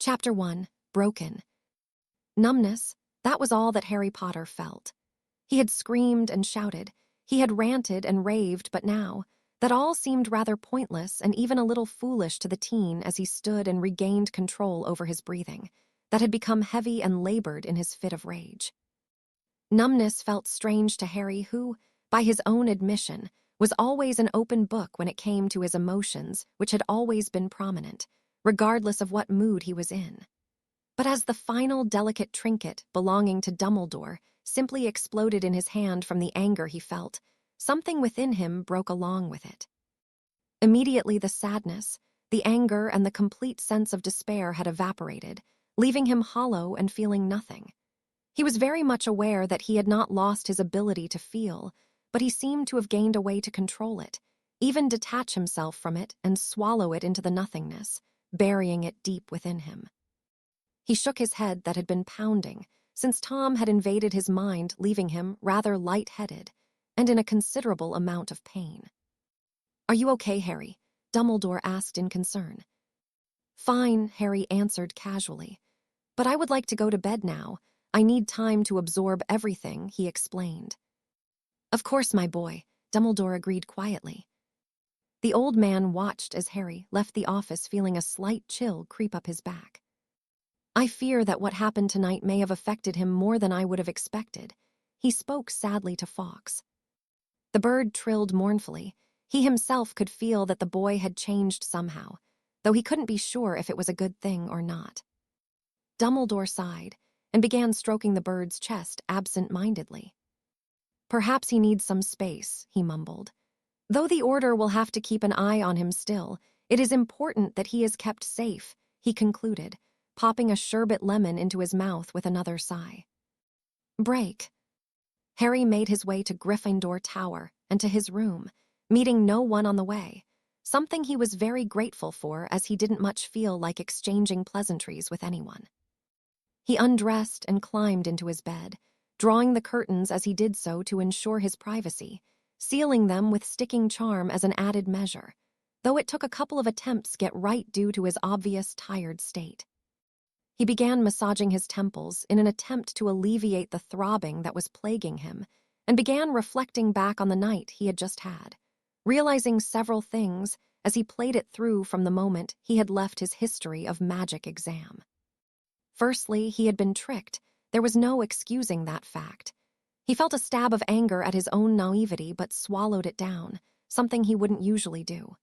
Chapter 1. Broken. Numbness, that was all that Harry Potter felt. He had screamed and shouted, he had ranted and raved, but now, that all seemed rather pointless and even a little foolish to the teen as he stood and regained control over his breathing, that had become heavy and labored in his fit of rage. Numbness felt strange to Harry who, by his own admission, was always an open book when it came to his emotions, which had always been prominent, regardless of what mood he was in. But as the final delicate trinket belonging to Dumbledore simply exploded in his hand from the anger he felt, something within him broke along with it. Immediately the sadness, the anger, and the complete sense of despair had evaporated, leaving him hollow and feeling nothing. He was very much aware that he had not lost his ability to feel, but he seemed to have gained a way to control it, even detach himself from it and swallow it into the nothingness, burying it deep within him. He shook his head that had been pounding, since Tom had invaded his mind, leaving him rather light-headed and in a considerable amount of pain. "Are you okay, Harry?" Dumbledore asked in concern. "Fine," Harry answered casually. "But I would like to go to bed now. I need time to absorb everything," he explained. "Of course, my boy," Dumbledore agreed quietly. The old man watched as Harry left the office feeling a slight chill creep up his back. "I fear that what happened tonight may have affected him more than I would have expected," he spoke sadly to Fawkes. The bird trilled mournfully. He himself could feel that the boy had changed somehow, though he couldn't be sure if it was a good thing or not. Dumbledore sighed and began stroking the bird's chest absent-mindedly. "Perhaps he needs some space," he mumbled. "Though the Order will have to keep an eye on him still, it is important that he is kept safe," he concluded, popping a sherbet lemon into his mouth with another sigh. Break. Harry made his way to Gryffindor Tower and to his room, meeting no one on the way, something he was very grateful for as he didn't much feel like exchanging pleasantries with anyone. He undressed and climbed into his bed, drawing the curtains as he did so to ensure his privacy, sealing them with sticking charm as an added measure, though it took a couple of attempts get right due to his obvious tired state. He began massaging his temples in an attempt to alleviate the throbbing that was plaguing him, and began reflecting back on the night he had just had, realizing several things as he played it through from the moment he had left his history of magic exam. Firstly, he had been tricked. There was no excusing that fact. He felt a stab of anger at his own naivety but swallowed it down, something he wouldn't usually do.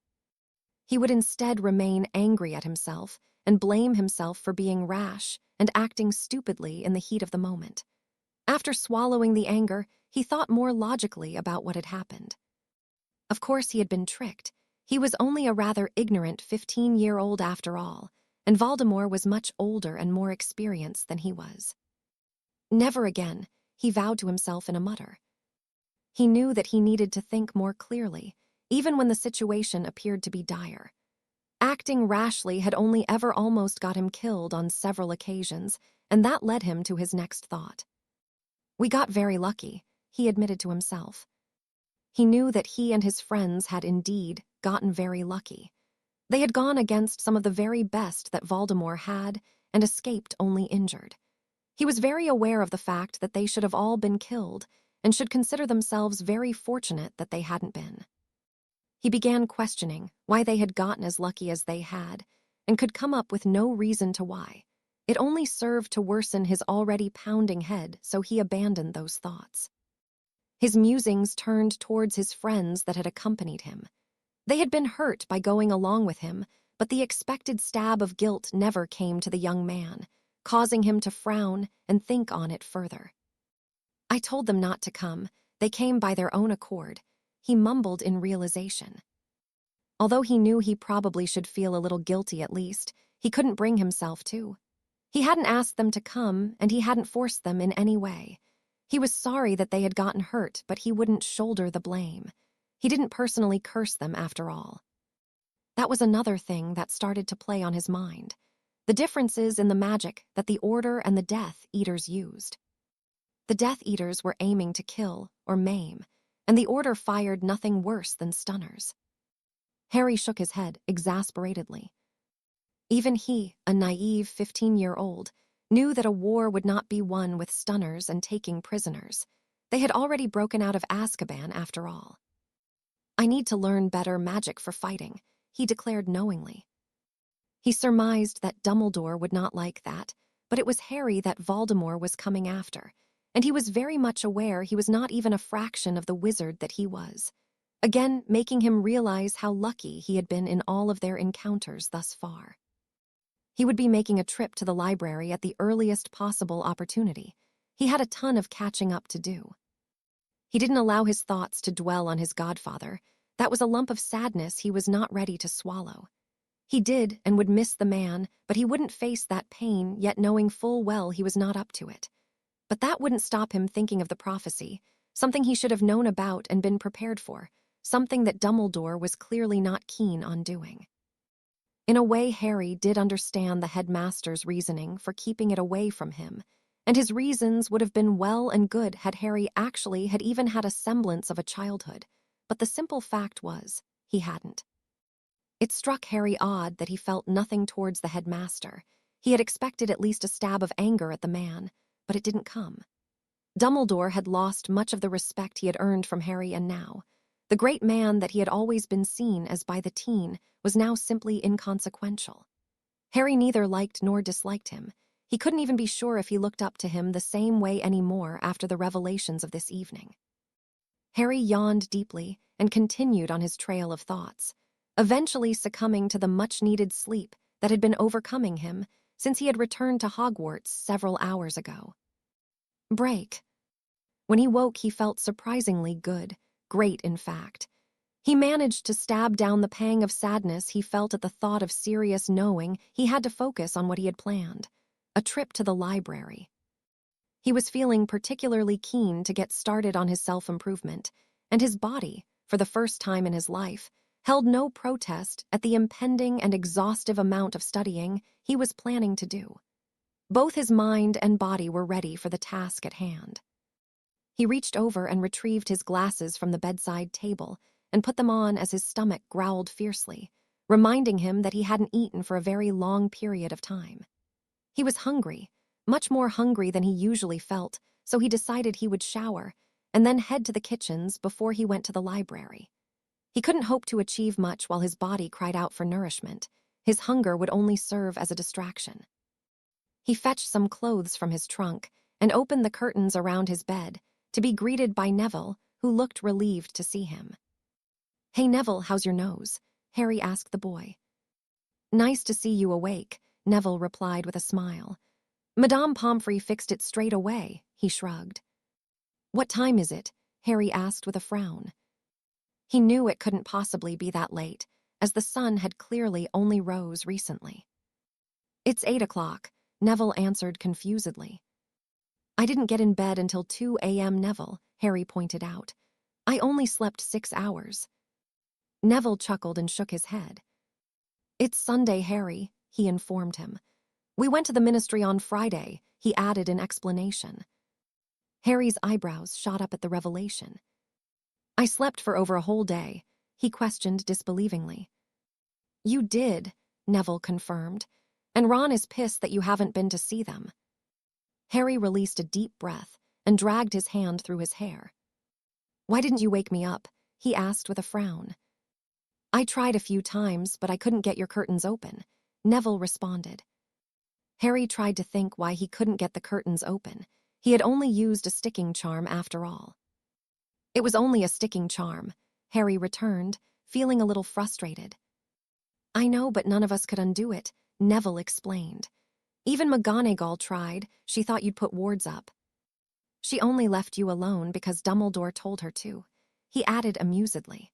He would instead remain angry at himself and blame himself for being rash and acting stupidly in the heat of the moment. After swallowing the anger, he thought more logically about what had happened. Of course, he had been tricked. He was only a rather ignorant 15-year-old after all, and Voldemort was much older and more experienced than he was. Never again, he vowed to himself in a mutter. He knew that he needed to think more clearly, even when the situation appeared to be dire. Acting rashly had only ever almost got him killed on several occasions, and that led him to his next thought. "We got very lucky," he admitted to himself. He knew that he and his friends had indeed gotten very lucky. They had gone against some of the very best that Voldemort had and escaped only injured. He was very aware of the fact that they should have all been killed and should consider themselves very fortunate that they hadn't been. He began questioning why they had gotten as lucky as they had, and could come up with no reason to why. It only served to worsen his already pounding head, so he abandoned those thoughts. His musings turned towards his friends that had accompanied him. They had been hurt by going along with him, but the expected stab of guilt never came to the young man, causing him to frown and think on it further. "I told them not to come. They came by their own accord," he mumbled in realization. Although he knew he probably should feel a little guilty at least, he couldn't bring himself to. He hadn't asked them to come, and he hadn't forced them in any way. He was sorry that they had gotten hurt, but he wouldn't shoulder the blame. He didn't personally curse them after all. That was another thing that started to play on his mind. The differences in the magic that the Order and the Death Eaters used. The Death Eaters were aiming to kill or maim, and the Order fired nothing worse than stunners. Harry shook his head exasperatedly. Even he, a naive 15-year-old, knew that a war would not be won with stunners and taking prisoners. They had already broken out of Azkaban after all. "I need to learn better magic for fighting," he declared knowingly. He surmised that Dumbledore would not like that, but it was Harry that Voldemort was coming after, and he was very much aware he was not even a fraction of the wizard that he was, again making him realize how lucky he had been in all of their encounters thus far. He would be making a trip to the library at the earliest possible opportunity. He had a ton of catching up to do. He didn't allow his thoughts to dwell on his godfather. That was a lump of sadness he was not ready to swallow. He did and would miss the man, but he wouldn't face that pain, yet knowing full well he was not up to it. But that wouldn't stop him thinking of the prophecy, something he should have known about and been prepared for, something that Dumbledore was clearly not keen on doing. In a way, Harry did understand the headmaster's reasoning for keeping it away from him, and his reasons would have been well and good had Harry actually had even had a semblance of a childhood, but the simple fact was, he hadn't. It struck Harry odd that he felt nothing towards the headmaster. He had expected at least a stab of anger at the man, but it didn't come. Dumbledore had lost much of the respect he had earned from Harry, and now, the great man that he had always been seen as by the teen was now simply inconsequential. Harry neither liked nor disliked him. He couldn't even be sure if he looked up to him the same way anymore after the revelations of this evening. Harry yawned deeply and continued on his trail of thoughts, eventually succumbing to the much-needed sleep that had been overcoming him since he had returned to Hogwarts several hours ago. Break. When he woke, he felt surprisingly good, great in fact. He managed to stab down the pang of sadness he felt at the thought of Sirius knowing he had to focus on what he had planned, a trip to the library. He was feeling particularly keen to get started on his self-improvement, and his body, for the first time in his life, held no protest at the impending and exhaustive amount of studying he was planning to do. Both his mind and body were ready for the task at hand. He reached over and retrieved his glasses from the bedside table and put them on as his stomach growled fiercely, reminding him that he hadn't eaten for a very long period of time. He was hungry, much more hungry than he usually felt, so he decided he would shower and then head to the kitchens before he went to the library. He couldn't hope to achieve much while his body cried out for nourishment. His hunger would only serve as a distraction. He fetched some clothes from his trunk and opened the curtains around his bed to be greeted by Neville, who looked relieved to see him. "Hey Neville, how's your nose?" Harry asked the boy. "Nice to see you awake," Neville replied with a smile. "Madame Pomfrey fixed it straight away," he shrugged. "What time is it?" Harry asked with a frown. He knew it couldn't possibly be that late, as the sun had clearly only rose recently. "It's 8 o'clock, Neville answered confusedly. "I didn't get in bed until 2 a.m., Neville," Harry pointed out. "I only slept 6 hours. Neville chuckled and shook his head. "It's Sunday, Harry," he informed him. "We went to the ministry on Friday," he added in explanation. Harry's eyebrows shot up at the revelation. "I slept for over a whole day," he questioned disbelievingly. "You did," Neville confirmed, "and Ron is pissed that you haven't been to see them." Harry released a deep breath and dragged his hand through his hair. "Why didn't you wake me up?" he asked with a frown. "I tried a few times, but I couldn't get your curtains open," Neville responded. Harry tried to think why he couldn't get the curtains open. He had only used a sticking charm after all. "It was only a sticking charm," Harry returned, feeling a little frustrated. "I know, but none of us could undo it," Neville explained. "Even McGonagall tried. She thought you'd put wards up. She only left you alone because Dumbledore told her to," he added amusedly.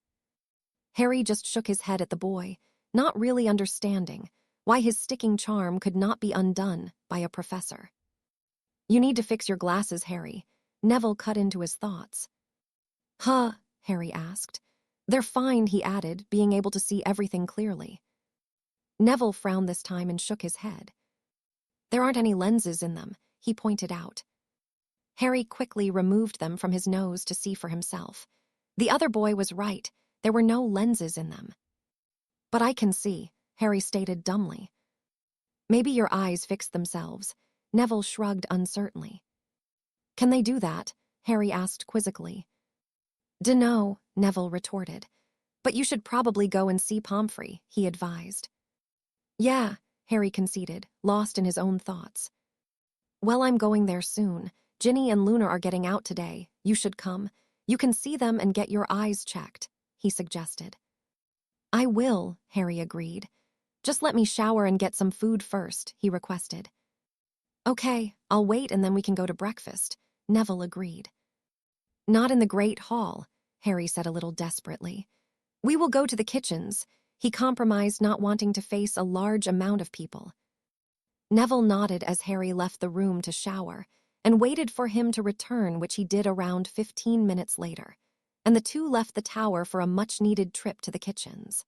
Harry just shook his head at the boy, not really understanding why his sticking charm could not be undone by a professor. "You need to fix your glasses, Harry," Neville cut into his thoughts. "Huh?" Harry asked. "They're fine," he added, being able to see everything clearly. Neville frowned this time and shook his head. "There aren't any lenses in them," he pointed out. Harry quickly removed them from his nose to see for himself. The other boy was right. There were no lenses in them. "But I can see," Harry stated dumbly. Maybe your eyes fixed themselves. Neville shrugged uncertainly. Can they do that? Harry asked quizzically. Dunno, Neville retorted. But you should probably go and see Pomfrey, he advised. Yeah, Harry conceded, lost in his own thoughts. Well, I'm going there soon. Ginny and Luna are getting out today. You should come. You can see them and get your eyes checked, he suggested. I will, Harry agreed. Just let me shower and get some food first, he requested. Okay, I'll wait and then we can go to breakfast, Neville agreed. Not in the Great Hall, Harry said a little desperately. We will go to the kitchens. He compromised, not wanting to face a large amount of people. Neville nodded as Harry left the room to shower and waited for him to return, which he did around 15 minutes later, and the two left the tower for a much-needed trip to the kitchens.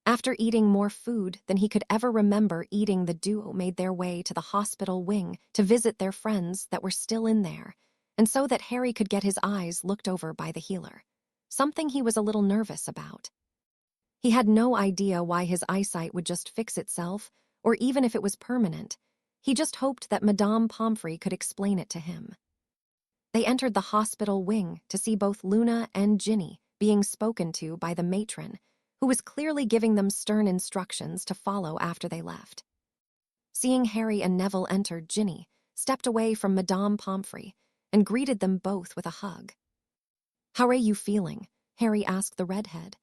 After eating more food than he could ever remember eating, the duo made their way to the hospital wing to visit their friends that were still in there, and so that Harry could get his eyes looked over by the healer, something he was a little nervous about. He had no idea why his eyesight would just fix itself, or even if it was permanent. He just hoped that Madame Pomfrey could explain it to him. They entered the hospital wing to see both Luna and Ginny being spoken to by the matron, who was clearly giving them stern instructions to follow after they left. Seeing Harry and Neville enter, Ginny stepped away from Madame Pomfrey and greeted them both with a hug. How are you feeling? Harry asked the redhead.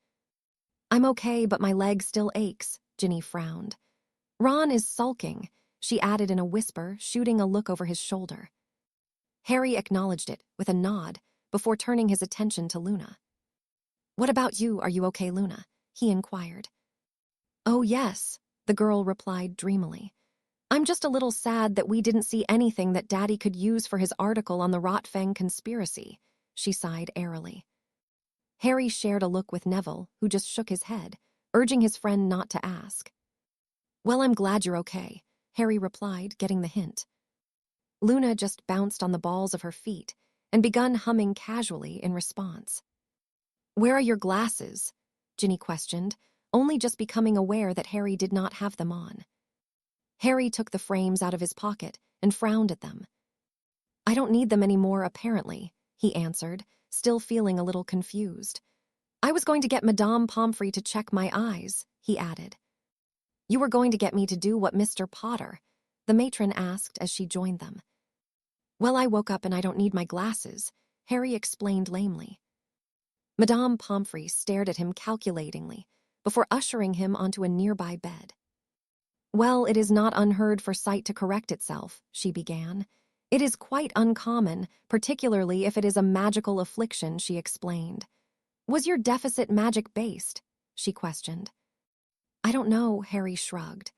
I'm okay, but my leg still aches, Ginny frowned. Ron is sulking, she added in a whisper, shooting a look over his shoulder. Harry acknowledged it with a nod before turning his attention to Luna. What about you? Are you okay, Luna? He inquired. Oh, yes, the girl replied dreamily. I'm just a little sad that we didn't see anything that Daddy could use for his article on the Rotfang conspiracy, she sighed airily. Harry shared a look with Neville, who just shook his head, urging his friend not to ask. Well, I'm glad you're okay, Harry replied, getting the hint. Luna just bounced on the balls of her feet and begun humming casually in response. Where are your glasses? Ginny questioned, only just becoming aware that Harry did not have them on. Harry took the frames out of his pocket and frowned at them. I don't need them anymore, apparently, he answered, still feeling a little confused. I was going to get Madame Pomfrey to check my eyes, he added. You were going to get me to do what Mr. Potter? The matron asked as she joined them. Well, I woke up and I don't need my glasses, Harry explained lamely. Madame Pomfrey stared at him calculatingly before ushering him onto a nearby bed. Well, it is not unheard for sight to correct itself, she began. It is quite uncommon, particularly if it is a magical affliction, she explained. Was your deficit magic-based? She questioned. I don't know, Harry shrugged.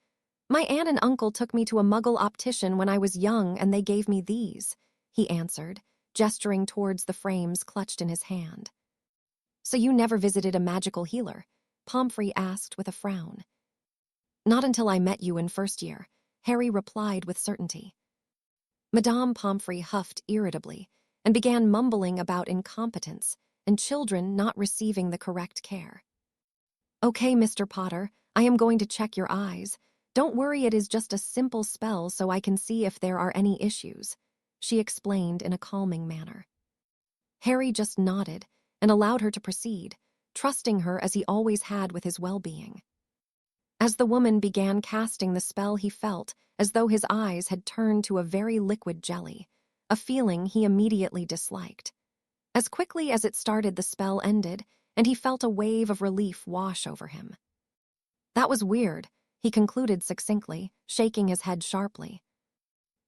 My aunt and uncle took me to a Muggle optician when I was young and they gave me these, he answered, gesturing towards the frames clutched in his hand. So you never visited a magical healer? Pomfrey asked with a frown. Not until I met you in first year, Harry replied with certainty. Madame Pomfrey huffed irritably and began mumbling about incompetence and children not receiving the correct care. Okay, Mr. Potter, I am going to check your eyes. Don't worry, it is just a simple spell so I can see if there are any issues, she explained in a calming manner. Harry just nodded and allowed her to proceed, trusting her as he always had with his well-being. As the woman began casting the spell, he felt as though his eyes had turned to a very liquid jelly, a feeling he immediately disliked. As quickly as it started, the spell ended, and he felt a wave of relief wash over him. That was weird, he concluded succinctly, shaking his head sharply.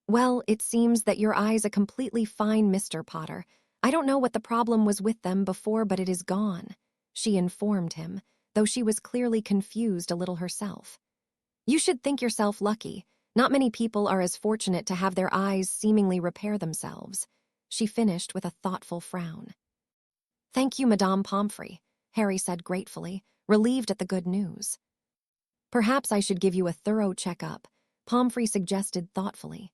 Well, it seems that your eyes are completely fine, Mr. Potter. I don't know what the problem was with them before, but it is gone, she informed him, though she was clearly confused a little herself. You should think yourself lucky. Not many people are as fortunate to have their eyes seemingly repair themselves, she finished with a thoughtful frown. Thank you, Madame Pomfrey, Harry said gratefully, relieved at the good news. Perhaps I should give you a thorough checkup, Pomfrey suggested thoughtfully.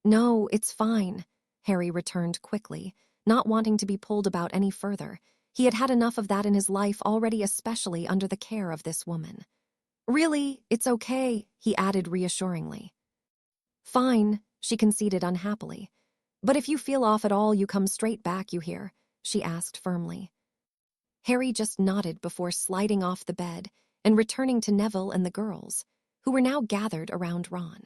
No, it's fine, Harry returned quickly, not wanting to be pulled about any further. He had had enough of that in his life already, especially under the care of this woman. Really, it's okay, he added reassuringly. Fine, she conceded unhappily. But if you feel off at all, you come straight back, you hear? She asked firmly. Harry just nodded before sliding off the bed and returning to Neville and the girls, who were now gathered around Ron.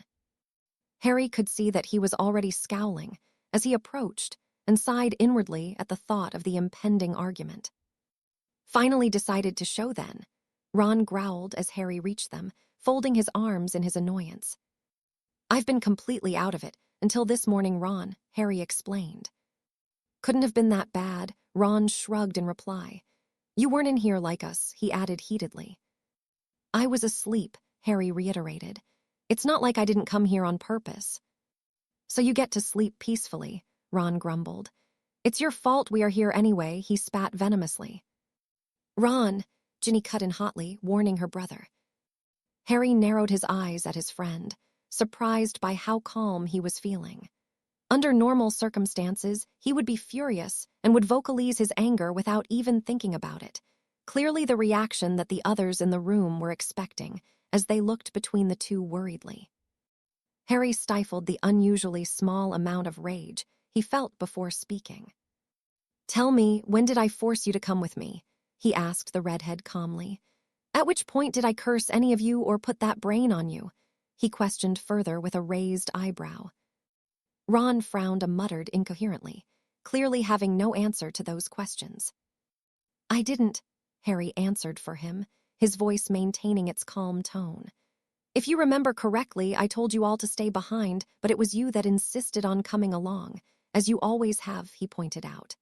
Harry could see that he was already scowling as he approached and sighed inwardly at the thought of the impending argument. Finally decided to show then, Ron growled as Harry reached them, folding his arms in his annoyance. I've been completely out of it until this morning, Ron, Harry explained. Couldn't have been that bad, Ron shrugged in reply. You weren't in here like us, he added heatedly. I was asleep, Harry reiterated. It's not like I didn't come here on purpose. So you get to sleep peacefully, Ron grumbled. It's your fault we are here anyway, he spat venomously. Ron, Ginny cut in hotly, warning her brother. Harry narrowed his eyes at his friend, surprised by how calm he was feeling. Under normal circumstances, he would be furious and would vocalize his anger without even thinking about it. Clearly the reaction that the others in the room were expecting as they looked between the two worriedly. Harry stifled the unusually small amount of rage he felt before speaking. Tell me, when did I force you to come with me? He asked the redhead calmly. At which point did I curse any of you or put that brain on you? He questioned further with a raised eyebrow. Ron frowned and muttered incoherently, clearly having no answer to those questions. I didn't, Harry answered for him, his voice maintaining its calm tone. If you remember correctly, I told you all to stay behind, but it was you that insisted on coming along, as you always have, he pointed out.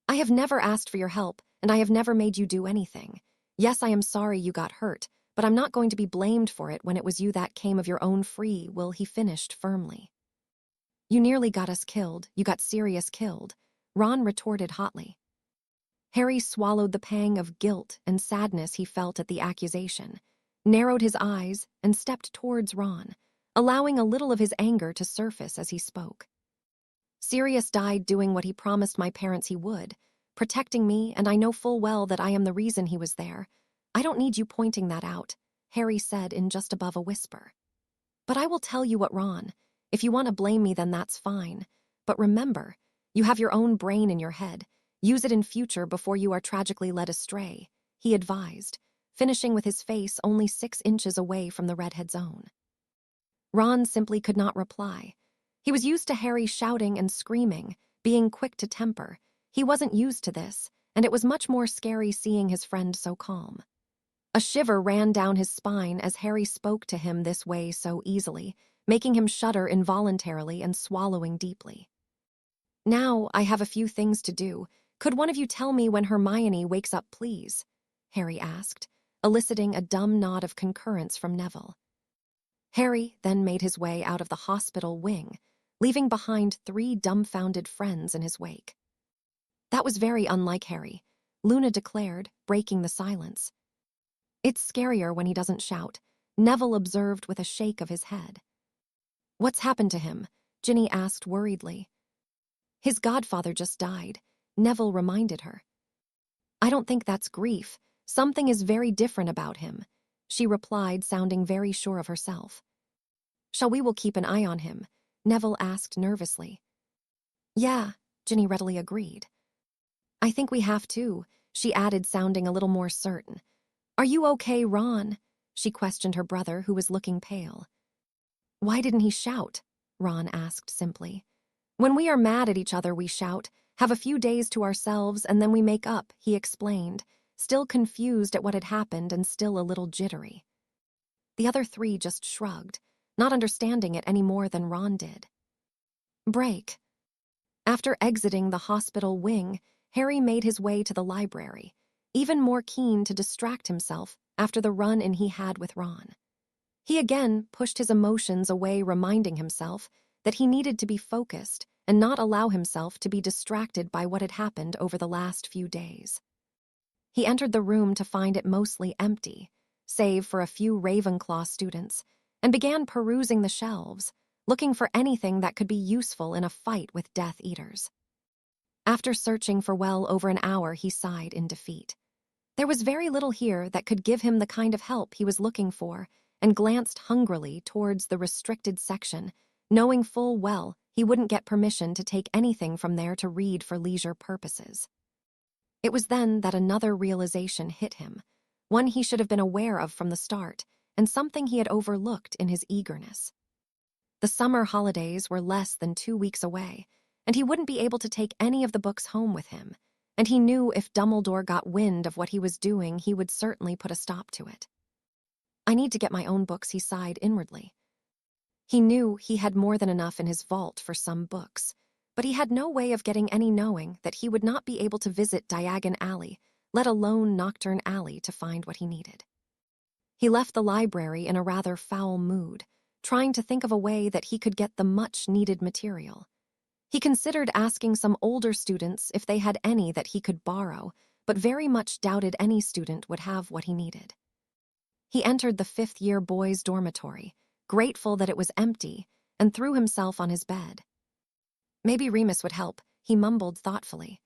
I have never asked for your help, and I have never made you do anything. Yes, I am sorry you got hurt, but I'm not going to be blamed for it when it was you that came of your own free will, he finished firmly. You nearly got us killed, you got Sirius killed, Ron retorted hotly. Harry swallowed the pang of guilt and sadness he felt at the accusation, narrowed his eyes, and stepped towards Ron, allowing a little of his anger to surface as he spoke. Sirius died doing what he promised my parents he would, protecting me, and I know full well that I am the reason he was there. I don't need you pointing that out, Harry said in just above a whisper. But I will tell you what, Ron. If you want to blame me, then that's fine. But remember, you have your own brain in your head. Use it in future before you are tragically led astray, he advised, finishing with his face only 6 inches away from the redhead's own. Ron simply could not reply. He was used to Harry shouting and screaming, being quick to temper. He wasn't used to this, and it was much more scary seeing his friend so calm. A shiver ran down his spine as Harry spoke to him this way so easily, making him shudder involuntarily and swallowing deeply. Now I have a few things to do. Could one of you tell me when Hermione wakes up, please? Harry asked, eliciting a dumb nod of concurrence from Neville. Harry then made his way out of the hospital wing, leaving behind 3 dumbfounded friends in his wake. That was very unlike Harry, Luna declared, breaking the silence. It's scarier when he doesn't shout, Neville observed with a shake of his head. What's happened to him? Ginny asked worriedly. His godfather just died, Neville reminded her. I don't think that's grief. Something is very different about him, she replied, sounding very sure of herself. Shall we will keep an eye on him? Neville asked nervously. Yeah, Ginny readily agreed. I think we have to, she added, sounding a little more certain. Are you okay, Ron? She questioned her brother, who was looking pale. Why didn't he shout? Ron asked simply. When we are mad at each other, we shout, have a few days to ourselves, and then we make up, he explained, still confused at what had happened and still a little jittery. The other 3 just shrugged, not understanding it any more than Ron did. Break. After exiting the hospital wing, Harry made his way to the library, even more keen to distract himself after the run-in he had with Ron. He again pushed his emotions away, reminding himself that he needed to be focused and not allow himself to be distracted by what had happened over the last few days. He entered the room to find it mostly empty, save for a few Ravenclaw students, and began perusing the shelves, looking for anything that could be useful in a fight with Death Eaters. After searching for well over an hour, he sighed in defeat. There was very little here that could give him the kind of help he was looking for, and glanced hungrily towards the restricted section, knowing full well he wouldn't get permission to take anything from there to read for leisure purposes. It was then that another realization hit him, one he should have been aware of from the start, and something he had overlooked in his eagerness. The summer holidays were less than 2 weeks away, and he wouldn't be able to take any of the books home with him, and he knew if Dumbledore got wind of what he was doing, he would certainly put a stop to it. I need to get my own books, he sighed inwardly. He knew he had more than enough in his vault for some books, but he had no way of getting any knowing that he would not be able to visit Diagon Alley, let alone Nocturne Alley, to find what he needed. He left the library in a rather foul mood, trying to think of a way that he could get the much-needed material. He considered asking some older students if they had any that he could borrow, but very much doubted any student would have what he needed. He entered the fifth-year boys' dormitory, grateful that it was empty, and threw himself on his bed. Maybe Remus would help, he mumbled thoughtfully.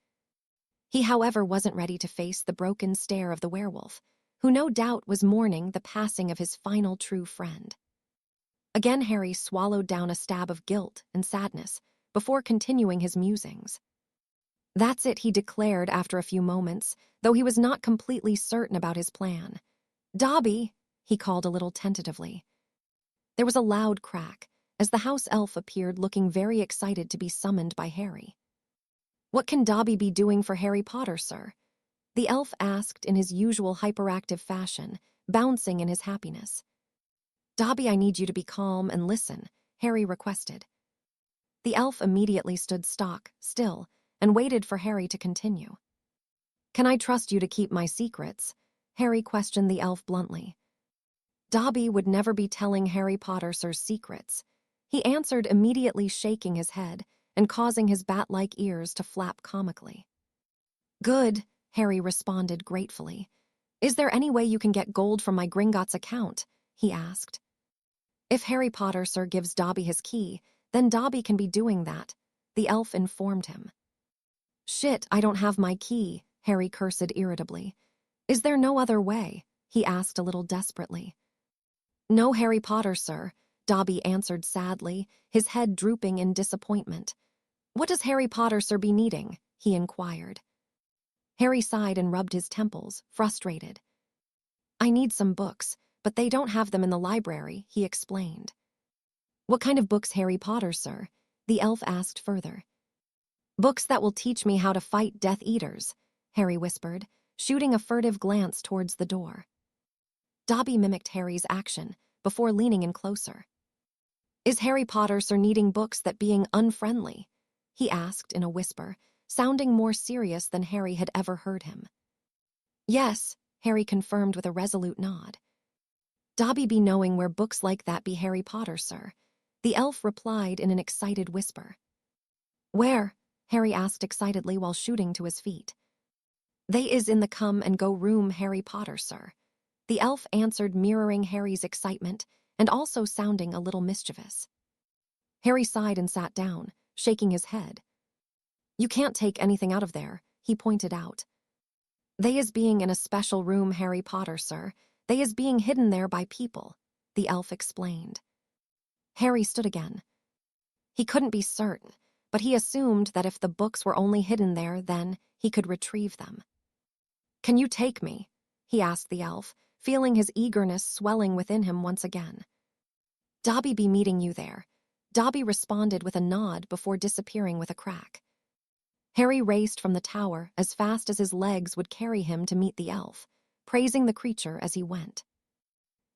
He, however, wasn't ready to face the broken stare of the werewolf, who no doubt was mourning the passing of his final true friend. Again Harry swallowed down a stab of guilt and sadness before continuing his musings. That's it, he declared after a few moments, though he was not completely certain about his plan. Dobby, he called a little tentatively. There was a loud crack as the house elf appeared, looking very excited to be summoned by Harry. What can Dobby be doing for Harry Potter, sir? The elf asked in his usual hyperactive fashion, bouncing in his happiness. Dobby, I need you to be calm and listen, Harry requested. The elf immediately stood stock, still, and waited for Harry to continue. Can I trust you to keep my secrets? Harry questioned the elf bluntly. Dobby would never be telling Harry Potter sir's secrets. He answered, immediately shaking his head and causing his bat-like ears to flap comically. Good, Harry responded gratefully. Is there any way you can get gold from my Gringotts account? He asked. If Harry Potter sir gives Dobby his key, then Dobby can be doing that, the elf informed him. Shit, I don't have my key, Harry cursed irritably. Is there no other way? He asked a little desperately. No, Harry Potter, sir, Dobby answered sadly, his head drooping in disappointment. What does Harry Potter, sir, be needing? He inquired. Harry sighed and rubbed his temples, frustrated. I need some books, but they don't have them in the library, he explained. What kind of books, Harry Potter, sir? The elf asked further. Books that will teach me how to fight Death Eaters, Harry whispered, shooting a furtive glance towards the door. Dobby mimicked Harry's action before leaning in closer. Is Harry Potter, sir, needing books that being unfriendly? He asked in a whisper, sounding more serious than Harry had ever heard him. Yes, Harry confirmed with a resolute nod. Dobby be knowing where books like that be Harry Potter, sir, the elf replied in an excited whisper. Where? Harry asked excitedly while shooting to his feet. They is in the come and go room, Harry Potter, sir, the elf answered, mirroring Harry's excitement and also sounding a little mischievous. Harry sighed and sat down, shaking his head. You can't take anything out of there, he pointed out. They is being in a special room, Harry Potter, sir. They is being hidden there by people, the elf explained. Harry stood again. He couldn't be certain, but he assumed that if the books were only hidden there, then he could retrieve them. Can you take me? He asked the elf, feeling his eagerness swelling within him once again. Dobby be meeting you there, Dobby responded with a nod before disappearing with a crack. Harry raced from the tower as fast as his legs would carry him to meet the elf, praising the creature as he went.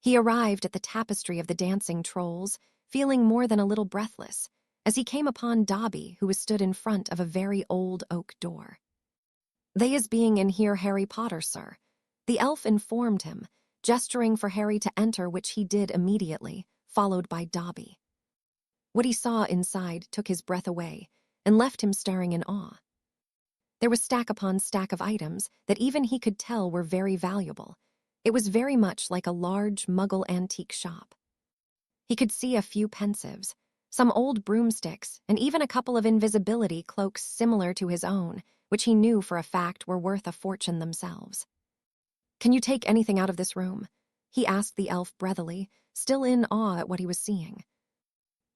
He arrived at the tapestry of the dancing trolls, feeling more than a little breathless, as he came upon Dobby, who was stood in front of a very old oak door. They is being in here, Harry Potter, sir, the elf informed him, gesturing for Harry to enter, which he did immediately, followed by Dobby. What he saw inside took his breath away and left him staring in awe. There was stack upon stack of items that even he could tell were very valuable. It was very much like a large Muggle antique shop. He could see a few pensives, some old broomsticks, and even a couple of invisibility cloaks similar to his own, which he knew for a fact were worth a fortune themselves. Can you take anything out of this room? He asked the elf breathily, still in awe at what he was seeing.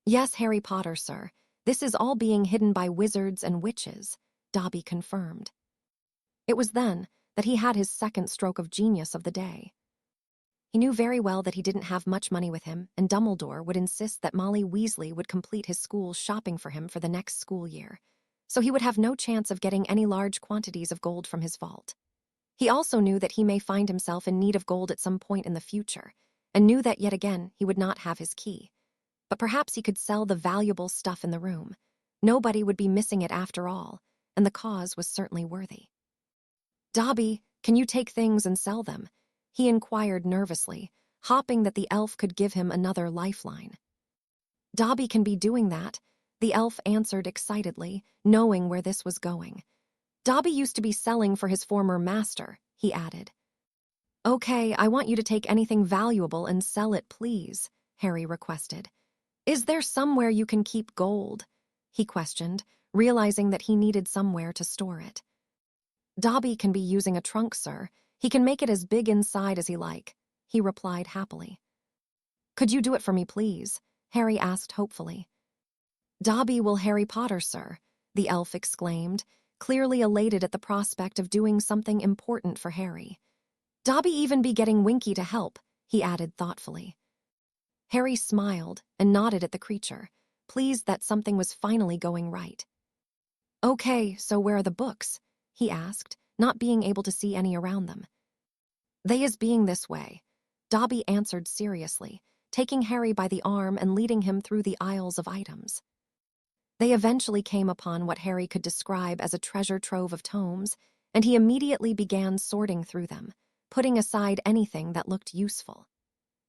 Yes, Harry Potter, sir. This is all being hidden by wizards and witches, Dobby confirmed. It was then that he had his second stroke of genius of the day. He knew very well that he didn't have much money with him, and Dumbledore would insist that Molly Weasley would complete his school's shopping for him for the next school year, so he would have no chance of getting any large quantities of gold from his vault. He also knew that he may find himself in need of gold at some point in the future, and knew that yet again he would not have his key. But perhaps he could sell the valuable stuff in the room. Nobody would be missing it after all, and the cause was certainly worthy. Dobby, can you take things and sell them? He inquired nervously, hoping that the elf could give him another lifeline. Dobby can be doing that, the elf answered excitedly, knowing where this was going. Dobby used to be selling for his former master, he added. Okay, I want you to take anything valuable and sell it, please, Harry requested. Is there somewhere you can keep gold? He questioned, realizing that he needed somewhere to store it. Dobby can be using a trunk, sir. He can make it as big inside as he like, he replied happily. Could you do it for me, please? Harry asked hopefully. Dobby will Harry Potter, sir, the elf exclaimed, clearly elated at the prospect of doing something important for Harry. Dobby even be getting Winky to help, he added thoughtfully. Harry smiled and nodded at the creature, pleased that something was finally going right. Okay, so where are the books? He asked, not being able to see any around them. They is being this way, Dobby answered seriously, taking Harry by the arm and leading him through the aisles of items. They eventually came upon what Harry could describe as a treasure trove of tomes, and he immediately began sorting through them, putting aside anything that looked useful.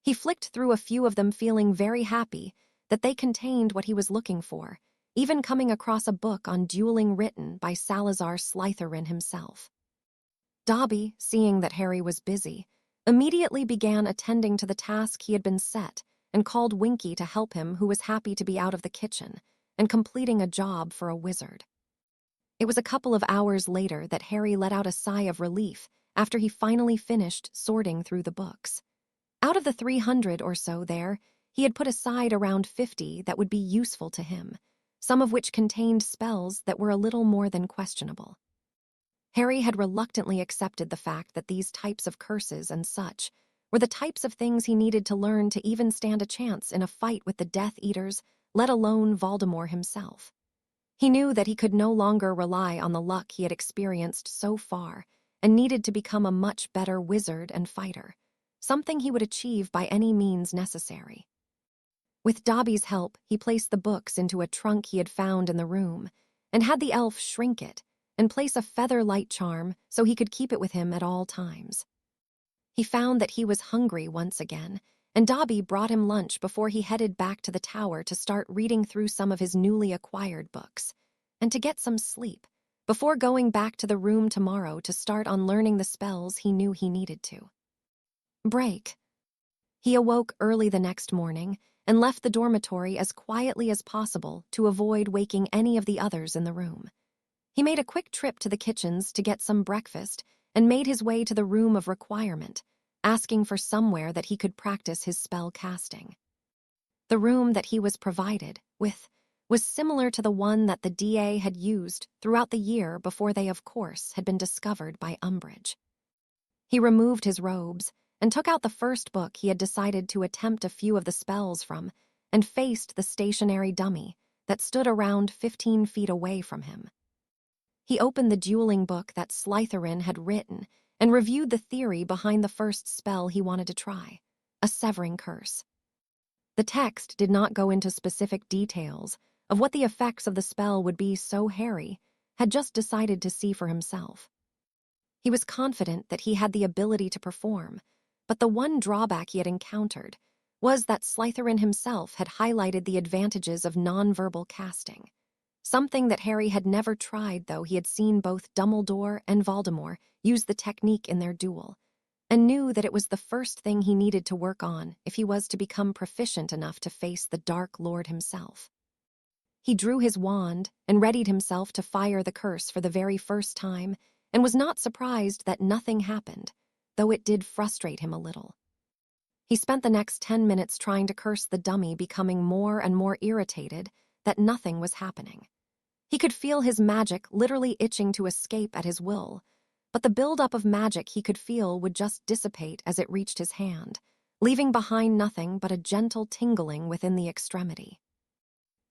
He flicked through a few of them feeling very happy that they contained what he was looking for, even coming across a book on dueling written by Salazar Slytherin himself. Dobby, seeing that Harry was busy, immediately began attending to the task he had been set and called Winky to help him, who was happy to be out of the kitchen and completing a job for a wizard. It was a couple of hours later that Harry let out a sigh of relief after he finally finished sorting through the books. Out of the 300 or so there, he had put aside around 50 that would be useful to him, some of which contained spells that were a little more than questionable. Harry had reluctantly accepted the fact that these types of curses and such were the types of things he needed to learn to even stand a chance in a fight with the Death Eaters, let alone Voldemort himself. He knew that he could no longer rely on the luck he had experienced so far and needed to become a much better wizard and fighter, something he would achieve by any means necessary. With Dobby's help, he placed the books into a trunk he had found in the room and had the elf shrink it and place a feather light charm so he could keep it with him at all times. He found that he was hungry once again, and Dobby brought him lunch before he headed back to the tower to start reading through some of his newly acquired books, and to get some sleep, before going back to the room tomorrow to start on learning the spells he knew he needed to. Break. He awoke early the next morning and left the dormitory as quietly as possible to avoid waking any of the others in the room. He made a quick trip to the kitchens to get some breakfast and made his way to the room of requirement, asking for somewhere that he could practice his spell casting. The room that he was provided with was similar to the one that the DA had used throughout the year before they, of course, had been discovered by Umbridge. He removed his robes and took out the first book he had decided to attempt a few of the spells from and faced the stationary dummy that stood around 15 feet away from him. He opened the dueling book that Slytherin had written and reviewed the theory behind the first spell he wanted to try, a severing curse. The text did not go into specific details of what the effects of the spell would be, so Harry had just decided to see for himself. He was confident that he had the ability to perform, but the one drawback he had encountered was that Slytherin himself had highlighted the advantages of nonverbal casting. Something that Harry had never tried, though he had seen both Dumbledore and Voldemort use the technique in their duel, and knew that it was the first thing he needed to work on if he was to become proficient enough to face the Dark Lord himself. He drew his wand and readied himself to fire the curse for the very first time, and was not surprised that nothing happened, though it did frustrate him a little. He spent the next 10 minutes trying to curse the dummy, becoming more and more irritated that nothing was happening. He could feel his magic literally itching to escape at his will, but the buildup of magic he could feel would just dissipate as it reached his hand, leaving behind nothing but a gentle tingling within the extremity.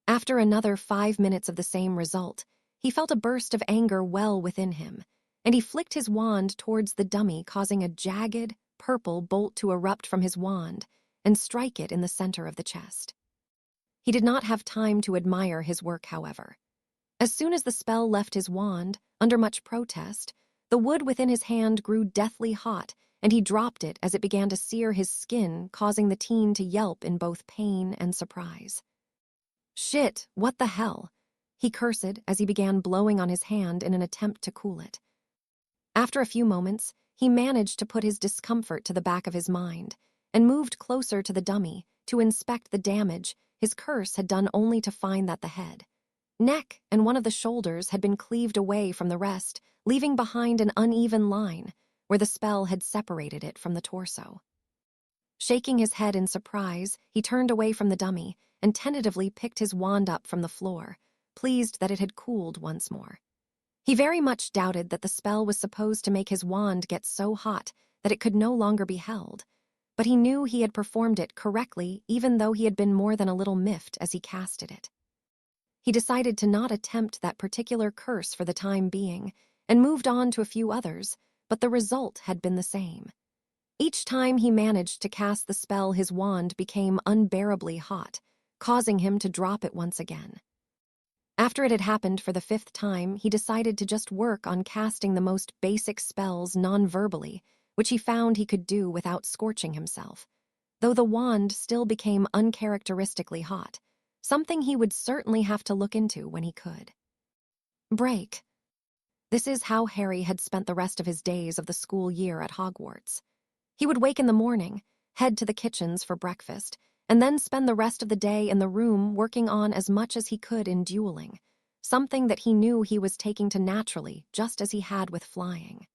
After another 5 minutes of the same result, he felt a burst of anger well within him, and he flicked his wand towards the dummy, causing a jagged, purple bolt to erupt from his wand and strike it in the center of the chest. He did not have time to admire his work, however. As soon as the spell left his wand, under much protest, the wood within his hand grew deathly hot, and he dropped it as it began to sear his skin, causing the teen to yelp in both pain and surprise. "Shit, what the hell?" he cursed as he began blowing on his hand in an attempt to cool it. After a few moments, he managed to put his discomfort to the back of his mind and moved closer to the dummy to inspect the damage his curse had done, only to find that the head, neck, and one of the shoulders had been cleaved away from the rest, leaving behind an uneven line where the spell had separated it from the torso. Shaking his head in surprise, he turned away from the dummy and tentatively picked his wand up from the floor, pleased that it had cooled once more. He very much doubted that the spell was supposed to make his wand get so hot that it could no longer be held, but he knew he had performed it correctly, even though he had been more than a little miffed as he casted it. He decided to not attempt that particular curse for the time being and moved on to a few others, but the result had been the same. Each time he managed to cast the spell, his wand became unbearably hot, causing him to drop it once again. After it had happened for the 5th time, he decided to just work on casting the most basic spells non-verbally, which he found he could do without scorching himself, though the wand still became uncharacteristically hot, something he would certainly have to look into when he could. Break. This is how Harry had spent the rest of his days of the school year at Hogwarts. He would wake in the morning, head to the kitchens for breakfast, and then spend the rest of the day in the room working on as much as he could in dueling, something that he knew he was taking to naturally, just as he had with flying.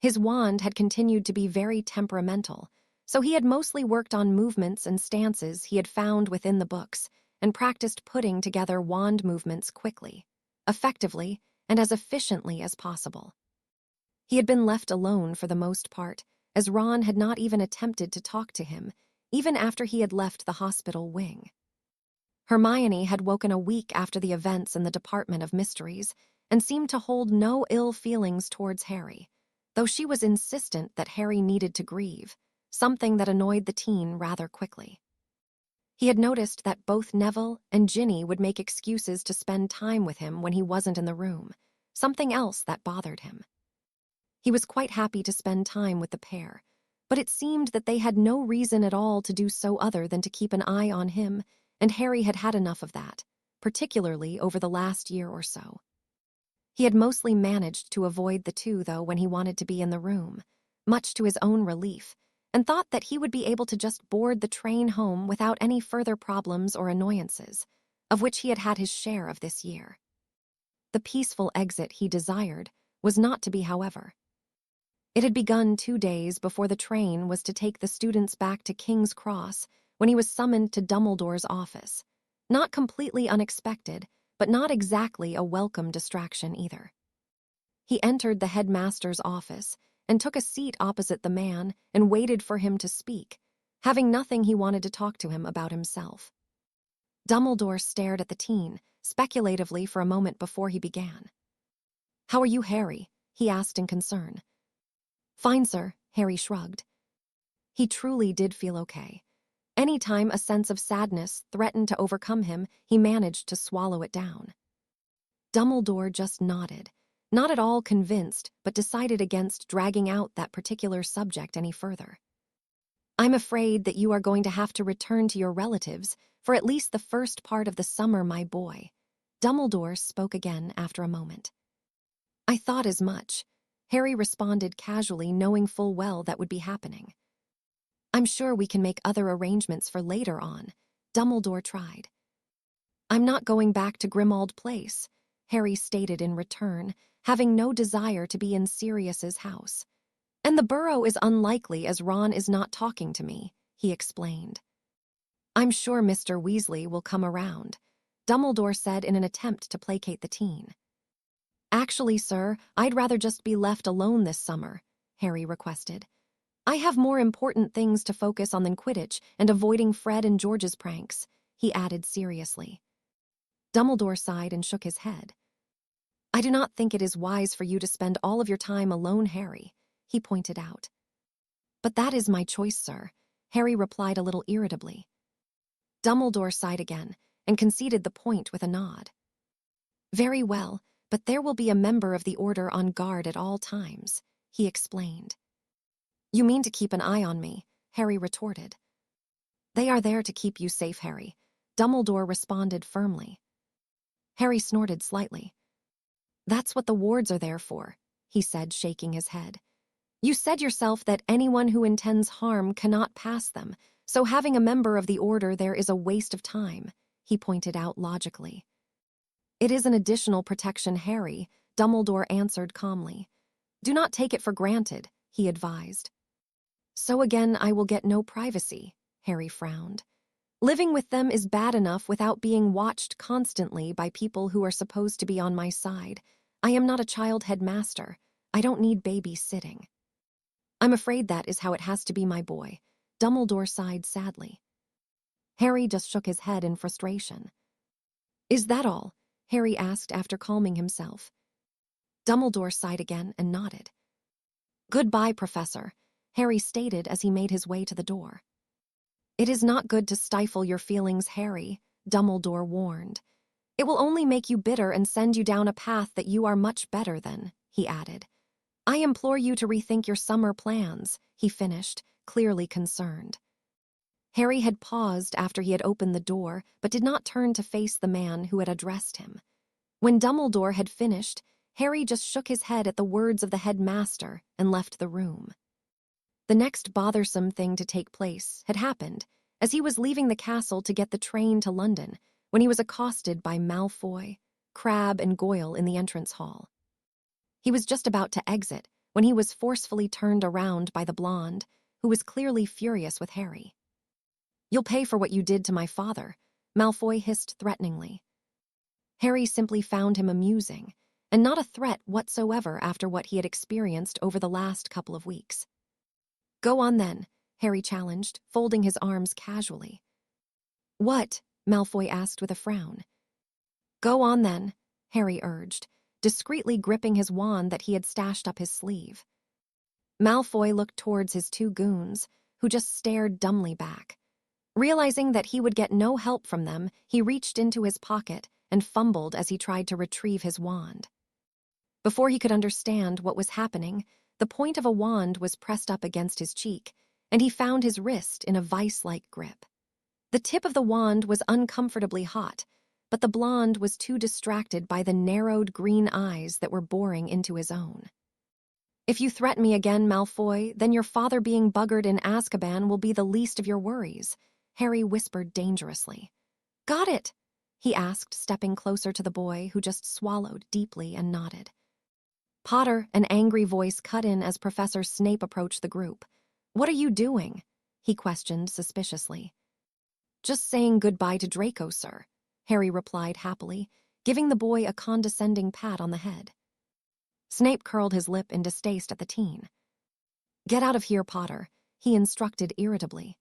His wand had continued to be very temperamental, so he had mostly worked on movements and stances he had found within the books and practiced putting together wand movements quickly, effectively, and as efficiently as possible. He had been left alone for the most part, as Ron had not even attempted to talk to him, even after he had left the hospital wing. Hermione had woken a week after the events in the Department of Mysteries and seemed to hold no ill feelings towards Harry, though she was insistent that Harry needed to grieve, something that annoyed the teen rather quickly. He had noticed that both Neville and Ginny would make excuses to spend time with him when he wasn't in the room, something else that bothered him. He was quite happy to spend time with the pair, but it seemed that they had no reason at all to do so other than to keep an eye on him, and Harry had had enough of that, particularly over the last year or so. He had mostly managed to avoid the two, though, when he wanted to be in the room, much to his own relief, and thought that he would be able to just board the train home without any further problems or annoyances, of which he had had his share of this year. The peaceful exit he desired was not to be, however. It had begun 2 days before the train was to take the students back to King's Cross when he was summoned to Dumbledore's office. Not completely unexpected, but not exactly a welcome distraction either. He entered the headmaster's office and took a seat opposite the man and waited for him to speak, having nothing he wanted to talk to him about himself. Dumbledore stared at the teen, speculatively for a moment before he began. "How are you, Harry?" he asked in concern. "Fine, sir," Harry shrugged. He truly did feel okay. Anytime a sense of sadness threatened to overcome him, he managed to swallow it down. Dumbledore just nodded, not at all convinced, but decided against dragging out that particular subject any further. "I'm afraid that you are going to have to return to your relatives for at least the first part of the summer, my boy," Dumbledore spoke again after a moment. "I thought as much," Harry responded casually, knowing full well that would be happening. "I'm sure we can make other arrangements for later on," Dumbledore tried. "I'm not going back to Grimmauld Place," Harry stated in return, having no desire to be in Sirius's house. And the burrow is unlikely as Ron is not talking to me, he explained. I'm sure Mr. Weasley will come around, Dumbledore said in an attempt to placate the teen. Actually, sir, I'd rather just be left alone this summer, Harry requested. I have more important things to focus on than Quidditch and avoiding Fred and George's pranks, he added seriously. Dumbledore sighed and shook his head. I do not think it is wise for you to spend all of your time alone, Harry, he pointed out. But that is my choice, sir, Harry replied a little irritably. Dumbledore sighed again and conceded the point with a nod. Very well, but there will be a member of the Order on guard at all times, he explained. You mean to keep an eye on me, Harry retorted. They are there to keep you safe, Harry, Dumbledore responded firmly. Harry snorted slightly. That's what the wards are there for, he said, shaking his head. You said yourself that anyone who intends harm cannot pass them, so having a member of the Order there is a waste of time, he pointed out logically. It is an additional protection, Harry, Dumbledore answered calmly. Do not take it for granted, he advised. So again, I will get no privacy, Harry frowned. Living with them is bad enough without being watched constantly by people who are supposed to be on my side. I am not a child headmaster. I don't need babysitting. I'm afraid that is how it has to be, my boy, Dumbledore sighed sadly. Harry just shook his head in frustration. Is that all? Harry asked after calming himself. Dumbledore sighed again and nodded. Goodbye, Professor, Harry stated as he made his way to the door. It is not good to stifle your feelings, Harry, Dumbledore warned. It will only make you bitter and send you down a path that you are much better than, he added. I implore you to rethink your summer plans, he finished, clearly concerned. Harry had paused after he had opened the door, but did not turn to face the man who had addressed him. When Dumbledore had finished, Harry just shook his head at the words of the headmaster and left the room. The next bothersome thing to take place had happened as he was leaving the castle to get the train to London when he was accosted by Malfoy, Crabbe, and Goyle in the entrance hall. He was just about to exit when he was forcefully turned around by the blonde, who was clearly furious with Harry. You'll pay for what you did to my father, Malfoy hissed threateningly. Harry simply found him amusing, and not a threat whatsoever after what he had experienced over the last couple of weeks. Go on then, Harry challenged, folding his arms casually. What? Malfoy asked with a frown. Go on then, Harry urged, discreetly gripping his wand that he had stashed up his sleeve. Malfoy looked towards his two goons, who just stared dumbly back. Realizing that he would get no help from them, he reached into his pocket and fumbled as he tried to retrieve his wand. Before he could understand what was happening, the point of a wand was pressed up against his cheek, and he found his wrist in a vice-like grip. The tip of the wand was uncomfortably hot, but the blonde was too distracted by the narrowed green eyes that were boring into his own. If you threaten me again, Malfoy, then your father being buggered in Azkaban will be the least of your worries, Harry whispered dangerously. Got it? He asked, stepping closer to the boy, who just swallowed deeply and nodded. Potter, an angry voice cut in as Professor Snape approached the group. What are you doing? He questioned suspiciously. Just saying goodbye to Draco, sir, Harry replied happily, giving the boy a condescending pat on the head. Snape curled his lip in distaste at the teen. Get out of here, Potter, he instructed irritably.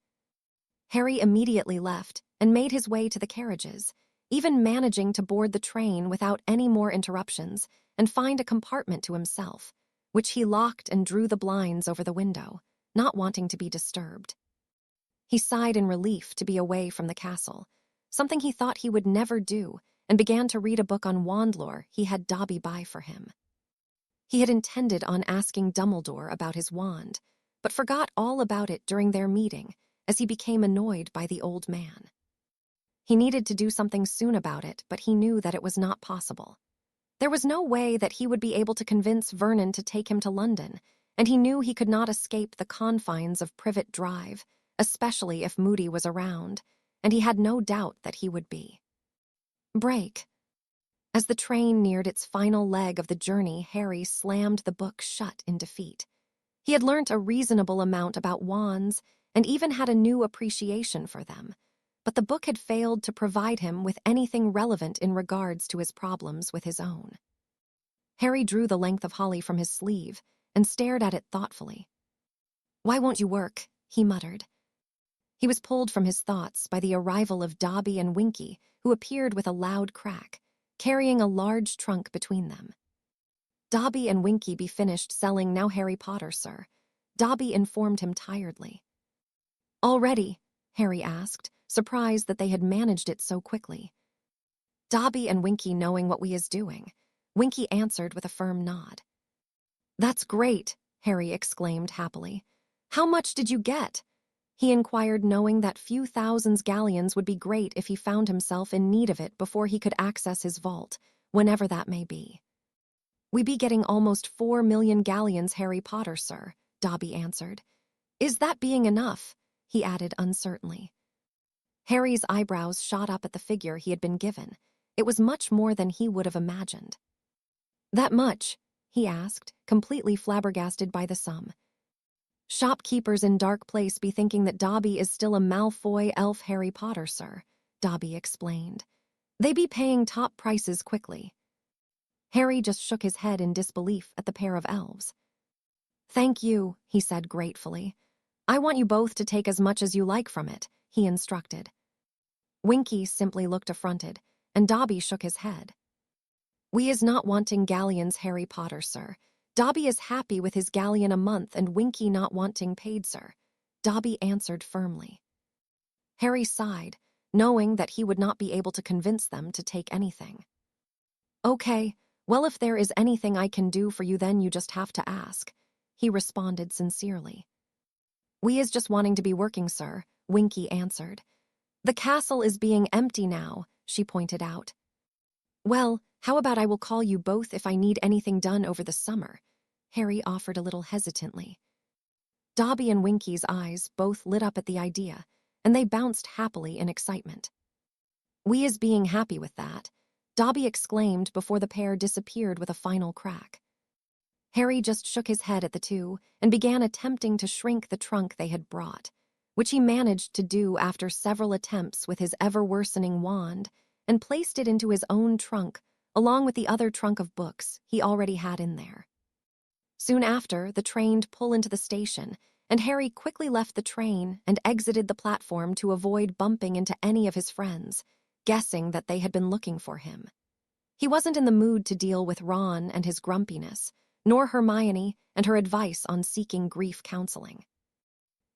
Harry immediately left and made his way to the carriages, even managing to board the train without any more interruptions and find a compartment to himself, which he locked and drew the blinds over the window, not wanting to be disturbed. He sighed in relief to be away from the castle, something he thought he would never do, and began to read a book on wand lore he had Dobby buy for him. He had intended on asking Dumbledore about his wand, but forgot all about it during their meeting as he became annoyed by the old man. He needed to do something soon about it, but he knew that it was not possible. There was no way that he would be able to convince Vernon to take him to London, and he knew he could not escape the confines of Privet Drive, especially if Moody was around, and he had no doubt that he would be. Break. As the train neared its final leg of the journey, Harry slammed the book shut in defeat. He had learnt a reasonable amount about wands and even had a new appreciation for them, but the book had failed to provide him with anything relevant in regards to his problems with his own. Harry drew the length of holly from his sleeve and stared at it thoughtfully. "Why won't you work?" he muttered. He was pulled from his thoughts by the arrival of Dobby and Winky, who appeared with a loud crack, carrying a large trunk between them. "Dobby and Winky be finished selling now Harry Potter, sir," Dobby informed him tiredly. "Already?" Harry asked, surprised that they had managed it so quickly. "Dobby and Winky knowing what we is doing," Winky answered with a firm nod. "That's great," Harry exclaimed happily. "How much did you get?" he inquired, knowing that few thousands galleons would be great if he found himself in need of it before he could access his vault, whenever that may be. "We be getting almost 4 million galleons, Harry Potter, sir," Dobby answered. "Is that being enough?" he added uncertainly. Harry's eyebrows shot up at the figure he had been given. It was much more than he would have imagined. "That much?" he asked, completely flabbergasted by the sum. "Shopkeepers in Dark Place be thinking that Dobby is still a Malfoy elf Harry Potter, sir," Dobby explained. "They be paying top prices quickly." Harry just shook his head in disbelief at the pair of elves. "Thank you," he said gratefully. "I want you both to take as much as you like from it," he instructed. Winky simply looked affronted, and Dobby shook his head. "We is not wanting galleons, Harry Potter, sir. Dobby is happy with his galleon a month and Winky not wanting paid, sir," Dobby answered firmly. Harry sighed, knowing that he would not be able to convince them to take anything. "Okay, well, if there is anything I can do for you, then you just have to ask," he responded sincerely. "We is just wanting to be working, sir," Winky answered. "The castle is being empty now," she pointed out. "Well, how about I will call you both if I need anything done over the summer?" Harry offered a little hesitantly. Dobby and Winky's eyes both lit up at the idea, and they bounced happily in excitement. "We is being happy with that," Dobby exclaimed before the pair disappeared with a final crack. Harry just shook his head at the two and began attempting to shrink the trunk they had brought, which he managed to do after several attempts with his ever-worsening wand, and placed it into his own trunk, along with the other trunk of books he already had in there. Soon after, the train pulled into the station, and Harry quickly left the train and exited the platform to avoid bumping into any of his friends, guessing that they had been looking for him. He wasn't in the mood to deal with Ron and his grumpiness, nor Hermione and her advice on seeking grief counseling.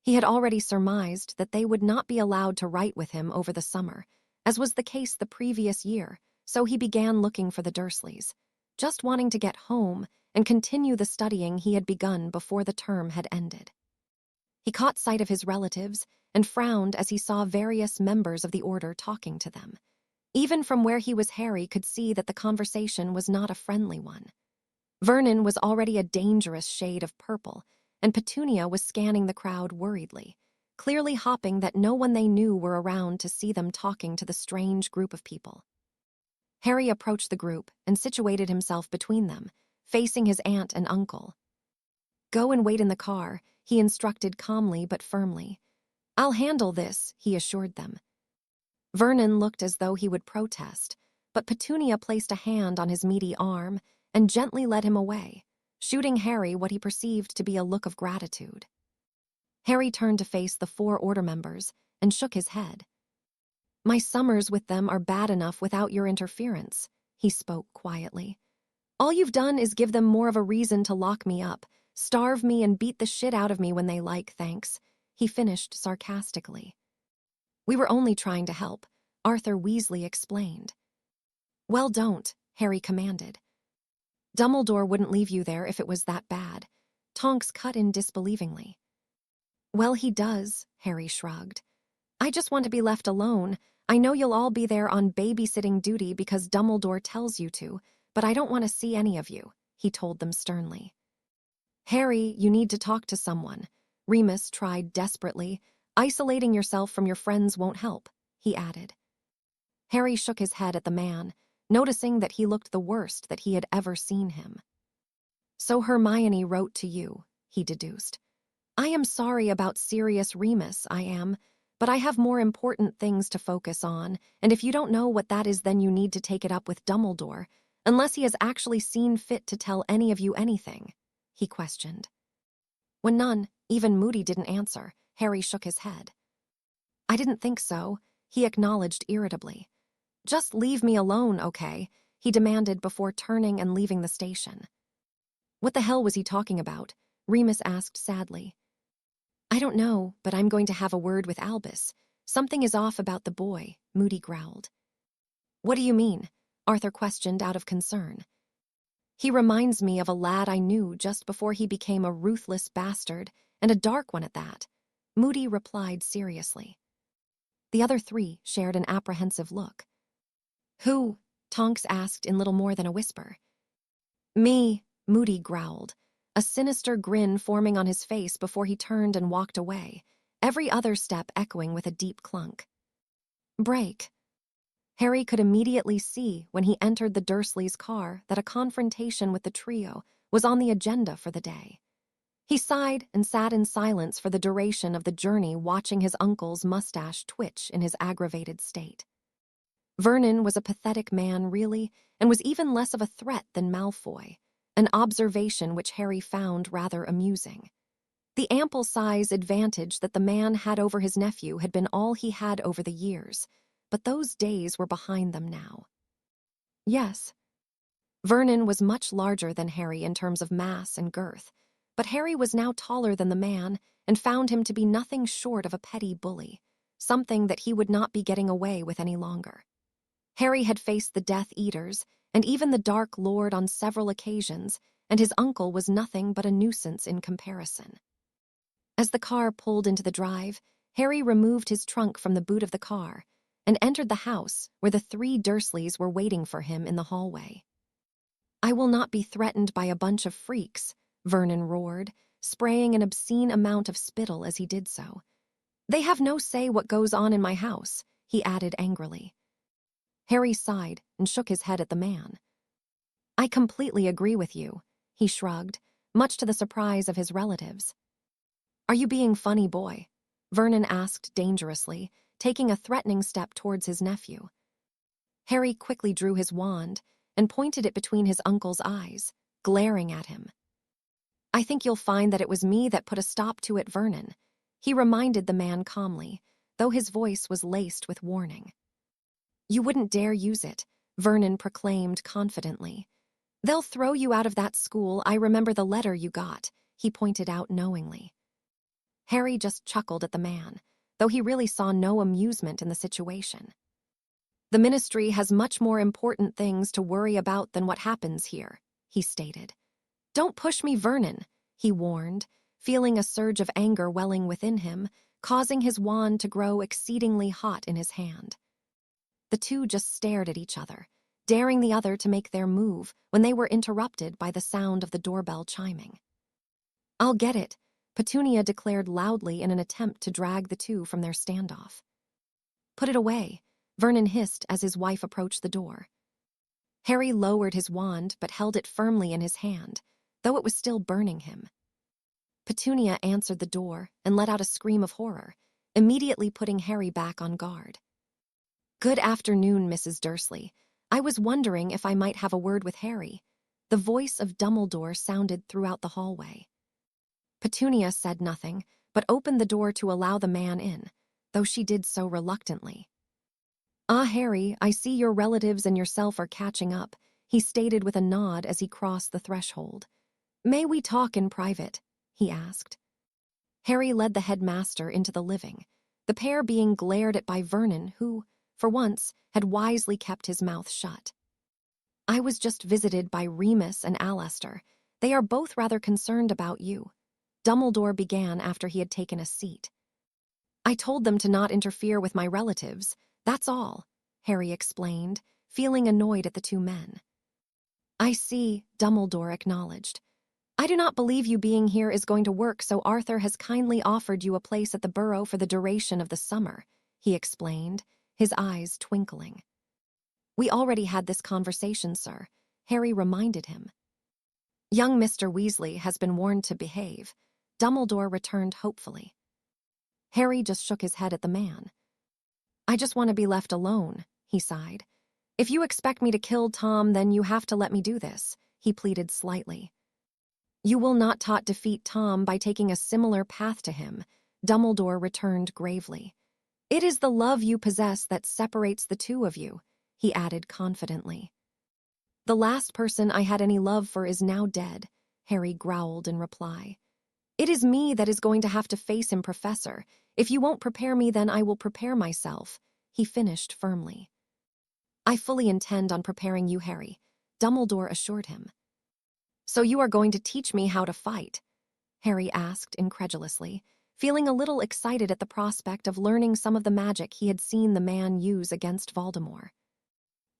He had already surmised that they would not be allowed to write with him over the summer, as was the case the previous year, so he began looking for the Dursleys, just wanting to get home and continue the studying he had begun before the term had ended. He caught sight of his relatives and frowned as he saw various members of the Order talking to them. Even from where he was, Harry could see that the conversation was not a friendly one. Vernon was already a dangerous shade of purple, and Petunia was scanning the crowd worriedly, clearly hoping that no one they knew were around to see them talking to the strange group of people. Harry approached the group and situated himself between them, facing his aunt and uncle. "Go and wait in the car," he instructed calmly but firmly. "I'll handle this," he assured them. Vernon looked as though he would protest, but Petunia placed a hand on his meaty arm and gently led him away, shooting Harry what he perceived to be a look of gratitude. Harry turned to face the 4 Order members and shook his head. "My summers with them are bad enough without your interference," he spoke quietly. "All you've done is give them more of a reason to lock me up, starve me, and beat the shit out of me when they like, thanks," he finished sarcastically. "We were only trying to help," Arthur Weasley explained. "Well, don't," Harry commanded. "Dumbledore wouldn't leave you there if it was that bad," Tonks cut in disbelievingly. "Well, he does," Harry shrugged. "I just want to be left alone. I know you'll all be there on babysitting duty because Dumbledore tells you to, but I don't want to see any of you," he told them sternly. "Harry, you need to talk to someone," Remus tried desperately. "Isolating yourself from your friends won't help," he added. Harry shook his head at the man, noticing that he looked the worst that he had ever seen him. "So Hermione wrote to you," he deduced. I am sorry about Sirius Remus, I am, but I have more important things to focus on, and if you don't know what that is, then you need to take it up with Dumbledore, unless he has actually seen fit to tell any of you anything, he questioned. When none, even Moody, didn't answer, Harry shook his head. I didn't think so, he acknowledged irritably. Just leave me alone, okay? He demanded before turning and leaving the station. What the hell was he talking about? Remus asked sadly. I don't know, but I'm going to have a word with Albus. Something is off about the boy, Moody growled. What do you mean? Arthur questioned out of concern. He reminds me of a lad I knew just before he became a ruthless bastard, and a dark one at that, Moody replied seriously. The other three shared an apprehensive look. Who? Tonks asked in little more than a whisper. Me, Moody growled, a sinister grin forming on his face before he turned and walked away, every other step echoing with a deep clunk. Break. Harry could immediately see when he entered the Dursleys' car that a confrontation with the trio was on the agenda for the day. He sighed and sat in silence for the duration of the journey, watching his uncle's mustache twitch in his aggravated state. Vernon was a pathetic man, really, and was even less of a threat than Malfoy, an observation which Harry found rather amusing. The ample size advantage that the man had over his nephew had been all he had over the years, but those days were behind them now. Yes, Vernon was much larger than Harry in terms of mass and girth, but Harry was now taller than the man and found him to be nothing short of a petty bully, something that he would not be getting away with any longer. Harry had faced the Death Eaters and even the Dark Lord on several occasions, and his uncle was nothing but a nuisance in comparison. As the car pulled into the drive, Harry removed his trunk from the boot of the car and entered the house where the three Dursleys were waiting for him in the hallway. I will not be threatened by a bunch of freaks, Vernon roared, spraying an obscene amount of spittle as he did so. They have no say what goes on in my house, he added angrily. Harry sighed and shook his head at the man. I completely agree with you, he shrugged, much to the surprise of his relatives. Are you being funny, boy? Vernon asked dangerously, taking a threatening step towards his nephew. Harry quickly drew his wand and pointed it between his uncle's eyes, glaring at him. I think you'll find that it was me that put a stop to it, Vernon, he reminded the man calmly, though his voice was laced with warning. You wouldn't dare use it, Vernon proclaimed confidently. They'll throw you out of that school. I remember the letter you got, he pointed out knowingly. Harry just chuckled at the man, though he really saw no amusement in the situation. The Ministry has much more important things to worry about than what happens here, he stated. Don't push me, Vernon, he warned, feeling a surge of anger welling within him, causing his wand to grow exceedingly hot in his hand. The two just stared at each other, daring the other to make their move when they were interrupted by the sound of the doorbell chiming. I'll get it, Petunia declared loudly in an attempt to drag the two from their standoff. Put it away, Vernon hissed as his wife approached the door. Harry lowered his wand but held it firmly in his hand, though it was still burning him. Petunia answered the door and let out a scream of horror, immediately putting Harry back on guard. Good afternoon, Mrs. Dursley. I was wondering if I might have a word with Harry. The voice of Dumbledore sounded throughout the hallway. Petunia said nothing, but opened the door to allow the man in, though she did so reluctantly. Ah, Harry, I see your relatives and yourself are catching up, he stated with a nod as he crossed the threshold. May we talk in private? He asked. Harry led the headmaster into the living, the pair being glared at by Vernon, who, for once, had wisely kept his mouth shut. I was just visited by Remus and Alastair. They are both rather concerned about you, Dumbledore began after he had taken a seat. I told them to not interfere with my relatives, that's all, Harry explained, feeling annoyed at the two men. I see, Dumbledore acknowledged. I do not believe you being here is going to work, so Arthur has kindly offered you a place at the Burrow for the duration of the summer, he explained, his eyes twinkling. We already had this conversation, sir, Harry reminded him. Young Mr. Weasley has been warned to behave, Dumbledore returned hopefully. Harry just shook his head at the man. I just want to be left alone, he sighed. If you expect me to kill Tom, then you have to let me do this, he pleaded slightly. You will not defeat Tom by taking a similar path to him, Dumbledore returned gravely. It is the love you possess that separates the two of you, he added confidently. The last person I had any love for is now dead, Harry growled in reply. It is me that is going to have to face him, Professor. If you won't prepare me, then I will prepare myself, he finished firmly. I fully intend on preparing you, Harry, Dumbledore assured him. So you are going to teach me how to fight? Harry asked incredulously, feeling a little excited at the prospect of learning some of the magic he had seen the man use against Voldemort.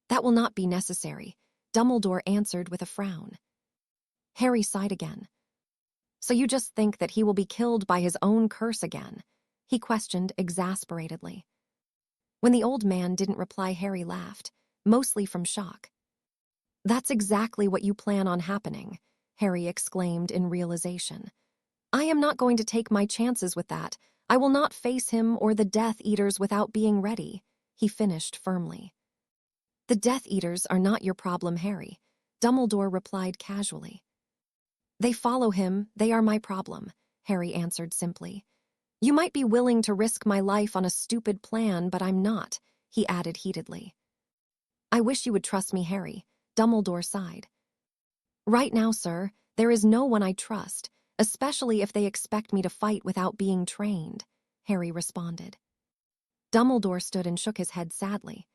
That will not be necessary, Dumbledore answered with a frown. Harry sighed again. So you just think that he will be killed by his own curse again? He questioned exasperatedly. When the old man didn't reply, Harry laughed, mostly from shock. That's exactly what you plan on happening, Harry exclaimed in realization. I am not going to take my chances with that. I will not face him or the Death Eaters without being ready, he finished firmly. The Death Eaters are not your problem, Harry, Dumbledore replied casually. They follow him, they are my problem, Harry answered simply. You might be willing to risk my life on a stupid plan, but I'm not, he added heatedly. I wish you would trust me, Harry, Dumbledore sighed. Right now, sir, there is no one I trust, especially if they expect me to fight without being trained, Harry responded. Dumbledore stood and shook his head sadly.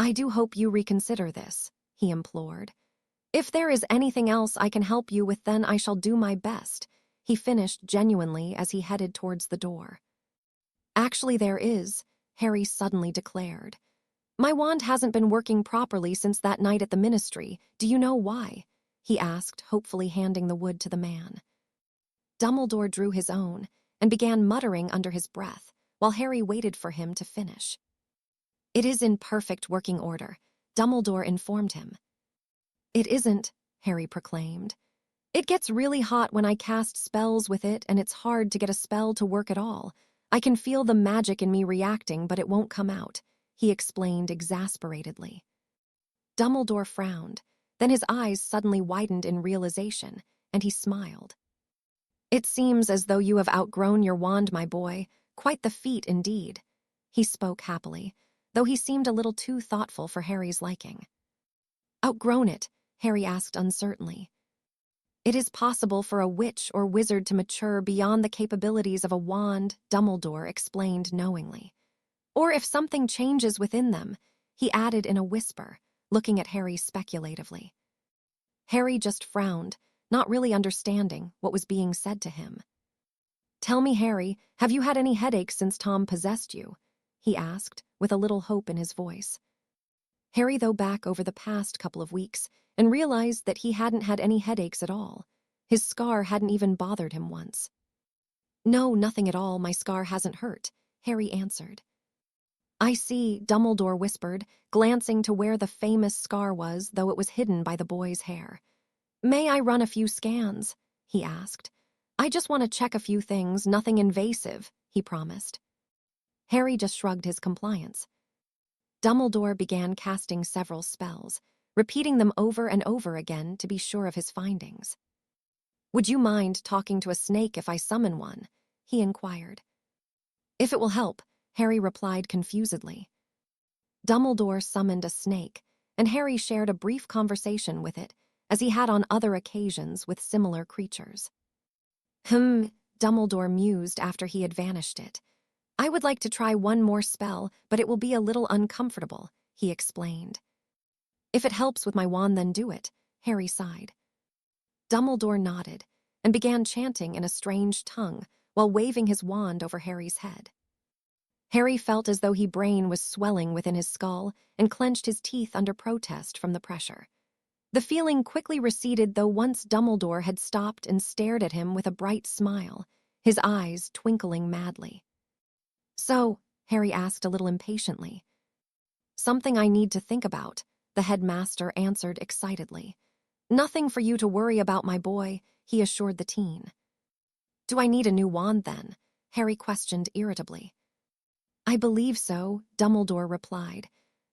I do hope you reconsider this, he implored. If there is anything else I can help you with, then I shall do my best, he finished genuinely as he headed towards the door. Actually, there is, Harry suddenly declared. My wand hasn't been working properly since that night at the ministry. Do you know why? He asked, hopefully handing the wood to the man. Dumbledore drew his own and began muttering under his breath while Harry waited for him to finish. It is in perfect working order, Dumbledore informed him. It isn't, Harry proclaimed. It gets really hot when I cast spells with it, and it's hard to get a spell to work at all. I can feel the magic in me reacting, but it won't come out, he explained exasperatedly. Dumbledore frowned, then his eyes suddenly widened in realization, and he smiled. It seems as though you have outgrown your wand, my boy. Quite the feat indeed. He spoke happily, though he seemed a little too thoughtful for Harry's liking. Outgrown it? Harry asked uncertainly. It is possible for a witch or wizard to mature beyond the capabilities of a wand, Dumbledore explained knowingly. Or if something changes within them, he added in a whisper, looking at Harry speculatively. Harry just frowned, not really understanding what was being said to him. Tell me, Harry, have you had any headaches since Tom possessed you? He asked, with a little hope in his voice. Harry thought back over the past couple of weeks and realized that he hadn't had any headaches at all. His scar hadn't even bothered him once. No, nothing at all, my scar hasn't hurt, Harry answered. I see, Dumbledore whispered, glancing to where the famous scar was, though it was hidden by the boy's hair. May I run a few scans? He asked. I just want to check a few things, nothing invasive, he promised. Harry just shrugged his compliance. Dumbledore began casting several spells, repeating them over and over again to be sure of his findings. Would you mind talking to a snake if I summon one? He inquired. If it will help, Harry replied confusedly. Dumbledore summoned a snake, and Harry shared a brief conversation with it, as he had on other occasions with similar creatures. Dumbledore mused after he had vanished it. I would like to try one more spell, but it will be a little uncomfortable, he explained. If it helps with my wand, then do it, Harry sighed. Dumbledore nodded and began chanting in a strange tongue while waving his wand over Harry's head. Harry felt as though his brain was swelling within his skull and clenched his teeth under protest from the pressure. The feeling quickly receded, though once Dumbledore had stopped and stared at him with a bright smile, his eyes twinkling madly. So, Harry asked a little impatiently. Something I need to think about, the headmaster answered excitedly. Nothing for you to worry about, my boy, he assured the teen. Do I need a new wand then? Harry questioned irritably. I believe so, Dumbledore replied.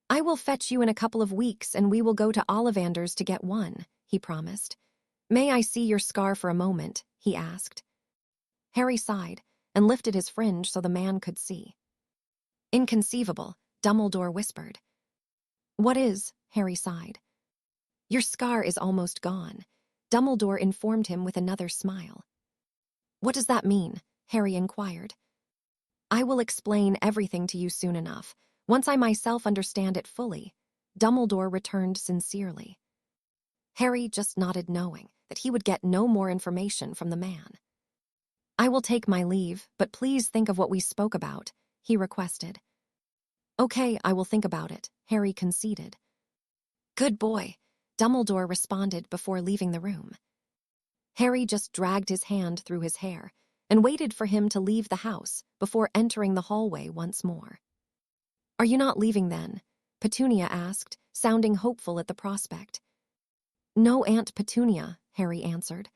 I will fetch you in a couple of weeks and we will go to Ollivander's to get one, he promised. May I see your scar for a moment? He asked. Harry sighed and lifted his fringe so the man could see. Inconceivable, Dumbledore whispered. What is? Harry sighed. Your scar is almost gone, Dumbledore informed him with another smile. What does that mean? Harry inquired. I will explain everything to you soon enough, once I myself understand it fully, Dumbledore returned sincerely. Harry just nodded, knowing that he would get no more information from the man. I will take my leave, but please think of what we spoke about, he requested. Okay, I will think about it, Harry conceded. Good boy, Dumbledore responded before leaving the room. Harry just dragged his hand through his hair and waited for him to leave the house before entering the hallway once more. Are you not leaving then? Petunia asked, sounding hopeful at the prospect. No, Aunt Petunia, Harry answered.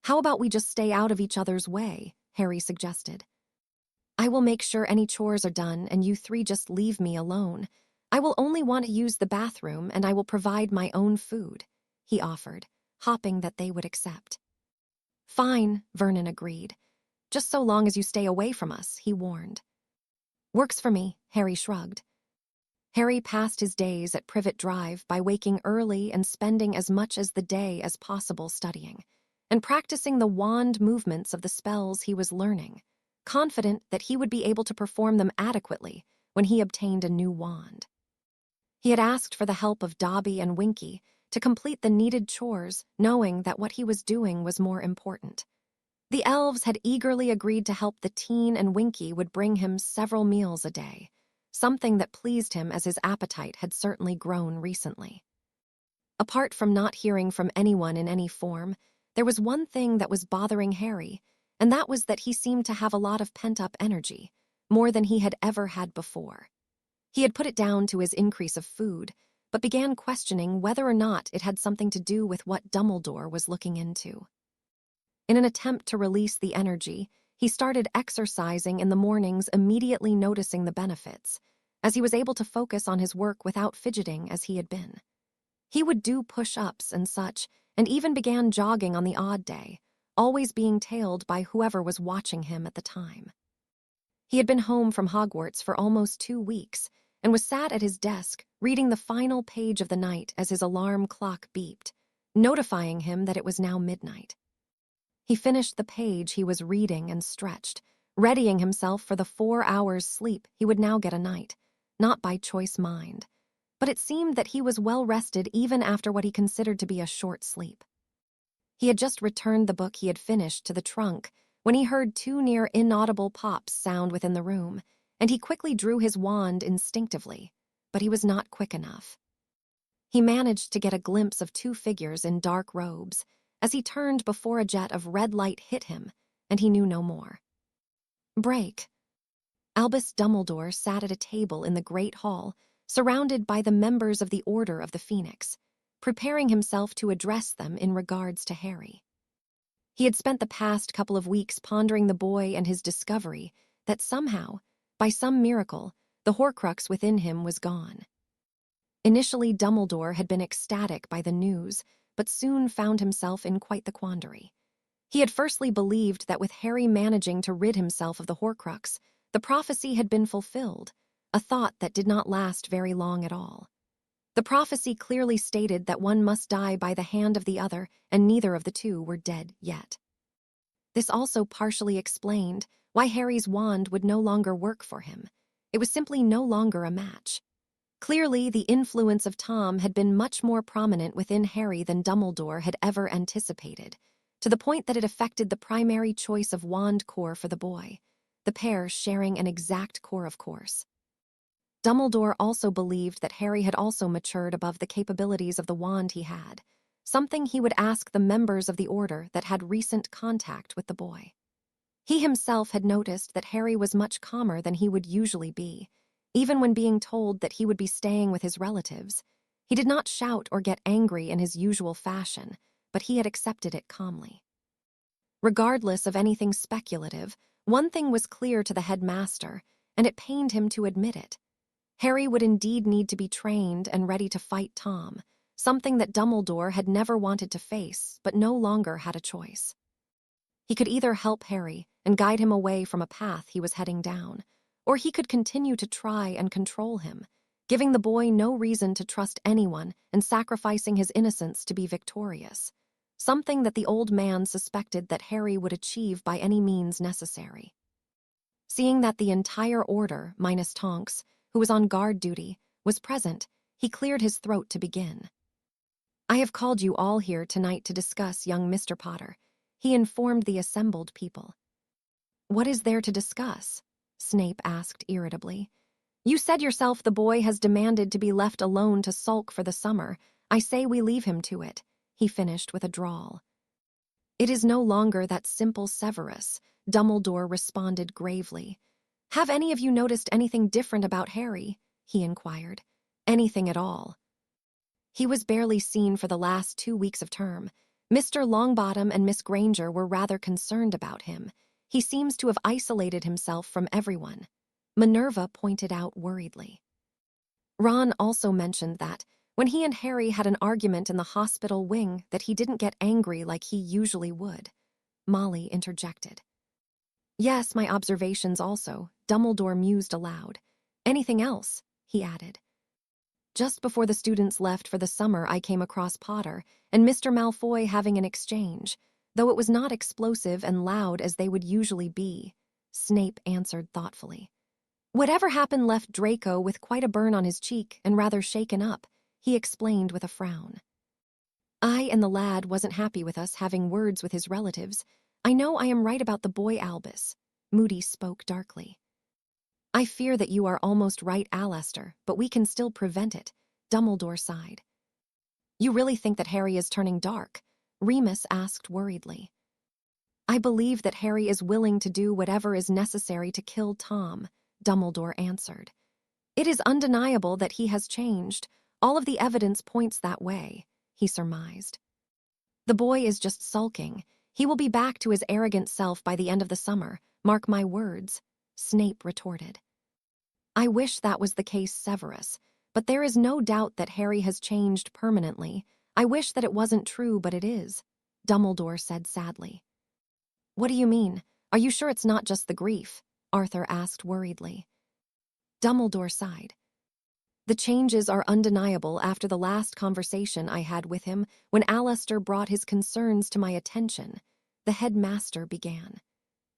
How about we just stay out of each other's way? Harry suggested. I will make sure any chores are done and you three just leave me alone. I will only want to use the bathroom and I will provide my own food, he offered, hoping that they would accept. Fine, Vernon agreed. Just so long as you stay away from us, he warned. Works for me, Harry shrugged. Harry passed his days at Privet Drive by waking early and spending as much as the day as possible studying, and practicing the wand movements of the spells he was learning, confident that he would be able to perform them adequately when he obtained a new wand. He had asked for the help of Dobby and Winky to complete the needed chores, knowing that what he was doing was more important. The elves had eagerly agreed to help the teen, and Winky would bring him several meals a day, something that pleased him as his appetite had certainly grown recently. Apart from not hearing from anyone in any form, there was one thing that was bothering Harry, and that was that he seemed to have a lot of pent-up energy, more than he had ever had before. He had put it down to his increase of food, but began questioning whether or not it had something to do with what Dumbledore was looking into. In an attempt to release the energy, he started exercising in the mornings, immediately noticing the benefits, as he was able to focus on his work without fidgeting as he had been. He would do push-ups and such, and even began jogging on the odd day, always being tailed by whoever was watching him at the time. He had been home from Hogwarts for almost 2 weeks, and was sat at his desk, reading the final page of the night as his alarm clock beeped, notifying him that it was now midnight. He finished the page he was reading and stretched, readying himself for the 4 hours sleep he would now get a night, not by choice mind. But it seemed that he was well rested even after what he considered to be a short sleep. He had just returned the book he had finished to the trunk when he heard 2 near inaudible pops sound within the room, and he quickly drew his wand instinctively, but he was not quick enough. He managed to get a glimpse of 2 figures in dark robes, as he turned before a jet of red light hit him, and he knew no more. Break. Albus Dumbledore sat at a table in the Great Hall, surrounded by the members of the Order of the Phoenix, preparing himself to address them in regards to Harry. He had spent the past couple of weeks pondering the boy and his discovery that somehow, by some miracle, the Horcrux within him was gone. Initially, Dumbledore had been ecstatic by the news, but soon found himself in quite the quandary. He had firstly believed that with Harry managing to rid himself of the Horcrux, the prophecy had been fulfilled, a thought that did not last very long at all. The prophecy clearly stated that one must die by the hand of the other, and neither of the two were dead yet. This also partially explained why Harry's wand would no longer work for him. It was simply no longer a match. Clearly, the influence of Tom had been much more prominent within Harry than Dumbledore had ever anticipated, to the point that it affected the primary choice of wand core for the boy, the pair sharing an exact core, of course. Dumbledore also believed that Harry had also matured above the capabilities of the wand he had, something he would ask the members of the Order that had recent contact with the boy. He himself had noticed that Harry was much calmer than he would usually be. Even when being told that he would be staying with his relatives, He did not shout or get angry in his usual fashion, but he had accepted it calmly. Regardless of anything speculative, one thing was clear to the headmaster, and it pained him to admit it. Harry would indeed need to be trained and ready to fight Tom, something that Dumbledore had never wanted to face but no longer had a choice. He could either help Harry and guide him away from a path he was heading down, or he could continue to try and control him, giving the boy no reason to trust anyone and sacrificing his innocence to be victorious, something that the old man suspected that Harry would achieve by any means necessary. Seeing that the entire order, minus Tonks, who was on guard duty, was present, he cleared his throat to begin. "I have called you all here tonight to discuss young Mr. Potter," he informed the assembled people. "What is there to discuss?" Snape asked irritably. "You said yourself the boy has demanded to be left alone to sulk for the summer. I say we leave him to it," he finished with a drawl. "It is no longer that simple, Severus," Dumbledore responded gravely. "Have any of you noticed anything different about Harry?" he inquired. "Anything at all?" "He was barely seen for the last 2 weeks of term. Mr. Longbottom and Miss Granger were rather concerned about him. He seems to have isolated himself from everyone," Minerva pointed out worriedly. Ron also mentioned that, when he and Harry had an argument in the hospital wing, that he didn't get angry like he usually would. Molly interjected. "Yes, my observations also," Dumbledore mused aloud. "Anything else?" he added. "Just before the students left for the summer, I came across Potter and Mr. Malfoy having an exchange, though it was not explosive and loud as they would usually be," Snape answered thoughtfully. "Whatever happened left Draco with quite a burn on his cheek and rather shaken up," he explained with a frown. "I and the lad wasn't happy with us having words with his relatives. I know I am right about the boy Albus," Moody spoke darkly. "I fear that you are almost right, Alastair, but we can still prevent it," Dumbledore sighed. "You really think that Harry is turning dark?" Remus asked worriedly. "I believe that Harry is willing to do whatever is necessary to kill Tom," Dumbledore answered. "It is undeniable that he has changed. All of the evidence points that way," he surmised. "The boy is just sulking. He will be back to his arrogant self by the end of the summer, mark my words," Snape retorted. "I wish that was the case, Severus, but there is no doubt that Harry has changed permanently. I wish that it wasn't true, but it is," Dumbledore said sadly. "What do you mean? Are you sure it's not just the grief?" Arthur asked worriedly. Dumbledore sighed. "The changes are undeniable after the last conversation I had with him when Alastair brought his concerns to my attention," the headmaster began.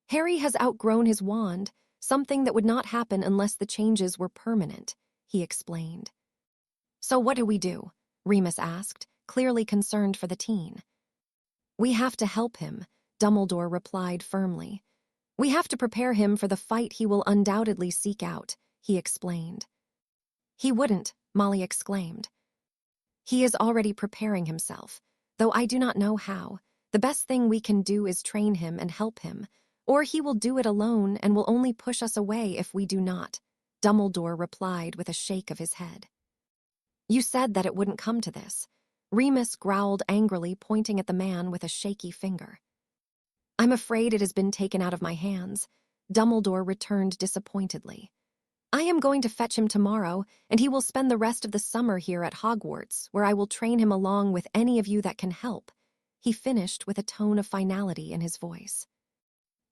"Harry has outgrown his wand, something that would not happen unless the changes were permanent," he explained. "So what do we do?" Remus asked, clearly concerned for the teen. "We have to help him," Dumbledore replied firmly. "We have to prepare him for the fight he will undoubtedly seek out," he explained. "He wouldn't," Molly exclaimed. "He is already preparing himself, though I do not know how. The best thing we can do is train him and help him, or he will do it alone and will only push us away if we do not," Dumbledore replied with a shake of his head. "You said that it wouldn't come to this," Remus growled angrily, pointing at the man with a shaky finger. "I'm afraid it has been taken out of my hands," Dumbledore returned disappointedly. "I am going to fetch him tomorrow, and he will spend the rest of the summer here at Hogwarts, where I will train him along with any of you that can help," he finished with a tone of finality in his voice.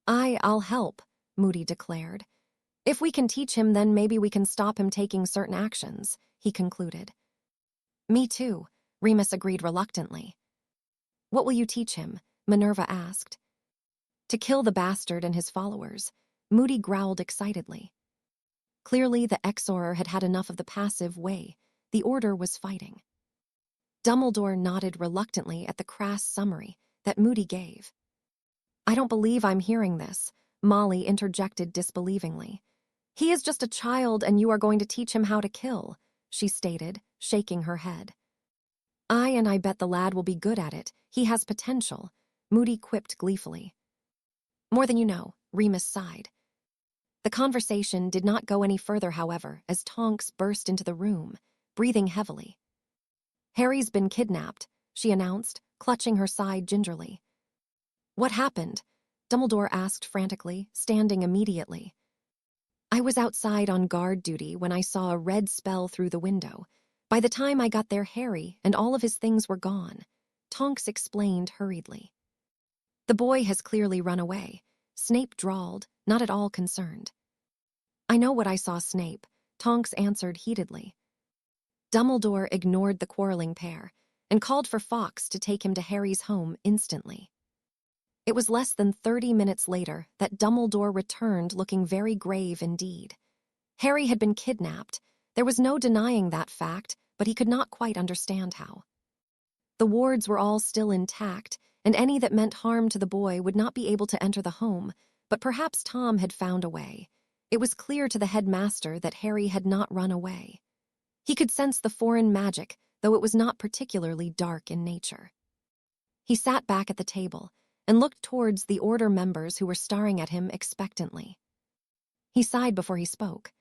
"I'll help," Moody declared. "If we can teach him, then maybe we can stop him taking certain actions," he concluded. "Me too," Remus agreed reluctantly. "What will you teach him?" Minerva asked. "To kill the bastard and his followers," Moody growled excitedly. Clearly, the Exorer had had enough of the passive way. The Order was fighting. Dumbledore nodded reluctantly at the crass summary that Moody gave. "I don't believe I'm hearing this," Molly interjected disbelievingly. "He is just a child and you are going to teach him how to kill," she stated, shaking her head. I bet the lad will be good at it. He has potential," Moody quipped gleefully. "More than you know," Remus sighed. The conversation did not go any further, however, as Tonks burst into the room, breathing heavily. Harry's been kidnapped, she announced, clutching her side gingerly. What happened? Dumbledore asked frantically, standing immediately. I was outside on guard duty when I saw a red spell through the window. By the time I got there, Harry and all of his things were gone, Tonks explained hurriedly. The boy has clearly run away, Snape drawled, not at all concerned. I know what I saw, Snape, Tonks answered heatedly. Dumbledore ignored the quarreling pair and called for Fawkes to take him to Harry's home instantly. It was less than 30 minutes later that Dumbledore returned looking very grave indeed. Harry had been kidnapped. There was no denying that fact, but he could not quite understand how. The wards were all still intact, and any that meant harm to the boy would not be able to enter the home, but perhaps Tom had found a way. It was clear to the headmaster that Harry had not run away. He could sense the foreign magic, though it was not particularly dark in nature. He sat back at the table and looked towards the Order members who were staring at him expectantly. He sighed before he spoke.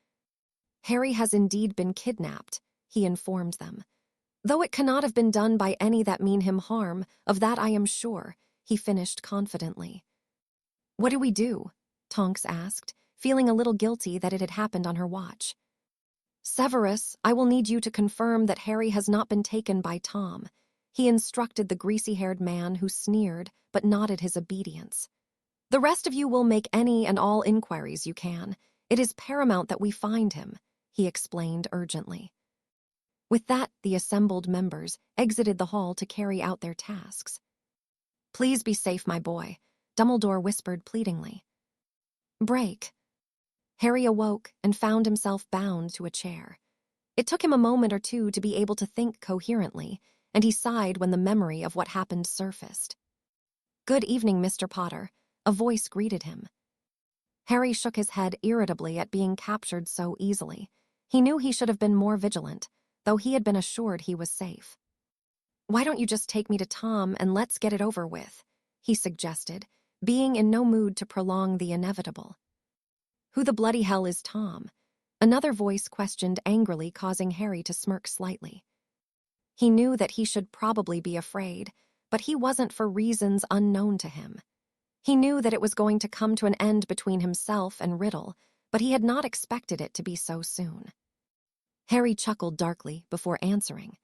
Harry has indeed been kidnapped, he informed them. Though it cannot have been done by any that mean him harm, of that I am sure, he finished confidently. What do we do? Tonks asked, feeling a little guilty that it had happened on her watch. Severus, I will need you to confirm that Harry has not been taken by Tom, he instructed the greasy-haired man who sneered but nodded his obedience. The rest of you will make any and all inquiries you can. It is paramount that we find him, he explained urgently. With that, the assembled members exited the hall to carry out their tasks. Please be safe, my boy, Dumbledore whispered pleadingly. Break. Harry awoke and found himself bound to a chair. It took him a moment or two to be able to think coherently, and he sighed when the memory of what happened surfaced. Good evening, Mr. Potter, a voice greeted him. Harry shook his head irritably at being captured so easily. He knew he should have been more vigilant, though he had been assured he was safe. Why don't you just take me to Tom and let's get it over with, he suggested, being in no mood to prolong the inevitable. Who the bloody hell is Tom? Another voice questioned angrily, causing Harry to smirk slightly. He knew that he should probably be afraid, but he wasn't for reasons unknown to him. He knew that it was going to come to an end between himself and Riddle, but he had not expected it to be so soon. Harry chuckled darkly before answering.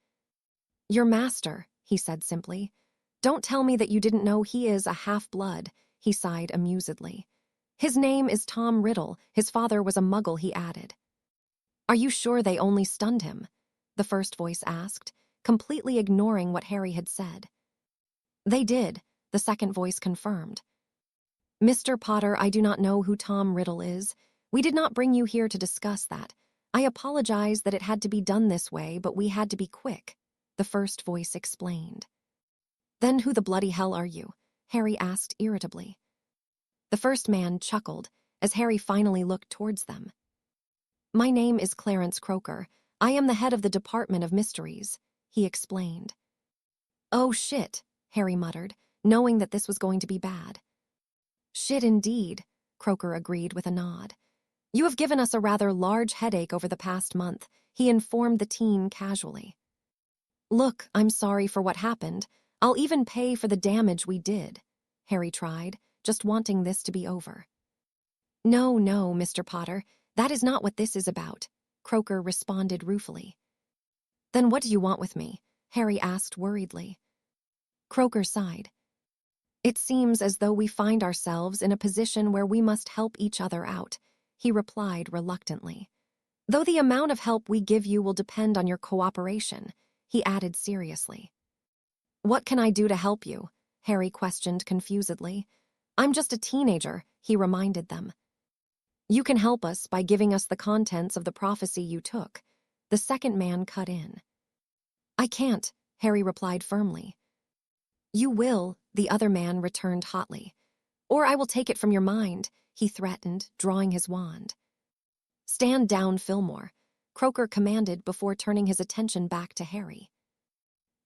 Your master, he said simply. Don't tell me that you didn't know he is a half-blood, he sighed amusedly. His name is Tom Riddle. His father was a muggle, he added. Are you sure they only stunned him? The first voice asked, completely ignoring what Harry had said. They did, the second voice confirmed. Mr. Potter, I do not know who Tom Riddle is. We did not bring you here to discuss that. I apologize that it had to be done this way, but we had to be quick, the first voice explained. Then who the bloody hell are you? Harry asked irritably. The first man chuckled as Harry finally looked towards them. My name is Clarence Croker. I am the head of the Department of Mysteries, he explained. Oh shit, Harry muttered, knowing that this was going to be bad. Shit indeed, Croker agreed with a nod. You have given us a rather large headache over the past month, he informed the teen casually. Look, I'm sorry for what happened. I'll even pay for the damage we did, Harry tried, just wanting this to be over. No, Mr. Potter, that is not what this is about, Croker responded ruefully. Then what do you want with me? Harry asked worriedly. Croker sighed. It seems as though we find ourselves in a position where we must help each other out, he replied reluctantly. Though the amount of help we give you will depend on your cooperation, he added seriously. What can I do to help you? Harry questioned confusedly. I'm just a teenager, he reminded them. You can help us by giving us the contents of the prophecy you took, the second man cut in. I can't, Harry replied firmly. You will, the other man returned hotly. Or I will take it from your mind, he threatened, drawing his wand. Stand down, Fillmore, Croker commanded before turning his attention back to Harry.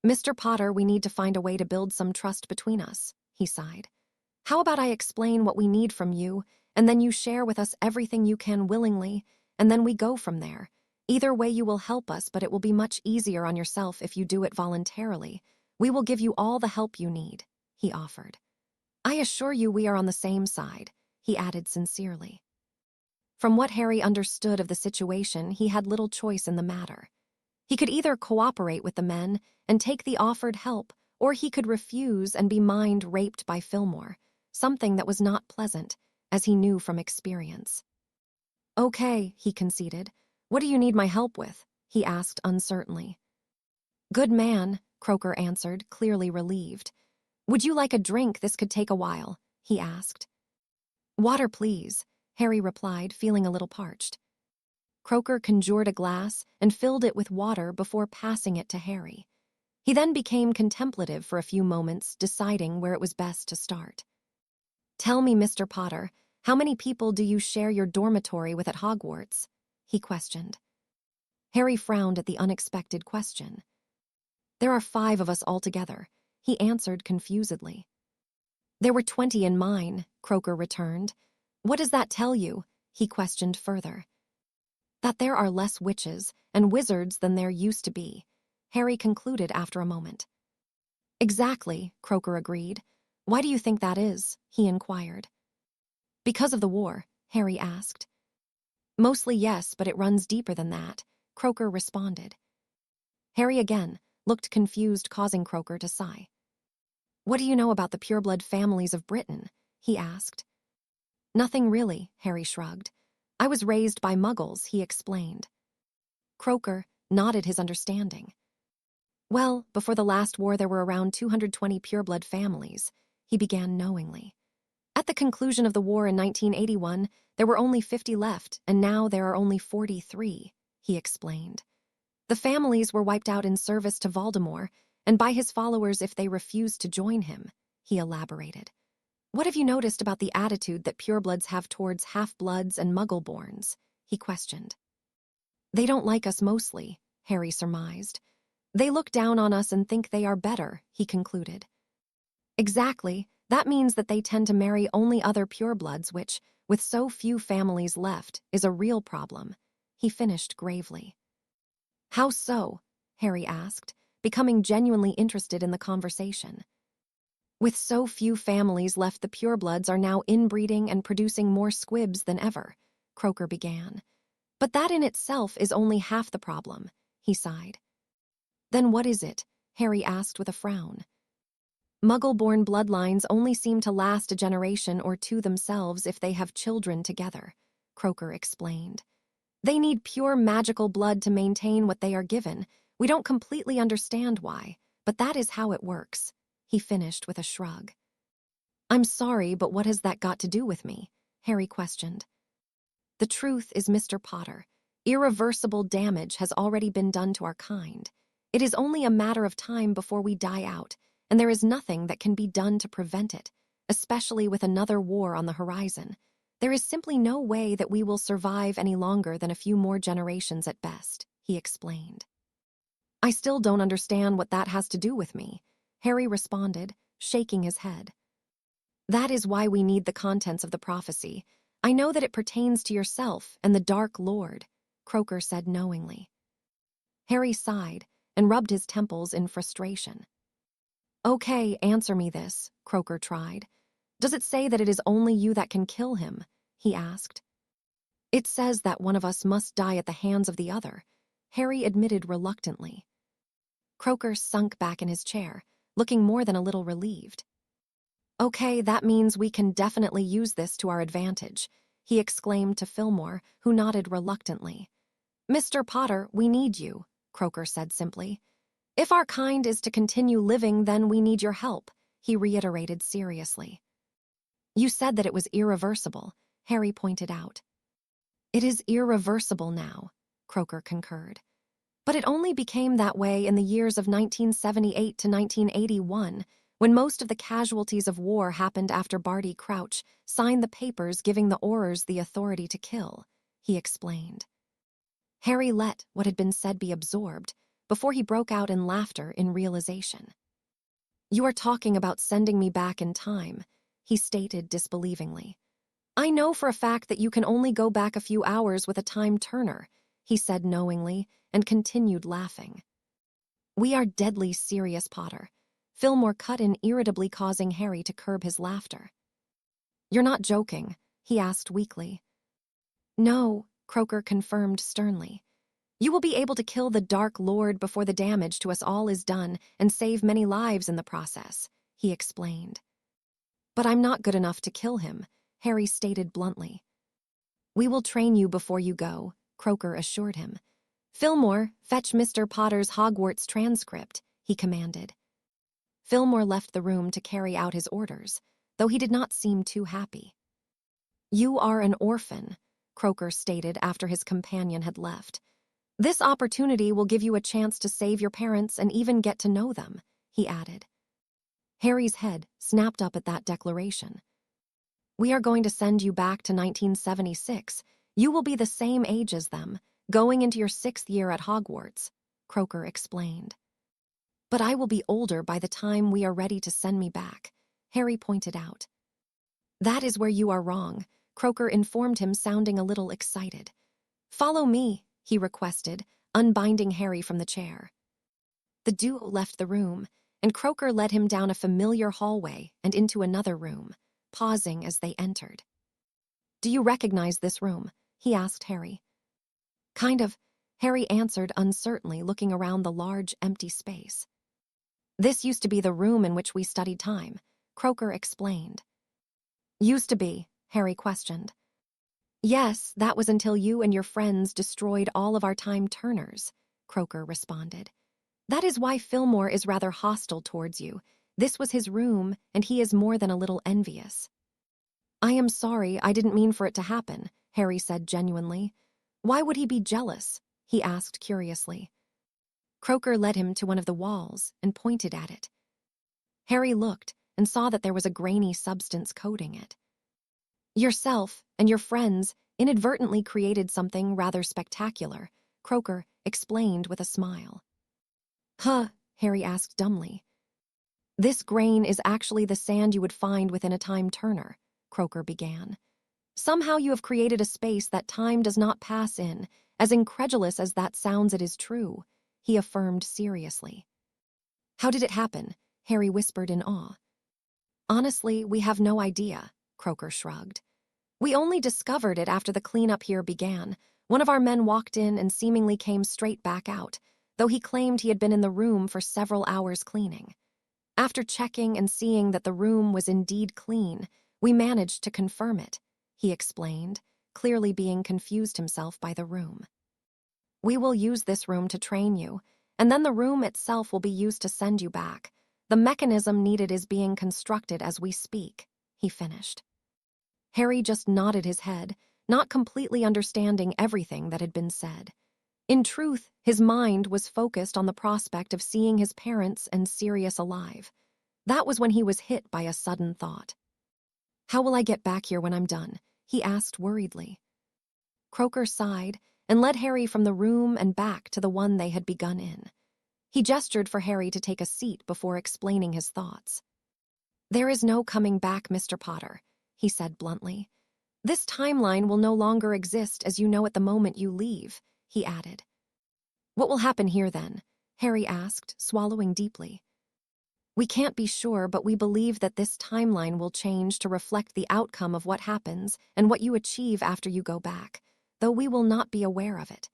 Mr. Potter, we need to find a way to build some trust between us, he sighed. How about I explain what we need from you, and then you share with us everything you can willingly, and then we go from there. Either way you will help us, but it will be much easier on yourself if you do it voluntarily. We will give you all the help you need," he offered. "I assure you we are on the same side," he added sincerely. From what Harry understood of the situation, he had little choice in the matter. He could either cooperate with the men and take the offered help, or he could refuse and be mind-raped by Fillmore, something that was not pleasant, as he knew from experience. "Okay," he conceded. "What do you need my help with?" he asked uncertainly. "Good man," Croker answered, clearly relieved. "Would you like a drink? This could take a while," he asked. "Water, please," Harry replied, feeling a little parched. Croker conjured a glass and filled it with water before passing it to Harry. He then became contemplative for a few moments, deciding where it was best to start. "Tell me, Mr. Potter, how many people do you share your dormitory with at Hogwarts?" he questioned. Harry frowned at the unexpected question. "There are 5 of us altogether," he answered confusedly. "There were 20 in mine," Croker returned. "What does that tell you?" he questioned further. "That there are less witches and wizards than there used to be," Harry concluded after a moment. "Exactly," Croker agreed. "Why do you think that is?" he inquired. "Because of the war?" Harry asked. "Mostly yes, but it runs deeper than that," Croker responded. Harry again looked confused, causing Croker to sigh. "What do you know about the pureblood families of Britain?" he asked. "Nothing really," Harry shrugged. "I was raised by Muggles," he explained. Croker nodded his understanding. "Well, before the last war there were around 220 pureblood families," he began knowingly. "At the conclusion of the war in 1981, there were only 50 left, and now there are only 43, he explained. "The families were wiped out in service to Voldemort, and by his followers if they refused to join him," he elaborated. "What have you noticed about the attitude that purebloods have towards half-bloods and muggle-borns?" he questioned. "They don't like us mostly," Harry surmised. "They look down on us and think they are better," he concluded. "Exactly. That means that they tend to marry only other purebloods, which, with so few families left, is a real problem," he finished gravely. "How so?" Harry asked, becoming genuinely interested in the conversation. "With so few families left, the purebloods are now inbreeding and producing more squibs than ever," Croker began. "But that in itself is only half the problem," he sighed. "Then what is it?" Harry asked with a frown. "Muggle-born bloodlines only seem to last a generation or two themselves if they have children together," Croker explained. "They need pure magical blood to maintain what they are given. We don't completely understand why, but that is how it works," he finished with a shrug. "I'm sorry, but what has that got to do with me?" Harry questioned. "The truth is, Mr. Potter, irreversible damage has already been done to our kind. It is only a matter of time before we die out, and there is nothing that can be done to prevent it, especially with another war on the horizon. There is simply no way that we will survive any longer than a few more generations at best," he explained. "I still don't understand what that has to do with me," Harry responded, shaking his head. "That is why we need the contents of the prophecy. I know that it pertains to yourself and the Dark Lord," Croker said knowingly. Harry sighed and rubbed his temples in frustration. "Okay, answer me this," Croker tried. "Does it say that it is only you that can kill him?" he asked. "It says that one of us must die at the hands of the other," Harry admitted reluctantly. Croker sunk back in his chair, looking more than a little relieved. "Okay, that means we can definitely use this to our advantage," he exclaimed to Fillmore, who nodded reluctantly. "Mr. Potter, we need you," Croker said simply. "If our kind is to continue living, then we need your help," he reiterated seriously. "You said that it was irreversible," Harry pointed out. "It is irreversible now," Croker concurred. "But it only became that way in the years of 1978 to 1981, when most of the casualties of war happened after Barty Crouch signed the papers giving the Aurors the authority to kill," he explained. Harry let what had been said be absorbed before he broke out in laughter in realization. "You are talking about sending me back in time," he stated disbelievingly. "I know for a fact that you can only go back a few hours with a time turner," he said knowingly, and continued laughing. We are deadly serious, Potter. Fillmore cut in irritably, causing Harry to curb his laughter. You're not joking, he asked weakly. No, Croaker confirmed sternly. You will be able to kill the Dark Lord before the damage to us all is done and save many lives in the process, he explained. But I'm not good enough to kill him, Harry stated bluntly. We will train you before you go, Croaker assured him. Fillmore, fetch Mr. Potter's Hogwarts transcript, he commanded. Fillmore left the room to carry out his orders, though he did not seem too happy. You are an orphan, Croaker stated after his companion had left. This opportunity will give you a chance to save your parents and even get to know them, he added. Harry's head snapped up at that declaration. We are going to send you back to 1976. You will be the same age as them, going into your 6th year at Hogwarts, Croaker explained. But I will be older by the time we are ready to send me back, Harry pointed out. That is where you are wrong, Croaker informed him, sounding a little excited. Follow me, he requested, unbinding Harry from the chair. The duo left the room, and Croaker led him down a familiar hallway and into another room, pausing as they entered. Do you recognize this room? He asked Harry. Kind of, Harry answered uncertainly, looking around the large, empty space. This used to be the room in which we studied time, Croaker explained. Used to be, Harry questioned. Yes, that was until you and your friends destroyed all of our time turners, Croaker responded. That is why Fillmore is rather hostile towards you. This was his room, and he is more than a little envious. I am sorry, I didn't mean for it to happen, Harry said genuinely. Why would he be jealous? He asked curiously. Croaker led him to one of the walls and pointed at it. Harry looked and saw that there was a grainy substance coating it. Yourself and your friends inadvertently created something rather spectacular, Croaker explained with a smile. Huh, Harry asked dumbly. This grain is actually the sand you would find within a time turner, Croaker began. Somehow you have created a space that time does not pass in. As incredulous as that sounds, it is true, he affirmed seriously. How did it happen? Harry whispered in awe. Honestly, we have no idea, Croaker shrugged. We only discovered it after the cleanup here began. One of our men walked in and seemingly came straight back out, though he claimed he had been in the room for several hours cleaning. After checking and seeing that the room was indeed clean, we managed to confirm it, he explained, clearly being confused himself by the room. We will use this room to train you, and then the room itself will be used to send you back. The mechanism needed is being constructed as we speak, he finished. Harry just nodded his head, not completely understanding everything that had been said. In truth, his mind was focused on the prospect of seeing his parents and Sirius alive. That was when he was hit by a sudden thought. How will I get back here when I'm done? He asked worriedly. Croaker sighed and led Harry from the room and back to the one they had begun in. He gestured for Harry to take a seat before explaining his thoughts. There is no coming back, Mr. Potter, he said bluntly. This timeline will no longer exist as you know at the moment you leave, he added. What will happen here then? Harry asked, swallowing deeply. We can't be sure, but we believe that this timeline will change to reflect the outcome of what happens and what you achieve after you go back, though we will not be aware of it.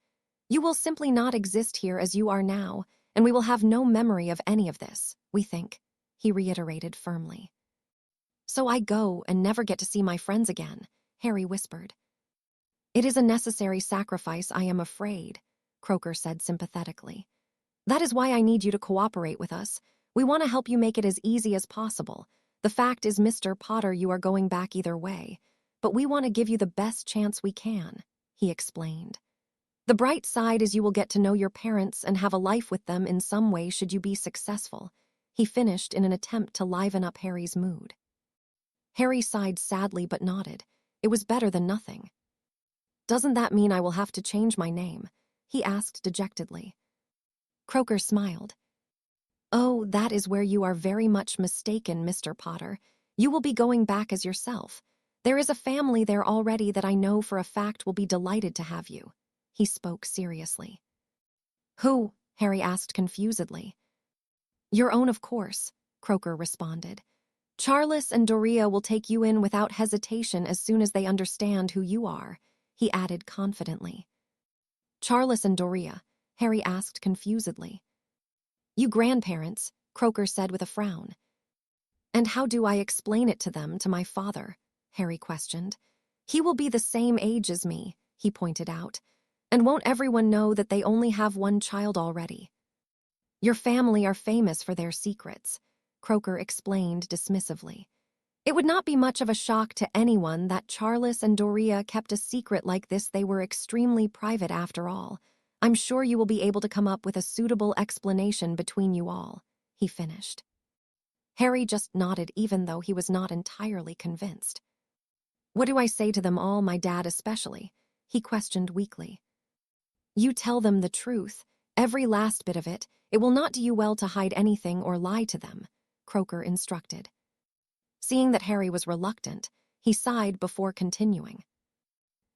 You will simply not exist here as you are now, and we will have no memory of any of this, we think, he reiterated firmly. So I go and never get to see my friends again, Harry whispered. It is a necessary sacrifice, I am afraid, Croaker said sympathetically. That is why I need you to cooperate with us. We want to help you make it as easy as possible. The fact is, Mr. Potter, you are going back either way, but we want to give you the best chance we can, he explained. The bright side is you will get to know your parents and have a life with them in some way should you be successful, he finished in an attempt to liven up Harry's mood. Harry sighed sadly but nodded. It was better than nothing. Doesn't that mean I will have to change my name? He asked dejectedly. Croaker smiled. Oh, that is where you are very much mistaken, Mr. Potter. You will be going back as yourself. There is a family there already that I know for a fact will be delighted to have you, he spoke seriously. Who? Harry asked confusedly. Your own, of course, Croaker responded. Charles and Doria will take you in without hesitation as soon as they understand who you are, he added confidently. Charles and Doria, Harry asked confusedly. You grandparents, Croaker said with a frown. And how do I explain it to them, to my father? Harry questioned. He will be the same age as me, he pointed out. And won't everyone know that they only have one child already? Your family are famous for their secrets, Croaker explained dismissively. It would not be much of a shock to anyone that Charles and Doria kept a secret like this. They were extremely private after all. I'm sure you will be able to come up with a suitable explanation between you all, he finished. Harry just nodded even though he was not entirely convinced. What do I say to them all, my dad especially? He questioned weakly. You tell them the truth, every last bit of it. It will not do you well to hide anything or lie to them, Croaker instructed. Seeing that Harry was reluctant, he sighed before continuing.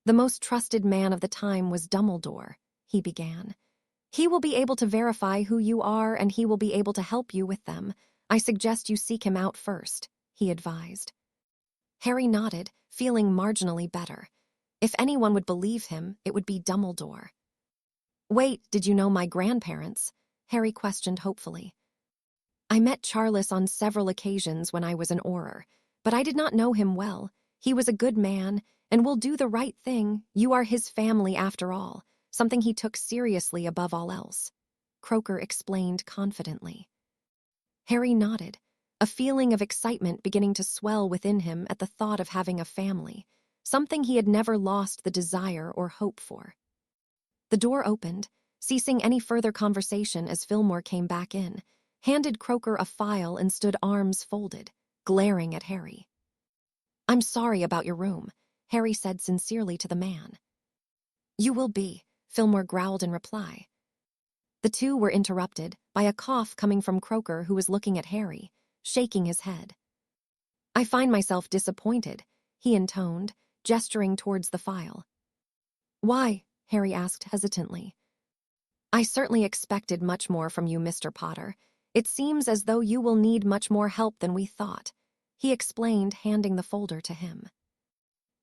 The most trusted man of the time was Dumbledore, he began. He will be able to verify who you are and he will be able to help you with them. I suggest you seek him out first, he advised. Harry nodded, feeling marginally better. If anyone would believe him, it would be Dumbledore. Wait, did you know my grandparents? Harry questioned hopefully. I met Charles on several occasions when I was an Auror, but I did not know him well. He was a good man and will do the right thing. You are his family after all, something he took seriously above all else, Croaker explained confidently. Harry nodded, a feeling of excitement beginning to swell within him at the thought of having a family, something he had never lost the desire or hope for. The door opened, ceasing any further conversation as Fillmore came back in, handed Croaker a file and stood arms folded, glaring at Harry. I'm sorry about your room, Harry said sincerely to the man. You will be, Fillmore growled in reply. The two were interrupted by a cough coming from Croaker, who was looking at Harry, shaking his head. I find myself disappointed, he intoned, gesturing towards the file. Why? Harry asked hesitantly. I certainly expected much more from you, Mr. Potter. It seems as though you will need much more help than we thought, he explained, handing the folder to him.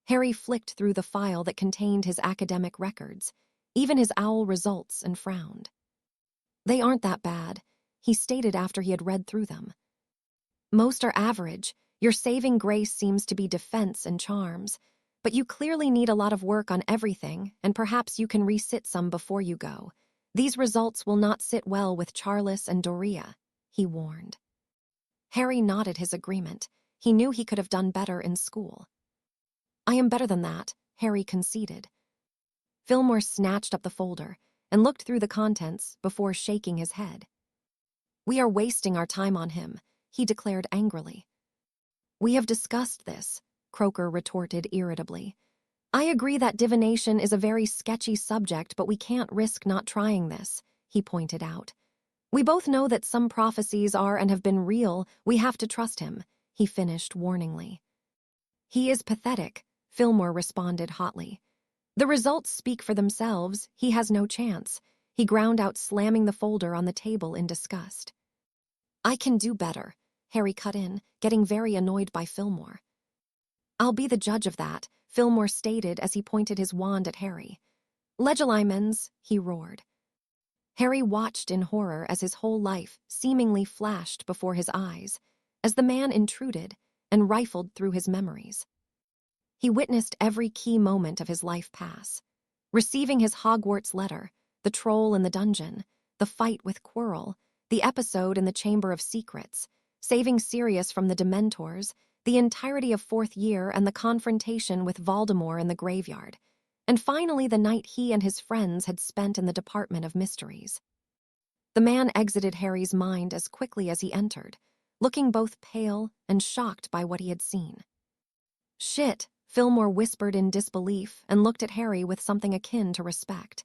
Harry flicked through the file that contained his academic records, even his OWL results, and frowned. They aren't that bad, he stated after he had read through them. Most are average. Your saving grace seems to be defense and charms, but you clearly need a lot of work on everything, and perhaps you can resit some before you go. These results will not sit well with Charles and Doria, he warned. Harry nodded his agreement. He knew he could have done better in school. I am better than that, Harry conceded. Fillmore snatched up the folder and looked through the contents before shaking his head. We are wasting our time on him, he declared angrily. We have discussed this, Croaker retorted irritably. I agree that divination is a very sketchy subject, but we can't risk not trying this, he pointed out. We both know that some prophecies are and have been real. We have to trust him, he finished warningly. He is pathetic, Fillmore responded hotly. The results speak for themselves. He has no chance. He ground out, slamming the folder on the table in disgust. I can do better, Harry cut in, getting very annoyed by Fillmore. I'll be the judge of that, Fillmore stated as he pointed his wand at Harry. Legilimens, he roared. Harry watched in horror as his whole life seemingly flashed before his eyes, as the man intruded and rifled through his memories. He witnessed every key moment of his life pass. Receiving his Hogwarts letter, the troll in the dungeon, the fight with Quirrell, the episode in the Chamber of Secrets, saving Sirius from the Dementors, the entirety of fourth year and the confrontation with Voldemort in the graveyard, and finally the night he and his friends had spent in the Department of Mysteries. The man exited Harry's mind as quickly as he entered, looking both pale and shocked by what he had seen. Shit, Fillmore whispered in disbelief and looked at Harry with something akin to respect.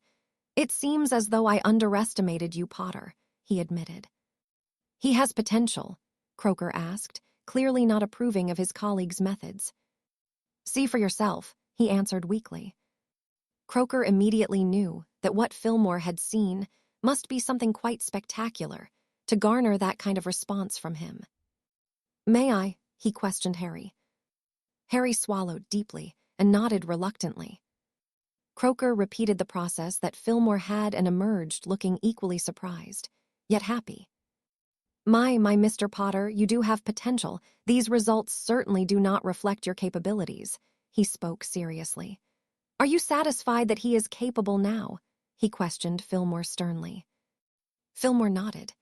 It seems as though I underestimated you, Potter, he admitted. He has potential, Croaker asked, clearly not approving of his colleague's methods. See for yourself, he answered weakly. Croaker immediately knew that what Fillmore had seen must be something quite spectacular to garner that kind of response from him. "May I?" he questioned Harry. Harry swallowed deeply and nodded reluctantly. Croaker repeated the process that Fillmore had and emerged looking equally surprised, yet happy. My Mr. Potter, you do have potential. These results certainly do not reflect your capabilities," he spoke seriously. "Are you satisfied that he is capable now?" he questioned Fillmore sternly. Fillmore nodded.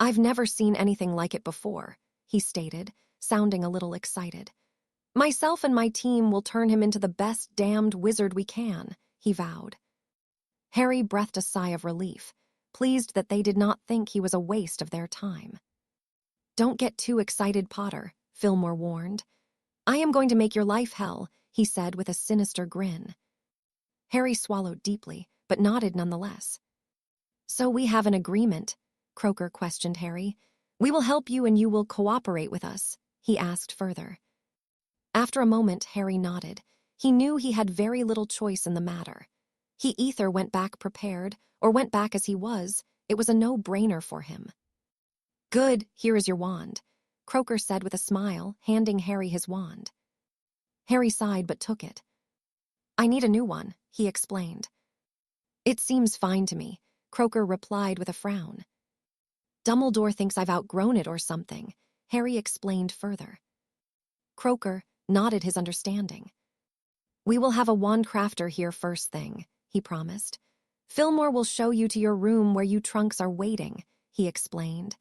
"I've never seen anything like it before," he stated, sounding a little excited. "Myself and my team will turn him into the best damned wizard we can," he vowed. Harry breathed a sigh of relief, pleased that they did not think he was a waste of their time. "Don't get too excited, Potter," Fillmore warned. "I am going to make your life hell," he said with a sinister grin. Harry swallowed deeply, but nodded nonetheless. "So we have an agreement?" Croaker questioned Harry. "We will help you and you will cooperate with us?" he asked further. After a moment, Harry nodded. He knew he had very little choice in the matter. He either went back prepared or went back as he was. It was a no-brainer for him. "Good, here is your wand," Croaker said with a smile, handing Harry his wand. Harry sighed but took it. "I need a new one," he explained. "It seems fine to me," Croaker replied with a frown. "Dumbledore thinks I've outgrown it or something," Harry explained further. Croaker nodded his understanding. "We will have a wand crafter here first thing," he promised. "Fillmore will show you to your room where you trunks are waiting," he explained.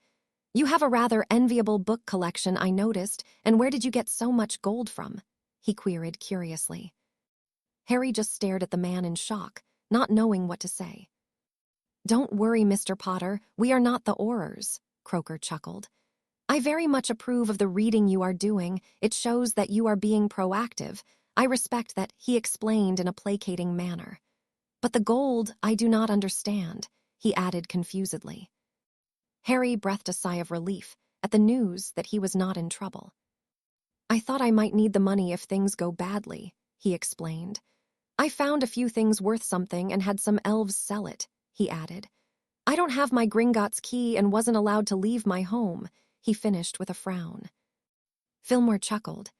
"You have a rather enviable book collection, I noticed, and where did you get so much gold from?" he queried curiously. Harry just stared at the man in shock, not knowing what to say. "Don't worry, Mr. Potter, we are not the Aurors," Croaker chuckled. "I very much approve of the reading you are doing. It shows that you are being proactive. I respect that," he explained in a placating manner. "But the gold, I do not understand," he added confusedly. Harry breathed a sigh of relief at the news that he was not in trouble. "I thought I might need the money if things go badly," he explained. "I found a few things worth something and had some elves sell it," he added. "I don't have my Gringotts key and wasn't allowed to leave my home," he finished with a frown. Fillmore chuckled.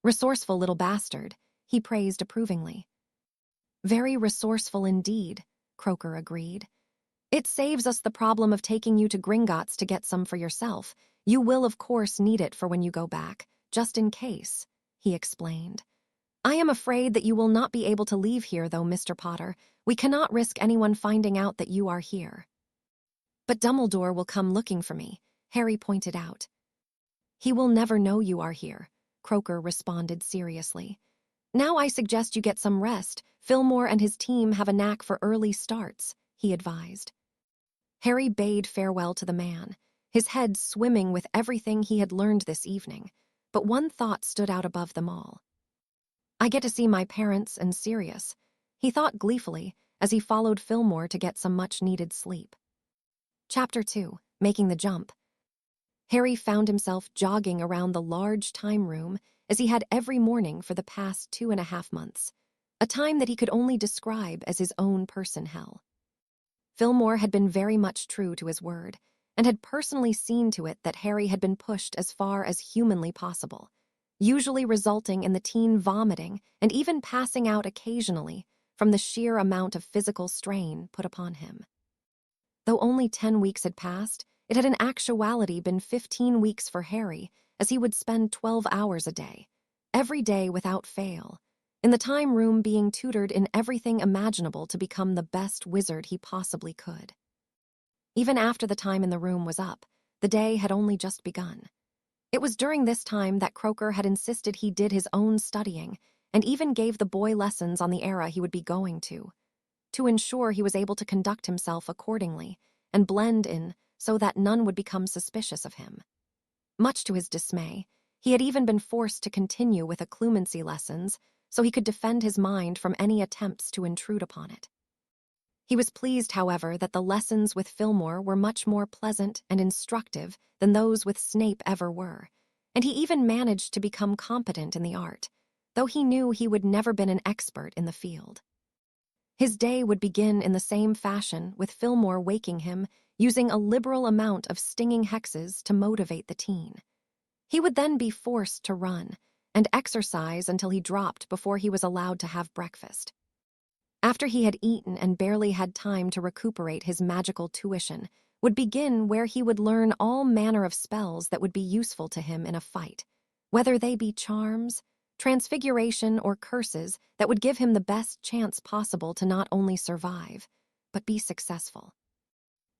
"Resourceful little bastard," he praised approvingly. "Very resourceful indeed," Croaker agreed. "It saves us the problem of taking you to Gringotts to get some for yourself. You will, of course, need it for when you go back, just in case," he explained. "I am afraid that you will not be able to leave here, though, Mr. Potter. We cannot risk anyone finding out that you are here." "But Dumbledore will come looking for me," Harry pointed out. "He will never know you are here," Croaker responded seriously. "Now I suggest you get some rest. Fillmore and his team have a knack for early starts," he advised. Harry bade farewell to the man, his head swimming with everything he had learned this evening, but one thought stood out above them all. "I get to see my parents and Sirius," he thought gleefully as he followed Fillmore to get some much-needed sleep. Chapter 2, Making the Jump. Harry found himself jogging around the large time room as he had every morning for the past 2.5 months, a time that he could only describe as his own person hell. Fillmore had been very much true to his word, and had personally seen to it that Harry had been pushed as far as humanly possible, usually resulting in the teen vomiting and even passing out occasionally from the sheer amount of physical strain put upon him. Though only 10 weeks had passed, it had in actuality been 15 weeks for Harry, as he would spend 12 hours a day, every day without fail, in the time room being tutored in everything imaginable to become the best wizard he possibly could. Even after the time in the room was up, the day had only just begun. It was during this time that Croaker had insisted he did his own studying, and even gave the boy lessons on the era he would be going to ensure he was able to conduct himself accordingly and blend in so that none would become suspicious of him. Much to his dismay, he had even been forced to continue with occlumency lessons so he could defend his mind from any attempts to intrude upon it. He was pleased, however, that the lessons with Fillmore were much more pleasant and instructive than those with Snape ever were, and he even managed to become competent in the art, though he knew he would never been an expert in the field. His day would begin in the same fashion, with Fillmore waking him, using a liberal amount of stinging hexes to motivate the teen. He would then be forced to run and exercise until he dropped before he was allowed to have breakfast. After he had eaten and barely had time to recuperate, his magical tuition would begin, where he would learn all manner of spells that would be useful to him in a fight, whether they be charms, transfiguration, or curses that would give him the best chance possible to not only survive, but be successful.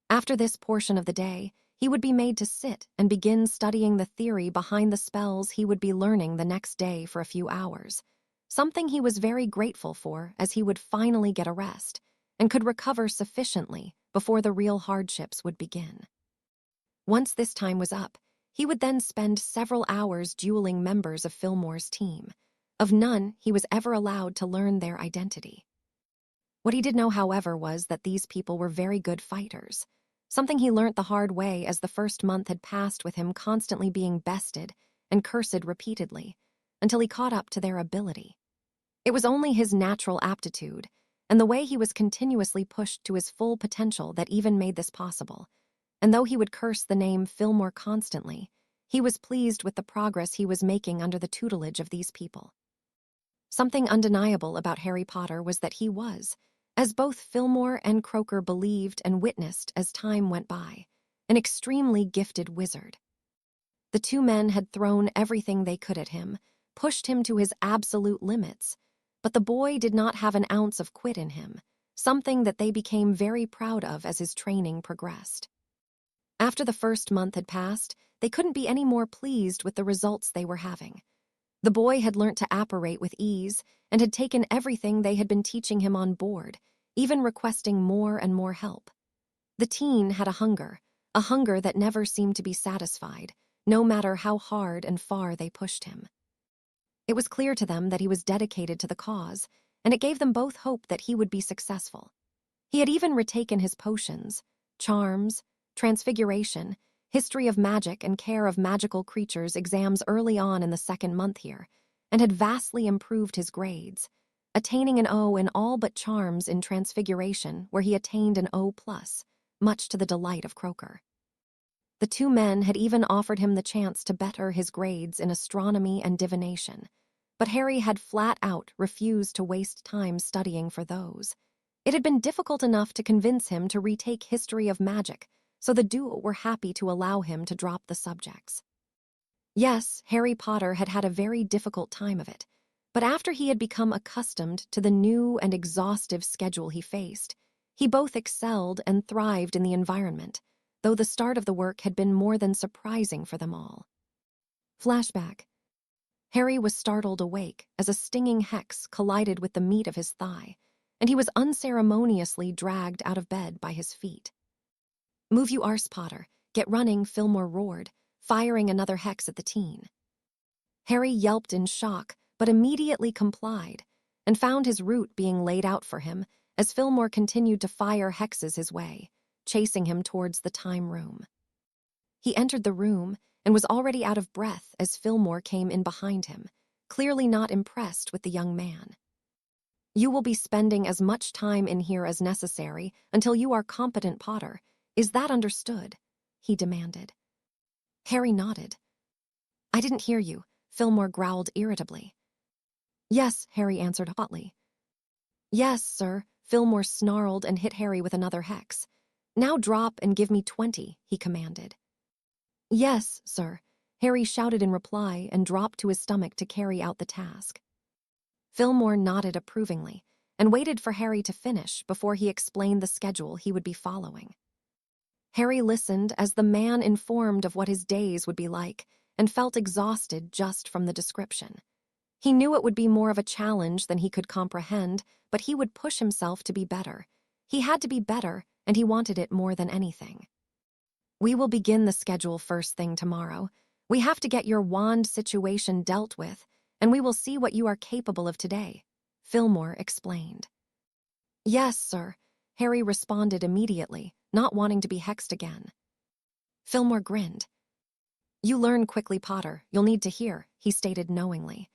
After this portion of the day, he would be made to sit and begin studying the theory behind the spells he would be learning the next day for a few hours, something he was very grateful for, as he would finally get a rest and could recover sufficiently before the real hardships would begin. Once this time was up, he would then spend several hours dueling members of Fillmore's team. Of none he was ever allowed to learn their identity. What he did know, however, was that these people were very good fighters, something he learnt the hard way, as the first month had passed with him constantly being bested and cursed repeatedly until he caught up to their ability. It was only his natural aptitude and the way he was continuously pushed to his full potential that even made this possible, and though he would curse the name Fillmore constantly, he was pleased with the progress he was making under the tutelage of these people. Something undeniable about Harry Potter was that he was, as both Fillmore and Croaker believed and witnessed as time went by, an extremely gifted wizard. The two men had thrown everything they could at him, pushed him to his absolute limits, but the boy did not have an ounce of quit in him, something that they became very proud of as his training progressed. After the first month had passed, they couldn't be any more pleased with the results they were having. The boy had learnt to apparate with ease and had taken everything they had been teaching him on board, even requesting more and more help. The teen had a hunger that never seemed to be satisfied, no matter how hard and far they pushed him. It was clear to them that he was dedicated to the cause, and it gave them both hope that he would be successful. He had even retaken his potions, charms, transfiguration, history of magic, and care of magical creatures exams early on in the second month here, and had vastly improved his grades, attaining an O in all but charms in transfiguration, where he attained an O+, much to the delight of Croaker. The two men had even offered him the chance to better his grades in astronomy and divination, but Harry had flat out refused to waste time studying for those. It had been difficult enough to convince him to retake history of magic, so the duo were happy to allow him to drop the subjects. Yes, Harry Potter had had a very difficult time of it, but after he had become accustomed to the new and exhaustive schedule he faced, he both excelled and thrived in the environment, though the start of the work had been more than surprising for them all. Flashback. Harry was startled awake as a stinging hex collided with the meat of his thigh, and he was unceremoniously dragged out of bed by his feet. "Move, you arse, Potter. Get running," Fillmore roared, firing another hex at the teen. Harry yelped in shock, but immediately complied, and found his route being laid out for him as Fillmore continued to fire hexes his way, chasing him towards the time room. He entered the room and was already out of breath as Fillmore came in behind him, clearly not impressed with the young man. "You will be spending as much time in here as necessary until you are competent, Potter. Is that understood?" he demanded. Harry nodded. "I didn't hear you," Fillmore growled irritably. "Yes," Harry answered hotly. "Yes, sir," Fillmore snarled and hit Harry with another hex. "Now drop and give me 20, he commanded. "Yes, sir," Harry shouted in reply and dropped to his stomach to carry out the task. Fillmore nodded approvingly and waited for Harry to finish before he explained the schedule he would be following. Harry listened as the man informed of what his days would be like and felt exhausted just from the description. He knew it would be more of a challenge than he could comprehend, but he would push himself to be better. He had to be better, and he wanted it more than anything. "We will begin the schedule first thing tomorrow. We have to get your wand situation dealt with, and we will see what you are capable of today," Fillmore explained. "Yes, sir," Harry responded immediately, not wanting to be hexed again. Fillmore grinned. "You learn quickly, Potter. You'll need to hear," he stated knowingly.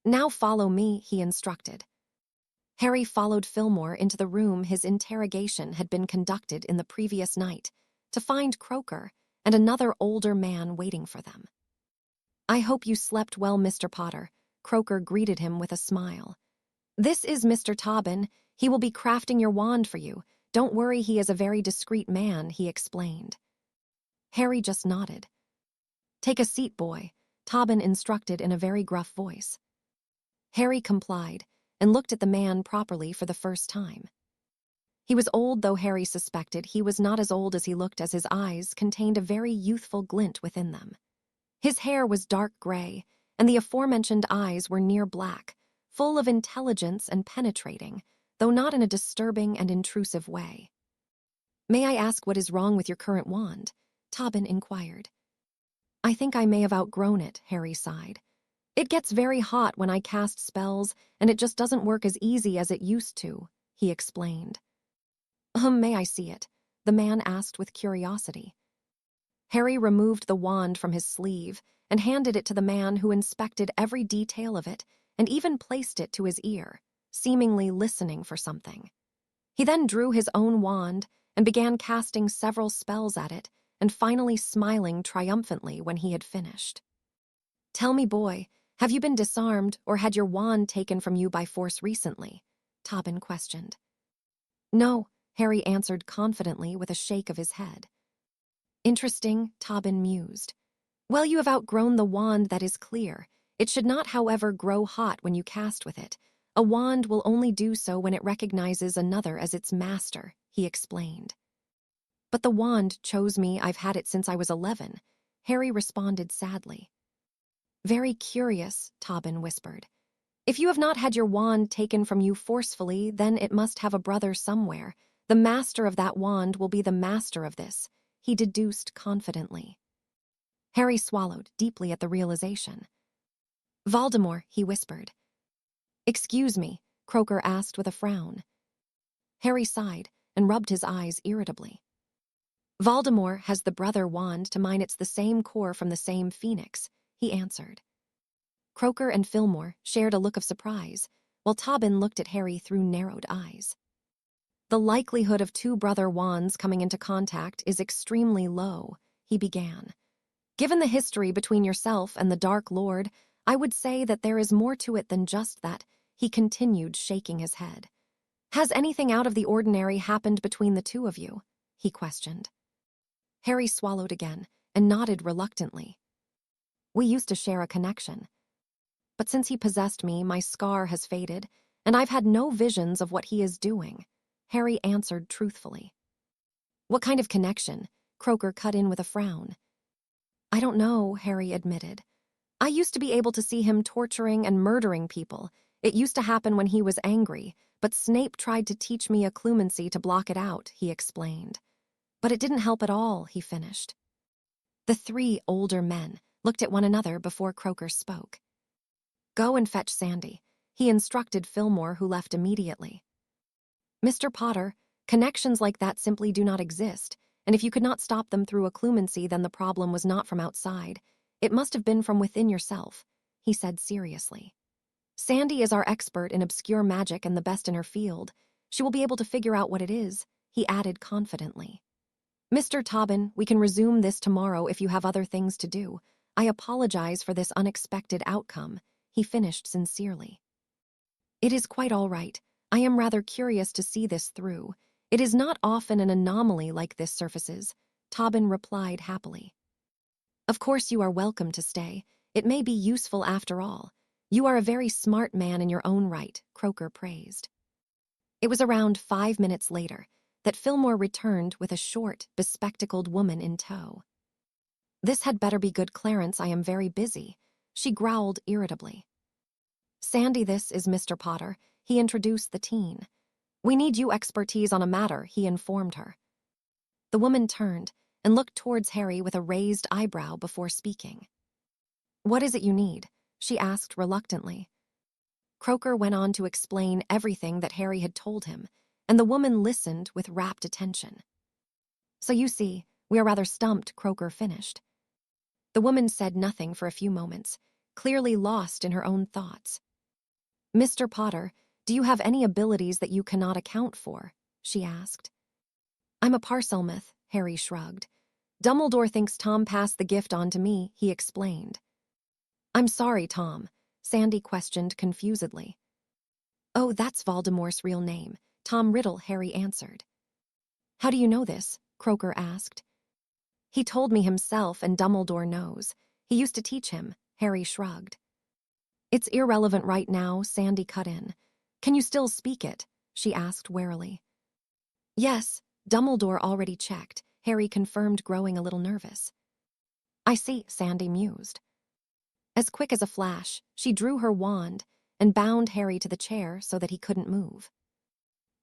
"Now follow me," he instructed. Harry followed Fillmore into the room his interrogation had been conducted in the previous night to find Croaker and another older man waiting for them. "I hope you slept well, Mr. Potter," Croaker greeted him with a smile. "This is Mr. Tobin. He will be crafting your wand for you. Don't worry, he is a very discreet man," he explained. Harry just nodded. "Take a seat, boy," Tobin instructed in a very gruff voice. Harry complied and looked at the man properly for the first time. He was old, though Harry suspected he was not as old as he looked, as his eyes contained a very youthful glint within them. His hair was dark gray, and the aforementioned eyes were near black, full of intelligence and penetrating, though not in a disturbing and intrusive way. "May I ask what is wrong with your current wand?" Tobin inquired. "I think I may have outgrown it," Harry sighed. "It gets very hot when I cast spells, and it just doesn't work as easy as it used to," he explained. May I see it?" the man asked with curiosity. Harry removed the wand from his sleeve and handed it to the man, who inspected every detail of it and even placed it to his ear, seemingly listening for something. He then drew his own wand and began casting several spells at it, and finally smiling triumphantly when he had finished. "Tell me, boy, have you been disarmed or had your wand taken from you by force recently?" Tobin questioned. "No," Harry answered confidently with a shake of his head. "Interesting," Tobin mused. "Well, you have outgrown the wand, that is clear. It should not, however, grow hot when you cast with it. A wand will only do so when it recognizes another as its master," he explained. "But the wand chose me. I've had it since I was 11, Harry responded sadly. "Very curious," Tobin whispered. "If you have not had your wand taken from you forcefully, then it must have a brother somewhere. The master of that wand will be the master of this," he deduced confidently. Harry swallowed deeply at the realization. "Voldemort," he whispered. "Excuse me," Croaker asked with a frown. Harry sighed and rubbed his eyes irritably. "Voldemort has the brother wand. To mine, it's the same core from the same phoenix," he answered. Croaker and Fillmore shared a look of surprise, while Tobin looked at Harry through narrowed eyes. "The likelihood of two brother wands coming into contact is extremely low," he began. "Given the history between yourself and the Dark Lord, I would say that there is more to it than just that," he continued, shaking his head. "Has anything out of the ordinary happened between the two of you?" he questioned. Harry swallowed again and nodded reluctantly. "We used to share a connection. But since he possessed me, my scar has faded, and I've had no visions of what he is doing," Harry answered truthfully. "What kind of connection?" Croaker cut in with a frown. "I don't know," Harry admitted. "I used to be able to see him torturing and murdering people. It used to happen when he was angry, but Snape tried to teach me occlumency to block it out," he explained. "But it didn't help at all," he finished. The three older men looked at one another before Croaker spoke. "Go and fetch Sandy," he instructed Fillmore, who left immediately. "Mr. Potter, connections like that simply do not exist, and if you could not stop them through occlumency, then the problem was not from outside. It must have been from within yourself," he said seriously. "Sandy is our expert in obscure magic and the best in her field. She will be able to figure out what it is," he added confidently. "Mr. Tobin, we can resume this tomorrow if you have other things to do. I apologize for this unexpected outcome," he finished sincerely. "It is quite all right. I am rather curious to see this through. It is not often an anomaly like this surfaces," Tobin replied happily. "Of course you are welcome to stay. It may be useful after all. You are a very smart man in your own right," Croaker praised. It was around 5 minutes later that Fillmore returned with a short, bespectacled woman in tow. "This had better be good, Clarence. I am very busy," she growled irritably. "Sandy, this is Mr. Potter," he introduced the teen. "We need you expertise on a matter," he informed her. The woman turned and looked towards Harry with a raised eyebrow before speaking. "What is it you need?" she asked reluctantly. Croaker went on to explain everything that Harry had told him, and the woman listened with rapt attention. "So you see, we are rather stumped," Croaker finished. The woman said nothing for a few moments, clearly lost in her own thoughts. "Mr. Potter, Do you have any abilities that you cannot account for? She asked. I'm a Parselmouth, Harry shrugged. Dumbledore thinks Tom passed the gift on to me, he explained. I'm sorry, Tom, Sandy questioned confusedly. Oh, that's Voldemort's real name. Tom Riddle, Harry answered. How do you know this? Croaker asked. He told me himself, and Dumbledore knows. He used to teach him, Harry shrugged. It's irrelevant right now, Sandy cut in. Can you still speak it? She asked warily. Yes, Dumbledore already checked, Harry confirmed, growing a little nervous. I see, Sandy mused. As quick as a flash, she drew her wand and bound Harry to the chair so that he couldn't move.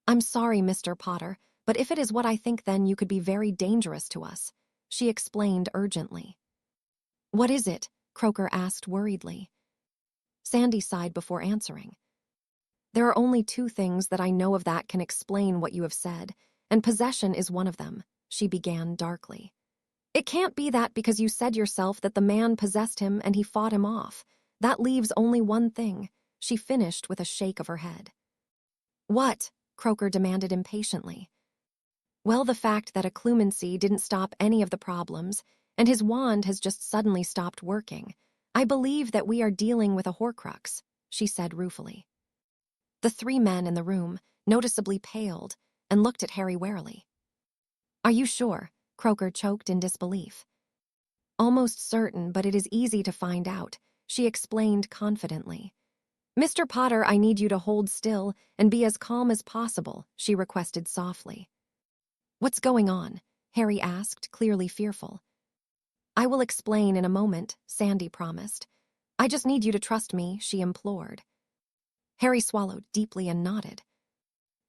I'm sorry, Mr. Potter, but if it is what I think, then you could be very dangerous to us, she explained urgently. What is it? Croaker asked worriedly. Sandy sighed before answering. There are only two things that I know of that can explain what you have said, and possession is one of them, she began darkly. It can't be that because you said yourself that the man possessed him and he fought him off. That leaves only one thing, she finished with a shake of her head. What? Croaker demanded impatiently. Well, the fact that occlumency didn't stop any of the problems, and his wand has just suddenly stopped working. I believe that we are dealing with a Horcrux, she said ruefully. The three men in the room noticeably paled and looked at Harry warily. Are you sure? Croaker choked in disbelief. Almost certain, but it is easy to find out, she explained confidently. Mr. Potter, I need you to hold still and be as calm as possible, she requested softly. What's going on? Harry asked, clearly fearful. I will explain in a moment, Sandy promised. I just need you to trust me, she implored. Harry swallowed deeply and nodded.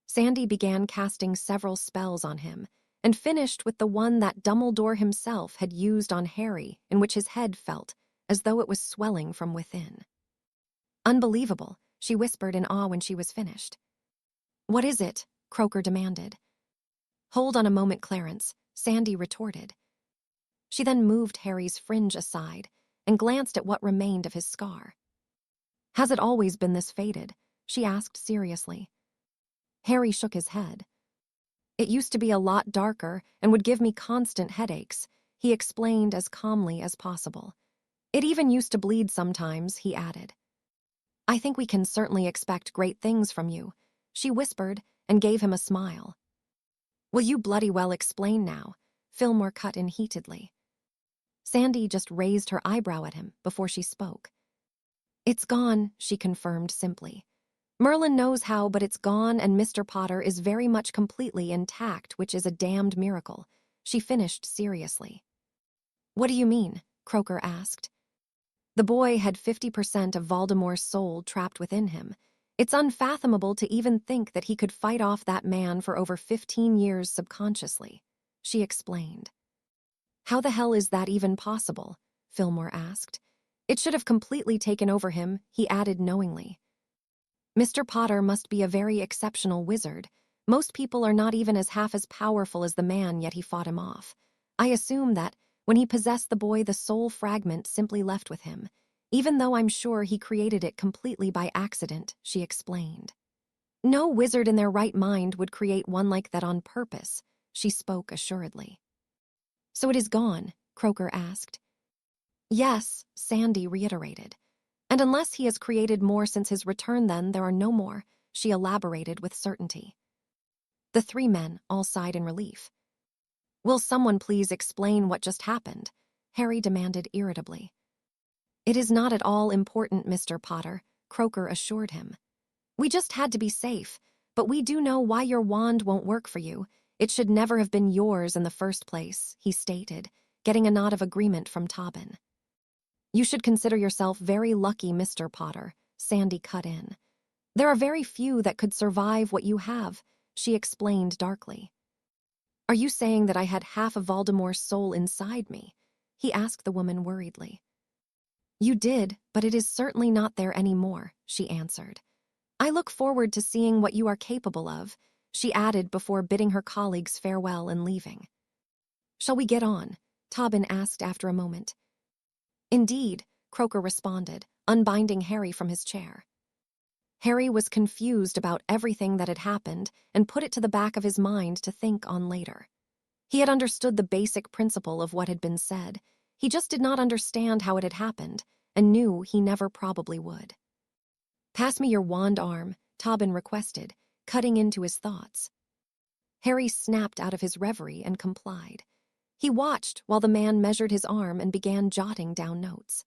Sandy began casting several spells on him, and finished with the one that Dumbledore himself had used on Harry, in which his head felt as though it was swelling from within. Unbelievable, she whispered in awe when she was finished. What is it? Croaker demanded. Hold on a moment, Clarence, Sandy retorted. She then moved Harry's fringe aside and glanced at what remained of his scar. Has it always been this faded? She asked seriously. Harry shook his head. It used to be a lot darker and would give me constant headaches, he explained as calmly as possible. It even used to bleed sometimes, he added. I think we can certainly expect great things from you, she whispered and gave him a smile. Will you bloody well explain now? Fillmore cut in heatedly. Sandy just raised her eyebrow at him before she spoke. It's gone, she confirmed simply. Merlin knows how, but it's gone, and Mr. Potter is very much completely intact, which is a damned miracle, she finished seriously. What do you mean? Croaker asked. The boy had 50% of Voldemort's soul trapped within him. It's unfathomable to even think that he could fight off that man for over 15 years subconsciously, she explained. How the hell is that even possible? Fillmore asked. It should have completely taken over him, he added knowingly. Mr. Potter must be a very exceptional wizard. Most people are not even half as powerful as the man, yet he fought him off. I assume that, when he possessed the boy, the soul fragment simply left with him, even though I'm sure he created it completely by accident, she explained. No wizard in their right mind would create one like that on purpose, she spoke assuredly. So it is gone? Croaker asked. Yes, Sandy reiterated. And unless he has created more since his return, then there are no more, she elaborated with certainty. The three men all sighed in relief. Will someone please explain what just happened? Harry demanded irritably. It is not at all important, Mr. Potter, Croaker assured him. We just had to be safe, but we do know why your wand won't work for you. It should never have been yours in the first place, he stated, getting a nod of agreement from Tobin. You should consider yourself very lucky, Mr. Potter, Sandy cut in. There are very few that could survive what you have, she explained darkly. Are you saying that I had half of Voldemort's soul inside me? He asked the woman worriedly. You did, but it is certainly not there anymore, she answered. I look forward to seeing what you are capable of, she added before bidding her colleagues farewell and leaving. Shall we get on? Tobin asked after a moment. Indeed, Croaker responded, unbinding Harry from his chair. Harry was confused about everything that had happened and put it to the back of his mind to think on later. He had understood the basic principle of what had been said. He just did not understand how it had happened and knew he never probably would. "Pass me your wand arm," Tobin requested, cutting into his thoughts. Harry snapped out of his reverie and complied. He watched while the man measured his arm and began jotting down notes.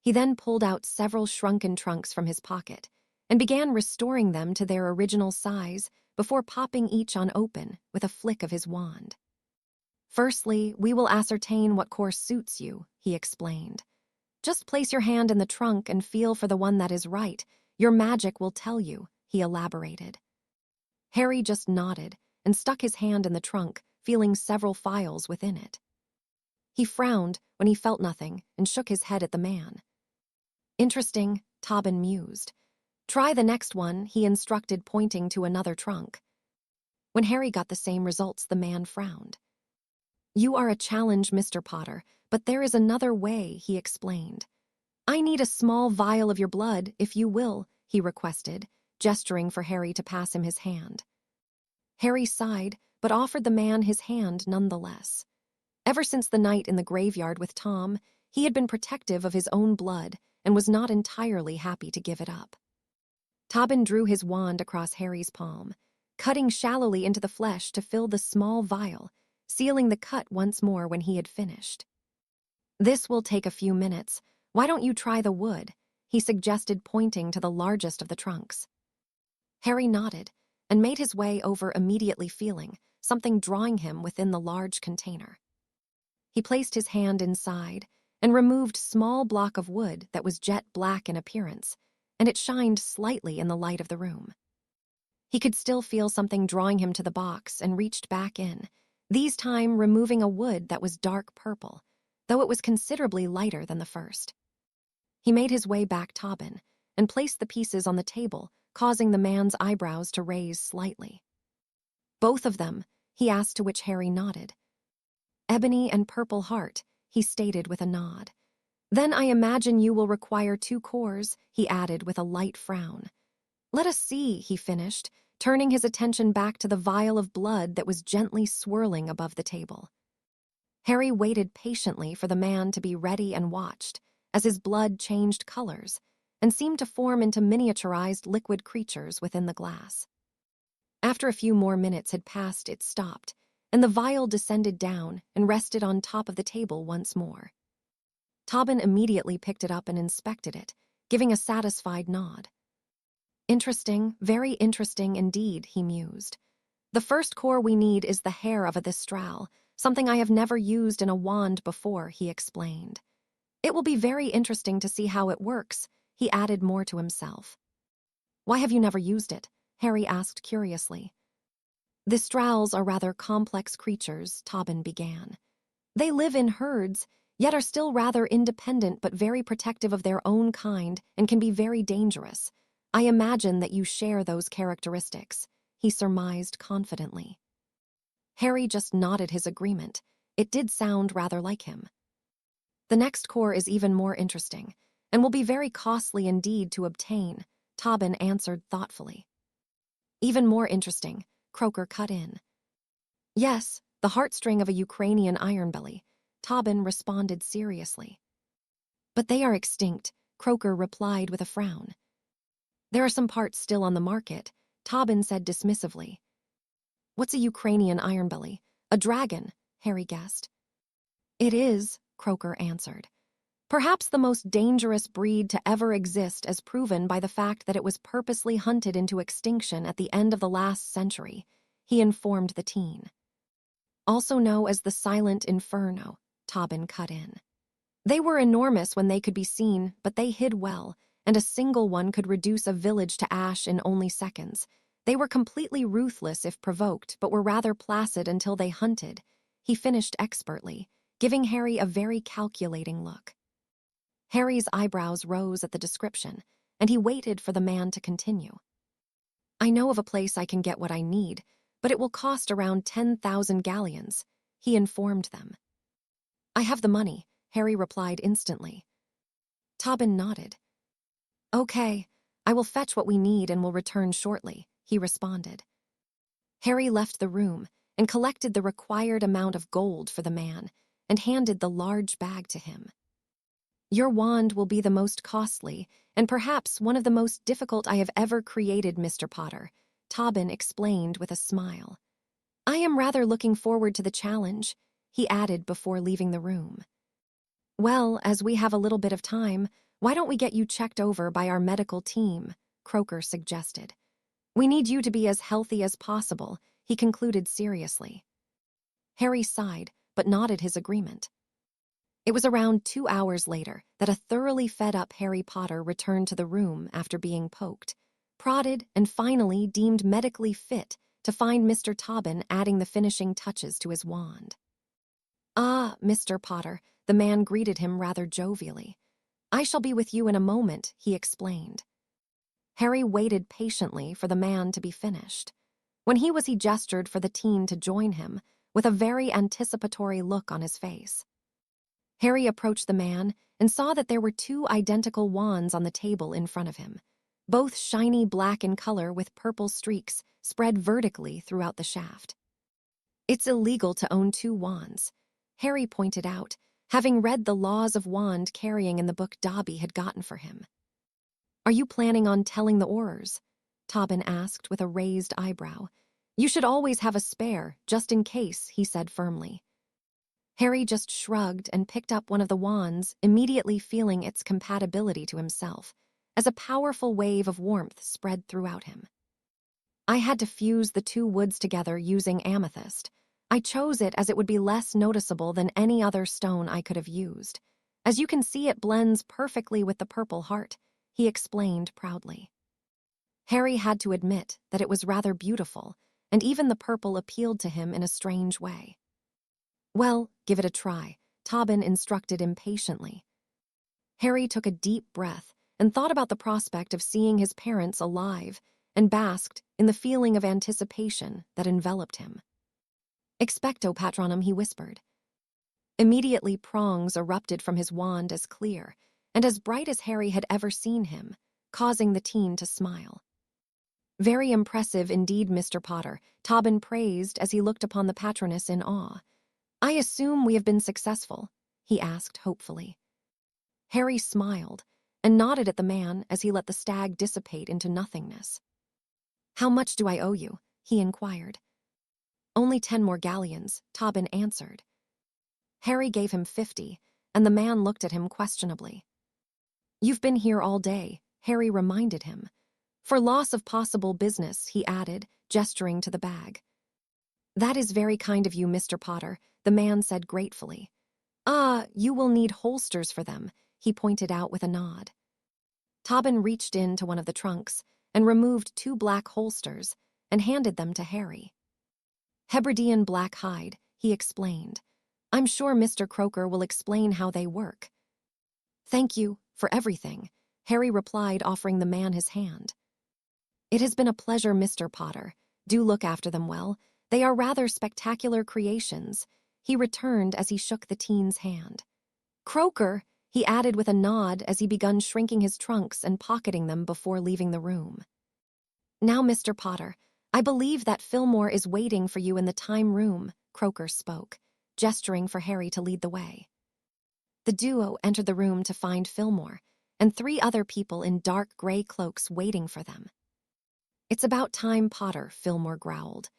He then pulled out several shrunken trunks from his pocket and began restoring them to their original size before popping each on open with a flick of his wand. "Firstly, we will ascertain what course suits you," he explained. "Just place your hand in the trunk and feel for the one that is right. Your magic will tell you," he elaborated. Harry just nodded and stuck his hand in the trunk, feeling several files within it. He frowned when he felt nothing and shook his head at the man. "Interesting," Tobin mused. "Try the next one," he instructed, pointing to another trunk. When Harry got the same results, the man frowned. "You are a challenge, Mr. Potter, but there is another way," he explained. "I need a small vial of your blood, if you will," he requested, gesturing for Harry to pass him his hand. Harry sighed, but offered the man his hand nonetheless. Ever since the night in the graveyard with Tom, he had been protective of his own blood and was not entirely happy to give it up. Tobin drew his wand across Harry's palm, cutting shallowly into the flesh to fill the small vial, sealing the cut once more when he had finished. "This will take a few minutes. Why don't you try the wood?" he suggested, pointing to the largest of the trunks. Harry nodded and made his way over, immediately feeling something drawing him within the large container. He placed his hand inside and removed a small block of wood that was jet black in appearance, and it shined slightly in the light of the room. He could still feel something drawing him to the box and reached back in, these time removing a wood that was dark purple, though it was considerably lighter than the first. He made his way back Tobin and placed the pieces on the table, causing the man's eyebrows to raise slightly. "Both of them?" he asked, to which Harry nodded. "Ebony and purple heart," he stated with a nod. "Then I imagine you will require 2 cores, he added with a light frown. "Let us see," he finished, turning his attention back to the vial of blood that was gently swirling above the table. Harry waited patiently for the man to be ready and watched as his blood changed colors and seemed to form into miniaturized liquid creatures within the glass. After a few more minutes had passed, it stopped, and the vial descended down and rested on top of the table once more. Tobin immediately picked it up and inspected it, giving a satisfied nod. "Interesting, very interesting indeed," he mused. "The first core we need is the hair of a thistral, something I have never used in a wand before," he explained. "It will be very interesting to see how it works," he added more to himself. "Why have you never used it?" Harry asked curiously. "Thistrals are rather complex creatures," Tobin began. "They live in herds, yet are still rather independent but very protective of their own kind and can be very dangerous. I imagine that you share those characteristics," he surmised confidently. Harry just nodded his agreement. It did sound rather like him. "The next core is even more interesting, and will be very costly indeed to obtain," Tobin answered thoughtfully. "Even more interesting," Croker cut in. "Yes, the heartstring of a Ukrainian ironbelly," Tobin responded seriously. "But they are extinct," Croker replied with a frown. "There are some parts still on the market," Tobin said dismissively. "What's a Ukrainian ironbelly? A dragon," Harry guessed. "It is," Croker answered. "Perhaps the most dangerous breed to ever exist, as proven by the fact that it was purposely hunted into extinction at the end of the last century," he informed the teen. "Also known as the Silent Inferno," Tobin cut in. "They were enormous when they could be seen, but they hid well, and a single one could reduce a village to ash in only seconds. They were completely ruthless if provoked, but were rather placid until they hunted," he finished expertly, giving Harry a very calculating look. Harry's eyebrows rose at the description, and he waited for the man to continue. "I know of a place I can get what I need, but it will cost around 10,000 galleons," he informed them. "I have the money," Harry replied instantly. Tobin nodded. "Okay, I will fetch what we need and will return shortly, he responded. Harry left the room and collected the required amount of gold for the man and handed the large bag to him. Your wand will be the most costly and perhaps one of the most difficult I have ever created, Mr. Potter, Tobin explained with a smile. I am rather looking forward to the challenge, he added before leaving the room. Well, as we have a little bit of time, why don't we get you checked over by our medical team, Croaker suggested. We need you to be as healthy as possible, he concluded seriously. Harry sighed, but nodded his agreement. It was around 2 hours later that a thoroughly fed-up Harry Potter returned to the room after being poked, prodded, and finally deemed medically fit to find Mr. Tobin adding the finishing touches to his wand. Ah, Mr. Potter, the man greeted him rather jovially. I shall be with you in a moment, he explained. Harry waited patiently for the man to be finished. When he gestured for the teen to join him, with a very anticipatory look on his face. Harry approached the man and saw that there were 2 identical wands on the table in front of him, both shiny black in color with purple streaks spread vertically throughout the shaft. It's illegal to own 2 wands, Harry pointed out, having read the laws of wand carrying in the book Dobby had gotten for him. Are you planning on telling the Aurors? Tobin asked with a raised eyebrow. You should always have a spare, just in case, he said firmly. Harry just shrugged and picked up one of the wands, immediately feeling its compatibility to himself, as a powerful wave of warmth spread throughout him. I had to fuse the 2 woods together using amethyst. I chose it as it would be less noticeable than any other stone I could have used. As you can see, it blends perfectly with the purple heart, he explained proudly. Harry had to admit that it was rather beautiful, and even the purple appealed to him in a strange way. Well, give it a try, Tobin instructed impatiently. Harry took a deep breath and thought about the prospect of seeing his parents alive and basked in the feeling of anticipation that enveloped him. Expecto Patronum, he whispered. Immediately prongs erupted from his wand as clear and as bright as Harry had ever seen him, causing the teen to smile. Very impressive indeed, Mr. Potter, Tobin praised as he looked upon the patroness in awe. I assume we have been successful, he asked hopefully. Harry smiled and nodded at the man as he let the stag dissipate into nothingness. How much do I owe you? He inquired. Only 10 more galleons, Tobin answered. Harry gave him 50, and the man looked at him questionably. You've been here all day, Harry reminded him. For loss of possible business, he added, gesturing to the bag. That is very kind of you, Mr. Potter, the man said gratefully. Ah, you will need holsters for them, he pointed out with a nod. Tobin reached into one of the trunks and removed 2 black holsters and handed them to Harry. Hebridean black hide, he explained. I'm sure Mr. Croaker will explain how they work. Thank you for everything, Harry replied, offering the man his hand. It has been a pleasure, Mr. Potter. Do look after them well. They are rather spectacular creations, he returned as he shook the teen's hand. Croaker, he added with a nod as he began shrinking his trunks and pocketing them before leaving the room. Now, Mr. Potter, I believe that Fillmore is waiting for you in the time room, Croaker spoke, gesturing for Harry to lead the way. The duo entered the room to find Fillmore and 3 other people in dark gray cloaks waiting for them. It's about time, Potter, Fillmore growled.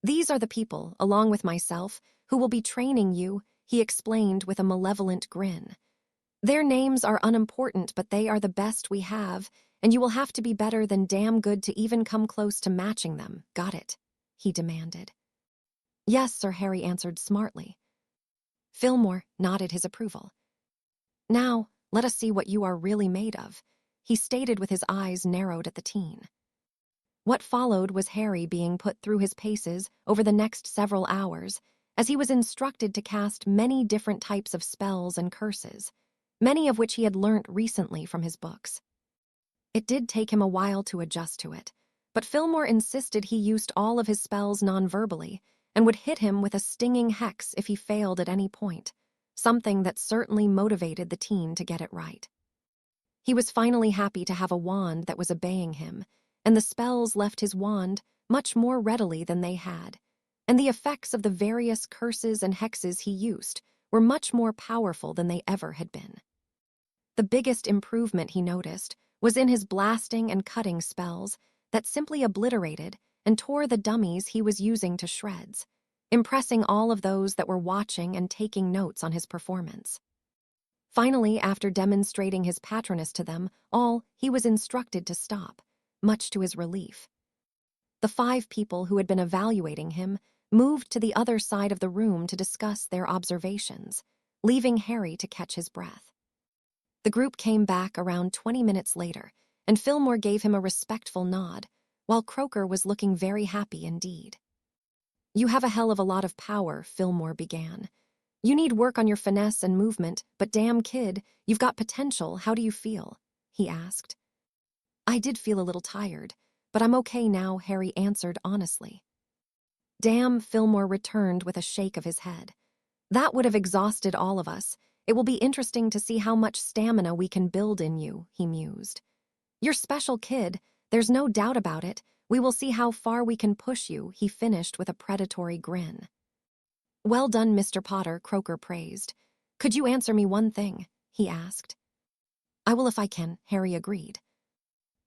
These are the people, along with myself, who will be training you, he explained with a malevolent grin. Their names are unimportant, but they are the best we have, and you will have to be better than damn good to even come close to matching them, got it? He demanded. Yes, Sir, Harry answered smartly. Fillmore nodded his approval. Now, let us see what you are really made of, he stated with his eyes narrowed at the teen. What followed was Harry being put through his paces over the next several hours, as he was instructed to cast many different types of spells and curses, many of which he had learnt recently from his books. It did take him a while to adjust to it, but Fillmore insisted he used all of his spells non-verbally and would hit him with a stinging hex if he failed at any point, something that certainly motivated the teen to get it right. He was finally happy to have a wand that was obeying him, and the spells left his wand much more readily than they had, and the effects of the various curses and hexes he used were much more powerful than they ever had been. The biggest improvement he noticed was in his blasting and cutting spells that simply obliterated and tore the dummies he was using to shreds, impressing all of those that were watching and taking notes on his performance. Finally, after demonstrating his patroness to them all, he was instructed to stop, much to his relief. The 5 people who had been evaluating him moved to the other side of the room to discuss their observations, leaving Harry to catch his breath. The group came back around 20 minutes later, and Fillmore gave him a respectful nod, while Croaker was looking very happy indeed. "You have a hell of a lot of power," Fillmore began. "You need work on your finesse and movement, but damn kid, you've got potential. How do you feel?" he asked. "I did feel a little tired, but I'm okay now," Harry answered honestly. "Damn," Fillmore returned with a shake of his head. "That would have exhausted all of us. It will be interesting to see how much stamina we can build in you," he mused. "You're special, kid. There's no doubt about it. We will see how far we can push you," he finished with a predatory grin. "Well done, Mr. Potter," Croaker praised. "Could you answer me one thing?" he asked. "I will if I can," Harry agreed.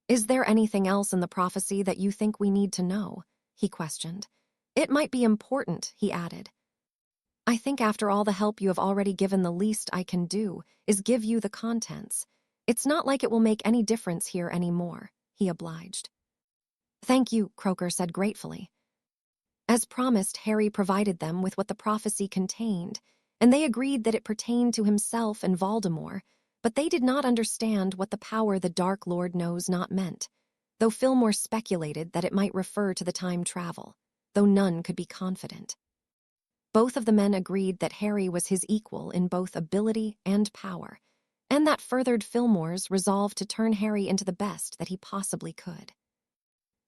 "Is there anything else in the prophecy that you think we need to know?" he questioned. "It might be important," he added. "I think after all the help you have already given, the least I can do is give you the contents. It's not like it will make any difference here anymore," he obliged. "Thank you," Croaker said gratefully. As promised, Harry provided them with what the prophecy contained, and they agreed that it pertained to himself and Voldemort, but they did not understand what the power the Dark Lord knows not meant, though Fillmore speculated that it might refer to the time travel, though none could be confident. Both of the men agreed that Harry was his equal in both ability and power, and that furthered Fillmore's resolve to turn Harry into the best that he possibly could.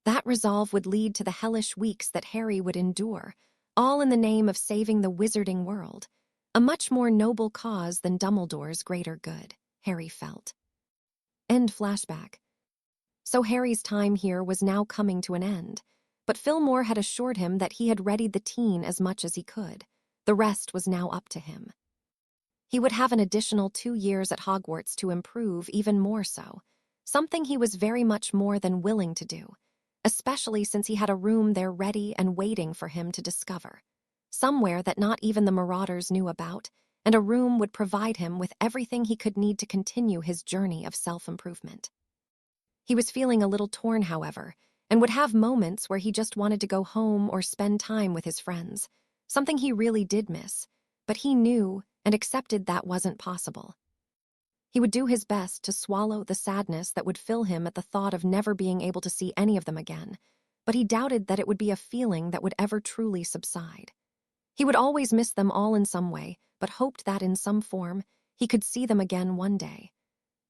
That resolve would lead to the hellish weeks that Harry would endure, all in the name of saving the wizarding world, a much more noble cause than Dumbledore's greater good, Harry felt. End flashback. So Harry's time here was now coming to an end, but Fillmore had assured him that he had readied the teen as much as he could. The rest was now up to him. He would have an additional 2 years at Hogwarts to improve even more so, something he was very much more than willing to do, especially since he had a room there ready and waiting for him to discover, somewhere that not even the Marauders knew about, and a room would provide him with everything he could need to continue his journey of self-improvement. He was feeling a little torn, however, and would have moments where he just wanted to go home or spend time with his friends, something he really did miss, but he knew and accepted that wasn't possible. He would do his best to swallow the sadness that would fill him at the thought of never being able to see any of them again, but he doubted that it would be a feeling that would ever truly subside. He would always miss them all in some way, but hoped that in some form he could see them again one day.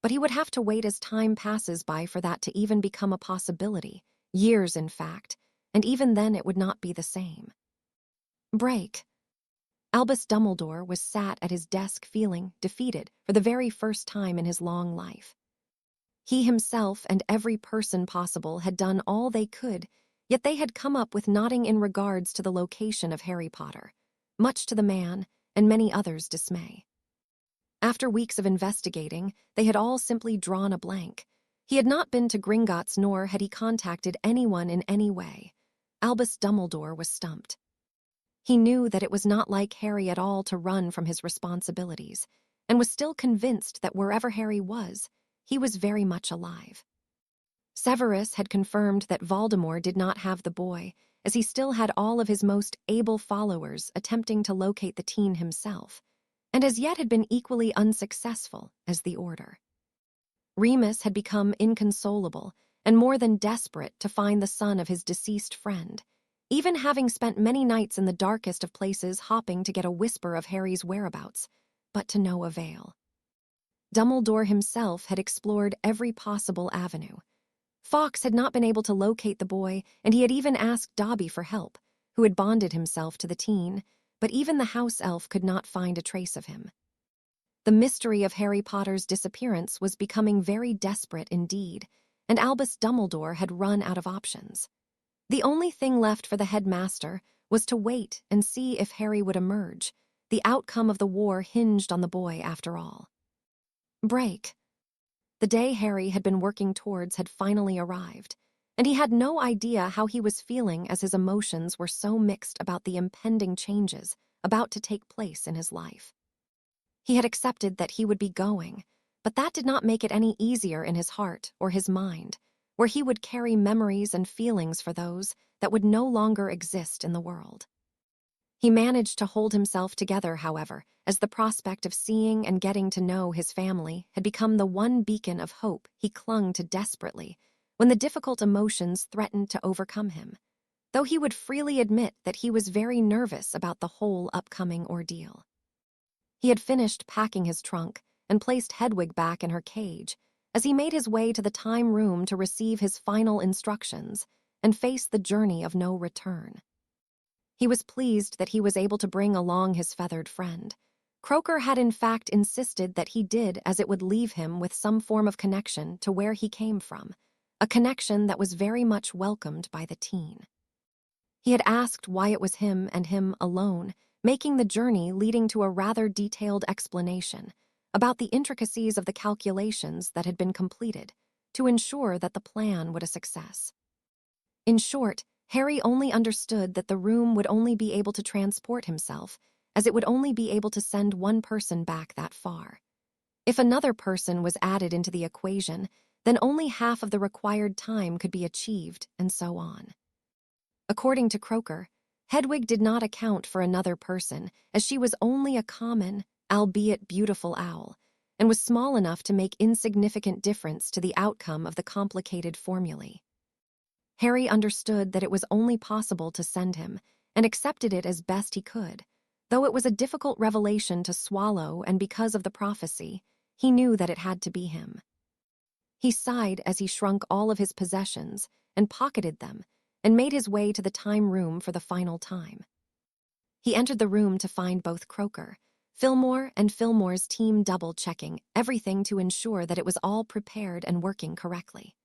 But he would have to wait as time passes by for that to even become a possibility, years in fact, and even then it would not be the same. Break. Albus Dumbledore was sat at his desk feeling defeated for the very first time in his long life. He himself and every person possible had done all they could, yet they had come up with nothing in regards to the location of Harry Potter, much to the man and many others' dismay. After weeks of investigating, they had all simply drawn a blank. He had not been to Gringotts, nor had he contacted anyone in any way. Albus Dumbledore was stumped. He knew that it was not like Harry at all to run from his responsibilities, and was still convinced that wherever Harry was, he was very much alive. Severus had confirmed that Voldemort did not have the boy, as he still had all of his most able followers attempting to locate the teen himself, and as yet had been equally unsuccessful as the Order. Remus had become inconsolable and more than desperate to find the son of his deceased friend, even having spent many nights in the darkest of places hopping to get a whisper of Harry's whereabouts, but to no avail. Dumbledore himself had explored every possible avenue. Fawkes had not been able to locate the boy, and he had even asked Dobby for help, who had bonded himself to the teen, but even the house elf could not find a trace of him. The mystery of Harry Potter's disappearance was becoming very desperate indeed, and Albus Dumbledore had run out of options. The only thing left for the headmaster was to wait and see if Harry would emerge. The outcome of the war hinged on the boy after all. Break. The day Harry had been working towards had finally arrived, and he had no idea how he was feeling as his emotions were so mixed about the impending changes about to take place in his life. He had accepted that he would be going, but that did not make it any easier in his heart or his mind, where he would carry memories and feelings for those that would no longer exist in the world. He managed to hold himself together, however, as the prospect of seeing and getting to know his family had become the one beacon of hope he clung to desperately when the difficult emotions threatened to overcome him, though he would freely admit that he was very nervous about the whole upcoming ordeal. He had finished packing his trunk and placed Hedwig back in her cage as he made his way to the time room to receive his final instructions and face the journey of no return. He was pleased that he was able to bring along his feathered friend. Croaker had in fact insisted that he did, as it would leave him with some form of connection to where he came from, a connection that was very much welcomed by the teen. He had asked why it was him and him alone, making the journey leading to a rather detailed explanation about the intricacies of the calculations that had been completed to ensure that the plan would a success. In short, Harry only understood that the room would only be able to transport himself, as it would only be able to send one person back that far. If another person was added into the equation, then only half of the required time could be achieved, and so on. According to Croaker, Hedwig did not account for another person, as she was only a common, albeit beautiful owl, and was small enough to make insignificant difference to the outcome of the complicated formulae. Harry understood that it was only possible to send him, and accepted it as best he could. Though it was a difficult revelation to swallow, and because of the prophecy, he knew that it had to be him. He sighed as he shrunk all of his possessions and pocketed them, and made his way to the time room for the final time. He entered the room to find both Croaker, Fillmore, and Fillmore's team double-checking everything to ensure that it was all prepared and working correctly.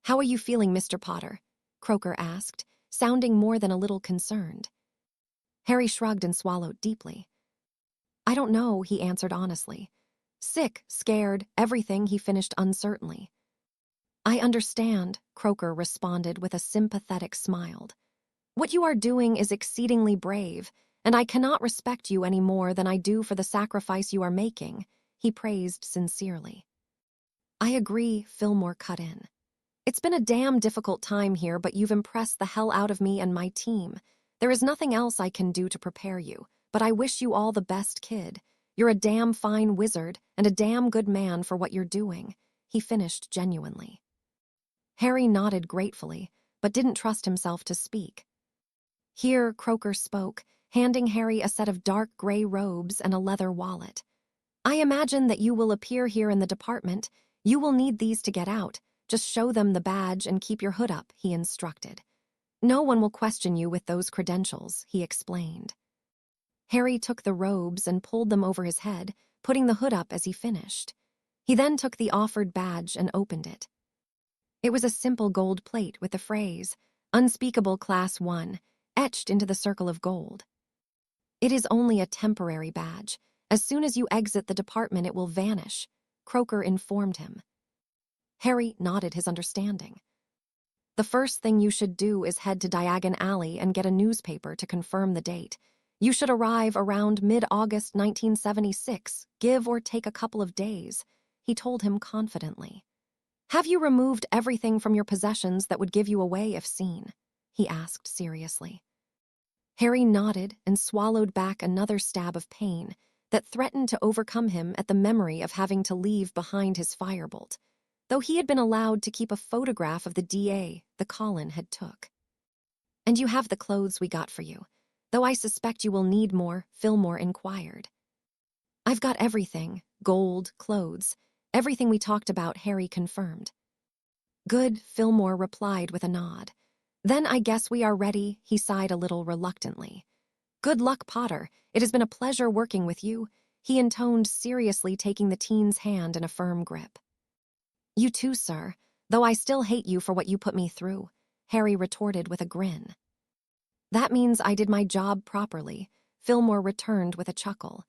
"How are you feeling, Mr. Potter?" Croaker asked, sounding more than a little concerned. Harry shrugged and swallowed deeply. "I don't know," he answered honestly. "Sick, scared, everything," he finished uncertainly. "I understand," Croaker responded with a sympathetic smile. "What you are doing is exceedingly brave, and I cannot respect you any more than I do for the sacrifice you are making," he praised sincerely. "I agree," Fillmore cut in. "It's been a damn difficult time here, but you've impressed the hell out of me and my team. There is nothing else I can do to prepare you, but I wish you all the best, kid. You're a damn fine wizard and a damn good man for what you're doing," he finished genuinely. Harry nodded gratefully, but didn't trust himself to speak. Here, Croaker spoke, handing Harry a set of dark gray robes and a leather wallet. "I imagine that you will appear here in the department. You will need these to get out. Just show them the badge and keep your hood up," he instructed. "No one will question you with those credentials," he explained. Harry took the robes and pulled them over his head, putting the hood up as he finished. He then took the offered badge and opened it. It was a simple gold plate with the phrase, "Unspeakable Class 1, etched into the circle of gold. "It is only a temporary badge. As soon as you exit the department, it will vanish," Croaker informed him. Harry nodded his understanding. "The first thing you should do is head to Diagon Alley and get a newspaper to confirm the date. You should arrive around mid-August 1976, give or take a couple of days," he told him confidently. "Have you removed everything from your possessions that would give you away if seen?" he asked seriously. Harry nodded and swallowed back another stab of pain that threatened to overcome him at the memory of having to leave behind his firebolt, though he had been allowed to keep a photograph of the DA the Colin had took. "And you have the clothes we got for you, though I suspect you will need more," Fillmore inquired. "I've got everything, gold, clothes, everything we talked about," Harry confirmed. "Good," Fillmore replied with a nod. "Then I guess we are ready," he sighed a little reluctantly. "Good luck, Potter. It has been a pleasure working with you. he intoned seriously, taking the teen's hand in a firm grip. "You too, sir, though I still hate you for what you put me through," Harry retorted with a grin. "That means I did my job properly," Fillmore returned with a chuckle.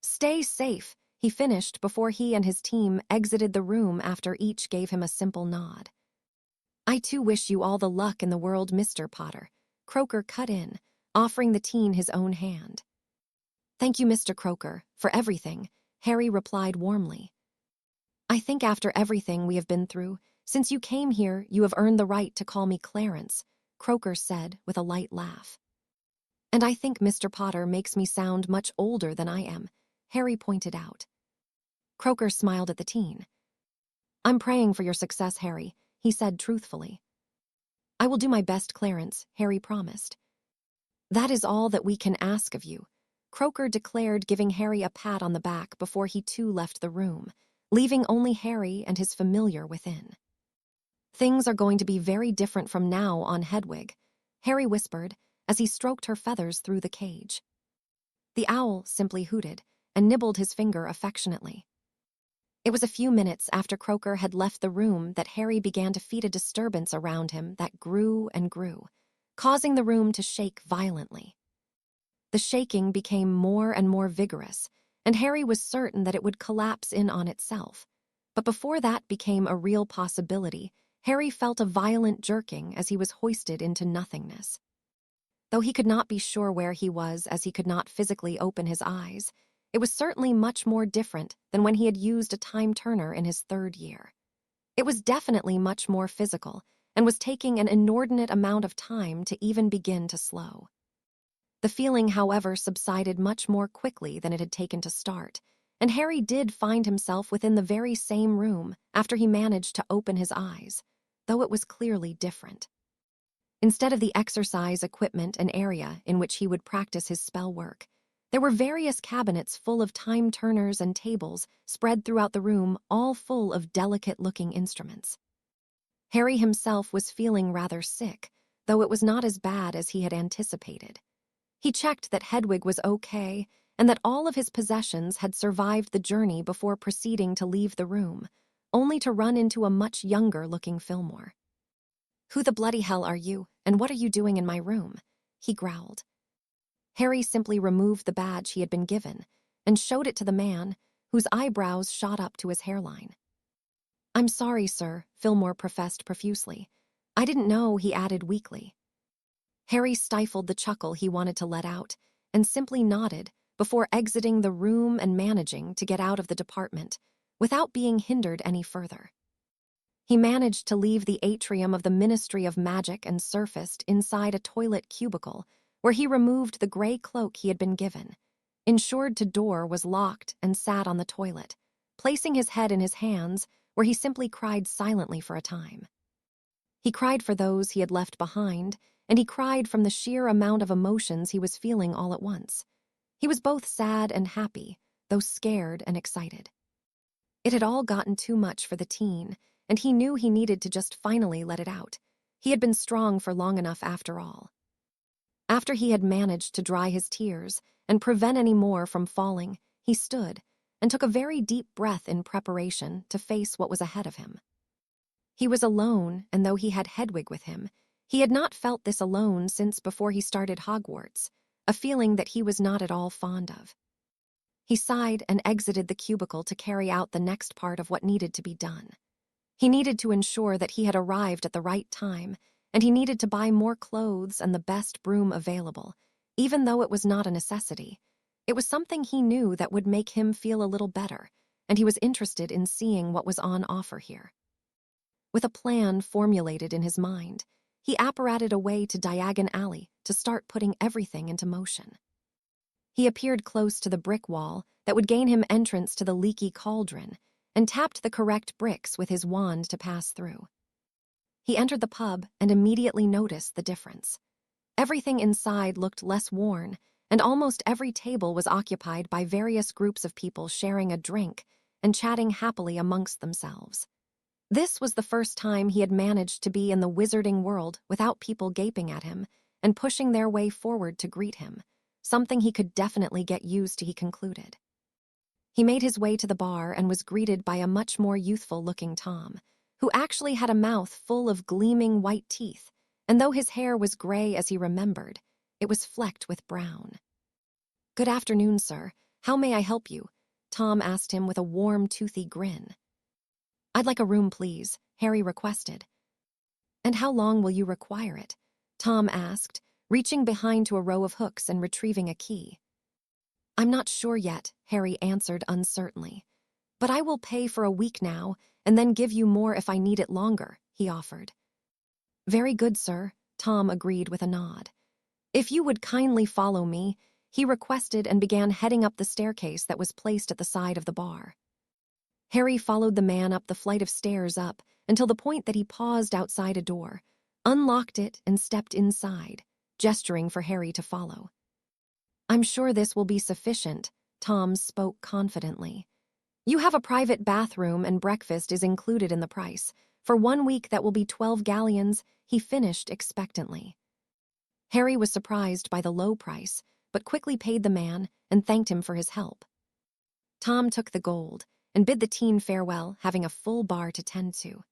"Stay safe," he finished before he and his team exited the room after each gave him a simple nod. "I too wish you all the luck in the world, Mr. Potter," Croaker cut in, offering the teen his own hand. "Thank you, Mr. Croaker, for everything," Harry replied warmly. "I think after everything we have been through, since you came here, you have earned the right to call me Clarence," Croaker said with a light laugh. "And I think Mr. Potter makes me sound much older than I am," Harry pointed out. Croaker smiled at the teen. "I'm praying for your success, Harry," he said truthfully. "I will do my best, Clarence," Harry promised. "That is all that we can ask of you," Croaker declared, giving Harry a pat on the back before he too left the room, leaving only Harry and his familiar within. "Things are going to be very different from now on, Hedwig," Harry whispered as he stroked her feathers through the cage. The owl simply hooted and nibbled his finger affectionately. It was a few minutes after Croaker had left the room that Harry began to feel a disturbance around him that grew and grew, causing the room to shake violently. The shaking became more and more vigorous, and Harry was certain that it would collapse in on itself. But before that became a real possibility, Harry felt a violent jerking as he was hoisted into nothingness. Though he could not be sure where he was, as he could not physically open his eyes, it was certainly much more different than when he had used a time-turner in his 3rd year. It was definitely much more physical, and was taking an inordinate amount of time to even begin to slow. The feeling, however, subsided much more quickly than it had taken to start, and Harry did find himself within the very same room after he managed to open his eyes, though it was clearly different. Instead of the exercise equipment and area in which he would practice his spell work, there were various cabinets full of time-turners and tables spread throughout the room, all full of delicate-looking instruments. Harry himself was feeling rather sick, though it was not as bad as he had anticipated. He checked that Hedwig was okay and that all of his possessions had survived the journey before proceeding to leave the room, only to run into a much younger-looking Fillmore. "Who the bloody hell are you, and what are you doing in my room?" he growled. Harry simply removed the badge he had been given and showed it to the man, whose eyebrows shot up to his hairline. "I'm sorry, sir," Fillmore professed profusely. "I didn't know," he added weakly. Harry stifled the chuckle he wanted to let out and simply nodded before exiting the room and managing to get out of the department without being hindered any further. He managed to leave the atrium of the Ministry of Magic and surfaced inside a toilet cubicle where he removed the gray cloak he had been given, ensured to door was locked, and sat on the toilet, placing his head in his hands where he simply cried silently for a time. He cried for those he had left behind, and he cried from the sheer amount of emotions he was feeling all at once. He was both sad and happy, though scared and excited. It had all gotten too much for the teen, and he knew he needed to just finally let it out. He had been strong for long enough after all. After he had managed to dry his tears and prevent any more from falling, he stood and took a very deep breath in preparation to face what was ahead of him. He was alone, and though he had Hedwig with him, he had not felt this alone since before he started Hogwarts, a feeling that he was not at all fond of. He sighed and exited the cubicle to carry out the next part of what needed to be done. He needed to ensure that he had arrived at the right time, and he needed to buy more clothes and the best broom available, even though it was not a necessity. It was something he knew that would make him feel a little better, and he was interested in seeing what was on offer here. With a plan formulated in his mind, he apparated away to Diagon Alley to start putting everything into motion. He appeared close to the brick wall that would gain him entrance to the leaky cauldron and tapped the correct bricks with his wand to pass through. He entered the pub and immediately noticed the difference. Everything inside looked less worn, and almost every table was occupied by various groups of people sharing a drink and chatting happily amongst themselves. This was the first time he had managed to be in the wizarding world without people gaping at him and pushing their way forward to greet him, something he could definitely get used to, he concluded. He made his way to the bar and was greeted by a much more youthful-looking Tom, who actually had a mouth full of gleaming white teeth, and though his hair was gray as he remembered, it was flecked with brown. "Good afternoon, sir. How may I help you?" Tom asked him with a warm, toothy grin. "I'd like a room, please," Harry requested. "And how long will you require it?" Tom asked, reaching behind to a row of hooks and retrieving a key. "I'm not sure yet," Harry answered uncertainly. "But I will pay for a week now, and then give you more if I need it longer," he offered. "Very good, sir," Tom agreed with a nod. "If you would kindly follow me," he requested and began heading up the staircase that was placed at the side of the bar. Harry followed the man up the flight of stairs up until the point that he paused outside a door, unlocked it, and stepped inside, gesturing for Harry to follow. "I'm sure this will be sufficient," Tom spoke confidently. "You have a private bathroom and breakfast is included in the price. For 1 week that will be 12 galleons," he finished expectantly. Harry was surprised by the low price, but quickly paid the man and thanked him for his help. Tom took the gold and bid the teen farewell, having a full bar to tend to.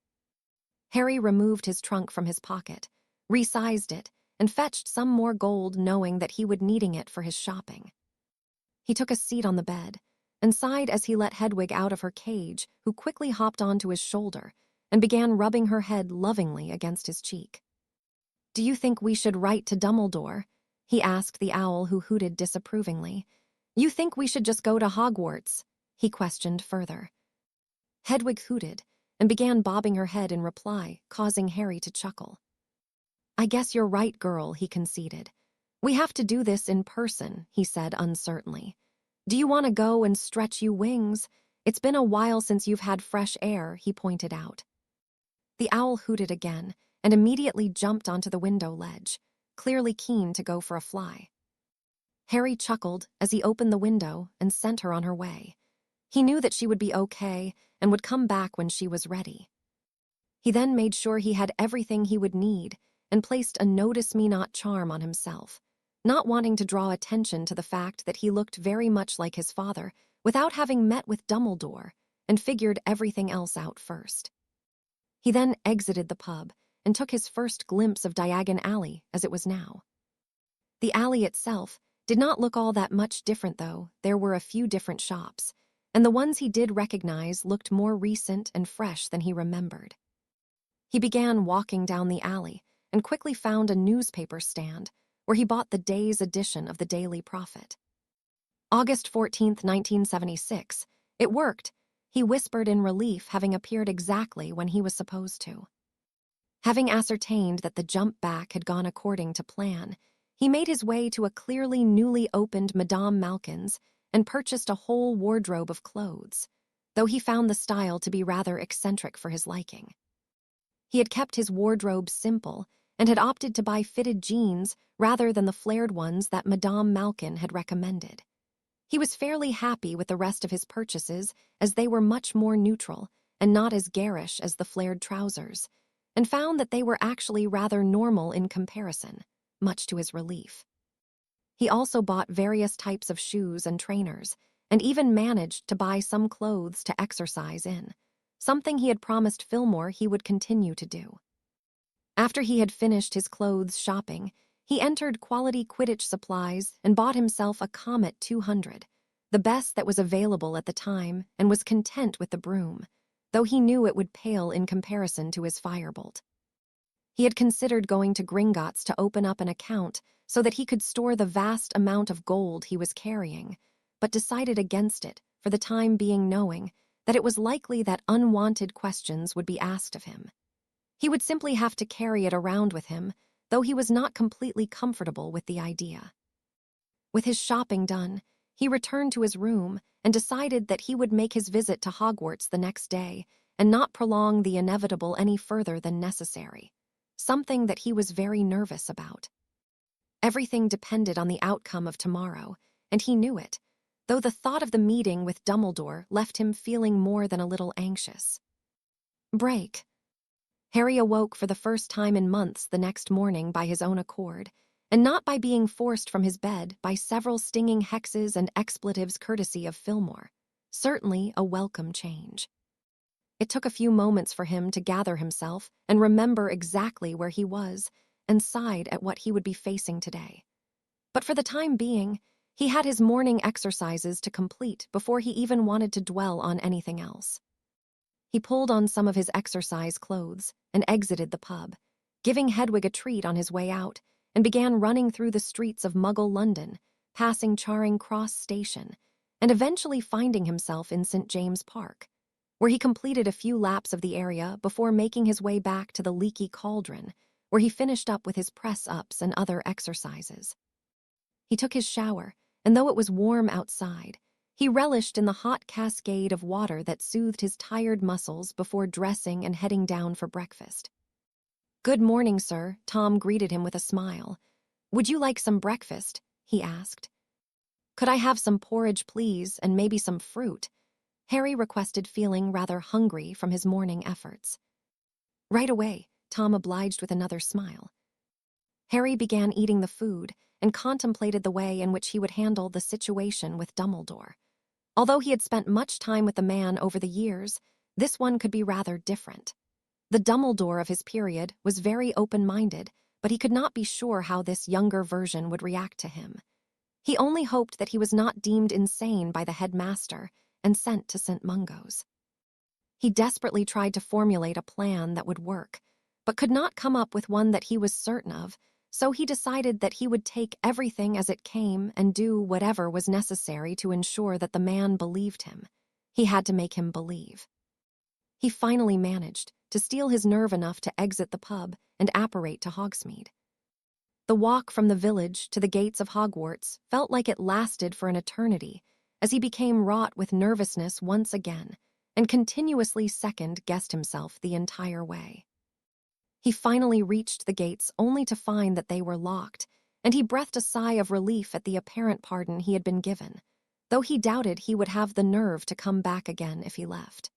Harry removed his trunk from his pocket, resized it, and fetched some more gold, knowing that he would needing it for his shopping. He took a seat on the bed and sighed as he let Hedwig out of her cage, who quickly hopped onto his shoulder and began rubbing her head lovingly against his cheek. "Do you think we should write to Dumbledore?" he asked the owl, who hooted disapprovingly. "You think we should just go to Hogwarts?" he questioned further. Hedwig hooted and began bobbing her head in reply, causing Harry to chuckle. "I guess you're right, girl," he conceded. "We have to do this in person," he said uncertainly. "Do you want to go and stretch you wings? It's been a while since you've had fresh air," he pointed out. The owl hooted again and immediately jumped onto the window ledge, clearly keen to go for a fly. Harry chuckled as he opened the window and sent her on her way. He knew that she would be okay and would come back when she was ready. He then made sure he had everything he would need and placed a notice-me-not charm on himself, not wanting to draw attention to the fact that he looked very much like his father without having met with Dumbledore and figured everything else out first. He then exited the pub and took his first glimpse of Diagon Alley as it was now. The alley itself did not look all that much different, though. There were a few different shops, and the ones he did recognize looked more recent and fresh than he remembered. He began walking down the alley and quickly found a newspaper stand where he bought the day's edition of the Daily Prophet. August 14th, 1976. It worked, he whispered in relief, having appeared exactly when he was supposed to. Having ascertained that the jump back had gone according to plan, he made his way to a clearly newly opened Madame Malkin's and purchased a whole wardrobe of clothes, though he found the style to be rather eccentric for his liking. He had kept his wardrobe simple and had opted to buy fitted jeans rather than the flared ones that Madame Malkin had recommended. He was fairly happy with the rest of his purchases, as they were much more neutral and not as garish as the flared trousers, and found that they were actually rather normal in comparison, much to his relief. He also bought various types of shoes and trainers, and even managed to buy some clothes to exercise in, something he had promised Fillmore he would continue to do. After he had finished his clothes shopping, he entered Quality Quidditch Supplies and bought himself a Comet 200, the best that was available at the time, and was content with the broom, though he knew it would pale in comparison to his Firebolt. He had considered going to Gringotts to open up an account so that he could store the vast amount of gold he was carrying, but decided against it for the time being, knowing that it was likely that unwanted questions would be asked of him. He would simply have to carry it around with him, though he was not completely comfortable with the idea. With his shopping done, he returned to his room and decided that he would make his visit to Hogwarts the next day and not prolong the inevitable any further than necessary, something that he was very nervous about. Everything depended on the outcome of tomorrow, and he knew it, though the thought of the meeting with Dumbledore left him feeling more than a little anxious. Break. Harry awoke for the first time in months the next morning by his own accord, and not by being forced from his bed by several stinging hexes and expletives courtesy of Fillmore. Certainly a welcome change. It took a few moments for him to gather himself and remember exactly where he was, and sighed at what he would be facing today. But for the time being, he had his morning exercises to complete before he even wanted to dwell on anything else. He pulled on some of his exercise clothes and exited the pub, giving Hedwig a treat on his way out, and began running through the streets of Muggle London, passing Charing Cross Station, and eventually finding himself in St. James Park, where he completed a few laps of the area before making his way back to the Leaky Cauldron, where he finished up with his press-ups and other exercises. He took his shower, and though it was warm outside, he relished in the hot cascade of water that soothed his tired muscles before dressing and heading down for breakfast. "Good morning, sir," Tom greeted him with a smile. "Would you like some breakfast?" he asked. "Could I have some porridge, please, and maybe some fruit?" Harry requested, feeling rather hungry from his morning efforts. "Right away," Tom obliged with another smile. Harry began eating the food and contemplated the way in which he would handle the situation with Dumbledore. Although he had spent much time with the man over the years, this one could be rather different. The Dumbledore of his period was very open-minded, but he could not be sure how this younger version would react to him. He only hoped that he was not deemed insane by the headmaster and sent to St. Mungo's. He desperately tried to formulate a plan that would work, but could not come up with one that he was certain of, so he decided that he would take everything as it came and do whatever was necessary to ensure that the man believed him. He had to make him believe. He finally managed to steel his nerve enough to exit the pub and apparate to Hogsmeade. The walk from the village to the gates of Hogwarts felt like it lasted for an eternity, as he became wrought with nervousness once again, and continuously second-guessed himself the entire way. He finally reached the gates only to find that they were locked, and he breathed a sigh of relief at the apparent pardon he had been given, though he doubted he would have the nerve to come back again if he left.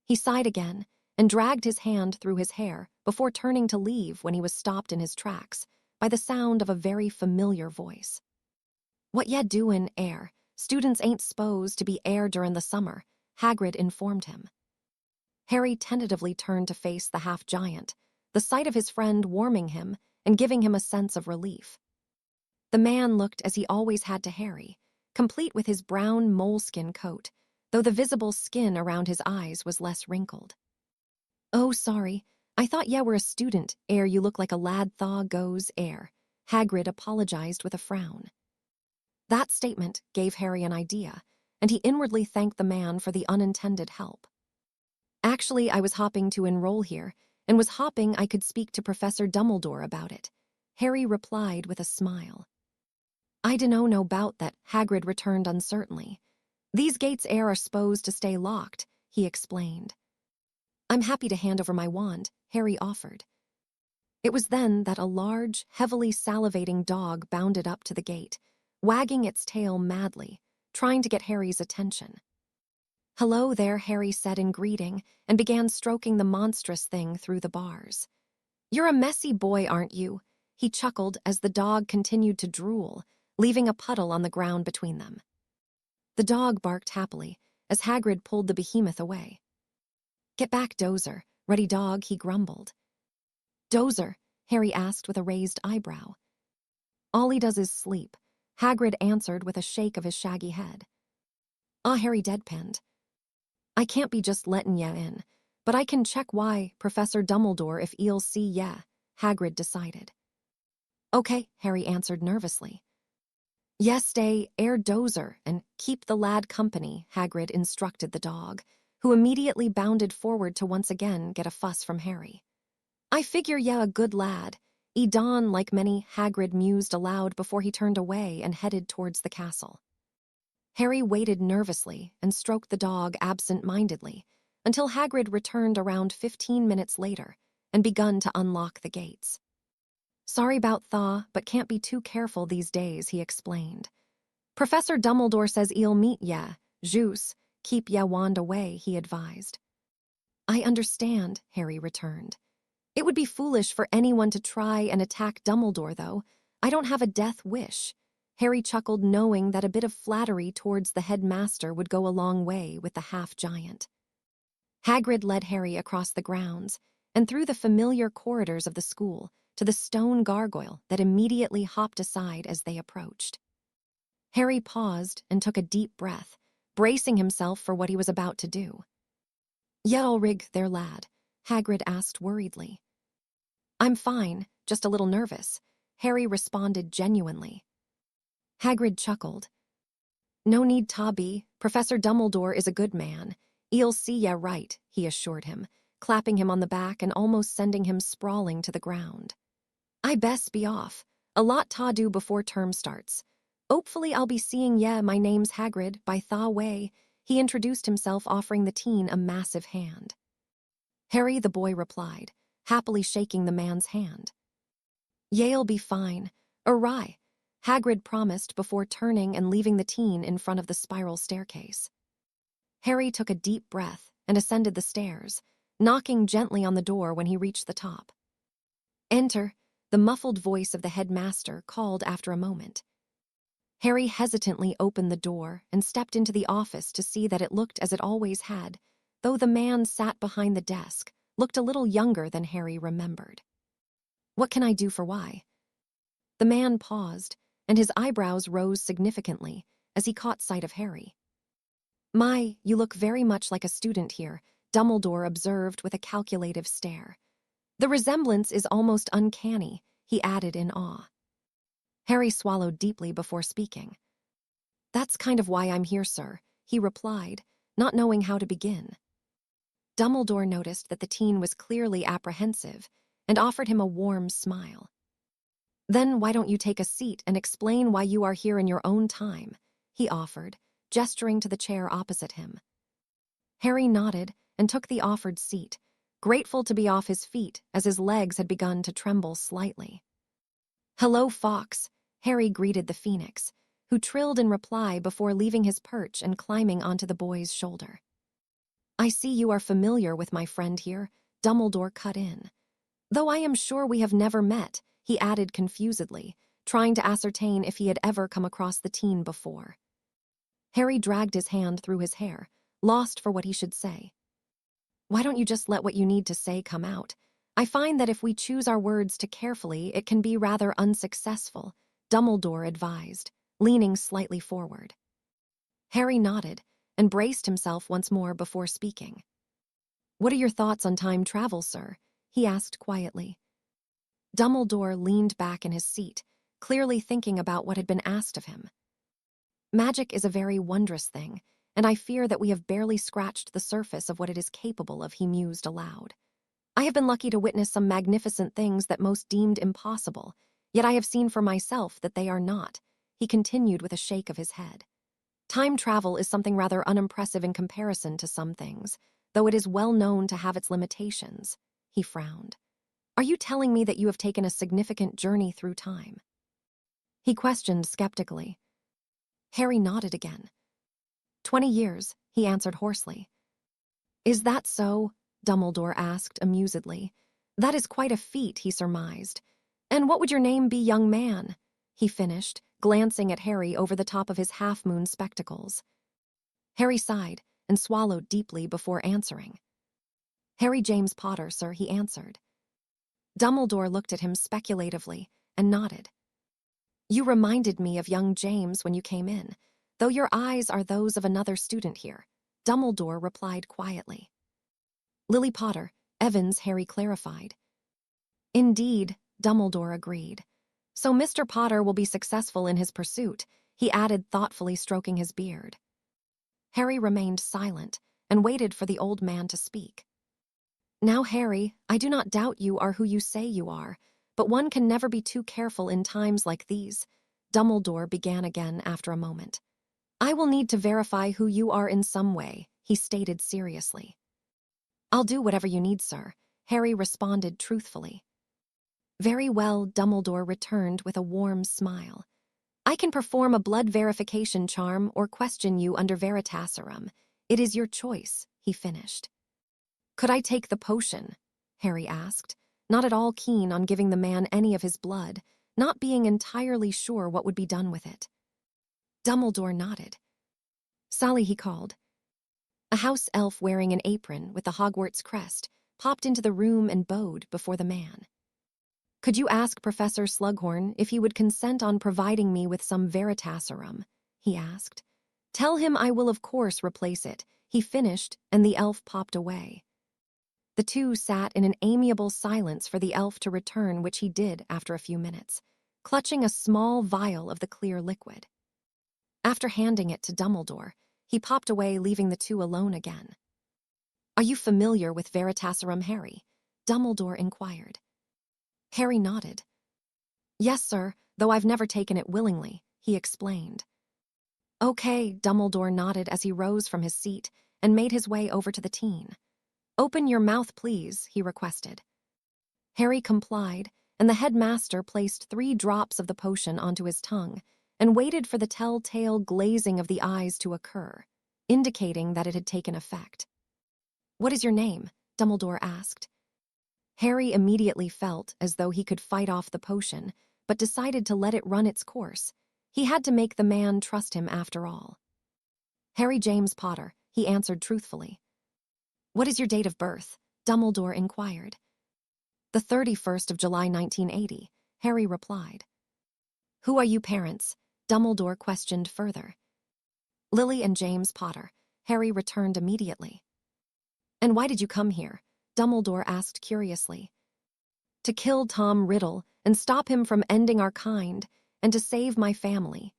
He sighed again and dragged his hand through his hair before turning to leave when he was stopped in his tracks by the sound of a very familiar voice. "What ya doin', 'ere? Students ain't s'posed to be 'ere during the summer," Hagrid informed him. Harry tentatively turned to face the half-giant, the sight of his friend warming him and giving him a sense of relief. The man looked as he always had to Harry, complete with his brown moleskin coat, though the visible skin around his eyes was less wrinkled. "Oh, sorry. I thought ye were a student, ere you look like a lad thaw goes ere," Hagrid apologized with a frown. That statement gave Harry an idea, and he inwardly thanked the man for the unintended help. "Actually, I was hopping to enroll here, and was hoping I could speak to Professor Dumbledore about it," Harry replied with a smile. "I dunno no bout that," Hagrid returned uncertainly. "These gates are s'posed to stay locked," he explained. "I'm happy to hand over my wand," Harry offered. It was then that a large, heavily salivating dog bounded up to the gate, wagging its tail madly, trying to get Harry's attention. "Hello there," Harry said in greeting, and began stroking the monstrous thing through the bars. "You're a messy boy, aren't you?" he chuckled as the dog continued to drool, leaving a puddle on the ground between them. The dog barked happily as Hagrid pulled the behemoth away. "Get back, Dozer, ruddy dog," he grumbled. "Dozer?" Harry asked with a raised eyebrow. "All he does is sleep," Hagrid answered with a shake of his shaggy head. Harry deadpanned. "I can't be just lettin' ye in, but I can check why Professor Dumbledore if e'll see ye," Hagrid decided. "Okay," Harry answered nervously. "Yes, stay, Dozer, and keep the lad company," Hagrid instructed the dog, who immediately bounded forward to once again get a fuss from Harry. "I figure ye a good lad," Don, like many, Hagrid mused aloud before he turned away and headed towards the castle. Harry waited nervously and stroked the dog absent-mindedly until Hagrid returned around 15 minutes later and begun to unlock the gates. "Sorry 'bout thaw, but can't be too careful these days," he explained. "Professor Dumbledore says he'll meet ye. Juice, keep ye wand away," he advised. "I understand," Harry returned. "It would be foolish for anyone to try and attack Dumbledore, though. I don't have a death wish." Harry chuckled, knowing that a bit of flattery towards the headmaster would go a long way with the half-giant. Hagrid led Harry across the grounds and through the familiar corridors of the school to the stone gargoyle that immediately hopped aside as they approached. Harry paused and took a deep breath, bracing himself for what he was about to do. "Ye all rig there, lad?" Hagrid asked worriedly. "I'm fine, just a little nervous," Harry responded genuinely. Hagrid chuckled. "No need ta be. Professor Dumbledore is a good man. 'E'll see ya right," he assured him, clapping him on the back and almost sending him sprawling to the ground. "I best be off. A lot ta do before term starts. 'Opefully I'll be seeing ye. My name's Hagrid, by tha way," he introduced himself, offering the teen a massive hand. "Harry," the boy replied, happily shaking the man's hand. "Ye'll be fine. Awry," Hagrid promised before turning and leaving the teen in front of the spiral staircase. Harry took a deep breath and ascended the stairs, knocking gently on the door when he reached the top. "Enter," the muffled voice of the headmaster called after a moment. Harry hesitantly opened the door and stepped into the office to see that it looked as it always had, though the man sat behind the desk looked a little younger than Harry remembered. "What can I do for why?" The man paused, and his eyebrows rose significantly as he caught sight of Harry. "My, you look very much like a student here," Dumbledore observed with a calculative stare. "The resemblance is almost uncanny," he added in awe. Harry swallowed deeply before speaking. "That's kind of why I'm here, sir," he replied, not knowing how to begin. Dumbledore noticed that the teen was clearly apprehensive and offered him a warm smile. "Then why don't you take a seat and explain why you are here in your own time?" he offered, gesturing to the chair opposite him. Harry nodded and took the offered seat, grateful to be off his feet as his legs had begun to tremble slightly. "Hello, Fox," Harry greeted the phoenix, who trilled in reply before leaving his perch and climbing onto the boy's shoulder. "I see you are familiar with my friend here," Dumbledore cut in. "Though I am sure we have never met," he added confusedly, trying to ascertain if he had ever come across the teen before. Harry dragged his hand through his hair, lost for what he should say. "Why don't you just let what you need to say come out? I find that if we choose our words too carefully, it can be rather unsuccessful," Dumbledore advised, leaning slightly forward. Harry nodded and braced himself once more before speaking. "What are your thoughts on time travel, sir?" he asked quietly. Dumbledore leaned back in his seat, clearly thinking about what had been asked of him. "Magic is a very wondrous thing, and I fear that we have barely scratched the surface of what it is capable of," he mused aloud. "I have been lucky to witness some magnificent things that most deemed impossible, yet I have seen for myself that they are not," he continued with a shake of his head. "Time travel is something rather unimpressive in comparison to some things, though it is well known to have its limitations," he frowned. "Are you telling me that you have taken a significant journey through time?" he questioned skeptically. Harry nodded again. 20 years, he answered hoarsely. "Is that so?" Dumbledore asked amusedly. "That is quite a feat," he surmised. "And what would your name be, young man?" he finished, glancing at Harry over the top of his half-moon spectacles. Harry sighed and swallowed deeply before answering. "Harry James Potter, sir," he answered. Dumbledore looked at him speculatively and nodded. "You reminded me of young James when you came in, though your eyes are those of another student here," Dumbledore replied quietly. "Lily Potter, Evans," Harry clarified. "Indeed," Dumbledore agreed. "So Mr. Potter will be successful in his pursuit," he added, thoughtfully stroking his beard. Harry remained silent and waited for the old man to speak. "Now, Harry, I do not doubt you are who you say you are, but one can never be too careful in times like these," Dumbledore began again after a moment. "I will need to verify who you are in some way," he stated seriously. "I'll do whatever you need, sir," Harry responded truthfully. "Very well," Dumbledore returned with a warm smile. "I can perform a blood verification charm or question you under Veritaserum. It is your choice," he finished. "Could I take the potion?" Harry asked, not at all keen on giving the man any of his blood, not being entirely sure what would be done with it. Dumbledore nodded. Sally, he called. A house elf wearing an apron with the Hogwarts crest popped into the room and bowed before the man. Could you ask Professor Slughorn if he would consent on providing me with some Veritaserum? He asked. Tell him I will of course replace it, he finished, and the elf popped away. The two sat in an amiable silence for the elf to return, which he did after a few minutes, clutching a small vial of the clear liquid. After handing it to Dumbledore, he popped away, leaving the two alone again. Are you familiar with Veritaserum, Harry? Dumbledore inquired. Harry nodded. Yes, sir, though I've never taken it willingly, he explained. Okay, Dumbledore nodded as he rose from his seat and made his way over to the teen. Open your mouth, please, he requested. Harry complied, and the headmaster placed 3 drops of the potion onto his tongue and waited for the telltale glazing of the eyes to occur, indicating that it had taken effect. What is your name? Dumbledore asked. Harry immediately felt as though he could fight off the potion, but decided to let it run its course. He had to make the man trust him after all. Harry James Potter, he answered truthfully. What is your date of birth? Dumbledore inquired. The 31st of July, 1980, Harry replied. Who are you parents? Dumbledore questioned further. Lily and James Potter, Harry returned immediately. And why did you come here? Dumbledore asked curiously. To kill Tom Riddle and stop him from ending our kind, and to save my family.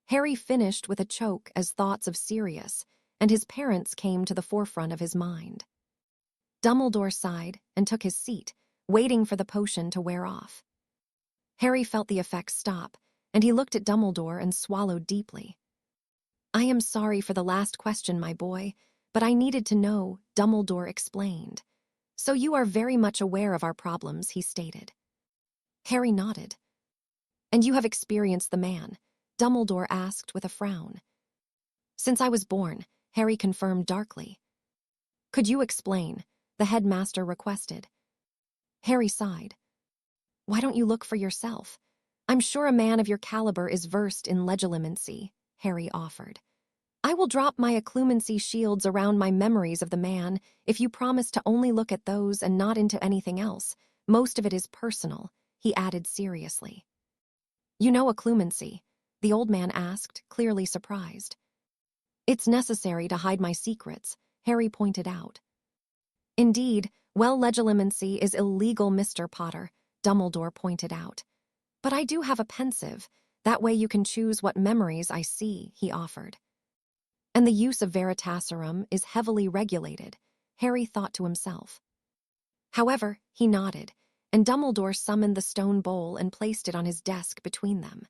Harry finished with a choke as thoughts of Sirius and his parents came to the forefront of his mind. Dumbledore sighed and took his seat, waiting for the potion to wear off. Harry felt the effects stop, and he looked at Dumbledore and swallowed deeply. I am sorry for the last question, my boy, but I needed to know, Dumbledore explained. So you are very much aware of our problems, he stated. Harry nodded. And you have experienced the man? Dumbledore asked with a frown. Since I was born, Harry confirmed darkly. Could you explain? The headmaster requested. Harry sighed. Why don't you look for yourself? I'm sure a man of your caliber is versed in legilimency, Harry offered. I will drop my occlumency shields around my memories of the man if you promise to only look at those and not into anything else. Most of it is personal, he added seriously. You know occlumency? The old man asked, clearly surprised. It's necessary to hide my secrets, Harry pointed out. Indeed, legilimency is illegal, Mr. Potter, Dumbledore pointed out. But I do have a pensive. That way you can choose what memories I see, he offered. And the use of Veritaserum is heavily regulated, Harry thought to himself. However, he nodded, and Dumbledore summoned the stone bowl and placed it on his desk between them.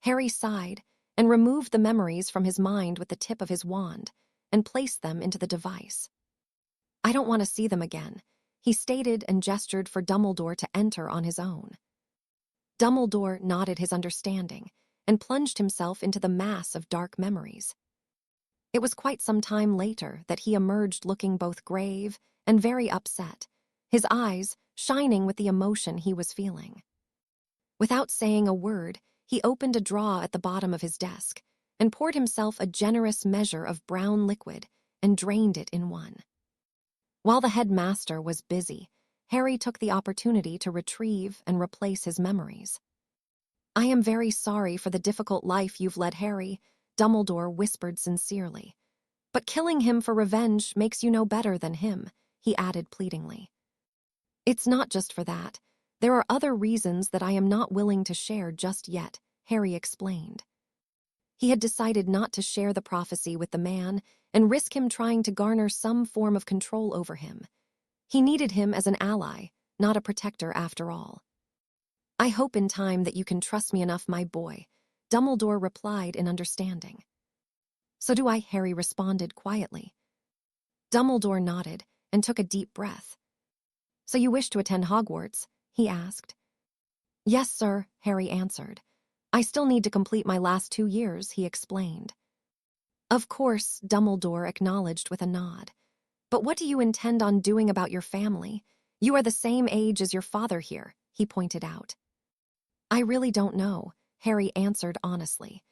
Harry sighed and removed the memories from his mind with the tip of his wand and placed them into the device. I don't want to see them again, he stated and gestured for Dumbledore to enter on his own. Dumbledore nodded his understanding and plunged himself into the mass of dark memories. It was quite some time later that he emerged looking both grave and very upset, his eyes shining with the emotion he was feeling. Without saying a word, he opened a drawer at the bottom of his desk and poured himself a generous measure of brown liquid and drained it in one. While the headmaster was busy, Harry took the opportunity to retrieve and replace his memories. I am very sorry for the difficult life you've led, Harry, Dumbledore whispered sincerely. But killing him for revenge makes you no better than him, he added pleadingly. It's not just for that. There are other reasons that I am not willing to share just yet, Harry explained. He had decided not to share the prophecy with the man and risk him trying to garner some form of control over him. He needed him as an ally, not a protector after all. I hope in time that you can trust me enough, my boy, Dumbledore replied in understanding. So do I, Harry responded quietly. Dumbledore nodded and took a deep breath. So you wish to attend Hogwarts? He asked. Yes, sir, Harry answered. I still need to complete my last 2 years, he explained. Of course, Dumbledore acknowledged with a nod. But what do you intend on doing about your family? You are the same age as your father here, he pointed out. I really don't know, Harry answered honestly.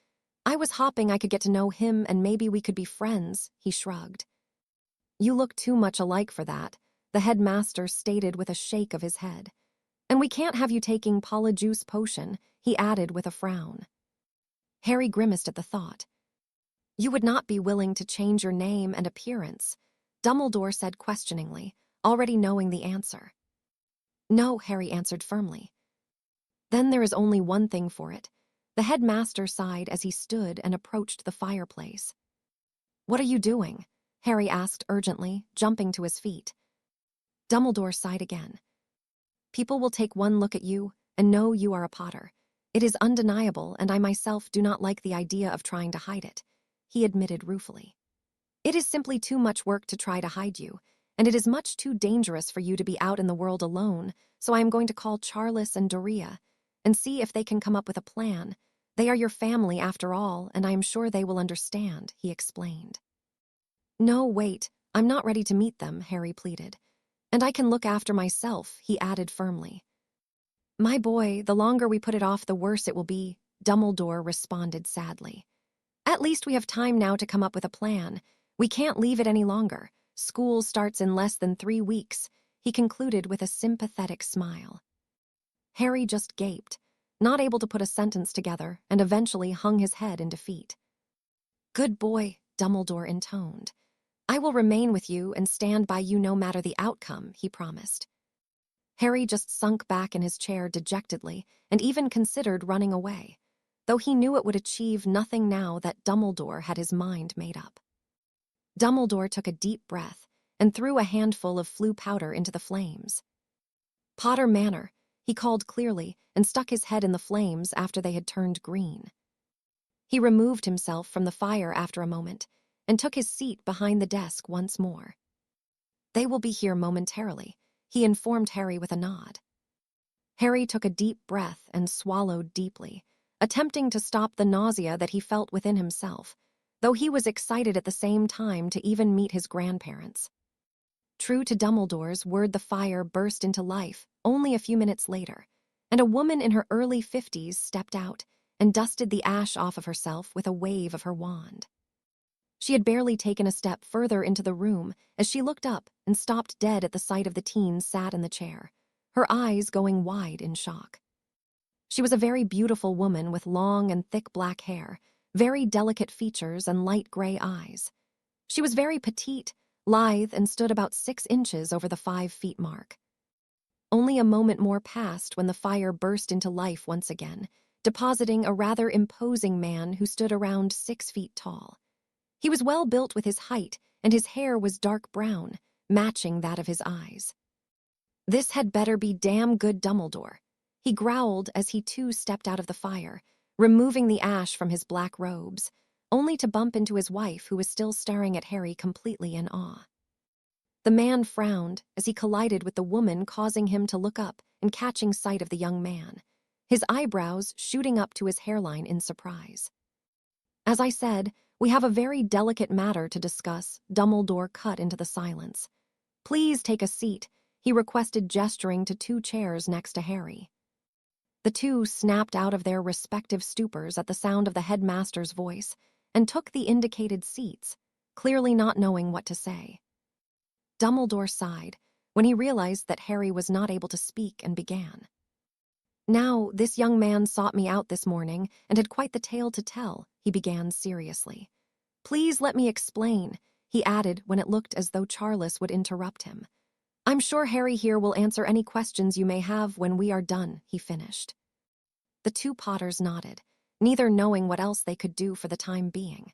I was hoping I could get to know him and maybe we could be friends, he shrugged. You look too much alike for that, the headmaster stated with a shake of his head. And we can't have you taking Polyjuice potion, he added with a frown. Harry grimaced at the thought. You would not be willing to change your name and appearance, Dumbledore said questioningly, already knowing the answer. No, Harry answered firmly. Then there is only one thing for it. The headmaster sighed as he stood and approached the fireplace. What are you doing? Harry asked urgently, jumping to his feet. Dumbledore sighed again. People will take one look at you and know you are a Potter. It is undeniable, and I myself do not like the idea of trying to hide it, he admitted ruefully. It is simply too much work to try to hide you, and it is much too dangerous for you to be out in the world alone, so I am going to call Charles and Doria and see if they can come up with a plan. They are your family after all, and I am sure they will understand, he explained. No, wait, I'm not ready to meet them, Harry pleaded. And I can look after myself, he added firmly. My boy, the longer we put it off, the worse it will be, Dumbledore responded sadly. At least we have time now to come up with a plan. We can't leave it any longer. School starts in less than 3 weeks, he concluded with a sympathetic smile. Harry just gaped, not able to put a sentence together, and eventually hung his head in defeat. Good boy, Dumbledore intoned. I will remain with you and stand by you no matter the outcome, he promised. Harry just sunk back in his chair dejectedly and even considered running away, though he knew it would achieve nothing now that Dumbledore had his mind made up. Dumbledore took a deep breath and threw a handful of flue powder into the flames. Potter Manor, he called clearly and stuck his head in the flames after they had turned green. He removed himself from the fire after a moment and took his seat behind the desk once more. They will be here momentarily, he informed Harry with a nod. Harry took a deep breath and swallowed deeply, attempting to stop the nausea that he felt within himself, though he was excited at the same time to even meet his grandparents. True to Dumbledore's word, the fire burst into life only a few minutes later, and a woman in her early 50s stepped out and dusted the ash off of herself with a wave of her wand. She had barely taken a step further into the room as she looked up and stopped dead at the sight of the teen sat in the chair, her eyes going wide in shock. She was a very beautiful woman with long and thick black hair, very delicate features, and light gray eyes. She was very petite, lithe, and stood about 6 inches over the 5-feet mark. Only a moment more passed when the fire burst into life once again, depositing a rather imposing man who stood around 6 feet tall. He was well built with his height, and his hair was dark brown, matching that of his eyes. This had better be damn good Dumbledore, he growled as he too stepped out of the fire, removing the ash from his black robes, only to bump into his wife, who was still staring at Harry completely in awe. The man frowned as he collided with the woman, causing him to look up and catching sight of the young man, his eyebrows shooting up to his hairline in surprise. As I said, we have a very delicate matter to discuss, Dumbledore cut into the silence. Please take a seat, he requested, gesturing to 2 chairs next to Harry. The two snapped out of their respective stupors at the sound of the headmaster's voice and took the indicated seats, clearly not knowing what to say. Dumbledore sighed when he realized that Harry was not able to speak and began. Now, this young man sought me out this morning and had quite the tale to tell, he began seriously. Please let me explain, he added when it looked as though Charles would interrupt him. I'm sure Harry here will answer any questions you may have when we are done, he finished. The 2 Potters nodded, neither knowing what else they could do for the time being.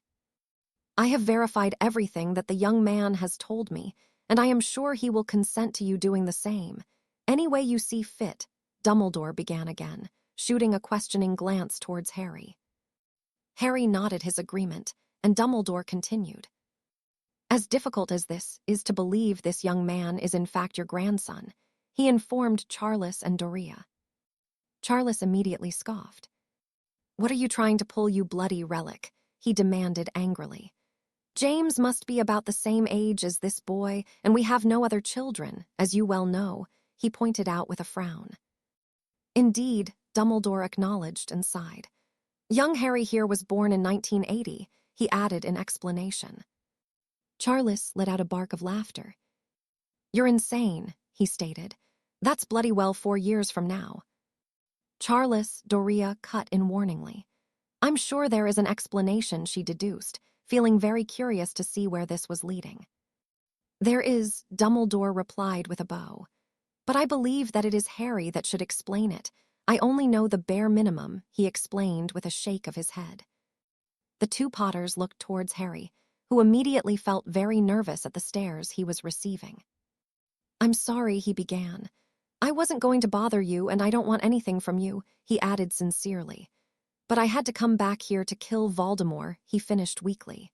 I have verified everything that the young man has told me, and I am sure he will consent to you doing the same. Any way you see fit, Dumbledore began again, shooting a questioning glance towards Harry. Harry nodded his agreement, and Dumbledore continued. As difficult as this is to believe this young man is in fact your grandson, he informed Charles and Doria. Charles immediately scoffed. What are you trying to pull, you bloody relic? He demanded angrily. James must be about the same age as this boy, and we have no other children, as you well know, he pointed out with a frown. Indeed, Dumbledore acknowledged and sighed. Young Harry here was born in 1980, he added in explanation. Charles let out a bark of laughter. You're insane, he stated. That's bloody well 4 years from now. Charles, Doria cut in warningly. I'm sure there is an explanation, she deduced, feeling very curious to see where this was leading. There is, Dumbledore replied with a bow. But I believe that it is Harry that should explain it. I only know the bare minimum, he explained with a shake of his head. The two Potters looked towards Harry, who immediately felt very nervous at the stares he was receiving. I'm sorry, he began. I wasn't going to bother you, and I don't want anything from you, he added sincerely. But I had to come back here to kill Voldemort, he finished weakly.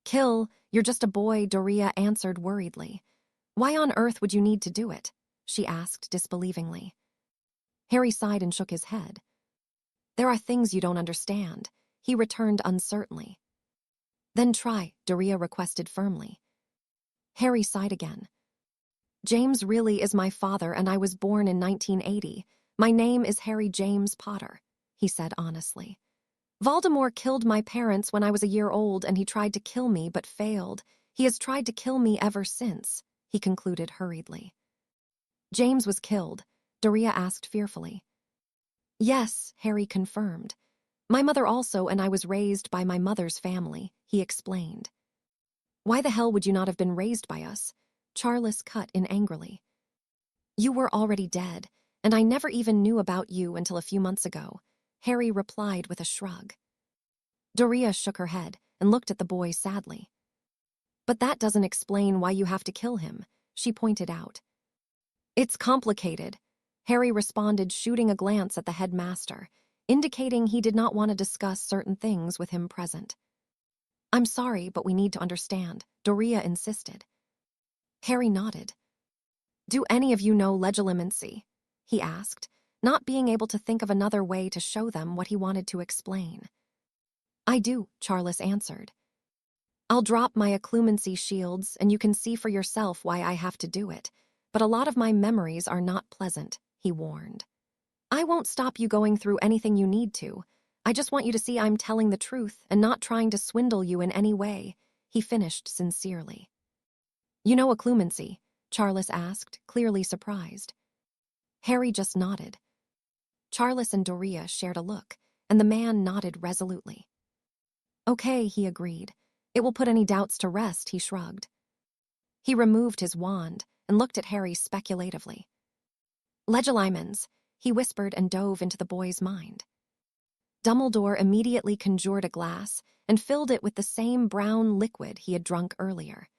Kill? You're just a boy, Doria answered worriedly. Why on earth would you need to do it? She asked disbelievingly. Harry sighed and shook his head. There are things you don't understand, he returned uncertainly. Then try, Doria requested firmly. Harry sighed again. James really is my father, and I was born in 1980. My name is Harry James Potter, he said honestly. Voldemort killed my parents when I was a year old, and he tried to kill me but failed. He has tried to kill me ever since, he concluded hurriedly. James was killed, Doria asked fearfully. Yes, Harry confirmed. My mother also, and I was raised by my mother's family, he explained. Why the hell would you not have been raised by us? Charles cut in angrily. You were already dead, and I never even knew about you until a few months ago, Harry replied with a shrug. Doria shook her head and looked at the boy sadly. But that doesn't explain why you have to kill him, she pointed out. It's complicated, Harry responded, shooting a glance at the headmaster, indicating he did not want to discuss certain things with him present. I'm sorry, but we need to understand, Doria insisted. Harry nodded. Do any of you know legilimency? He asked, not being able to think of another way to show them what he wanted to explain. I do, Charles answered. I'll drop my occlumency shields, and you can see for yourself why I have to do it, but a lot of my memories are not pleasant, he warned. I won't stop you going through anything you need to. I just want you to see I'm telling the truth and not trying to swindle you in any way, he finished sincerely. You know occlumency? Charles asked, clearly surprised. Harry just nodded. Charles and Doria shared a look, and the man nodded resolutely. Okay, he agreed. It will put any doubts to rest, he shrugged. He removed his wand and looked at Harry speculatively. Legilimens, he whispered and dove into the boy's mind. Dumbledore immediately conjured a glass and filled it with the same brown liquid he had drunk earlier.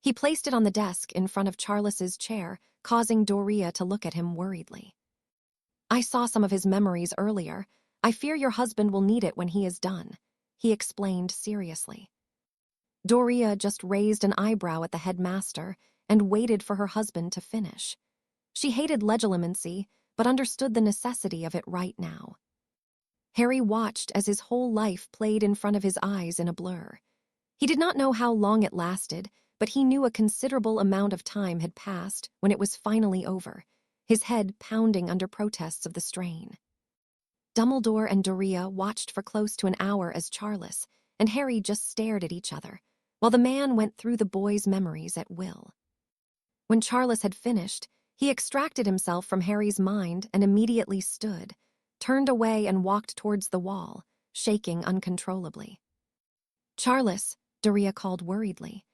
He placed it on the desk in front of Charles's chair, causing Doria to look at him worriedly. I saw some of his memories earlier. I fear your husband will need it when he is done, he explained seriously. Doria just raised an eyebrow at the headmaster and waited for her husband to finish. She hated legilimency, but understood the necessity of it right now. Harry watched as his whole life played in front of his eyes in a blur. He did not know how long it lasted, but he knew a considerable amount of time had passed when it was finally over, his head pounding under protests of the strain. Dumbledore and Doria watched for close to an hour as Charles and Harry just stared at each other, while the man went through the boy's memories at will. When Charles had finished, he extracted himself from Harry's mind and immediately stood, turned away and walked towards the wall, shaking uncontrollably. Charles, Doria called worriedly.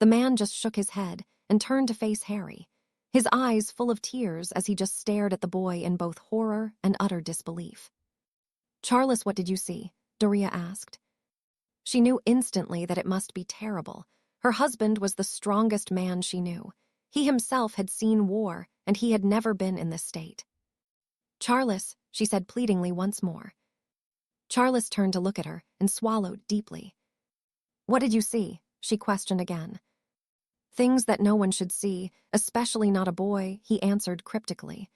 The man just shook his head and turned to face Harry, his eyes full of tears as he just stared at the boy in both horror and utter disbelief. Charles, what did you see? Doria asked. She knew instantly that it must be terrible. Her husband was the strongest man she knew. He himself had seen war, and he had never been in this state. Charles, she said pleadingly once more. Charles turned to look at her and swallowed deeply. What did you see? She questioned again. Things that no one should see, especially not a boy, he answered cryptically.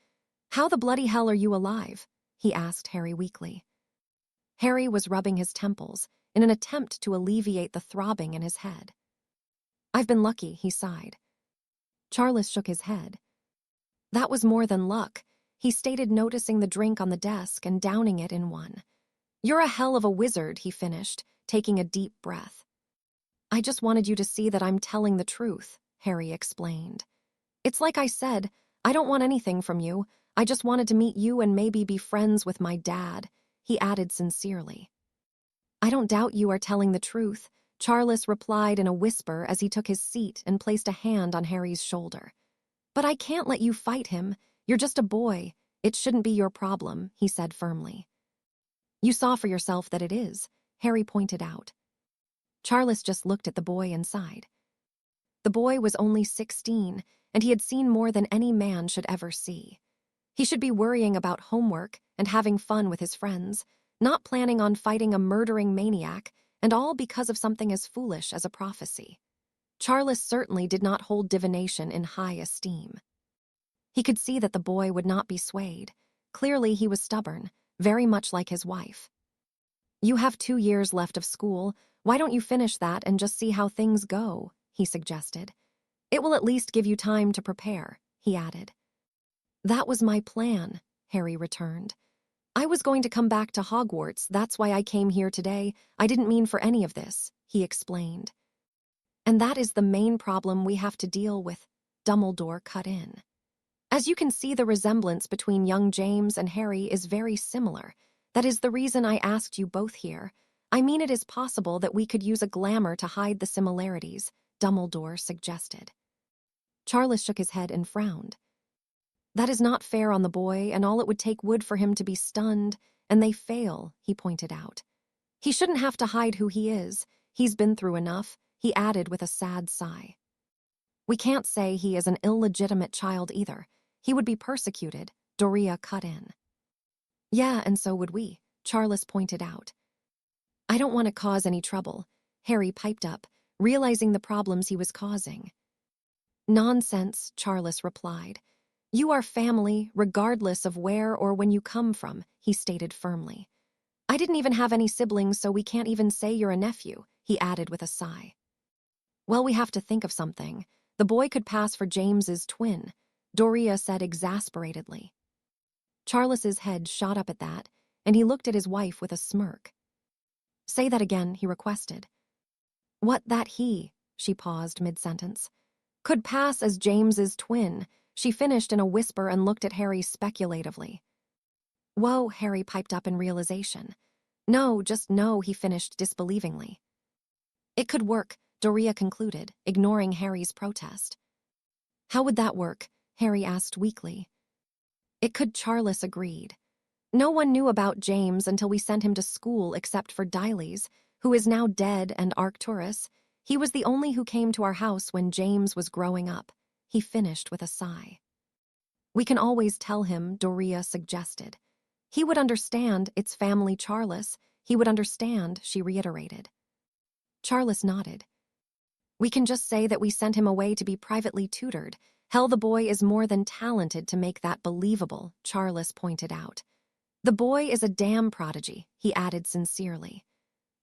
How the bloody hell are you alive? He asked Harry weakly. Harry was rubbing his temples in an attempt to alleviate the throbbing in his head. I've been lucky, he sighed. Charles shook his head. That was more than luck. he stated, noticing the drink on the desk and downing it in one. "You're a hell of a wizard," he finished, taking a deep breath. "I just wanted you to see that I'm telling the truth," Harry explained. "It's like I said, I don't want anything from you. I just wanted to meet you and maybe be friends with my dad," he added sincerely. "I don't doubt you are telling the truth," Charles replied in a whisper as he took his seat and placed a hand on Harry's shoulder. "But I can't let you fight him. You're just a boy. It shouldn't be your problem," he said firmly. "You saw for yourself that it is," Harry pointed out. Charles just looked at the boy and sighed. The boy was only 16, and he had seen more than any man should ever see. He should be worrying about homework and having fun with his friends, not planning on fighting a murdering maniac, and all because of something as foolish as a prophecy. Charles certainly did not hold divination in high esteem. He could see that the boy would not be swayed. Clearly he was stubborn, very much like his wife. "You have 2 years left of school. Why don't you finish that and just see how things go?" he suggested. "It will at least give you time to prepare," he added. "That was my plan," Harry returned. "I was going to come back to Hogwarts, that's why I came here today. I didn't mean for any of this," he explained. "And that is the main problem we have to deal with," Dumbledore cut in. "As you can see, the resemblance between young James and Harry is very similar. That is the reason I asked you both here. I mean, it is possible that we could use a glamour to hide the similarities," Dumbledore suggested. Charles shook his head and frowned. "That is not fair on the boy, and all it would take would for him to be stunned, and they fail," he pointed out. "He shouldn't have to hide who he is. He's been through enough," he added with a sad sigh. "We can't say he is an illegitimate child either. He would be persecuted," Doria cut in. "Yeah, and so would we," Charles pointed out. "I don't want to cause any trouble," Harry piped up, realizing the problems he was causing. "Nonsense," Charles replied. "You are family, regardless of where or when you come from," he stated firmly. "I didn't even have any siblings, so we can't even say you're a nephew," he added with a sigh. "Well, we have to think of something. The boy could pass for James's twin," Doria said exasperatedly. Charles's head shot up at that, and he looked at his wife with a smirk. "Say that again," he requested. "What, that he," she paused mid-sentence, "could pass as James's twin," she finished in a whisper and looked at Harry speculatively. "Whoa," Harry piped up in realization. "No, just no," he finished disbelievingly. "It could work," Doria concluded, ignoring Harry's protest. "How would that work?" Harry asked weakly. "It could," Charles agreed. "No one knew about James until we sent him to school except for Diles, who is now dead, and Arcturus. He was the only who came to our house when James was growing up," he finished with a sigh. "We can always tell him," Doria suggested. "He would understand. It's family, Charles. He would understand," she reiterated. Charles nodded. "We can just say that we sent him away to be privately tutored. Hell, the boy is more than talented to make that believable," Charles pointed out. "The boy is a damn prodigy," he added sincerely.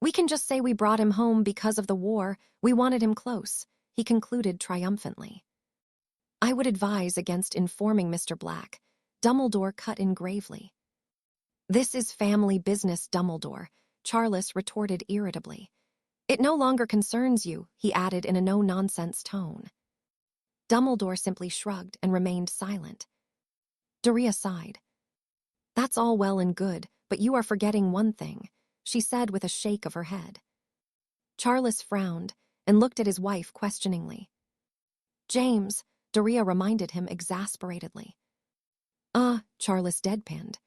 "We can just say we brought him home because of the war. We wanted him close," he concluded triumphantly. "I would advise against informing Mr. Black," Dumbledore cut in gravely. "This is family business, Dumbledore," Charles retorted irritably. "It no longer concerns you," he added in a no-nonsense tone. Dumbledore simply shrugged and remained silent. Doria sighed. "That's all well and good, but you are forgetting one thing," she said with a shake of her head. Charles frowned and looked at his wife questioningly. "James," Doria reminded him exasperatedly. Charles deadpanned.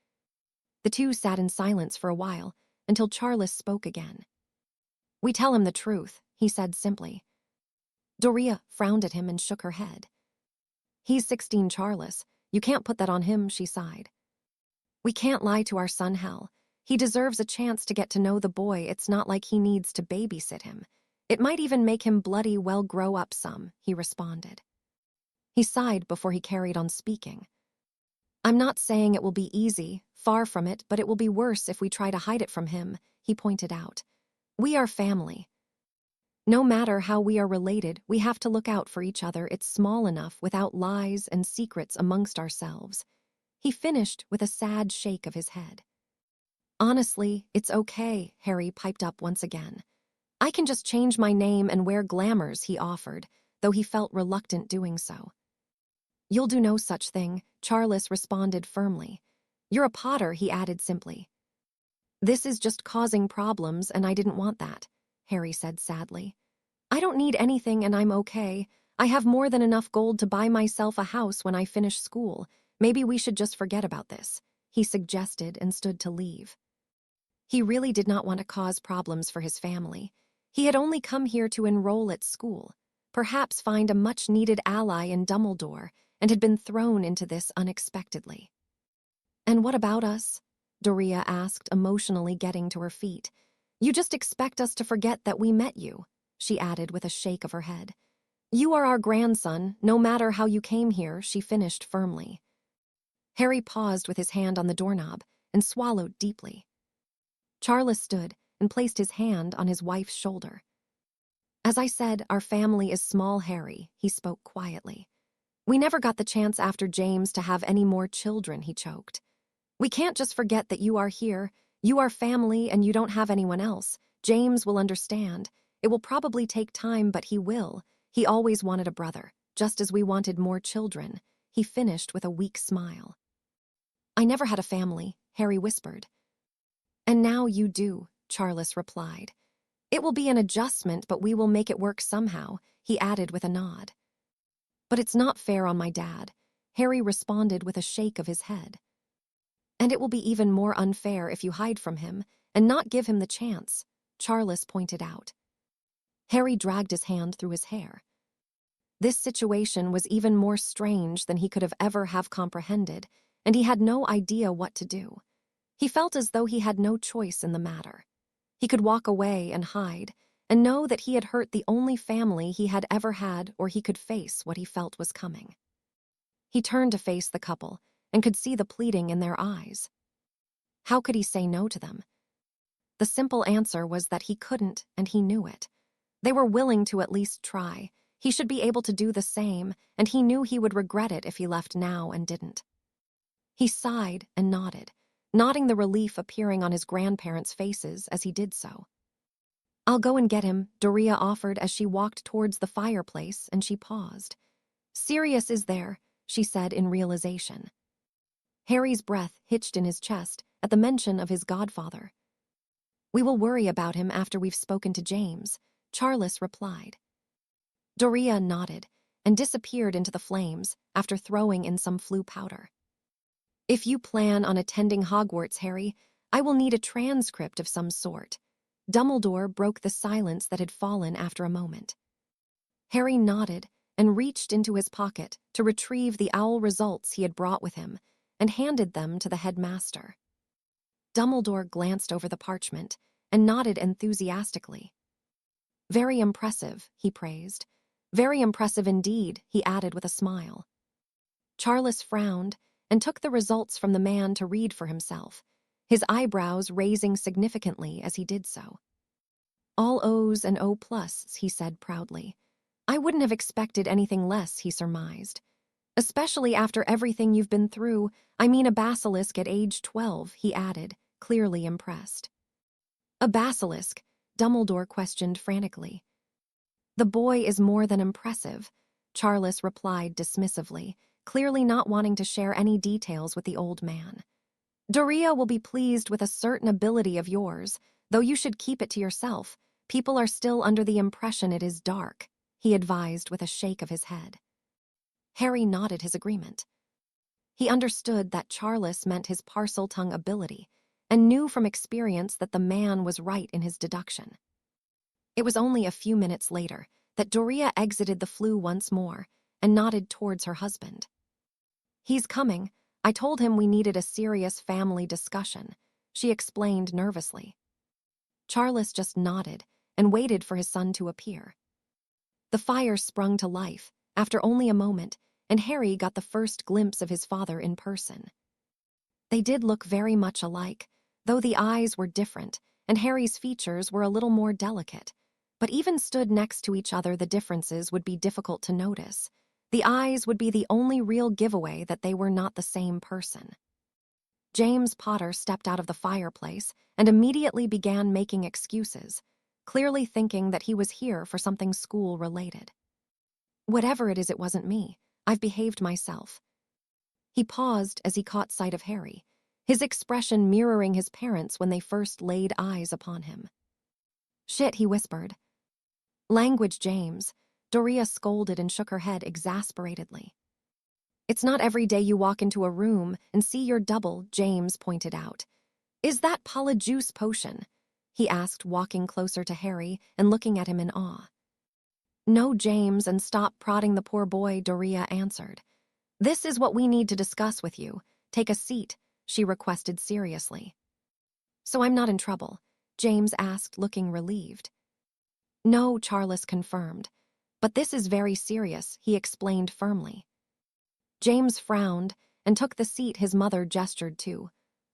The two sat in silence for a while, until Charles spoke again. "We tell him the truth," he said simply. Doria frowned at him and shook her head. "He's 16, Charles. You can't put that on him," she sighed. "We can't lie to our son, Hal. He deserves a chance to get to know the boy. It's not like he needs to babysit him. It might even make him bloody well grow up some," he responded. He sighed before he carried on speaking. "I'm not saying it will be easy, far from it, but it will be worse if we try to hide it from him," he pointed out. "We are family. No matter how we are related, we have to look out for each other. It's small enough without lies and secrets amongst ourselves." He finished with a sad shake of his head. Honestly, it's okay, Harry piped up once again. I can just change my name and wear glamours, he offered, though he felt reluctant doing so. You'll do no such thing, Charles responded firmly. You're a Potter, he added simply. This is just causing problems, and I didn't want that, Harry said sadly. I don't need anything and I'm okay. I have more than enough gold to buy myself a house when I finish school. Maybe we should just forget about this, he suggested and stood to leave. He really did not want to cause problems for his family. He had only come here to enroll at school, perhaps find a much-needed ally in Dumbledore, and had been thrown into this unexpectedly. And what about us? Doria asked, emotionally getting to her feet. You just expect us to forget that we met you, she added with a shake of her head. You are our grandson, no matter how you came here, she finished firmly. Harry paused with his hand on the doorknob and swallowed deeply. Charles stood and placed his hand on his wife's shoulder. As I said, our family is small, Harry, he spoke quietly. We never got the chance after James to have any more children, he choked. We can't just forget that you are here. You are family and you don't have anyone else. James will understand. It will probably take time, but he will. He always wanted a brother, just as we wanted more children. He finished with a weak smile. I never had a family, Harry whispered. And now you do, Charles replied. It will be an adjustment, but we will make it work somehow, he added with a nod. But it's not fair on my dad, Harry responded with a shake of his head. And it will be even more unfair if you hide from him and not give him the chance, Charles pointed out. Harry dragged his hand through his hair. This situation was even more strange than he could have ever have comprehended, and he had no idea what to do. He felt as though he had no choice in the matter. He could walk away and hide, and know that he had hurt the only family he had ever had, or he could face what he felt was coming. He turned to face the couple, and could see the pleading in their eyes. How could he say no to them? The simple answer was that he couldn't, and he knew it. They were willing to at least try. He should be able to do the same, and he knew he would regret it if he left now and didn't. He sighed and nodded, nodding the relief appearing on his grandparents' faces as he did so. I'll go and get him, Doria offered as she walked towards the fireplace, and she paused. Sirius is there, she said in realization. Harry's breath hitched in his chest at the mention of his godfather. We will worry about him after we've spoken to James, Charles replied. Doria nodded and disappeared into the flames after throwing in some flue powder. If you plan on attending Hogwarts, Harry, I will need a transcript of some sort. Dumbledore broke the silence that had fallen after a moment. Harry nodded and reached into his pocket to retrieve the owl results he had brought with him and handed them to the headmaster. Dumbledore glanced over the parchment and nodded enthusiastically. Very impressive, he praised. Very impressive indeed, he added with a smile. Charles frowned and took the results from the man to read for himself, his eyebrows raising significantly as he did so. All O's and O+, he said proudly. I wouldn't have expected anything less, he surmised. Especially after everything you've been through, I mean a basilisk at age 12, he added, clearly impressed. A basilisk? Dumbledore questioned frantically. The boy is more than impressive, Charles replied dismissively, clearly not wanting to share any details with the old man. Doria will be pleased with a certain ability of yours, though you should keep it to yourself. People are still under the impression it is dark, he advised with a shake of his head. Harry nodded his agreement. He understood that Charles meant his Parseltongue ability, and knew from experience that the man was right in his deduction. It was only a few minutes later that Doria exited the flue once more and nodded towards her husband. He's coming. I told him we needed a serious family discussion, she explained nervously. Charles just nodded and waited for his son to appear. The fire sprung to life after only a moment, and Harry got the first glimpse of his father in person. They did look very much alike, though the eyes were different and Harry's features were a little more delicate. But even stood next to each other, the differences would be difficult to notice. The eyes would be the only real giveaway that they were not the same person. James Potter stepped out of the fireplace and immediately began making excuses, clearly thinking that he was here for something school-related. Whatever it is, it wasn't me. I've behaved myself. He paused as he caught sight of Harry, his expression mirroring his parents when they first laid eyes upon him. "Shit," he whispered. "Language, James," Doria scolded and shook her head exasperatedly. "It's not every day you walk into a room and see your double," James pointed out. "Is that polyjuice potion?" he asked, walking closer to Harry and looking at him in awe. "No, James, and stop prodding the poor boy," Doria answered. "This is what we need to discuss with you. Take a seat," she requested seriously. "So I'm not in trouble?" James asked, looking relieved. "No," Charles confirmed. "But this is very serious," he explained firmly. James frowned and took the seat his mother gestured to,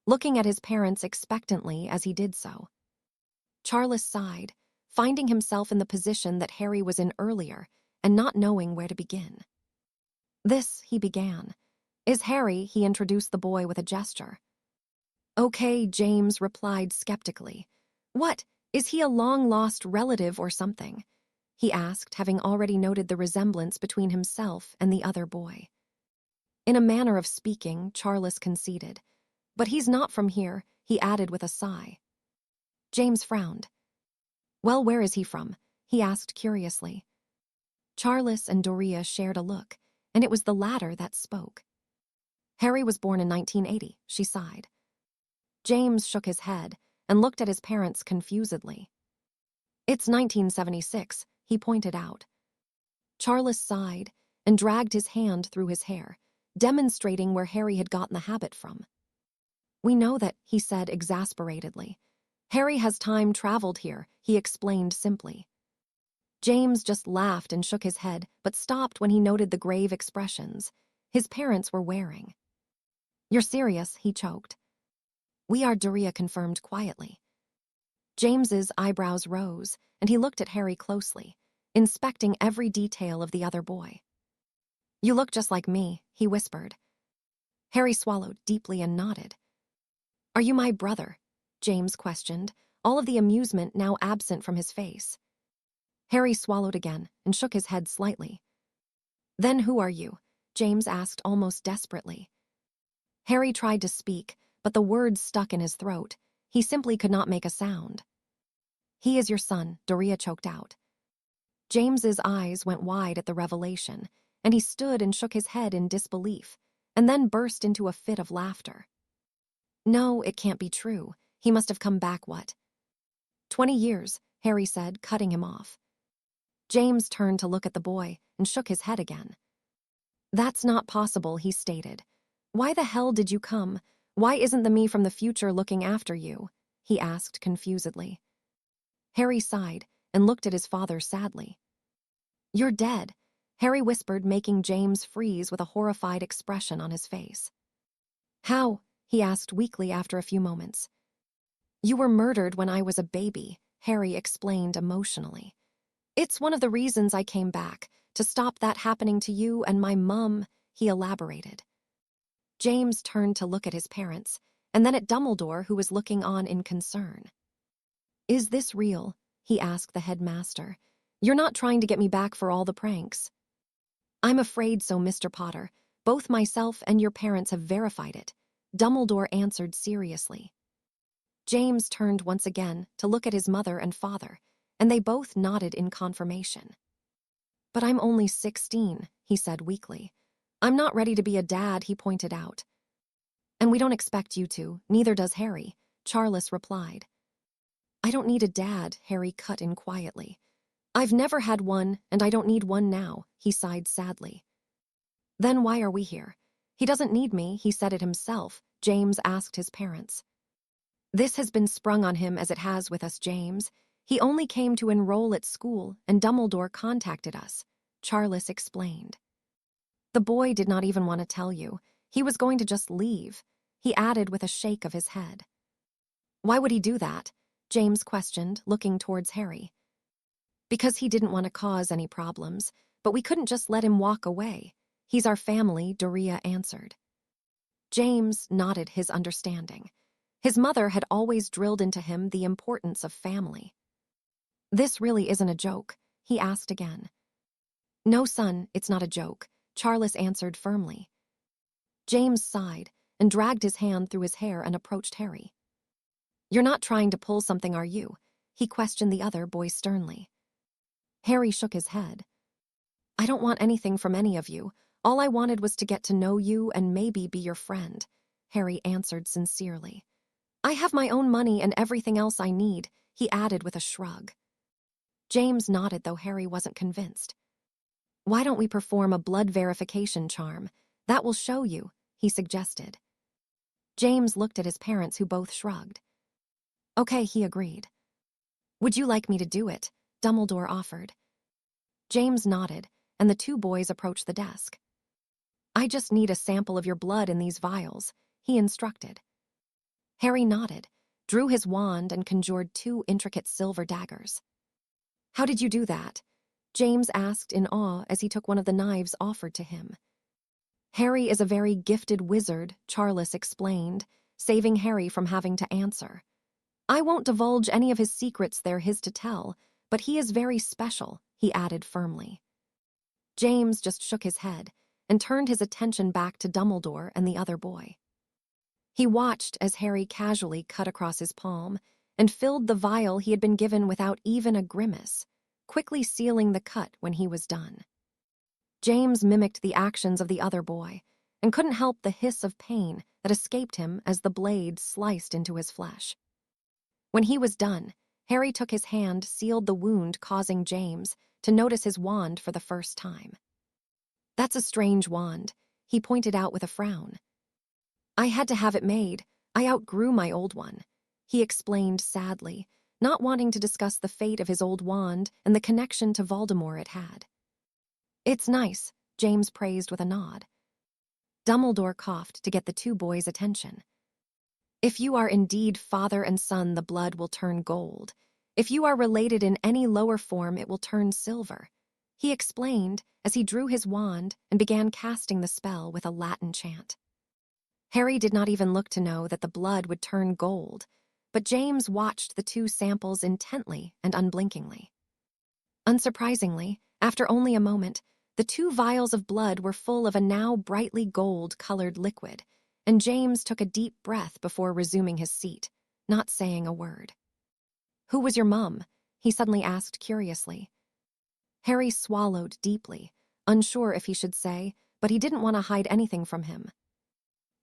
looking at his parents expectantly as he did so. Charles sighed, finding himself in the position that Harry was in earlier and not knowing where to begin. "This," he began, "is Harry," he introduced the boy with a gesture. "Okay," James replied skeptically. "What, is he a long-lost relative or something?" he asked, having already noted the resemblance between himself and the other boy. In a manner of speaking, Charles conceded. "But he's not from here," he added with a sigh. James frowned. "Well, where is he from?" he asked curiously. Charles and Doria shared a look, and it was the latter that spoke. "Harry was born in 1980, she sighed. James shook his head and looked at his parents confusedly. "It's 1976, he pointed out. Charles sighed and dragged his hand through his hair, demonstrating where Harry had gotten the habit from. "We know that," he said exasperatedly. "Harry has time-traveled here," he explained simply. James just laughed and shook his head, but stopped when he noted the grave expressions his parents were wearing. "You're serious," he choked. "We are," Doria confirmed quietly. James's eyebrows rose, and he looked at Harry closely, inspecting every detail of the other boy. "You look just like me," he whispered. Harry swallowed deeply and nodded. "Are you my brother?" James questioned, all of the amusement now absent from his face. Harry swallowed again and shook his head slightly. "Then who are you?" James asked almost desperately. Harry tried to speak, but the words stuck in his throat. He simply could not make a sound. "He is your son," Doria choked out. James's eyes went wide at the revelation, and he stood and shook his head in disbelief, and then burst into a fit of laughter. "No, it can't be true. He must have come back, what? 20 years, Harry said, cutting him off. James turned to look at the boy and shook his head again. "That's not possible," he stated. "Why the hell did you come? Why isn't the me from the future looking after you?" he asked confusedly. Harry sighed and looked at his father sadly. "You're dead," Harry whispered, making James freeze with a horrified expression on his face. "How?" he asked weakly after a few moments. "You were murdered when I was a baby," Harry explained emotionally. "It's one of the reasons I came back, to stop that happening to you and my mum," he elaborated. James turned to look at his parents, and then at Dumbledore, who was looking on in concern. "Is this real?" he asked the headmaster. "You're not trying to get me back for all the pranks?" "I'm afraid so, Mr. Potter. Both myself and your parents have verified it," Dumbledore answered seriously. James turned once again to look at his mother and father, and they both nodded in confirmation. "But I'm only 16, he said weakly. "I'm not ready to be a dad," he pointed out. "And we don't expect you to, neither does Harry," Charles replied. "I don't need a dad," Harry cut in quietly. "I've never had one, and I don't need one now," he sighed sadly. "Then why are we here?" "He doesn't need me, he said it himself," James asked his parents. "This has been sprung on him as it has with us, James. He only came to enroll at school, and Dumbledore contacted us," Charles explained. "The boy did not even want to tell you. He was going to just leave," he added with a shake of his head. "Why would he do that?" James questioned, looking towards Harry. "Because he didn't want to cause any problems. but we couldn't just let him walk away. He's our family, Doria answered. James nodded his understanding. His mother had always drilled into him the importance of family. This really isn't a joke, he asked again. No, son, it's not a joke, Charles answered firmly. James sighed and dragged his hand through his hair and approached Harry. You're not trying to pull something, are you? He questioned the other boy sternly. Harry shook his head. I don't want anything from any of you. All I wanted was to get to know you and maybe be your friend, Harry answered sincerely. I have my own money and everything else I need, he added with a shrug. James nodded, though Harry wasn't convinced. Why don't we perform a blood verification charm? That will show you, he suggested. James looked at his parents, who both shrugged. Okay, he agreed. Would you like me to do it? Dumbledore offered. James nodded, and the two boys approached the desk. I just need a sample of your blood in these vials, he instructed. Harry nodded, drew his wand, and conjured 2 intricate silver daggers. How did you do that? James asked in awe as he took one of the knives offered to him. Harry is a very gifted wizard, Charles explained, saving Harry from having to answer. I won't divulge any of his secrets, they're his to tell, but he is very special, he added firmly. James just shook his head and turned his attention back to Dumbledore and the other boy. He watched as Harry casually cut across his palm and filled the vial he had been given without even a grimace, quickly sealing the cut when he was done. James mimicked the actions of the other boy and couldn't help the hiss of pain that escaped him as the blade sliced into his flesh. When he was done, Harry took his hand, sealed the wound, causing James to notice his wand for the first time. That's a strange wand, he pointed out with a frown. I had to have it made. I outgrew my old one, he explained sadly, not wanting to discuss the fate of his old wand and the connection to Voldemort it had. It's nice, James praised with a nod. Dumbledore coughed to get the two boys' attention. If you are indeed father and son, the blood will turn gold. If you are related in any lower form, it will turn silver, he explained as he drew his wand and began casting the spell with a Latin chant. Harry did not even look to know that the blood would turn gold, but James watched the 2 samples intently and unblinkingly. Unsurprisingly, after only a moment, the 2 vials of blood were full of a now brightly gold-colored liquid, and James took a deep breath before resuming his seat, not saying a word. Who was your mum? He suddenly asked curiously. Harry swallowed deeply, unsure if he should say, but he didn't want to hide anything from him.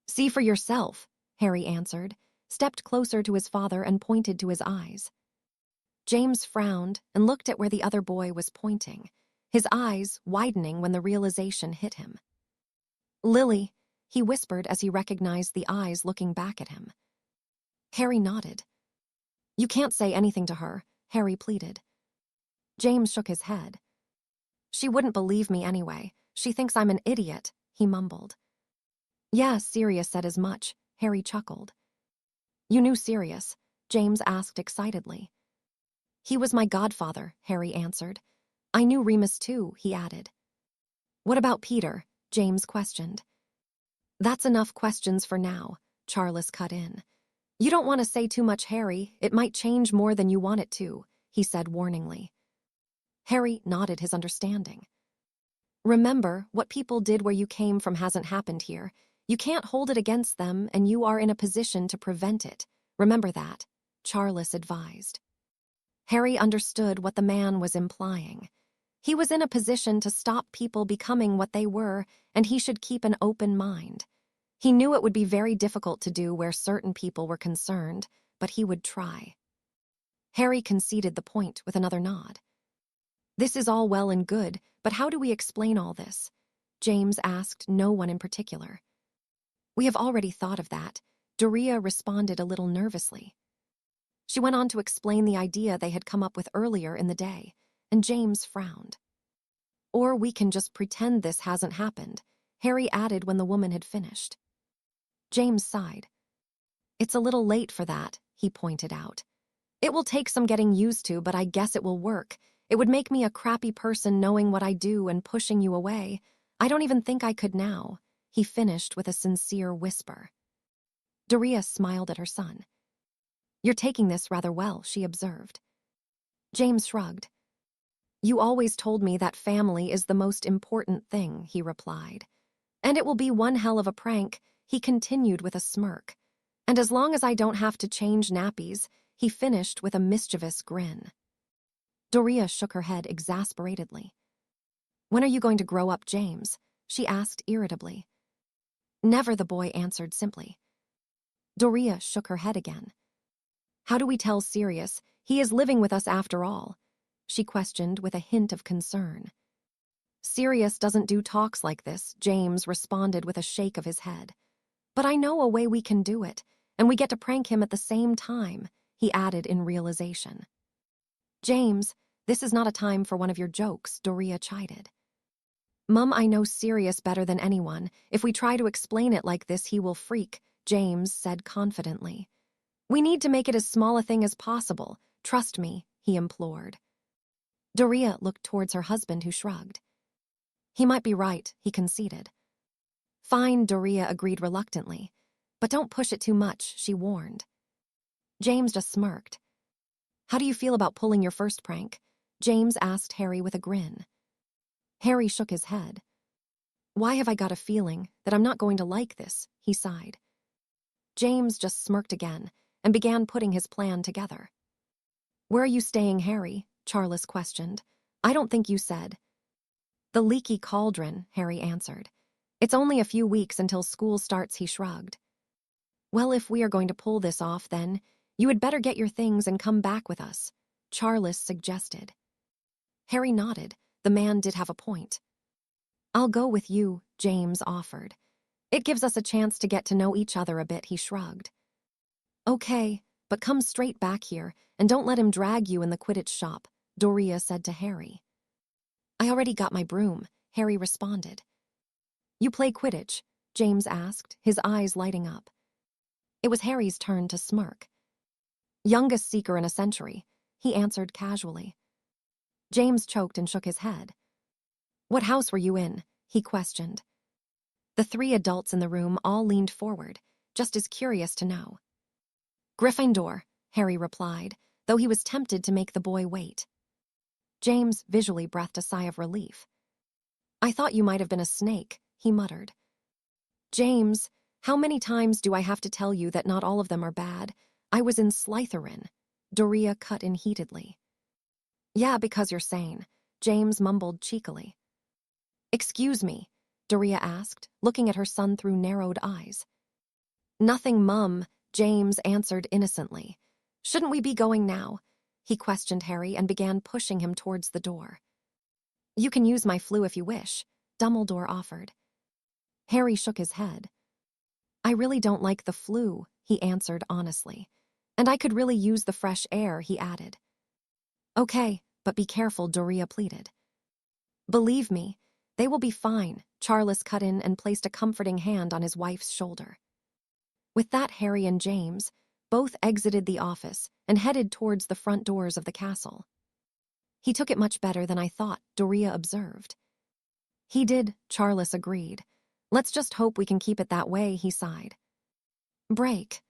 See for yourself, Harry answered, stepped closer to his father and pointed to his eyes. James frowned and looked at where the other boy was pointing, his eyes widening when the realization hit him. Lily, he whispered as he recognized the eyes looking back at him. Harry nodded. You can't say anything to her, Harry pleaded. James shook his head. She wouldn't believe me anyway. She thinks I'm an idiot, he mumbled. Yeah, Sirius said as much, Harry chuckled. You knew Sirius? James asked excitedly. He was my godfather, Harry answered. I knew Remus too, he added. What about Peter? James questioned. That's enough questions for now, Charles cut in. You don't want to say too much, Harry. It might change more than you want it to, he said warningly. Harry nodded his understanding. Remember, what people did where you came from hasn't happened here. You can't hold it against them, and you are in a position to prevent it. Remember that, Charles advised. Harry understood what the man was implying. He was in a position to stop people becoming what they were, and he should keep an open mind. He knew it would be very difficult to do where certain people were concerned, but he would try. Harry conceded the point with another nod. This is all well and good, but how do we explain all this? James asked no one in particular. We have already thought of that, Doria responded a little nervously. She went on to explain the idea they had come up with earlier in the day, and James frowned. Or we can just pretend this hasn't happened, Harry added when the woman had finished. James sighed. It's a little late for that, he pointed out. It will take some getting used to, but I guess it will work. It would make me a crappy person knowing what I do and pushing you away. I don't even think I could now," he finished with a sincere whisper. Doria smiled at her son. "You're taking this rather well," she observed. James shrugged. "You always told me that family is the most important thing," he replied. "And it will be one hell of a prank," he continued with a smirk. "And as long as I don't have to change nappies," he finished with a mischievous grin. Doria shook her head exasperatedly. "When are you going to grow up, James?" she asked irritably. "Never," the boy answered simply. Doria shook her head again. "How do we tell Sirius? He is living with us after all," she questioned with a hint of concern. "Sirius doesn't do talks like this," James responded with a shake of his head. "But I know a way we can do it, and we get to prank him at the same time," he added in realization. "James, this is not a time for one of your jokes," Doria chided. "Mum, I know Sirius better than anyone. If we try to explain it like this, he will freak," James said confidently. "We need to make it as small a thing as possible. Trust me," he implored. Doria looked towards her husband, who shrugged. "He might be right," he conceded. "Fine," Doria agreed reluctantly. "But don't push it too much," she warned. James just smirked. "How do you feel about pulling your first prank?" James asked Harry with a grin. Harry shook his head. "Why have I got a feeling that I'm not going to like this?" he sighed. James just smirked again and began putting his plan together. "Where are you staying, Harry?" Charles questioned. "I don't think you said." "The Leaky Cauldron," Harry answered. "It's only a few weeks until school starts," he shrugged. "Well, if we are going to pull this off, then you had better get your things and come back with us," Charles suggested. Harry nodded. The man did have a point. "I'll go with you," James offered. "It gives us a chance to get to know each other a bit," he shrugged. "Okay, but come straight back here, and don't let him drag you in the Quidditch shop," Doria said to Harry. "I already got my broom," Harry responded. "You play Quidditch?" James asked, his eyes lighting up. It was Harry's turn to smirk. "Youngest seeker in a century," he answered casually. James choked and shook his head. "What house were you in?" he questioned. The three adults in the room all leaned forward, just as curious to know. "Gryffindor," Harry replied, though he was tempted to make the boy wait. James visually breathed a sigh of relief. "I thought you might have been a snake," he muttered. "James, how many times do I have to tell you that not all of them are bad? I was in Slytherin," Doria cut in heatedly. "Yeah, because you're sane," James mumbled cheekily. "Excuse me," Doria asked, looking at her son through narrowed eyes. "Nothing, Mum," James answered innocently. "Shouldn't we be going now?" he questioned Harry and began pushing him towards the door. "You can use my flue if you wish," Dumbledore offered. Harry shook his head. "I really don't like the flu," he answered honestly. "And I could really use the fresh air," he added. "Okay, but be careful," Doria pleaded. "Believe me, they will be fine," Charles cut in and placed a comforting hand on his wife's shoulder. With that, Harry and James both exited the office and headed towards the front doors of the castle. "He took it much better than I thought," Doria observed. "He did," Charles agreed. "Let's just hope we can keep it that way," he sighed. Break.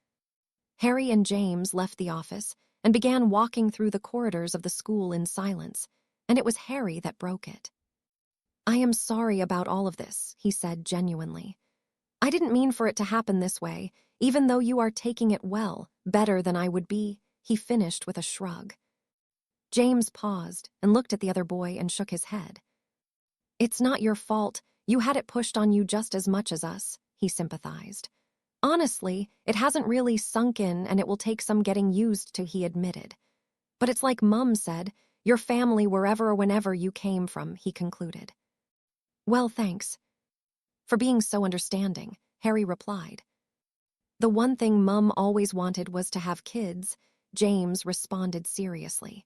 Harry and James left the office and began walking through the corridors of the school in silence, and it was Harry that broke it. "I am sorry about all of this," he said genuinely. "I didn't mean for it to happen this way, even though you are taking it well, better than I would be," he finished with a shrug. James paused and looked at the other boy and shook his head. "It's not your fault. You had it pushed on you just as much as us," he sympathized. "Honestly, it hasn't really sunk in and it will take some getting used to," he admitted. "But it's like Mum said, your family wherever or whenever you came from," he concluded. "Well, thanks for being so understanding," Harry replied. "The one thing Mum always wanted was to have kids," James responded seriously.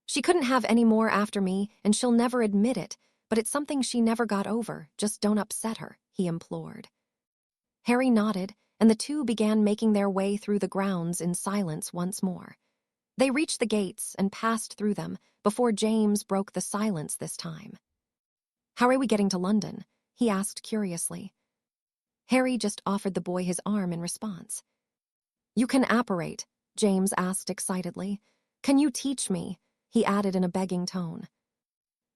"She couldn't have any more after me, and she'll never admit it, but it's something she never got over. Just don't upset her," he implored. Harry nodded, and the two began making their way through the grounds in silence once more. They reached the gates and passed through them before James broke the silence this time. "How are we getting to London?" he asked curiously. Harry just offered the boy his arm in response. "You can apparate," James asked excitedly. "Can you teach me?" he added in a begging tone.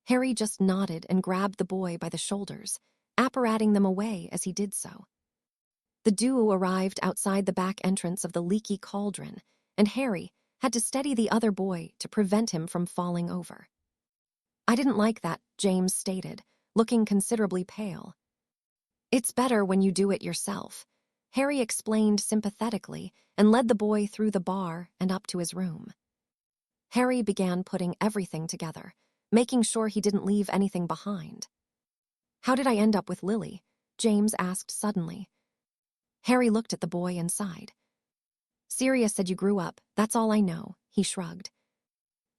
Harry just nodded and grabbed the boy by the shoulders, apparating them away as he did so. The duo arrived outside the back entrance of the leaky cauldron, and Harry had to steady the other boy to prevent him from falling over. "I didn't like that," James stated, looking considerably pale. "It's better when you do it yourself," Harry explained sympathetically and led the boy through the bar and up to his room. Harry began putting everything together, making sure he didn't leave anything behind. "How did I end up with Lily?" James asked suddenly. Harry looked at the boy and sighed. "Sirius said you grew up, that's all I know," he shrugged.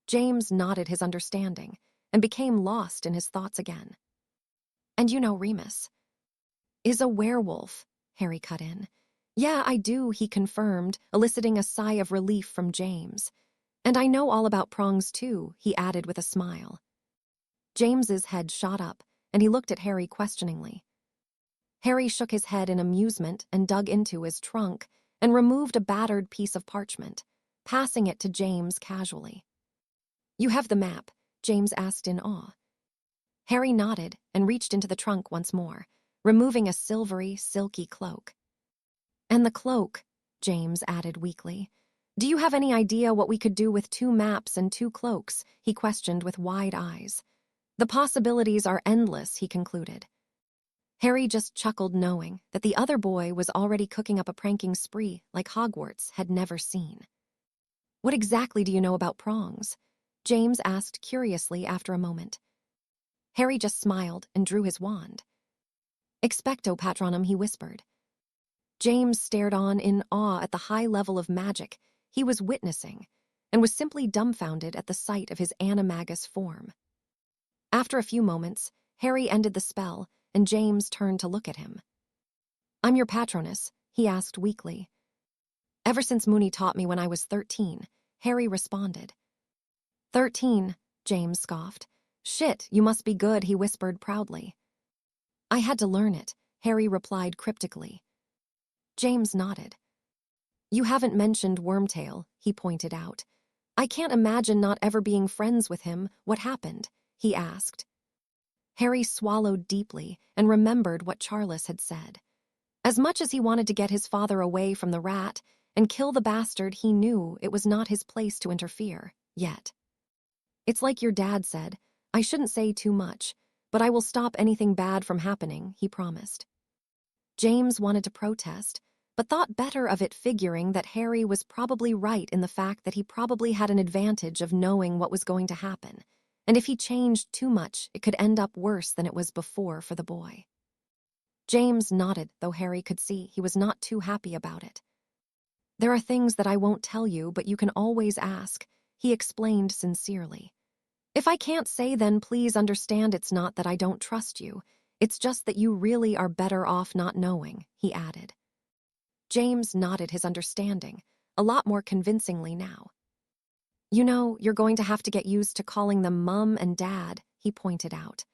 James nodded his understanding and became lost in his thoughts again. "And you know Remus is a werewolf," Harry cut in. "Yeah, I do," he confirmed, eliciting a sigh of relief from James. "And I know all about prongs too," he added with a smile. James's head shot up, and he looked at Harry questioningly. Harry shook his head in amusement and dug into his trunk and removed a battered piece of parchment, passing it to James casually. "You have the map?" James asked in awe. Harry nodded and reached into the trunk once more, removing a silvery, silky cloak. "And the cloak," James added weakly. "Do you have any idea what we could do with 2 maps and 2 cloaks?" he questioned with wide eyes. "The possibilities are endless," he concluded. Harry just chuckled, knowing that the other boy was already cooking up a pranking spree like Hogwarts had never seen. "What exactly do you know about prongs?" James asked curiously after a moment. Harry just smiled and drew his wand. "Expecto Patronum," he whispered. James stared on in awe at the high level of magic he was witnessing and was simply dumbfounded at the sight of his animagus form. After a few moments, Harry ended the spell and James turned to look at him. "I'm your patronus," he asked weakly. "Ever since Moony taught me when I was 13, Harry responded. 13, James scoffed. "Shit, you must be good," he whispered proudly. "I had to learn it," Harry replied cryptically. James nodded. "You haven't mentioned Wormtail," he pointed out. "I can't imagine not ever being friends with him. What happened?" he asked. Harry swallowed deeply and remembered what Charles had said. As much as he wanted to get his father away from the rat and kill the bastard, he knew it was not his place to interfere, yet. "It's like your dad said, I shouldn't say too much, but I will stop anything bad from happening," he promised. James wanted to protest, but thought better of it, figuring that Harry was probably right in the fact that he probably had an advantage of knowing what was going to happen, and if he changed too much, it could end up worse than it was before for the boy. James nodded, though Harry could see he was not too happy about it. "There are things that I won't tell you, but you can always ask," he explained sincerely. "If I can't say, then please understand it's not that I don't trust you. It's just that you really are better off not knowing," he added. James nodded his understanding, a lot more convincingly now. "You know, you're going to have to get used to calling them Mum and Dad," he pointed out.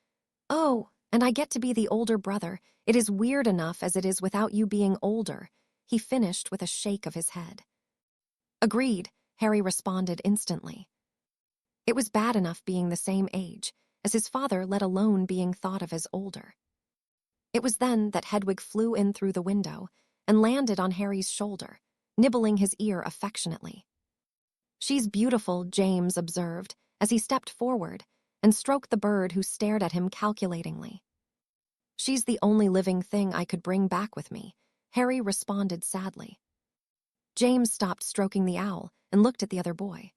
"Oh, and I get to be the older brother. It is weird enough as it is without you being older," he finished with a shake of his head. "Agreed," Harry responded instantly. It was bad enough being the same age as his father, let alone being thought of as older. It was then that Hedwig flew in through the window and landed on Harry's shoulder, nibbling his ear affectionately. "She's beautiful," James observed as he stepped forward and stroked the bird, who stared at him calculatingly. "She's the only living thing I could bring back with me," Harry responded sadly. James stopped stroking the owl and looked at the other boy.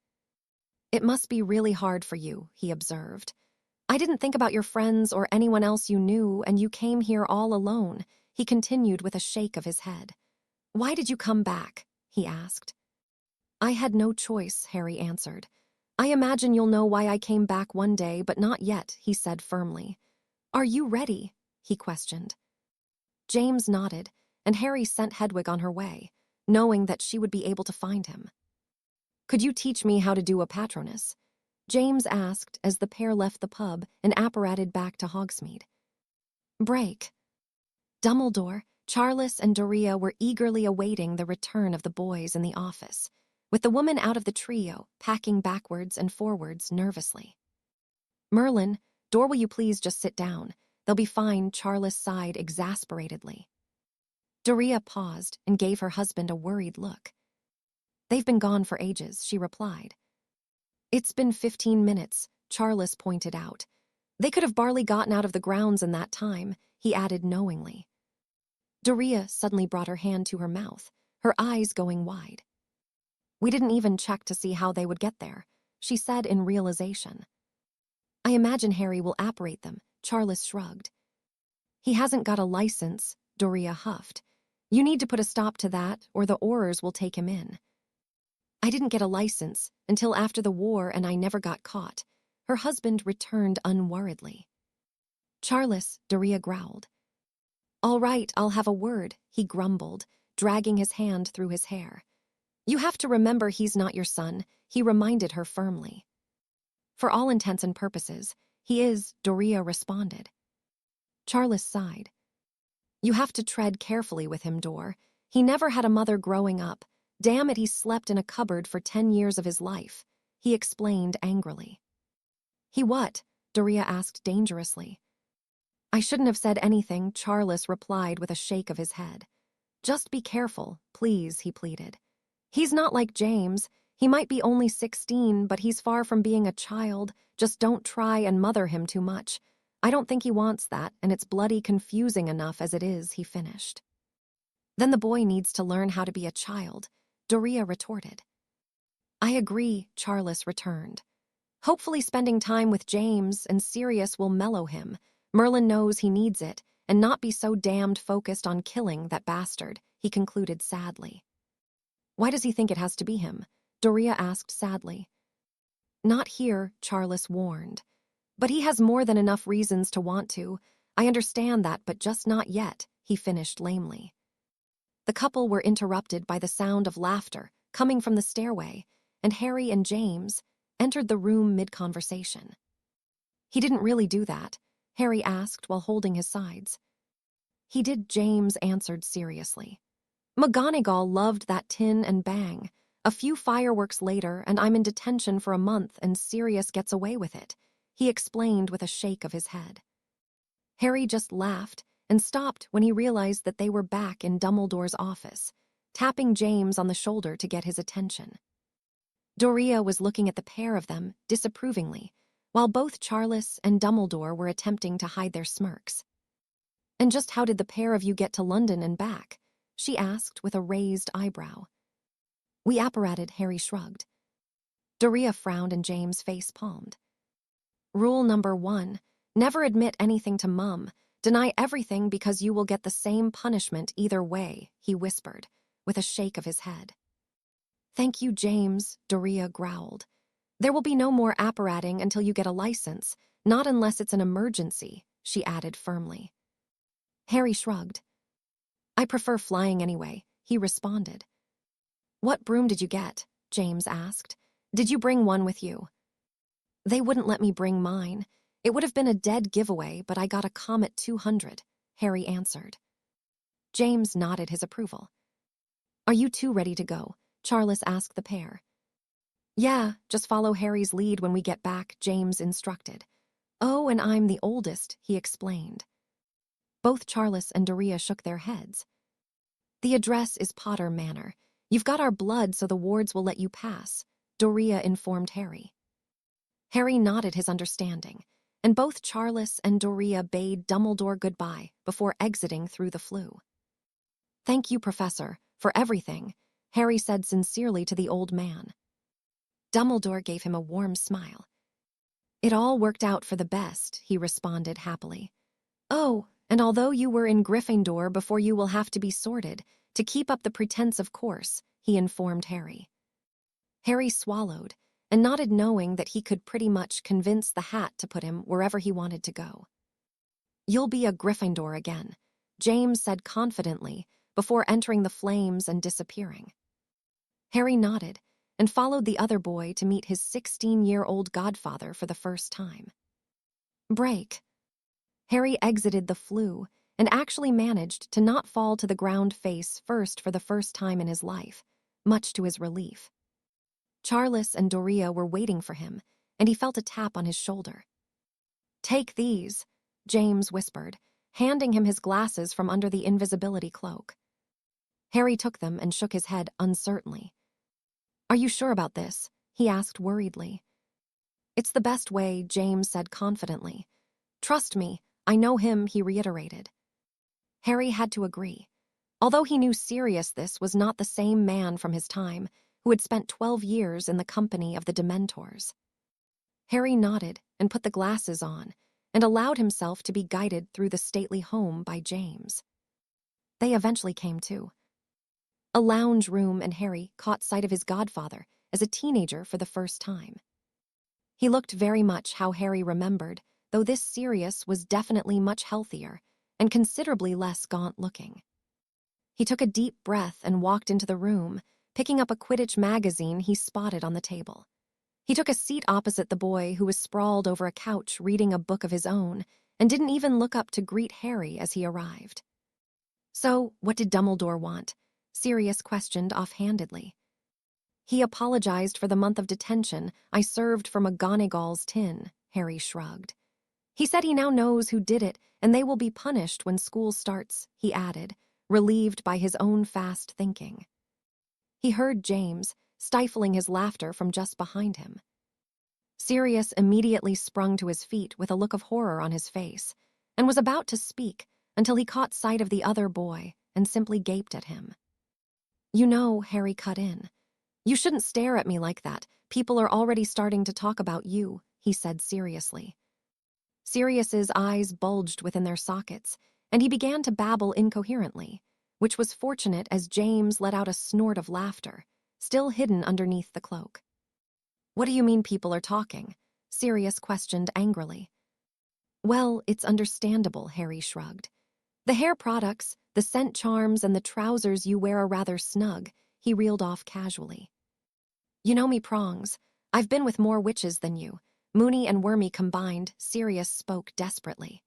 "It must be really hard for you," he observed. "I didn't think about your friends or anyone else you knew, and you came here all alone," he continued with a shake of his head. "Why did you come back?" he asked. "I had no choice," Harry answered. "I imagine you'll know why I came back one day, but not yet," he said firmly. "Are you ready?" he questioned. James nodded, and Harry sent Hedwig on her way, knowing that she would be able to find him. Could you teach me how to do a Patronus? James asked as the pair left the pub and apparated back to Hogsmeade. Break. Dumbledore, Charles, and Doria were eagerly awaiting the return of the boys in the office, with the woman out of the trio packing backwards and forwards nervously. Merlin, Dor, will you please just sit down? They'll be fine, Charles sighed exasperatedly. Doria paused and gave her husband a worried look. They've been gone for ages, she replied. It's been 15 minutes, Charles pointed out. They could have barely gotten out of the grounds in that time, he added knowingly. Doria suddenly brought her hand to her mouth, her eyes going wide. We didn't even check to see how they would get there, she said in realization. I imagine Harry will apparate them, Charles shrugged. He hasn't got a license, Doria huffed. You need to put a stop to that, or the Aurors will take him in. I didn't get a license until after the war and I never got caught. Her husband returned unworriedly. Charles, Doria growled. All right, I'll have a word, he grumbled, dragging his hand through his hair. You have to remember he's not your son, he reminded her firmly. For all intents and purposes, he is, Doria responded. Charles sighed. You have to tread carefully with him, Dor. He never had a mother growing up. Damn it, he slept in a cupboard for 10 years of his life, he explained angrily. He what? Doria asked dangerously. I shouldn't have said anything, Charles replied with a shake of his head. Just be careful, please, he pleaded. He's not like James. He might be only 16, but he's far from being a child. Just don't try and mother him too much. I don't think he wants that, and it's bloody confusing enough as it is, he finished. Then the boy needs to learn how to be a child, Doria retorted. I agree, Charles returned. Hopefully spending time with James and Sirius will mellow him. Merlin knows he needs it, and not be so damned focused on killing that bastard, he concluded sadly. Why does he think it has to be him? Doria asked sadly. Not here, Charles warned. But he has more than enough reasons to want to. I understand that, but just not yet, he finished lamely. The couple were interrupted by the sound of laughter coming from the stairway, and Harry and James entered the room mid-conversation. He didn't really do that, Harry asked while holding his sides. He did, James answered seriously. McGonagall loved that tin and bang. A few fireworks later, and I'm in detention for a month, and Sirius gets away with it, he explained with a shake of his head. Harry just laughed and stopped when he realized that they were back in Dumbledore's office, tapping James on the shoulder to get his attention. Doria was looking at the pair of them disapprovingly, while both Charles and Dumbledore were attempting to hide their smirks. And just how did the pair of you get to London and back? She asked with a raised eyebrow. We apparated, Harry shrugged. Doria frowned and James face palmed. Rule number 1, never admit anything to Mum. Deny everything because you will get the same punishment either way, he whispered, with a shake of his head. Thank you, James, Doria growled. There will be no more apparating until you get a license, not unless it's an emergency, she added firmly. Harry shrugged. I prefer flying anyway, he responded. What broom did you get? James asked. Did you bring one with you? They wouldn't let me bring mine. It would have been a dead giveaway, but I got a Comet 200, Harry answered. James nodded his approval. Are you two ready to go? Charles asked the pair. Yeah, just follow Harry's lead when we get back, James instructed. Oh, and I'm the oldest, he explained. Both Charles and Doria shook their heads. The address is Potter Manor. You've got our blood, so the wards will let you pass, Doria informed Harry. Harry nodded his understanding, and both Charles and Doria bade Dumbledore goodbye before exiting through the flue. Thank you, Professor, for everything, Harry said sincerely to the old man. Dumbledore gave him a warm smile. It all worked out for the best, he responded happily. Oh, and although you were in Gryffindor before, you will have to be sorted, to keep up the pretense, of course, he informed Harry. Harry swallowed and nodded, knowing that he could pretty much convince the hat to put him wherever he wanted to go. You'll be a Gryffindor again, James said confidently before entering the flames and disappearing. Harry nodded and followed the other boy to meet his 16-year-old godfather for the first time. Break. Harry exited the flue and actually managed to not fall to the ground face first for the first time in his life, much to his relief. Charles and Doria were waiting for him, and he felt a tap on his shoulder. "Take these," James whispered, handing him his glasses from under the invisibility cloak. Harry took them and shook his head uncertainly. "Are you sure about this?" he asked worriedly. "It's the best way," James said confidently. "Trust me, I know him," he reiterated. Harry had to agree. Although he knew Sirius, this was not the same man from his time, who had spent 12 years in the company of the Dementors. Harry nodded and put the glasses on, and allowed himself to be guided through the stately home by James. They eventually came to a lounge room, and Harry caught sight of his godfather as a teenager for the first time. He looked very much how Harry remembered, though this Sirius was definitely much healthier and considerably less gaunt-looking. He took a deep breath and walked into the room, picking up a Quidditch magazine he spotted on the table. He took a seat opposite the boy, who was sprawled over a couch reading a book of his own, and didn't even look up to greet Harry as he arrived. "So, what did Dumbledore want?" Sirius questioned offhandedly. "He apologized for the month of detention I served for McGonagall's tin," Harry shrugged. "He said he now knows who did it, and they will be punished when school starts," he added, relieved by his own fast thinking. He heard James, stifling his laughter from just behind him. Sirius immediately sprung to his feet with a look of horror on his face, and was about to speak until he caught sight of the other boy and simply gaped at him. "You know," Harry cut in, "you shouldn't stare at me like that. People are already starting to talk about you," he said seriously. Sirius's eyes bulged within their sockets, and he began to babble incoherently, which was fortunate as James let out a snort of laughter, still hidden underneath the cloak. "What do you mean people are talking?" Sirius questioned angrily. "Well, it's understandable," Harry shrugged. "The hair products, the scent charms, and the trousers you wear are rather snug," he reeled off casually. "You know me, Prongs. I've been with more witches than you. Moony and Wormy combined," Sirius spoke desperately.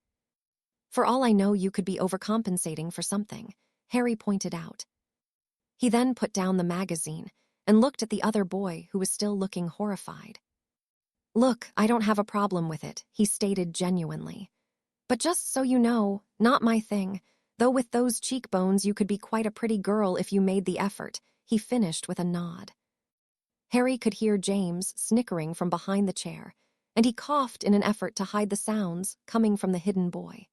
"For all I know, you could be overcompensating for something," Harry pointed out. He then put down the magazine and looked at the other boy, who was still looking horrified. "Look, I don't have a problem with it," he stated genuinely. "But just so you know, not my thing, though with those cheekbones you could be quite a pretty girl if you made the effort," he finished with a nod. Harry could hear James snickering from behind the chair, and he coughed in an effort to hide the sounds coming from the hidden boy.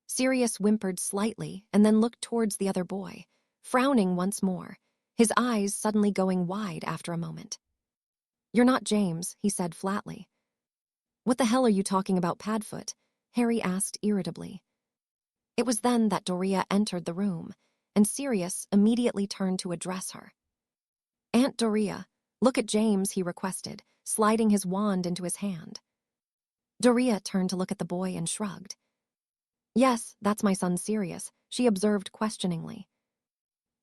Sirius whimpered slightly and then looked towards the other boy, frowning once more, his eyes suddenly going wide after a moment. "You're not James," he said flatly. "What the hell are you talking about, Padfoot?" Harry asked irritably. It was then that Doria entered the room, and Sirius immediately turned to address her. "Aunt Doria, look at James," he requested, sliding his wand into his hand. Doria turned to look at the boy and shrugged. "Yes, that's my son Sirius," she observed questioningly.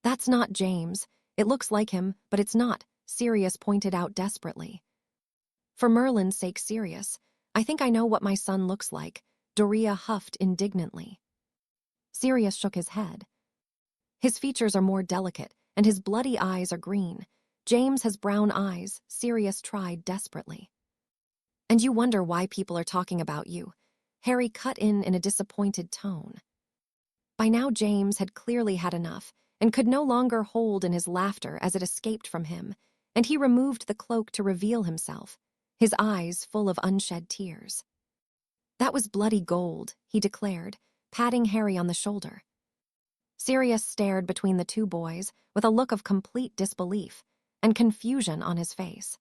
"That's not James. It looks like him, but it's not," Sirius pointed out desperately. "For Merlin's sake, Sirius, I think I know what my son looks like," Doria huffed indignantly. Sirius shook his head. "His features are more delicate, and his bloody eyes are green. James has brown eyes," Sirius tried desperately. "And you wonder why people are talking about you," Harry cut in a disappointed tone. By now James had clearly had enough, and could no longer hold in his laughter as it escaped from him, and he removed the cloak to reveal himself, his eyes full of unshed tears. "That was bloody gold," he declared, patting Harry on the shoulder. Sirius stared between the two boys with a look of complete disbelief and confusion on his face.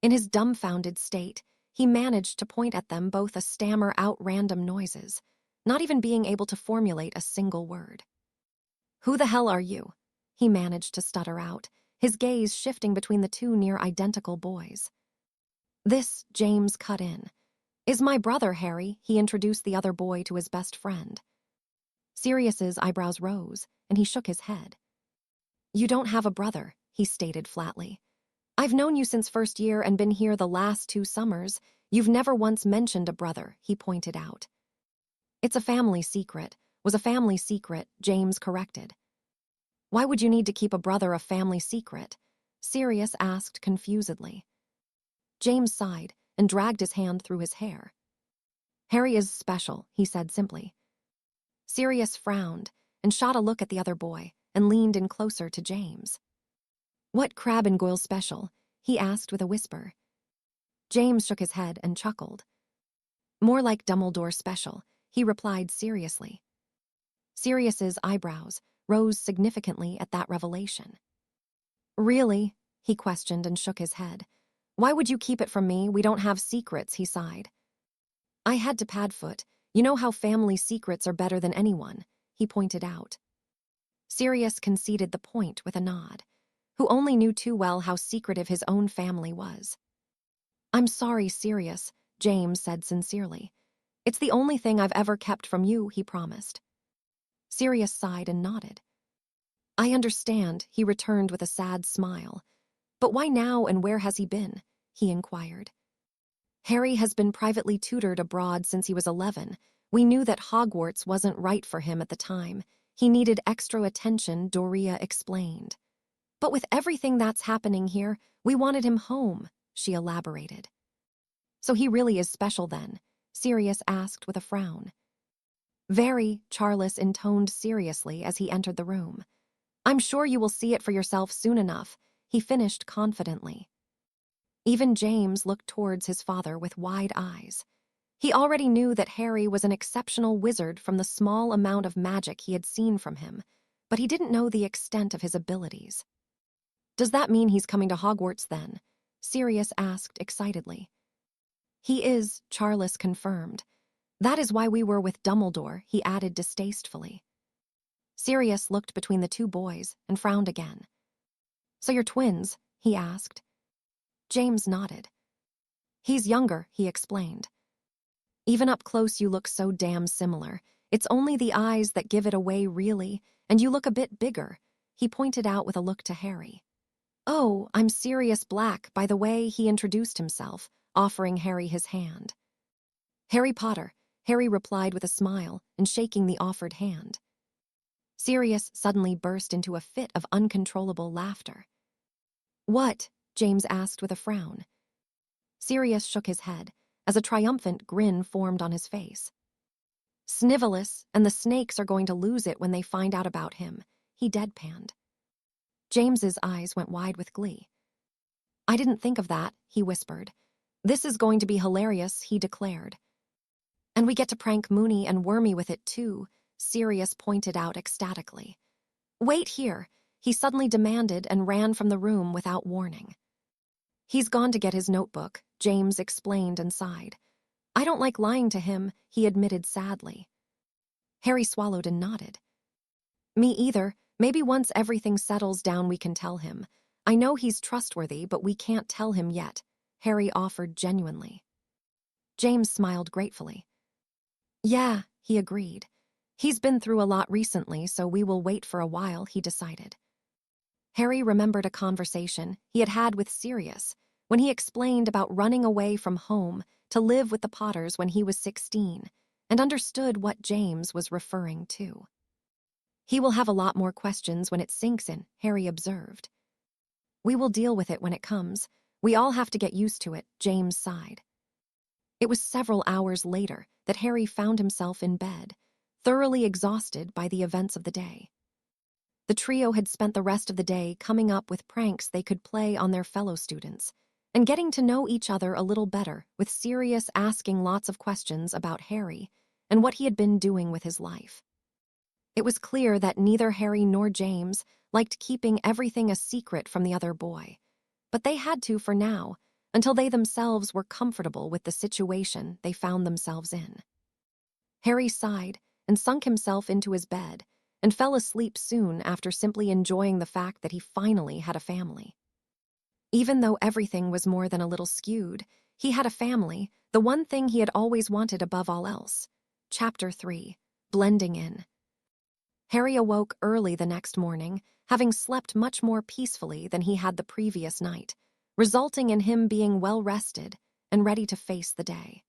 In his dumbfounded state, he managed to point at them both and stammer out random noises, not even being able to formulate a single word. "Who the hell are you?" he managed to stutter out, his gaze shifting between the two near-identical boys. "This," James cut in, "is my brother, Harry," he introduced the other boy to his best friend. Sirius's eyebrows rose, and he shook his head. "You don't have a brother," he stated flatly. I've known you since first year and been here the last 2 summers. You've never once mentioned a brother, he pointed out. It's a family secret. Was a family secret, James corrected. Why would you need to keep a brother a family secret? Sirius asked confusedly. James sighed and dragged his hand through his hair. Harry is special, he said simply. Sirius frowned and shot a look at the other boy and leaned in closer to James. What Crabbe and Goyle special? He asked with a whisper. James shook his head and chuckled. More like Dumbledore special, he replied seriously. Sirius's eyebrows rose significantly at that revelation. Really? He questioned and shook his head. Why would you keep it from me? We don't have secrets, he sighed. I had to Padfoot. You know how family secrets are better than anyone, he pointed out. Sirius conceded the point with a nod, who only knew too well how secretive his own family was. I'm sorry, Sirius, James said sincerely. It's the only thing I've ever kept from you, he promised. Sirius sighed and nodded. I understand, he returned with a sad smile. But why now and where has he been? He inquired. Harry has been privately tutored abroad since he was 11. We knew that Hogwarts wasn't right for him at the time. He needed extra attention, Doria explained. But with everything that's happening here, we wanted him home, she elaborated. So he really is special then? Sirius asked with a frown. Very, Charles intoned seriously as he entered the room. I'm sure you will see it for yourself soon enough, he finished confidently. Even James looked towards his father with wide eyes. He already knew that Harry was an exceptional wizard from the small amount of magic he had seen from him, but he didn't know the extent of his abilities. Does that mean he's coming to Hogwarts then? Sirius asked excitedly. He is, Charles confirmed. That is why we were with Dumbledore, he added distastefully. Sirius looked between the two boys and frowned again. So you're twins? He asked. James nodded. He's younger, he explained. Even up close you look so damn similar. It's only the eyes that give it away, really, and you look a bit bigger, he pointed out with a look to Harry. Oh, I'm Sirius Black, by the way, he introduced himself, offering Harry his hand. Harry Potter, Harry replied with a smile and shaking the offered hand. Sirius suddenly burst into a fit of uncontrollable laughter. What? James asked with a frown. Sirius shook his head as a triumphant grin formed on his face. Snivelus and the snakes are going to lose it when they find out about him, he deadpanned. James's eyes went wide with glee. I didn't think of that, he whispered. This is going to be hilarious, he declared. And we get to prank Moony and Wormy with it too, Sirius pointed out ecstatically. Wait here, he suddenly demanded and ran from the room without warning. He's gone to get his notebook, James explained and sighed. I don't like lying to him, he admitted sadly. Harry swallowed and nodded. Me either. Maybe once everything settles down we can tell him. I know he's trustworthy, but we can't tell him yet, Harry offered genuinely. James smiled gratefully. Yeah, he agreed. He's been through a lot recently, so we will wait for a while, he decided. Harry remembered a conversation he had had with Sirius when he explained about running away from home to live with the Potters when he was 16, and understood what James was referring to. He will have a lot more questions when it sinks in, Harry observed. We will deal with it when it comes. We all have to get used to it, James sighed. It was several hours later that Harry found himself in bed, thoroughly exhausted by the events of the day. The trio had spent the rest of the day coming up with pranks they could play on their fellow students, and getting to know each other a little better, with Sirius asking lots of questions about Harry and what he had been doing with his life. It was clear that neither Harry nor James liked keeping everything a secret from the other boy, but they had to for now, until they themselves were comfortable with the situation they found themselves in. Harry sighed and sunk himself into his bed, and fell asleep soon after simply enjoying the fact that he finally had a family. Even though everything was more than a little skewed, he had a family, the one thing he had always wanted above all else. Chapter 3. Blending In. Harry awoke early the next morning, having slept much more peacefully than he had the previous night, resulting in him being well-rested and ready to face the day.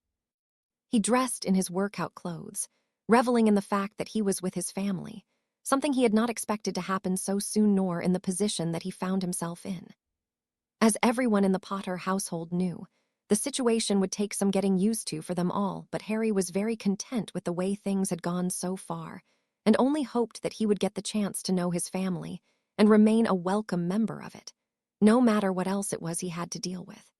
He dressed in his workout clothes, reveling in the fact that he was with his family, something he had not expected to happen so soon nor in the position that he found himself in. As everyone in the Potter household knew, the situation would take some getting used to for them all, but Harry was very content with the way things had gone so far, and only hoped that he would get the chance to know his family and remain a welcome member of it, no matter what else it was he had to deal with.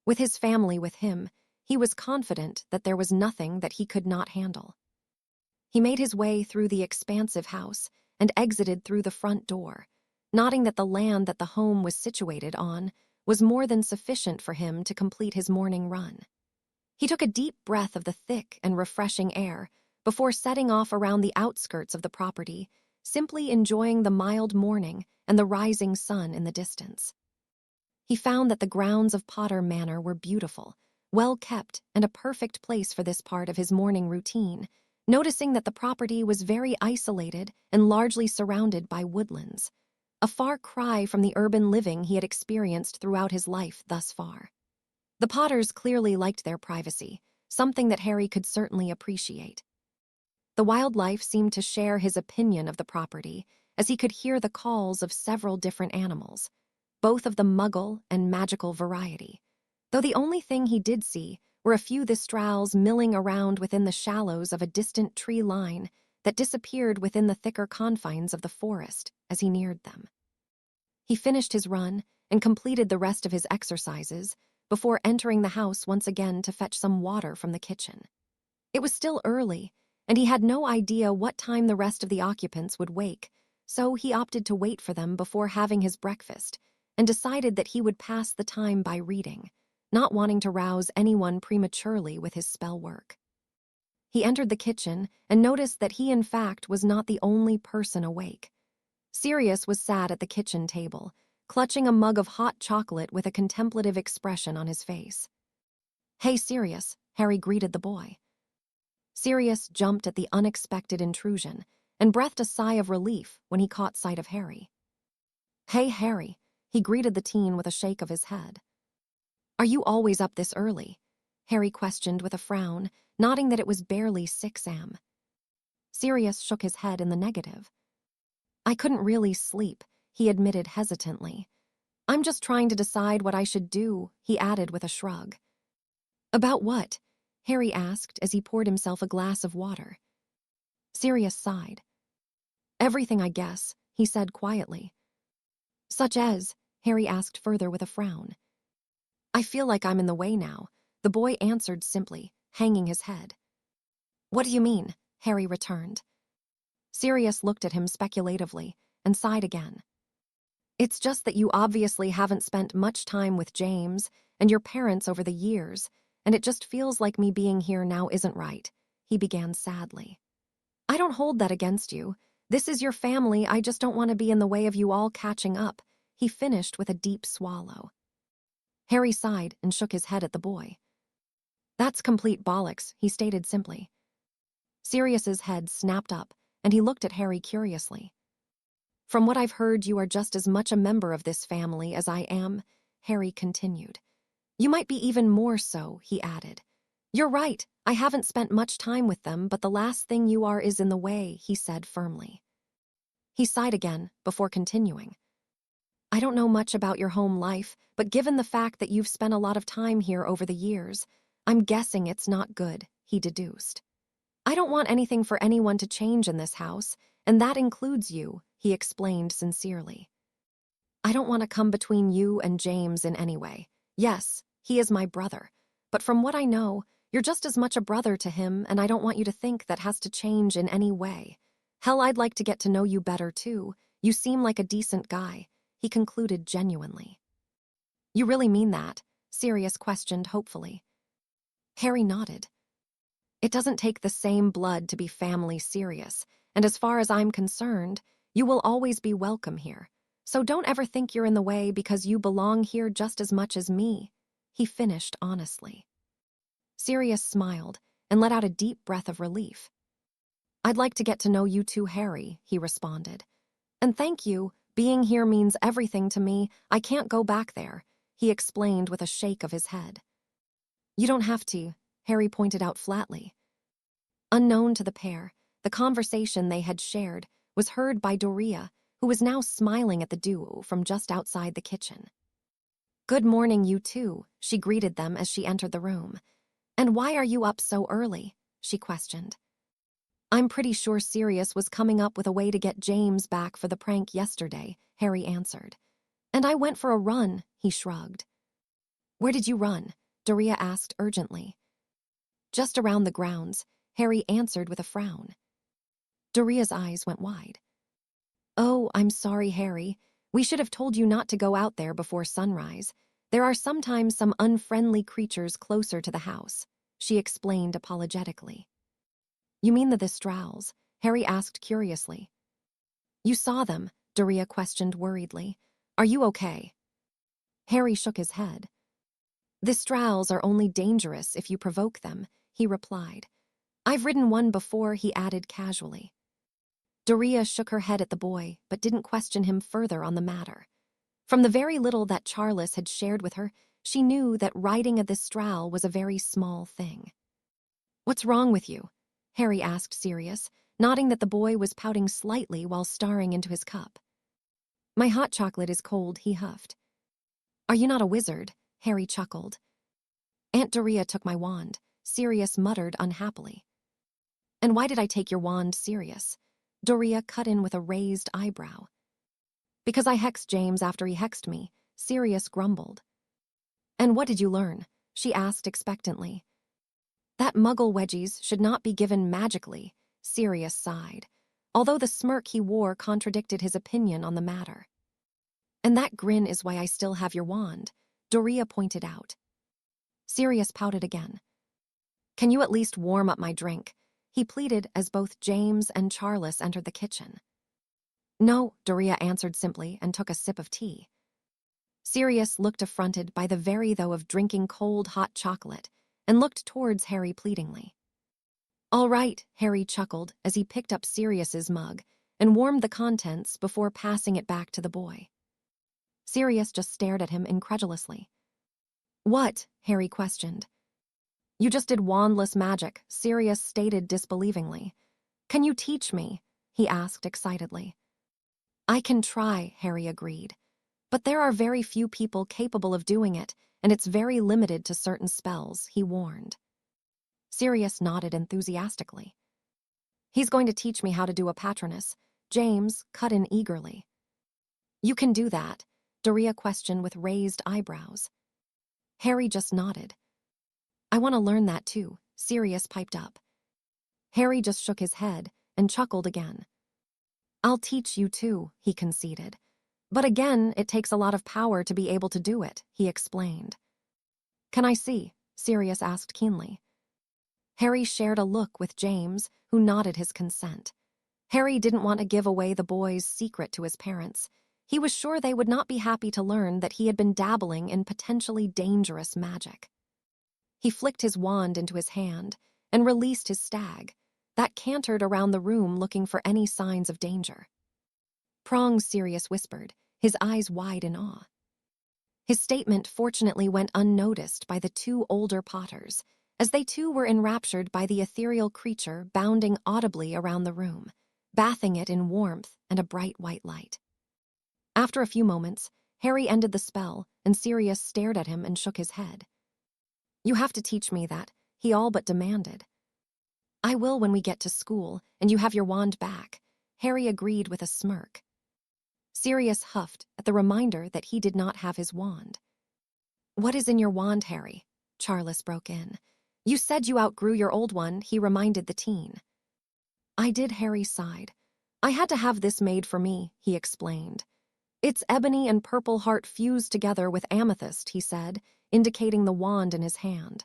With his family with him, he was confident that there was nothing that he could not handle. He made his way through the expansive house and exited through the front door, noting that the land that the home was situated on was more than sufficient for him to complete his morning run. He took a deep breath of the thick and refreshing air before setting off around the outskirts of the property, simply enjoying the mild morning and the rising sun in the distance. He found that the grounds of Potter Manor were beautiful, well-kept, and a perfect place for this part of his morning routine, noticing that the property was very isolated and largely surrounded by woodlands, a far cry from the urban living he had experienced throughout his life thus far. The Potters clearly liked their privacy, something that Harry could certainly appreciate. The wildlife seemed to share his opinion of the property, as he could hear the calls of several different animals, both of the muggle and magical variety, though the only thing he did see were a few Thestrals milling around within the shallows of a distant tree line that disappeared within the thicker confines of the forest as he neared them. He finished his run and completed the rest of his exercises before entering the house once again to fetch some water from the kitchen. It was still early, and he had no idea what time the rest of the occupants would wake, so he opted to wait for them before having his breakfast and decided that he would pass the time by reading, not wanting to rouse anyone prematurely with his spell work. He entered the kitchen and noticed that he in fact was not the only person awake. Sirius was sat at the kitchen table, clutching a mug of hot chocolate with a contemplative expression on his face. "Hey, Sirius," Harry greeted the boy. Sirius jumped at the unexpected intrusion and breathed a sigh of relief when he caught sight of Harry. "Hey, Harry," he greeted the teen with a shake of his head. "Are you always up this early?" Harry questioned with a frown, nodding that it was barely 6 a.m. Sirius shook his head in the negative. "I couldn't really sleep," he admitted hesitantly. "I'm just trying to decide what I should do," he added with a shrug. "About what?" Harry asked as he poured himself a glass of water. Sirius sighed. "Everything, I guess," he said quietly. "Such as?" Harry asked further with a frown. "I feel like I'm in the way now," the boy answered simply, hanging his head. "What do you mean?" Harry returned. Sirius looked at him speculatively and sighed again. "It's just that you obviously haven't spent much time with James and your parents over the years, and it just feels like me being here now isn't right," he began sadly. "I don't hold that against you. This is your family, I just don't want to be in the way of you all catching up," he finished with a deep swallow. Harry sighed and shook his head at the boy. "That's complete bollocks," he stated simply. Sirius's head snapped up, and he looked at Harry curiously. "From what I've heard, you are just as much a member of this family as I am," Harry continued. "You might be even more so," he added. "You're right, I haven't spent much time with them, but the last thing you are is in the way," he said firmly. He sighed again before continuing. "I don't know much about your home life, but given the fact that you've spent a lot of time here over the years, I'm guessing it's not good," he deduced. "I don't want anything for anyone to change in this house, and that includes you," he explained sincerely. "I don't want to come between you and James in any way. Yes, he is my brother, but from what I know, you're just as much a brother to him, and I don't want you to think that has to change in any way. Hell, I'd like to get to know you better, too. You seem like a decent guy," he concluded genuinely. "You really mean that?" Sirius questioned hopefully. Harry nodded. "It doesn't take the same blood to be family serious, and as far as I'm concerned, you will always be welcome here. So don't ever think you're in the way because you belong here just as much as me," he finished honestly. Sirius smiled and let out a deep breath of relief. "I'd like to get to know you too, Harry," he responded. "And thank you, being here means everything to me, I can't go back there," he explained with a shake of his head. You don't have to, Harry pointed out flatly. Unknown to the pair, the conversation they had shared was heard by Doria, who was now smiling at the duo from just outside the kitchen. Good morning, you two, she greeted them as she entered the room. And why are you up so early? She questioned. I'm pretty sure Sirius was coming up with a way to get James back for the prank yesterday, Harry answered. And I went for a run, he shrugged. Where did you run? Doria asked urgently. Just around the grounds, Harry answered with a frown. Doria's eyes went wide. Oh, I'm sorry, Harry. We should have told you not to go out there before sunrise. There are sometimes some unfriendly creatures closer to the house, she explained apologetically. You mean the Thestrals? Harry asked curiously. You saw them, Doria questioned worriedly. Are you okay? Harry shook his head. Thestrals are only dangerous if you provoke them, he replied. I've ridden one before, he added casually. Doria shook her head at the boy, but didn't question him further on the matter. From the very little that Charles had shared with her, she knew that riding a Thestral was a very small thing. What's wrong with you? Harry asked Sirius, noting that the boy was pouting slightly while staring into his cup. My hot chocolate is cold, he huffed. Are you not a wizard? Harry chuckled. Aunt Doria took my wand, Sirius muttered unhappily. And why did I take your wand, Sirius? Doria cut in with a raised eyebrow. Because I hexed James after he hexed me, Sirius grumbled. And what did you learn? She asked expectantly. That muggle wedgies should not be given magically, Sirius sighed, although the smirk he wore contradicted his opinion on the matter. And that grin is why I still have your wand, Doria pointed out. Sirius pouted again. Can you at least warm up my drink? He pleaded as both James and Charles entered the kitchen. No, Doria answered simply and took a sip of tea. Sirius looked affronted by the very thought of drinking cold hot chocolate and looked towards Harry pleadingly. All right, Harry chuckled as he picked up Sirius's mug and warmed the contents before passing it back to the boy. Sirius just stared at him incredulously. What? Harry questioned. You just did wandless magic, Sirius stated disbelievingly. Can you teach me? He asked excitedly. I can try, Harry agreed. But there are very few people capable of doing it, and it's very limited to certain spells, he warned. Sirius nodded enthusiastically. He's going to teach me how to do a Patronus, James cut in eagerly. You can do that? Doria questioned with raised eyebrows. Harry just nodded. I want to learn that too, Sirius piped up. Harry just shook his head and chuckled again. I'll teach you too, he conceded. But again, it takes a lot of power to be able to do it, he explained. Can I see? Sirius asked keenly. Harry shared a look with James, who nodded his consent. Harry didn't want to give away the boy's secret to his parents. He was sure they would not be happy to learn that he had been dabbling in potentially dangerous magic. He flicked his wand into his hand and released his stag, that cantered around the room looking for any signs of danger. Prong, Sirius whispered, his eyes wide in awe. His statement fortunately went unnoticed by the two older Potters, as they too were enraptured by the ethereal creature bounding audibly around the room, bathing it in warmth and a bright white light. After a few moments, Harry ended the spell, and Sirius stared at him and shook his head. You have to teach me that, he all but demanded. I will when we get to school, and you have your wand back, Harry agreed with a smirk. Sirius huffed at the reminder that he did not have his wand. What is in your wand, Harry? Charles broke in. You said you outgrew your old one, he reminded the teen. I did, Harry sighed. I had to have this made for me, he explained. It's ebony and purple heart fused together with amethyst, he said, indicating the wand in his hand.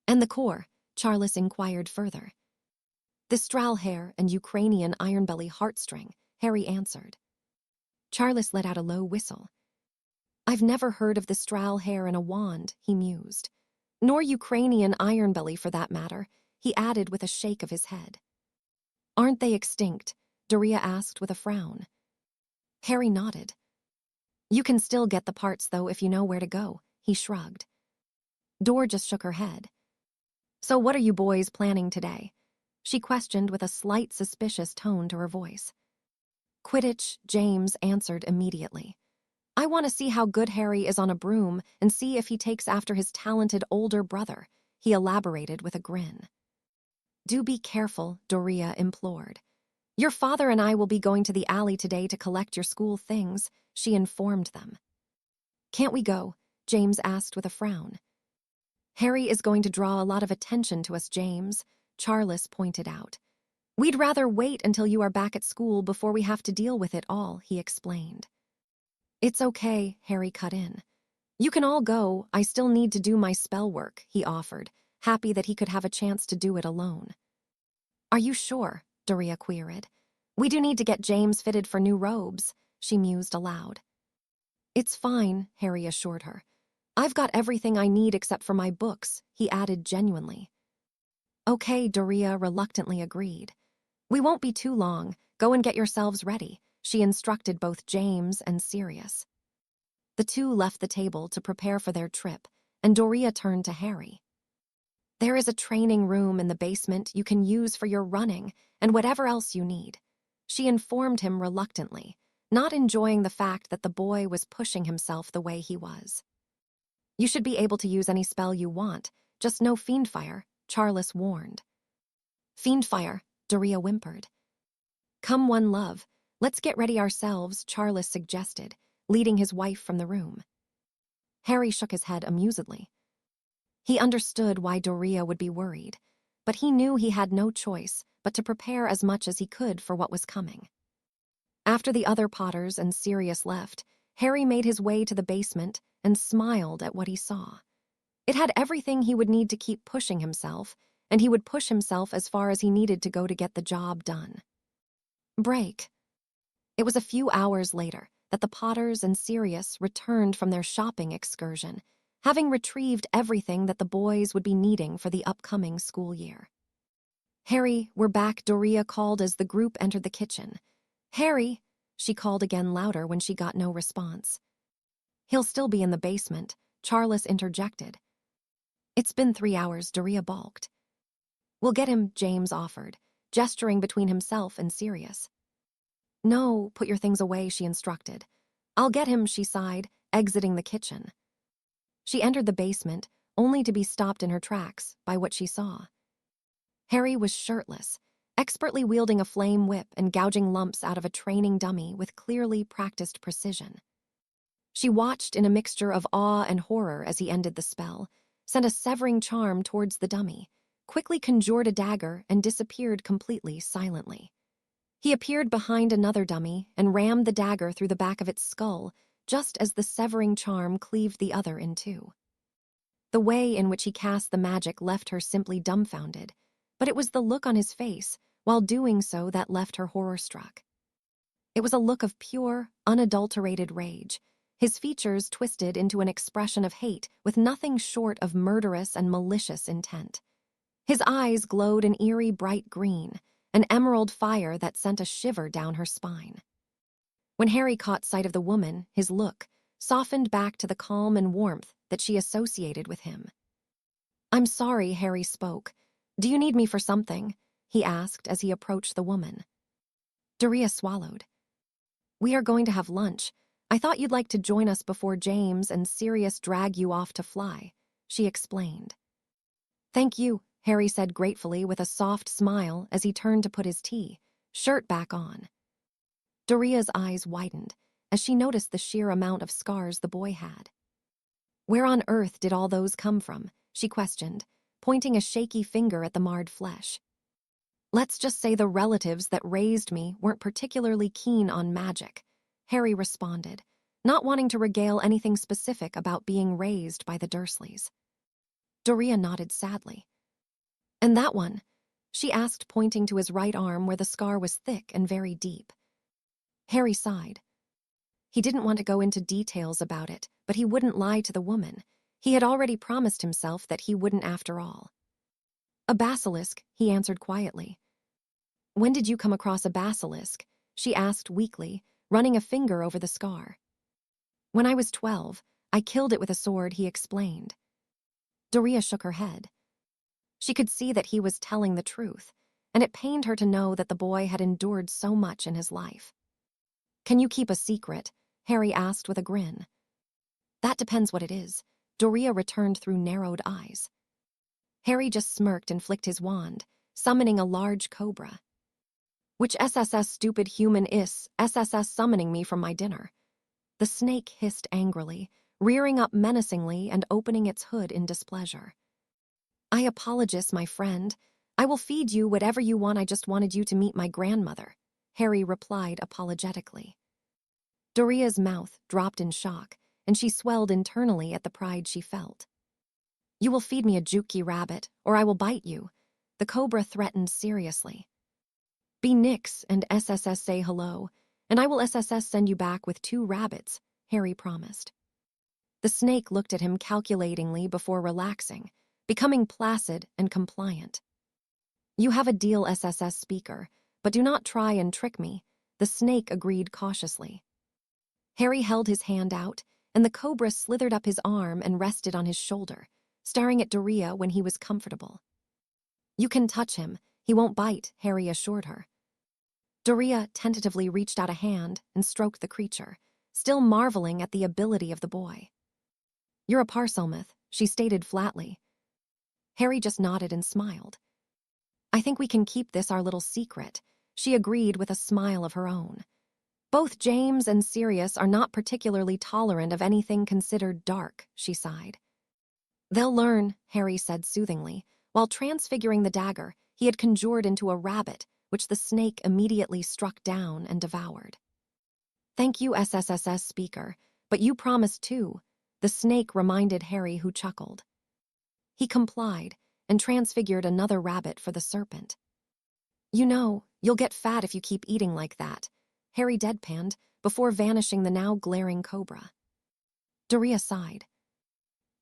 And the core, Charles inquired further. Thestral hair and Ukrainian ironbelly heartstring, Harry answered. Charles let out a low whistle. I've never heard of Thestral hair in a wand, he mused. Nor Ukrainian ironbelly for that matter, he added with a shake of his head. Aren't they extinct? Doria asked with a frown. Harry nodded. You can still get the parts, though, if you know where to go, he shrugged. Dor just shook her head. So what are you boys planning today? She questioned with a slight suspicious tone to her voice. Quidditch, James answered immediately. I want to see how good Harry is on a broom and see if he takes after his talented older brother, he elaborated with a grin. Do be careful, Doria implored. Your father and I will be going to the alley today to collect your school things, she informed them. Can't we go? James asked with a frown. Harry is going to draw a lot of attention to us, James, Charles pointed out. We'd rather wait until you are back at school before we have to deal with it all, he explained. It's okay, Harry cut in. You can all go, I still need to do my spell work, he offered, happy that he could have a chance to do it alone. Are you sure? Doria queried. We do need to get James fitted for new robes, she mused aloud. It's fine, Harry assured her. I've got everything I need except for my books, he added genuinely. Okay, Doria reluctantly agreed. We won't be too long. Go and get yourselves ready, she instructed both James and Sirius. The two left the table to prepare for their trip, and Doria turned to Harry. There is a training room in the basement you can use for your running and whatever else you need, she informed him reluctantly, not enjoying the fact that the boy was pushing himself the way he was. You should be able to use any spell you want, just no fiendfire, Charles warned. Fiendfire, Doria whimpered. Come one love, let's get ready ourselves, Charles suggested, leading his wife from the room. Harry shook his head amusedly. He understood why Doria would be worried, but he knew he had no choice but to prepare as much as he could for what was coming. After the other Potters and Sirius left, Harry made his way to the basement and smiled at what he saw. It had everything he would need to keep pushing himself, and he would push himself as far as he needed to go to get the job done. Break. It was a few hours later that the Potters and Sirius returned from their shopping excursion, having retrieved everything that the boys would be needing for the upcoming school year. Harry, we're back, Doria called as the group entered the kitchen. Harry, she called again louder when she got no response. He'll still be in the basement, Charles interjected. It's been 3 hours, Doria balked. We'll get him, James offered, gesturing between himself and Sirius. No, put your things away, she instructed. I'll get him, she sighed, exiting the kitchen. She entered the basement, only to be stopped in her tracks by what she saw. Harry was shirtless, expertly wielding a flame whip and gouging lumps out of a training dummy with clearly practiced precision. She watched in a mixture of awe and horror as he ended the spell, sent a severing charm towards the dummy, quickly conjured a dagger and disappeared completely silently. He appeared behind another dummy and rammed the dagger through the back of its skull, just as the severing charm cleaved the other in two. The way in which he cast the magic left her simply dumbfounded, but it was the look on his face, while doing so, that left her horror-struck. It was a look of pure, unadulterated rage, his features twisted into an expression of hate with nothing short of murderous and malicious intent. His eyes glowed an eerie bright green, an emerald fire that sent a shiver down her spine. When Harry caught sight of the woman, his look softened back to the calm and warmth that she associated with him. I'm sorry, Harry spoke. Do you need me for something? He asked as he approached the woman. Doria swallowed. We are going to have lunch. I thought you'd like to join us before James and Sirius drag you off to fly, she explained. Thank you, Harry said gratefully with a soft smile as he turned to put his shirt back on. Doria's eyes widened as she noticed the sheer amount of scars the boy had. Where on earth did all those come from? She questioned, pointing a shaky finger at the marred flesh. Let's just say the relatives that raised me weren't particularly keen on magic, Harry responded, not wanting to regale anything specific about being raised by the Dursleys. Doria nodded sadly. And that one? She asked, pointing to his right arm where the scar was thick and very deep. Harry sighed. He didn't want to go into details about it, but he wouldn't lie to the woman. He had already promised himself that he wouldn't after all. A basilisk, he answered quietly. When did you come across a basilisk? She asked weakly, running a finger over the scar. When I was 12, I killed it with a sword, he explained. Doria shook her head. She could see that he was telling the truth, and it pained her to know that the boy had endured so much in his life. Can you keep a secret? Harry asked with a grin. That depends what it is, Doria returned through narrowed eyes. Harry just smirked and flicked his wand, summoning a large cobra. Which SSS stupid human is SSS summoning me from my dinner? The snake hissed angrily, rearing up menacingly and opening its hood in displeasure. I apologize, my friend. I will feed you whatever you want. I just wanted you to meet my grandmother, Harry replied apologetically. Doria's mouth dropped in shock, and she swelled internally at the pride she felt. You will feed me a Juki rabbit, or I will bite you, the cobra threatened seriously. Be Nix and SSS say hello, and I will SSS send you back with 2 rabbits, Harry promised. The snake looked at him calculatingly before relaxing, becoming placid and compliant. You have a deal, SSS speaker, but do not try and trick me, the snake agreed cautiously. Harry held his hand out, and the cobra slithered up his arm and rested on his shoulder, staring at Doria when he was comfortable. You can touch him, he won't bite, Harry assured her. Doria tentatively reached out a hand and stroked the creature, still marveling at the ability of the boy. You're a Parselmouth, she stated flatly. Harry just nodded and smiled. I think we can keep this our little secret, she agreed with a smile of her own. Both James and Sirius are not particularly tolerant of anything considered dark, she sighed. They'll learn, Harry said soothingly, while transfiguring the dagger he had conjured into a rabbit, which the snake immediately struck down and devoured. Thank you, SSSS speaker, but you promised too, the snake reminded Harry, who chuckled. He complied and transfigured another rabbit for the serpent. You know, you'll get fat if you keep eating like that, Harry deadpanned before vanishing the now glaring cobra. Doria sighed.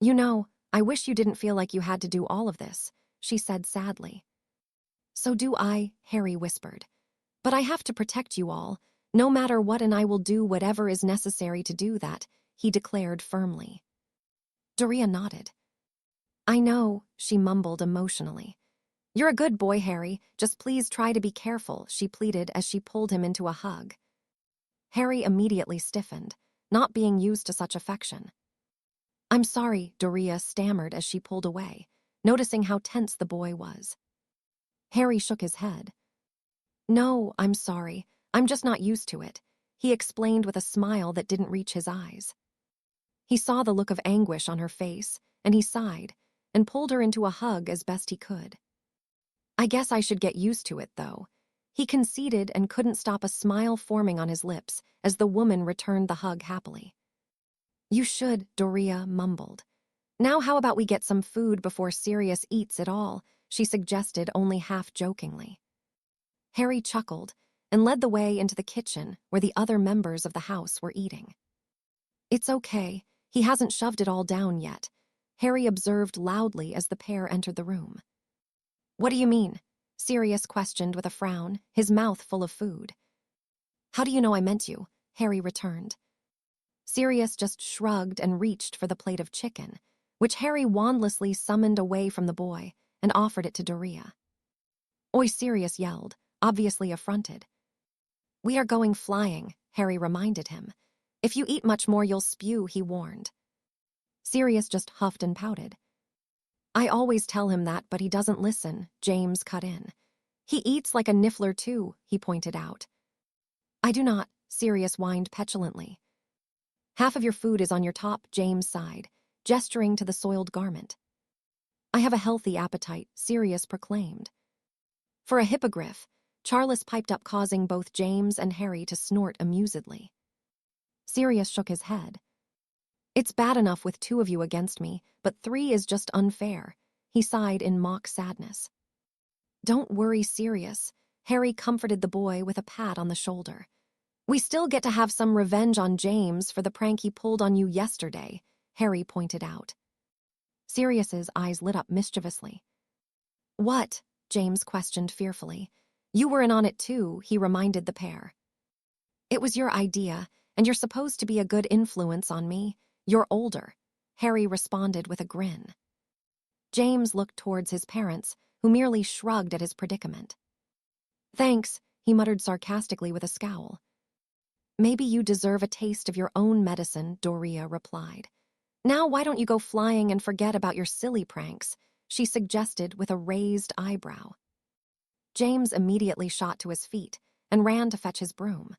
You know, I wish you didn't feel like you had to do all of this, she said sadly. So do I, Harry whispered. But I have to protect you all, no matter what, and I will do whatever is necessary to do that, he declared firmly. Doria nodded. I know, she mumbled emotionally. You're a good boy, Harry, just please try to be careful, she pleaded as she pulled him into a hug. Harry immediately stiffened, not being used to such affection. I'm sorry, Doria stammered as she pulled away, noticing how tense the boy was. Harry shook his head. No, I'm sorry. I'm just not used to it, he explained with a smile that didn't reach his eyes. He saw the look of anguish on her face, and he sighed, and pulled her into a hug as best he could. I guess I should get used to it, though. He conceded and couldn't stop a smile forming on his lips as the woman returned the hug happily. You should, Doria mumbled. Now how about we get some food before Sirius eats it all, she suggested only half-jokingly. Harry chuckled and led the way into the kitchen where the other members of the house were eating. It's okay, he hasn't shoved it all down yet, Harry observed loudly as the pair entered the room. What do you mean? Sirius questioned with a frown, his mouth full of food. How do you know I meant you? Harry returned. Sirius just shrugged and reached for the plate of chicken, which Harry wandlessly summoned away from the boy and offered it to Doria. Oi, Sirius yelled, obviously affronted. We are going flying, Harry reminded him. If you eat much more, you'll spew, he warned. Sirius just huffed and pouted. I always tell him that, but he doesn't listen, James cut in. He eats like a niffler too, he pointed out. I do not, Sirius whined petulantly. Half of your food is on your top, James sighed, gesturing to the soiled garment. I have a healthy appetite, Sirius proclaimed. For a hippogriff, Charles piped up, causing both James and Harry to snort amusedly. Sirius shook his head. It's bad enough with 2 of you against me, but 3 is just unfair, he sighed in mock sadness. Don't worry, Sirius, Harry comforted the boy with a pat on the shoulder. We still get to have some revenge on James for the prank he pulled on you yesterday, Harry pointed out. Sirius's eyes lit up mischievously. What? James questioned fearfully. You were in on it too, he reminded the pair. It was your idea, and you're supposed to be a good influence on me. You're older," Harry responded with a grin. James looked towards his parents, who merely shrugged at his predicament. "Thanks," he muttered sarcastically with a scowl. "Maybe you deserve a taste of your own medicine," Doria replied. "Now why don't you go flying and forget about your silly pranks?" she suggested with a raised eyebrow. James immediately shot to his feet and ran to fetch his broom.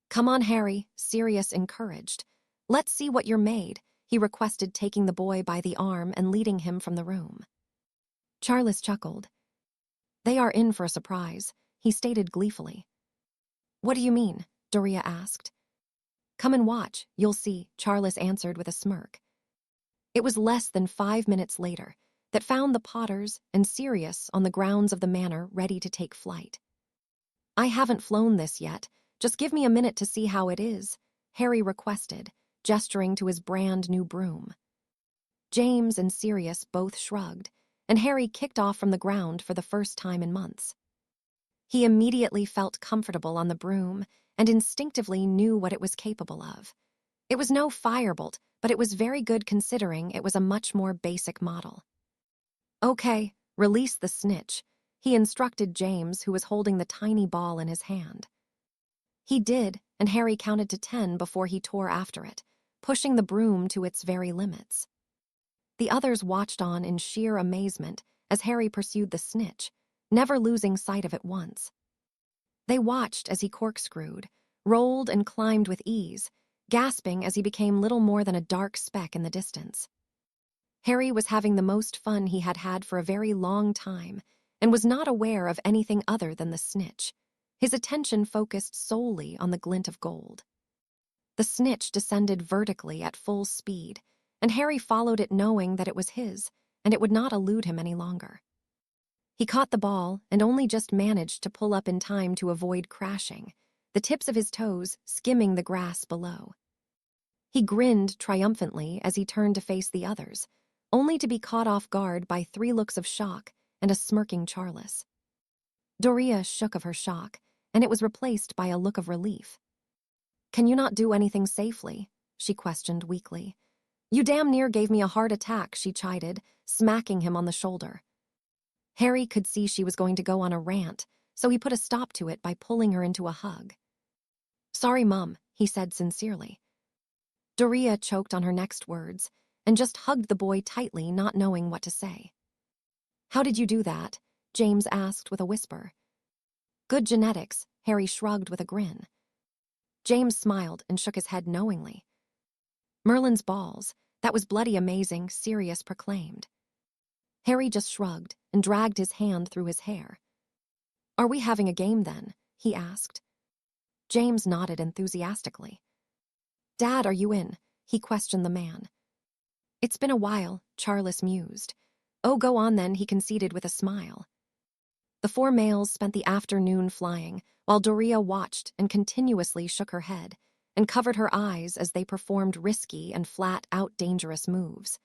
"Come on, Harry," Sirius encouraged. "Let's see what you're made," he requested, taking the boy by the arm and leading him from the room. Charles chuckled. "They are in for a surprise," he stated gleefully. "What do you mean?" Doria asked. "Come and watch, you'll see," Charles answered with a smirk. It was less than 5 minutes later that found the Potters and Sirius on the grounds of the manor ready to take flight. "I haven't flown this yet. Just give me a minute to see how it is," Harry requested, gesturing to his brand new broom. James and Sirius both shrugged, and Harry kicked off from the ground for the first time in months. He immediately felt comfortable on the broom and instinctively knew what it was capable of. It was no firebolt, but it was very good considering it was a much more basic model. "Okay, release the snitch," he instructed James, who was holding the tiny ball in his hand. He did, and Harry counted to 10 before he tore after it, pushing the broom to its very limits. The others watched on in sheer amazement as Harry pursued the snitch, never losing sight of it once. They watched as he corkscrewed, rolled and climbed with ease, gasping as he became little more than a dark speck in the distance. Harry was having the most fun he had had for a very long time and was not aware of anything other than the snitch. His attention focused solely on the glint of gold. The snitch descended vertically at full speed, and Harry followed it knowing that it was his, and it would not elude him any longer. He caught the ball and only just managed to pull up in time to avoid crashing, the tips of his toes skimming the grass below. He grinned triumphantly as he turned to face the others, only to be caught off guard by 3 looks of shock and a smirking Charles. Doria shook of her shock, and it was replaced by a look of relief. "Can you not do anything safely?" she questioned weakly. "You damn near gave me a heart attack," she chided, smacking him on the shoulder. Harry could see she was going to go on a rant, so he put a stop to it by pulling her into a hug. "Sorry, Mum," he said sincerely. Doria choked on her next words and just hugged the boy tightly, not knowing what to say. "How did you do that?" James asked with a whisper. "Good genetics," Harry shrugged with a grin. James smiled and shook his head knowingly. "Merlin's balls, that was bloody amazing," Sirius proclaimed. Harry just shrugged and dragged his hand through his hair. "Are we having a game then?" he asked. James nodded enthusiastically. "Dad, are you in?" he questioned the man. "It's been a while," Charles mused. "Oh, go on then," he conceded with a smile. The 4 males spent the afternoon flying, while Doria watched and continuously shook her head and covered her eyes as they performed risky and flat-out dangerous moves.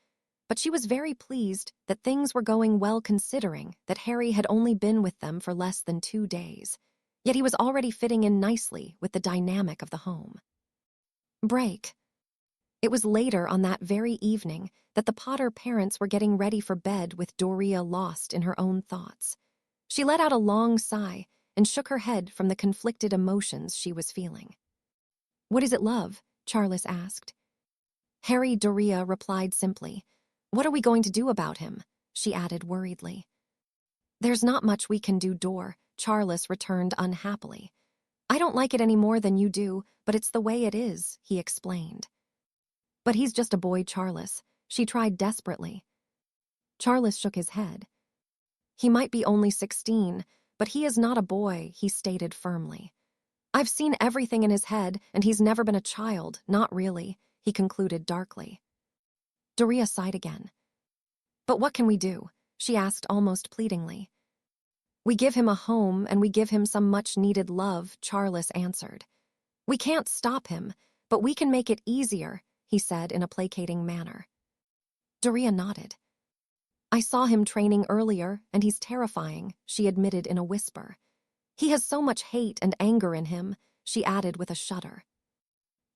But she was very pleased that things were going well considering that Harry had only been with them for less than 2 days, yet he was already fitting in nicely with the dynamic of the home. Break. It was later on that very evening that the Potter parents were getting ready for bed with Doria lost in her own thoughts. She let out a long sigh and shook her head from the conflicted emotions she was feeling. "What is it, love?" Charles asked. Harry Doria replied simply. "What are we going to do about him?" she added worriedly. "There's not much we can do, Dor," Charles returned unhappily. "I don't like it any more than you do, but it's the way it is," he explained. "But he's just a boy, Charles," she tried desperately. Charles shook his head. "He might be only 16, but he is not a boy," he stated firmly. "I've seen everything in his head, and he's never been a child, not really," he concluded darkly. Doria sighed again. "But what can we do?" she asked almost pleadingly. "We give him a home, and we give him some much-needed love," Charles answered. "We can't stop him, but we can make it easier," he said in a placating manner. Doria nodded. "I saw him training earlier, and he's terrifying," she admitted in a whisper. "He has so much hate and anger in him," she added with a shudder.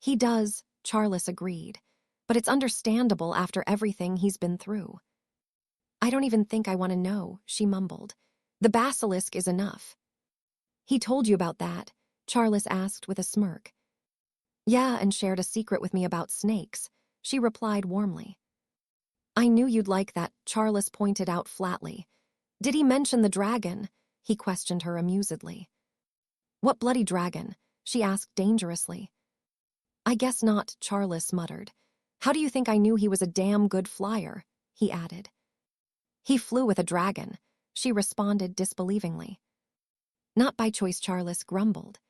He does, Charles agreed, but it's understandable after everything he's been through. I don't even think I want to know, she mumbled. The basilisk is enough. He told you about that, Charles asked with a smirk. Yeah, and shared a secret with me about snakes, she replied warmly. I knew you'd like that, Charles pointed out flatly. Did he mention the dragon? He questioned her amusedly. What bloody dragon? She asked dangerously. I guess not, Charles muttered. How do you think I knew he was a damn good flyer? He added. He flew with a dragon, she responded disbelievingly. Not by choice, Charles grumbled.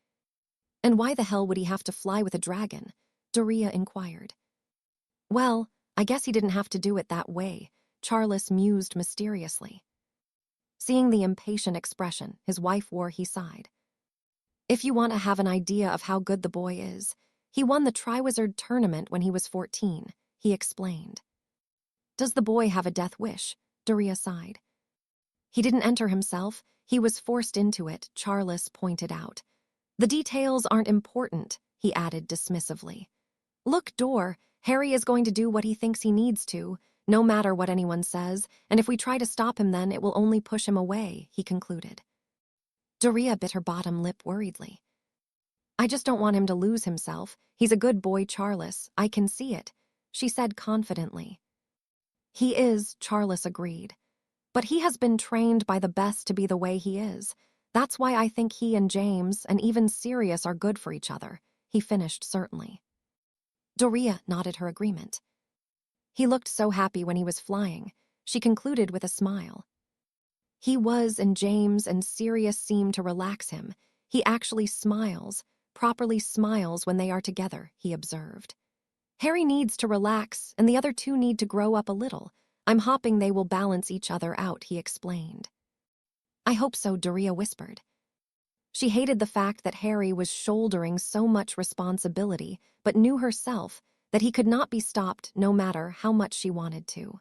And why the hell would he have to fly with a dragon? Doria inquired. Well, I guess he didn't have to do it that way, Charles mused mysteriously. Seeing the impatient expression his wife wore, he sighed. If you want to have an idea of how good the boy is, he won the Triwizard tournament when he was 14, he explained. Does the boy have a death wish? Doria sighed. He didn't enter himself, he was forced into it, Charles pointed out. The details aren't important, he added dismissively. Look, Dor, Harry is going to do what he thinks he needs to, no matter what anyone says, and if we try to stop him then it will only push him away, he concluded. Doria bit her bottom lip worriedly. I just don't want him to lose himself. He's a good boy, Charles. I can see it, she said confidently. He is, Charles agreed. But he has been trained by the best to be the way he is. That's why I think he and James, and even Sirius, are good for each other, he finished certainly. Doria nodded her agreement. He looked so happy when he was flying, she concluded with a smile. He was, and James and Sirius seemed to relax him. He actually smiles, properly smiles when they are together, he observed. Harry needs to relax, and the other two need to grow up a little. I'm hoping they will balance each other out, he explained. I hope so, Doria whispered. She hated the fact that Harry was shouldering so much responsibility, but knew herself that he could not be stopped no matter how much she wanted to.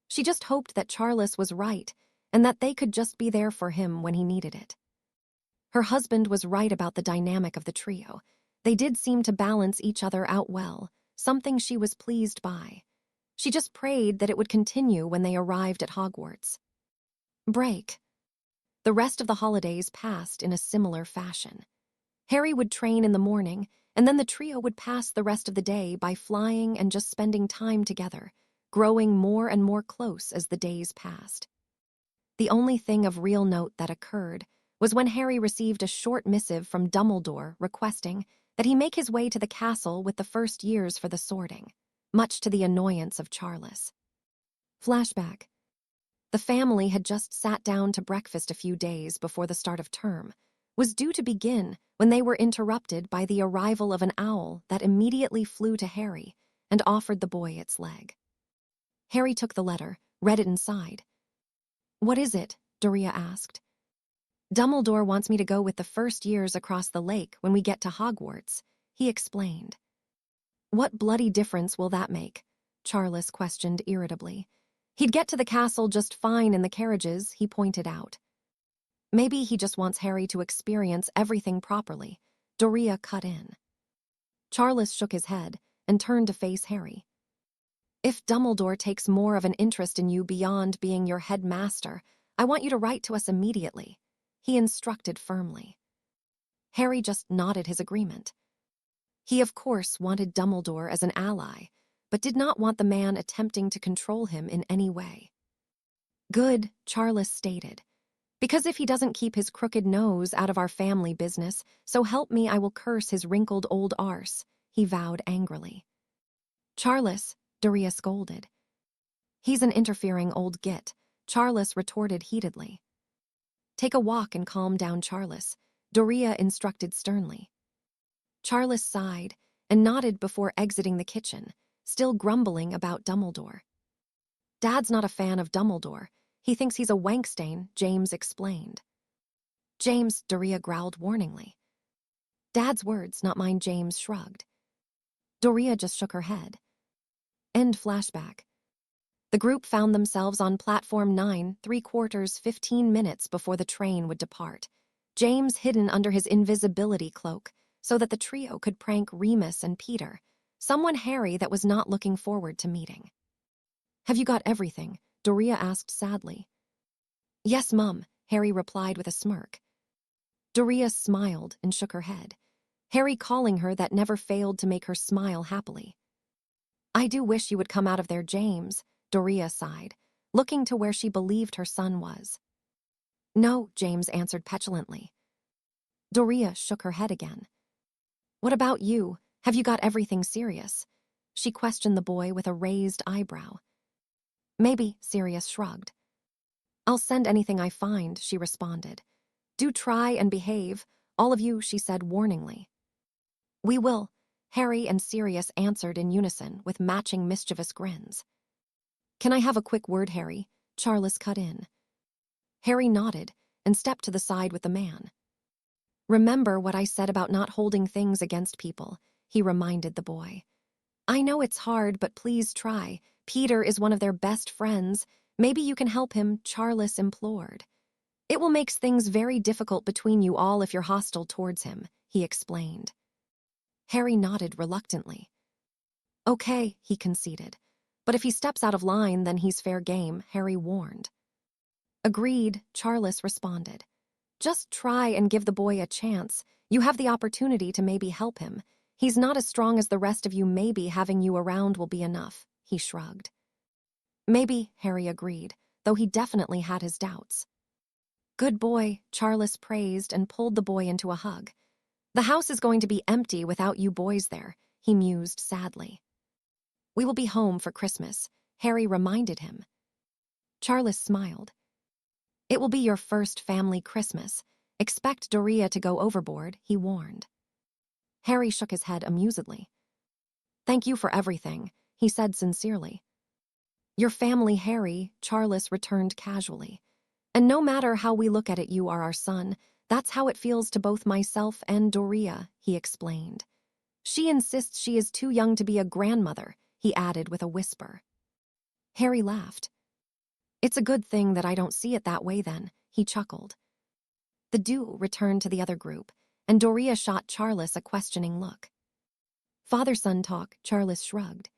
She just hoped that Charles was right, and that they could just be there for him when he needed it. Her husband was right about the dynamic of the trio. They did seem to balance each other out well, something she was pleased by. She just prayed that it would continue when they arrived at Hogwarts. Break. The rest of the holidays passed in a similar fashion. Harry would train in the morning, and then the trio would pass the rest of the day by flying and just spending time together, growing more and more close as the days passed. The only thing of real note that occurred was when Harry received a short missive from Dumbledore requesting that he make his way to the castle with the first years for the sorting, much to the annoyance of Charles. Flashback. The family had just sat down to breakfast a few days before the start of term, was due to begin when they were interrupted by the arrival of an owl that immediately flew to Harry and offered the boy its leg. Harry took the letter, read it and sighed. What is it? Doria asked. Dumbledore wants me to go with the first years across the lake when we get to Hogwarts, he explained. What bloody difference will that make? Charles questioned irritably. He'd get to the castle just fine in the carriages, he pointed out. Maybe he just wants Harry to experience everything properly, Doria cut in. Charles shook his head and turned to face Harry. If Dumbledore takes more of an interest in you beyond being your headmaster, I want you to write to us immediately, he instructed firmly. Harry just nodded his agreement. He, of course, wanted Dumbledore as an ally, but did not want the man attempting to control him in any way. Good, Charles stated. Because if he doesn't keep his crooked nose out of our family business, so help me I will curse his wrinkled old arse, he vowed angrily. Charles, Doria scolded. He's an interfering old git, Charles retorted heatedly. Take a walk and calm down, Charles, Doria instructed sternly. Charles sighed and nodded before exiting the kitchen, still grumbling about Dumbledore. Dad's not a fan of Dumbledore. He thinks he's a wankstain, James explained. James, Doria growled warningly. Dad's words, not mine, James shrugged. Doria just shook her head. End flashback. The group found themselves on platform 9, 3/4, 15 minutes before the train would depart. James hidden under his invisibility cloak, so that the trio could prank Remus and Peter, someone Harry that was not looking forward to meeting. "Have you got everything?" Doria asked sadly. "Yes, Mum," Harry replied with a smirk. Doria smiled and shook her head. Harry calling her that never failed to make her smile happily. "I do wish you would come out of there, James," Doria sighed, looking to where she believed her son was. "No," James answered petulantly. Doria shook her head again. "What about you? Have you got everything, Sirius?" She questioned the boy with a raised eyebrow. "Maybe," Sirius shrugged. "I'll send anything I find," she responded. "Do try and behave, all of you," she said warningly. "We will," Harry and Sirius answered in unison with matching mischievous grins. "Can I have a quick word, Harry?" Charles cut in. Harry nodded and stepped to the side with the man. "Remember what I said about not holding things against people," he reminded the boy. "I know it's hard, but please try. Peter is one of their best friends. Maybe you can help him," Charles implored. "It will make things very difficult between you all if you're hostile towards him," he explained. Harry nodded reluctantly. "Okay," he conceded. "But if he steps out of line, then he's fair game," Harry warned. "Agreed," Charles responded. "Just try and give the boy a chance. You have the opportunity to maybe help him. He's not as strong as the rest of you. Maybe having you around will be enough," he shrugged. "Maybe," Harry agreed, though he definitely had his doubts. "Good boy," Charles praised and pulled the boy into a hug. "The house is going to be empty without you boys there," he mused sadly. "We will be home for Christmas," Harry reminded him. Charles smiled. "It will be your first family Christmas. Expect Doria to go overboard," he warned. Harry shook his head amusedly. "Thank you for everything," he said sincerely. "Your family, Harry," Charles returned casually. "And no matter how we look at it, you are our son. That's how it feels to both myself and Doria," he explained. "She insists she is too young to be a grandmother," he added with a whisper. Harry laughed. "It's a good thing that I don't see it that way then," he chuckled. The duo returned to the other group, and Doria shot Charles a questioning look. "Father-son talk," Charles shrugged.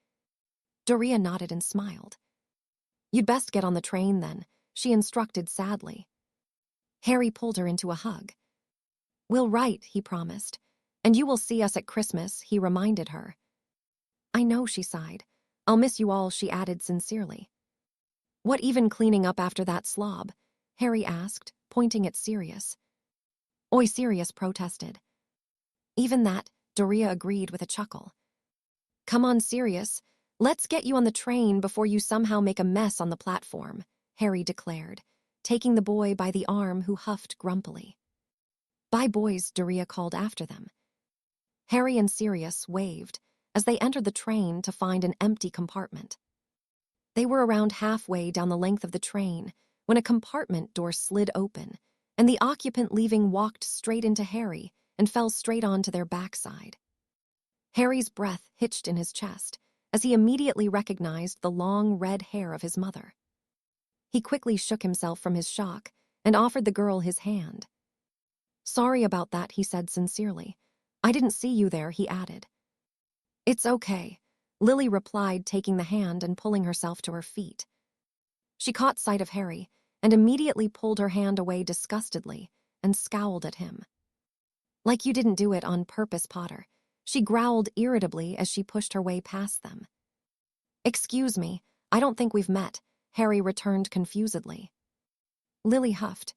Doria nodded and smiled. "You'd best get on the train then," she instructed sadly. Harry pulled her into a hug. "We'll write," he promised. "And you will see us at Christmas," he reminded her. "I know," she sighed. "I'll miss you all," she added sincerely. "What even cleaning up after that slob?" Harry asked, pointing at Sirius. "Oi," Sirius protested. "Even that," Doria agreed with a chuckle. "Come on, Sirius. Let's get you on the train before you somehow make a mess on the platform," Harry declared, taking the boy by the arm who huffed grumpily. "Bye, boys," Doria called after them. Harry and Sirius waved as they entered the train to find an empty compartment. They were around halfway down the length of the train when a compartment door slid open, and the occupant leaving walked straight into Harry and fell straight onto their backside. Harry's breath hitched in his chest as he immediately recognized the long red hair of his mother. He quickly shook himself from his shock and offered the girl his hand. "Sorry about that," he said sincerely. "I didn't see you there," he added. "It's okay," Lily replied, taking the hand and pulling herself to her feet. She caught sight of Harry and immediately pulled her hand away disgustedly and scowled at him. "Like you didn't do it on purpose, Potter," she growled irritably as she pushed her way past them. "Excuse me, I don't think we've met," Harry returned confusedly. Lily huffed.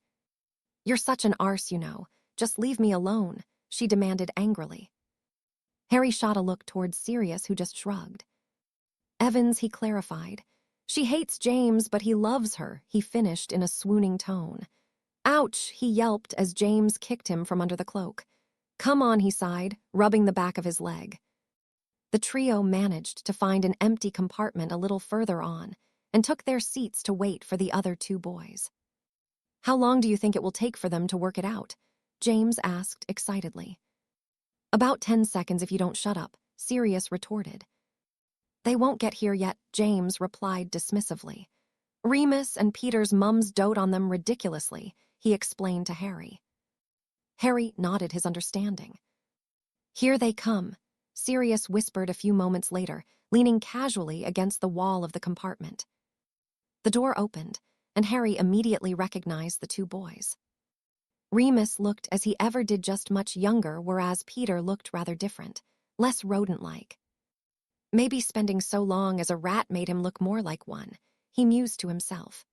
"You're such an arse, you know. Just leave me alone," she demanded angrily. Harry shot a look towards Sirius, who just shrugged. "Evans," he clarified. "She hates James, but he loves her," he finished in a swooning tone. "Ouch," he yelped as James kicked him from under the cloak. "Come on," he sighed, rubbing the back of his leg. The trio managed to find an empty compartment a little further on and took their seats to wait for the other two boys. "How long do you think it will take for them to work it out?" James asked excitedly. "About 10 seconds if you don't shut up," Sirius retorted. "They won't get here yet," James replied dismissively. "Remus and Peter's mums dote on them ridiculously," he explained to Harry. Harry nodded his understanding. "Here they come," Sirius whispered a few moments later, leaning casually against the wall of the compartment. The door opened, and Harry immediately recognized the two boys. Remus looked as he ever did, just much younger, whereas Peter looked rather different, less rodent-like. Maybe spending so long as a rat made him look more like one, he mused to himself.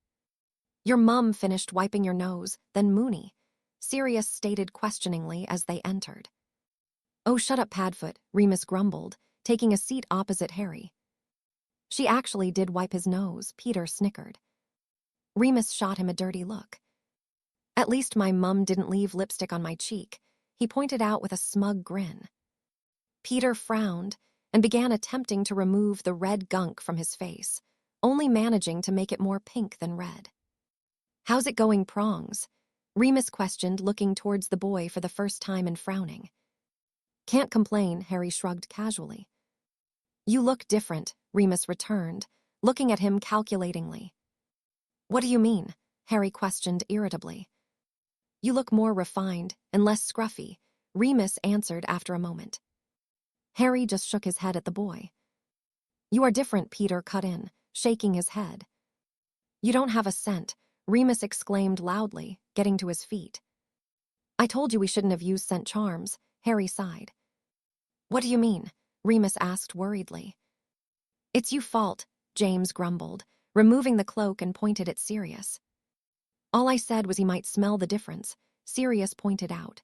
"Your mum finished wiping your nose, then Moony," Sirius stated questioningly as they entered. "Oh, shut up, Padfoot," Remus grumbled, taking a seat opposite Harry. "She actually did wipe his nose," Peter snickered. Remus shot him a dirty look. "At least my mum didn't leave lipstick on my cheek," he pointed out with a smug grin. Peter frowned and began attempting to remove the red gunk from his face, only managing to make it more pink than red. "How's it going, Prongs?" Remus questioned, looking towards the boy for the first time and frowning. "Can't complain," Harry shrugged casually. "You look different," Remus returned, looking at him calculatingly. "What do you mean?" Harry questioned irritably. "You look more refined and less scruffy," Remus answered after a moment. Harry just shook his head at the boy. "You are different," Peter cut in, shaking his head. "You don't have a scent," Remus exclaimed loudly, getting to his feet. "I told you we shouldn't have used scent charms," Harry sighed. "What do you mean?" Remus asked worriedly. "It's your fault," James grumbled, removing the cloak and pointed at Sirius. "All I said was he might smell the difference," Sirius pointed out.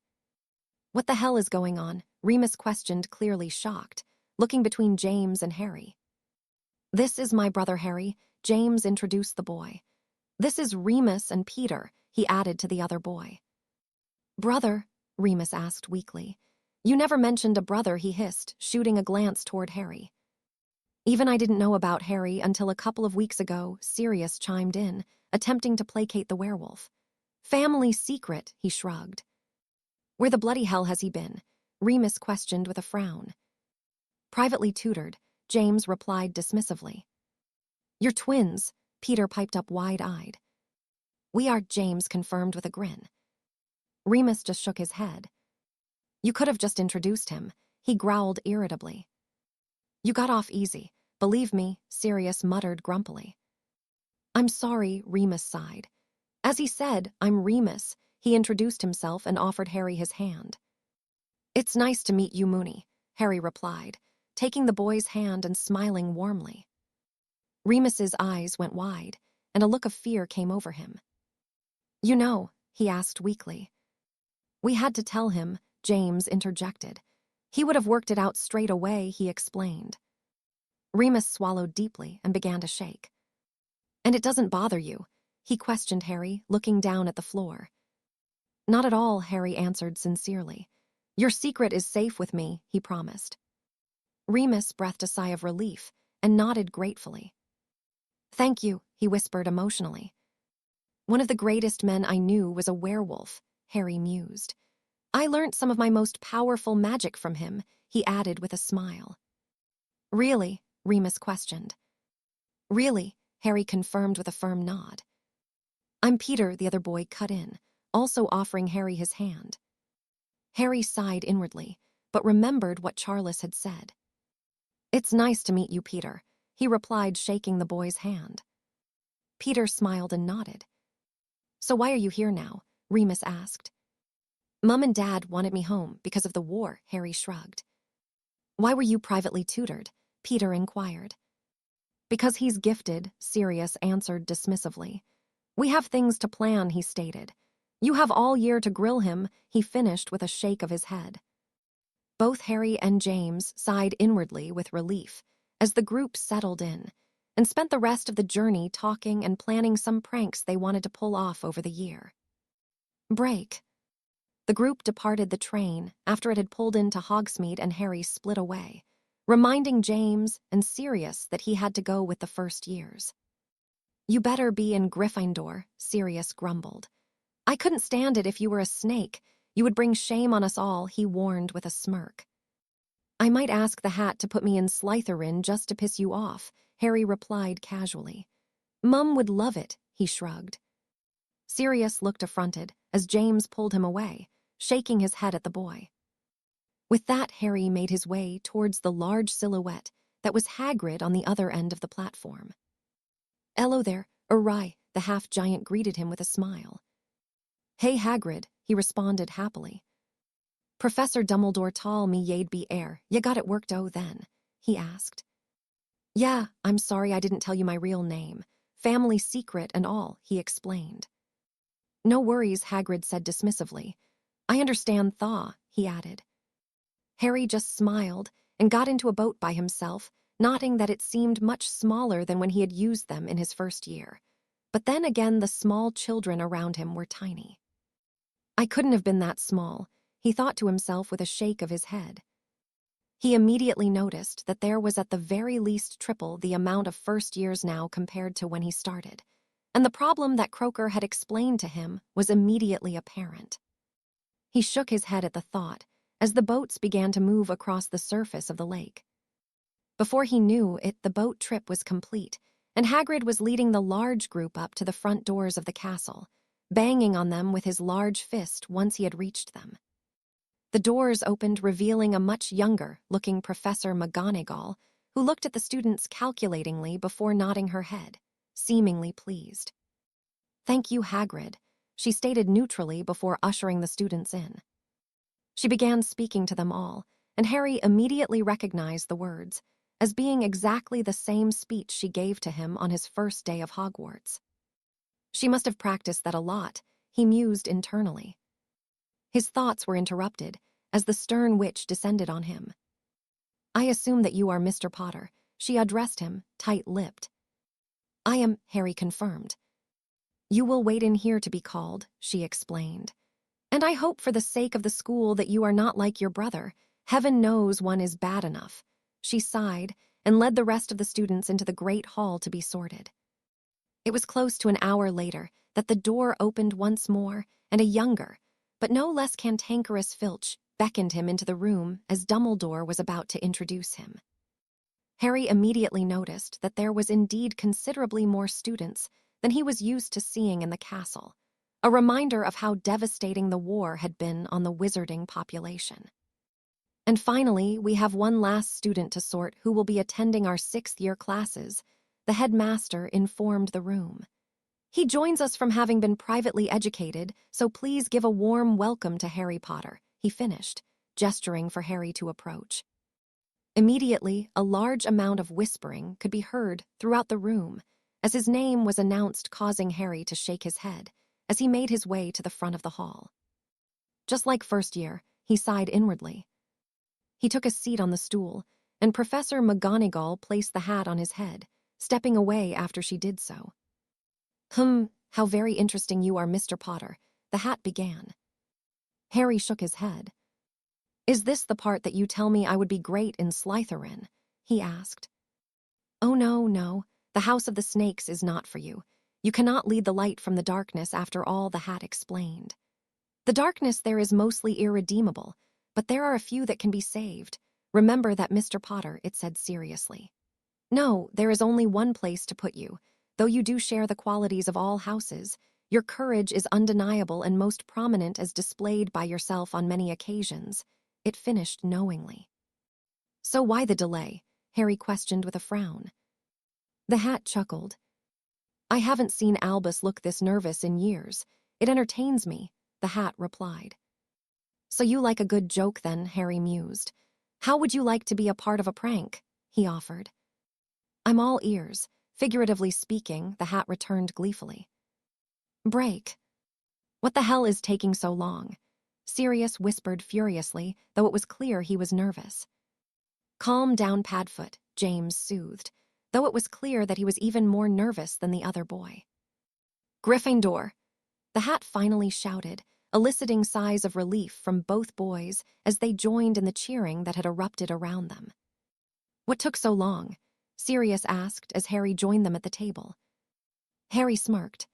"What the hell is going on?" Remus questioned, clearly shocked, looking between James and Harry. "This is my brother Harry," James introduced the boy. "This is Remus and Peter," he added to the other boy. "Brother?" Remus asked weakly. "You never mentioned a brother," he hissed, shooting a glance toward Harry. "Even I didn't know about Harry until a couple of weeks ago," Sirius chimed in, attempting to placate the werewolf. "Family secret," he shrugged. "Where the bloody hell has he been?" Remus questioned with a frown. "Privately tutored," James replied dismissively. "You're twins," Peter piped up wide-eyed. "We are," James confirmed with a grin. Remus just shook his head. "You could have just introduced him," he growled irritably. "You got off easy, believe me," Sirius muttered grumpily. "I'm sorry," Remus sighed. As he said, "I'm Remus," he introduced himself and offered Harry his hand. "It's nice to meet you, Moony," Harry replied, taking the boy's hand and smiling warmly. Remus's eyes went wide, and a look of fear came over him. "You know," he asked weakly. "We had to tell him," James interjected. "He would have worked it out straight away," he explained. Remus swallowed deeply and began to shake. "And it doesn't bother you?" he questioned Harry, looking down at the floor. "Not at all," Harry answered sincerely. "Your secret is safe with me," he promised. Remus breathed a sigh of relief and nodded gratefully. "Thank you," he whispered emotionally. "One of the greatest men I knew was a werewolf," Harry mused. "I learnt some of my most powerful magic from him," he added with a smile. "Really?" Remus questioned. "Really," Harry confirmed with a firm nod. "I'm Peter," the other boy cut in, also offering Harry his hand. Harry sighed inwardly, but remembered what Charles had said. "It's nice to meet you, Peter," he replied, shaking the boy's hand. Peter smiled and nodded. "So why are you here now?" Remus asked. "Mum and Dad wanted me home because of the war," Harry shrugged. "Why were you privately tutored?" Peter inquired. "Because he's gifted," Sirius answered dismissively. "We have things to plan," he stated. "You have all year to grill him," he finished with a shake of his head. Both Harry and James sighed inwardly with relief as the group settled in and spent the rest of the journey talking and planning some pranks they wanted to pull off over the year. Break. The group departed the train after it had pulled into Hogsmeade, and Harry split away, reminding James and Sirius that he had to go with the first years. "You better be in Gryffindor," Sirius grumbled. "I couldn't stand it if you were a snake. You would bring shame on us all," he warned with a smirk. "I might ask the hat to put me in Slytherin just to piss you off," Harry replied casually. "Mum would love it," he shrugged. Sirius looked affronted as James pulled him away, shaking his head at the boy. With that, Harry made his way towards the large silhouette that was Hagrid on the other end of the platform. "Hello there, Uri," the half-giant greeted him with a smile. "Hey, Hagrid," he responded happily. "Professor Dumbledore told me y'd be here. Ya got it worked out then?" he asked. "Yeah, I'm sorry I didn't tell you my real name. Family secret and all," he explained. "No worries," Hagrid said dismissively. "I understand thaw," he added. Harry just smiled and got into a boat by himself, noting that it seemed much smaller than when he had used them in his first year. But then again, the small children around him were tiny. "I couldn't have been that small," he thought to himself with a shake of his head. He immediately noticed that there was at the very least triple the amount of first years now compared to when he started, and the problem that Croaker had explained to him was immediately apparent. He shook his head at the thought as the boats began to move across the surface of the lake. Before he knew it, the boat trip was complete, and Hagrid was leading the large group up to the front doors of the castle, banging on them with his large fist once he had reached them. The doors opened, revealing a much younger-looking Professor McGonagall, who looked at the students calculatingly before nodding her head, seemingly pleased. "Thank you, Hagrid," she stated neutrally before ushering the students in. She began speaking to them all, and Harry immediately recognized the words as being exactly the same speech she gave to him on his first day of Hogwarts. She must have practiced that a lot, he mused internally. His thoughts were interrupted as the stern witch descended on him. "I assume that you are Mr. Potter," she addressed him, tight-lipped. "I am," Harry confirmed. "You will wait in here to be called," she explained. "And I hope for the sake of the school that you are not like your brother. Heaven knows one is bad enough." She sighed and led the rest of the students into the great hall to be sorted. It was close to an hour later that the door opened once more, and a younger, but no less cantankerous Filch beckoned him into the room as Dumbledore was about to introduce him. Harry immediately noticed that there was indeed considerably more students than he was used to seeing in the castle, a reminder of how devastating the war had been on the wizarding population. "And finally, we have one last student to sort who will be attending our sixth-year classes," the headmaster informed the room. "He joins us from having been privately educated, so please give a warm welcome to Harry Potter," he finished, gesturing for Harry to approach. Immediately, a large amount of whispering could be heard throughout the room as his name was announced, causing Harry to shake his head as he made his way to the front of the hall. Just like first year, he sighed inwardly. He took a seat on the stool, and Professor McGonagall placed the hat on his head, stepping away after she did so. How very interesting you are, Mr. Potter," the hat began. Harry shook his head. "Is this the part that you tell me I would be great in Slytherin?" he asked. "Oh, no, the House of the Snakes is not for you. You cannot lead the light from the darkness after all," the hat explained. "The darkness there is mostly irredeemable, but there are a few that can be saved. Remember that, Mr. Potter," it said seriously. "No, there is only one place to put you. Though you do share the qualities of all houses, your courage is undeniable and most prominent as displayed by yourself on many occasions," it finished knowingly. "So why the delay?" Harry questioned with a frown. The hat chuckled. "I haven't seen Albus look this nervous in years. It entertains me," the hat replied. "So you like a good joke then," Harry mused. "How would you like to be a part of a prank?" he offered. "I'm all ears. Figuratively speaking," the hat returned gleefully. "Break. What the hell is taking so long?" Sirius whispered furiously, though it was clear he was nervous. "Calm down, Padfoot," James soothed, though it was clear that he was even more nervous than the other boy. "Gryffindor," the hat finally shouted, eliciting sighs of relief from both boys as they joined in the cheering that had erupted around them. "What took so long?" Sirius asked as Harry joined them at the table. Harry smirked.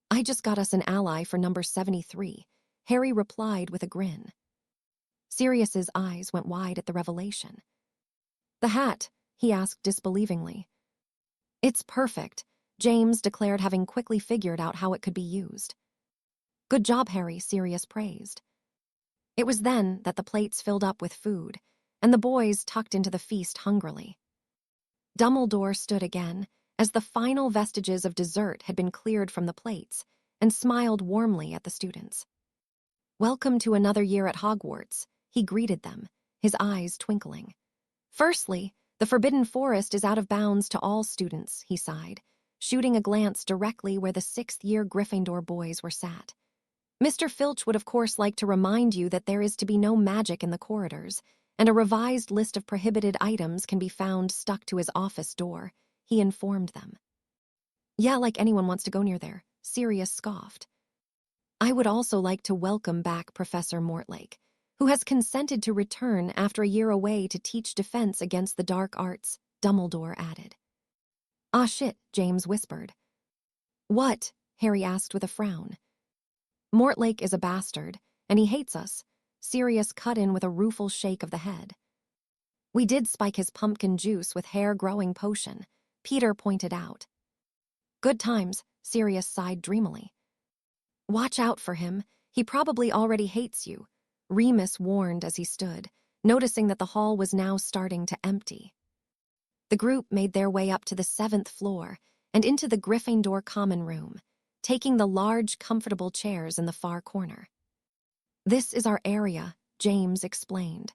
"I just got us an ally for number 73, Harry replied with a grin. Sirius's eyes went wide at the revelation. "The hat?" he asked disbelievingly. "It's perfect," James declared, having quickly figured out how it could be used. "Good job, Harry," Sirius praised. It was then that the plates filled up with food, and the boys tucked into the feast hungrily. Dumbledore stood again, as the final vestiges of dessert had been cleared from the plates, and smiled warmly at the students. "Welcome to another year at Hogwarts," he greeted them, his eyes twinkling. "Firstly, the Forbidden Forest is out of bounds to all students," he sighed, shooting a glance directly where the sixth-year Gryffindor boys were sat. "Mr. Filch would of course like to remind you that there is to be no magic in the corridors, and a revised list of prohibited items can be found stuck to his office door," he informed them. "Yeah, like anyone wants to go near there," Sirius scoffed. "I would also like to welcome back Professor Mortlake, who has consented to return after a year away to teach defense against the dark arts," Dumbledore added. "Ah shit," James whispered. "What?" Harry asked with a frown. "Mortlake is a bastard, and he hates us," Sirius cut in with a rueful shake of the head. "We did spike his pumpkin juice with hair-growing potion," Peter pointed out. "Good times," Sirius sighed dreamily. "Watch out for him. He probably already hates you," Remus warned as he stood, noticing that the hall was now starting to empty. The group made their way up to the 7th floor and into the Gryffindor common room, taking the large, comfortable chairs in the far corner. "This is our area," James explained.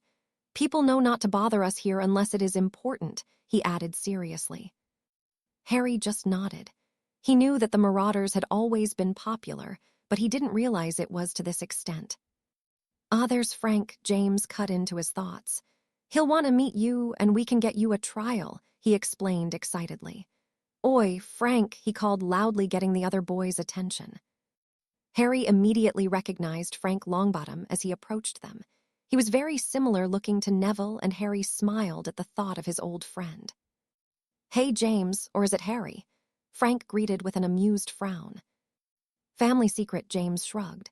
"People know not to bother us here unless it is important," he added seriously. Harry just nodded. He knew that the Marauders had always been popular, but he didn't realize it was to this extent. "Ah, there's Frank," James cut into his thoughts. "He'll want to meet you, and we can get you a trial," he explained excitedly. "Oi, Frank," he called loudly, getting the other boys' attention. Harry immediately recognized Frank Longbottom as he approached them. He was very similar looking to Neville, and Harry smiled at the thought of his old friend. "Hey, James, or is it Harry?" Frank greeted with an amused frown. "Family secret," James shrugged.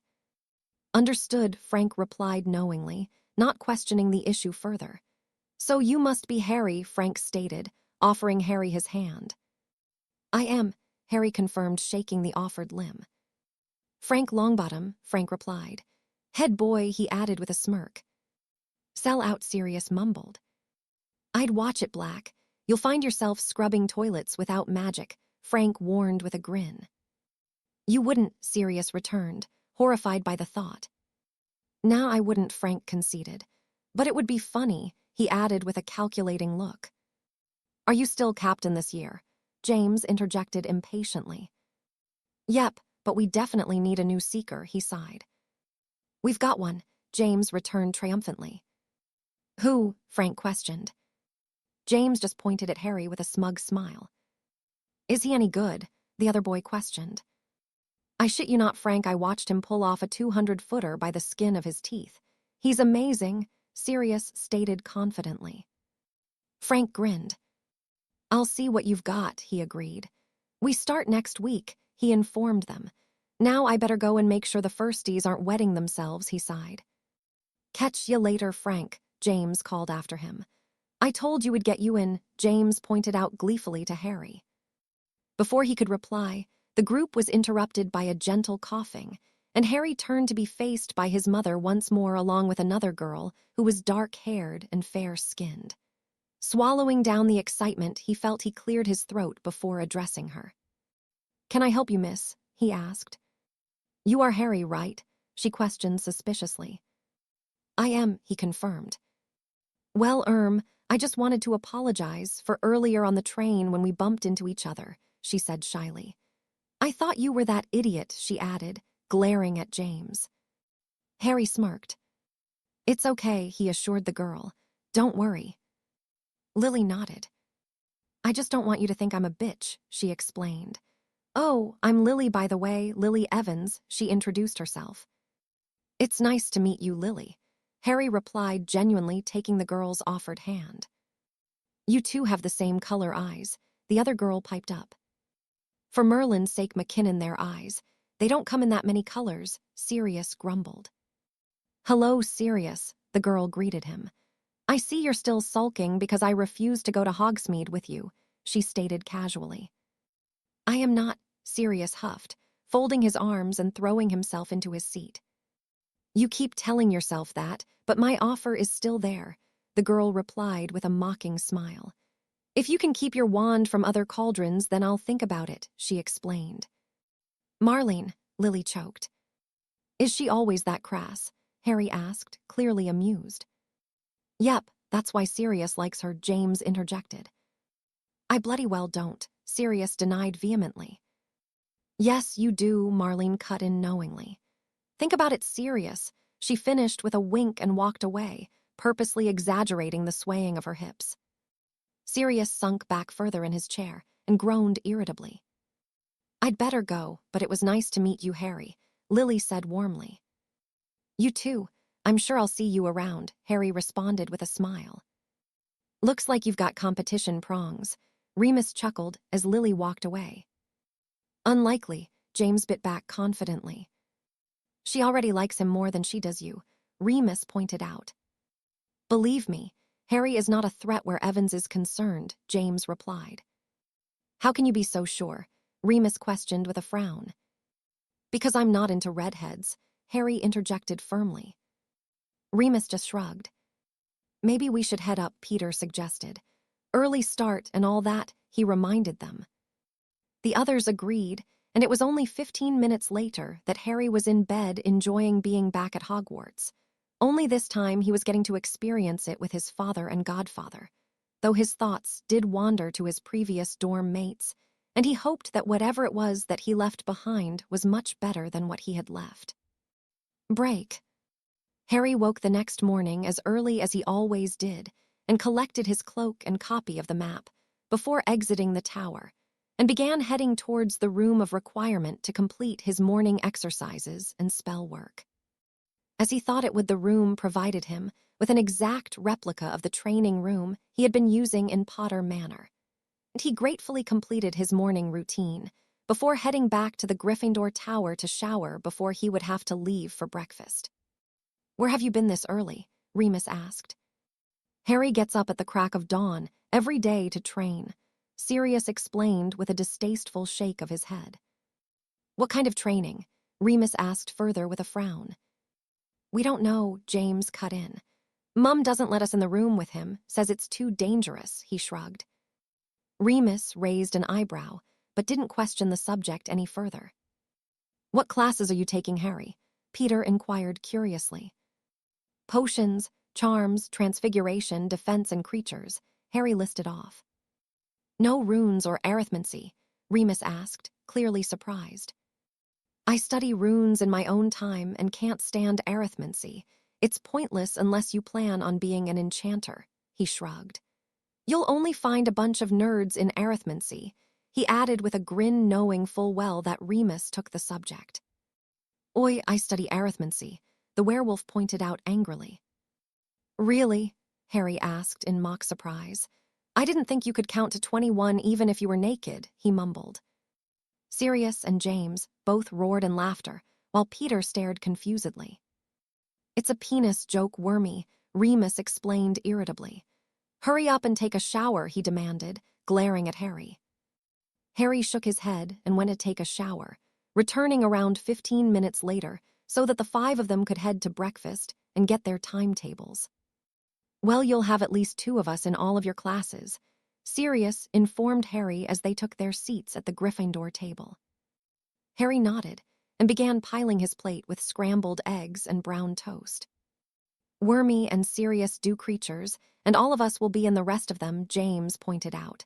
"Understood," Frank replied knowingly, not questioning the issue further. "So you must be Harry," Frank stated, offering Harry his hand. "I am," Harry confirmed, shaking the offered limb. "Frank Longbottom," Frank replied. "Head boy," he added with a smirk. "Sell out," Sirius mumbled. "I'd watch it, Black. You'll find yourself scrubbing toilets without magic," Frank warned with a grin. "You wouldn't," Sirius returned, horrified by the thought. "Nah, I wouldn't," Frank conceded. "But it would be funny," he added with a calculating look. "Are you still captain this year?" James interjected impatiently. "Yep, but we definitely need a new seeker," he sighed. "We've got one," James returned triumphantly. "Who?" Frank questioned. James just pointed at Harry with a smug smile. "Is he any good?" the other boy questioned. "I shit you not, Frank, I watched him pull off a 200-footer by the skin of his teeth. He's amazing," Sirius stated confidently. Frank grinned. "I'll see what you've got," he agreed. "We start next week," he informed them. "Now I better go and make sure the firsties aren't wetting themselves," he sighed. "Catch ya later, Frank," James called after him. "I told you would get you in," James pointed out gleefully to Harry. Before he could reply, the group was interrupted by a gentle coughing, and Harry turned to be faced by his mother once more, along with another girl who was dark-haired and fair-skinned. Swallowing down the excitement, he felt he cleared his throat before addressing her. "Can I help you, miss?" he asked. "You are Harry, right?" she questioned suspiciously. "I am," he confirmed. "Well, I just wanted to apologize for earlier on the train when we bumped into each other," she said shyly. "I thought you were that idiot," she added, glaring at James. Harry smirked. "It's okay," he assured the girl. "Don't worry." Lily nodded. "I just don't want you to think I'm a bitch," she explained. "Oh, I'm Lily, by the way, Lily Evans," she introduced herself. "It's nice to meet you, Lily," Harry replied, genuinely taking the girl's offered hand. "You two have the same color eyes," the other girl piped up. "For Merlin's sake, McKinnon, their eyes. They don't come in that many colors," Sirius grumbled. "Hello, Sirius," the girl greeted him. "I see you're still sulking because I refused to go to Hogsmeade with you," she stated casually. "I am not," Sirius huffed, folding his arms and throwing himself into his seat. You keep telling yourself that, but my offer is still there, the girl replied with a mocking smile. If you can keep your wand from other cauldrons, then I'll think about it, she explained. Marlene, Lily choked. Is she always that crass? Harry asked, clearly amused. Yep, that's why Sirius likes her, James interjected. I bloody well don't, Sirius denied vehemently. Yes, you do, Marlene cut in knowingly. Think about it, Sirius, she finished with a wink and walked away, purposely exaggerating the swaying of her hips. Sirius sunk back further in his chair and groaned irritably. I'd better go, but it was nice to meet you, Harry, Lily said warmly. You too. I'm sure I'll see you around, Harry responded with a smile. Looks like you've got competition prongs, Remus chuckled as Lily walked away. Unlikely, James bit back confidently. She already likes him more than she does you, Remus pointed out. Believe me, Harry is not a threat where Evans is concerned, James replied. How can you be so sure? Remus questioned with a frown. Because I'm not into redheads, Harry interjected firmly. Remus just shrugged. Maybe we should head up, Peter suggested. Early start and all that, he reminded them. The others agreed, and it was only 15 minutes later that Harry was in bed enjoying being back at Hogwarts. Only this time he was getting to experience it with his father and godfather, though his thoughts did wander to his previous dorm mates, and he hoped that whatever it was that he left behind was much better than what he had left. Break. Harry woke the next morning as early as he always did and collected his cloak and copy of the map before exiting the tower, and began heading towards the room of requirement to complete his morning exercises and spell work. As he thought it would, the room provided him with an exact replica of the training room he had been using in Potter Manor, and he gratefully completed his morning routine before heading back to the Gryffindor Tower to shower before he would have to leave for breakfast. Where have you been this early? Remus asked. Harry gets up at the crack of dawn every day to train, Sirius explained with a distasteful shake of his head. What kind of training? Remus asked further with a frown. We don't know, James cut in. Mum doesn't let us in the room with him, says it's too dangerous, he shrugged. Remus raised an eyebrow, but didn't question the subject any further. What classes are you taking, Harry? Peter inquired curiously. Potions, charms, transfiguration, defense, and creatures, Harry listed off. No runes or arithmancy, Remus asked, clearly surprised. I study runes in my own time and can't stand arithmancy. It's pointless unless you plan on being an enchanter, he shrugged. You'll only find a bunch of nerds in arithmancy, he added with a grin, knowing full well that Remus took the subject. Oi, I study arithmancy, the werewolf pointed out angrily. Really? Harry asked in mock surprise. I didn't think you could count to 21 even if you were naked, he mumbled. Sirius and James both roared in laughter, while Peter stared confusedly. It's a penis joke, Wormy, Remus explained irritably. Hurry up and take a shower, he demanded, glaring at Harry. Harry shook his head and went to take a shower, returning around 15 minutes later so that the 5 of them could head to breakfast and get their timetables. Well, you'll have at least 2 of us in all of your classes, Sirius informed Harry as they took their seats at the Gryffindor table. Harry nodded and began piling his plate with scrambled eggs and brown toast. Wormy and Sirius do creatures, and all of us will be in the rest of them, James pointed out.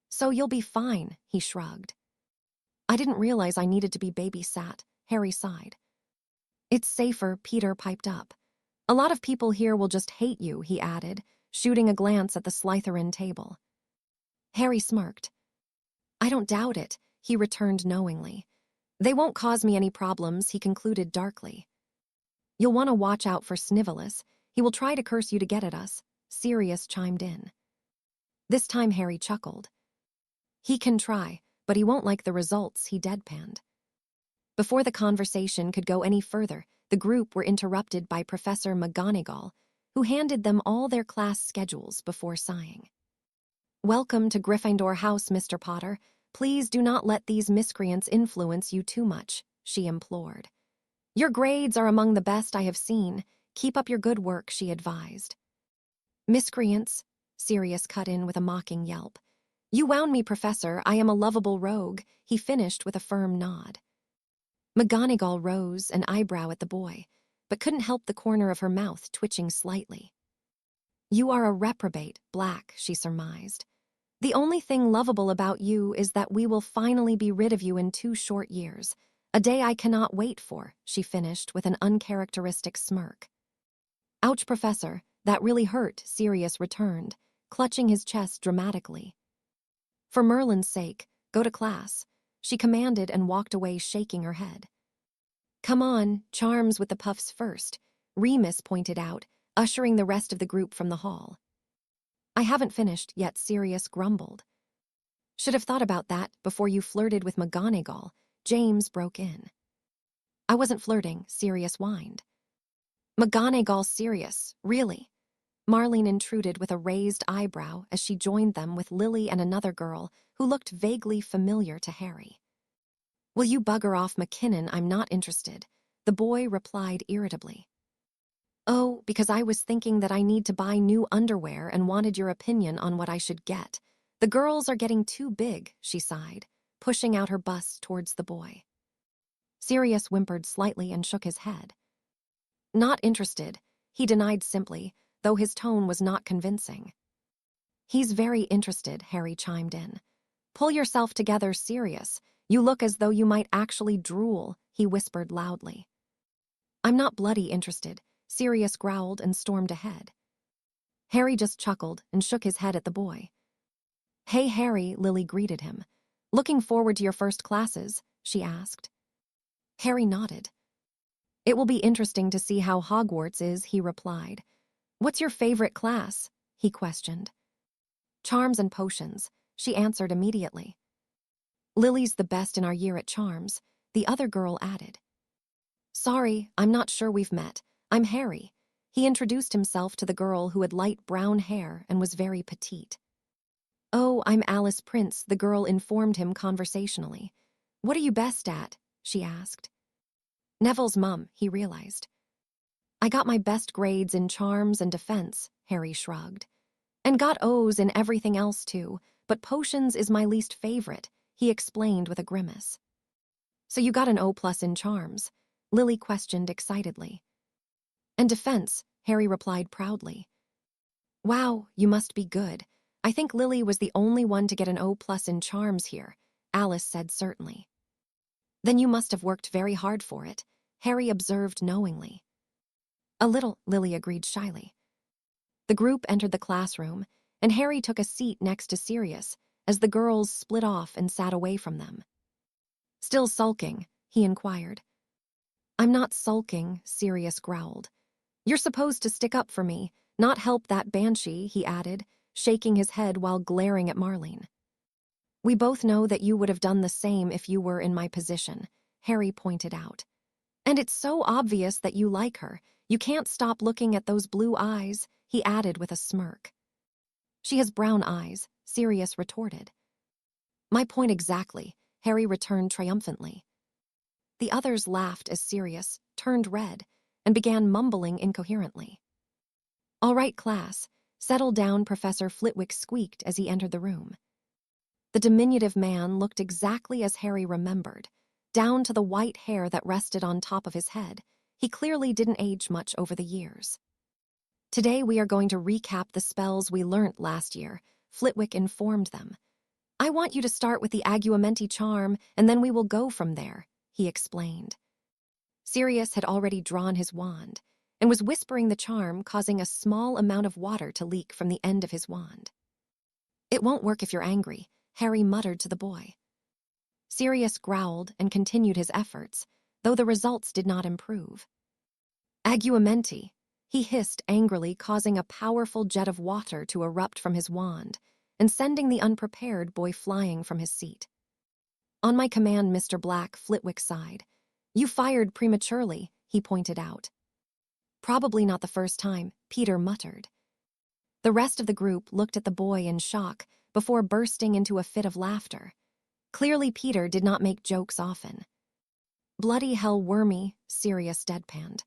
So you'll be fine, he shrugged. I didn't realize I needed to be babysat, Harry sighed. It's safer, Peter piped up. A lot of people here will just hate you, he added, shooting a glance at the Slytherin table. Harry smirked. I don't doubt it, he returned knowingly. They won't cause me any problems, he concluded darkly. You'll want to watch out for Snivelus. He will try to curse you to get at us, Sirius chimed in. This time Harry chuckled. He can try, but he won't like the results, he deadpanned. Before the conversation could go any further, the group were interrupted by Professor McGonagall, who handed them all their class schedules before sighing. Welcome to Gryffindor House, Mr. Potter. Please do not let these miscreants influence you too much, she implored. Your grades are among the best I have seen. Keep up your good work, she advised. Miscreants, Sirius cut in with a mocking yelp. You wound me, Professor. I am a lovable rogue, he finished with a firm nod. McGonagall rose, an eyebrow at the boy, but couldn't help the corner of her mouth twitching slightly. You are a reprobate, Black, she surmised. The only thing lovable about you is that we will finally be rid of you in 2 short years. A day I cannot wait for, she finished with an uncharacteristic smirk. Ouch, Professor, that really hurt, Sirius returned, clutching his chest dramatically. For Merlin's sake, go to class, she commanded and walked away shaking her head. Come on, Charms with the puffs first, Remus pointed out, ushering the rest of the group from the hall. I haven't finished yet, Sirius grumbled. Should have thought about that before you flirted with McGonagall, James broke in. I wasn't flirting, Sirius whined. McGonagall, Sirius, really? Marlene intruded with a raised eyebrow as she joined them with Lily and another girl who looked vaguely familiar to Harry. Will you bugger off, McKinnon? I'm not interested, the boy replied irritably. Oh, because I was thinking that I need to buy new underwear and wanted your opinion on what I should get. The girls are getting too big, she sighed, pushing out her bust towards the boy. Sirius whimpered slightly and shook his head. Not interested, he denied simply, though his tone was not convincing. He's very interested, Harry chimed in. Pull yourself together, Sirius. You look as though you might actually drool, he whispered loudly. I'm not bloody interested, Sirius growled and stormed ahead. Harry just chuckled and shook his head at the boy. Hey, Harry, Lily greeted him. Looking forward to your first classes, she asked. Harry nodded. It will be interesting to see how Hogwarts is, he replied. What's your favorite class? He questioned. Charms and potions, she answered immediately. Lily's the best in our year at Charms, the other girl added. Sorry, I'm not sure we've met. I'm Harry. He introduced himself to the girl who had light brown hair and was very petite. Oh, I'm Alice Prince, the girl informed him conversationally. What are you best at? She asked. Neville's mum, he realized. I got my best grades in charms and defense, Harry shrugged. And got O's in everything else too, but potions is my least favorite, he explained with a grimace. So you got an O+ in charms? Lily questioned excitedly. And defense, Harry replied proudly. Wow, you must be good. I think Lily was the only one to get an O+ in charms here, Alice said certainly. Then you must have worked very hard for it, Harry observed knowingly. A little, Lily agreed shyly. The group entered the classroom, and Harry took a seat next to Sirius as the girls split off and sat away from them. Still sulking, he inquired. I'm not sulking, Sirius growled. You're supposed to stick up for me, not help that banshee, he added, shaking his head while glaring at Marlene. We both know that you would have done the same if you were in my position, Harry pointed out. And it's so obvious that you like her. You can't stop looking at those blue eyes, he added with a smirk. She has brown eyes, Sirius retorted. My point exactly, Harry returned triumphantly. The others laughed as Sirius turned red and began mumbling incoherently. All right, class, settle down, Professor Flitwick squeaked as he entered the room. The diminutive man looked exactly as Harry remembered, down to the white hair that rested on top of his head. He clearly didn't age much over the years. Today we are going to recap the spells we learnt last year, Flitwick informed them. I want you to start with the Aguamenti charm, and then we will go from there, he explained. Sirius had already drawn his wand, and was whispering the charm, causing a small amount of water to leak from the end of his wand. It won't work if you're angry, Harry muttered to the boy. Sirius growled and continued his efforts, though the results did not improve. Aguamenti, he hissed angrily, causing a powerful jet of water to erupt from his wand and sending the unprepared boy flying from his seat. On my command, Mr. Black, Flitwick sighed. You fired prematurely, he pointed out. Probably not the first time, Peter muttered. The rest of the group looked at the boy in shock before bursting into a fit of laughter. Clearly Peter did not make jokes often. Bloody hell, Wormy, Sirius deadpanned.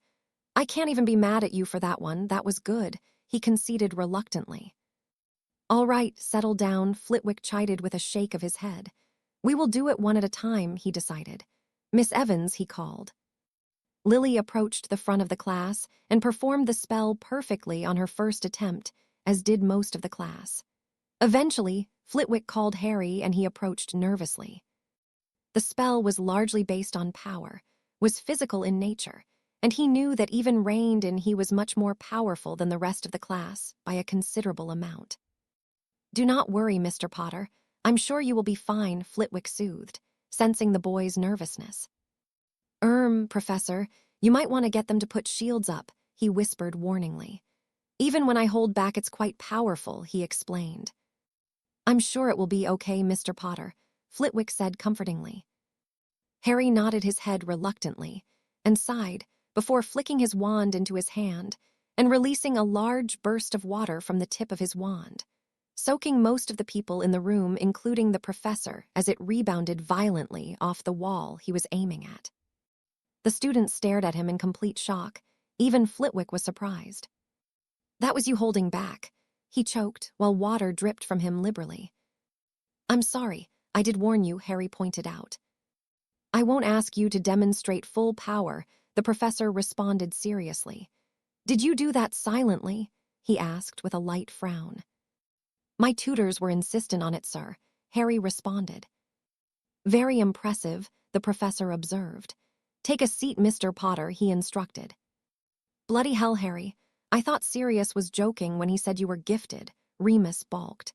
I can't even be mad at you for that one, that was good, he conceded reluctantly. All right, settle down, Flitwick chided with a shake of his head. We will do it one at a time, he decided. Miss Evans, he called. Lily approached the front of the class and performed the spell perfectly on her first attempt, as did most of the class. Eventually, Flitwick called Harry and he approached nervously. The spell was largely based on power, was physical in nature, and he knew that even reined in he was much more powerful than the rest of the class by a considerable amount. Do not worry, Mr. Potter. I'm sure you will be fine, Flitwick soothed, sensing the boy's nervousness. Professor, you might want to get them to put shields up, he whispered warningly. Even when I hold back, it's quite powerful, he explained. I'm sure it will be okay, Mr. Potter, Flitwick said comfortingly. Harry nodded his head reluctantly and sighed before flicking his wand into his hand and releasing a large burst of water from the tip of his wand, soaking most of the people in the room, including the professor, as it rebounded violently off the wall he was aiming at. The students stared at him in complete shock. Even Flitwick was surprised. That was you holding back, he choked while water dripped from him liberally. I'm sorry, I did warn you, Harry pointed out. I won't ask you to demonstrate full power, the professor responded seriously. Did you do that silently? He asked with a light frown. My tutors were insistent on it, sir, Harry responded. Very impressive, the professor observed. Take a seat, Mr. Potter, he instructed. Bloody hell, Harry. I thought Sirius was joking when he said you were gifted, Remus balked.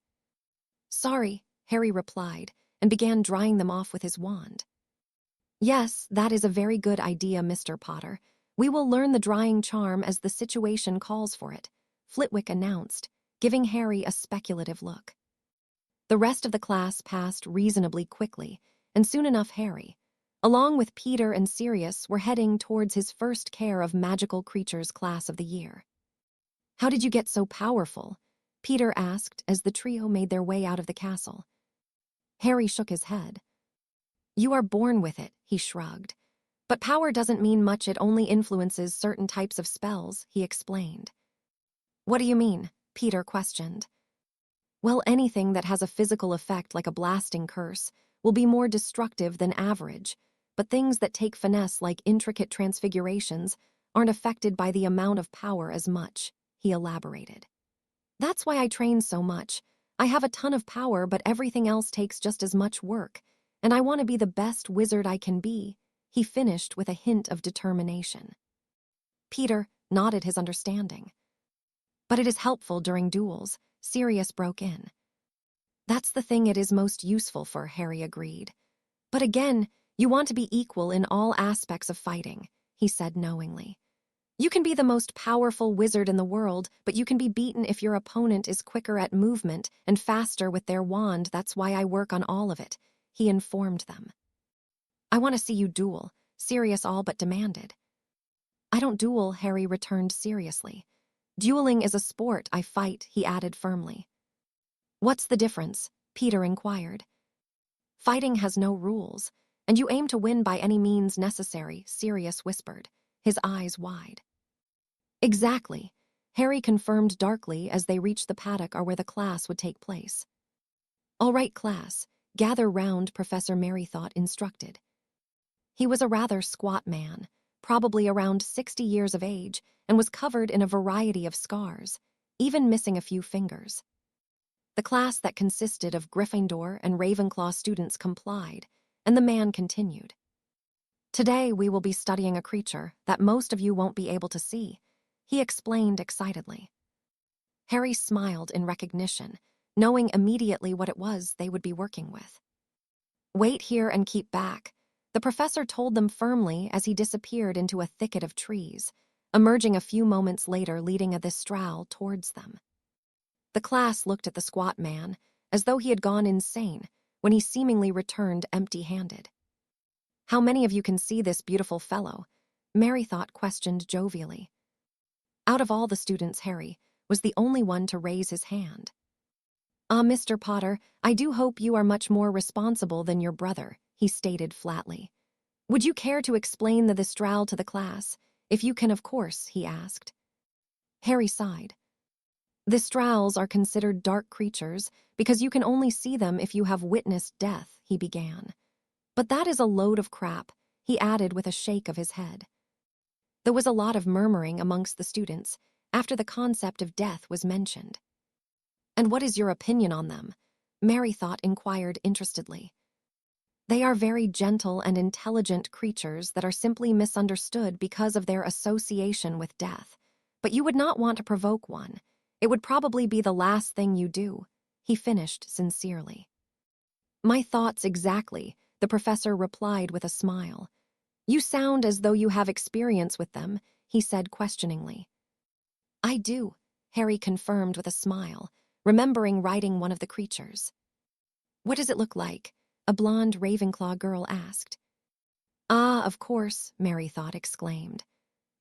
Sorry, Harry replied, and began drying them off with his wand. Yes, that is a very good idea, Mr. Potter. We will learn the drying charm as the situation calls for it, Flitwick announced, giving Harry a speculative look. The rest of the class passed reasonably quickly, and soon enough Harry, along with Peter and Sirius, were heading towards his first Care of Magical Creatures class of the year. How did you get so powerful? Peter asked as the trio made their way out of the castle. Harry shook his head. You are born with it, he shrugged. But power doesn't mean much, it only influences certain types of spells, he explained. What do you mean? Peter questioned. Well, anything that has a physical effect like a blasting curse will be more destructive than average, but things that take finesse like intricate transfigurations aren't affected by the amount of power as much, he elaborated. That's why I train so much. I have a ton of power, but everything else takes just as much work, and I want to be the best wizard I can be, he finished with a hint of determination. Peter nodded his understanding. But it is helpful during duels, Sirius broke in. That's the thing it is most useful for, Harry agreed. But again, you want to be equal in all aspects of fighting, he said knowingly. You can be the most powerful wizard in the world, but you can be beaten if your opponent is quicker at movement and faster with their wand. That's why I work on all of it, he informed them. I want to see you duel, Sirius all but demanded. I don't duel, Harry returned seriously. Dueling is a sport, I fight, he added firmly. What's the difference? Peter inquired. Fighting has no rules, and you aim to win by any means necessary, Sirius whispered, his eyes wide. Exactly, Harry confirmed darkly as they reached the paddock or where the class would take place. All right, class, gather round, Professor Merrythought instructed. He was a rather squat man, probably around 60 years of age, and was covered in a variety of scars, even missing a few fingers. The class that consisted of Gryffindor and Ravenclaw students complied, and the man continued. Today we will be studying a creature that most of you won't be able to see, he explained excitedly. Harry smiled in recognition, knowing immediately what it was they would be working with. Wait here and keep back, the professor told them firmly as he disappeared into a thicket of trees, emerging a few moments later leading a Thistral towards them. The class looked at the squat man as though he had gone insane when he seemingly returned empty-handed. How many of you can see this beautiful fellow? Merrythought questioned jovially. Out of all the students, Harry was the only one to raise his hand. Mr. Potter, I do hope you are much more responsible than your brother, he stated flatly. Would you care to explain the Thistral to the class? If you can, of course, he asked. Harry sighed. Thistrals are considered dark creatures because you can only see them if you have witnessed death, he began. But that is a load of crap, he added with a shake of his head. There was a lot of murmuring amongst the students after the concept of death was mentioned. And what is your opinion on them? Merrythought inquired interestedly. They are very gentle and intelligent creatures that are simply misunderstood because of their association with death. But you would not want to provoke one. It would probably be the last thing you do, he finished sincerely. My thoughts exactly, the professor replied with a smile. You sound as though you have experience with them, he said questioningly. I do, Harry confirmed with a smile, remembering riding one of the creatures. What does it look like? A blonde Ravenclaw girl asked. Ah, of course, Merrythought exclaimed.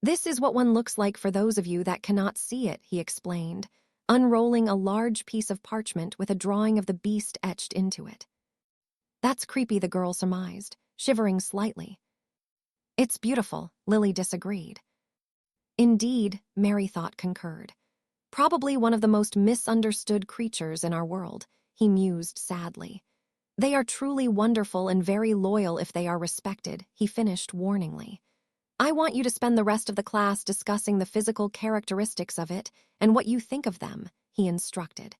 This is what one looks like for those of you that cannot see it, he explained, unrolling a large piece of parchment with a drawing of the beast etched into it. That's creepy, the girl surmised, shivering slightly. It's beautiful, Lily disagreed. Indeed, Merrythought concurred. Probably one of the most misunderstood creatures in our world, he mused sadly. They are truly wonderful and very loyal if they are respected, he finished warningly. I want you to spend the rest of the class discussing the physical characteristics of it and what you think of them, he instructed.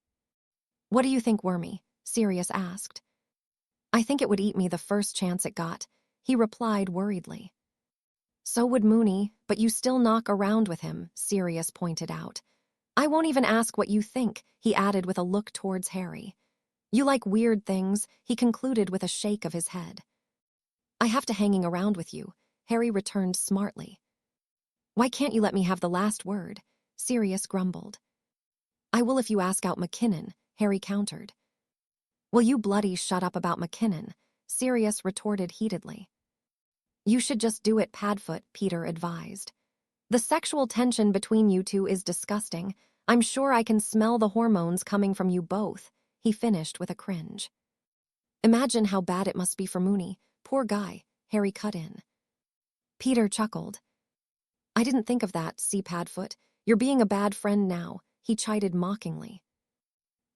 What do you think, Wormy? Sirius asked. I think it would eat me the first chance it got, he replied worriedly. So would Moony, but you still knock around with him, Sirius pointed out. I won't even ask what you think, he added with a look towards Harry. You like weird things, he concluded with a shake of his head. I have to hanging around with you, Harry returned smartly. Why can't you let me have the last word? Sirius grumbled. I will if you ask out McKinnon, Harry countered. Will you bloody shut up about McKinnon? Sirius retorted heatedly. You should just do it, Padfoot, Peter advised. The sexual tension between you two is disgusting. I'm sure I can smell the hormones coming from you both, he finished with a cringe. Imagine how bad it must be for Moony. Poor guy, Harry cut in. Peter chuckled. I didn't think of that, see, Padfoot. You're being a bad friend now, he chided mockingly.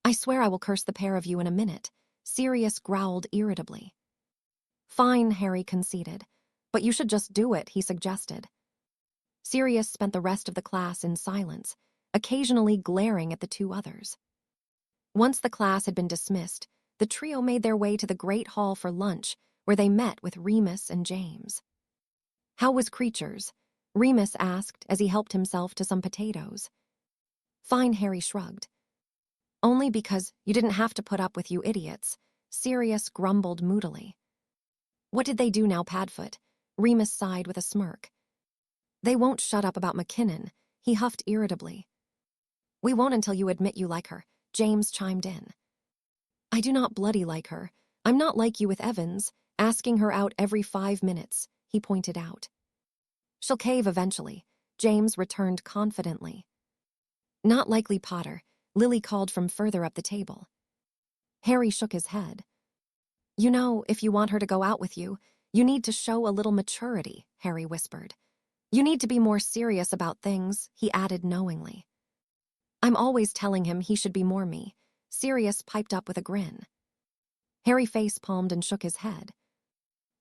I swear I will curse the pair of you in a minute, Sirius growled irritably. Fine, Harry conceded. But you should just do it, he suggested. Sirius spent the rest of the class in silence, occasionally glaring at the two others. Once the class had been dismissed, the trio made their way to the Great Hall for lunch, where they met with Remus and James. How was Creatures? Remus asked as he helped himself to some potatoes. Fine, Harry shrugged. Only because you didn't have to put up with you idiots, Sirius grumbled moodily. What did they do now, Padfoot? Remus sighed with a smirk. They won't shut up about McKinnon, he huffed irritably. We won't until you admit you like her, James chimed in. I do not bloody like her. I'm not like you with Evans, asking her out every 5 minutes, he pointed out. She'll cave eventually, James returned confidently. Not likely, Potter, Lily called from further up the table. Harry shook his head. You know, if you want her to go out with you, you need to show a little maturity, Harry whispered. You need to be more serious about things, he added knowingly. I'm always telling him he should be more me, Sirius piped up with a grin. Harry face-palmed and shook his head.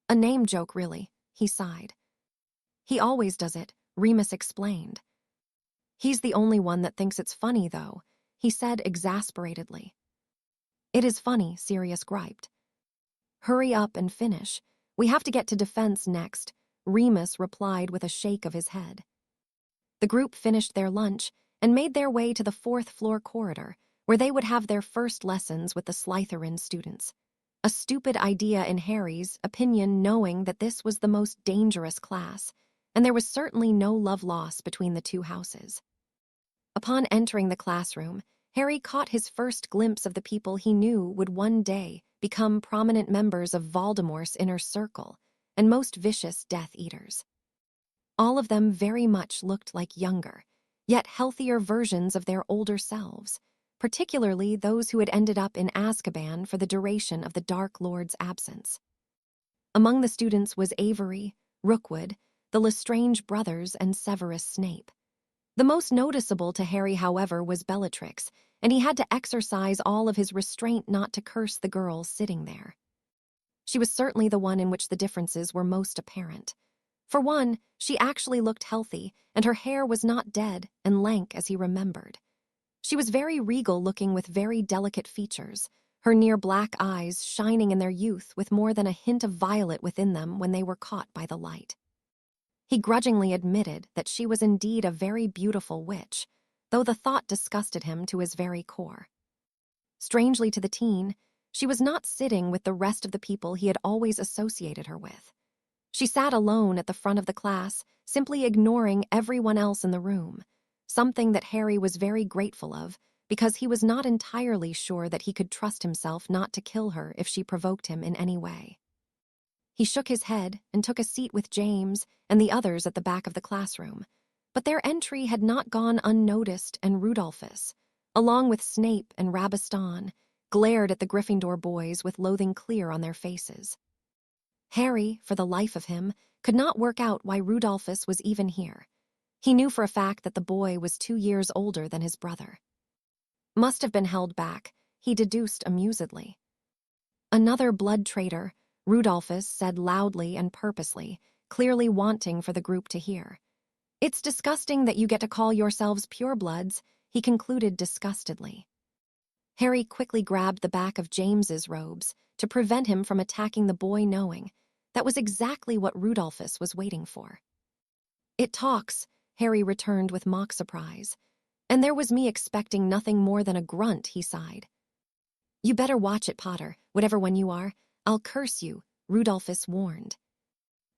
A name joke, really, he sighed. He always does it, Remus explained. He's the only one that thinks it's funny, though, he said exasperatedly. It is funny, Sirius griped. Hurry up and finish. We have to get to defense next, Remus replied with a shake of his head. The group finished their lunch and made their way to the 4th-floor corridor, where they would have their first lessons with the Slytherin students. A stupid idea in Harry's opinion, knowing that this was the most dangerous class, and there was certainly no love lost between the two houses. Upon entering the classroom, Harry caught his first glimpse of the people he knew would one day become prominent members of Voldemort's inner circle and most vicious Death Eaters. All of them very much looked like younger, yet healthier versions of their older selves, particularly those who had ended up in Azkaban for the duration of the Dark Lord's absence. Among the students was Avery, Rookwood, the Lestrange brothers, and Severus Snape. The most noticeable to Harry, however, was Bellatrix, and he had to exercise all of his restraint not to curse the girl sitting there. She was certainly the one in which the differences were most apparent. For one, she actually looked healthy, and her hair was not dead and lank as he remembered. She was very regal-looking with very delicate features, her near-black eyes shining in their youth with more than a hint of violet within them when they were caught by the light. He grudgingly admitted that she was indeed a very beautiful witch, though the thought disgusted him to his very core. Strangely to the teen, she was not sitting with the rest of the people he had always associated her with. She sat alone at the front of the class, simply ignoring everyone else in the room, something that Harry was very grateful of, because he was not entirely sure that he could trust himself not to kill her if she provoked him in any way. He shook his head and took a seat with James and the others at the back of the classroom, but their entry had not gone unnoticed, and Rudolphus, along with Snape and Rabastan, glared at the Gryffindor boys with loathing clear on their faces. Harry, for the life of him, could not work out why Rudolphus was even here. He knew for a fact that the boy was 2 years older than his brother. Must have been held back, he deduced amusedly. Another blood traitor, Rudolphus said loudly and purposely, clearly wanting for the group to hear. It's disgusting that you get to call yourselves purebloods, he concluded disgustedly. Harry quickly grabbed the back of James's robes to prevent him from attacking the boy, knowing that was exactly what Rudolphus was waiting for. It talks, Harry returned with mock surprise. And there was me expecting nothing more than a grunt, he sighed. You better watch it, Potter, whatever one you are. I'll curse you, Rudolphus warned.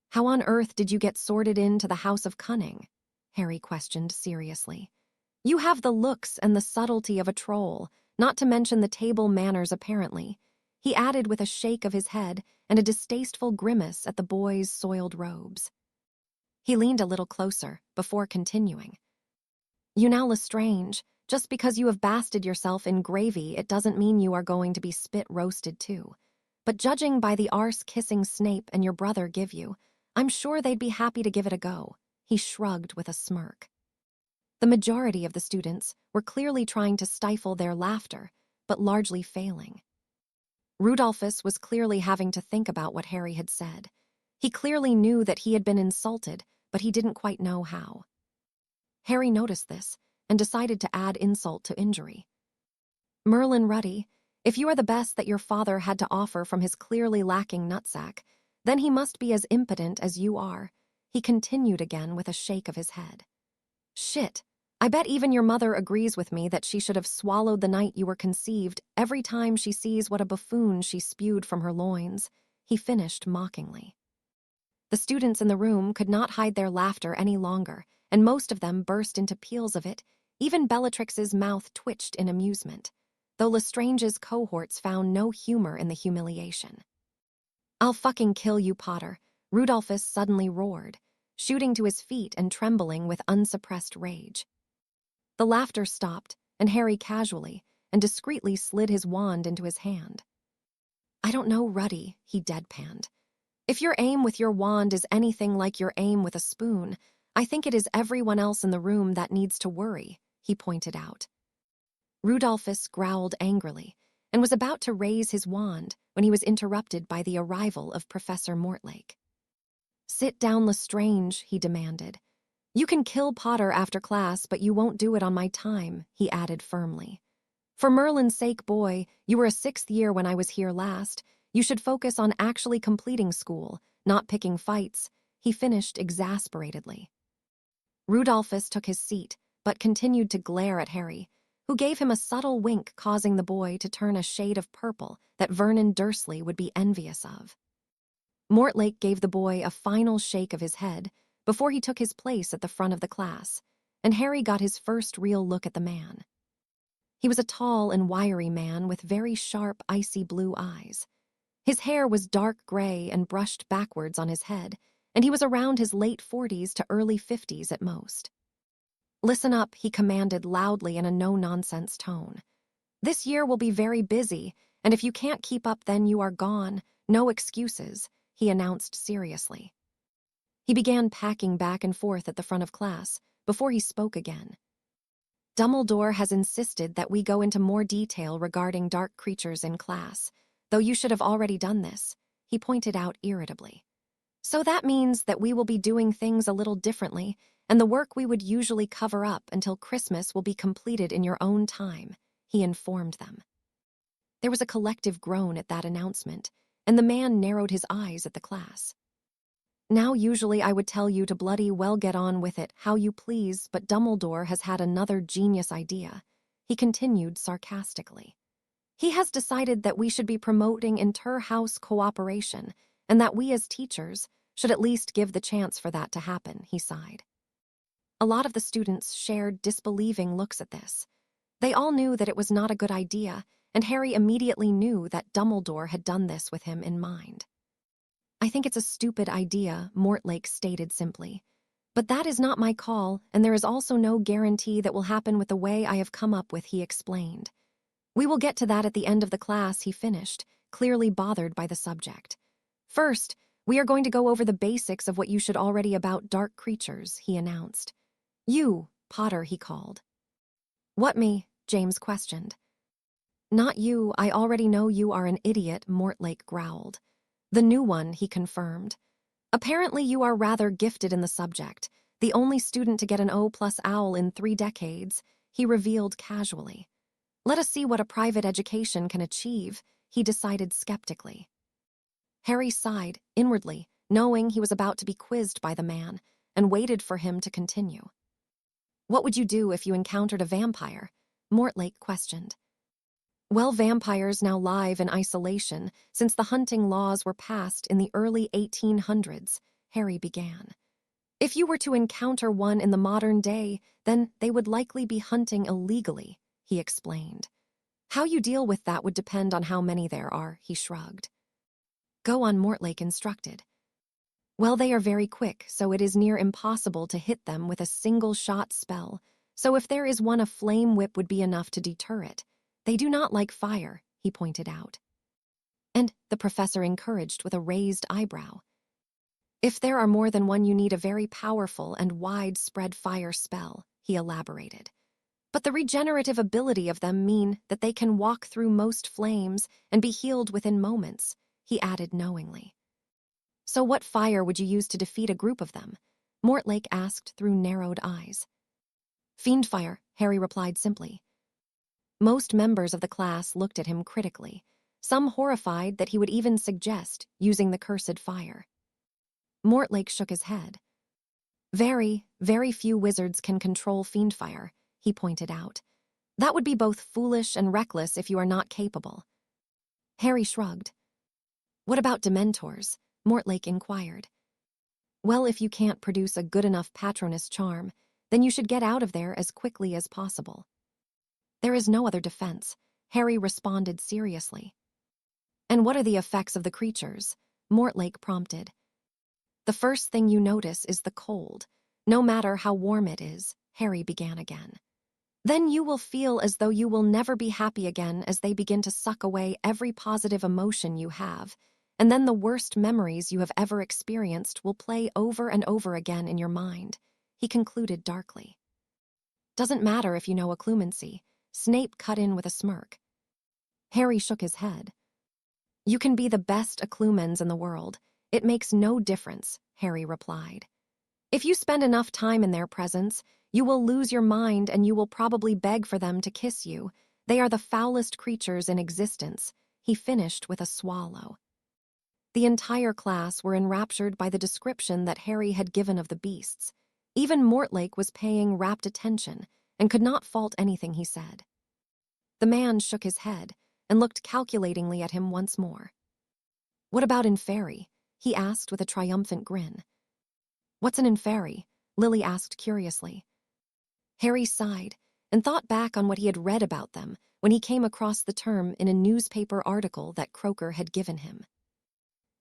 How on earth did you get sorted into the House of Cunning? Harry questioned seriously. You have the looks and the subtlety of a troll, not to mention the table manners apparently, he added with a shake of his head and a distasteful grimace at the boy's soiled robes. He leaned a little closer before continuing. You now, Lestrange, just because you have basted yourself in gravy, it doesn't mean you are going to be spit roasted too. But judging by the arse-kissing Snape and your brother give you, I'm sure they'd be happy to give it a go, he shrugged with a smirk. The majority of the students were clearly trying to stifle their laughter, but largely failing. Rudolphus was clearly having to think about what Harry had said. He clearly knew that he had been insulted, but he didn't quite know how. Harry noticed this and decided to add insult to injury. Merlin Ruddy, if you are the best that your father had to offer from his clearly lacking nutsack, then he must be as impotent as you are, he continued again with a shake of his head. Shit, I bet even your mother agrees with me that she should have swallowed the night you were conceived every time she sees what a buffoon she spewed from her loins, he finished mockingly. The students in the room could not hide their laughter any longer, and most of them burst into peals of it. Even Bellatrix's mouth twitched in amusement, though Lestrange's cohorts found no humor in the humiliation. I'll fucking kill you, Potter, Rudolphus suddenly roared, shooting to his feet and trembling with unsuppressed rage. The laughter stopped, and Harry casually and discreetly slid his wand into his hand. I don't know, Ruddy, he deadpanned. If your aim with your wand is anything like your aim with a spoon, I think it is everyone else in the room that needs to worry, he pointed out. Rudolphus growled angrily and was about to raise his wand when he was interrupted by the arrival of Professor Mortlake. Sit down, Lestrange, he demanded. You can kill Potter after class, but you won't do it on my time, he added firmly. For Merlin's sake, boy, you were a 6th year when I was here last. You should focus on actually completing school, not picking fights, he finished exasperatedly. Rudolphus took his seat, but continued to glare at Harry, who gave him a subtle wink, causing the boy to turn a shade of purple that Vernon Dursley would be envious of. Mortlake gave the boy a final shake of his head before he took his place at the front of the class, and Harry got his first real look at the man. He was a tall and wiry man with very sharp, icy blue eyes. His hair was dark gray and brushed backwards on his head, and he was around his late 40s to early 50s at most. Listen up, he commanded loudly in a no-nonsense tone. This year will be very busy, and if you can't keep up, then you are gone. No excuses, he announced seriously. He began packing back and forth at the front of class before he spoke again. Dumbledore has insisted that we go into more detail regarding dark creatures in class, though you should have already done this, he pointed out irritably. So that means that we will be doing things a little differently, and the work we would usually cover up until Christmas will be completed in your own time, he informed them. There was a collective groan at that announcement, and the man narrowed his eyes at the class. Now usually I would tell you to bloody well get on with it how you please, but Dumbledore has had another genius idea, he continued sarcastically. He has decided that we should be promoting inter-house cooperation, and that we as teachers should at least give the chance for that to happen, he sighed. A lot of the students shared disbelieving looks at this. They all knew that it was not a good idea, and Harry immediately knew that Dumbledore had done this with him in mind. I think it's a stupid idea, Mortlake stated simply. But that is not my call, and there is also no guarantee that will happen with the way I have come up with, he explained. We will get to that at the end of the class, he finished, clearly bothered by the subject. First, we are going to go over the basics of what you should already about dark creatures, he announced. You, Potter, he called. What me? James questioned. Not you, I already know you are an idiot, Mortlake growled. The new one, he confirmed. Apparently you are rather gifted in the subject, the only student to get an O+ owl in 3 decades, he revealed casually. Let us see what a private education can achieve, he decided skeptically. Harry sighed, inwardly, knowing he was about to be quizzed by the man, and waited for him to continue. What would you do if you encountered a vampire? Mortlake questioned. Well, vampires now live in isolation since the hunting laws were passed in the early 1800s, Harry began. If you were to encounter one in the modern day, then they would likely be hunting illegally, he explained. How you deal with that would depend on how many there are, he shrugged. Go on, Mortlake instructed. Well, they are very quick, so it is near impossible to hit them with a single-shot spell, so if there is one, a flame whip would be enough to deter it. They do not like fire, he pointed out. And the professor encouraged with a raised eyebrow. If there are more than one, you need a very powerful and widespread fire spell, he elaborated. But the regenerative ability of them mean that they can walk through most flames and be healed within moments, he added knowingly. So what fire would you use to defeat a group of them? Mortlake asked through narrowed eyes. Fiendfire, Harry replied simply. Most members of the class looked at him critically, some horrified that he would even suggest using the cursed fire. Mortlake shook his head. Very, very few wizards can control fiendfire, he pointed out. That would be both foolish and reckless if you are not capable. Harry shrugged. What about Dementors? Mortlake inquired. Well, if you can't produce a good enough Patronus charm, then you should get out of there as quickly as possible. There is no other defense, Harry responded seriously. And what are the effects of the creatures? Mortlake prompted. The first thing you notice is the cold, no matter how warm it is, Harry began again. Then you will feel as though you will never be happy again as they begin to suck away every positive emotion you have, and then the worst memories you have ever experienced will play over and over again in your mind, he concluded darkly. Doesn't matter if you know occlumency, Snape cut in with a smirk. Harry shook his head. You can be the best occlumens in the world. It makes no difference, Harry replied. If you spend enough time in their presence, you will lose your mind and you will probably beg for them to kiss you. They are the foulest creatures in existence, he finished with a swallow. The entire class were enraptured by the description that Harry had given of the beasts. Even Mortlake was paying rapt attention and could not fault anything he said. The man shook his head and looked calculatingly at him once more. What about Inferi? He asked with a triumphant grin. What's an Inferi? Lily asked curiously. Harry sighed and thought back on what he had read about them when he came across the term in a newspaper article that Croaker had given him.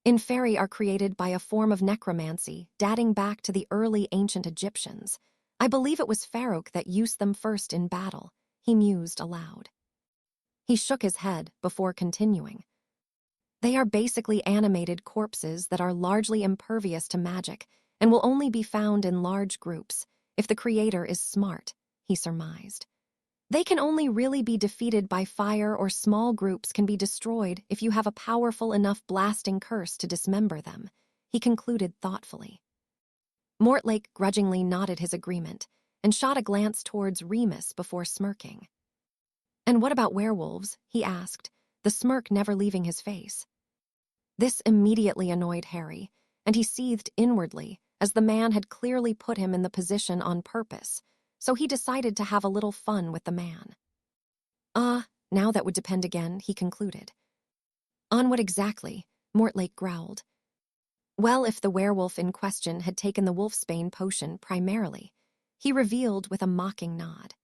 Inferi are created by a form of necromancy dating back to the early ancient Egyptians. I believe it was Farouk that used them first in battle, he mused aloud. He shook his head before continuing. They are basically animated corpses that are largely impervious to magic and will only be found in large groups if the creator is smart, he surmised. They can only really be defeated by fire, or small groups can be destroyed if you have a powerful enough blasting curse to dismember them, he concluded thoughtfully. Mortlake grudgingly nodded his agreement and shot a glance towards Remus before smirking. "And what about werewolves?" he asked, the smirk never leaving his face. This immediately annoyed Harry, and he seethed inwardly, as the man had clearly put him in the position on purpose, so he decided to have a little fun with the man. Now that would depend again, he concluded. On what exactly? Mortlake growled. Well, if the werewolf in question had taken the wolfsbane potion primarily, he revealed with a mocking nod.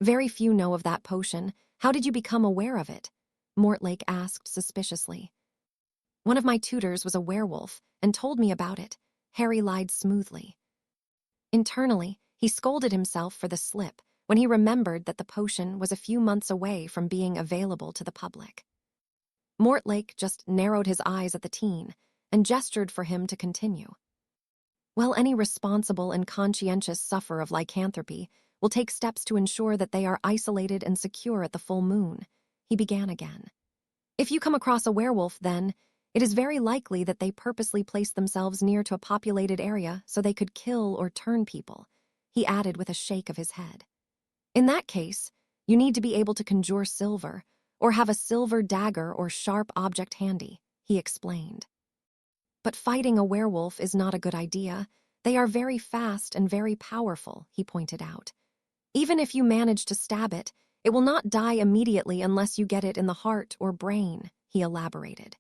Very few know of that potion. How did you become aware of it? Mortlake asked suspiciously. One of my tutors was a werewolf and told me about it, Harry lied smoothly. Internally, he scolded himself for the slip when he remembered that the potion was a few months away from being available to the public. Mortlake just narrowed his eyes at the teen and gestured for him to continue. Well, any responsible and conscientious sufferer of lycanthropy will take steps to ensure that they are isolated and secure at the full moon, he began again. If you come across a werewolf, then, it is very likely that they purposely placed themselves near to a populated area so they could kill or turn people, he added with a shake of his head. In that case, you need to be able to conjure silver, or have a silver dagger or sharp object handy, he explained. But fighting a werewolf is not a good idea. They are very fast and very powerful, he pointed out. Even if you manage to stab it, it will not die immediately unless you get it in the heart or brain, he elaborated.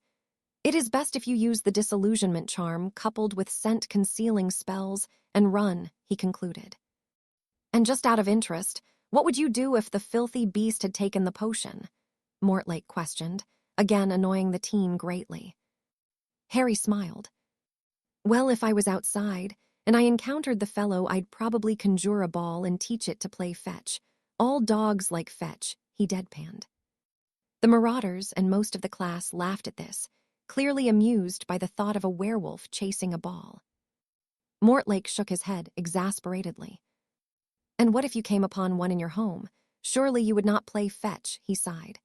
It is best if you use the disillusionment charm coupled with scent-concealing spells and run, he concluded. And just out of interest, what would you do if the filthy beast had taken the potion? Mortlake questioned, again annoying the teen greatly. Harry smiled. Well, if I was outside and I encountered the fellow, I'd probably conjure a ball and teach it to play fetch. All dogs like fetch, he deadpanned. The Marauders and most of the class laughed at this, clearly amused by the thought of a werewolf chasing a ball. Mortlake shook his head exasperatedly. And what if you came upon one in your home? Surely you would not play fetch, he sighed.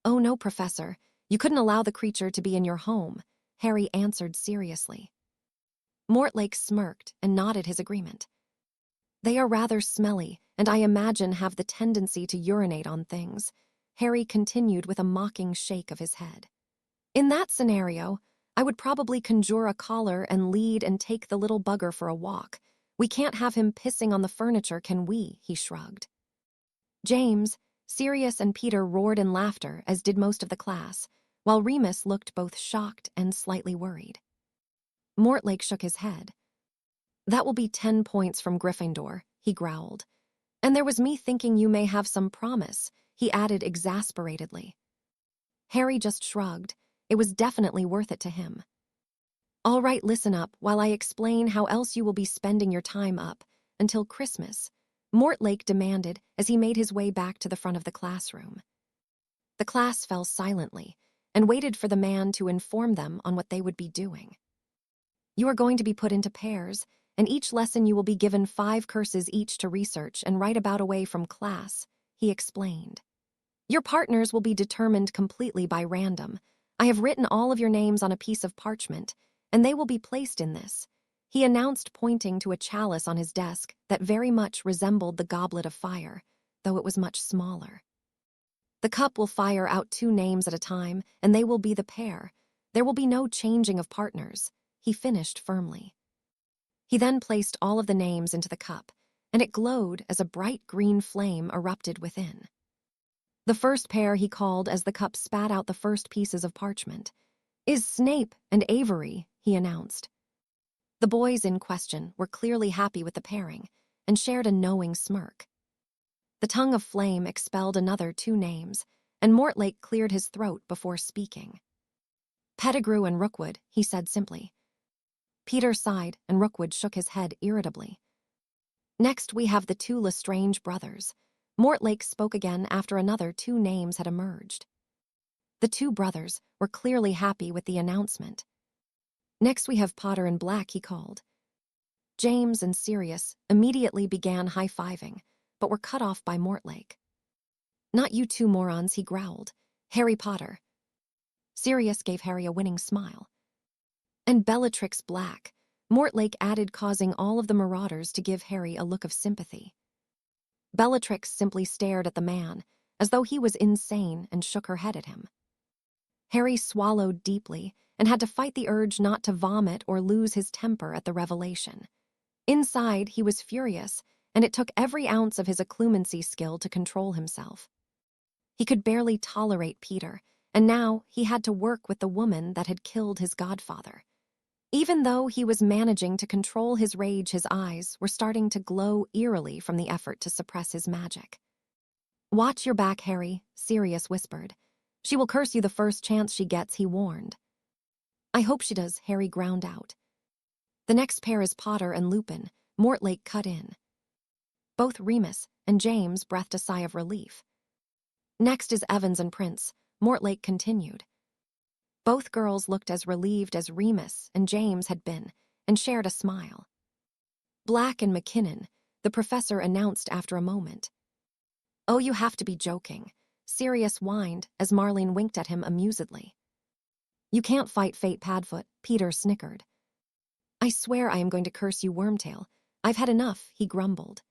Oh no, Professor, you couldn't allow the creature to be in your home, Harry answered seriously. Mortlake smirked and nodded his agreement. They are rather smelly, and I imagine have the tendency to urinate on things, Harry continued with a mocking shake of his head. In that scenario, I would probably conjure a collar and lead and take the little bugger for a walk. We can't have him pissing on the furniture, can we? He shrugged. James, Sirius, and Peter roared in laughter, as did most of the class, while Remus looked both shocked and slightly worried. Mortlake shook his head. That will be 10 points from Gryffindor, he growled. And there was me thinking you may have some promise, he added exasperatedly. Harry just shrugged. It was definitely worth it to him. All right, listen up while I explain how else you will be spending your time up until Christmas, Mortlake demanded as he made his way back to the front of the classroom. The class fell silently and waited for the man to inform them on what they would be doing. You are going to be put into pairs, and each lesson you will be given 5 curses each to research and write about away from class, he explained. Your partners will be determined completely by random. I have written all of your names on a piece of parchment, and they will be placed in this, he announced, pointing to a chalice on his desk that very much resembled the goblet of fire, though it was much smaller. The cup will fire out 2 names at a time, and they will be the pair. There will be no changing of partners, he finished firmly. He then placed all of the names into the cup, and it glowed as a bright green flame erupted within. The first pair he called as the cup spat out the first pieces of parchment. Is Snape and Avery, he announced. The boys in question were clearly happy with the pairing and shared a knowing smirk. The tongue of flame expelled another 2 names, and Mortlake cleared his throat before speaking. Pettigrew and Rookwood, he said simply. Peter sighed, and Rookwood shook his head irritably. Next we have the 2 Lestrange brothers. Mortlake spoke again after another 2 names had emerged. The two brothers were clearly happy with the announcement. "Next we have Potter and Black," he called. James and Sirius immediately began high-fiving, but were cut off by Mortlake. "Not you two morons," he growled. "Harry Potter." Sirius gave Harry a winning smile. "And Bellatrix Black," Mortlake added, causing all of the Marauders to give Harry a look of sympathy. Bellatrix simply stared at the man, as though he was insane, and shook her head at him. Harry swallowed deeply and had to fight the urge not to vomit or lose his temper at the revelation. Inside, he was furious, and it took every ounce of his occlumency skill to control himself. He could barely tolerate Peter, and now he had to work with the woman that had killed his godfather. Even though he was managing to control his rage, his eyes were starting to glow eerily from the effort to suppress his magic. "Watch your back, Harry," Sirius whispered. "She will curse you the first chance she gets," he warned. "I hope she does," Harry ground out. "The next pair is Potter and Lupin," Mortlake cut in. Both Remus and James breathed a sigh of relief. "Next is Evans and Prince," Mortlake continued. Both girls looked as relieved as Remus and James had been, and shared a smile. "Black and McKinnon," the professor announced after a moment. "Oh, you have to be joking," Sirius whined as Marlene winked at him amusedly. "You can't fight fate, Padfoot," Peter snickered. "I swear I am going to curse you, Wormtail. I've had enough," he grumbled.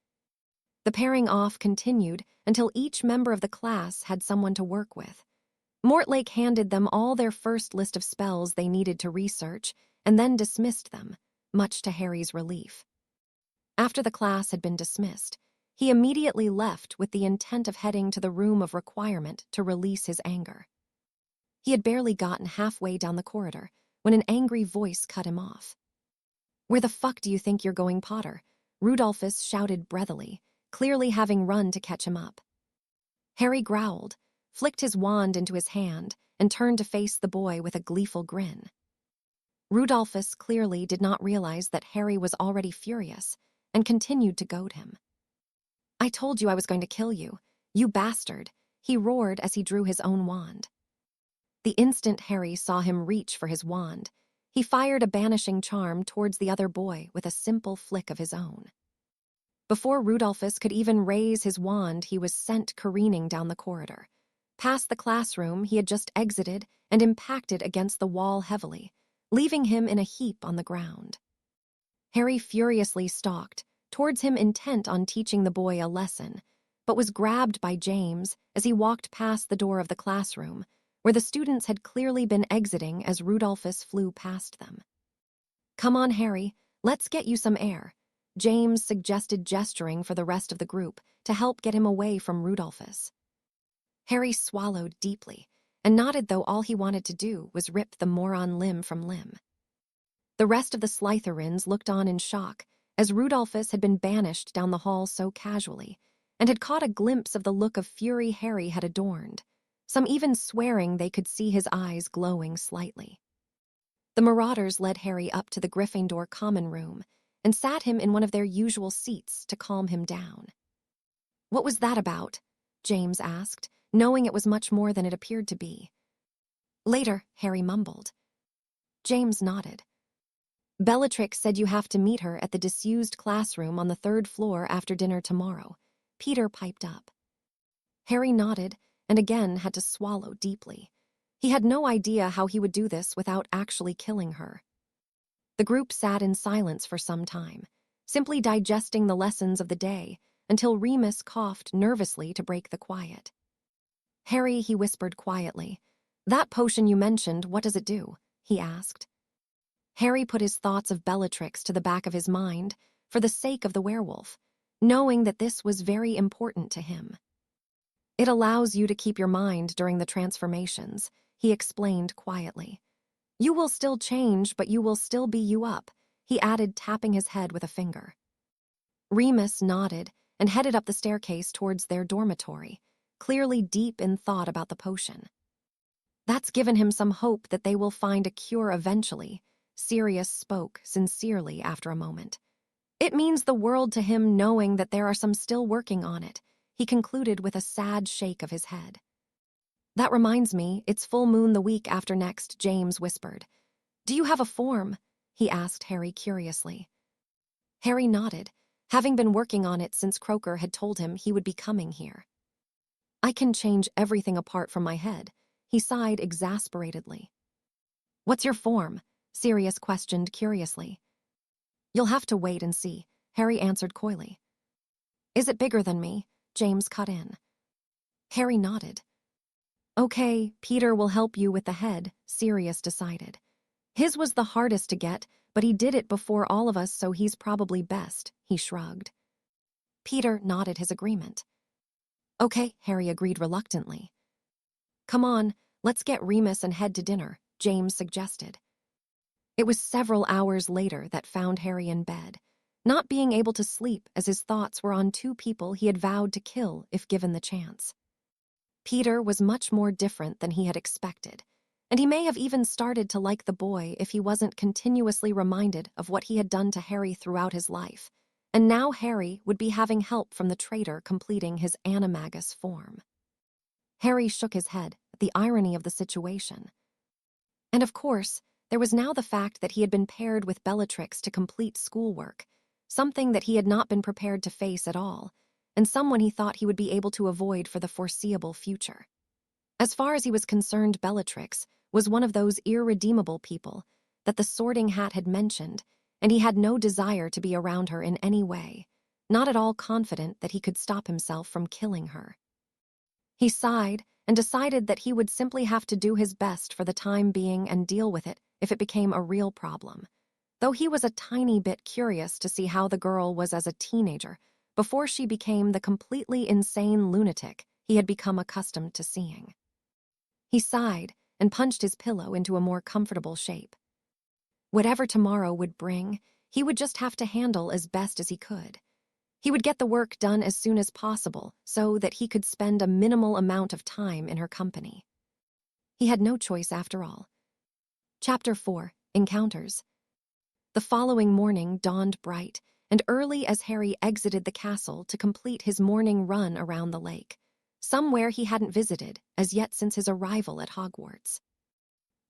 The pairing off continued until each member of the class had someone to work with. Mortlake handed them all their first list of spells they needed to research and then dismissed them, much to Harry's relief. After the class had been dismissed, he immediately left with the intent of heading to the room of requirement to release his anger. He had barely gotten halfway down the corridor when an angry voice cut him off. "Where the fuck do you think you're going, Potter?" Rudolphus shouted breathily, clearly having run to catch him up. Harry growled, flicked his wand into his hand, and turned to face the boy with a gleeful grin. Rudolphus clearly did not realize that Harry was already furious, and continued to goad him. "I told you I was going to kill you, you bastard," he roared as he drew his own wand. The instant Harry saw him reach for his wand, he fired a banishing charm towards the other boy with a simple flick of his own. Before Rudolphus could even raise his wand, he was sent careening down the corridor. Past the classroom he had just exited and impacted against the wall heavily, leaving him in a heap on the ground. Harry furiously stalked towards him, intent on teaching the boy a lesson, but was grabbed by James as he walked past the door of the classroom, where the students had clearly been exiting as Rudolphus flew past them. "Come on, Harry, let's get you some air," James suggested, gesturing for the rest of the group to help get him away from Rudolphus. Harry swallowed deeply and nodded, though all he wanted to do was rip the moron limb from limb. The rest of the Slytherins looked on in shock as Rudolphus had been banished down the hall so casually, and had caught a glimpse of the look of fury Harry had adorned, some even swearing they could see his eyes glowing slightly. The Marauders led Harry up to the Gryffindor common room and sat him in one of their usual seats to calm him down. "What was that about?" James asked, knowing it was much more than it appeared to be. "Later," Harry mumbled. James nodded. "Bellatrix said you have to meet her at the disused classroom on the 3rd floor after dinner tomorrow," Peter piped up. Harry nodded and again had to swallow deeply. He had no idea how he would do this without actually killing her. The group sat in silence for some time, simply digesting the lessons of the day, until Remus coughed nervously to break the quiet. "Harry," he whispered quietly, "that potion you mentioned, what does it do?" he asked. Harry put his thoughts of Bellatrix to the back of his mind for the sake of the werewolf, knowing that this was very important to him. "It allows you to keep your mind during the transformations," he explained quietly. "You will still change, but you will still be you up," he added, tapping his head with a finger. Remus nodded and headed up the staircase towards their dormitory, clearly deep in thought about the potion. "That's given him some hope that they will find a cure eventually," Sirius spoke sincerely after a moment. "It means the world to him knowing that there are some still working on it," he concluded with a sad shake of his head. That reminds me, it's full moon the week after next, James whispered. Do you have a form? He asked Harry curiously. Harry nodded, having been working on it since Croaker had told him he would be coming here. I can change everything apart from my head, he sighed exasperatedly. What's your form? Sirius questioned curiously. You'll have to wait and see, Harry answered coyly. Is it bigger than me? James cut in. Harry nodded. Okay, Peter will help you with the head, Sirius decided. His was the hardest to get, but he did it before all of us, so he's probably best, he shrugged. Peter nodded his agreement. Okay, Harry agreed reluctantly. Come on, let's get Remus and head to dinner, James suggested. It was several hours later that found Harry in bed, not being able to sleep as his thoughts were on two people he had vowed to kill if given the chance. Peter was much more different than he had expected, and he may have even started to like the boy if he wasn't continuously reminded of what he had done to Harry throughout his life, and now Harry would be having help from the traitor completing his animagus form. Harry shook his head at the irony of the situation. And of course, there was now the fact that he had been paired with Bellatrix to complete schoolwork, something that he had not been prepared to face at all, and someone he thought he would be able to avoid for the foreseeable future. As far as he was concerned, Bellatrix was one of those irredeemable people that the Sorting Hat had mentioned, and he had no desire to be around her in any way, not at all confident that he could stop himself from killing her. He sighed and decided that he would simply have to do his best for the time being and deal with it if it became a real problem, though he was a tiny bit curious to see how the girl was as a teenager before she became the completely insane lunatic he had become accustomed to seeing. He sighed and punched his pillow into a more comfortable shape. Whatever tomorrow would bring, he would just have to handle as best as he could. He would get the work done as soon as possible so that he could spend a minimal amount of time in her company. He had no choice after all. Chapter 4, Encounters. The following morning dawned bright and early as Harry exited the castle to complete his morning run around the lake, somewhere he hadn't visited as yet since his arrival at Hogwarts.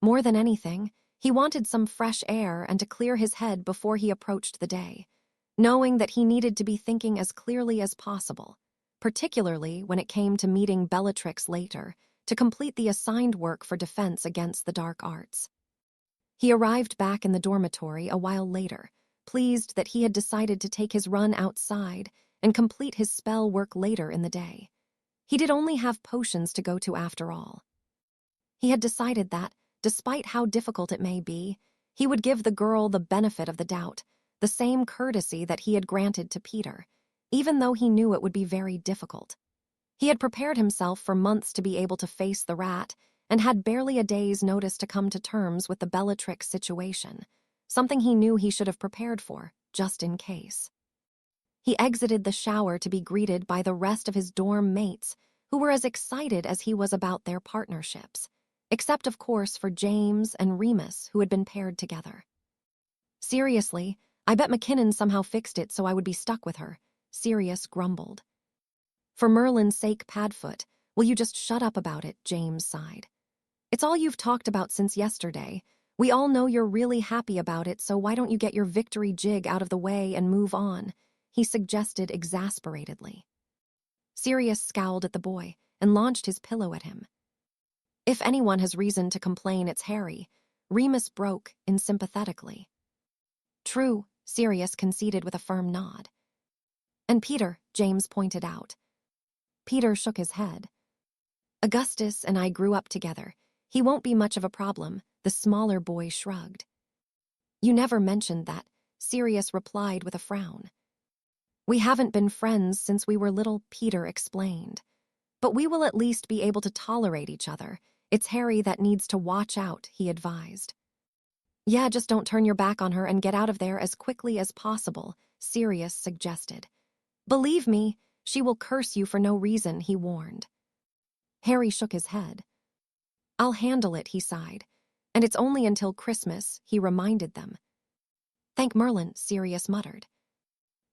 More than anything, he wanted some fresh air and to clear his head before he approached the day, knowing that he needed to be thinking as clearly as possible, particularly when it came to meeting Bellatrix later to complete the assigned work for defense against the dark arts. He arrived back in the dormitory a while later, pleased that he had decided to take his run outside and complete his spell work later in the day. He did only have potions to go to after all. He had decided that, despite how difficult it may be, he would give the girl the benefit of the doubt, the same courtesy that he had granted to Peter, even though he knew it would be very difficult. He had prepared himself for months to be able to face the rat and had barely a day's notice to come to terms with the Bellatrix situation, something he knew he should have prepared for, just in case. He exited the shower to be greeted by the rest of his dorm mates, who were as excited as he was about their partnerships, except of course for James and Remus, who had been paired together. Seriously, I bet McKinnon somehow fixed it so I would be stuck with her, Sirius grumbled. For Merlin's sake, Padfoot, will you just shut up about it, James sighed. It's all you've talked about since yesterday. We all know you're really happy about it, so why don't you get your victory jig out of the way and move on, he suggested exasperatedly. Sirius scowled at the boy and launched his pillow at him. If anyone has reason to complain, it's Harry, Remus broke in sympathetically. True, Sirius conceded with a firm nod. And Peter, James pointed out. Peter shook his head. Augustus and I grew up together. He won't be much of a problem, the smaller boy shrugged. You never mentioned that, Sirius replied with a frown. We haven't been friends since we were little, Peter explained. But we will at least be able to tolerate each other. It's Harry that needs to watch out, he advised. Yeah, just don't turn your back on her and get out of there as quickly as possible, Sirius suggested. Believe me, she will curse you for no reason, he warned. Harry shook his head. I'll handle it, he sighed. And it's only until Christmas, he reminded them. Thank Merlin, Sirius muttered.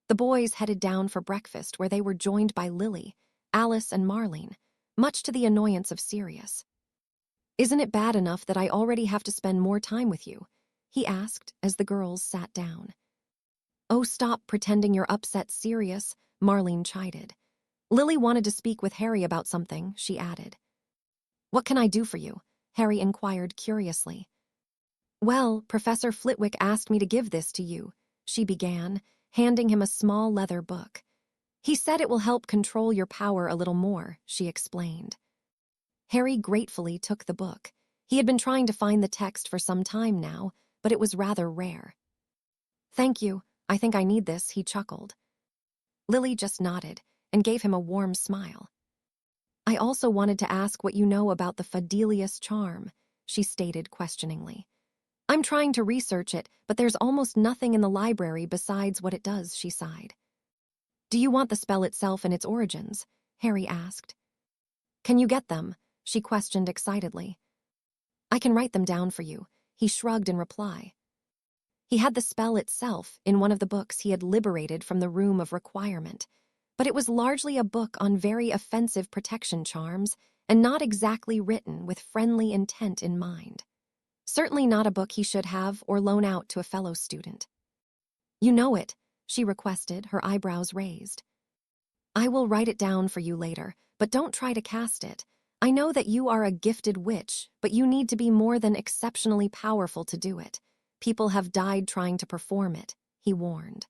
The boys headed down for breakfast where they were joined by Lily, Alice and Marlene, much to the annoyance of Sirius. "Isn't it bad enough that I already have to spend more time with you?" he asked as the girls sat down. "Oh, stop pretending you're upset, Sirius," Marlene chided. "Lily wanted to speak with Harry about something," she added. "What can I do for you?" Harry inquired curiously. "Well, Professor Flitwick asked me to give this to you," she began, handing him a small leather book. "He said it will help control your power a little more," she explained. Harry gratefully took the book. He had been trying to find the text for some time now, but it was rather rare. "Thank you. I think I need this," he chuckled. Lily just nodded and gave him a warm smile. "I also wanted to ask what you know about the Fadelius charm," she stated questioningly. "I'm trying to research it, but there's almost nothing in the library besides what it does," she sighed. "Do you want the spell itself and its origins?" Harry asked. "Can you get them?" she questioned excitedly. "I can write them down for you," he shrugged in reply. He had the spell itself in one of the books he had liberated from the Room of Requirement, but it was largely a book on very offensive protection charms and not exactly written with friendly intent in mind. Certainly not a book he should have or loan out to a fellow student. "You know it," she requested, her eyebrows raised. "I will write it down for you later, but don't try to cast it. I know that you are a gifted witch, but you need to be more than exceptionally powerful to do it. People have died trying to perform it," he warned.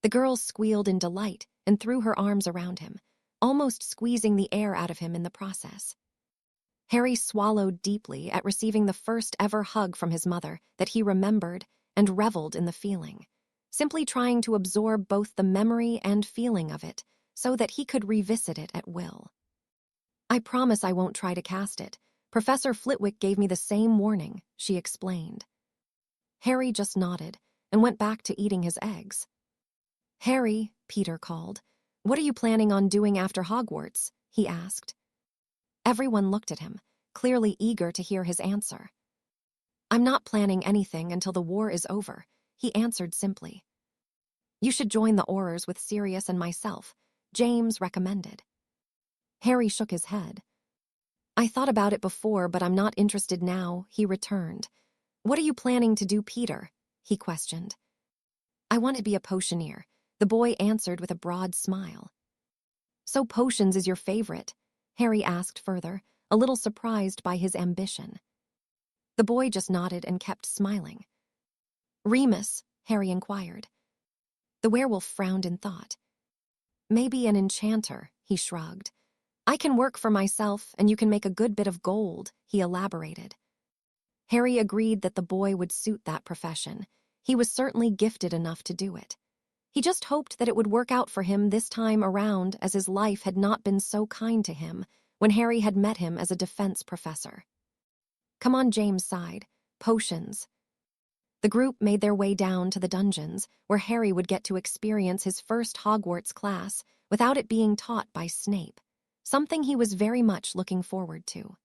The girl squealed in delight and threw her arms around him, almost squeezing the air out of him in the process. Harry swallowed deeply at receiving the first ever hug from his mother that he remembered and reveled in the feeling, simply trying to absorb both the memory and feeling of it so that he could revisit it at will. "I promise I won't try to cast it. Professor Flitwick gave me the same warning," she explained. Harry just nodded and went back to eating his eggs. "Harry," Peter called, "what are you planning on doing after Hogwarts?" he asked. Everyone looked at him, clearly eager to hear his answer. "I'm not planning anything until the war is over," he answered simply. "You should join the Aurors with Sirius and myself," James recommended. Harry shook his head. "I thought about it before, but I'm not interested now," he returned. "What are you planning to do, Peter?" he questioned. "I want to be a potioneer," the boy answered with a broad smile. "So potions is your favorite?" Harry asked further, a little surprised by his ambition. The boy just nodded and kept smiling. "Remus?" Harry inquired. The werewolf frowned in thought. "Maybe an enchanter," he shrugged. "I can work for myself, and you can make a good bit of gold," he elaborated. Harry agreed that the boy would suit that profession. He was certainly gifted enough to do it. He just hoped that it would work out for him this time around, as his life had not been so kind to him when Harry had met him as a defense professor. "Come on," James sighed. "Potions." The group made their way down to the dungeons, where Harry would get to experience his first Hogwarts class without it being taught by Snape, something he was very much looking forward to.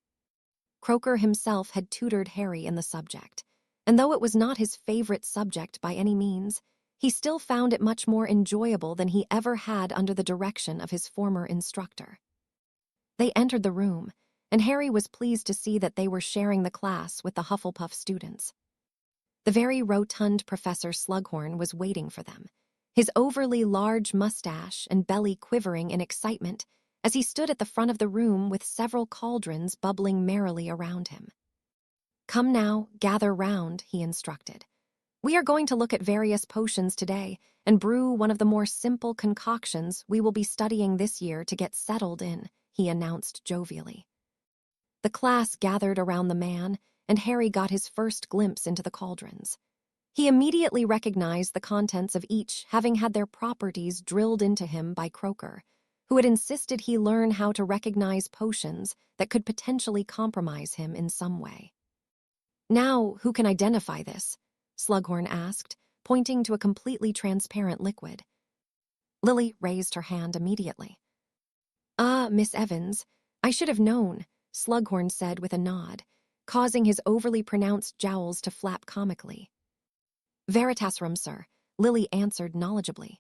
Croaker himself had tutored Harry in the subject, and though it was not his favorite subject by any means, he still found it much more enjoyable than he ever had under the direction of his former instructor. They entered the room, and Harry was pleased to see that they were sharing the class with the Hufflepuff students. The very rotund Professor Slughorn was waiting for them, his overly large mustache and belly quivering in excitement as he stood at the front of the room with several cauldrons bubbling merrily around him. "Come now, gather round," he instructed. "We are going to look at various potions today and brew one of the more simple concoctions we will be studying this year to get settled in," he announced jovially. The class gathered around the man, and Harry got his first glimpse into the cauldrons. He immediately recognized the contents of each, having had their properties drilled into him by Croaker, who had insisted he learn how to recognize potions that could potentially compromise him in some way. "Now, who can identify this?" Slughorn asked, pointing to a completely transparent liquid. Lily raised her hand immediately. "Ah, Miss Evans, I should have known," Slughorn said with a nod, causing his overly pronounced jowls to flap comically. "Veritasrum, sir," Lily answered knowledgeably.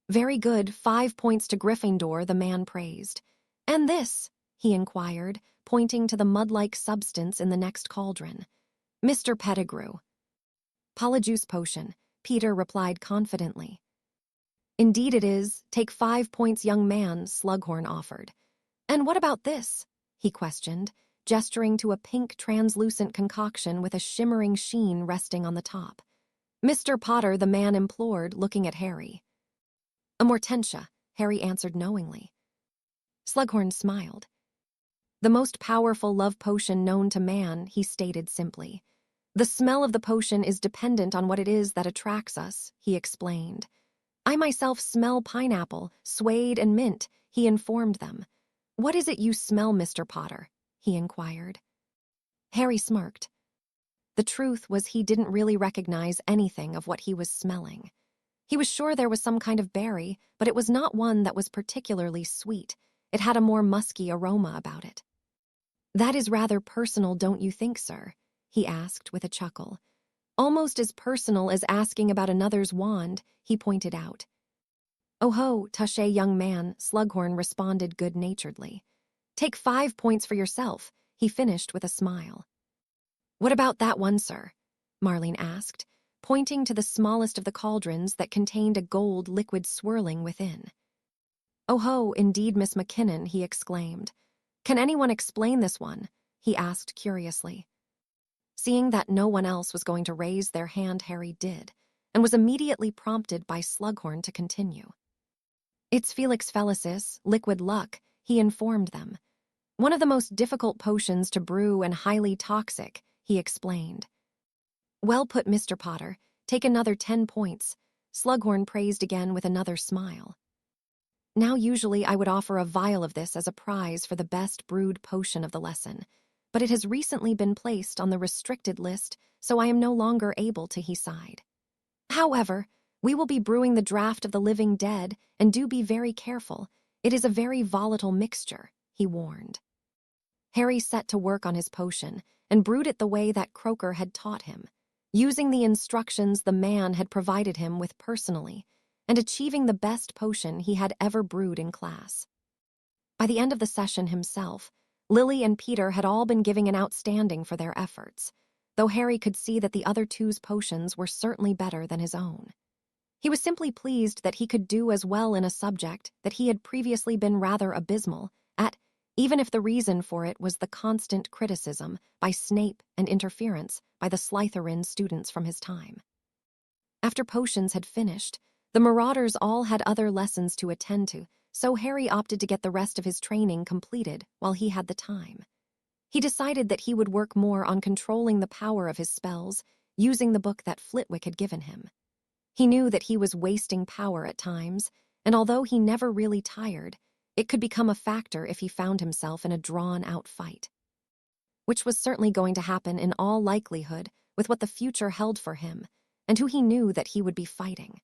"Very good, 5 points to Gryffindor," the man praised. "And this?" he inquired, pointing to the mud-like substance in the next cauldron. "Mr. Pettigrew." "Polyjuice potion," Peter replied confidently. "Indeed it is. Take 5 points, young man," Slughorn offered. "And what about this?" he questioned, gesturing to a pink translucent concoction with a shimmering sheen resting on the top. "Mr. Potter," the man implored, looking at Harry. "A Mortentia," Harry answered knowingly. Slughorn smiled. "The most powerful love potion known to man," he stated simply. "The smell of the potion is dependent on what it is that attracts us," he explained. "I myself smell pineapple, suede, and mint," he informed them. "What is it you smell, Mr. Potter?" he inquired. Harry smirked. The truth was he didn't really recognize anything of what he was smelling. He was sure there was some kind of berry, but it was not one that was particularly sweet. It had a more musky aroma about it. "That is rather personal, don't you think, sir?" he asked with a chuckle. "Almost as personal as asking about another's wand," he pointed out. "Oh ho, touché, young man," Slughorn responded good-naturedly. "Take 5 points for yourself," he finished with a smile. "What about that one, sir?" Marlene asked, pointing to the smallest of the cauldrons that contained a gold liquid swirling within. "Oh ho, indeed, Miss McKinnon," he exclaimed. "Can anyone explain this one?" he asked curiously. Seeing that no one else was going to raise their hand, Harry did, and was immediately prompted by Slughorn to continue. "It's Felix Felicis, liquid luck," he informed them. "One of the most difficult potions to brew and highly toxic," he explained. "Well put, Mr. Potter. Take another 10 points," Slughorn praised again with another smile. "Now usually I would offer a vial of this as a prize for the best brewed potion of the lesson, but it has recently been placed on the restricted list, so I am no longer able to," he sighed. "However, we will be brewing the draft of the living dead, and do be very careful. It is a very volatile mixture," he warned. Harry set to work on his potion and brewed it the way that Croaker had taught him, using the instructions the man had provided him with personally, and achieving the best potion he had ever brewed in class. By the end of the session himself, Lily and Peter had all been giving an outstanding for their efforts, though Harry could see that the other two's potions were certainly better than his own. He was simply pleased that he could do as well in a subject that he had previously been rather abysmal at, even if the reason for it was the constant criticism by Snape and interference by the Slytherin students from his time. After potions had finished, the Marauders all had other lessons to attend to, so Harry opted to get the rest of his training completed while he had the time. He decided that he would work more on controlling the power of his spells, using the book that Flitwick had given him. He knew that he was wasting power at times, and although he never really tired, it could become a factor if he found himself in a drawn-out fight. Which was certainly going to happen in all likelihood with what the future held for him, and who he knew that he would be fighting.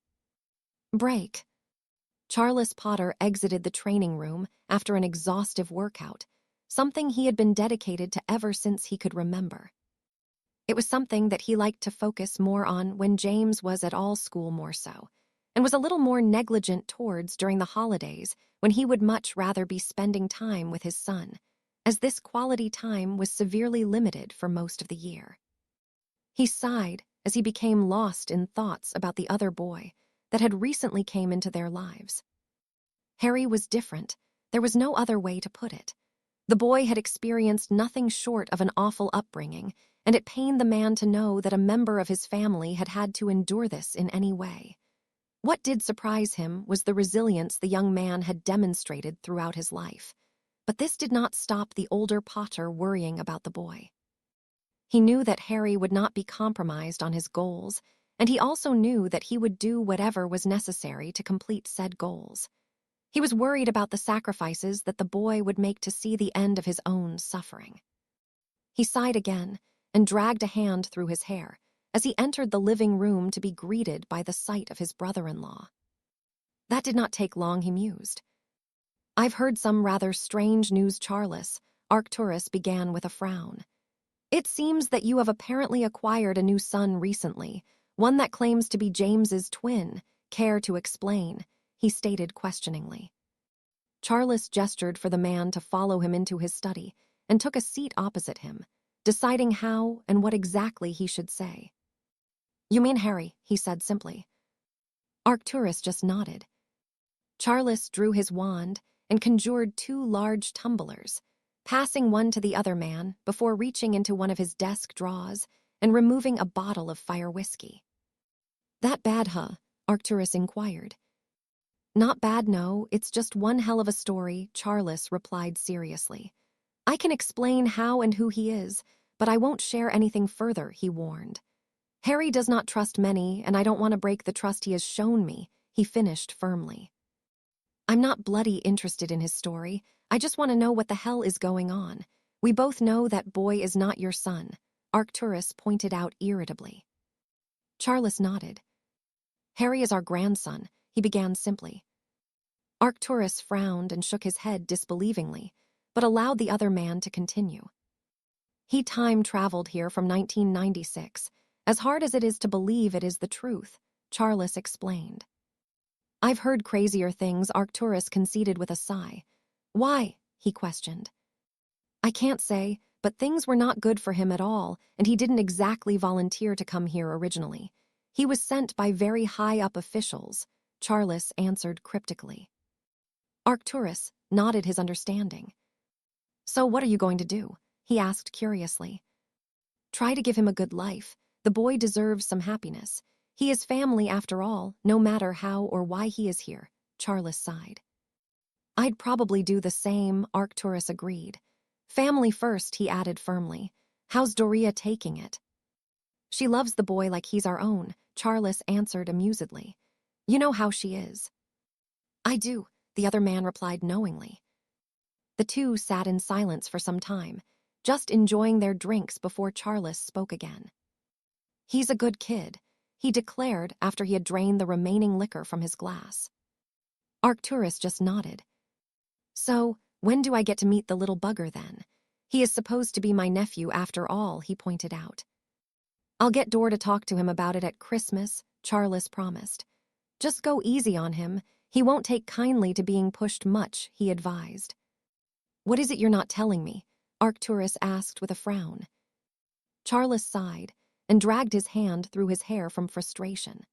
Break. Charles Potter exited the training room after an exhaustive workout, something he had been dedicated to ever since he could remember. It was something that he liked to focus more on when James was at all school more so, and was a little more negligent towards during the holidays when he would much rather be spending time with his son, as this quality time was severely limited for most of the year. He sighed as he became lost in thoughts about the other boy that had recently came into their lives. Harry was different. There was no other way to put it. The boy had experienced nothing short of an awful upbringing, and it pained the man to know that a member of his family had had to endure this in any way. What did surprise him was the resilience the young man had demonstrated throughout his life, but this did not stop the older Potter worrying about the boy. He knew that Harry would not be compromised on his goals, and he also knew that he would do whatever was necessary to complete said goals. He was worried about the sacrifices that the boy would make to see the end of his own suffering. He sighed again and dragged a hand through his hair as he entered the living room to be greeted by the sight of his brother-in-law. That did not take long, he mused. "I've heard some rather strange news, Charles," Arcturus began with a frown. "It seems that you have apparently acquired a new son recently, one that claims to be James's twin. Care to explain?" he stated questioningly. Charles gestured for the man to follow him into his study and took a seat opposite him, deciding how and what exactly he should say. "You mean Harry," he said simply. Arcturus just nodded. Charles drew his wand and conjured 2 large tumblers, passing one to the other man before reaching into one of his desk drawers and removing a bottle of fire whiskey. "That bad, huh?" Arcturus inquired. "Not bad, no. It's just one hell of a story," Charles replied seriously. "I can explain how and who he is, but I won't share anything further," he warned. "Harry does not trust many, and I don't want to break the trust he has shown me," he finished firmly. "I'm not bloody interested in his story. I just want to know what the hell is going on. We both know that boy is not your son," Arcturus pointed out irritably. Charles nodded. "Harry is our grandson," he began simply. Arcturus frowned and shook his head disbelievingly, but allowed the other man to continue. "He time-traveled here from 1996, as hard as it is to believe it is the truth," Charles explained. "I've heard crazier things," Arcturus conceded with a sigh. "Why?" he questioned. "I can't say, but things were not good for him at all, and he didn't exactly volunteer to come here originally. He was sent by very high-up officials," Charles answered cryptically. Arcturus nodded his understanding. "So what are you going to do?" he asked curiously. "Try to give him a good life. The boy deserves some happiness. He is family after all, no matter how or why he is here," Charles sighed. "I'd probably do the same," Arcturus agreed. "Family first," he added firmly. "How's Doria taking it?" "She loves the boy like he's our own," Charles answered amusedly. "You know how she is." "I do," the other man replied knowingly. The two sat in silence for some time, just enjoying their drinks before Charles spoke again. "He's a good kid," he declared after he had drained the remaining liquor from his glass. Arcturus just nodded. "So, when do I get to meet the little bugger then? He is supposed to be my nephew after all," he pointed out. "I'll get Dor to talk to him about it at Christmas," Charles promised. "Just go easy on him. He won't take kindly to being pushed much," he advised. "What is it you're not telling me?" Arcturus asked with a frown. Charles sighed and dragged his hand through his hair from frustration.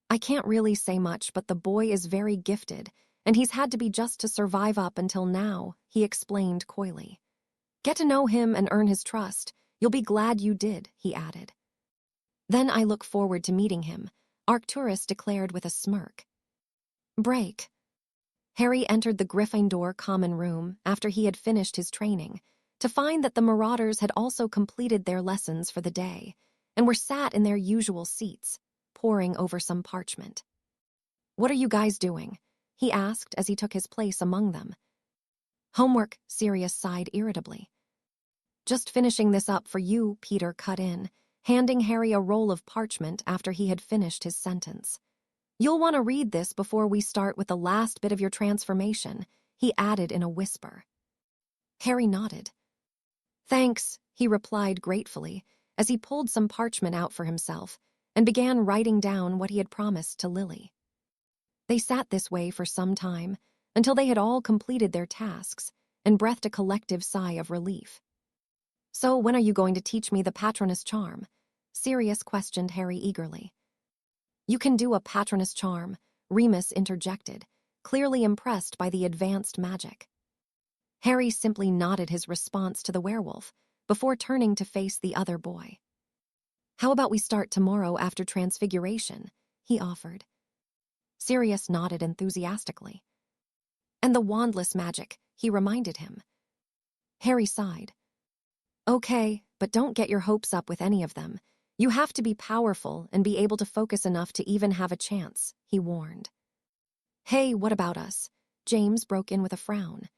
"I can't really say much, but the boy is very gifted, and he's had to be just to survive up until now," he explained coyly. "Get to know him and earn his trust. You'll be glad you did," he added. "Then I look forward to meeting him," Arcturus declared with a smirk. Break. Harry entered the Gryffindor common room after he had finished his training, to find that the Marauders had also completed their lessons for the day and were sat in their usual seats, poring over some parchment. "What are you guys doing?" he asked as he took his place among them. "Homework," Sirius sighed irritably. "Just finishing this up for you," Peter cut in, handing Harry a roll of parchment after he had finished his sentence. "You'll want to read this before we start with the last bit of your transformation," he added in a whisper. Harry nodded. "Thanks," he replied gratefully as he pulled some parchment out for himself and began writing down what he had promised to Lily. They sat this way for some time until they had all completed their tasks and breathed a collective sigh of relief. "So when are you going to teach me the Patronus charm?" Sirius questioned Harry eagerly. "You can do a Patronus charm," Remus interjected, clearly impressed by the advanced magic. Harry simply nodded his response to the werewolf before turning to face the other boy. "How about we start tomorrow after Transfiguration?" he offered. Sirius nodded enthusiastically. "And the wandless magic," he reminded him. Harry sighed. "Okay, but don't get your hopes up with any of them. You have to be powerful and be able to focus enough to even have a chance," he warned. "Hey, what about us?" James broke in with a frown.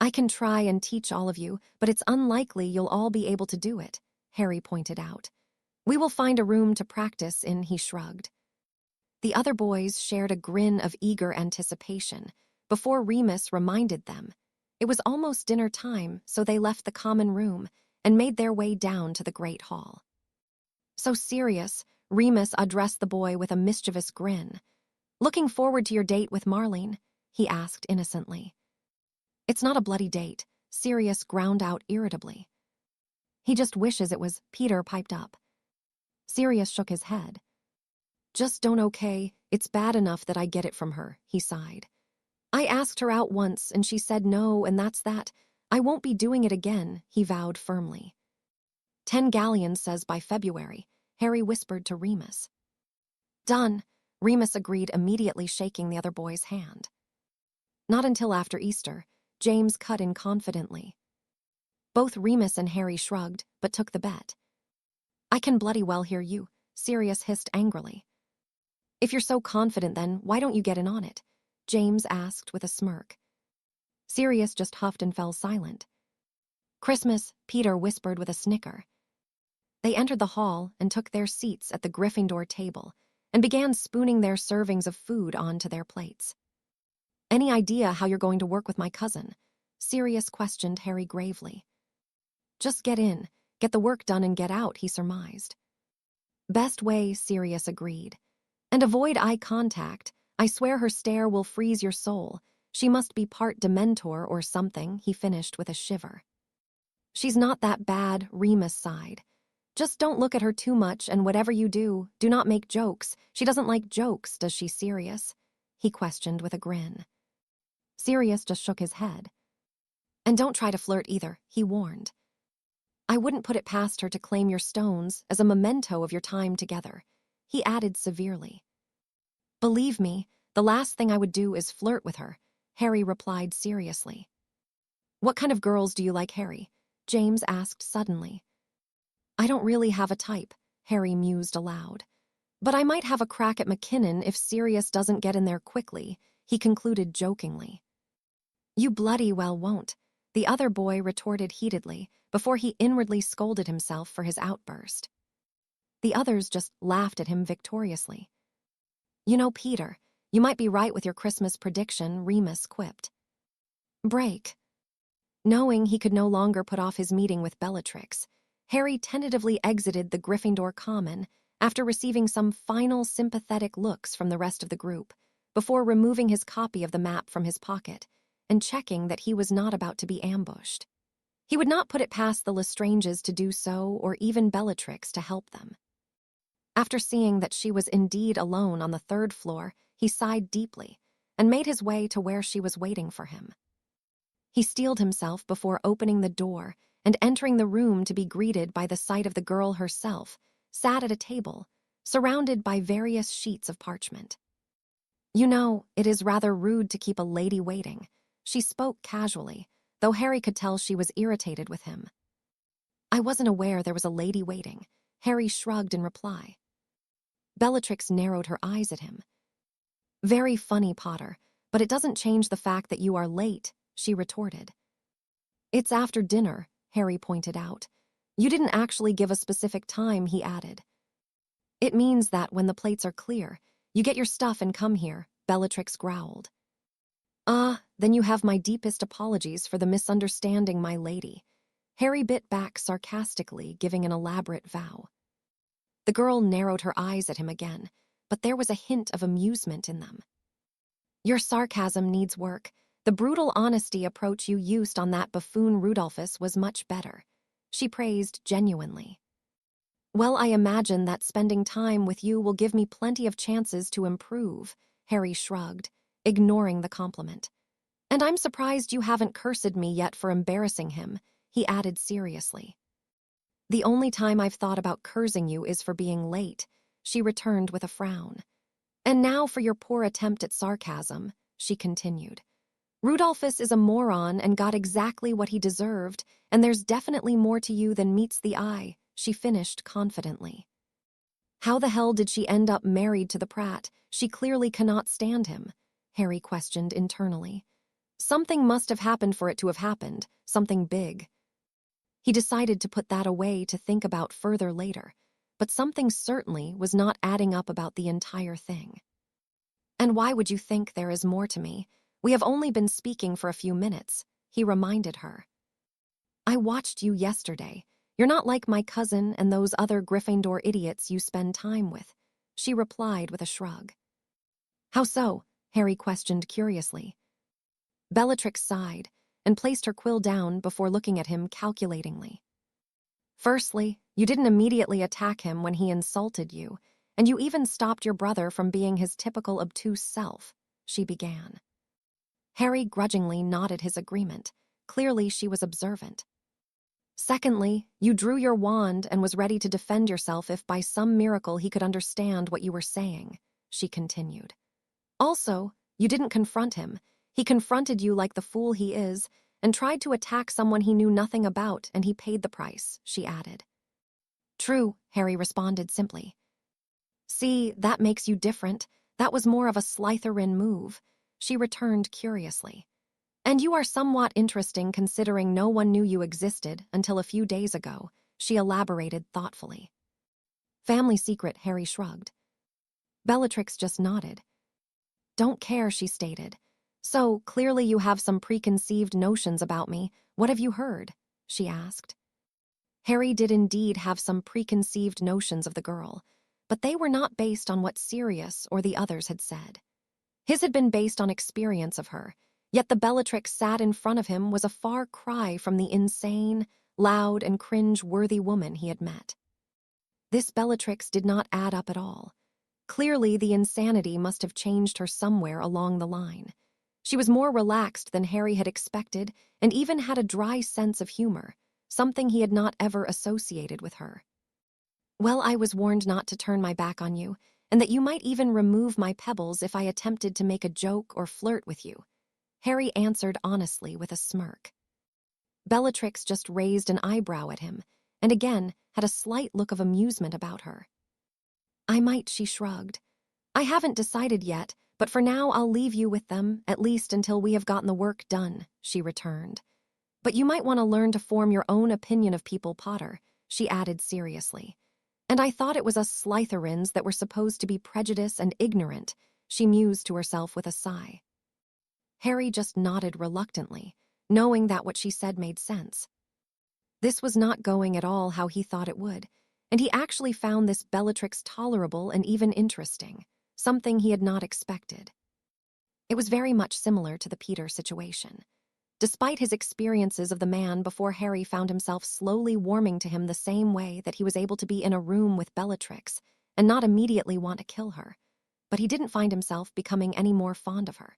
"I can try and teach all of you, but it's unlikely you'll all be able to do it," Harry pointed out. "We will find a room to practice in," he shrugged. The other boys shared a grin of eager anticipation before Remus reminded them. It was almost dinner time, so they left the common room and made their way down to the Great Hall. "So serious," Remus addressed the boy with a mischievous grin. "Looking forward to your date with Marlene." he asked innocently. It's not a bloody date, Sirius ground out irritably. He just wishes it was, Peter piped up. Sirius shook his head. Just don't okay, it's bad enough that I get it from her, he sighed. I asked her out once and she said no, and that's that. I won't be doing it again, he vowed firmly. 10 galleons says by February, Harry whispered to Remus. Done, Remus agreed, immediately shaking the other boy's hand. Not until after Easter, James cut in confidently. Both Remus and Harry shrugged, but took the bet. I can bloody well hear you, Sirius hissed angrily. If you're so confident then, why don't you get in on it? James asked with a smirk. Sirius just huffed and fell silent. Christmas, Peter whispered with a snicker. They entered the hall and took their seats at the Gryffindor table and began spooning their servings of food onto their plates. Any idea how you're going to work with my cousin? Sirius questioned Harry gravely. Just get in, get the work done and get out, he surmised. Best way, Sirius agreed. And avoid eye contact. I swear her stare will freeze your soul. She must be part Dementor or something, he finished with a shiver. She's not that bad, Remus sighed. Just don't look at her too much, and whatever you do, do not make jokes. She doesn't like jokes, does she, Sirius? He questioned with a grin. Sirius just shook his head. And don't try to flirt either, he warned. I wouldn't put it past her to claim your stones as a memento of your time together, he added severely. Believe me, the last thing I would do is flirt with her, Harry replied seriously. What kind of girls do you like, Harry? James asked suddenly. I don't really have a type, Harry mused aloud. But I might have a crack at McKinnon if Sirius doesn't get in there quickly, he concluded jokingly. You bloody well won't, the other boy retorted heatedly before he inwardly scolded himself for his outburst. The others just laughed at him victoriously. You know, Peter, you might be right with your Christmas prediction, Remus quipped. Break. Knowing he could no longer put off his meeting with Bellatrix, Harry tentatively exited the Gryffindor Common after receiving some final sympathetic looks from the rest of the group, before removing his copy of the map from his pocket and checking that he was not about to be ambushed. He would not put it past the Lestranges to do so, or even Bellatrix to help them. After seeing that she was indeed alone on the 3rd floor, he sighed deeply and made his way to where she was waiting for him. He steeled himself before opening the door and entering the room to be greeted by the sight of the girl herself, sat at a table, surrounded by various sheets of parchment. You know, it is rather rude to keep a lady waiting, she spoke casually, though Harry could tell she was irritated with him. I wasn't aware there was a lady waiting, Harry shrugged in reply. Bellatrix narrowed her eyes at him. Very funny, Potter, but it doesn't change the fact that you are late, she retorted. It's after dinner, Harry pointed out. You didn't actually give a specific time, he added. It means that when the plates are clear, you get your stuff and come here, Bellatrix growled. Then you have my deepest apologies for the misunderstanding, my lady. Harry bit back sarcastically, giving an elaborate vow. The girl narrowed her eyes at him again, but there was a hint of amusement in them. Your sarcasm needs work. The brutal honesty approach you used on that buffoon Rudolphus was much better, she praised genuinely. Well, I imagine that spending time with you will give me plenty of chances to improve, Harry shrugged, ignoring the compliment. And I'm surprised you haven't cursed me yet for embarrassing him, he added seriously. The only time I've thought about cursing you is for being late, she returned with a frown. And now for your poor attempt at sarcasm, she continued. Rudolphus is a moron and got exactly what he deserved, and there's definitely more to you than meets the eye, she finished confidently. How the hell did she end up married to the Pratt? She clearly cannot stand him, Harry questioned internally. Something must have happened for it to have happened, something big. He decided to put that away to think about further later, but something certainly was not adding up about the entire thing. And why would you think there is more to me? We have only been speaking for a few minutes, he reminded her. I watched you yesterday. You're not like my cousin and those other Gryffindor idiots you spend time with, she replied with a shrug. How so? Harry questioned curiously. Bellatrix sighed and placed her quill down before looking at him calculatingly. Firstly, you didn't immediately attack him when he insulted you, and you even stopped your brother from being his typical obtuse self, she began. Harry grudgingly nodded his agreement. Clearly, she was observant. Secondly, you drew your wand and was ready to defend yourself if by some miracle he could understand what you were saying, she continued. Also, you didn't confront him. He confronted you like the fool he is and tried to attack someone he knew nothing about, and he paid the price, she added. True, Harry responded simply. See, that makes you different. That was more of a Slytherin move, she returned curiously. And you are somewhat interesting considering no one knew you existed until a few days ago, she elaborated thoughtfully. Family secret, Harry shrugged. Bellatrix just nodded. Don't care, she stated. So, clearly you have some preconceived notions about me. What have you heard? She asked. Harry did indeed have some preconceived notions of the girl, but they were not based on what Sirius or the others had said. His had been based on experience of her, yet the Bellatrix sat in front of him was a far cry from the insane, loud, and cringe-worthy woman he had met. This Bellatrix did not add up at all. Clearly, the insanity must have changed her somewhere along the line. She was more relaxed than Harry had expected and even had a dry sense of humor, something he had not ever associated with her. Well, I was warned not to turn my back on you, and that you might even remove my pebbles if I attempted to make a joke or flirt with you, Harry answered honestly with a smirk. Bellatrix just raised an eyebrow at him, and again had a slight look of amusement about her. I might, she shrugged. I haven't decided yet, but for now I'll leave you with them, at least until we have gotten the work done, she returned. But you might want to learn to form your own opinion of people, Potter, she added seriously. And I thought it was us Slytherins that were supposed to be prejudiced and ignorant, she mused to herself with a sigh. Harry just nodded reluctantly, knowing that what she said made sense. This was not going at all how he thought it would, and he actually found this Bellatrix tolerable and even interesting, something he had not expected. It was very much similar to the Peter situation. Despite his experiences of the man before, Harry found himself slowly warming to him the same way that he was able to be in a room with Bellatrix and not immediately want to kill her, but he didn't find himself becoming any more fond of her.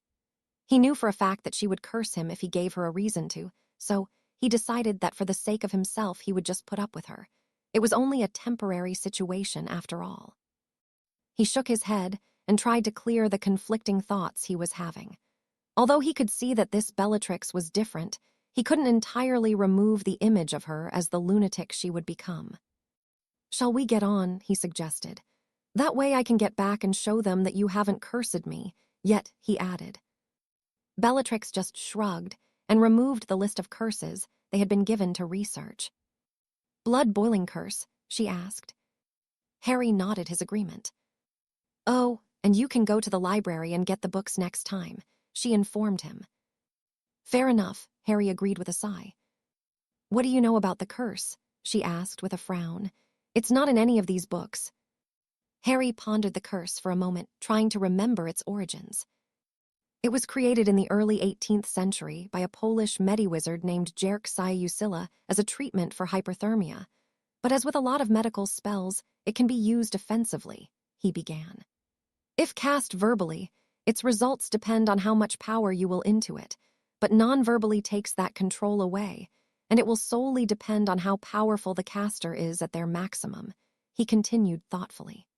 He knew for a fact that she would curse him if he gave her a reason to, so he decided that for the sake of himself he would just put up with her. It was only a temporary situation after all. He shook his head and tried to clear the conflicting thoughts he was having. Although he could see that this Bellatrix was different, he couldn't entirely remove the image of her as the lunatic she would become. Shall we get on, he suggested. That way I can get back and show them that you haven't cursed me, yet, he added. Bellatrix just shrugged and removed the list of curses they had been given to research. Blood-boiling curse, she asked. Harry nodded his agreement. Oh, and you can go to the library and get the books next time, she informed him. Fair enough, Harry agreed with a sigh. What do you know about the curse? She asked with a frown. It's not in any of these books. Harry pondered the curse for a moment, trying to remember its origins. It was created in the early 18th century by a Polish mediwizard named Jerk Siusilla as a treatment for hyperthermia. But as with a lot of medical spells, it can be used offensively, he began. If cast verbally, its results depend on how much power you will into it, but non-verbally takes that control away, and it will solely depend on how powerful the caster is at their maximum, he continued thoughtfully.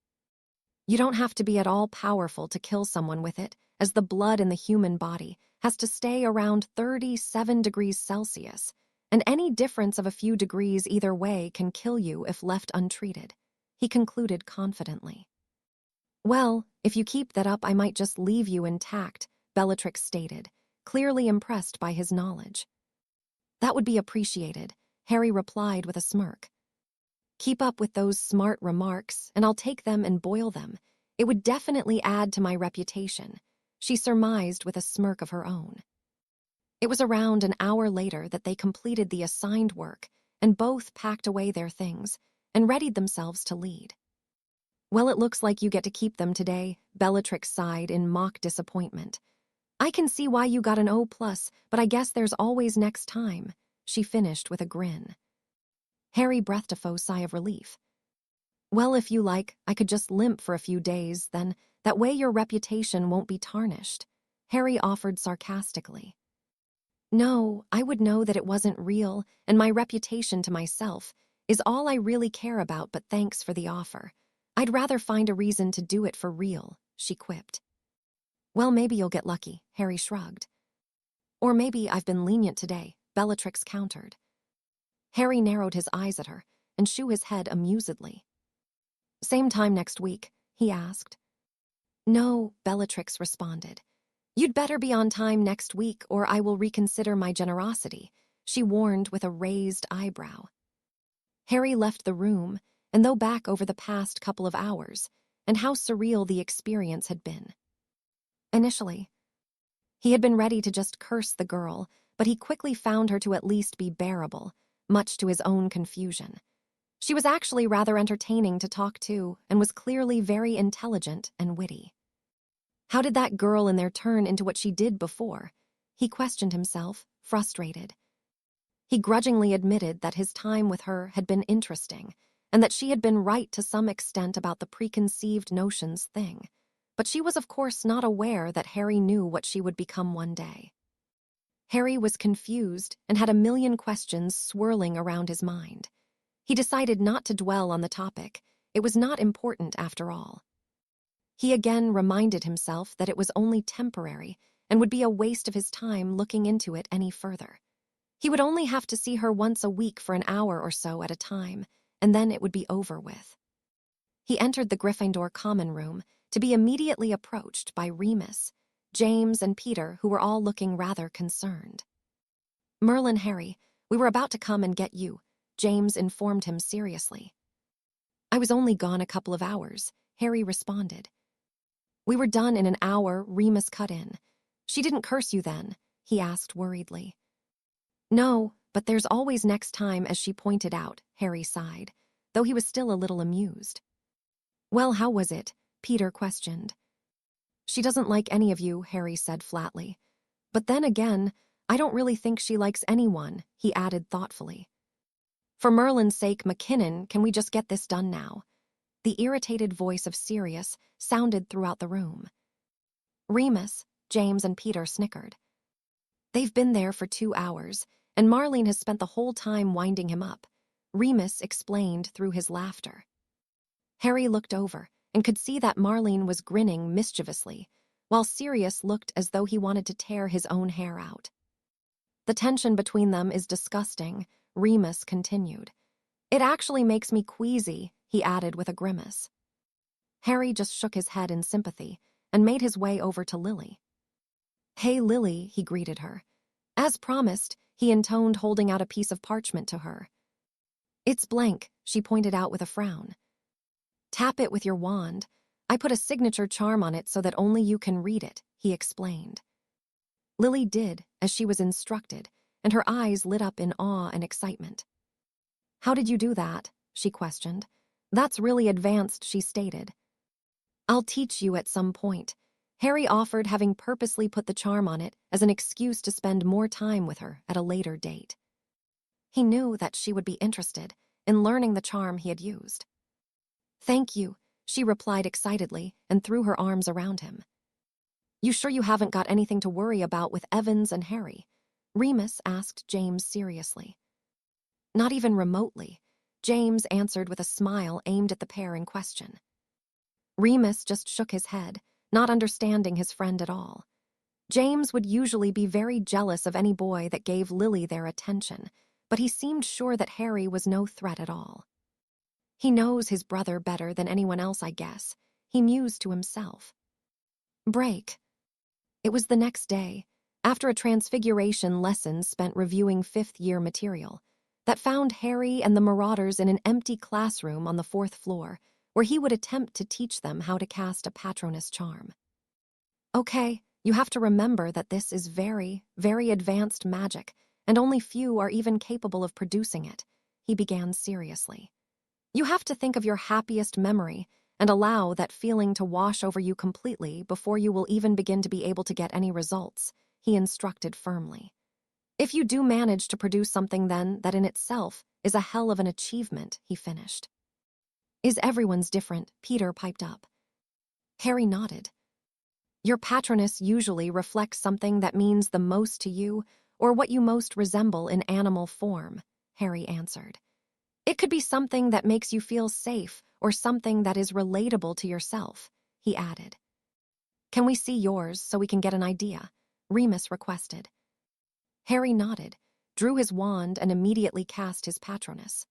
You don't have to be at all powerful to kill someone with it, as the blood in the human body has to stay around 37 degrees Celsius, and any difference of a few degrees either way can kill you if left untreated, he concluded confidently. Well, if you keep that up, I might just leave you intact, Bellatrix stated, clearly impressed by his knowledge. That would be appreciated, Harry replied with a smirk. Keep up with those smart remarks, and I'll take them and boil them. It would definitely add to my reputation, she surmised with a smirk of her own. It was around an hour later that they completed the assigned work and both packed away their things and readied themselves to lead. Well, it looks like you get to keep them today, Bellatrix sighed in mock disappointment. I can see why you got an O+, but I guess there's always next time, she finished with a grin. Harry breathed a faux sigh of relief. Well, if you like, I could just limp for a few days, then that way your reputation won't be tarnished, Harry offered sarcastically. No, I would know that it wasn't real, and my reputation to myself is all I really care about, but thanks for the offer. I'd rather find a reason to do it for real, she quipped. Well, maybe you'll get lucky, Harry shrugged. Or maybe I've been lenient today, Bellatrix countered. Harry narrowed his eyes at her and shook his head amusedly. Same time next week, he asked. No, Bellatrix responded. You'd better be on time next week or I will reconsider my generosity, she warned with a raised eyebrow. Harry left the room and thought back over the past couple of hours and how surreal the experience had been. Initially, he had been ready to just curse the girl, but he quickly found her to at least be bearable, much to his own confusion. She was actually rather entertaining to talk to and was clearly very intelligent and witty. How did that girl in there turn into what she did before? He questioned himself, frustrated. He grudgingly admitted that his time with her had been interesting and that she had been right to some extent about the preconceived notions thing, but she was of course not aware that Harry knew what she would become one day. Harry was confused and had a million questions swirling around his mind. He decided not to dwell on the topic. It was not important after all. He again reminded himself that it was only temporary and would be a waste of his time looking into it any further. He would only have to see her once a week for an hour or so at a time, and then it would be over with. He entered the Gryffindor common room to be immediately approached by Remus, James, and Peter, who were all looking rather concerned. Merlin, Harry, we were about to come and get you, James informed him seriously. I was only gone a couple of hours, Harry responded. We were done in an hour, Remus cut in. She didn't curse you then, he asked worriedly. No, but there's always next time, as she pointed out, Harry sighed, though he was still a little amused. Well, how was it? Peter questioned. She doesn't like any of you, Harry said flatly. But then again, I don't really think she likes anyone, he added thoughtfully. For Merlin's sake, McKinnon, can we just get this done now? The irritated voice of Sirius sounded throughout the room. Remus, James, and Peter snickered. They've been there for 2 hours, and Marlene has spent the whole time winding him up, Remus explained through his laughter. Harry looked over and could see that Marlene was grinning mischievously, while Sirius looked as though he wanted to tear his own hair out. The tension between them is disgusting, Remus continued. It actually makes me queasy, he added with a grimace. Harry just shook his head in sympathy and made his way over to Lily. Hey, Lily, he greeted her. As promised, he intoned, holding out a piece of parchment to her. It's blank, she pointed out with a frown. Tap it with your wand. I put a signature charm on it so that only you can read it, he explained. Lily did, as she was instructed, and her eyes lit up in awe and excitement. How did you do that? She questioned. That's really advanced, she stated. I'll teach you at some point, Harry offered, having purposely put the charm on it as an excuse to spend more time with her at a later date. He knew that she would be interested in learning the charm he had used. Thank you, she replied excitedly and threw her arms around him. You sure you haven't got anything to worry about with Evans and Harry? Remus asked James seriously. Not even remotely, James answered with a smile aimed at the pair in question. Remus just shook his head, not understanding his friend at all. James would usually be very jealous of any boy that gave Lily their attention, but he seemed sure that Harry was no threat at all. He knows his brother better than anyone else, I guess, he mused to himself. Break. It was the next day, after a transfiguration lesson spent reviewing fifth-year material, that found Harry and the Marauders in an empty classroom on the 4th floor, where he would attempt to teach them how to cast a Patronus charm. Okay, you have to remember that this is very, very advanced magic, and only few are even capable of producing it, he began seriously. You have to think of your happiest memory and allow that feeling to wash over you completely before you will even begin to be able to get any results, he instructed firmly. If you do manage to produce something then, that in itself is a hell of an achievement, he finished. Is everyone's different? Peter piped up. Harry nodded. Your patroness usually reflects something that means the most to you, or what you most resemble in animal form, Harry answered. It could be something that makes you feel safe, or something that is relatable to yourself, he added. Can we see yours so we can get an idea? Remus requested. Harry nodded, drew his wand, and immediately cast his patroness.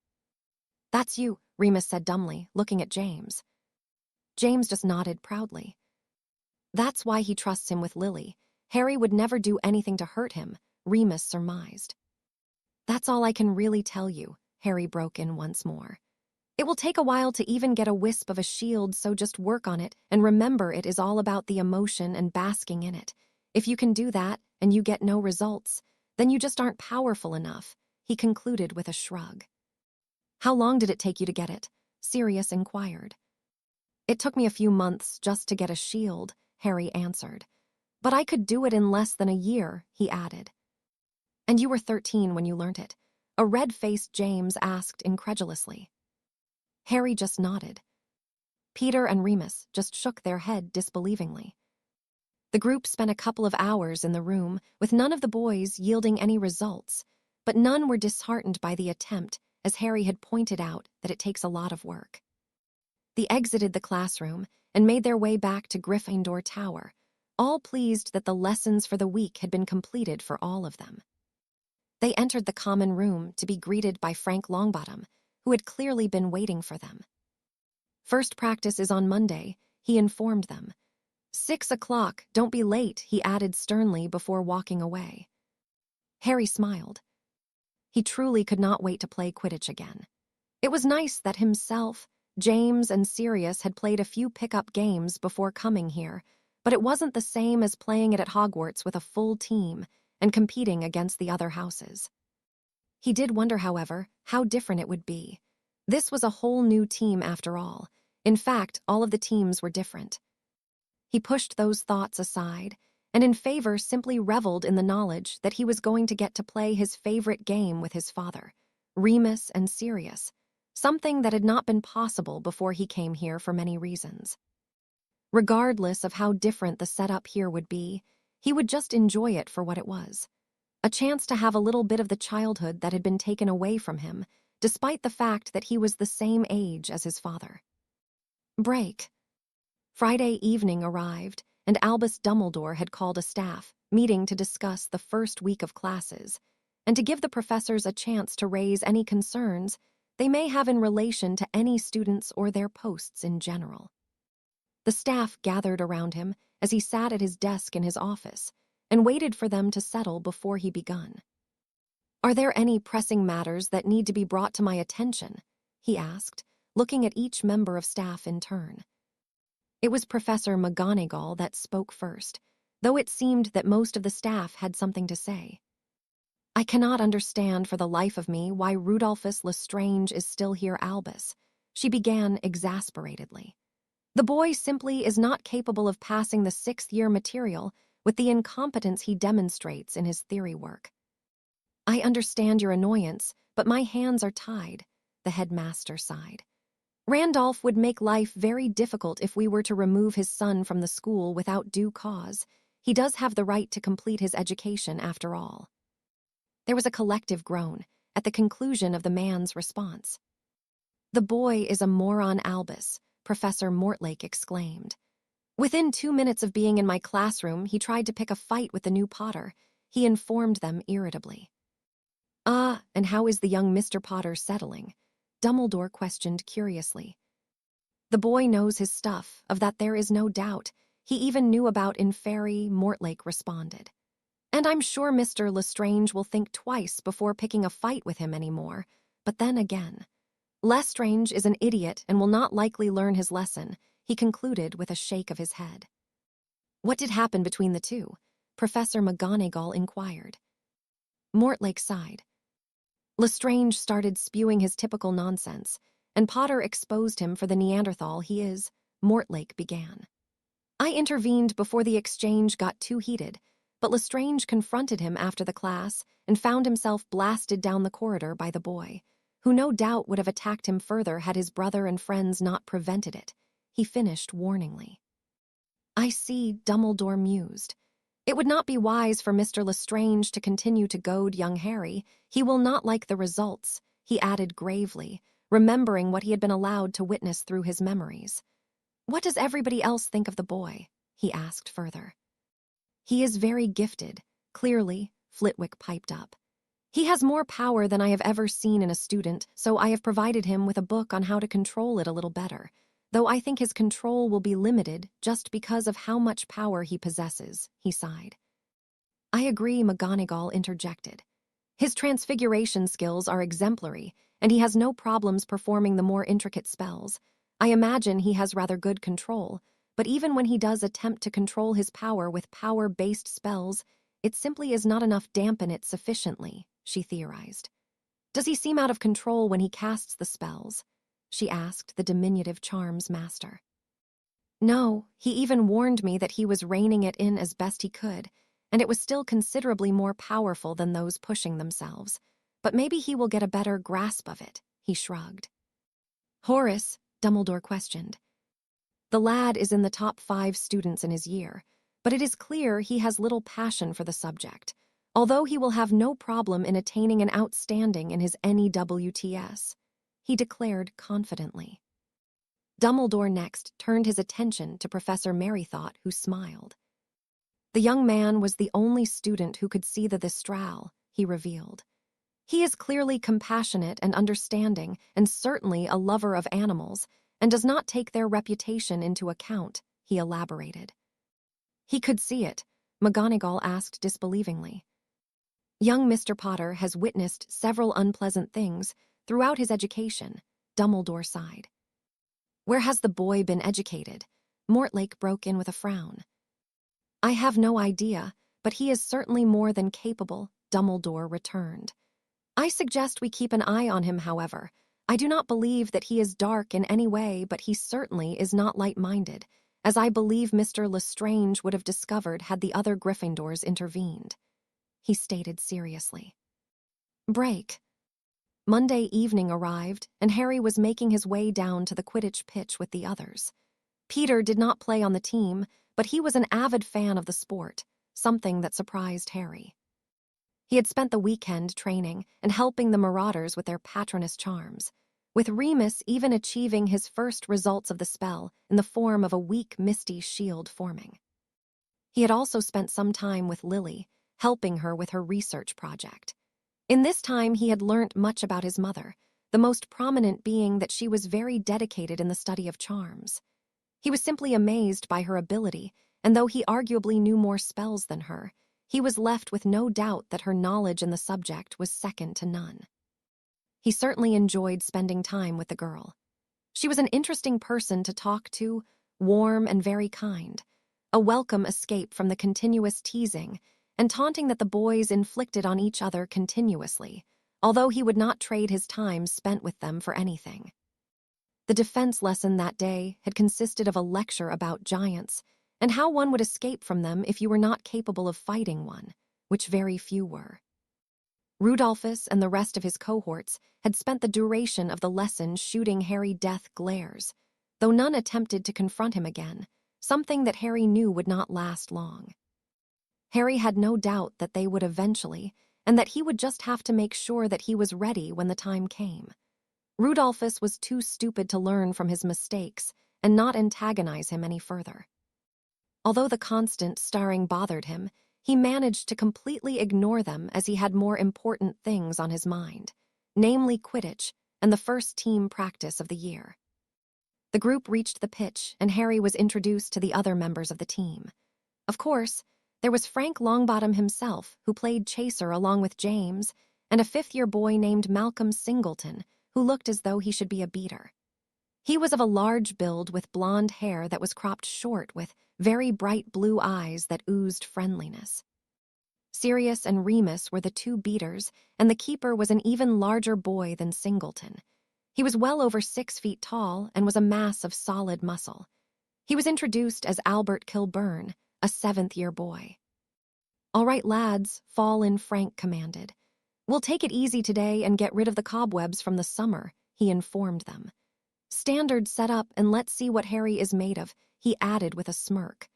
That's you, Remus said dumbly, looking at James. James just nodded proudly. That's why he trusts him with Lily. Harry would never do anything to hurt him, Remus surmised. That's all I can really tell you, Harry broke in once more. It will take a while to even get a wisp of a shield, so just work on it, and remember it is all about the emotion and basking in it. If you can do that, and you get no results, then you just aren't powerful enough, he concluded with a shrug. How long did it take you to get it? Sirius inquired. It took me a few months just to get a shield, Harry answered. But I could do it in less than a year, he added. And you were 13 when you learned it? A red-faced James asked incredulously. Harry just nodded. Peter and Remus just shook their head disbelievingly. The group spent a couple of hours in the room, with none of the boys yielding any results, but none were disheartened by the attempt, as Harry had pointed out that it takes a lot of work. They exited the classroom and made their way back to Gryffindor Tower, all pleased that the lessons for the week had been completed for all of them. They entered the common room to be greeted by Frank Longbottom, who had clearly been waiting for them. First practice is on Monday, he informed them. 6 o'clock, don't be late, he added sternly before walking away. Harry smiled. He truly could not wait to play Quidditch again. It was nice that himself, James, and Sirius had played a few pickup games before coming here, but it wasn't the same as playing it at Hogwarts with a full team and competing against the other houses. He did wonder, however, how different it would be. This was a whole new team after all. In fact, all of the teams were different. He pushed those thoughts aside, and in favor simply reveled in the knowledge that he was going to get to play his favorite game with his father, Remus and Sirius, something that had not been possible before he came here for many reasons. Regardless of how different the setup here would be, he would just enjoy it for what it was. A chance to have a little bit of the childhood that had been taken away from him, despite the fact that he was the same age as his father. Break. Friday evening arrived, and Albus Dumbledore had called a staff meeting to discuss the first week of classes, and to give the professors a chance to raise any concerns they may have in relation to any students or their posts in general. The staff gathered around him as he sat at his desk in his office and waited for them to settle before he begun. Are there any pressing matters that need to be brought to my attention? He asked, looking at each member of staff in turn. It was Professor McGonagall that spoke first, though it seemed that most of the staff had something to say. I cannot understand for the life of me why Rudolphus Lestrange is still here, Albus, she began exasperatedly. The boy simply is not capable of passing the 6th-year material with the incompetence he demonstrates in his theory work. I understand your annoyance, but my hands are tied, the headmaster sighed. Randolph would make life very difficult if we were to remove his son from the school without due cause. He does have the right to complete his education after all. There was a collective groan at the conclusion of the man's response. The boy is a moron, Albus, Professor Mortlake exclaimed. Within 2 minutes of being in my classroom, he tried to pick a fight with the new Potter, he informed them irritably. And how is the young Mr. Potter settling? Dumbledore questioned curiously. The boy knows his stuff, of that there is no doubt. He even knew about Inferi, Mortlake responded. And I'm sure Mr. Lestrange will think twice before picking a fight with him anymore. But then again, Lestrange is an idiot and will not likely learn his lesson, he concluded with a shake of his head. What did happen between the two? Professor McGonagall inquired. Mortlake sighed. Lestrange started spewing his typical nonsense, and Potter exposed him for the Neanderthal he is, Mortlake began. I intervened before the exchange got too heated, but Lestrange confronted him after the class and found himself blasted down the corridor by the boy, who no doubt would have attacked him further had his brother and friends not prevented it. He finished warningly. I see, Dumbledore mused. It would not be wise for Mr. Lestrange to continue to goad young Harry. He will not like the results, he added gravely, remembering what he had been allowed to witness through his memories. What does everybody else think of the boy? He asked further. He is very gifted, clearly, Flitwick piped up. He has more power than I have ever seen in a student, so I have provided him with a book on how to control it a little better, though I think his control will be limited just because of how much power he possesses, he sighed. I agree, McGonagall interjected. His transfiguration skills are exemplary, and he has no problems performing the more intricate spells. I imagine he has rather good control, but even when he does attempt to control his power with power-based spells, it simply is not enough dampen it sufficiently, she theorized. Does he seem out of control when he casts the spells? She asked the diminutive charms master. No, he even warned me that he was reining it in as best he could, and it was still considerably more powerful than those pushing themselves. But maybe he will get a better grasp of it, he shrugged. Horace, Dumbledore questioned. The lad is in the top 5 students in his year, but it is clear he has little passion for the subject, although he will have no problem in attaining an outstanding in his NEWTS, he declared confidently. Dumbledore next turned his attention to Professor Merrythought, who smiled. The young man was the only student who could see the Thistral, he revealed. He is clearly compassionate and understanding, and certainly a lover of animals, and does not take their reputation into account, he elaborated. He could see it, McGonagall asked disbelievingly. Young Mr. Potter has witnessed several unpleasant things throughout his education, Dumbledore sighed. Where has the boy been educated? Mortlake broke in with a frown. I have no idea, but he is certainly more than capable, Dumbledore returned. I suggest we keep an eye on him, however. I do not believe that he is dark in any way, but he certainly is not light-minded, as I believe Mr. Lestrange would have discovered had the other Gryffindors intervened, he stated seriously. Break. Monday evening arrived, and Harry was making his way down to the Quidditch pitch with the others. Peter did not play on the team, but he was an avid fan of the sport, something that surprised Harry. He had spent the weekend training and helping the Marauders with their Patronus charms, with Remus even achieving his first results of the spell in the form of a weak misty shield forming. He had also spent some time with Lily, helping her with her research project. In this time he had learnt much about his mother, the most prominent being that she was very dedicated in the study of charms. He was simply amazed by her ability, and though he arguably knew more spells than her, he was left with no doubt that her knowledge in the subject was second to none. He certainly enjoyed spending time with the girl. She was an interesting person to talk to, warm and very kind, a welcome escape from the continuous teasing and taunting that the boys inflicted on each other continuously, although he would not trade his time spent with them for anything. The defense lesson that day had consisted of a lecture about giants and how one would escape from them if you were not capable of fighting one, which very few were. Rudolphus and the rest of his cohorts had spent the duration of the lesson shooting Harry death glares, though none attempted to confront him again, something that Harry knew would not last long. Harry had no doubt that they would eventually, and that he would just have to make sure that he was ready when the time came. Rudolphus was too stupid to learn from his mistakes and not antagonize him any further. Although the constant starring bothered him, he managed to completely ignore them as he had more important things on his mind, namely Quidditch and the first team practice of the year. The group reached the pitch, and Harry was introduced to the other members of the team. Of course, there was Frank Longbottom himself, who played Chaser along with James, and a fifth-year boy named Malcolm Singleton, who looked as though he should be a beater. He was of a large build with blonde hair that was cropped short with very bright blue eyes that oozed friendliness. Sirius and Remus were the two beaters, and the keeper was an even larger boy than Singleton. He was well over 6 feet tall and was a mass of solid muscle. He was introduced as Albert Kilburn, a 7th-year boy. "All right, lads, fall in," Frank commanded. "We'll take it easy today and get rid of the cobwebs from the summer," he informed them. "Standard set up and let's see what Harry is made of," he added with a smirk.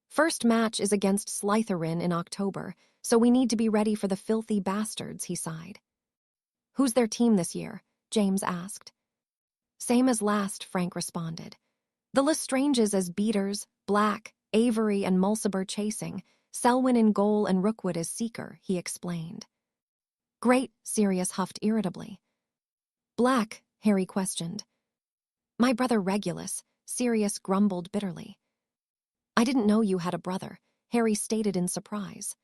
"First match is against Slytherin in October, so we need to be ready for the filthy bastards," he sighed. "Who's their team this year?" James asked. "Same as last," Frank responded. "The Lestranges as beaters, Black, Avery and Mulciber chasing, Selwyn in goal and Rookwood as seeker," he explained. "Great," Sirius huffed irritably. "Black?" Harry questioned. "My brother Regulus," Sirius grumbled bitterly. "I didn't know you had a brother," Harry stated in surprise.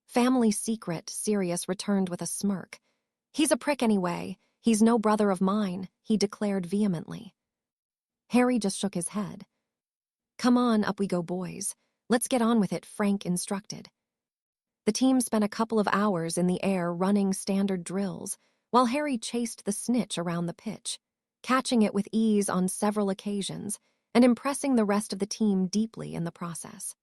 "Family secret," Sirius returned with a smirk. "He's a prick anyway. He's no brother of mine," he declared vehemently. Harry just shook his head. "Come on, up we go, boys. Let's get on with it," Frank instructed. The team spent a couple of hours in the air running standard drills, while Harry chased the snitch around the pitch, catching it with ease on several occasions and impressing the rest of the team deeply in the process.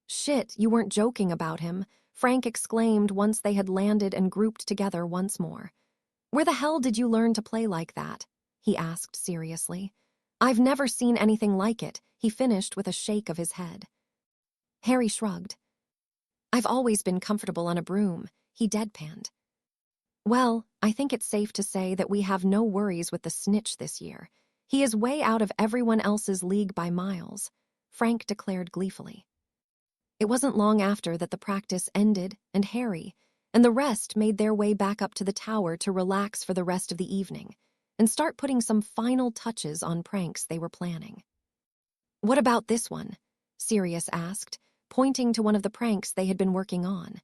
"Shit, you weren't joking about him," Frank exclaimed once they had landed and grouped together once more. "Where the hell did you learn to play like that?" he asked seriously. "I've never seen anything like it," he finished with a shake of his head. Harry shrugged. "I've always been comfortable on a broom," he deadpanned. "Well, I think it's safe to say that we have no worries with the snitch this year. He is way out of everyone else's league by miles," Frank declared gleefully. It wasn't long after that the practice ended, and Harry and the rest made their way back up to the tower to relax for the rest of the evening and start putting some final touches on pranks they were planning. "What about this one?" Sirius asked, pointing to one of the pranks they had been working on.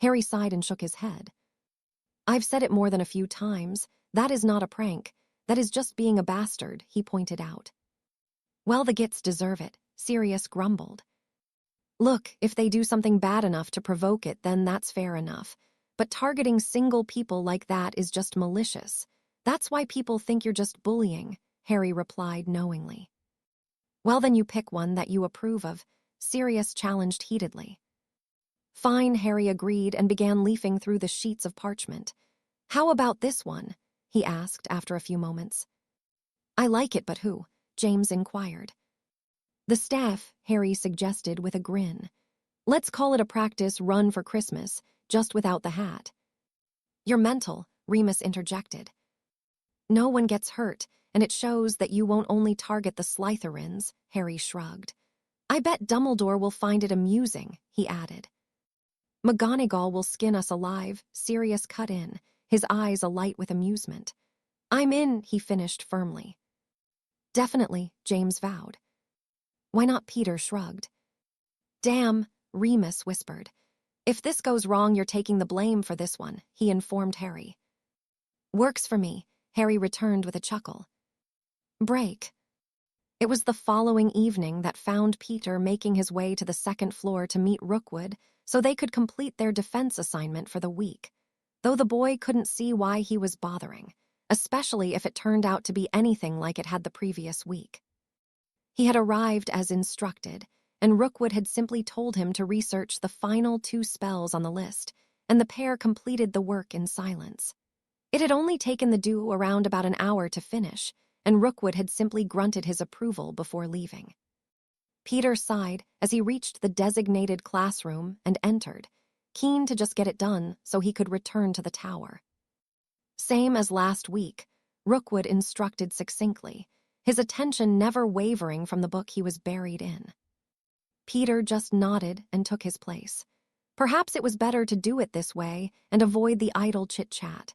Harry sighed and shook his head. "I've said it more than a few times. That is not a prank. That is just being a bastard," he pointed out. "Well, the gits deserve it," Sirius grumbled. "Look, if they do something bad enough to provoke it, then that's fair enough. But targeting single people like that is just malicious. That's why people think you're just bullying," Harry replied knowingly. "Well, then you pick one that you approve of," Sirius challenged heatedly. "Fine," Harry agreed and began leafing through the sheets of parchment. "How about this one?" he asked after a few moments. "I like it, but who?" James inquired. "The staff," Harry suggested with a grin. "Let's call it a practice run for Christmas, just without the hat." "You're mental," Remus interjected. "No one gets hurt, and it shows that you won't only target the Slytherins," Harry shrugged. "I bet Dumbledore will find it amusing," he added. "McGonagall will skin us alive," Sirius cut in, his eyes alight with amusement. "I'm in," he finished firmly. "Definitely," James vowed. "Why not?" Peter shrugged. "Damn," Remus whispered. "If this goes wrong, you're taking the blame for this one," he informed Harry. "Works for me," Harry returned with a chuckle. Break. It was the following evening that found Peter making his way to the second floor to meet Rookwood so they could complete their defense assignment for the week, though the boy couldn't see why he was bothering, especially if it turned out to be anything like it had the previous week. He had arrived as instructed, and Rookwood had simply told him to research the final 2 spells on the list, and the pair completed the work in silence. It had only taken the duo around about an hour to finish, and Rookwood had simply grunted his approval before leaving. Peter sighed as he reached the designated classroom and entered, keen to just get it done so he could return to the tower. Same as last week, Rookwood instructed succinctly, his attention never wavering from the book he was buried in. Peter just nodded and took his place. Perhaps it was better to do it this way and avoid the idle chit-chat.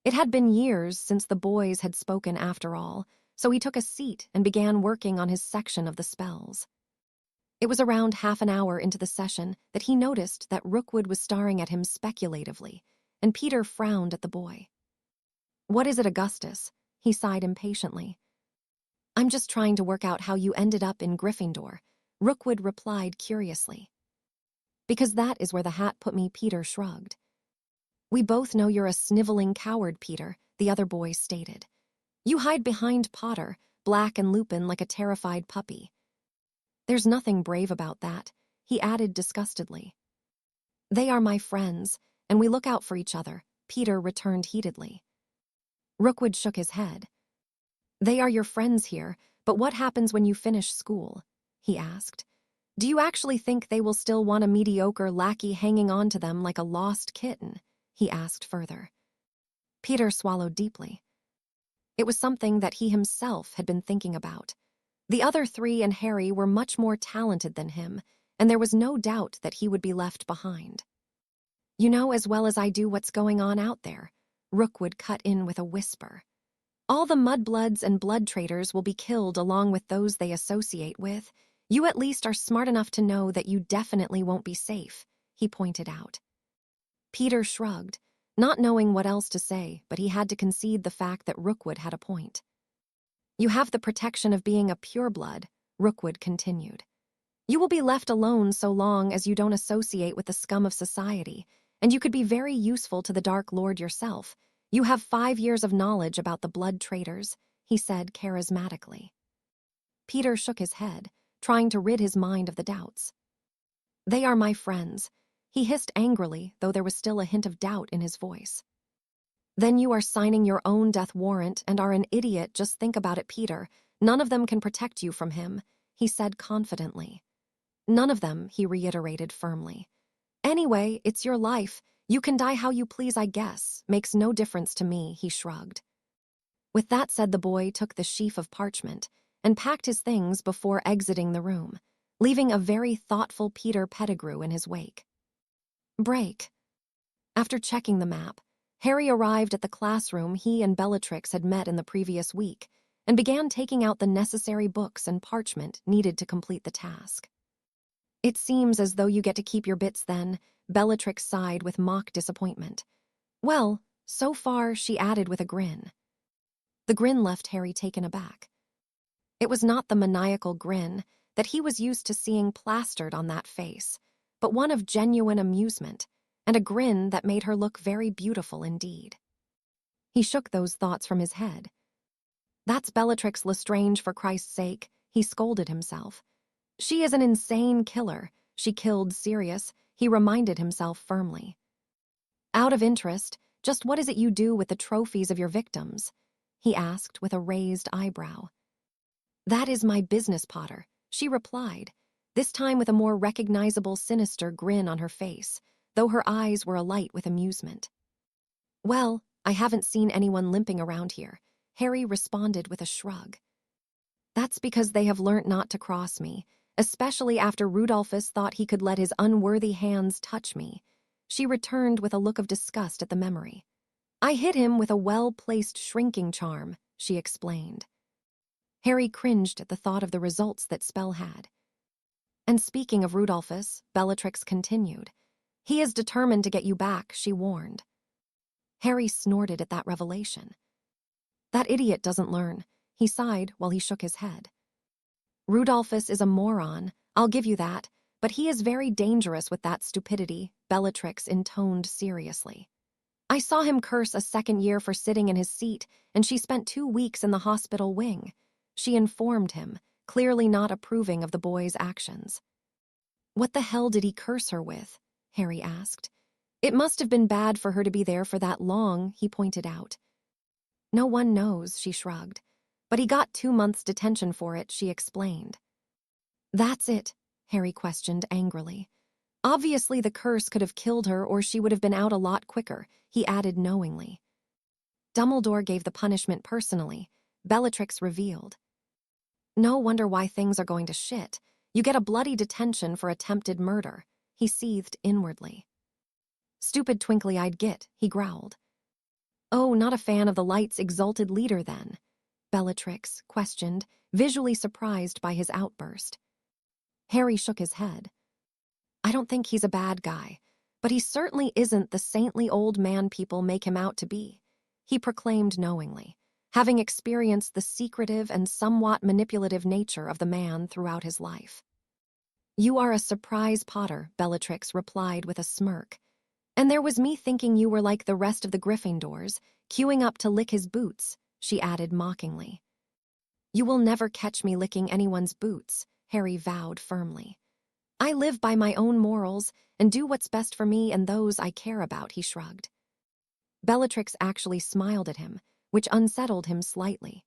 It had been years since the boys had spoken after all, so he took a seat and began working on his section of the spells. It was around half an hour into the session that he noticed that Rookwood was staring at him speculatively, and Peter frowned at the boy. "What is it, Augustus?" he sighed impatiently. "I'm just trying to work out how you ended up in Gryffindor," Rookwood replied curiously. "Because that is where the hat put me," Peter shrugged. "We both know you're a sniveling coward, Peter," the other boy stated. You hide behind Potter, Black and Lupin like a terrified puppy. There's nothing brave about that, he added disgustedly. They are my friends, and we look out for each other, Peter returned heatedly. Rookwood shook his head. They are your friends here, but what happens when you finish school? He asked. Do you actually think they will still want a mediocre lackey hanging on to them like a lost kitten? He asked further. Peter swallowed deeply. It was something that he himself had been thinking about. The other three and Harry were much more talented than him, and there was no doubt that he would be left behind. You know as well as I do what's going on out there, Rookwood cut in with a whisper. All the mudbloods and blood traders will be killed along with those they associate with. You at least are smart enough to know that you definitely won't be safe, he pointed out. Peter shrugged, not knowing what else to say, but he had to concede the fact that Rookwood had a point. You have the protection of being a pureblood, Rookwood continued. You will be left alone so long as you don't associate with the scum of society, and you could be very useful to the Dark Lord yourself. You have 5 years of knowledge about the blood traders, he said charismatically. Peter shook his head, trying to rid his mind of the doubts. They are my friends, he hissed angrily, though there was still a hint of doubt in his voice. Then you are signing your own death warrant and are an idiot. Just think about it, Peter. None of them can protect you from him, he said confidently. None of them, he reiterated firmly. Anyway, it's your life. You can die how you please, I guess. Makes no difference to me, he shrugged. With that said, the boy took the sheaf of parchment and packed his things before exiting the room, leaving a very thoughtful Peter Pettigrew in his wake. Break. After checking the map, Harry arrived at the classroom he and Bellatrix had met in the previous week and began taking out the necessary books and parchment needed to complete the task. It seems as though you get to keep your bits then, Bellatrix sighed with mock disappointment. Well, so far, she added with a grin. The grin left Harry taken aback. It was not the maniacal grin that he was used to seeing plastered on that face, but one of genuine amusement, and a grin that made her look very beautiful indeed. He shook those thoughts from his head. That's Bellatrix Lestrange, for Christ's sake, he scolded himself. She is an insane killer. She killed Sirius, he reminded himself firmly. Out of interest, just what is it you do with the trophies of your victims? He asked with a raised eyebrow. That is my business, Potter, she replied, this time with a more recognizable sinister grin on her face, though her eyes were alight with amusement. Well, I haven't seen anyone limping around here, Harry responded with a shrug. That's because they have learnt not to cross me, especially after Rudolphus thought he could let his unworthy hands touch me. She returned with a look of disgust at the memory. I hit him with a well-placed shrinking charm, she explained. Harry cringed at the thought of the results that spell had. And speaking of Rudolphus, Bellatrix continued, he is determined to get you back, she warned. Harry snorted at that revelation. That idiot doesn't learn, he sighed while he shook his head. Rudolphus is a moron, I'll give you that, but he is very dangerous with that stupidity, Bellatrix intoned seriously. I saw him curse a second year for sitting in his seat, and she spent 2 weeks in the hospital wing. She informed him, clearly not approving of the boy's actions. What the hell did he curse her with? Harry asked. It must have been bad for her to be there for that long, he pointed out. No one knows, she shrugged. But he got 2 months detention for it, she explained. That's it, Harry questioned angrily. Obviously the curse could have killed her or she would have been out a lot quicker, he added knowingly. Dumbledore gave the punishment personally, Bellatrix revealed. No wonder why things are going to shit. You get a bloody detention for attempted murder, he seethed inwardly. Stupid twinkly-eyed git, he growled. Oh, not a fan of the Light's exalted leader then? Bellatrix questioned, visually surprised by his outburst. Harry shook his head. I don't think he's a bad guy, but he certainly isn't the saintly old man people make him out to be, he proclaimed knowingly, having experienced the secretive and somewhat manipulative nature of the man throughout his life. You are a surprise, Potter, Bellatrix replied with a smirk. And there was me thinking you were like the rest of the Gryffindors, queuing up to lick his boots, she added mockingly. You will never catch me licking anyone's boots, Harry vowed firmly. I live by my own morals and do what's best for me and those I care about, he shrugged. Bellatrix actually smiled at him, which unsettled him slightly.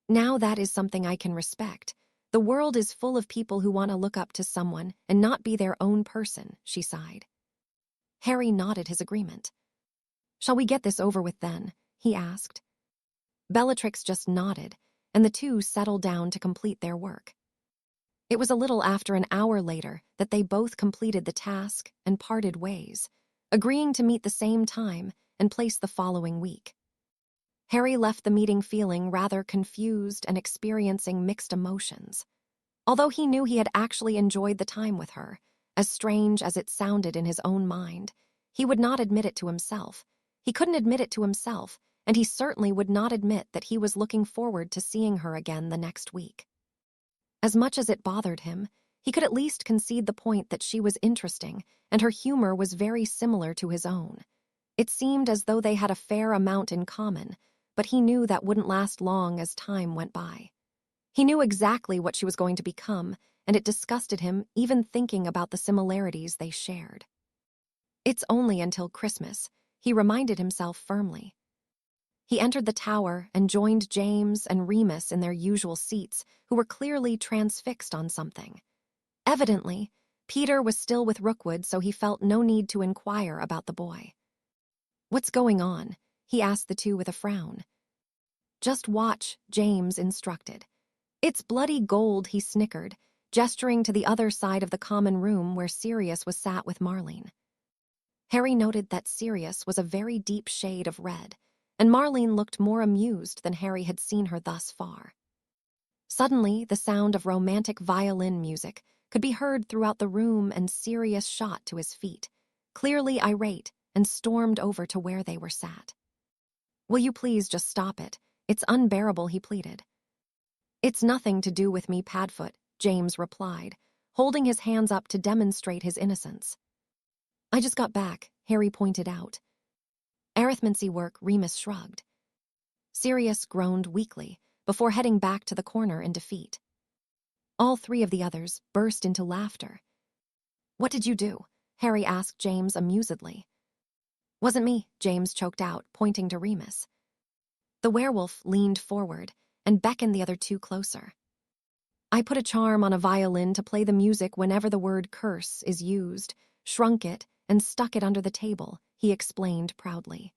Now that is something I can respect. The world is full of people who want to look up to someone and not be their own person, she sighed. Harry nodded his agreement. Shall we get this over with then? He asked. Bellatrix just nodded, and the two settled down to complete their work. It was a little after an hour later that they both completed the task and parted ways, agreeing to meet the same time and place the following week. Harry left the meeting feeling rather confused and experiencing mixed emotions. Although he knew he had actually enjoyed the time with her, as strange as it sounded in his own mind, he would not admit it to himself. He couldn't admit it to himself, and he certainly would not admit that he was looking forward to seeing her again the next week. As much as it bothered him, he could at least concede the point that she was interesting, and her humor was very similar to his own. It seemed as though they had a fair amount in common, but he knew that wouldn't last long as time went by. He knew exactly what she was going to become, and it disgusted him even thinking about the similarities they shared. It's only until Christmas, he reminded himself firmly. He entered the tower and joined James and Remus in their usual seats, who were clearly transfixed on something. Evidently, Peter was still with Rookwood, so he felt no need to inquire about the boy. What's going on? He asked the two with a frown. Just watch, James instructed. It's bloody gold, he snickered, gesturing to the other side of the common room where Sirius was sat with Marlene. Harry noted that Sirius was a very deep shade of red, and Marlene looked more amused than Harry had seen her thus far. Suddenly, the sound of romantic violin music could be heard throughout the room, and Sirius shot to his feet, clearly irate, and stormed over to where they were sat. Will you please just stop it? It's unbearable, he pleaded. It's nothing to do with me, Padfoot, James replied, holding his hands up to demonstrate his innocence. I just got back, Harry pointed out. Arithmancy work, Remus shrugged. Sirius groaned weakly before heading back to the corner in defeat. All three of the others burst into laughter. What did you do? Harry asked James amusedly. Wasn't me, James choked out, pointing to Remus. The werewolf leaned forward and beckoned the other two closer. I put a charm on a violin to play the music whenever the word curse is used, shrunk it, and stuck it under the table, he explained proudly.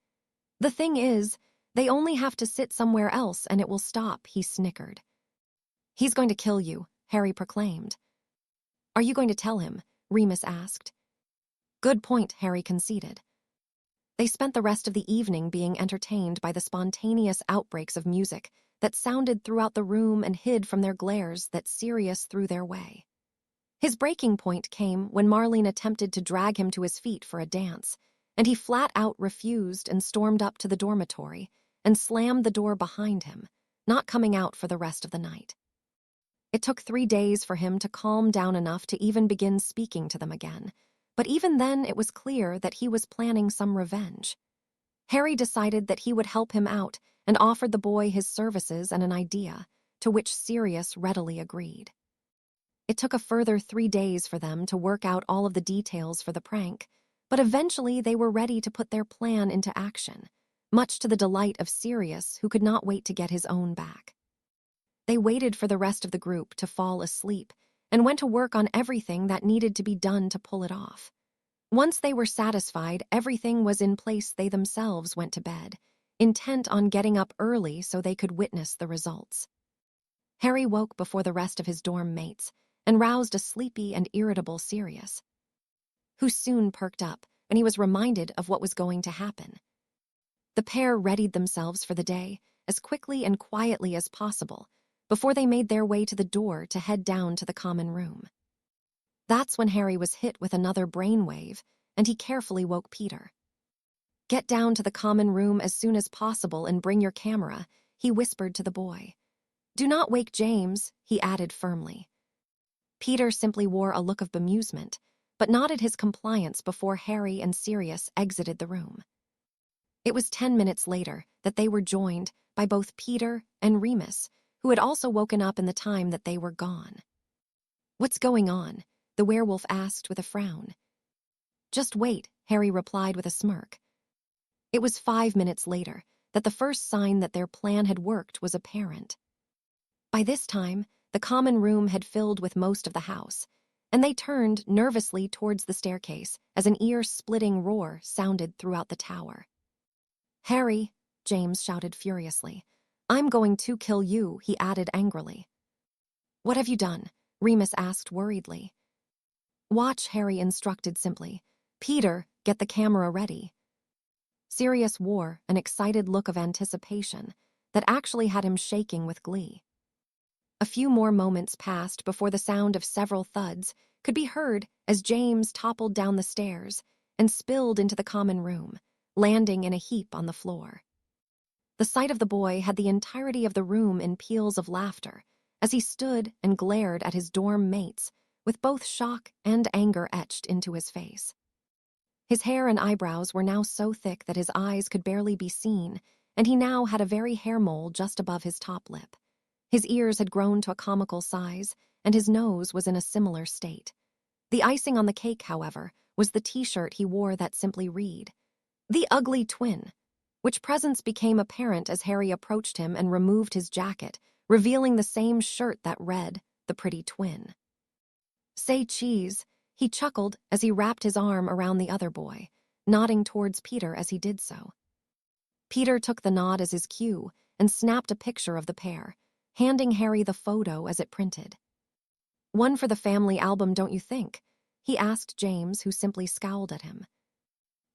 The thing is, they only have to sit somewhere else and it will stop, he snickered. He's going to kill you, Harry proclaimed. Are you going to tell him? Remus asked. Good point, Harry conceded. They spent the rest of the evening being entertained by the spontaneous outbreaks of music that sounded throughout the room and hid from their glares that Sirius threw their way. His breaking point came when Marlene attempted to drag him to his feet for a dance, and he flat out refused and stormed up to the dormitory and slammed the door behind him, not coming out for the rest of the night. It took 3 days for him to calm down enough to even begin speaking to them again, but even then it was clear that he was planning some revenge. Harry decided that he would help him out and offered the boy his services and an idea, to which Sirius readily agreed. It took a further 3 days for them to work out all of the details for the prank, but eventually they were ready to put their plan into action, much to the delight of Sirius, who could not wait to get his own back. They waited for the rest of the group to fall asleep and went to work on everything that needed to be done to pull it off. Once they were satisfied everything was in place, they themselves went to bed, intent on getting up early so they could witness the results. Harry woke before the rest of his dorm mates and roused a sleepy and irritable Sirius, who soon perked up when he was reminded of what was going to happen. The pair readied themselves for the day as quickly and quietly as possible before they made their way to the door to head down to the common room. That's when Harry was hit with another brainwave, and he carefully woke Peter. Get down to the common room as soon as possible and bring your camera, he whispered to the boy. Do not wake James, he added firmly. Peter simply wore a look of bemusement, but nodded his compliance before Harry and Sirius exited the room. It was 10 minutes later that they were joined by both Peter and Remus, who had also woken up in the time that they were gone. "What's going on?" the werewolf asked with a frown. "Just wait," Harry replied with a smirk. It was 5 minutes later that the first sign that their plan had worked was apparent. By this time, the common room had filled with most of the house, and they turned nervously towards the staircase as an ear-splitting roar sounded throughout the tower. "Harry," James shouted furiously. "I'm going to kill you," he added angrily. "What have you done?" Remus asked worriedly. "Watch," Harry instructed simply. "Peter, get the camera ready." Sirius wore an excited look of anticipation that actually had him shaking with glee. A few more moments passed before the sound of several thuds could be heard as James toppled down the stairs and spilled into the common room, landing in a heap on the floor. The sight of the boy had the entirety of the room in peals of laughter as he stood and glared at his dorm mates with both shock and anger etched into his face. His hair and eyebrows were now so thick that his eyes could barely be seen, and he now had a very hair mole just above his top lip. His ears had grown to a comical size, and his nose was in a similar state. The icing on the cake, however, was the t-shirt he wore that simply read, "The Ugly Twin," which presence became apparent as Harry approached him and removed his jacket, revealing the same shirt that read, "The Pretty Twin." "Say cheese," he chuckled as he wrapped his arm around the other boy, nodding towards Peter as he did so. Peter took the nod as his cue and snapped a picture of the pair, handing Harry the photo as it printed. "One for the family album, don't you think?" he asked James, who simply scowled at him.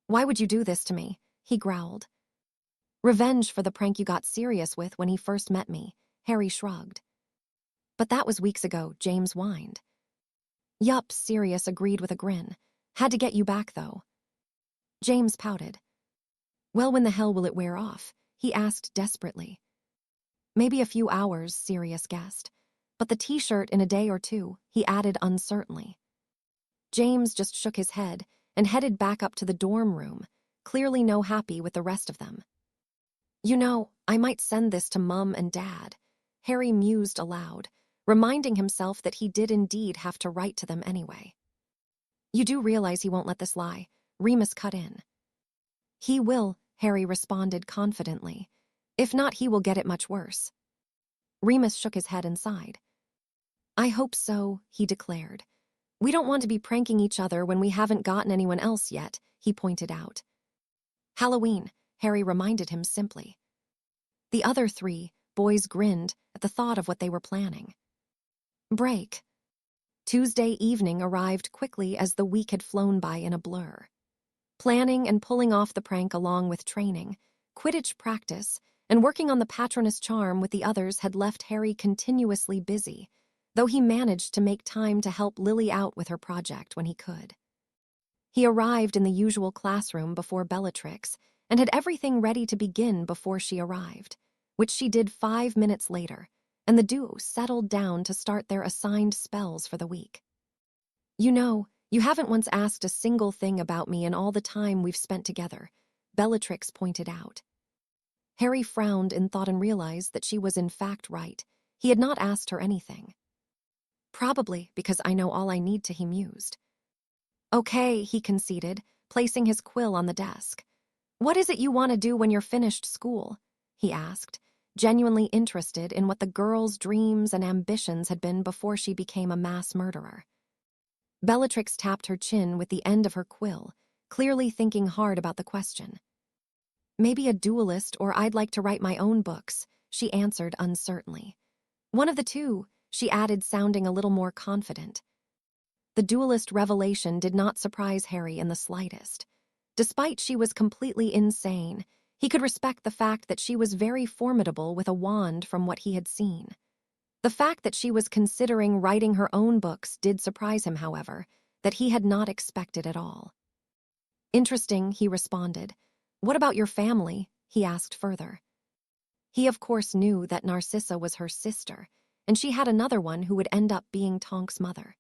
"Why would you do this to me?" he growled. "Revenge for the prank you got Sirius with when he first met me," Harry shrugged. "But that was weeks ago," James whined. "Yup," Sirius agreed with a grin. "Had to get you back, though." James pouted. "Well, when the hell will it wear off?" he asked desperately. "Maybe a few hours," Sirius guessed. "But the t-shirt in a day or two," he added uncertainly. James just shook his head and headed back up to the dorm room, clearly no happy with the rest of them. "You know, I might send this to Mum and Dad," Harry mused aloud, reminding himself that he did indeed have to write to them anyway. "You do realize he won't let this lie," Remus cut in. "He will," Harry responded confidently. "If not, he will get it much worse." Remus shook his head and sighed. "I hope so," he declared. "We don't want to be pranking each other when we haven't gotten anyone else yet," he pointed out. "Halloween," Harry reminded him simply. The other three boys grinned at the thought of what they were planning. Break. Tuesday evening arrived quickly as the week had flown by in a blur. Planning and pulling off the prank along with training, Quidditch practice, and working on the Patronus charm with the others had left Harry continuously busy, though he managed to make time to help Lily out with her project when he could. He arrived in the usual classroom before Bellatrix and had everything ready to begin before she arrived, which she did 5 minutes later, and the duo settled down to start their assigned spells for the week. "You know, you haven't once asked a single thing about me in all the time we've spent together," Bellatrix pointed out. Harry frowned in thought and realized that she was in fact right. He had not asked her anything. "Probably because I know all I need to," he mused. "Okay," he conceded, placing his quill on the desk. "What is it you want to do when you're finished school?" he asked, genuinely interested in what the girl's dreams and ambitions had been before she became a mass murderer. Bellatrix tapped her chin with the end of her quill, clearly thinking hard about the question. "Maybe a duelist, or I'd like to write my own books," she answered uncertainly. "One of the two," she added, sounding a little more confident. The duelist revelation did not surprise Harry in the slightest. Despite she was completely insane, he could respect the fact that she was very formidable with a wand from what he had seen. The fact that she was considering writing her own books did surprise him, however, that he had not expected at all. "Interesting," he responded. "What about your family?" he asked further. He of course knew that Narcissa was her sister, and she had another one who would end up being Tonk's mother.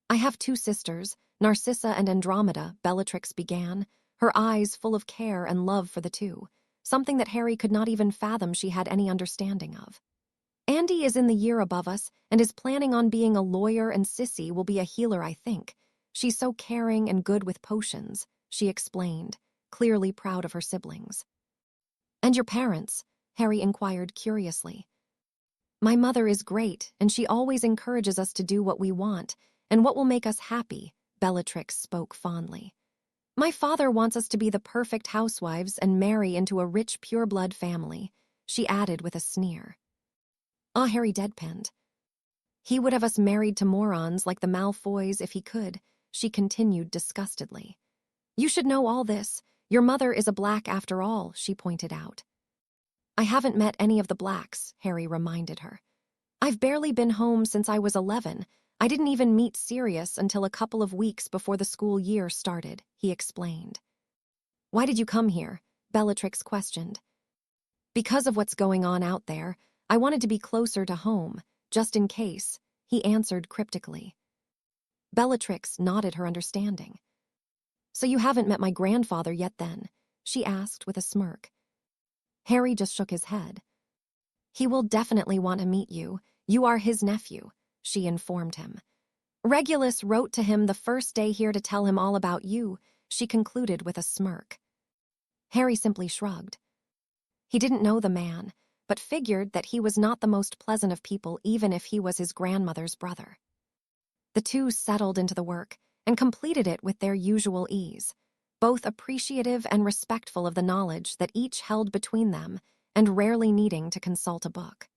"I have 2 sisters, Narcissa and Andromeda," Bellatrix began, her eyes full of care and love for the two, something that Harry could not even fathom she had any understanding of. Andy is in the year above us and is planning on being a lawyer, and Sissy will be a healer, I think. She's so caring and good with potions, she explained, clearly proud of her siblings. And your parents? Harry inquired curiously. My mother is great, and she always encourages us to do what we want and what will make us happy, Bellatrix spoke fondly. My father wants us to be the perfect housewives and marry into a rich pureblood family, she added with a sneer. Harry deadpanned. He would have us married to morons like the Malfoys if he could, she continued disgustedly. You should know all this. Your mother is a Black after all, she pointed out. I haven't met any of the Blacks, Harry reminded her. I've barely been home since I was 11. I didn't even meet Sirius until a couple of weeks before the school year started, he explained. Why did you come here? Bellatrix questioned. Because of what's going on out there, I wanted to be closer to home, just in case, he answered cryptically. Bellatrix nodded her understanding. So you haven't met my grandfather yet then? She asked with a smirk. Harry just shook his head. He will definitely want to meet you. You are his nephew, she informed him. Regulus wrote to him the first day here to tell him all about you, she concluded with a smirk. Harry simply shrugged. He didn't know the man, but figured that he was not the most pleasant of people even if he was his grandmother's brother. The two settled into the work and completed it with their usual ease, both appreciative and respectful of the knowledge that each held between them and rarely needing to consult a book.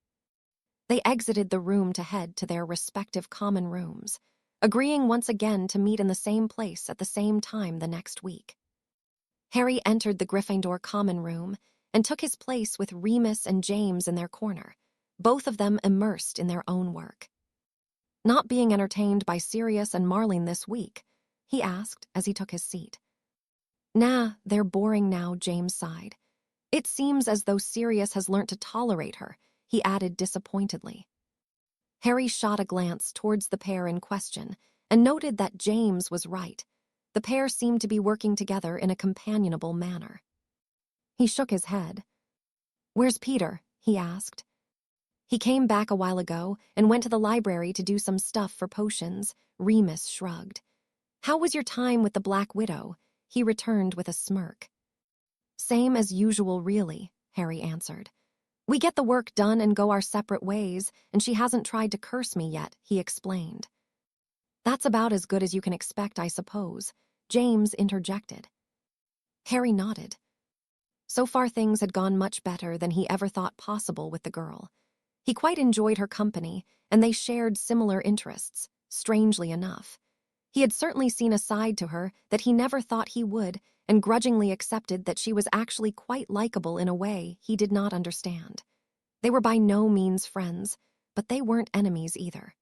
They exited the room to head to their respective common rooms, agreeing once again to meet in the same place at the same time the next week. Harry entered the Gryffindor common room and took his place with Remus and James in their corner, both of them immersed in their own work. Not being entertained by Sirius and Marlene this week, he asked as he took his seat. Nah, they're boring now, James sighed. It seems as though Sirius has learnt to tolerate her, he added disappointedly. Harry shot a glance towards the pair in question and noted that James was right. The pair seemed to be working together in a companionable manner. He shook his head. Where's Peter? He asked. He came back a while ago and went to the library to do some stuff for potions, Remus shrugged. How was your time with the Black Widow? He returned with a smirk. Same as usual, really, Harry answered. We get the work done and go our separate ways, and she hasn't tried to curse me yet, he explained. That's about as good as you can expect, I suppose, James interjected. Harry nodded. So far things had gone much better than he ever thought possible with the girl. He quite enjoyed her company, and they shared similar interests, strangely enough. He had certainly seen a side to her that he never thought he would, and grudgingly accepted that she was actually quite likable in a way he did not understand. They were by no means friends, but they weren't enemies either.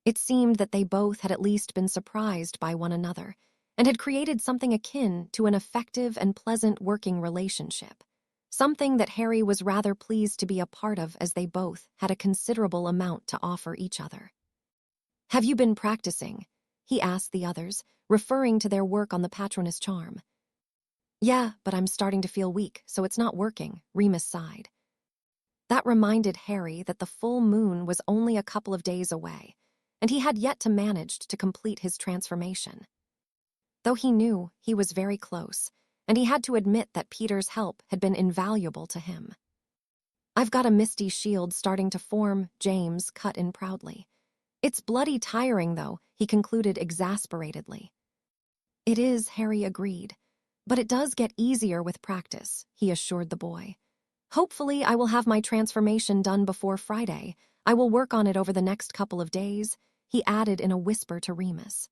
It seemed that they both had at least been surprised by one another, and had created something akin to an effective and pleasant working relationship, something that Harry was rather pleased to be a part of as they both had a considerable amount to offer each other. Have you been practicing? He asked the others, referring to their work on the Patronus charm. Yeah, but I'm starting to feel weak, so it's not working, Remus sighed. That reminded Harry that the full moon was only a couple of days away, and he had yet to manage to complete his transformation. Though he knew he was very close, and he had to admit that Peter's help had been invaluable to him. I've got a misty shield starting to form, James cut in proudly. It's bloody tiring, though, he concluded exasperatedly. It is, Harry agreed, but it does get easier with practice, he assured the boy. Hopefully I will have my transformation done before Friday. I will work on it over the next couple of days, he added in a whisper to Remus.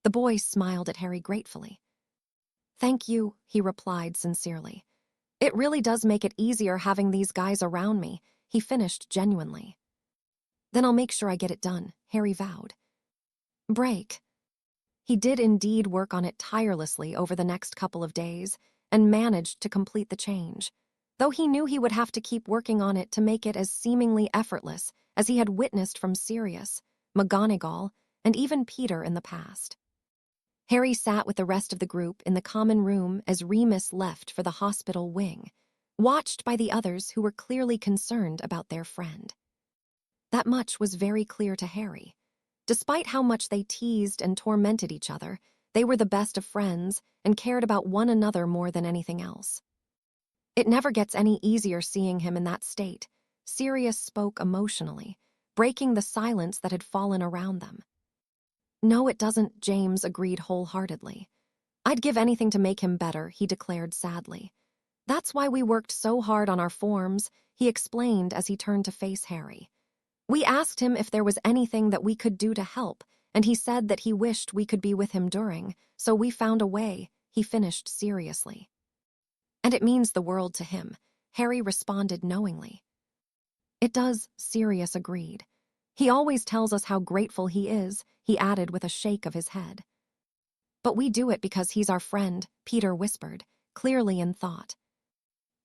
The boy smiled at Harry gratefully. Thank you, he replied sincerely. It really does make it easier having these guys around me, he finished genuinely. Then I'll make sure I get it done, Harry vowed. Break. He did indeed work on it tirelessly over the next couple of days and managed to complete the change, though he knew he would have to keep working on it to make it as seemingly effortless as he had witnessed from Sirius, McGonagall, and even Peter in the past. Harry sat with the rest of the group in the common room as Remus left for the hospital wing, watched by the others who were clearly concerned about their friend. That much was very clear to Harry. Despite how much they teased and tormented each other, they were the best of friends and cared about one another more than anything else. It never gets any easier seeing him in that state. Sirius spoke emotionally, breaking the silence that had fallen around them. No, it doesn't, James agreed wholeheartedly. I'd give anything to make him better, he declared sadly. That's why we worked so hard on our forms, he explained as he turned to face Harry. We asked him if there was anything that we could do to help, and he said that he wished we could be with him during, so we found a way, he finished seriously. And it means the world to him, Harry responded knowingly. It does, Sirius agreed. He always tells us how grateful he is, he added with a shake of his head. But we do it because he's our friend, Peter whispered, clearly in thought.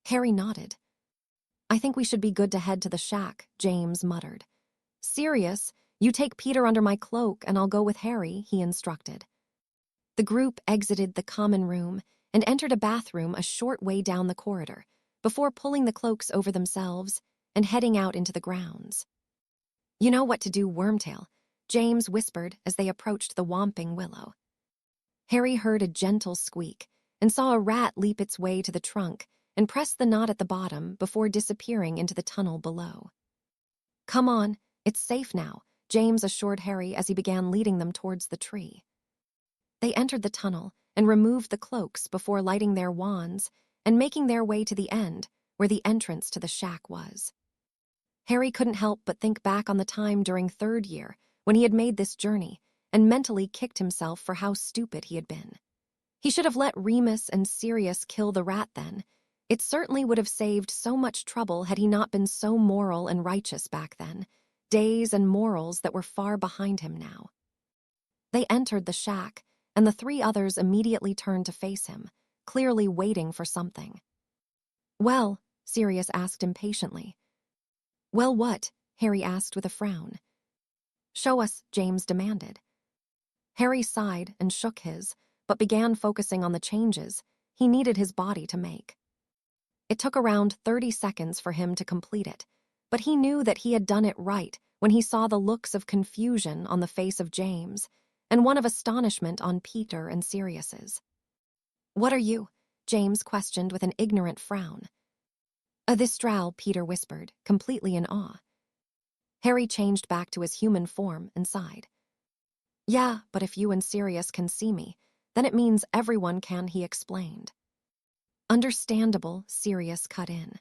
Harry nodded. I think we should be good to head to the shack, James muttered. Sirius, you take Peter under my cloak and I'll go with Harry, he instructed. The group exited the common room and entered a bathroom a short way down the corridor, before pulling the cloaks over themselves and heading out into the grounds. You know what to do, Wormtail, James whispered as they approached the Whomping Willow. Harry heard a gentle squeak and saw a rat leap its way to the trunk and press the knot at the bottom before disappearing into the tunnel below. Come on, it's safe now, James assured Harry as he began leading them towards the tree. They entered the tunnel and removed the cloaks before lighting their wands and making their way to the end, where the entrance to the shack was. Harry couldn't help but think back on the time during third year when he had made this journey and mentally kicked himself for how stupid he had been. He should have let Remus and Sirius kill the rat then. It certainly would have saved so much trouble had he not been so moral and righteous back then, days and morals that were far behind him now. They entered the shack, and the three others immediately turned to face him, clearly waiting for something. Well, Sirius asked impatiently. Well, what? Harry asked with a frown. Show us, James demanded. Harry sighed and shook his, but began focusing on the changes he needed his body to make. It took around 30 seconds for him to complete it, but he knew that he had done it right when he saw the looks of confusion on the face of James and one of astonishment on Peter and Sirius's. What are you? James questioned with an ignorant frown. A Thistral, Peter whispered, completely in awe. Harry changed back to his human form and sighed. Yeah, but if you and Sirius can see me, then it means everyone can, he explained. Understandable, Sirius cut in.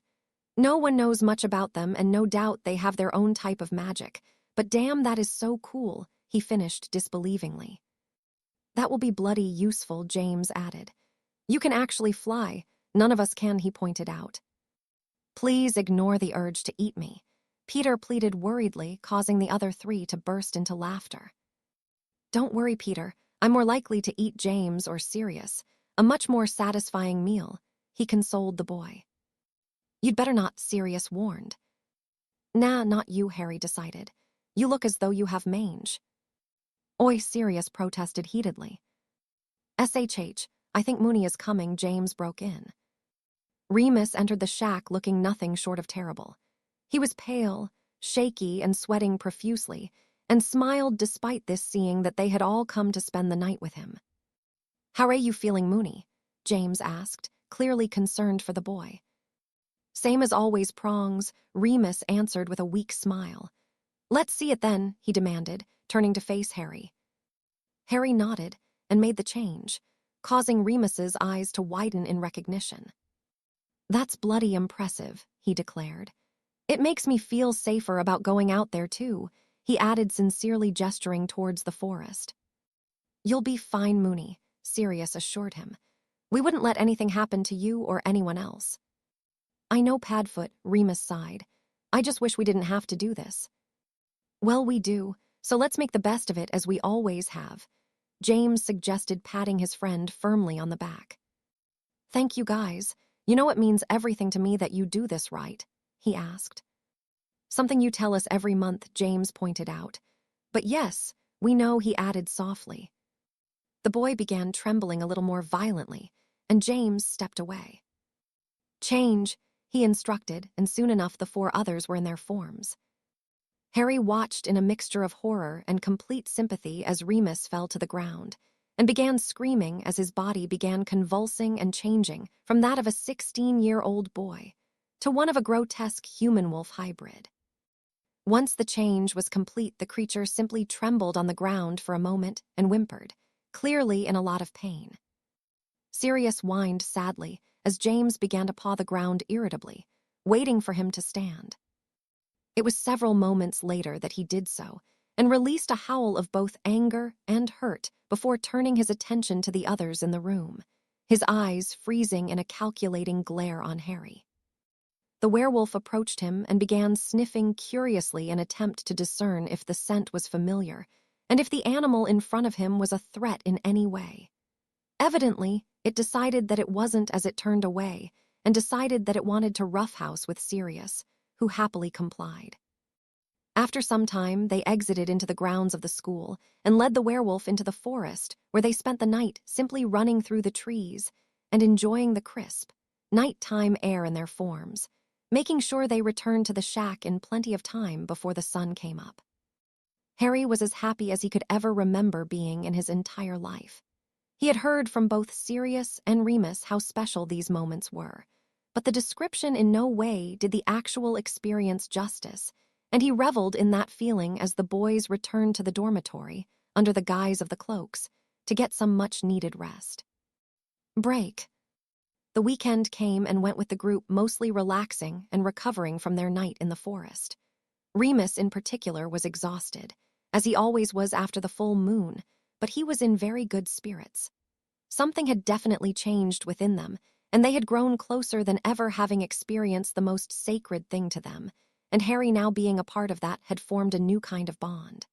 No one knows much about them, and no doubt they have their own type of magic, but damn, that is so cool, he finished disbelievingly. That will be bloody useful, James added. You can actually fly. None of us can, he pointed out. Please ignore the urge to eat me, Peter pleaded worriedly, causing the other three to burst into laughter. Don't worry, Peter. I'm more likely to eat James or Sirius, a much more satisfying meal, he consoled the boy. You'd better not, Sirius warned. Nah, not you, Harry decided. You look as though you have mange. Oi, Sirius protested heatedly. SHH, I think Mooney is coming, James broke in. Remus entered the shack looking nothing short of terrible. He was pale, shaky, and sweating profusely, and smiled despite this, seeing that they had all come to spend the night with him. How are you feeling, Mooney? James asked, clearly concerned for the boy. Same as always, Prongs, Remus answered with a weak smile. Let's see it then, he demanded, turning to face Harry. Harry nodded and made the change, causing Remus's eyes to widen in recognition. That's bloody impressive, he declared. It makes me feel safer about going out there too, he added, sincerely gesturing towards the forest. You'll be fine, Mooney, Sirius assured him. We wouldn't let anything happen to you or anyone else. I know, Padfoot, Remus sighed. I just wish we didn't have to do this. Well, we do, so let's make the best of it as we always have, James suggested, patting his friend firmly on the back. Thank you, guys. You know it means everything to me that you do this right, he asked. Something you tell us every month, James pointed out. But yes, we know, he added softly. The boy began trembling a little more violently, and James stepped away. "Change," he instructed, and soon enough the 4 others were in their forms. Harry watched in a mixture of horror and complete sympathy as Remus fell to the ground, and began screaming as his body began convulsing and changing from that of a 16-year-old boy to one of a grotesque human-wolf hybrid. Once the change was complete, the creature simply trembled on the ground for a moment and whimpered, clearly in a lot of pain. Sirius whined sadly as James began to paw the ground irritably, waiting for him to stand. It was several moments later that he did so, and released a howl of both anger and hurt before turning his attention to the others in the room, his eyes freezing in a calculating glare on Harry. The werewolf approached him and began sniffing curiously in an attempt to discern if the scent was familiar, and if the animal in front of him was a threat in any way. Evidently, it decided that it wasn't as it turned away, and decided that it wanted to roughhouse with Sirius, who happily complied. After some time, they exited into the grounds of the school and led the werewolf into the forest, where they spent the night simply running through the trees and enjoying the crisp, nighttime air in their forms, making sure they returned to the shack in plenty of time before the sun came up. Harry was as happy as he could ever remember being in his entire life. He had heard from both Sirius and Remus how special these moments were, but the description in no way did the actual experience justice, and he reveled in that feeling as the boys returned to the dormitory, under the guise of the cloaks, to get some much-needed rest. Break. The weekend came and went with the group mostly relaxing and recovering from their night in the forest. Remus, in particular, was exhausted, as he always was after the full moon, but he was in very good spirits. Something had definitely changed within them, and they had grown closer than ever, having experienced the most sacred thing to them, and Harry, now being a part of that, had formed a new kind of bond.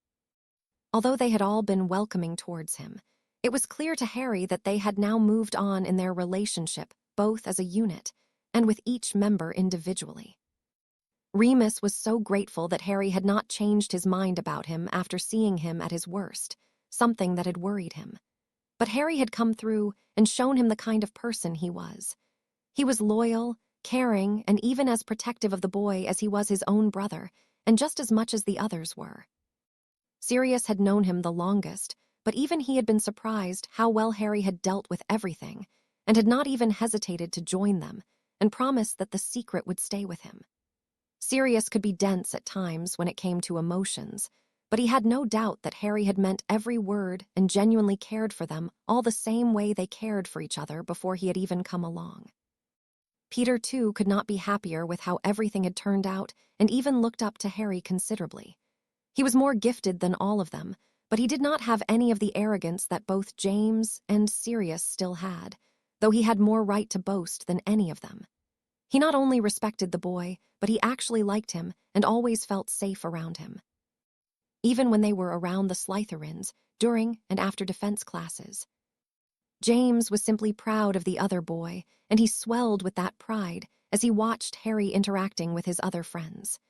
Although they had all been welcoming towards him, it was clear to Harry that they had now moved on in their relationship, both as a unit and with each member individually. Remus was so grateful that Harry had not changed his mind about him after seeing him at his worst, something that had worried him. But Harry had come through and shown him the kind of person he was. He was loyal, caring, and even as protective of the boy as he was his own brother, and just as much as the others were. Sirius had known him the longest, but even he had been surprised how well Harry had dealt with everything, and had not even hesitated to join them, and promised that the secret would stay with him. Sirius could be dense at times when it came to emotions, but he had no doubt that Harry had meant every word and genuinely cared for them all the same way they cared for each other before he had even come along. Peter, too, could not be happier with how everything had turned out, and even looked up to Harry considerably. He was more gifted than all of them, but he did not have any of the arrogance that both James and Sirius still had, though he had more right to boast than any of them. He not only respected the boy, but he actually liked him and always felt safe around him. Even when they were around the Slytherins, during and after defense classes. James was simply proud of the other boy, and he swelled with that pride as he watched Harry interacting with his other friends.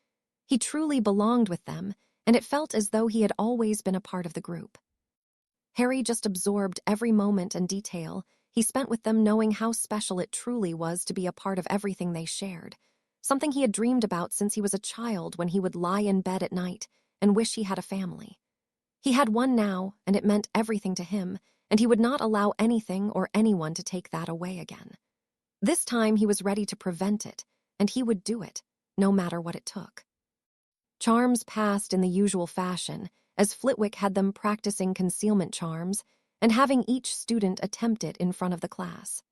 He truly belonged with them, and it felt as though he had always been a part of the group. Harry just absorbed every moment and detail he spent with them, knowing how special it truly was to be a part of everything they shared, something he had dreamed about since he was a child, when he would lie in bed at night and wish he had a family. He had one now, and it meant everything to him, and he would not allow anything or anyone to take that away again. This time he was ready to prevent it, and he would do it, no matter what it took. Charms passed in the usual fashion, as Flitwick had them practicing concealment charms and having each student attempt it in front of the class.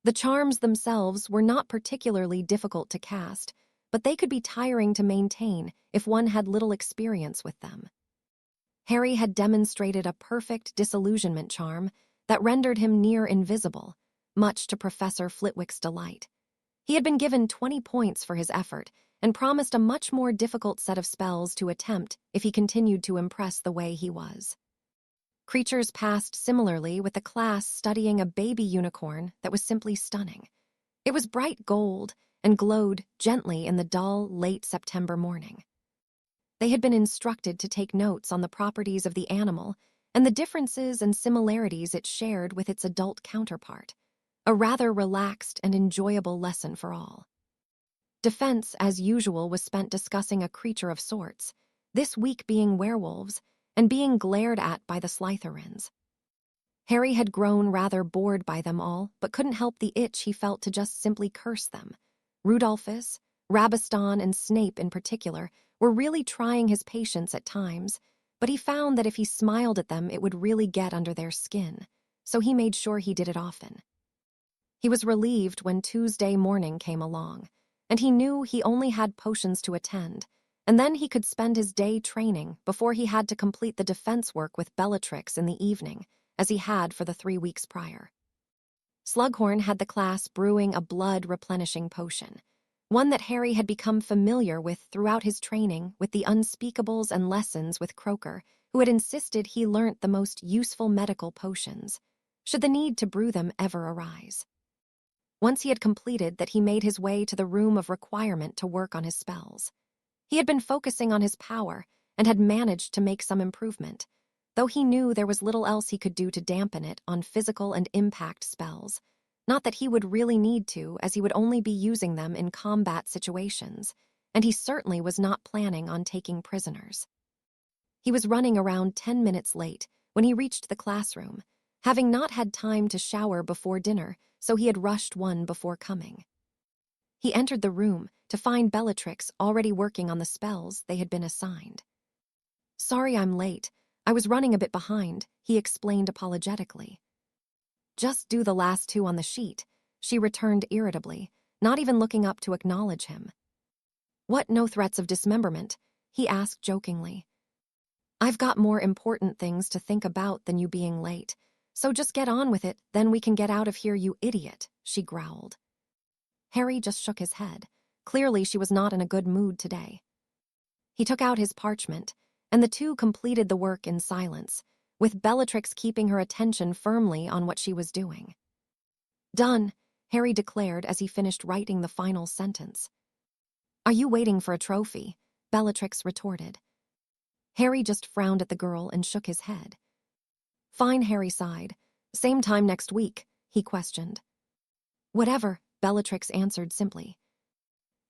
The charms themselves were not particularly difficult to cast, but they could be tiring to maintain if one had little experience with them. Harry had demonstrated a perfect disillusionment charm that rendered him near invisible, much to Professor Flitwick's delight. He had been given 20 points for his effort and promised a much more difficult set of spells to attempt if he continued to impress the way he was. Creatures passed similarly, with the class studying a baby unicorn that was simply stunning. It was bright gold and glowed gently in the dull, late September morning. They had been instructed to take notes on the properties of the animal and the differences and similarities it shared with its adult counterpart. A rather relaxed and enjoyable lesson for all. Defense, as usual, was spent discussing a creature of sorts, this week being werewolves, and being glared at by the Slytherins. Harry had grown rather bored by them all, but couldn't help the itch he felt to just simply curse them. Rudolphus, Rabaston, and Snape in particular were really trying his patience at times, but he found that if he smiled at them it would really get under their skin, so he made sure he did it often. He was relieved when Tuesday morning came along, and he knew he only had potions to attend, and then he could spend his day training before he had to complete the defense work with Bellatrix in the evening, as he had for the 3 weeks prior. Slughorn had the class brewing a blood-replenishing potion, one that Harry had become familiar with throughout his training with the unspeakables and lessons with Croaker, who had insisted he learnt the most useful medical potions, should the need to brew them ever arise. Once he had completed that, he made his way to the room of requirement to work on his spells. He had been focusing on his power and had managed to make some improvement, though he knew there was little else he could do to dampen it on physical and impact spells. Not that he would really need to, as he would only be using them in combat situations, and he certainly was not planning on taking prisoners. He was running around 10 minutes late when he reached the classroom, having not had time to shower before dinner, so he had rushed one before coming. He entered the room to find Bellatrix already working on the spells they had been assigned. "Sorry I'm late. I was running a bit behind," he explained apologetically. "Just do the last 2 on the sheet," she returned irritably, not even looking up to acknowledge him. "What, no threats of dismemberment?" he asked jokingly. "I've got more important things to think about than you being late, so just get on with it, then we can get out of here, you idiot," she growled. Harry just shook his head. Clearly she was not in a good mood today. He took out his parchment, and the two completed the work in silence, with Bellatrix keeping her attention firmly on what she was doing. "Done," Harry declared as he finished writing the final sentence. "Are you waiting for a trophy?" Bellatrix retorted. Harry just frowned at the girl and shook his head. "Fine," Harry sighed. "Same time next week?" he questioned. "Whatever," Bellatrix answered simply.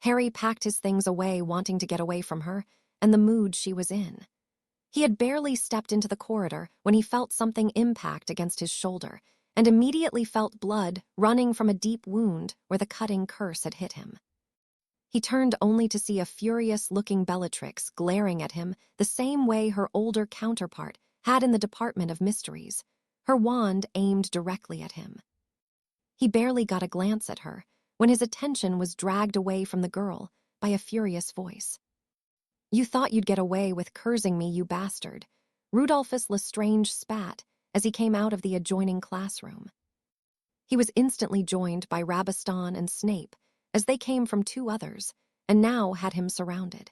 Harry packed his things away, wanting to get away from her and the mood she was in. He had barely stepped into the corridor when he felt something impact against his shoulder and immediately felt blood running from a deep wound where the cutting curse had hit him. He turned only to see a furious-looking Bellatrix glaring at him the same way her older counterpart had in the Department of Mysteries, her wand aimed directly at him. He barely got a glance at her when his attention was dragged away from the girl by a furious voice. "You thought you'd get away with cursing me, you bastard," Rudolphus Lestrange spat as he came out of the adjoining classroom. He was instantly joined by Rabaston and Snape as they came from 2 others, and now had him surrounded.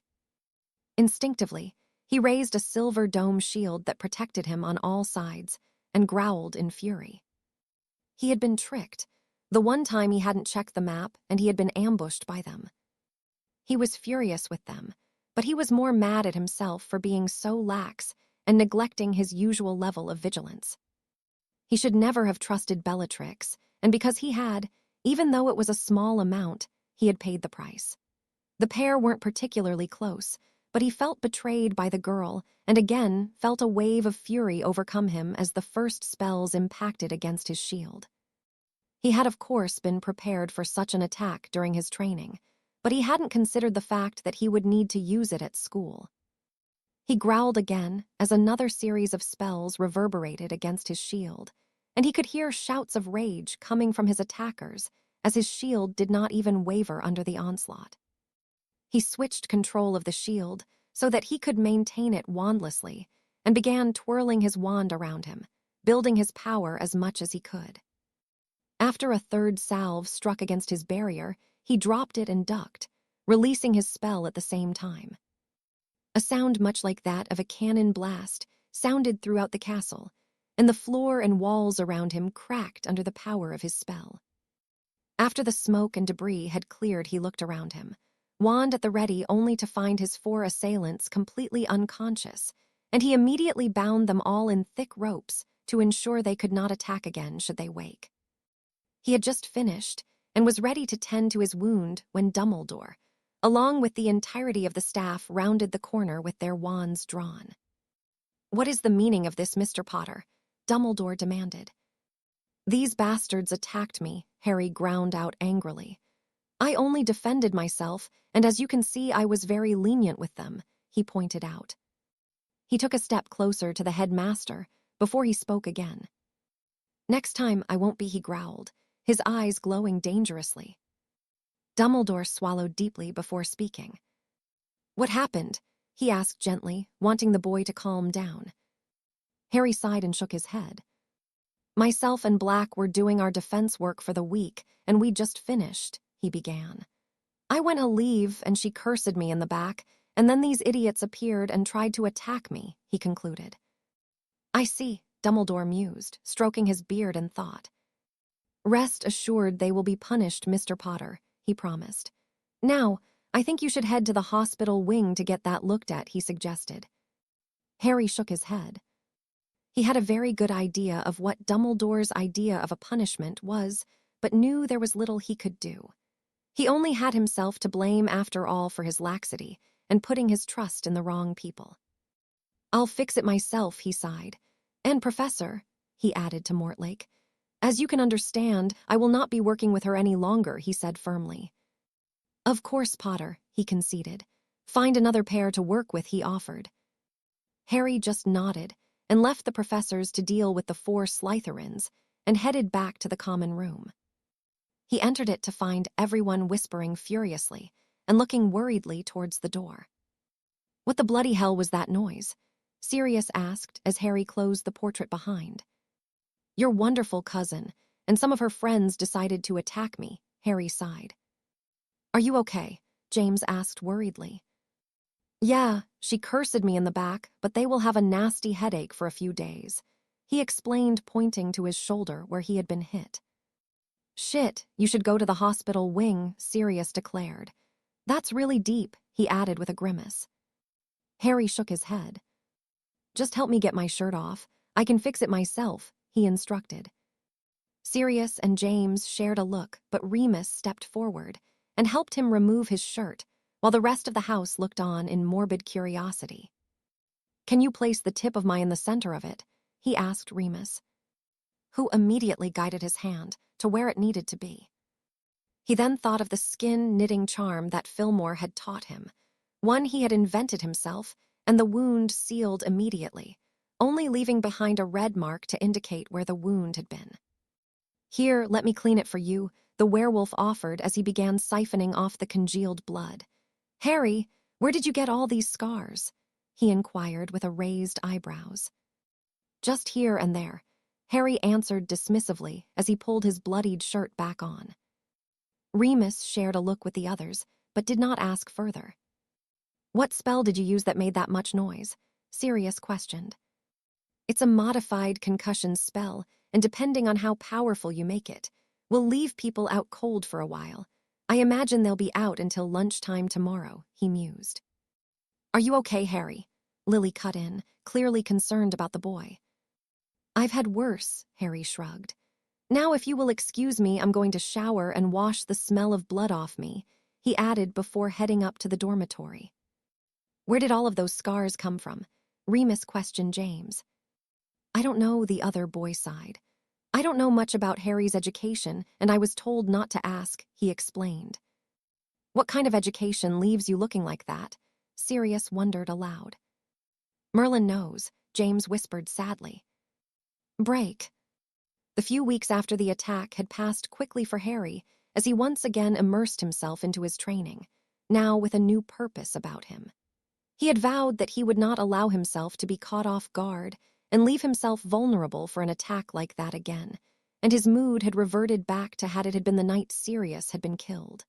Instinctively, he raised a silver dome shield that protected him on all sides and growled in fury. He had been tricked, the one time he hadn't checked the map and he had been ambushed by them. He was furious with them, but he was more mad at himself for being so lax and neglecting his usual level of vigilance. He should never have trusted Bellatrix, and because he had, even though it was a small amount, he had paid the price. The pair weren't particularly close, but he felt betrayed by the girl and again felt a wave of fury overcome him as the first spells impacted against his shield. He had of course been prepared for such an attack during his training, but he hadn't considered the fact that he would need to use it at school. He growled again as another series of spells reverberated against his shield, and he could hear shouts of rage coming from his attackers as his shield did not even waver under the onslaught. He switched control of the shield so that he could maintain it wandlessly and began twirling his wand around him, building his power as much as he could. After a third salve struck against his barrier, he dropped it and ducked, releasing his spell at the same time. A sound much like that of a cannon blast sounded throughout the castle, and the floor and walls around him cracked under the power of his spell. After the smoke and debris had cleared, he looked around him, wand at the ready only to find his 4 assailants completely unconscious and he immediately bound them all in thick ropes to ensure they could not attack again should they wake. He had just finished and was ready to tend to his wound when Dumbledore, along with the entirety of the staff, rounded the corner with their wands drawn. "What is the meaning of this, Mr. Potter?" Dumbledore demanded. "These bastards attacked me," Harry ground out angrily. "I only defended myself, and as you can see, I was very lenient with them," he pointed out. He took a step closer to the headmaster before he spoke again. "Next time I won't be," he growled, his eyes glowing dangerously. Dumbledore swallowed deeply before speaking. "What happened?" he asked gently, wanting the boy to calm down. Harry sighed and shook his head. "Myself and Black were doing our defense work for the week, and we just finished," he began. "I went a leave, and she cursed me in the back, and then these idiots appeared and tried to attack me," he concluded. "I see," Dumbledore mused, stroking his beard in thought. "Rest assured they will be punished, Mr. Potter," he promised. "Now, I think you should head to the hospital wing to get that looked at," he suggested. Harry shook his head. He had a very good idea of what Dumbledore's idea of a punishment was, but knew there was little he could do. He only had himself to blame after all for his laxity and putting his trust in the wrong people. "I'll fix it myself," he sighed. "And Professor," he added to Mortlake, "as you can understand, I will not be working with her any longer," he said firmly. "Of course, Potter," he conceded. "Find another pair to work with," he offered. Harry just nodded and left the professors to deal with the 4 Slytherins and headed back to the common room. He entered it to find everyone whispering furiously and looking worriedly towards the door. "What the bloody hell was that noise?" Sirius asked as Harry closed the portrait behind. "Your wonderful cousin and some of her friends decided to attack me," Harry sighed. "Are you okay?" James asked worriedly. "Yeah, she cursed me in the back, but they will have a nasty headache for a few days," he explained, pointing to his shoulder where he had been hit. "Shit, you should go to the hospital wing," Sirius declared. "That's really deep," he added with a grimace. Harry shook his head. "Just help me get my shirt off. I can fix it myself," he instructed. Sirius and James shared a look, but Remus stepped forward and helped him remove his shirt, while the rest of the house looked on in morbid curiosity. "Can you place the tip of mine in the center of it?" he asked Remus, who immediately guided his hand to where it needed to be. He then thought of the skin-knitting charm that Fillmore had taught him, one he had invented himself, and the wound sealed immediately, only leaving behind a red mark to indicate where the wound had been. "Here, let me clean it for you," the werewolf offered as he began siphoning off the congealed blood. "Harry, where did you get all these scars?" he inquired with a raised eyebrows. "Just here and there," Harry answered dismissively as he pulled his bloodied shirt back on. Remus shared a look with the others, but did not ask further. "What spell did you use that made that much noise?" Sirius questioned. "It's a modified concussion spell, and depending on how powerful you make it, will leave people out cold for a while. I imagine they'll be out until lunchtime tomorrow," he mused. "Are you okay, Harry?" Lily cut in, clearly concerned about the boy. "I've had worse," Harry shrugged. "Now, if you will excuse me, I'm going to shower and wash the smell of blood off me," he added before heading up to the dormitory. "Where did all of those scars come from?" Remus questioned James. "I don't know," the other boy sighed. "I don't know much about Harry's education, and I was told not to ask," he explained. "What kind of education leaves you looking like that?" Sirius wondered aloud. "Merlin knows," James whispered sadly. Break. The few weeks after the attack had passed quickly for Harry as he once again immersed himself into his training, now with a new purpose about him. He had vowed that he would not allow himself to be caught off guard and leave himself vulnerable for an attack like that again, and his mood had reverted back to had it had been the night Sirius had been killed.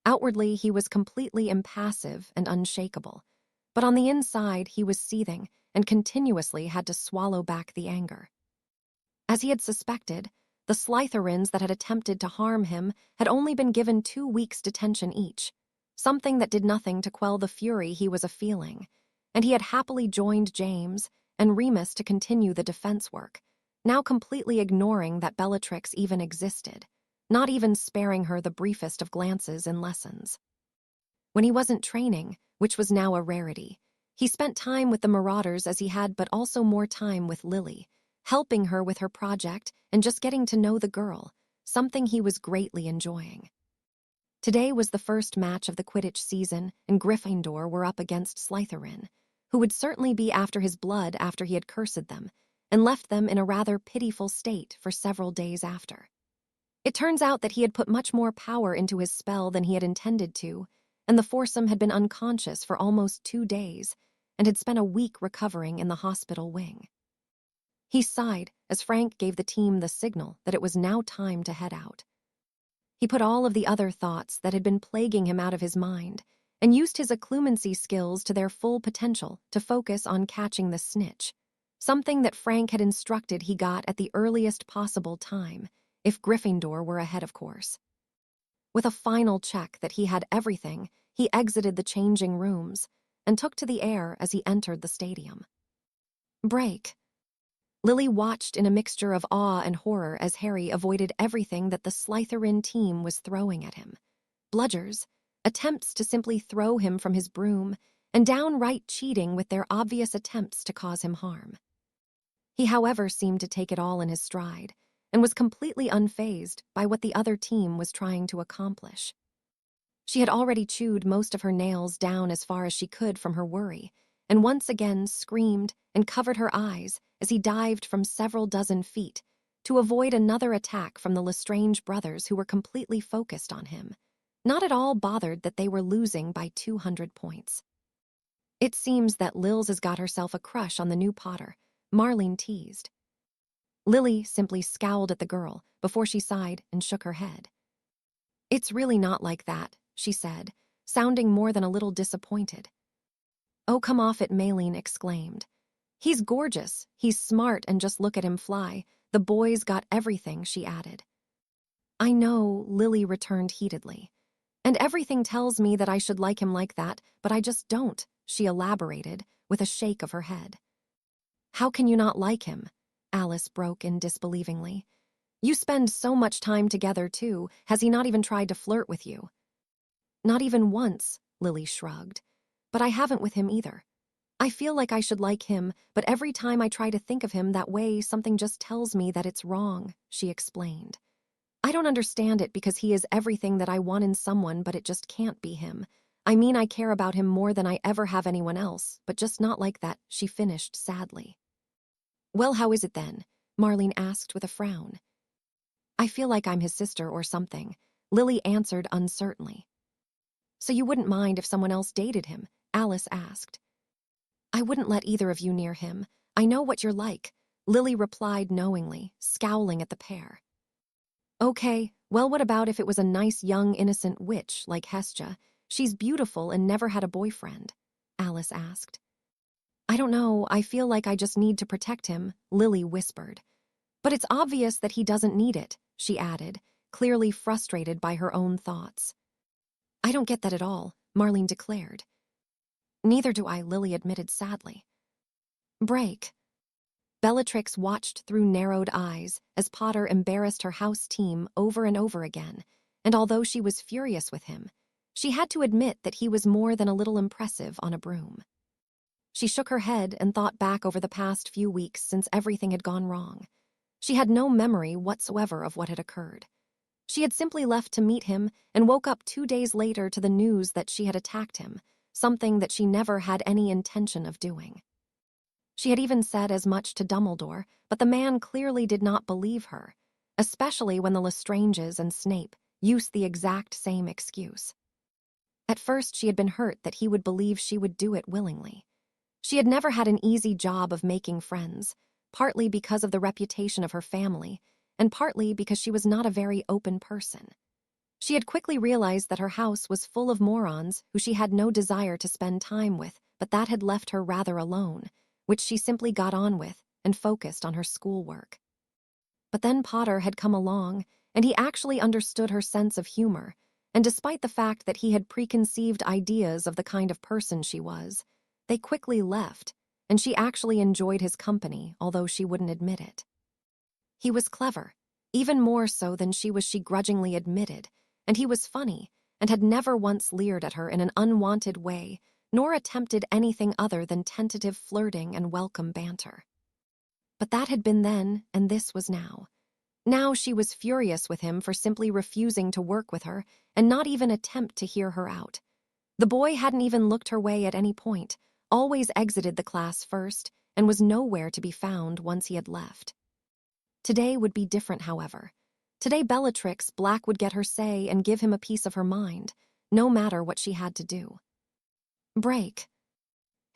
Outwardly, he was completely impassive and unshakable, but on the inside he was seething and continuously had to swallow back the anger. As he had suspected, the Slytherins that had attempted to harm him had only been given 2 weeks' detention each, something that did nothing to quell the fury he was a-feeling, and he had happily joined James and Remus to continue the defense work, now completely ignoring that Bellatrix even existed, not even sparing her the briefest of glances in lessons. When he wasn't training, which was now a rarity, he spent time with the Marauders as he had, but also more time with Lily, helping her with her project and just getting to know the girl, something he was greatly enjoying. Today was the first match of the Quidditch season, and Gryffindor were up against Slytherin, who would certainly be after his blood after he had cursed them, and left them in a rather pitiful state for several days after. It turns out that he had put much more power into his spell than he had intended to, and the foursome had been unconscious for almost 2 days and had spent a week recovering in the hospital wing. He sighed as Frank gave the team the signal that it was now time to head out. He put all of the other thoughts that had been plaguing him out of his mind and used his occlumency skills to their full potential to focus on catching the snitch, something that Frank had instructed he got at the earliest possible time, if Gryffindor were ahead, of course. With a final check that he had everything, he exited the changing rooms and took to the air as he entered the stadium. Break. Lily watched in a mixture of awe and horror as Harry avoided everything that the Slytherin team was throwing at him. Bludgers, attempts to simply throw him from his broom, and downright cheating with their obvious attempts to cause him harm. He, however, seemed to take it all in his stride, and was completely unfazed by what the other team was trying to accomplish. She had already chewed most of her nails down as far as she could from her worry, and once again screamed and covered her eyes as he dived from several dozen feet to avoid another attack from the Lestrange brothers, who were completely focused on him, not at all bothered that they were losing by 200 points. "It seems that Lils has got herself a crush on the new Potter," Marlene teased. Lily simply scowled at the girl before she sighed and shook her head. "It's really not like that," she said, sounding more than a little disappointed. "Oh, come off it," Maylene exclaimed. "He's gorgeous, he's smart, and just look at him fly. The boy's got everything," she added. "I know," Lily returned heatedly. "And everything tells me that I should like him like that, but I just don't," she elaborated, with a shake of her head. "How can you not like him?" Alice broke in disbelievingly. "You spend so much time together, too. Has he not even tried to flirt with you?" "Not even once," Lily shrugged. "But I haven't with him either. I feel like I should like him, but every time I try to think of him that way, something just tells me that it's wrong," she explained. "I don't understand it, because he is everything that I want in someone, but it just can't be him. I mean, I care about him more than I ever have anyone else, but just not like that," she finished sadly. "Well, how is it then?" Marlene asked with a frown. "I feel like I'm his sister or something," Lily answered uncertainly. "So you wouldn't mind if someone else dated him?" Alice asked. "I wouldn't let either of you near him. I know what you're like," Lily replied knowingly, scowling at the pair. "Okay, well, what about if it was a nice young innocent witch like Hestia? She's beautiful and never had a boyfriend," Alice asked. "I don't know, I feel like I just need to protect him," Lily whispered. "But it's obvious that he doesn't need it," she added, clearly frustrated by her own thoughts. "I don't get that at all," Marlene declared. "Neither do I," Lily admitted sadly. Break. Bellatrix watched through narrowed eyes as Potter embarrassed her house team over and over again, and although she was furious with him, she had to admit that he was more than a little impressive on a broom. She shook her head and thought back over the past few weeks since everything had gone wrong. She had no memory whatsoever of what had occurred. She had simply left to meet him and woke up 2 days later to the news that she had attacked him, something that she never had any intention of doing. She had even said as much to Dumbledore, but the man clearly did not believe her, especially when the Lestranges and Snape used the exact same excuse. At first, she had been hurt that he would believe she would do it willingly. She had never had an easy job of making friends, partly because of the reputation of her family, and partly because she was not a very open person. She had quickly realized that her house was full of morons who she had no desire to spend time with, but that had left her rather alone, which she simply got on with and focused on her schoolwork. But then Potter had come along, and he actually understood her sense of humor, and despite the fact that he had preconceived ideas of the kind of person she was, They quickly left, and she actually enjoyed his company, although she wouldn't admit it. He was clever, even more so than she grudgingly admitted, and he was funny and had never once leered at her in an unwanted way, nor attempted anything other than tentative flirting and welcome banter. But that had been then, and this was now. Now she was furious with him for simply refusing to work with her and not even attempt to hear her out. The boy hadn't even looked her way at any point, always exited the class first, and was nowhere to be found once he had left. Today would be different, however. Today Bellatrix Black would get her say and give him a piece of her mind, no matter what she had to do. Break.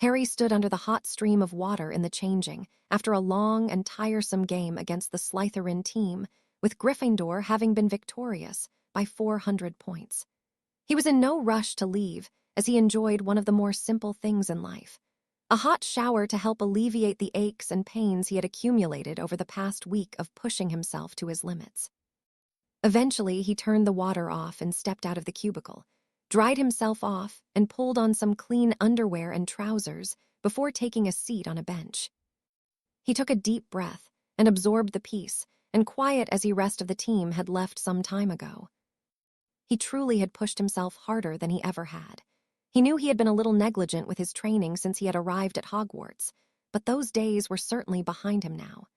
Harry stood under the hot stream of water in the changing after a long and tiresome game against the Slytherin team, with Gryffindor having been victorious by 400 points. He was in no rush to leave, as he enjoyed one of the more simple things in life. A hot shower to help alleviate the aches and pains he had accumulated over the past week of pushing himself to his limits. Eventually, he turned the water off and stepped out of the cubicle, dried himself off, and pulled on some clean underwear and trousers before taking a seat on a bench. He took a deep breath and absorbed the peace and quiet as the rest of the team had left some time ago. He truly had pushed himself harder than he ever had. He knew he had been a little negligent with his training since he had arrived at Hogwarts, but those days were certainly behind him now.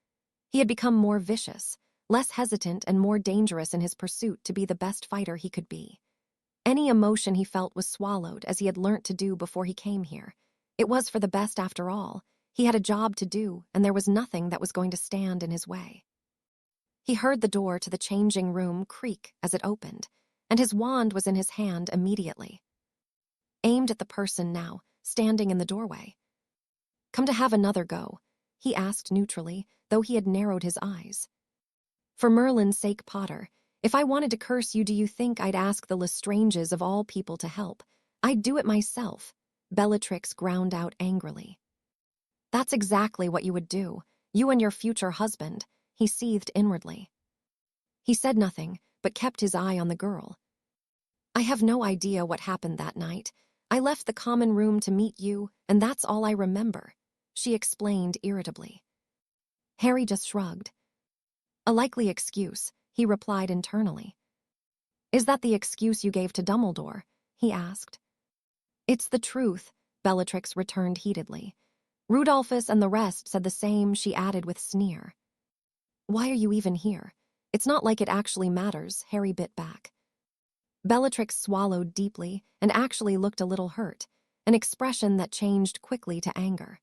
He had become more vicious, less hesitant, and more dangerous in his pursuit to be the best fighter he could be. Any emotion he felt was swallowed, as he had learnt to do before he came here. It was for the best after all. He had a job to do, and there was nothing that was going to stand in his way. He heard the door to the changing room creak as it opened, and his wand was in his hand immediately, aimed at the person now standing in the doorway. "Come to have another go?" he asked neutrally, though he had narrowed his eyes. "For Merlin's sake, Potter, if I wanted to curse you, do you think I'd ask the Lestranges of all people to help? I'd do it myself," Bellatrix ground out angrily. "That's exactly what you would do, you and your future husband," he seethed inwardly. He said nothing, but kept his eye on the girl. "I have no idea what happened that night. I left the common room to meet you, and that's all I remember," she explained irritably. Harry just shrugged. "A likely excuse," he replied internally. "Is that the excuse you gave to Dumbledore?" he asked. "It's the truth," Bellatrix returned heatedly. "Rudolphus and the rest said the same," she added with sneer. "Why are you even here? It's not like it actually matters," Harry bit back. Bellatrix swallowed deeply and actually looked a little hurt, an expression that changed quickly to anger.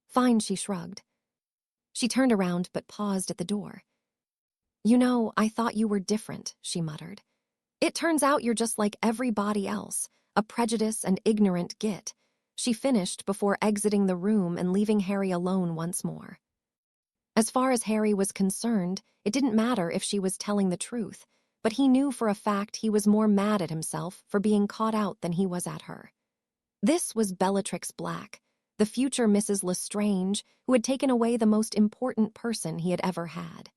"Fine," she shrugged. She turned around but paused at the door. "You know, I thought you were different," she muttered. "It turns out you're just like everybody else, a prejudiced and ignorant git," she finished before exiting the room and leaving Harry alone once more. As far as Harry was concerned, it didn't matter if she was telling the truth, but he knew for a fact he was more mad at himself for being caught out than he was at her. This was Bellatrix Black, the future Mrs. Lestrange, who had taken away the most important person he had ever had.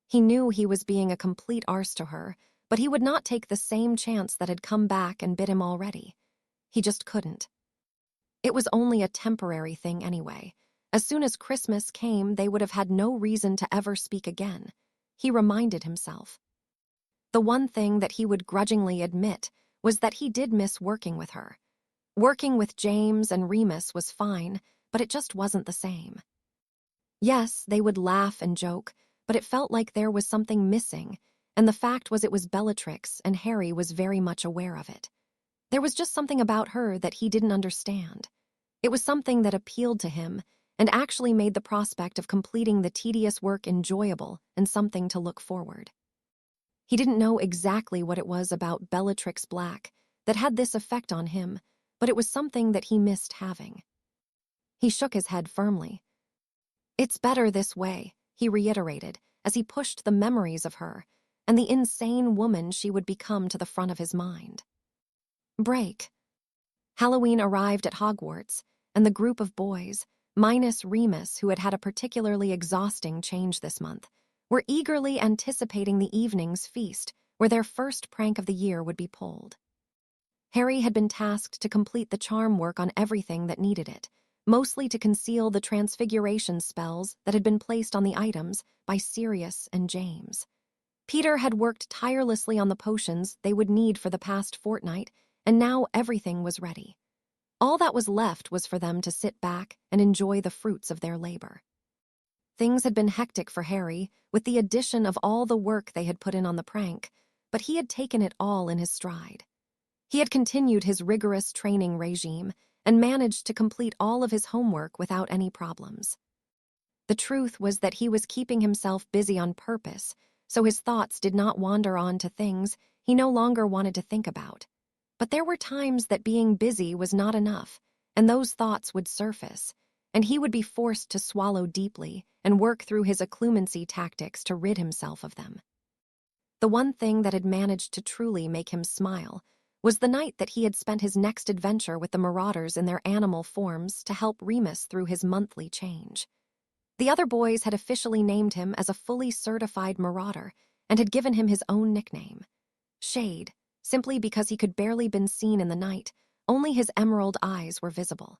He knew he was being a complete arse to her, but he would not take the same chance that had come back and bit him already. He just couldn't. It was only a temporary thing anyway. As soon as Christmas came, they would have had no reason to ever speak again, he reminded himself. The one thing that he would grudgingly admit was that he did miss working with her. Working with James and Remus was fine, but it just wasn't the same. Yes, they would laugh and joke, but it felt like there was something missing, and the fact was it was Bellatrix, and Harry was very much aware of it. There was just something about her that he didn't understand. It was something that appealed to him, and actually made the prospect of completing the tedious work enjoyable and something to look forward. He didn't know exactly what it was about Bellatrix Black that had this effect on him, but it was something that he missed having. He shook his head firmly. "It's better this way," he reiterated as he pushed the memories of her and the insane woman she would become to the front of his mind. Break. Halloween arrived at Hogwarts, and the group of boys, minus Remus, who had had a particularly exhausting change this month, were eagerly anticipating the evening's feast where their first prank of the year would be pulled. Harry had been tasked to complete the charm work on everything that needed it, mostly to conceal the transfiguration spells that had been placed on the items by Sirius and James. Peter had worked tirelessly on the potions they would need for the past fortnight, and now everything was ready. All that was left was for them to sit back and enjoy the fruits of their labor. Things had been hectic for Harry, with the addition of all the work they had put in on the prank, but he had taken it all in his stride. He had continued his rigorous training regime and managed to complete all of his homework without any problems. The truth was that he was keeping himself busy on purpose, so his thoughts did not wander on to things he no longer wanted to think about. But there were times that being busy was not enough, and those thoughts would surface, and he would be forced to swallow deeply and work through his occlumency tactics to rid himself of them. The one thing that had managed to truly make him smile was the night that he had spent his next adventure with the Marauders in their animal forms to help Remus through his monthly change. The other boys had officially named him as a fully certified Marauder and had given him his own nickname, Shade, simply because he could barely been seen in the night, only his emerald eyes were visible.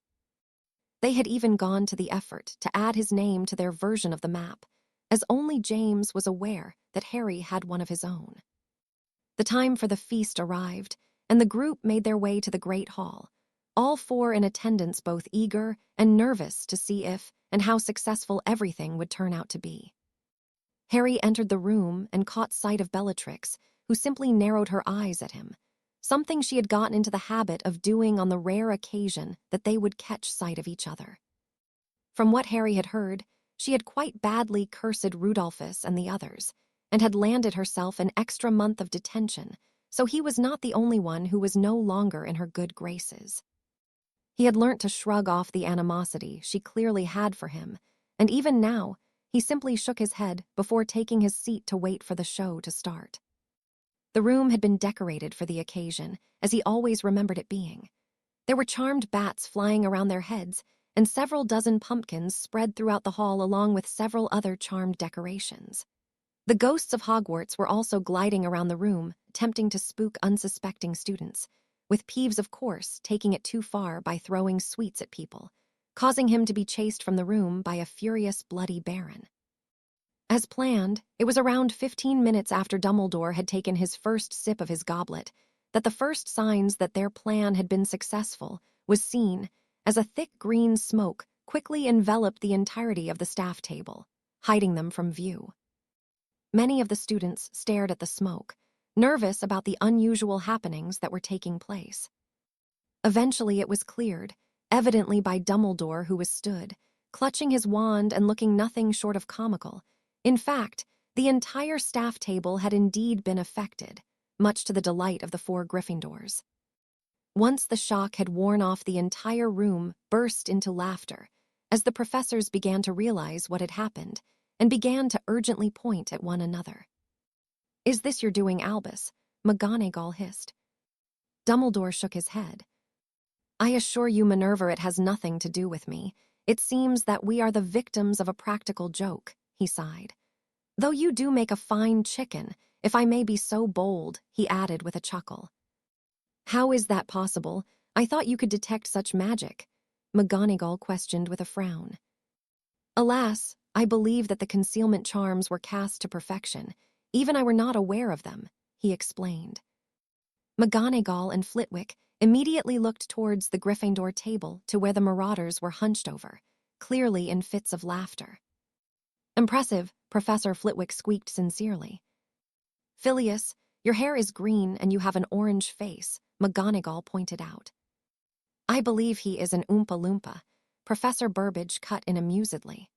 They had even gone to the effort to add his name to their version of the map, as only James was aware that Harry had one of his own. The time for the feast arrived, and the group made their way to the Great Hall, all four in attendance both eager and nervous to see if and how successful everything would turn out to be. Harry entered the room and caught sight of Bellatrix, who simply narrowed her eyes at him, something she had gotten into the habit of doing on the rare occasion that they would catch sight of each other. From what Harry had heard, she had quite badly cursed Rudolphus and the others, and had landed herself an extra month of detention, so he was not the only one who was no longer in her good graces. He had learnt to shrug off the animosity she clearly had for him, and even now, he simply shook his head before taking his seat to wait for the show to start. The room had been decorated for the occasion, as he always remembered it being. There were charmed bats flying around their heads, and several dozen pumpkins spread throughout the hall along with several other charmed decorations. The ghosts of Hogwarts were also gliding around the room, attempting to spook unsuspecting students, with Peeves, of course, taking it too far by throwing sweets at people, causing him to be chased from the room by a furious, bloody Baron. As planned, it was around 15 minutes after Dumbledore had taken his first sip of his goblet that the first signs that their plan had been successful was seen as a thick green smoke quickly enveloped the entirety of the staff table, hiding them from view. Many of the students stared at the smoke, nervous about the unusual happenings that were taking place. Eventually it was cleared, evidently by Dumbledore, who was stood, clutching his wand and looking nothing short of comical. In fact, the entire staff table had indeed been affected, much to the delight of the four Gryffindors. Once the shock had worn off, the entire room burst into laughter as the professors began to realize what had happened and began to urgently point at one another. "Is this your doing, Albus?" McGonagall hissed. Dumbledore shook his head. "I assure you, Minerva, it has nothing to do with me. It seems that we are the victims of a practical joke," he sighed. "Though you do make a fine chicken, if I may be so bold," he added with a chuckle. "How is that possible? I thought you could detect such magic," McGonagall questioned with a frown. "Alas, I believe that the concealment charms were cast to perfection. Even I were not aware of them," he explained. McGonagall and Flitwick immediately looked towards the Gryffindor table to where the Marauders were hunched over, clearly in fits of laughter. "Impressive," Professor Flitwick squeaked sincerely. "Phileas, your hair is green and you have an orange face," McGonagall pointed out. "I believe he is an Oompa Loompa," Professor Burbage cut in amusedly.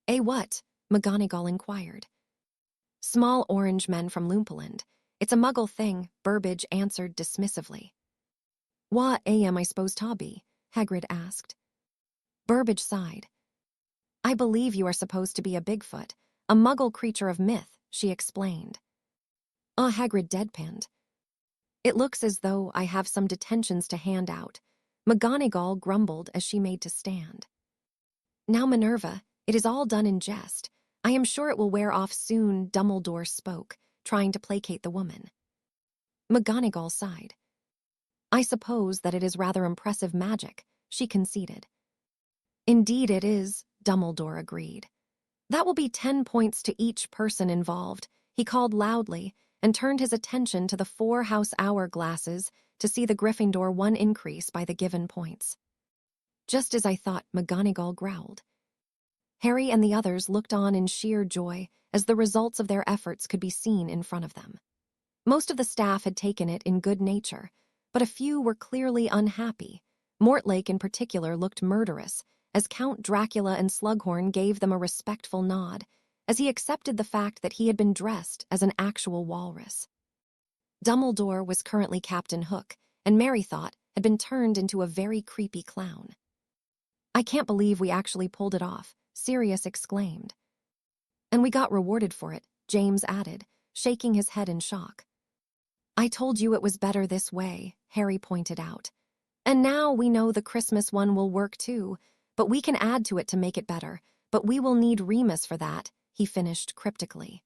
"Eh, what?" McGonagall inquired. "Small orange men from Loompaland. It's a muggle thing," Burbage answered dismissively. "What am I supposed to be?" Hagrid asked. Burbage sighed. "I believe you are supposed to be a Bigfoot, a muggle creature of myth," she explained. Hagrid deadpanned. "It looks as though I have some detentions to hand out," McGonagall grumbled as she made to stand. "Now, Minerva, it is all done in jest. I am sure it will wear off soon," Dumbledore spoke, trying to placate the woman. McGonagall sighed. I suppose that it is rather impressive magic, she conceded. Indeed it is, Dumbledore agreed. That will be 10 points to each person involved, he called loudly and turned his attention to the 4 house hourglasses to see the Gryffindor 1 increase by the given points. Just as I thought, McGonagall growled. Harry and the others looked on in sheer joy as the results of their efforts could be seen in front of them. Most of the staff had taken it in good nature, but a few were clearly unhappy. Mortlake in particular looked murderous, as Count Dracula and Slughorn gave them a respectful nod, as he accepted the fact that he had been dressed as an actual walrus. Dumbledore was currently Captain Hook, and Mary thought had been turned into a very creepy clown. I can't believe we actually pulled it off, Sirius exclaimed. And we got rewarded for it, James added, shaking his head in shock. I told you it was better this way, Harry pointed out. And now we know the Christmas one will work too, but we can add to it to make it better, but we will need Remus for that, he finished cryptically.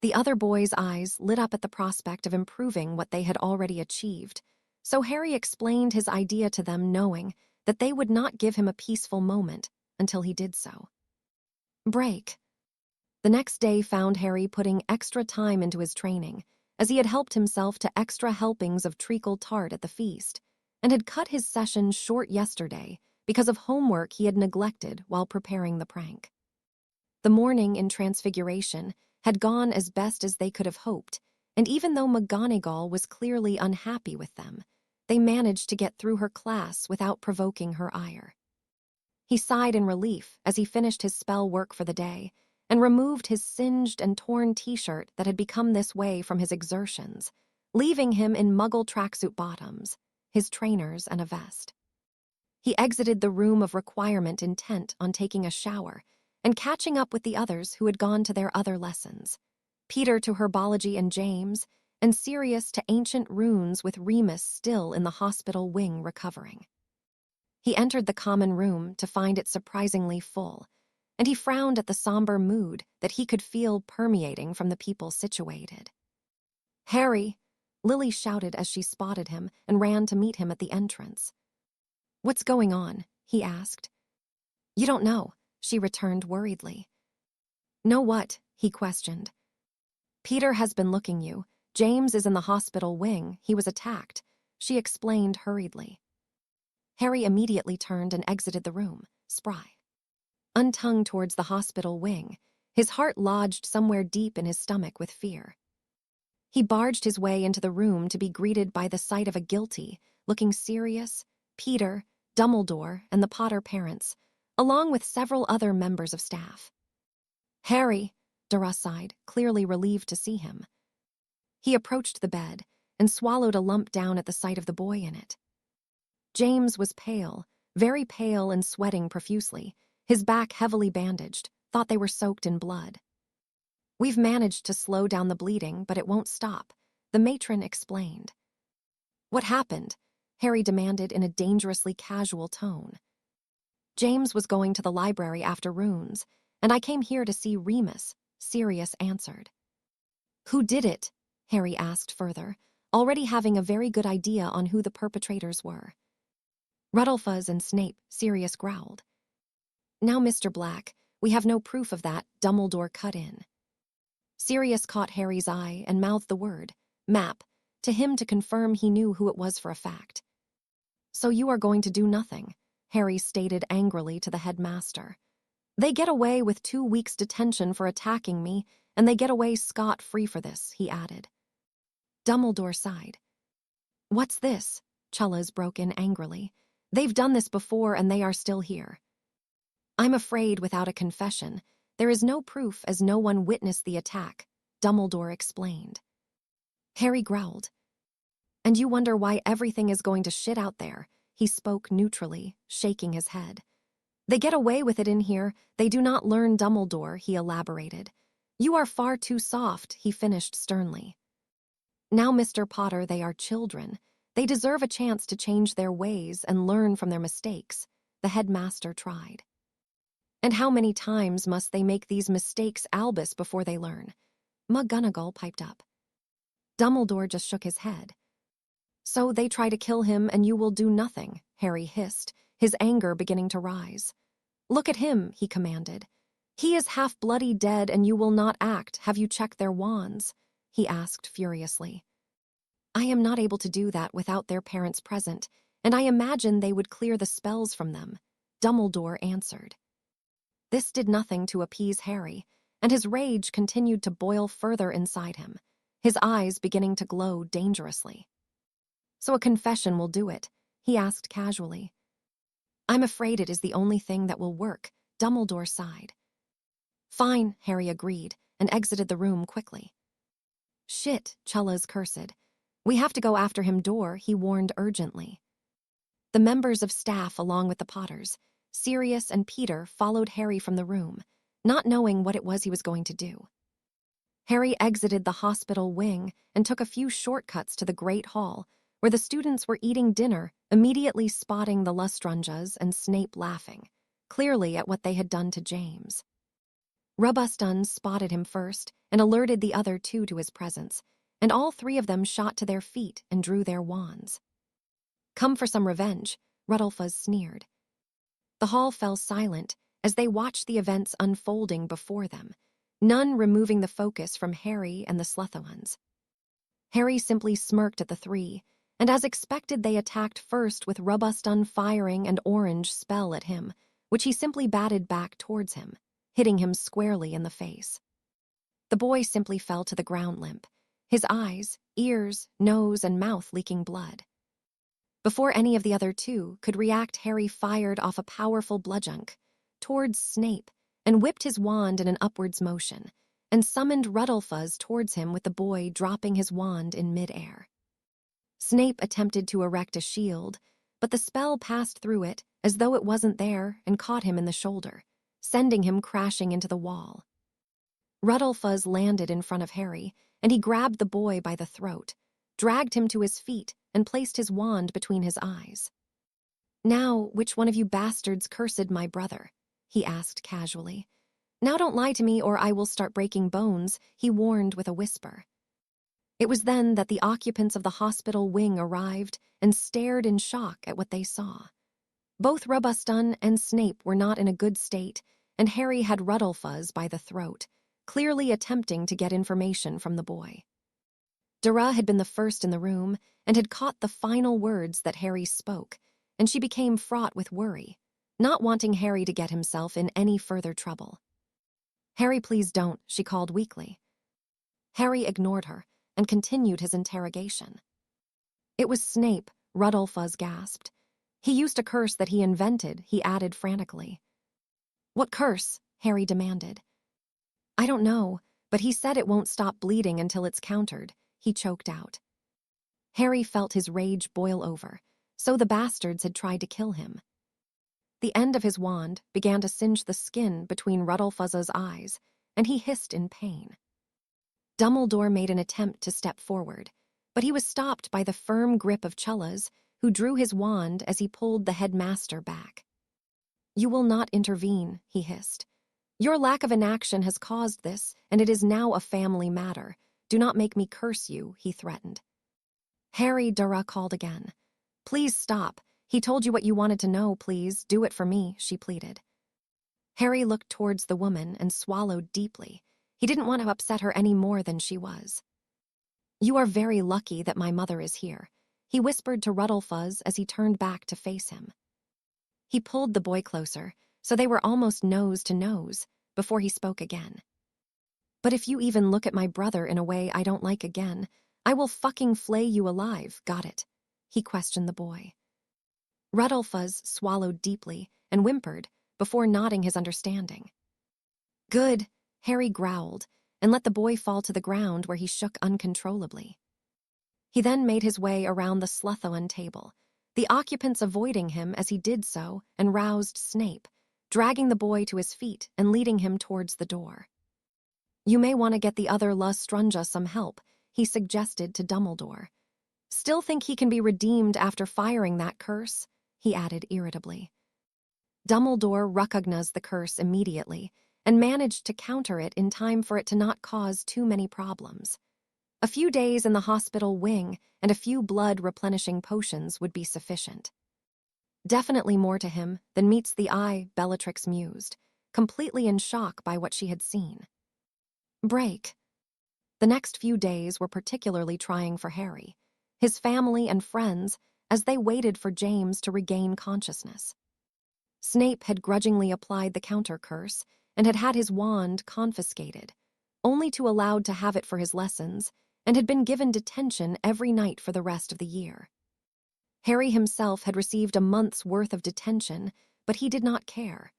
The other boys' eyes lit up at the prospect of improving what they had already achieved, so Harry explained his idea to them knowing that they would not give him a peaceful moment until he did so. Break. The next day found Harry putting extra time into his training, as he had helped himself to extra helpings of treacle tart at the feast, and had cut his session short yesterday because of homework he had neglected while preparing the prank. The morning in Transfiguration had gone as best as they could have hoped, and even though McGonagall was clearly unhappy with them, they managed to get through her class without provoking her ire. He sighed in relief as he finished his spell work for the day and removed his singed and torn t-shirt that had become this way from his exertions, leaving him in muggle tracksuit bottoms, his trainers, and a vest. He exited the room of requirement intent on taking a shower and catching up with the others who had gone to their other lessons, Peter to herbology and James, and Sirius to ancient runes with Remus still in the hospital wing recovering. He entered the common room to find it surprisingly full, and he frowned at the somber mood that he could feel permeating from the people situated. Harry, Lily shouted as she spotted him and ran to meet him at the entrance. What's going on? He asked. You don't know, she returned worriedly. Know what? He questioned. Peter has been looking you. James is in the hospital wing. He was attacked, she explained hurriedly. Harry immediately turned and exited the room, spry. Untongued towards the hospital wing, his heart lodged somewhere deep in his stomach with fear. He barged his way into the room to be greeted by the sight of a guilty, looking Sirius, Peter, Dumbledore, and the Potter parents, along with several other members of staff. Harry, Dara sighed, clearly relieved to see him. He approached the bed and swallowed a lump down at the sight of the boy in it. James was pale, very pale and sweating profusely, his back heavily bandaged, thought they were soaked in blood. We've managed to slow down the bleeding, but it won't stop, the matron explained. What happened? Harry demanded in a dangerously casual tone. James was going to the library after runes, and I came here to see Remus, Sirius answered. Who did it? Harry asked further, already having a very good idea on who the perpetrators were. Ruddlefuzz and Snape, Sirius growled. Now, Mr. Black, we have no proof of that, Dumbledore cut in. Sirius caught Harry's eye and mouthed the word, map, to him to confirm he knew who it was for a fact. So you are going to do nothing, Harry stated angrily to the headmaster. They get away with 2 weeks' detention for attacking me, and they get away scot-free for this, he added. Dumbledore sighed. What's this? Chullas broke in angrily. They've done this before and they are still here. I'm afraid without a confession, there is no proof as no one witnessed the attack, Dumbledore explained. Harry growled. And you wonder why everything is going to shit out there, he spoke neutrally, shaking his head. They get away with it in here, they do not learn Dumbledore, he elaborated. You are far too soft, he finished sternly. Now, Mr. Potter, they are children. They deserve a chance to change their ways and learn from their mistakes, the headmaster tried. And how many times must they make these mistakes, Albus, before they learn? McGonagall piped up. Dumbledore just shook his head. So they try to kill him and you will do nothing, Harry hissed, his anger beginning to rise. Look at him, he commanded. He is half bloody dead and you will not act. Have you checked their wands? He asked furiously. I am not able to do that without their parents present, and I imagine they would clear the spells from them, Dumbledore answered. This did nothing to appease Harry, and his rage continued to boil further inside him, his eyes beginning to glow dangerously. So a confession will do it, he asked casually. I'm afraid it is the only thing that will work, Dumbledore sighed. Fine, Harry agreed, and exited the room quickly. Shit, Chella's cursed. We have to go after him, Dor, he warned urgently. The members of staff, along with the Potters, Sirius and Peter, followed Harry from the room, not knowing what it was he was going to do. Harry exited the hospital wing and took a few shortcuts to the Great Hall, where the students were eating dinner, immediately spotting the Lestranges and Snape laughing, clearly at what they had done to James. Rubusdun spotted him first and alerted the other two to his presence, and all three of them shot to their feet and drew their wands. Come for some revenge, Rudolphus sneered. The hall fell silent as they watched the events unfolding before them, none removing the focus from Harry and the Slytherins. Harry simply smirked at the three, and as expected they attacked first with Rubusdun firing an orange spell at him, which he simply batted back towards him, hitting him squarely in the face. The boy simply fell to the ground limp, his eyes, ears, nose, and mouth leaking blood. Before any of the other two could react, Harry fired off a powerful bludgeon towards Snape and whipped his wand in an upwards motion, and summoned Rudolphus towards him with the boy dropping his wand in mid-air. Snape attempted to erect a shield, but the spell passed through it as though it wasn't there and caught him in the shoulder, sending him crashing into the wall. Rudolphus landed in front of Harry, and he grabbed the boy by the throat, dragged him to his feet, and placed his wand between his eyes. Now, which one of you bastards cursed my brother? He asked casually. Now don't lie to me or I will start breaking bones, he warned with a whisper. It was then that the occupants of the hospital wing arrived and stared in shock at what they saw. Both Rubusdun and Snape were not in a good state, and Harry had Rudolphus by the throat, clearly attempting to get information from the boy. Dara had been the first in the room and had caught the final words that Harry spoke, and she became fraught with worry, not wanting Harry to get himself in any further trouble. Harry, please don't, she called weakly. Harry ignored her and continued his interrogation. It was Snape, Rudolphus gasped. He used a curse that he invented, he added frantically. What curse? Harry demanded. I don't know, but he said it won't stop bleeding until it's countered, he choked out. Harry felt his rage boil over, so the bastards had tried to kill him. The end of his wand began to singe the skin between Rudolphus's eyes, and he hissed in pain. Dumbledore made an attempt to step forward, but he was stopped by the firm grip of Chella's, who drew his wand as he pulled the headmaster back. You will not intervene, he hissed. Your lack of inaction has caused this, and it is now a family matter. Do not make me curse you, he threatened. Harry, Dara called again. Please stop. He told you what you wanted to know, please. Do it for me, she pleaded. Harry looked towards the woman and swallowed deeply. He didn't want to upset her any more than she was. You are very lucky that my mother is here, he whispered to Rudolphus as he turned back to face him. He pulled the boy closer, so they were almost nose to nose, before he spoke again. But if you even look at my brother in a way I don't like again, I will fucking flay you alive, got it? He questioned the boy. Rudolphus swallowed deeply and whimpered before nodding his understanding. Good, Harry growled and let the boy fall to the ground where he shook uncontrollably. He then made his way around the Slytherin table, the occupants avoiding him as he did so, and roused Snape, dragging the boy to his feet and leading him towards the door. You may want to get the other Lestrange some help, he suggested to Dumbledore. Still think he can be redeemed after firing that curse? He added irritably. Dumbledore recognized the curse immediately and managed to counter it in time for it to not cause too many problems. A few days in the hospital wing and a few blood-replenishing potions would be sufficient. Definitely more to him than meets the eye, Bellatrix mused, completely in shock by what she had seen. Break. The next few days were particularly trying for Harry, his family and friends, as they waited for James to regain consciousness. Snape had grudgingly applied the counter curse and had had his wand confiscated, only to allowed to have it for his lessons, and had been given detention every night for the rest of the year. Harry himself had received a month's worth of detention, but he did not care.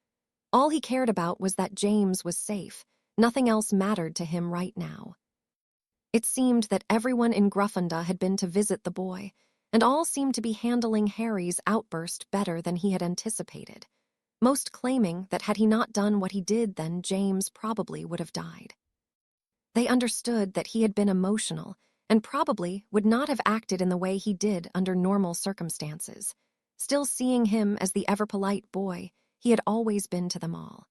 All he cared about was that James was safe. Nothing else mattered to him right now. It seemed that everyone in Gryffindor had been to visit the boy, and all seemed to be handling Harry's outburst better than he had anticipated, most claiming that had he not done what he did, then James probably would have died. They understood that he had been emotional and probably would not have acted in the way he did under normal circumstances, still seeing him as the ever-polite boy he had always been to them all.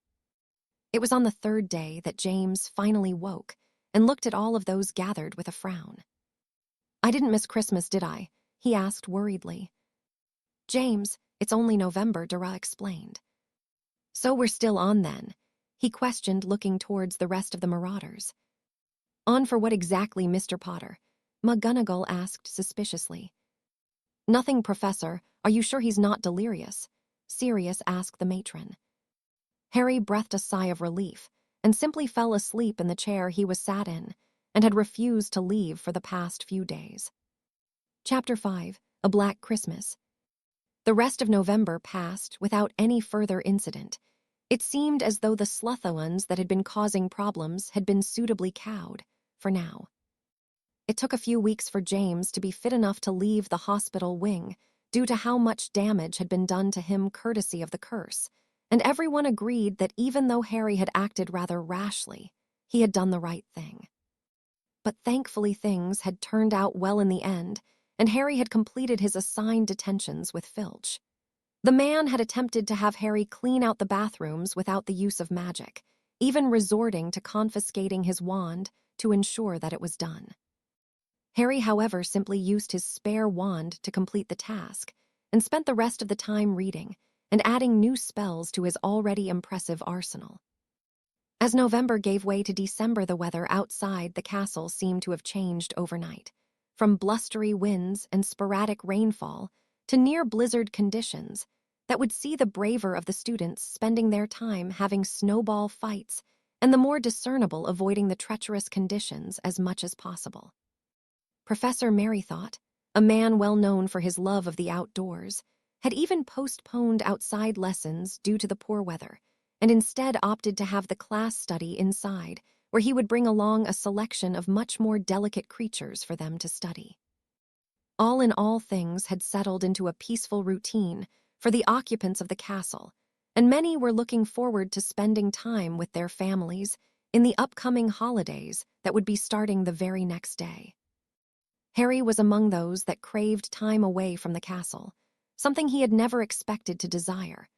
It was on the third day that James finally woke and looked at all of those gathered with a frown. "I didn't miss Christmas, did I?" he asked worriedly. "James, it's only November," Dora explained. "So we're still on then?" he questioned, looking towards the rest of the Marauders. "On for what exactly, Mr. Potter?" McGonagall asked suspiciously. "Nothing, Professor. Are you sure he's not delirious?" Sirius asked the matron. Harry breathed a sigh of relief and simply fell asleep in the chair he was sat in and had refused to leave for the past few days. Chapter 5, A Black Christmas. The rest of November passed without any further incident. It seemed as though the Slytherins that had been causing problems had been suitably cowed, for now. It took a few weeks for James to be fit enough to leave the hospital wing due to how much damage had been done to him courtesy of the curse, and everyone agreed that even though Harry had acted rather rashly, he had done the right thing. But thankfully things had turned out well in the end, and Harry had completed his assigned detentions with Filch. The man had attempted to have Harry clean out the bathrooms without the use of magic, even resorting to confiscating his wand to ensure that it was done. Harry, however, simply used his spare wand to complete the task and spent the rest of the time reading and adding new spells to his already impressive arsenal. As November gave way to December, the weather outside the castle seemed to have changed overnight, from blustery winds and sporadic rainfall to near-blizzard conditions that would see the braver of the students spending their time having snowball fights and the more discernible avoiding the treacherous conditions as much as possible. Professor Merrythought, a man well known for his love of the outdoors, had even postponed outside lessons due to the poor weather, and instead opted to have the class study inside, where he would bring along a selection of much more delicate creatures for them to study. All in all, things had settled into a peaceful routine for the occupants of the castle, and many were looking forward to spending time with their families in the upcoming holidays that would be starting the very next day. Harry was among those that craved time away from the castle, something he had never expected to desire.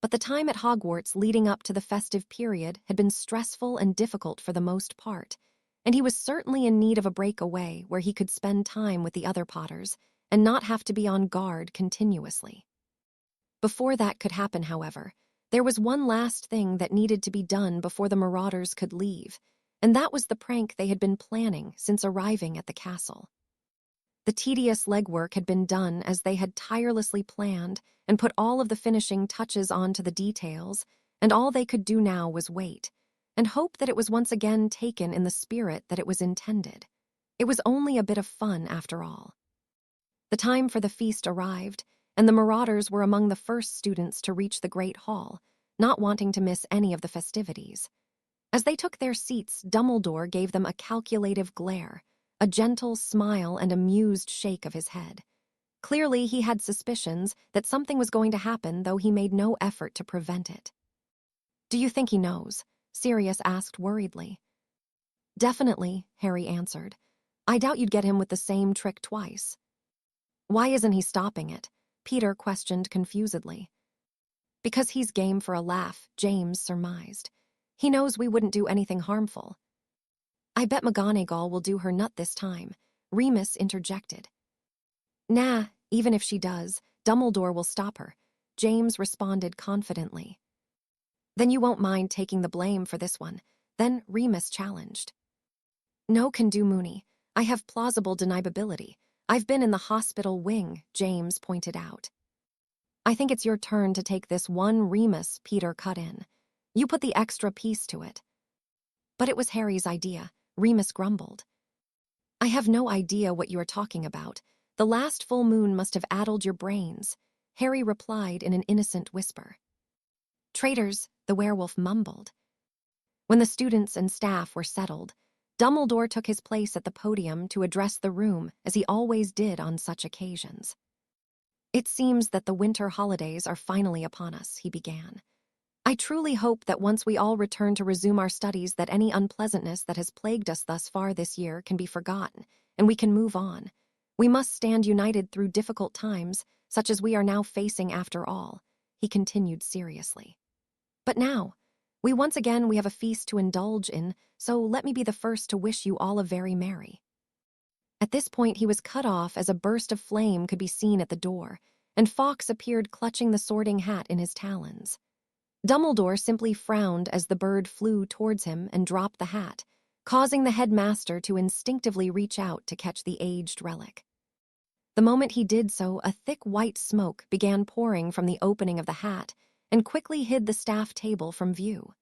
But the time at Hogwarts leading up to the festive period had been stressful and difficult for the most part, and he was certainly in need of a break away where he could spend time with the other Potters and not have to be on guard continuously. Before that could happen, however, there was one last thing that needed to be done before the Marauders could leave, and that was the prank they had been planning since arriving at the castle. The tedious legwork had been done as they had tirelessly planned and put all of the finishing touches onto the details, and all they could do now was wait and hope that it was once again taken in the spirit that it was intended. It was only a bit of fun, after all. The time for the feast arrived, and the Marauders were among the first students to reach the Great Hall, not wanting to miss any of the festivities. As they took their seats, Dumbledore gave them a calculative glare, a gentle smile, and amused shake of his head. Clearly, he had suspicions that something was going to happen, though he made no effort to prevent it. "Do you think he knows?" Sirius asked worriedly. "Definitely," Harry answered. "I doubt you'd get him with the same trick twice." "Why isn't he stopping it?" Peter questioned confusedly. "Because he's game for a laugh," James surmised. "He knows we wouldn't do anything harmful." I bet McGonagall will do her nut this time, Remus interjected. Nah, even if she does, Dumbledore will stop her, James responded confidently. Then you won't mind taking the blame for this one, then Remus challenged. No can do, Moony. I have plausible deniability. I've been in the hospital wing, James pointed out. I think it's your turn to take this one, Remus, Peter cut in. You put the extra piece to it. But it was Harry's idea, Remus grumbled. I have no idea what you are talking about. The last full moon must have addled your brains, Harry replied in an innocent whisper. Traitors, the werewolf mumbled. When the students and staff were settled, Dumbledore took his place at the podium to address the room as he always did on such occasions. It seems that the winter holidays are finally upon us, he began. I truly hope that once we all return to resume our studies that any unpleasantness that has plagued us thus far this year can be forgotten, and we can move on. We must stand united through difficult times, such as we are now facing after all, he continued seriously. But now, we have a feast to indulge in, so let me be the first to wish you all a very merry. At this point he was cut off as a burst of flame could be seen at the door, and Fawkes appeared clutching the Sorting Hat in his talons. Dumbledore simply frowned as the bird flew towards him and dropped the hat, causing the headmaster to instinctively reach out to catch the aged relic. The moment he did so, a thick white smoke began pouring from the opening of the hat and quickly hid the staff table from view.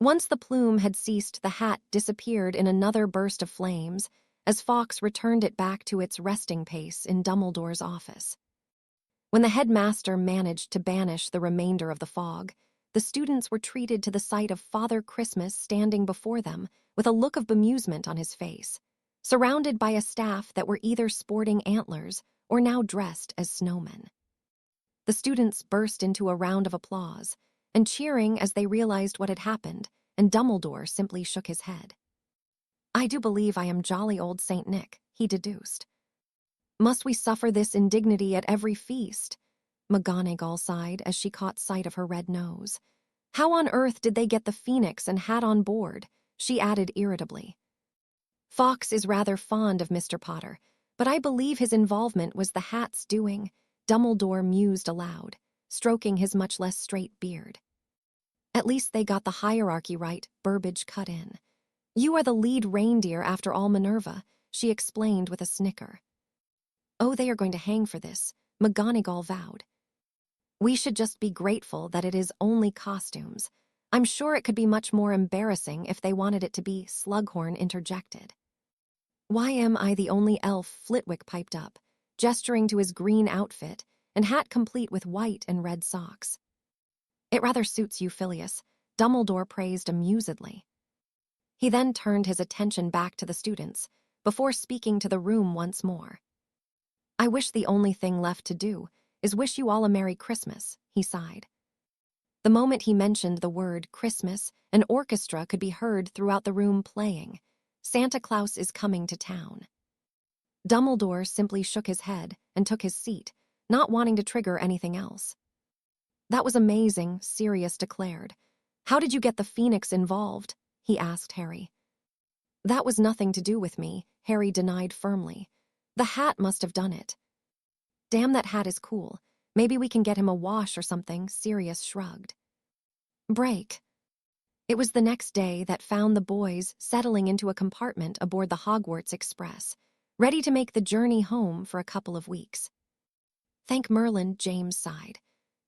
Once the plume had ceased, the hat disappeared in another burst of flames as Fawkes returned it back to its resting place in Dumbledore's office. When the headmaster managed to banish the remainder of the fog, the students were treated to the sight of Father Christmas standing before them with a look of bemusement on his face, surrounded by a staff that were either sporting antlers or now dressed as snowmen. The students burst into a round of applause and cheering as they realized what had happened, and Dumbledore simply shook his head. I do believe I am jolly old Saint Nick, he deduced. Must we suffer this indignity at every feast? McGonagall sighed as she caught sight of her red nose. How on earth did they get the phoenix and hat on board? She added irritably. Fawkes is rather fond of Mr. Potter, but I believe his involvement was the hat's doing, Dumbledore mused aloud, stroking his much less straight beard. At least they got the hierarchy right, Burbage cut in. You are the lead reindeer after all, Minerva, she explained with a snicker. Oh, they are going to hang for this, McGonagall vowed. We should just be grateful that it is only costumes. I'm sure it could be much more embarrassing if they wanted it to be, Slughorn interjected. Why am I the only elf? Flitwick piped up, gesturing to his green outfit and hat complete with white and red socks. It rather suits you, Phileas, Dumbledore praised amusedly. He then turned his attention back to the students, before speaking to the room once more. I wish the only thing left to do is wish you all a Merry Christmas, he sighed. The moment he mentioned the word Christmas, an orchestra could be heard throughout the room playing, Santa Claus is coming to town. Dumbledore simply shook his head and took his seat, not wanting to trigger anything else. That was amazing, Sirius declared. How did you get the Phoenix involved? He asked Harry. That was nothing to do with me, Harry denied firmly. The hat must have done it. Damn, that hat is cool. Maybe we can get him a wash or something, Sirius shrugged. Break. It was the next day that found the boys settling into a compartment aboard the Hogwarts Express, ready to make the journey home for a couple of weeks. Thank Merlin, James sighed.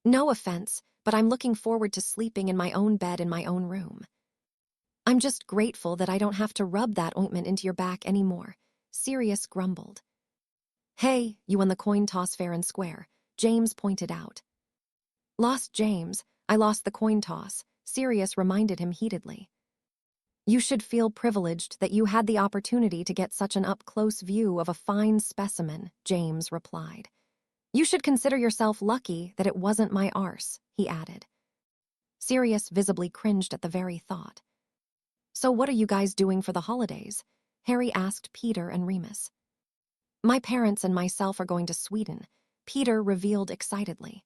No offense, but I'm looking forward to sleeping in my own bed in my own room. I'm just grateful that I don't have to rub that ointment into your back anymore, Sirius grumbled. Hey, you won the coin toss fair and square, James pointed out. Lost James, I lost the coin toss, Sirius reminded him heatedly. You should feel privileged that you had the opportunity to get such an up-close view of a fine specimen, James replied. You should consider yourself lucky that it wasn't my arse, he added. Sirius visibly cringed at the very thought. So what are you guys doing for the holidays? Harry asked Peter and Remus. My parents and myself are going to Sweden, Peter revealed excitedly.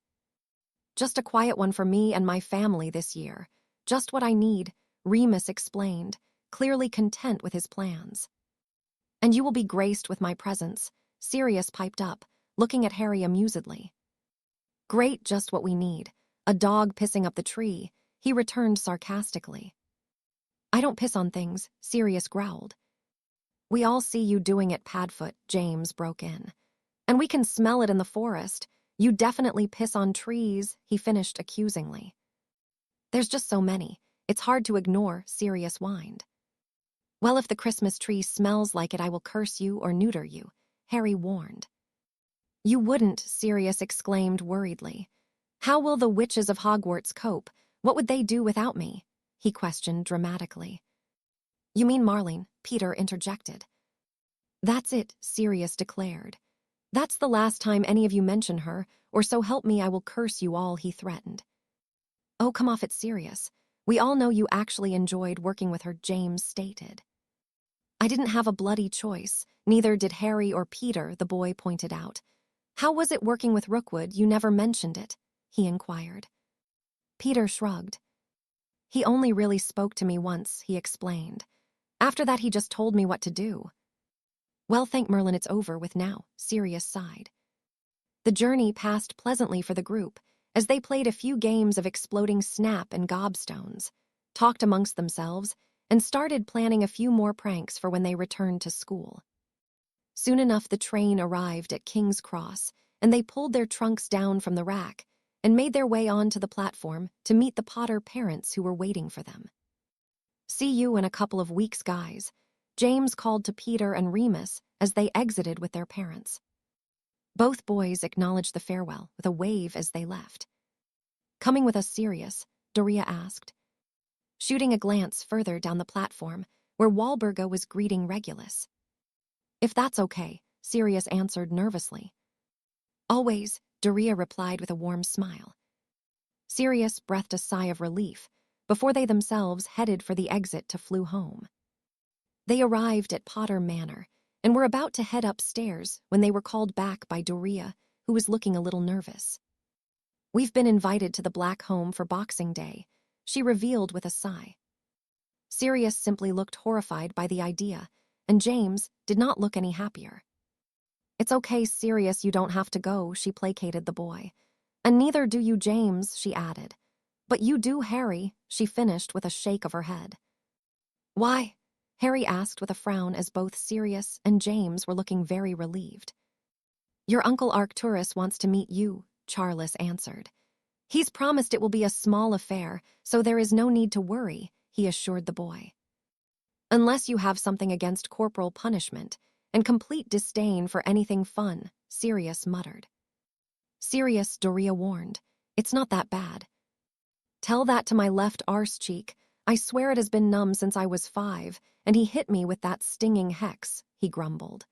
Just a quiet one for me and my family this year. Just what I need, Remus explained, clearly content with his plans. "And you will be graced with my presence," Sirius piped up, looking at Harry amusedly. "Great, just what we need. A dog pissing up the tree," he returned sarcastically. "I don't piss on things," Sirius growled. "We all see you doing it, Padfoot," James broke in. "And we can smell it in the forest. You definitely piss on trees," he finished accusingly. "There's just so many. It's hard to ignore," Sirius whined. "Well, if the Christmas tree smells like it, I will curse you or neuter you," Harry warned. "You wouldn't," Sirius exclaimed worriedly. "How will the witches of Hogwarts cope? What would they do without me?" he questioned dramatically. "You mean Marlene," Peter interjected. "That's it," Sirius declared. "That's the last time any of you mention her, or so help me I will curse you all," he threatened. "Oh, come off it, Sirius. We all know you actually enjoyed working with her," James stated. "I didn't have a bloody choice, neither did Harry or Peter," the boy pointed out. "How was it working with Rookwood? You never mentioned it," he inquired. Peter shrugged. "He only really spoke to me once," he explained. "After that he just told me what to do." "Well, thank Merlin it's over with now," Sirius sighed. The journey passed pleasantly for the group, as they played a few games of exploding snap and gobstones, talked amongst themselves, and started planning a few more pranks for when they returned to school. Soon enough the train arrived at King's Cross, and they pulled their trunks down from the rack and made their way onto the platform to meet the Potter parents who were waiting for them. "See you in a couple of weeks, guys," James called to Peter and Remus as they exited with their parents. Both boys acknowledged the farewell with a wave as they left. "Coming with us, Sirius?" Doria asked, shooting a glance further down the platform where Walburga was greeting Regulus. "If that's okay," Sirius answered nervously. "Always," Doria replied with a warm smile. Sirius breathed a sigh of relief before they themselves headed for the exit to flew home. They arrived at Potter Manor and were about to head upstairs when they were called back by Doria, who was looking a little nervous. "We've been invited to the Black home for Boxing Day," she revealed with a sigh. Sirius simply looked horrified by the idea, and James did not look any happier. "It's okay, Sirius, you don't have to go," she placated the boy. "And neither do you, James," she added. "But you do, Harry," she finished with a shake of her head. "Why?" Harry asked with a frown as both Sirius and James were looking very relieved. "Your Uncle Arcturus wants to meet you," Charles answered. "He's promised it will be a small affair, so there is no need to worry," he assured the boy. "Unless you have something against corporal punishment and complete disdain for anything fun," Sirius muttered. "Sirius," Doria warned. "It's not that bad." "Tell that to my left arse cheek. I swear it has been numb since I was 5, and he hit me with that stinging hex," he grumbled.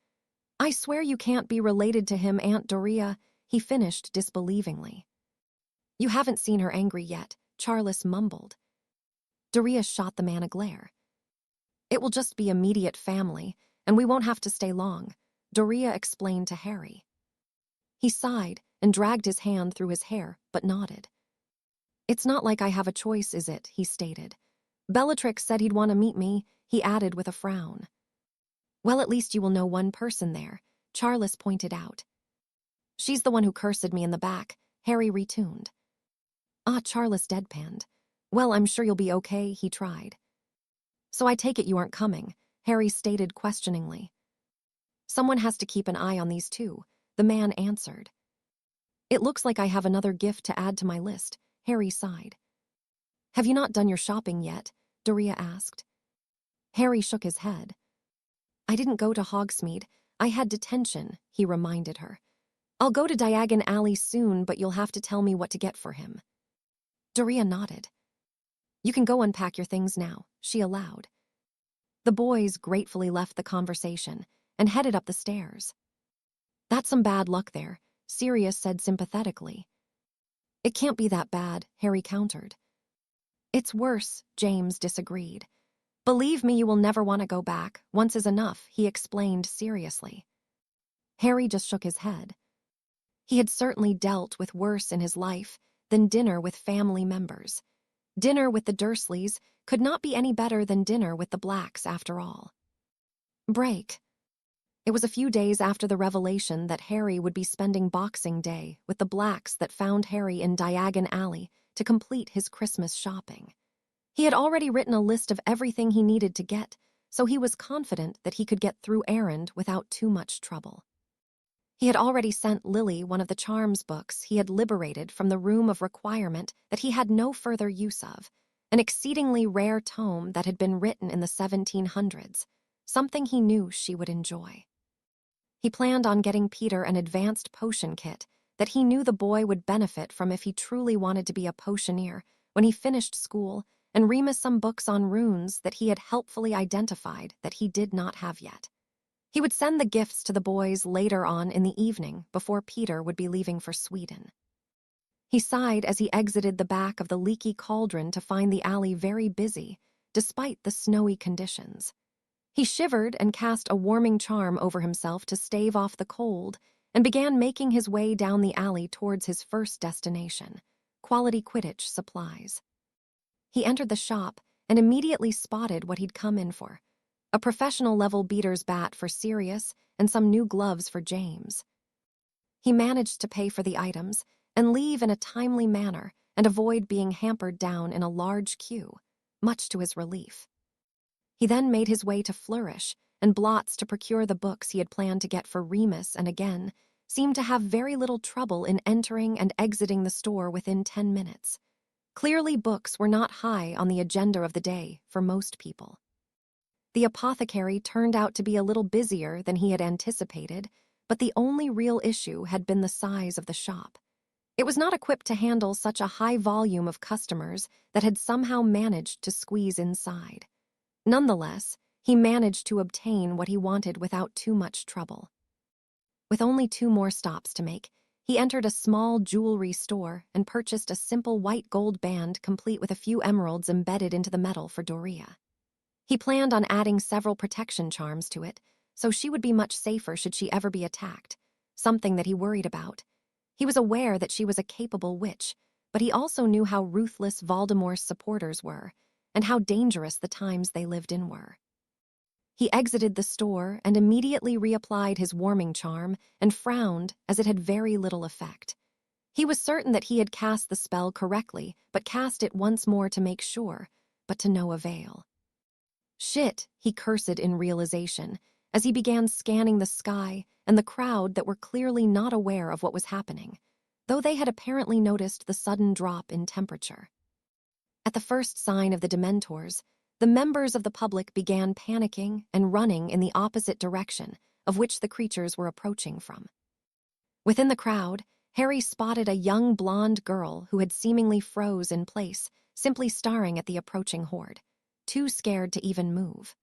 "I swear you can't be related to him, Aunt Doria," he finished disbelievingly. "You haven't seen her angry yet," Charles mumbled. Doria shot the man a glare. "It will just be immediate family, and we won't have to stay long," Doria explained to Harry. He sighed and dragged his hand through his hair, but nodded. "It's not like I have a choice, is it?" he stated. "Bellatrix said he'd want to meet me," he added with a frown. "Well, at least you will know one person there," Charles pointed out. "She's the one who cursed me in the back," Harry retuned. Charles deadpanned. "Well, I'm sure you'll be okay," he tried. "So I take it you aren't coming," Harry stated questioningly. "Someone has to keep an eye on these two," the man answered. "It looks like I have another gift to add to my list," Harry sighed. "Have you not done your shopping yet?" Doria asked. Harry shook his head. "I didn't go to Hogsmeade. I had detention," he reminded her. "I'll go to Diagon Alley soon, but you'll have to tell me what to get for him." Doria nodded. "You can go unpack your things now," she allowed. The boys gratefully left the conversation and headed up the stairs. "That's some bad luck there," Sirius said sympathetically. "It can't be that bad," Harry countered. "It's worse," James disagreed. "Believe me, you will never want to go back. Once is enough," he explained seriously. Harry just shook his head. He had certainly dealt with worse in his life than dinner with family members. Dinner with the Dursleys could not be any better than dinner with the Blacks after all. Break. It was a few days after the revelation that Harry would be spending Boxing Day with the Blacks that found Harry in Diagon Alley to complete his Christmas shopping. He had already written a list of everything he needed to get, so he was confident that he could get through errand without too much trouble. He had already sent Lily one of the charms books he had liberated from the Room of Requirement that he had no further use of, an exceedingly rare tome that had been written in the 1700s, something he knew she would enjoy. He planned on getting Peter an advanced potion kit that he knew the boy would benefit from if he truly wanted to be a potioneer when he finished school, and Remus some books on runes that he had helpfully identified that he did not have yet. He would send the gifts to the boys later on in the evening before Peter would be leaving for Sweden. He sighed as he exited the back of the leaky cauldron to find the alley very busy, despite the snowy conditions. He shivered and cast a warming charm over himself to stave off the cold and began making his way down the alley towards his first destination, Quality Quidditch Supplies. He entered the shop and immediately spotted what he'd come in for: a professional-level beater's bat for Sirius and some new gloves for James. He managed to pay for the items and leave in a timely manner and avoid being hampered down in a large queue, much to his relief. He then made his way to Flourish and Blots to procure the books he had planned to get for Remus, and again seemed to have very little trouble in entering and exiting the store within 10 minutes. Clearly, books were not high on the agenda of the day for most people. The apothecary turned out to be a little busier than he had anticipated, but the only real issue had been the size of the shop. It was not equipped to handle such a high volume of customers that had somehow managed to squeeze inside. Nonetheless, he managed to obtain what he wanted without too much trouble. With only 2 more stops to make, he entered a small jewelry store and purchased a simple white gold band complete with a few emeralds embedded into the metal for Doria. He planned on adding several protection charms to it, so she would be much safer should she ever be attacked, something that he worried about. He was aware that she was a capable witch, but he also knew how ruthless Voldemort's supporters were, and how dangerous the times they lived in were. He exited the store and immediately reapplied his warming charm and frowned as it had very little effect. He was certain that he had cast the spell correctly, but cast it once more to make sure, but to no avail. Shit, he cursed in realization, as he began scanning the sky and the crowd that were clearly not aware of what was happening, though they had apparently noticed the sudden drop in temperature. At the first sign of the Dementors, the members of the public began panicking and running in the opposite direction of which the creatures were approaching from. Within the crowd, Harry spotted a young blonde girl who had seemingly froze in place, simply staring at the approaching horde, too scared to even move.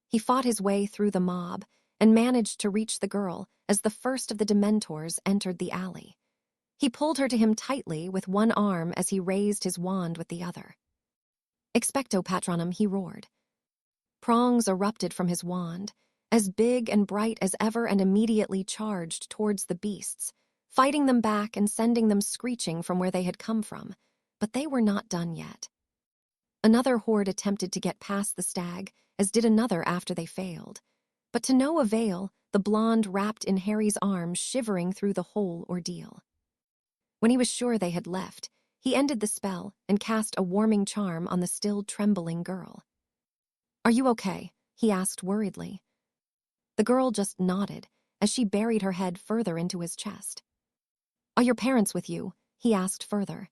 He fought his way through the mob and managed to reach the girl as the first of the Dementors entered the alley. He pulled her to him tightly with one arm as he raised his wand with the other. "Expecto Patronum," he roared. Prongs erupted from his wand, as big and bright as ever, and immediately charged towards the beasts, fighting them back and sending them screeching from where they had come from. But they were not done yet. Another horde attempted to get past the stag, as did another after they failed. But to no avail, the blonde wrapped in Harry's arms, shivering through the whole ordeal. When he was sure they had left, he ended the spell and cast a warming charm on the still trembling girl. "Are you okay?" he asked worriedly. The girl just nodded as she buried her head further into his chest. "Are your parents with you?" he asked further.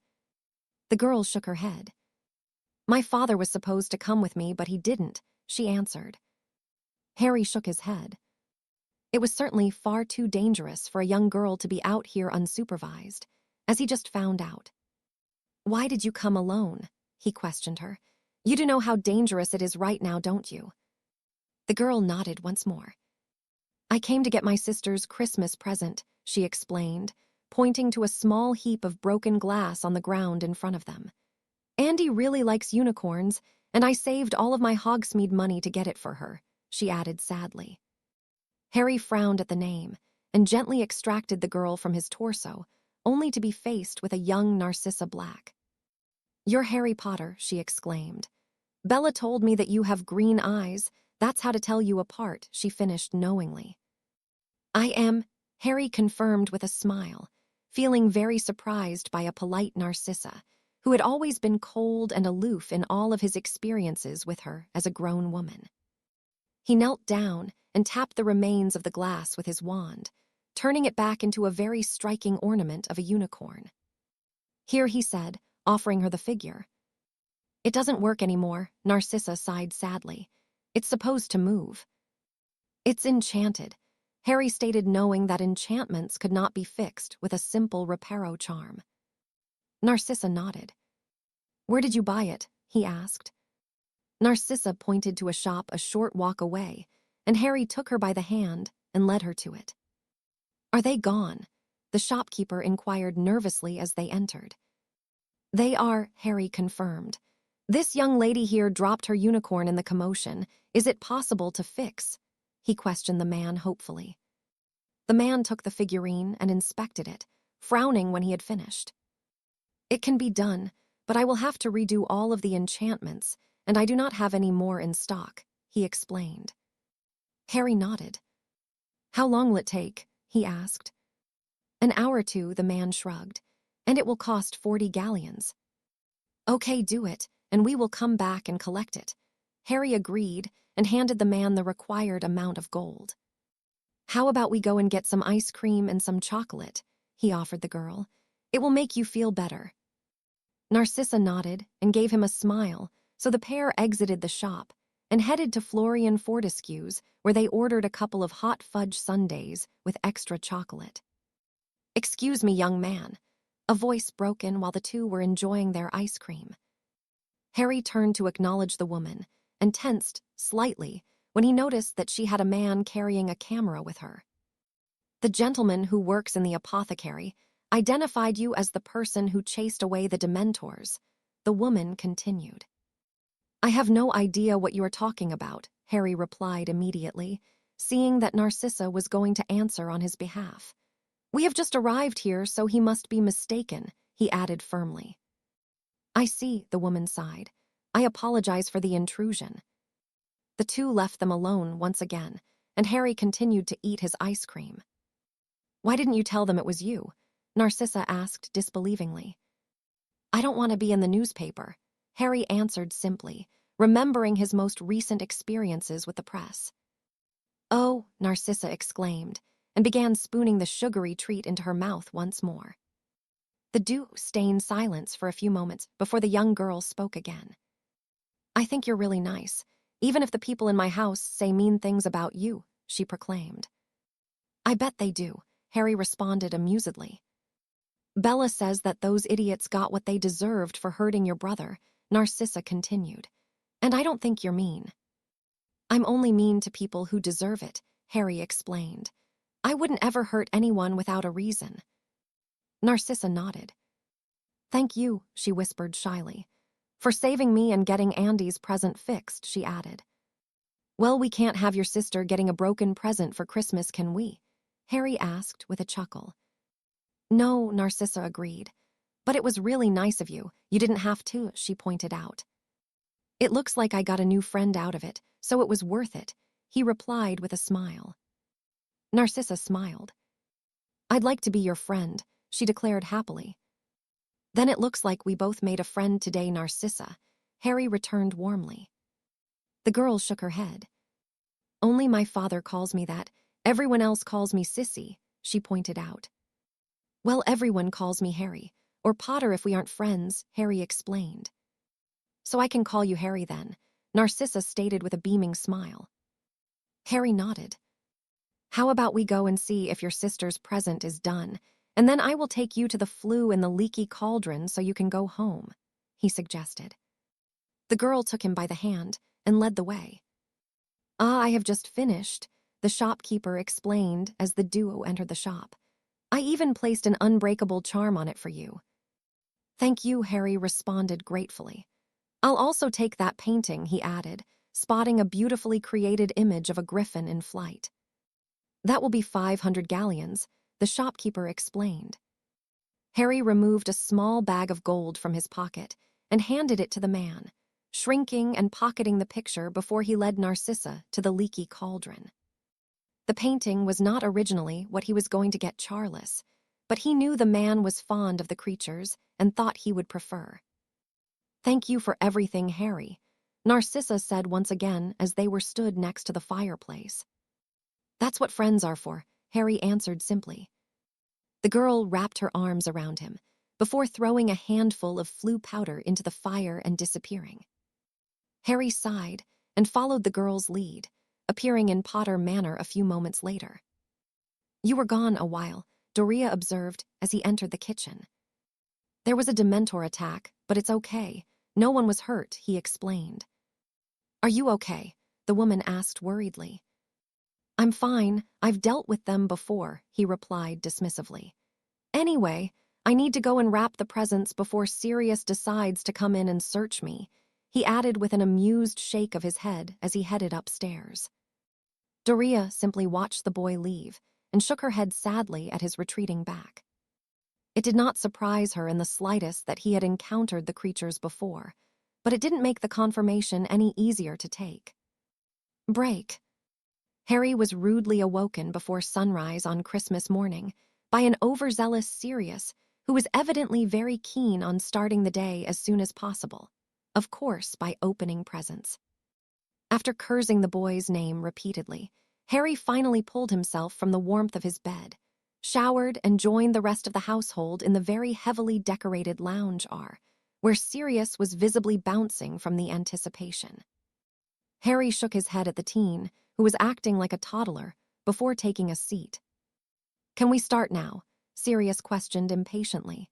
The girl shook her head. "My father was supposed to come with me, but he didn't," she answered. Harry shook his head. It was certainly far too dangerous for a young girl to be out here unsupervised, as he just found out. "Why did you come alone?" he questioned her. "You do know how dangerous it is right now, don't you?" The girl nodded once more. "I came to get my sister's Christmas present," she explained, pointing to a small heap of broken glass on the ground in front of them. "Andy really likes unicorns, and I saved all of my Hogsmeade money to get it for her," she added sadly. Harry frowned at the name and gently extracted the girl from his torso, only to be faced with a young Narcissa Black. "You're Harry Potter," she exclaimed. "Bella told me that you have green eyes. That's how to tell you apart," she finished knowingly. "I am," Harry confirmed with a smile, feeling very surprised by a polite Narcissa, who had always been cold and aloof in all of his experiences with her as a grown woman. He knelt down and tapped the remains of the glass with his wand, turning it back into a very striking ornament of a unicorn. "Here," he said, offering her the figure. "It doesn't work anymore," Narcissa sighed sadly. "It's supposed to move." "It's enchanted," Harry stated, knowing that enchantments could not be fixed with a simple reparo charm. Narcissa nodded. "Where did you buy it?" he asked. Narcissa pointed to a shop a short walk away, and Harry took her by the hand and led her to it. "Are they gone?" the shopkeeper inquired nervously as they entered. "They are," Harry confirmed. "This young lady here dropped her unicorn in the commotion. Is it possible to fix?" he questioned the man hopefully. The man took the figurine and inspected it, frowning when he had finished. "It can be done, but I will have to redo all of the enchantments, and I do not have any more in stock," he explained. Harry nodded. "How long will it take?" he asked. "An hour or two," the man shrugged, "and it will cost 40 galleons. "Okay, do it, and we will come back and collect it." Harry agreed and handed the man the required amount of gold. "How about we go and get some ice cream and some chocolate?" he offered the girl. "It will make you feel better." Narcissa nodded and gave him a smile, so the pair exited the shop and headed to Florian Fortescue's, where they ordered a couple of hot fudge sundaes with extra chocolate. "Excuse me, young man," a voice broke in while the two were enjoying their ice cream. Harry turned to acknowledge the woman and tensed slightly when he noticed that she had a man carrying a camera with her. "The gentleman who works in the apothecary identified you as the person who chased away the Dementors," the woman continued. "I have no idea what you are talking about," Harry replied immediately, seeing that Narcissa was going to answer on his behalf. "We have just arrived here, so he must be mistaken," he added firmly. "I see," the woman sighed. "I apologize for the intrusion." The two left them alone once again, and Harry continued to eat his ice cream. "Why didn't you tell them it was you?" Narcissa asked disbelievingly. "I don't want to be in the newspaper," Harry answered simply, remembering his most recent experiences with the press. "Oh," Narcissa exclaimed, and began spooning the sugary treat into her mouth once more. The duo stained silence for a few moments before the young girl spoke again. "I think you're really nice, even if the people in my house say mean things about you," she proclaimed. "I bet they do," Harry responded amusedly. "Bella says that those idiots got what they deserved for hurting your brother," Narcissa continued. "And I don't think you're mean." "I'm only mean to people who deserve it," Harry explained. "I wouldn't ever hurt anyone without a reason." Narcissa nodded. "Thank you," she whispered shyly. "For saving me and getting Andy's present fixed," she added. "Well, we can't have your sister getting a broken present for Christmas, can we?" Harry asked with a chuckle. "No," Narcissa agreed. "But it was really nice of you. You didn't have to," she pointed out. "It looks like I got a new friend out of it, so it was worth it," he replied with a smile. Narcissa smiled. "I'd like to be your friend," she declared happily. "Then it looks like we both made a friend today, Narcissa," Harry returned warmly. The girl shook her head. "Only my father calls me that. Everyone else calls me Sissy," she pointed out. "Well, everyone calls me Harry, or Potter if we aren't friends," Harry explained. "So I can call you Harry then," Narcissa stated with a beaming smile. Harry nodded. "How about we go and see if your sister's present is done, and then I will take you to the flue in the leaky cauldron so you can go home," he suggested. The girl took him by the hand and led the way. "Ah, I have just finished," the shopkeeper explained as the duo entered the shop. "I even placed an unbreakable charm on it for you." "Thank you," Harry responded gratefully. "I'll also take that painting," he added, spotting a beautifully created image of a griffin in flight. "That will be 500 galleons," the shopkeeper explained. Harry removed a small bag of gold from his pocket and handed it to the man, shrinking and pocketing the picture before he led Narcissa to the leaky cauldron. The painting was not originally what he was going to get Charles, but he knew the man was fond of the creatures and thought he would prefer. "Thank you for everything, Harry," Narcissa said once again as they were stood next to the fireplace. "That's what friends are for," Harry answered simply. The girl wrapped her arms around him, before throwing a handful of flue powder into the fire and disappearing. Harry sighed and followed the girl's lead, appearing in Potter Manor a few moments later. "You were gone a while," Doria observed as he entered the kitchen. "There was a Dementor attack, but it's okay. No one was hurt," he explained. "Are you okay?" the woman asked worriedly. "I'm fine. I've dealt with them before," he replied dismissively. "Anyway, I need to go and wrap the presents before Sirius decides to come in and search me," he added with an amused shake of his head as he headed upstairs. Doria simply watched the boy leave and shook her head sadly at his retreating back. It did not surprise her in the slightest that he had encountered the creatures before, but it didn't make the confirmation any easier to take. Break. Harry was rudely awoken before sunrise on Christmas morning by an overzealous Sirius who was evidently very keen on starting the day as soon as possible, of course by opening presents. After cursing the boy's name repeatedly, Harry finally pulled himself from the warmth of his bed, showered, and joined the rest of the household in the very heavily decorated lounge where Sirius was visibly bouncing from the anticipation. Harry shook his head at the teen, who was acting like a toddler, before taking a seat. "Can we start now?" Sirius questioned impatiently.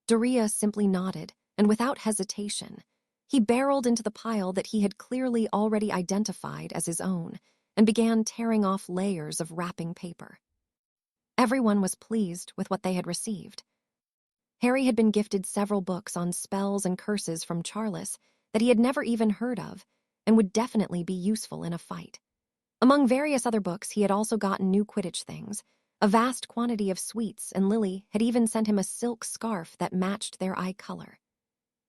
Doria simply nodded, and without hesitation, he barreled into the pile that he had clearly already identified as his own and began tearing off layers of wrapping paper. Everyone was pleased with what they had received. Harry had been gifted several books on spells and curses from Charles that he had never even heard of and would definitely be useful in a fight. Among various other books, he had also gotten new Quidditch things, a vast quantity of sweets, and Lily had even sent him a silk scarf that matched their eye color.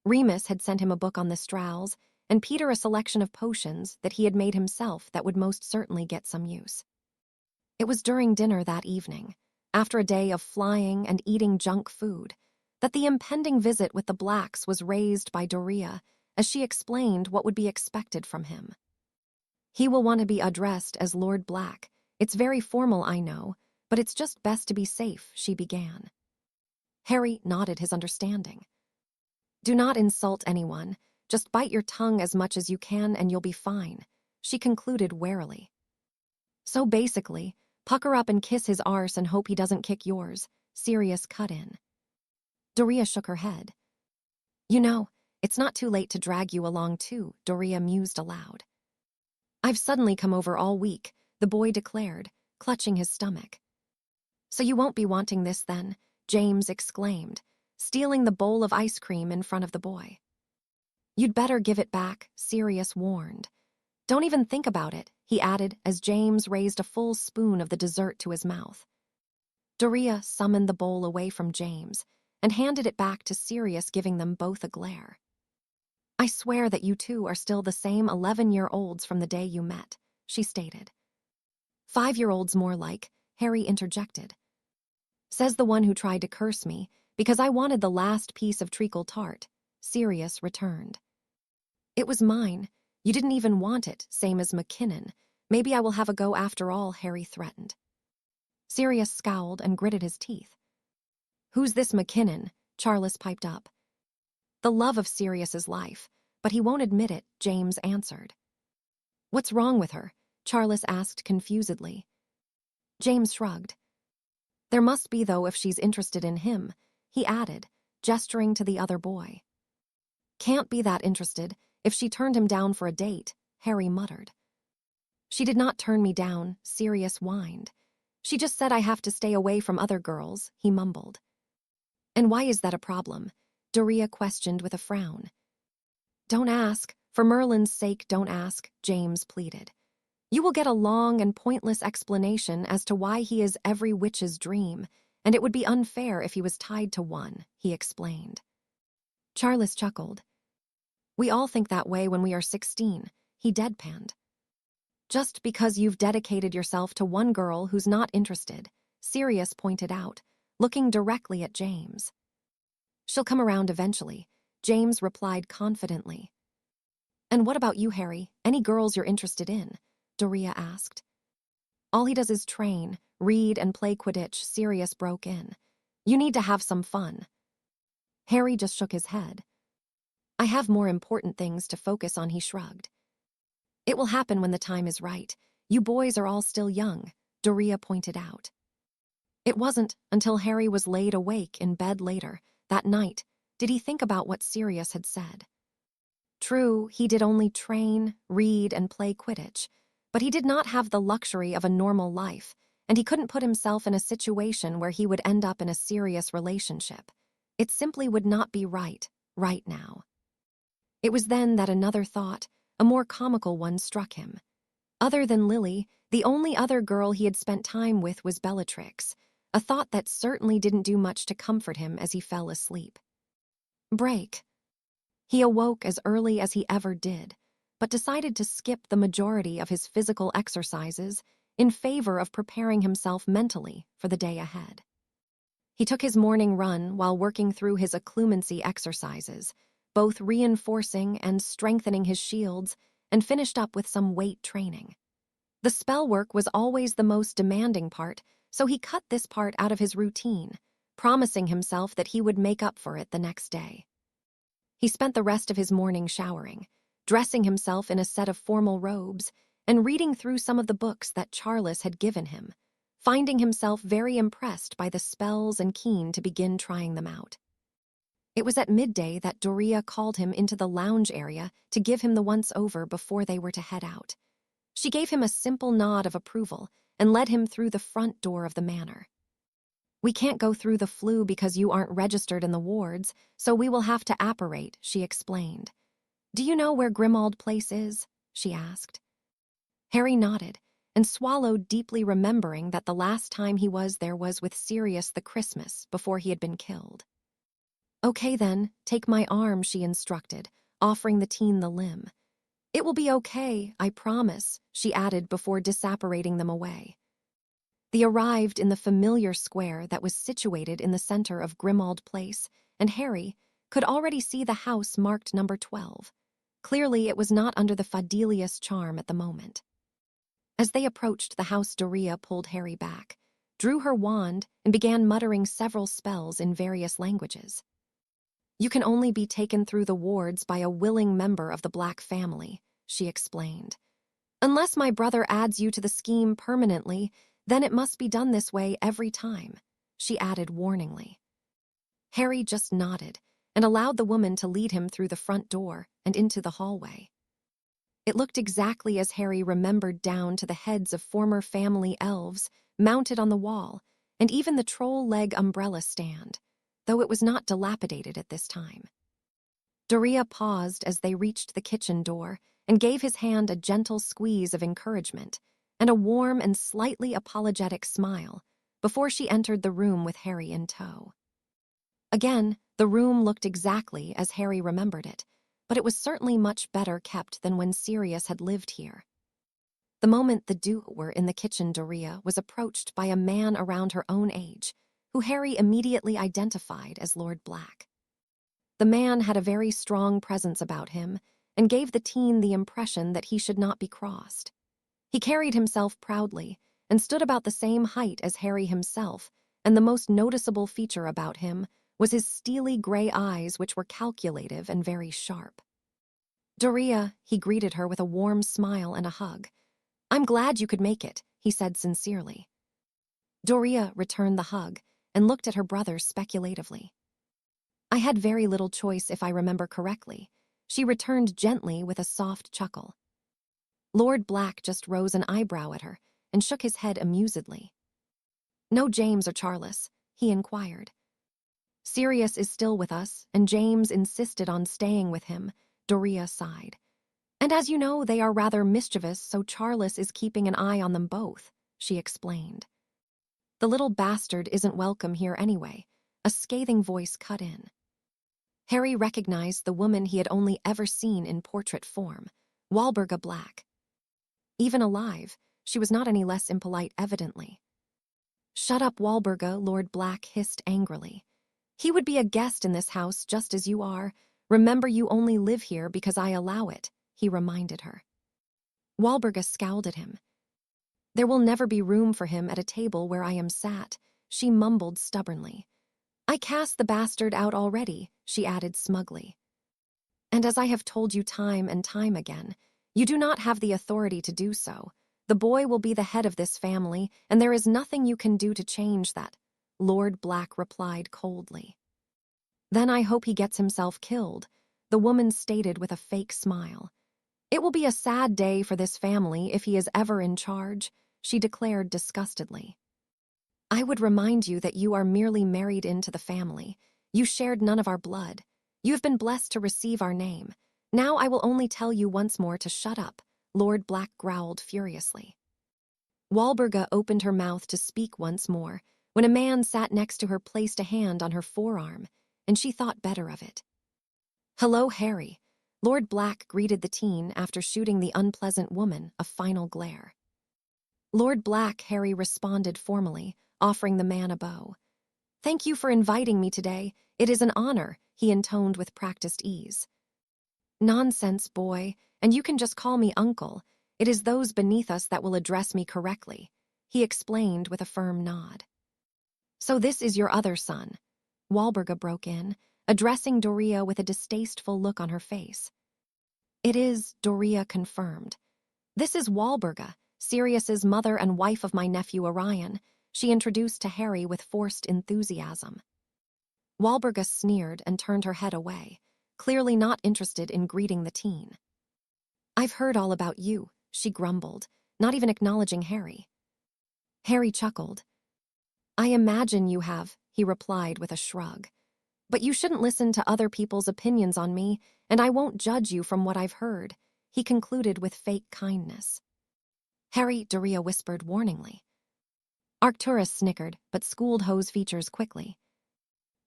Remus had sent him a book on the Strowls, and Peter a selection of potions that he had made himself that would most certainly get some use. It was during dinner that evening, after a day of flying and eating junk food, that the impending visit with the Blacks was raised by Doria as she explained what would be expected from him. "He will want to be addressed as Lord Black. It's very formal, I know, but it's just best to be safe," she began. Harry nodded his understanding. "Do not insult anyone. Just bite your tongue as much as you can and you'll be fine," she concluded warily. "So basically, pucker up and kiss his arse and hope he doesn't kick yours," Sirius cut in. Doria shook her head. "You know, it's not too late to drag you along too," Doria mused aloud. "I've suddenly come over all week," the boy declared, clutching his stomach. "So you won't be wanting this then," James exclaimed, stealing the bowl of ice cream in front of the boy. "You'd better give it back," Sirius warned. "Don't even think about it," he added as James raised a full spoon of the dessert to his mouth. Doria summoned the bowl away from James and handed it back to Sirius, giving them both a glare. "I swear that you two are still the same 11-year-olds from the day you met," she stated. "5-year-olds more like," Harry interjected. "Says the one who tried to curse me, because I wanted the last piece of treacle tart," Sirius returned. "It was mine. You didn't even want it, same as McKinnon. Maybe I will have a go after all," Harry threatened. Sirius scowled and gritted his teeth. "Who's this McKinnon?" Charles piped up. "The love of Sirius's life, but he won't admit it," James answered. "What's wrong with her?" Charles asked confusedly. James shrugged. "There must be, though, if she's interested in him," he added, gesturing to the other boy. "Can't be that interested if she turned him down for a date," Harry muttered. "She did not turn me down," Sirius whined. "She just said I have to stay away from other girls," he mumbled. "And why is that a problem?" Doria questioned with a frown. "Don't ask. For Merlin's sake, don't ask," James pleaded. "You will get a long and pointless explanation as to why he is every witch's dream, and it would be unfair if he was tied to one," he explained. Charles chuckled. We all think that way when we are 16, he deadpanned. Just because you've dedicated yourself to one girl who's not interested, Sirius pointed out, looking directly at James. She'll come around eventually, James replied confidently. And what about you, Harry? Any girls you're interested in? Doria asked. All he does is train, read, and play Quidditch, Sirius broke in. You need to have some fun. Harry just shook his head. I have more important things to focus on, he shrugged. It will happen when the time is right. You boys are all still young, Doria pointed out. It wasn't until Harry was laid awake in bed later, that night, did he think about what Sirius had said. True, he did only train, read, and play Quidditch, but he did not have the luxury of a normal life, and he couldn't put himself in a situation where he would end up in a serious relationship. It simply would not be right now. It was then that another thought, a more comical one, struck him. Other than Lily, the only other girl he had spent time with was Bellatrix, a thought that certainly didn't do much to comfort him as he fell asleep. Break. He awoke as early as he ever did, but decided to skip the majority of his physical exercises in favor of preparing himself mentally for the day ahead. He took his morning run while working through his occlumency exercises, both reinforcing and strengthening his shields, and finished up with some weight training. The spell work was always the most demanding part, so he cut this part out of his routine, promising himself that he would make up for it the next day. He spent the rest of his morning showering, dressing himself in a set of formal robes, and reading through some of the books that Charles had given him, finding himself very impressed by the spells and keen to begin trying them out. It was at midday that Doria called him into the lounge area to give him the once-over before they were to head out. She gave him a simple nod of approval and led him through the front door of the manor. We can't go through the flue because you aren't registered in the wards, so we will have to apparate, she explained. Do you know where Grimmauld Place is? She asked. Harry nodded and swallowed deeply, remembering that the last time he was there was with Sirius the Christmas before he had been killed. Okay then, take my arm, she instructed, offering the teen the limb. It will be okay, I promise, she added before disapparating them away. They arrived in the familiar square that was situated in the center of Grimmauld Place, and Harry could already see the house marked number 12. Clearly, it was not under the Fadelius charm at the moment. As they approached the house, Doria pulled Harry back, drew her wand, and began muttering several spells in various languages. You can only be taken through the wards by a willing member of the Black family, she explained. Unless my brother adds you to the scheme permanently, then it must be done this way every time, she added warningly. Harry just nodded and allowed the woman to lead him through the front door and into the hallway. It looked exactly as Harry remembered, down to the heads of former family elves mounted on the wall, and even the troll leg umbrella stand, though it was not dilapidated at this time. Doria paused as they reached the kitchen door and gave his hand a gentle squeeze of encouragement and a warm and slightly apologetic smile before she entered the room with Harry in tow. Again, the room looked exactly as Harry remembered it, but it was certainly much better kept than when Sirius had lived here. The moment the two were in the kitchen, Doria was approached by a man around her own age, who Harry immediately identified as Lord Black. The man had a very strong presence about him and gave the teen the impression that he should not be crossed. He carried himself proudly and stood about the same height as Harry himself, and the most noticeable feature about him was his steely gray eyes, which were calculative and very sharp. Doria, he greeted her with a warm smile and a hug. I'm glad you could make it, he said sincerely. Doria returned the hug and looked at her brother speculatively. I had very little choice, if I remember correctly, she returned gently with a soft chuckle. Lord Black just rose an eyebrow at her and shook his head amusedly. No James or Charles, he inquired. Sirius is still with us, and James insisted on staying with him, Doria sighed. And as you know, they are rather mischievous, so Charles is keeping an eye on them both, she explained. The little bastard isn't welcome here anyway, a scathing voice cut in. Harry recognized the woman he had only ever seen in portrait form, Walburga Black. Even alive, she was not any less impolite, evidently. "Shut up, Walburga," Lord Black hissed angrily. "He would be a guest in this house just as you are. Remember, you only live here because I allow it," he reminded her. Walburga scowled at him. "There will never be room for him at a table where I am sat," she mumbled stubbornly. "I cast the bastard out already," she added smugly. "And as I have told you time and time again, you do not have the authority to do so. The boy will be the head of this family, and there is nothing you can do to change that," Lord Black replied coldly. "Then I hope he gets himself killed," the woman stated with a fake smile. "It will be a sad day for this family if he is ever in charge," she declared disgustedly. "I would remind you that you are merely married into the family. You shared none of our blood. You have been blessed to receive our name. Now I will only tell you once more to shut up," Lord Black growled furiously. Walburga opened her mouth to speak once more when a man sat next to her placed a hand on her forearm, and she thought better of it. "Hello, Harry." Lord Black greeted the teen after shooting the unpleasant woman a final glare. "Lord Black," Harry responded formally, offering the man a bow. "Thank you for inviting me today. It is an honor," he intoned with practiced ease. "Nonsense, boy, and you can just call me uncle. It is those beneath us that will address me correctly," he explained with a firm nod. "So this is your other son," Walburga broke in, addressing Doria with a distasteful look on her face. "It is," Doria confirmed. "This is Walburga, Sirius's mother and wife of my nephew Orion," she introduced to Harry with forced enthusiasm. Walburga sneered and turned her head away, clearly not interested in greeting the teen. "I've heard all about you," she grumbled, not even acknowledging Harry. Harry chuckled. "I imagine you have," he replied with a shrug. "But you shouldn't listen to other people's opinions on me, and I won't judge you from what I've heard," he concluded with fake kindness. "Harry," Doria whispered warningly. Arcturus snickered, but schooled Ho's features quickly.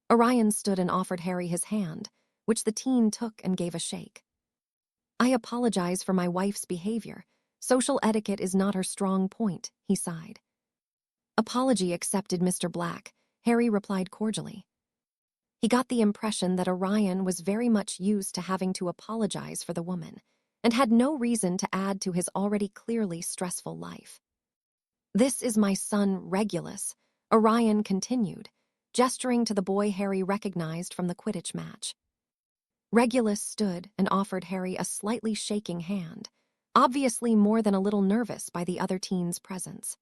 Orion stood and offered Harry his hand, which the teen took and gave a shake. "I apologize for my wife's behavior. Social etiquette is not her strong point," he sighed. "Apology accepted, Mr. Black," Harry replied cordially. He got the impression that Orion was very much used to having to apologize for the woman, and had no reason to add to his already clearly stressful life. "This is my son, Regulus," Orion continued, gesturing to the boy Harry recognized from the Quidditch match. Regulus stood and offered Harry a slightly shaking hand, obviously more than a little nervous by the other teen's presence.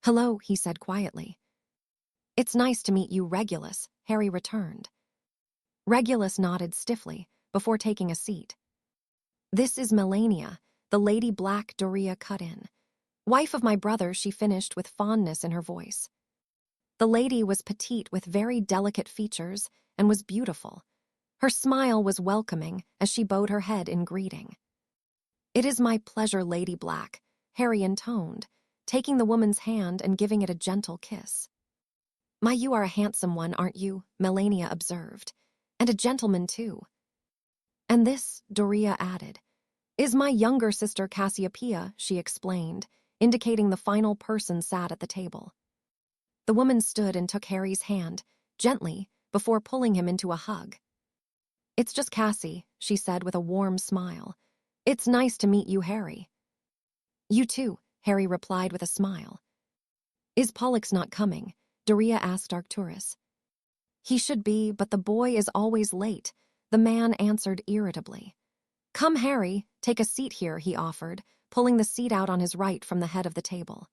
"Hello," he said quietly. "It's nice to meet you, Regulus," Harry returned. Regulus nodded stiffly before taking a seat. "This is Melania, the Lady Black," Doria cut in. "Wife of my brother," she finished with fondness in her voice. The lady was petite with very delicate features and was beautiful. Her smile was welcoming as she bowed her head in greeting. "It is my pleasure, Lady Black," Harry intoned, taking the woman's hand and giving it a gentle kiss. "My, you are a handsome one, aren't you?" Melania observed. "And a gentleman, too." "And this," Doria added, "is my younger sister Cassiopeia," she explained, indicating the final person sat at the table. The woman stood and took Harry's hand, gently, before pulling him into a hug. "It's just Cassie," she said with a warm smile. "It's nice to meet you, Harry." "You too," Harry replied with a smile. "Is Pollux not coming?" Doria asked Arcturus. "He should be, but the boy is always late," the man answered irritably. "Come, Harry, take a seat here," he offered, pulling the seat out on his right from the head of the table.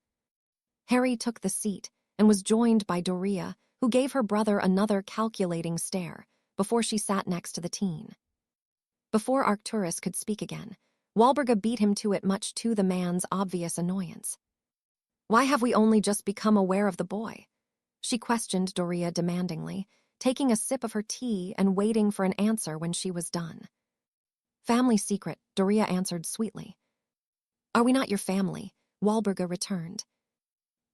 Harry took the seat and was joined by Doria, who gave her brother another calculating stare before she sat next to the teen. Before Arcturus could speak again, Walburga beat him to it, much to the man's obvious annoyance. "Why have we only just become aware of the boy?" she questioned Doria demandingly, taking a sip of her tea and waiting for an answer when she was done. "Family secret," Doria answered sweetly. "Are we not your family?" Walburga returned.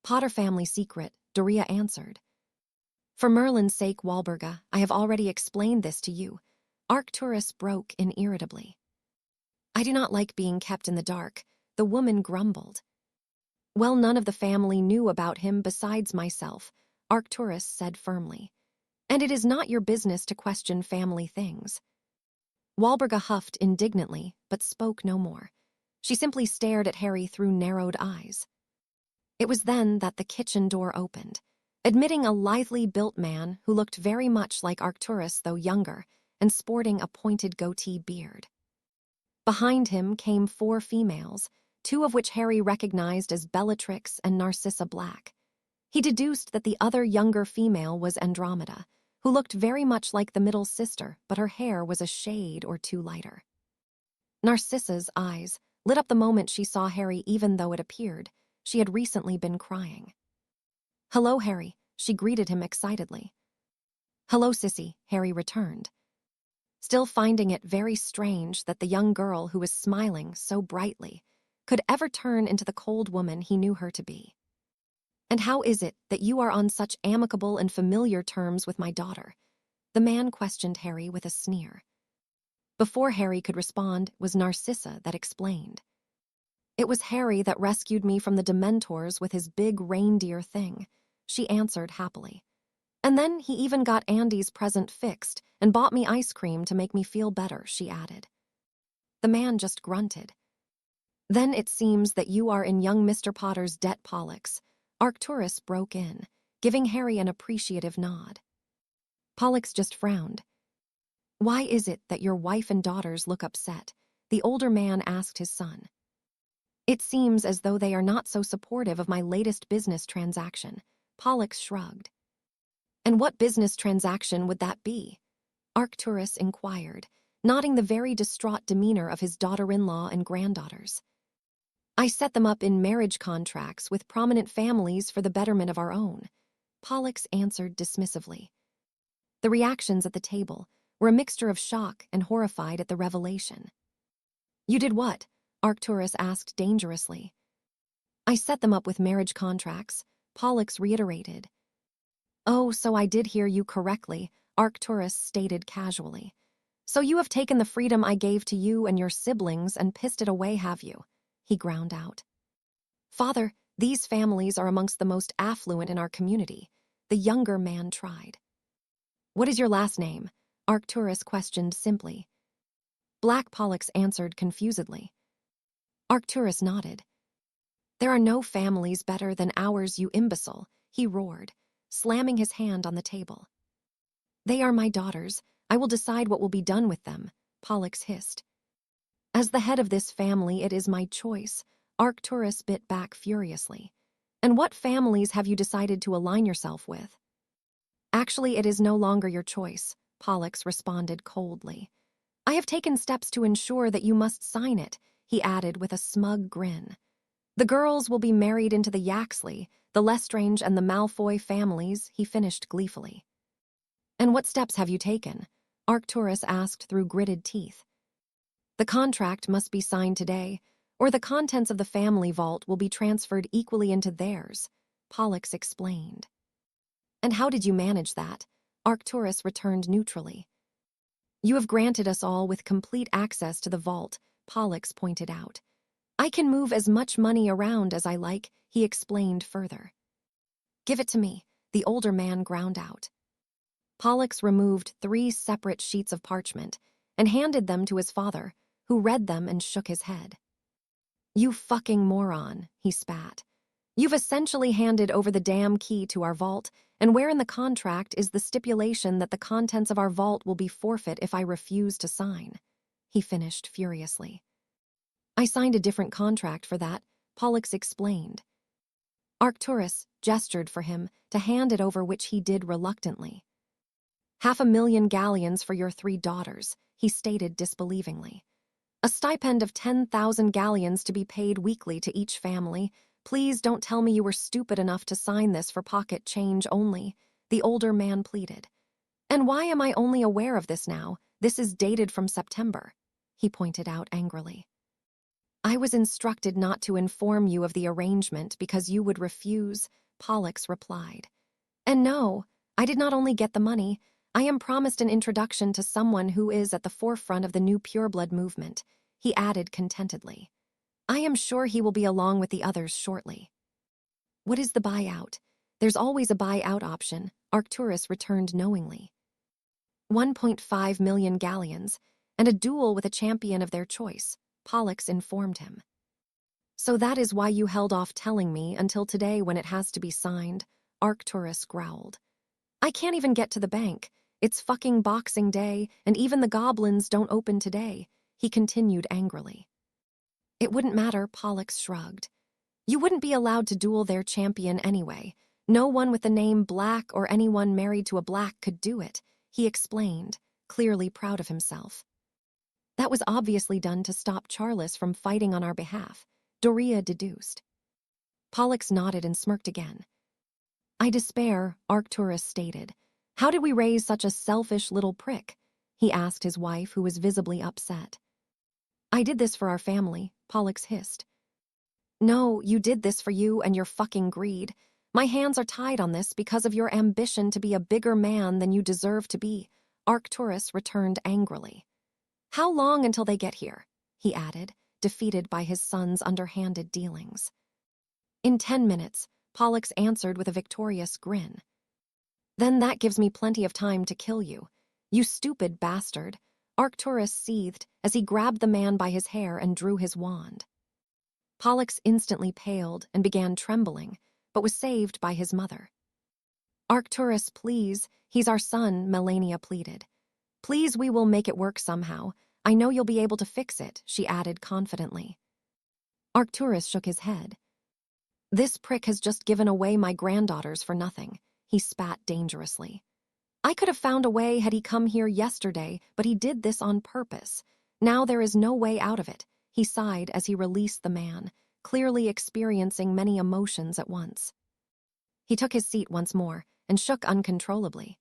"Potter family secret," Doria answered. For Merlin's sake, Walburga, I have already explained this to you. Arcturus broke in irritably. I do not like being kept in the dark, the woman grumbled. Well, none of the family knew about him besides myself, Arcturus said firmly. And it is not your business to question family things. Walburga huffed indignantly, but spoke no more. She simply stared at Harry through narrowed eyes. It was then that the kitchen door opened, admitting a lithely built man who looked very much like Arcturus, though younger, and sporting a pointed goatee beard. Behind him came 4 females, 2 of which Harry recognized as Bellatrix and Narcissa Black. He deduced that the other younger female was Andromeda, who looked very much like the middle sister, but her hair was a shade or 2 lighter. Narcissa's eyes lit up the moment she saw Harry, even though it appeared she had recently been crying. Hello, Harry, she greeted him excitedly. Hello, Sissy, Harry returned, still finding it very strange that the young girl who was smiling so brightly could ever turn into the cold woman he knew her to be. And how is it that you are on such amicable and familiar terms with my daughter? The man questioned Harry with a sneer. Before Harry could respond, it was Narcissa that explained. It was Harry that rescued me from the Dementors with his big reindeer thing, she answered happily. And then he even got Andy's present fixed and bought me ice cream to make me feel better, she added. The man just grunted. Then it seems that you are in young Mr. Potter's debt, Pollux. Arcturus broke in, giving Harry an appreciative nod. Pollux just frowned. Why is it that your wife and daughters look upset? The older man asked his son. It seems as though they are not so supportive of my latest business transaction, Pollux shrugged. And what business transaction would that be? Arcturus inquired, noting the very distraught demeanor of his daughter-in-law and granddaughters. I set them up in marriage contracts with prominent families for the betterment of our own, Pollux answered dismissively. The reactions at the table were a mixture of shock and horrified at the revelation. You did what? Arcturus asked dangerously. I set them up with marriage contracts, Pollux reiterated. Oh, so I did hear you correctly, Arcturus stated casually. So you have taken the freedom I gave to you and your siblings and pissed it away, have you? He ground out. Father, these families are amongst the most affluent in our community, the younger man tried. What is your last name? Arcturus questioned simply. Black, Pollux answered confusedly. Arcturus nodded. There are no families better than ours, you imbecile, he roared, slamming his hand on the table. They are my daughters. I will decide what will be done with them, Pollux hissed. As the head of this family, it is my choice, Arcturus bit back furiously. And what families have you decided to align yourself with? Actually, it is no longer your choice, Pollux responded coldly. I have taken steps to ensure that you must sign it, he added with a smug grin. The girls will be married into the Yaxley, the Lestrange and the Malfoy families, he finished gleefully. And what steps have you taken? Arcturus asked through gritted teeth. The contract must be signed today, or the contents of the family vault will be transferred equally into theirs, Pollux explained. And how did you manage that? Arcturus returned neutrally. You have granted us all with complete access to the vault, Pollux pointed out. I can move as much money around as I like, he explained further. Give it to me, the older man ground out. Pollux removed 3 separate sheets of parchment and handed them to his father, who read them and shook his head. You fucking moron, he spat. You've essentially handed over the damn key to our vault, and where in the contract is the stipulation that the contents of our vault will be forfeit if I refuse to sign? He finished furiously. I signed a different contract for that, Pollux explained. Arcturus gestured for him to hand it over, which he did reluctantly. 500,000 galleons for your 3 daughters, he stated disbelievingly. A stipend of 10,000 galleons to be paid weekly to each family. Please don't tell me you were stupid enough to sign this for pocket change only, the older man pleaded. And why am I only aware of this now? This is dated from September, he pointed out angrily. I was instructed not to inform you of the arrangement because you would refuse, Pollux replied. And no, I did not only get the money, I am promised an introduction to someone who is at the forefront of the new pureblood movement, he added contentedly. I am sure he will be along with the others shortly. What is the buyout? There's always a buyout option, Arcturus returned knowingly. 1.5 million galleons, and a duel with a champion of their choice, Pollux informed him. So that is why you held off telling me until today when it has to be signed, Arcturus growled. I can't even get to the bank. It's fucking Boxing Day, and even the goblins don't open today, he continued angrily. It wouldn't matter, Pollux shrugged. You wouldn't be allowed to duel their champion anyway. No one with the name Black or anyone married to a Black could do it, he explained, clearly proud of himself. That was obviously done to stop Charles from fighting on our behalf, Doria deduced. Pollux nodded and smirked again. I despair, Arcturus stated. How did we raise such a selfish little prick? He asked his wife, who was visibly upset. I did this for our family, Pollux hissed. No, you did this for you and your fucking greed. My hands are tied on this because of your ambition to be a bigger man than you deserve to be, Arcturus returned angrily. How long until they get here? He added, defeated by his son's underhanded dealings. In 10 minutes, Pollux answered with a victorious grin. Then that gives me plenty of time to kill you. You stupid bastard, Arcturus seethed as he grabbed the man by his hair and drew his wand. Pollux instantly paled and began trembling, but was saved by his mother. Arcturus, please, he's our son, Melania pleaded. Please, we will make it work somehow. I know you'll be able to fix it, she added confidently. Arcturus shook his head. This prick has just given away my granddaughters for nothing, he spat dangerously. I could have found a way had he come here yesterday, but he did this on purpose. Now there is no way out of it, he sighed as he released the man, clearly experiencing many emotions at once. He took his seat once more and shook uncontrollably.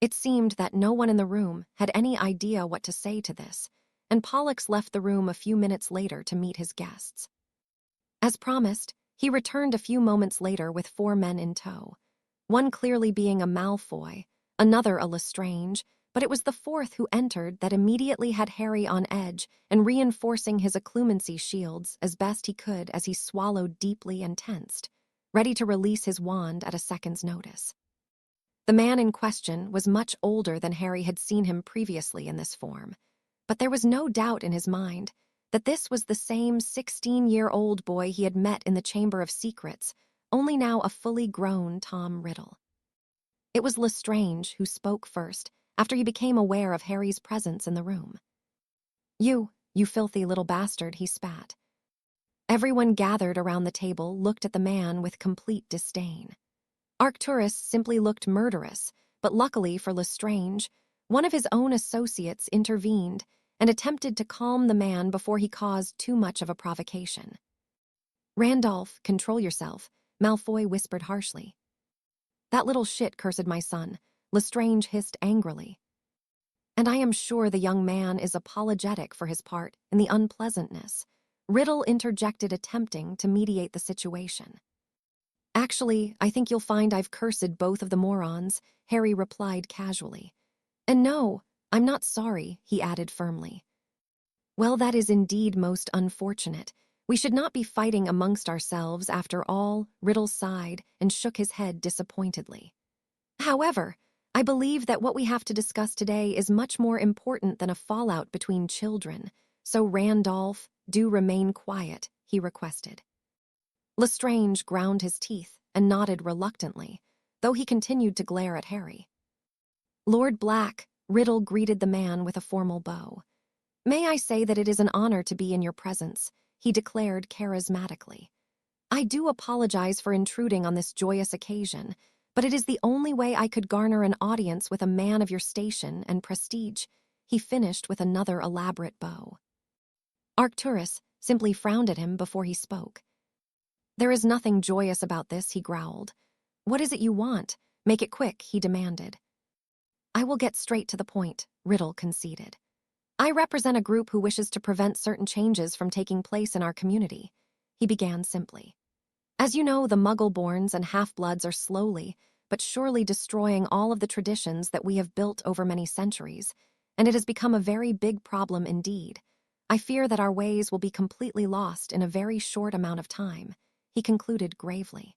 It seemed that no one in the room had any idea what to say to this, and Pollux left the room a few minutes later to meet his guests. As promised, he returned a few moments later with 4 men in tow, one clearly being a Malfoy, another a Lestrange, but it was the 4th who entered that immediately had Harry on edge and reinforcing his occlumency shields as best he could as he swallowed deeply and tensed, ready to release his wand at a second's notice. The man in question was much older than Harry had seen him previously in this form, but there was no doubt in his mind that this was the same 16-year-old boy he had met in the Chamber of Secrets, only now a fully grown Tom Riddle. It was Lestrange who spoke first, after he became aware of Harry's presence in the room. You filthy little bastard, he spat. Everyone gathered around the table looked at the man with complete disdain. Arcturus simply looked murderous, but luckily for Lestrange, one of his own associates intervened and attempted to calm the man before he caused too much of a provocation. Randolph, control yourself, Malfoy whispered harshly. That little shit cursed my son, Lestrange hissed angrily. And I am sure the young man is apologetic for his part in the unpleasantness, Riddle interjected, attempting to mediate the situation. Actually, I think you'll find I've cursed both of the morons, Harry replied casually. And no, I'm not sorry, he added firmly. Well, that is indeed most unfortunate. We should not be fighting amongst ourselves after all, Riddle sighed and shook his head disappointedly. However, I believe that what we have to discuss today is much more important than a fallout between children, so Randolph, do remain quiet, he requested. Lestrange ground his teeth and nodded reluctantly, though he continued to glare at Harry. Lord Black, Riddle greeted the man with a formal bow. May I say that it is an honor to be in your presence, he declared charismatically. I do apologize for intruding on this joyous occasion, but it is the only way I could garner an audience with a man of your station and prestige, he finished with another elaborate bow. Arcturus simply frowned at him before he spoke. There is nothing joyous about this, he growled. What is it you want? Make it quick, he demanded. I will get straight to the point, Riddle conceded. I represent a group who wishes to prevent certain changes from taking place in our community, he began simply. As you know, the Muggle-borns and half-bloods are slowly, but surely destroying all of the traditions that we have built over many centuries, and it has become a very big problem indeed. I fear that our ways will be completely lost in a very short amount of time, he concluded gravely.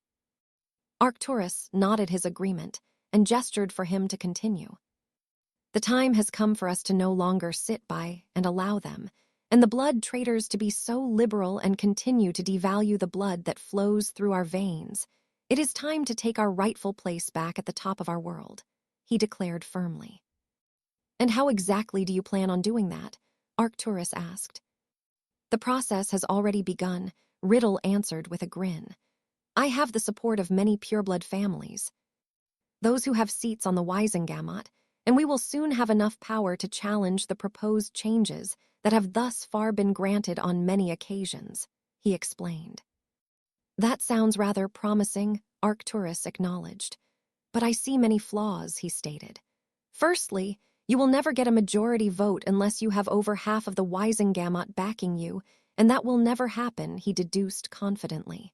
Arcturus nodded his agreement and gestured for him to continue. The time has come for us to no longer sit by and allow them, and the blood traders to be so liberal and continue to devalue the blood that flows through our veins. It is time to take our rightful place back at the top of our world, he declared firmly. And how exactly do you plan on doing that? Arcturus asked. The process has already begun, Riddle answered with a grin. I have the support of many pureblood families, those who have seats on the Wisengamot, and we will soon have enough power to challenge the proposed changes that have thus far been granted on many occasions, he explained. That sounds rather promising, Arcturus acknowledged. But I see many flaws, he stated. Firstly, you will never get a majority vote unless you have over half of the Wisengamot backing you, and that will never happen, he deduced confidently.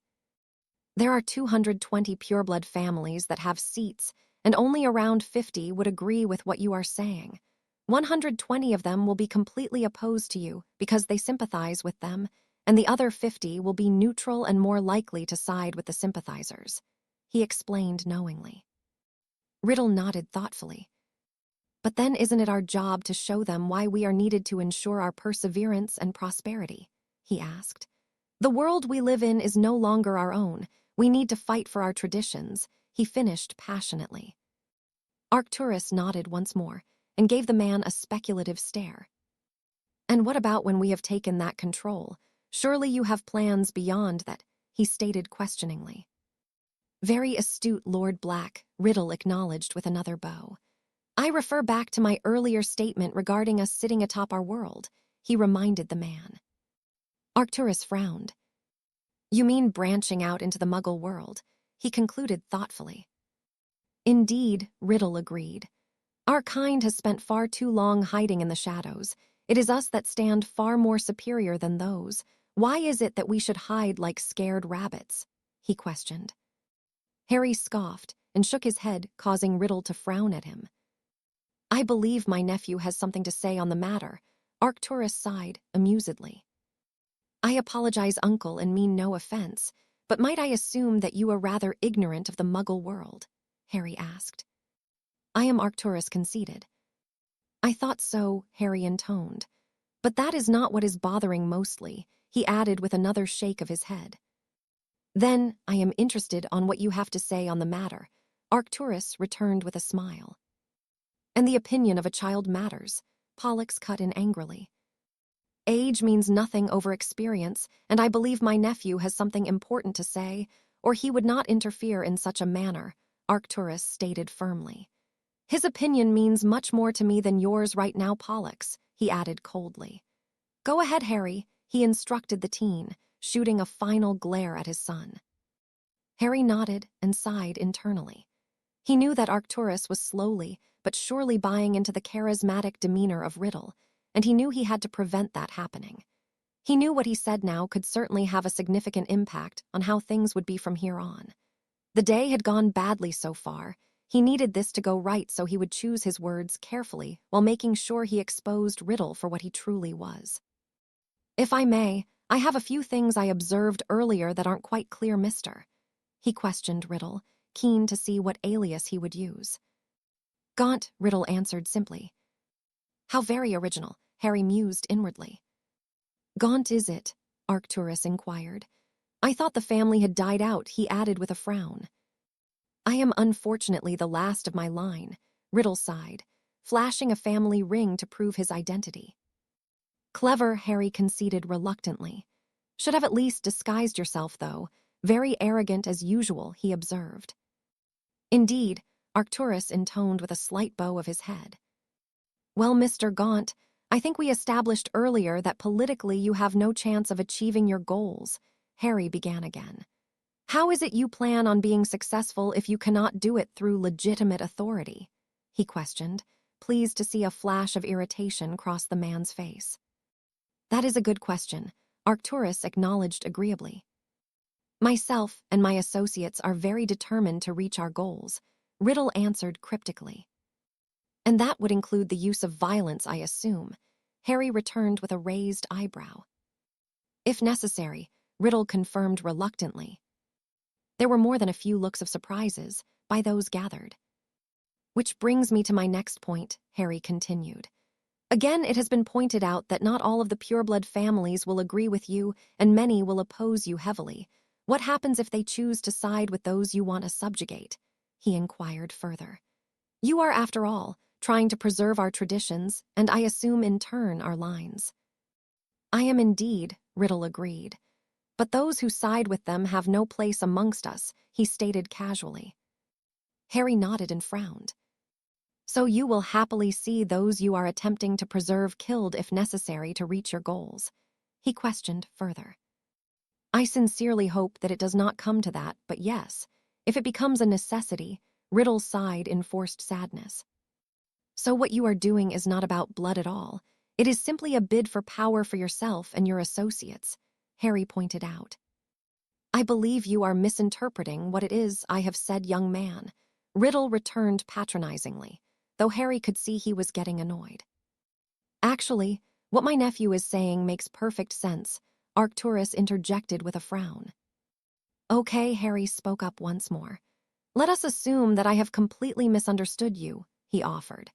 There are 220 pureblood families that have seats, and only around 50 would agree with what you are saying. 120 of them will be completely opposed to you because they sympathize with them, and the other 50 will be neutral and more likely to side with the sympathizers, he explained knowingly. Riddle nodded thoughtfully. But then isn't it our job to show them why we are needed to ensure our perseverance and prosperity? He asked. The world we live in is no longer our own. We need to fight for our traditions, he finished passionately. Arcturus nodded once more and gave the man a speculative stare. And what about when we have taken that control? Surely you have plans beyond that, he stated questioningly. Very astute, Lord Black, Riddle acknowledged with another bow. I refer back to my earlier statement regarding us sitting atop our world, he reminded the man. Arcturus frowned. You mean branching out into the Muggle world, he concluded thoughtfully. Indeed, Riddle agreed. Our kind has spent far too long hiding in the shadows. It is us that stand far more superior than those. Why is it that we should hide like scared rabbits? He questioned. Harry scoffed and shook his head, causing Riddle to frown at him. I believe my nephew has something to say on the matter, Arcturus sighed amusedly. I apologize, Uncle, and mean no offense, but might I assume that you are rather ignorant of the Muggle world? Harry asked. I am, Arcturus conceded. I thought so, Harry intoned. But that is not what is bothering mostly, he added with another shake of his head. Then I am interested on what you have to say on the matter, Arcturus returned with a smile. And the opinion of a child matters, Pollux cut in angrily. Age means nothing over experience, and I believe my nephew has something important to say, or he would not interfere in such a manner, Arcturus stated firmly. His opinion means much more to me than yours right now, Pollux, he added coldly. Go ahead, Harry, he instructed the teen, shooting a final glare at his son. Harry nodded and sighed internally. He knew that Arcturus was slowly but surely buying into the charismatic demeanor of Riddle, and he knew he had to prevent that happening. He knew what he said now could certainly have a significant impact on how things would be from here on. The day had gone badly so far. He needed this to go right, so he would choose his words carefully while making sure he exposed Riddle for what he truly was. If I may, I have a few things I observed earlier that aren't quite clear, mister. He questioned Riddle, keen to see what alias he would use. Gaunt, Riddle answered simply. How very original, Harry mused inwardly. Gaunt is it? Arcturus inquired. I thought the family had died out, he added with a frown. I am unfortunately the last of my line, Riddle sighed, flashing a family ring to prove his identity. Clever, Harry conceded reluctantly. Should have at least disguised yourself, though. Very arrogant as usual, he observed. Indeed, Arcturus intoned with a slight bow of his head. Well, Mr. Gaunt, I think we established earlier that politically you have no chance of achieving your goals, Harry began again. How is it you plan on being successful if you cannot do it through legitimate authority? He questioned, pleased to see a flash of irritation cross the man's face. That is a good question, Arcturus acknowledged agreeably. Myself and my associates are very determined to reach our goals. Riddle answered cryptically. And that would include the use of violence, I assume. Harry returned with a raised eyebrow. If necessary, Riddle confirmed reluctantly. There were more than a few looks of surprises by those gathered. Which brings me to my next point, Harry continued. Again, it has been pointed out that not all of the pureblood families will agree with you, and many will oppose you heavily. What happens if they choose to side with those you want to subjugate? He inquired further. You are, after all, trying to preserve our traditions, and I assume in turn our lines. I am indeed, Riddle agreed. But those who side with them have no place amongst us, he stated casually. Harry nodded and frowned. So you will happily see those you are attempting to preserve killed if necessary to reach your goals? He questioned further. I sincerely hope that it does not come to that, but yes, if it becomes a necessity, Riddle sighed in forced sadness. So what you are doing is not about blood at all. It is simply a bid for power for yourself and your associates, Harry pointed out. I believe you are misinterpreting what it is I have said, young man. Riddle returned patronizingly, though Harry could see he was getting annoyed. Actually, what my nephew is saying makes perfect sense, Arcturus interjected with a frown. Okay, Harry spoke up once more. Let us assume that I have completely misunderstood you, he offered.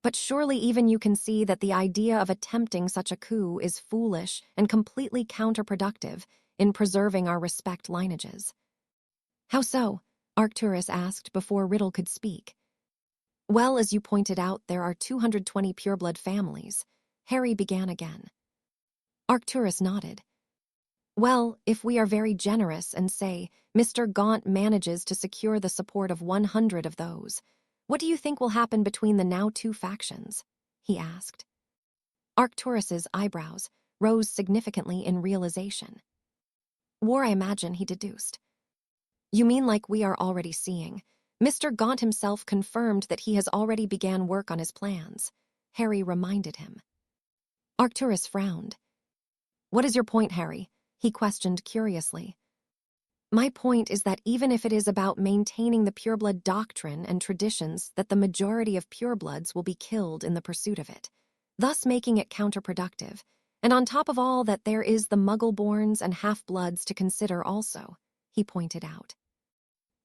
But surely even you can see that the idea of attempting such a coup is foolish and completely counterproductive in preserving our respect lineages. How so? Arcturus asked before Riddle could speak. Well, as you pointed out, there are 220 pureblood families. Harry began again. Arcturus nodded. Well, if we are very generous and say Mr. Gaunt manages to secure the support of 100 of those, what do you think will happen between the now two factions? He asked. Arcturus's eyebrows rose significantly in realization. War, I imagine, he deduced. You mean like we are already seeing? Mr. Gaunt himself confirmed that he has already began work on his plans, Harry reminded him. Arcturus frowned. What is your point, Harry? He questioned curiously. My point is that even if it is about maintaining the pureblood doctrine and traditions, that the majority of purebloods will be killed in the pursuit of it, thus making it counterproductive. And on top of all that, there is the Muggleborns and half-bloods to consider also, he pointed out.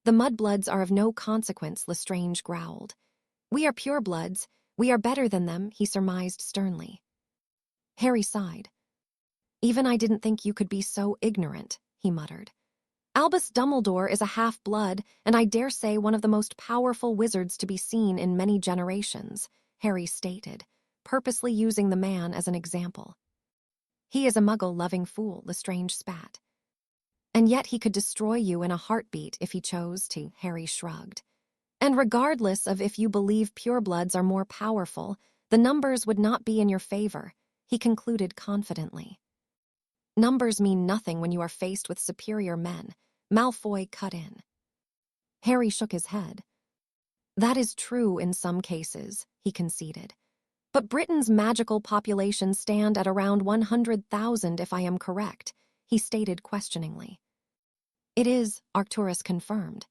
The mudbloods are of no consequence, Lestrange growled. We are purebloods. We are better than them, he surmised sternly. Harry sighed. Even I didn't think you could be so ignorant, he muttered. Albus Dumbledore is a half-blood, and I dare say one of the most powerful wizards to be seen in many generations, Harry stated, purposely using the man as an example. He is a muggle-loving fool, Lestrange spat. And yet he could destroy you in a heartbeat if he chose to, Harry shrugged. And regardless of if you believe purebloods are more powerful, the numbers would not be in your favor, he concluded confidently. Numbers mean nothing when you are faced with superior men, Malfoy cut in. Harry shook his head. That is true in some cases, he conceded. But Britain's magical population stand at around 100,000 if I am correct, he stated questioningly. It is, Arcturus confirmed.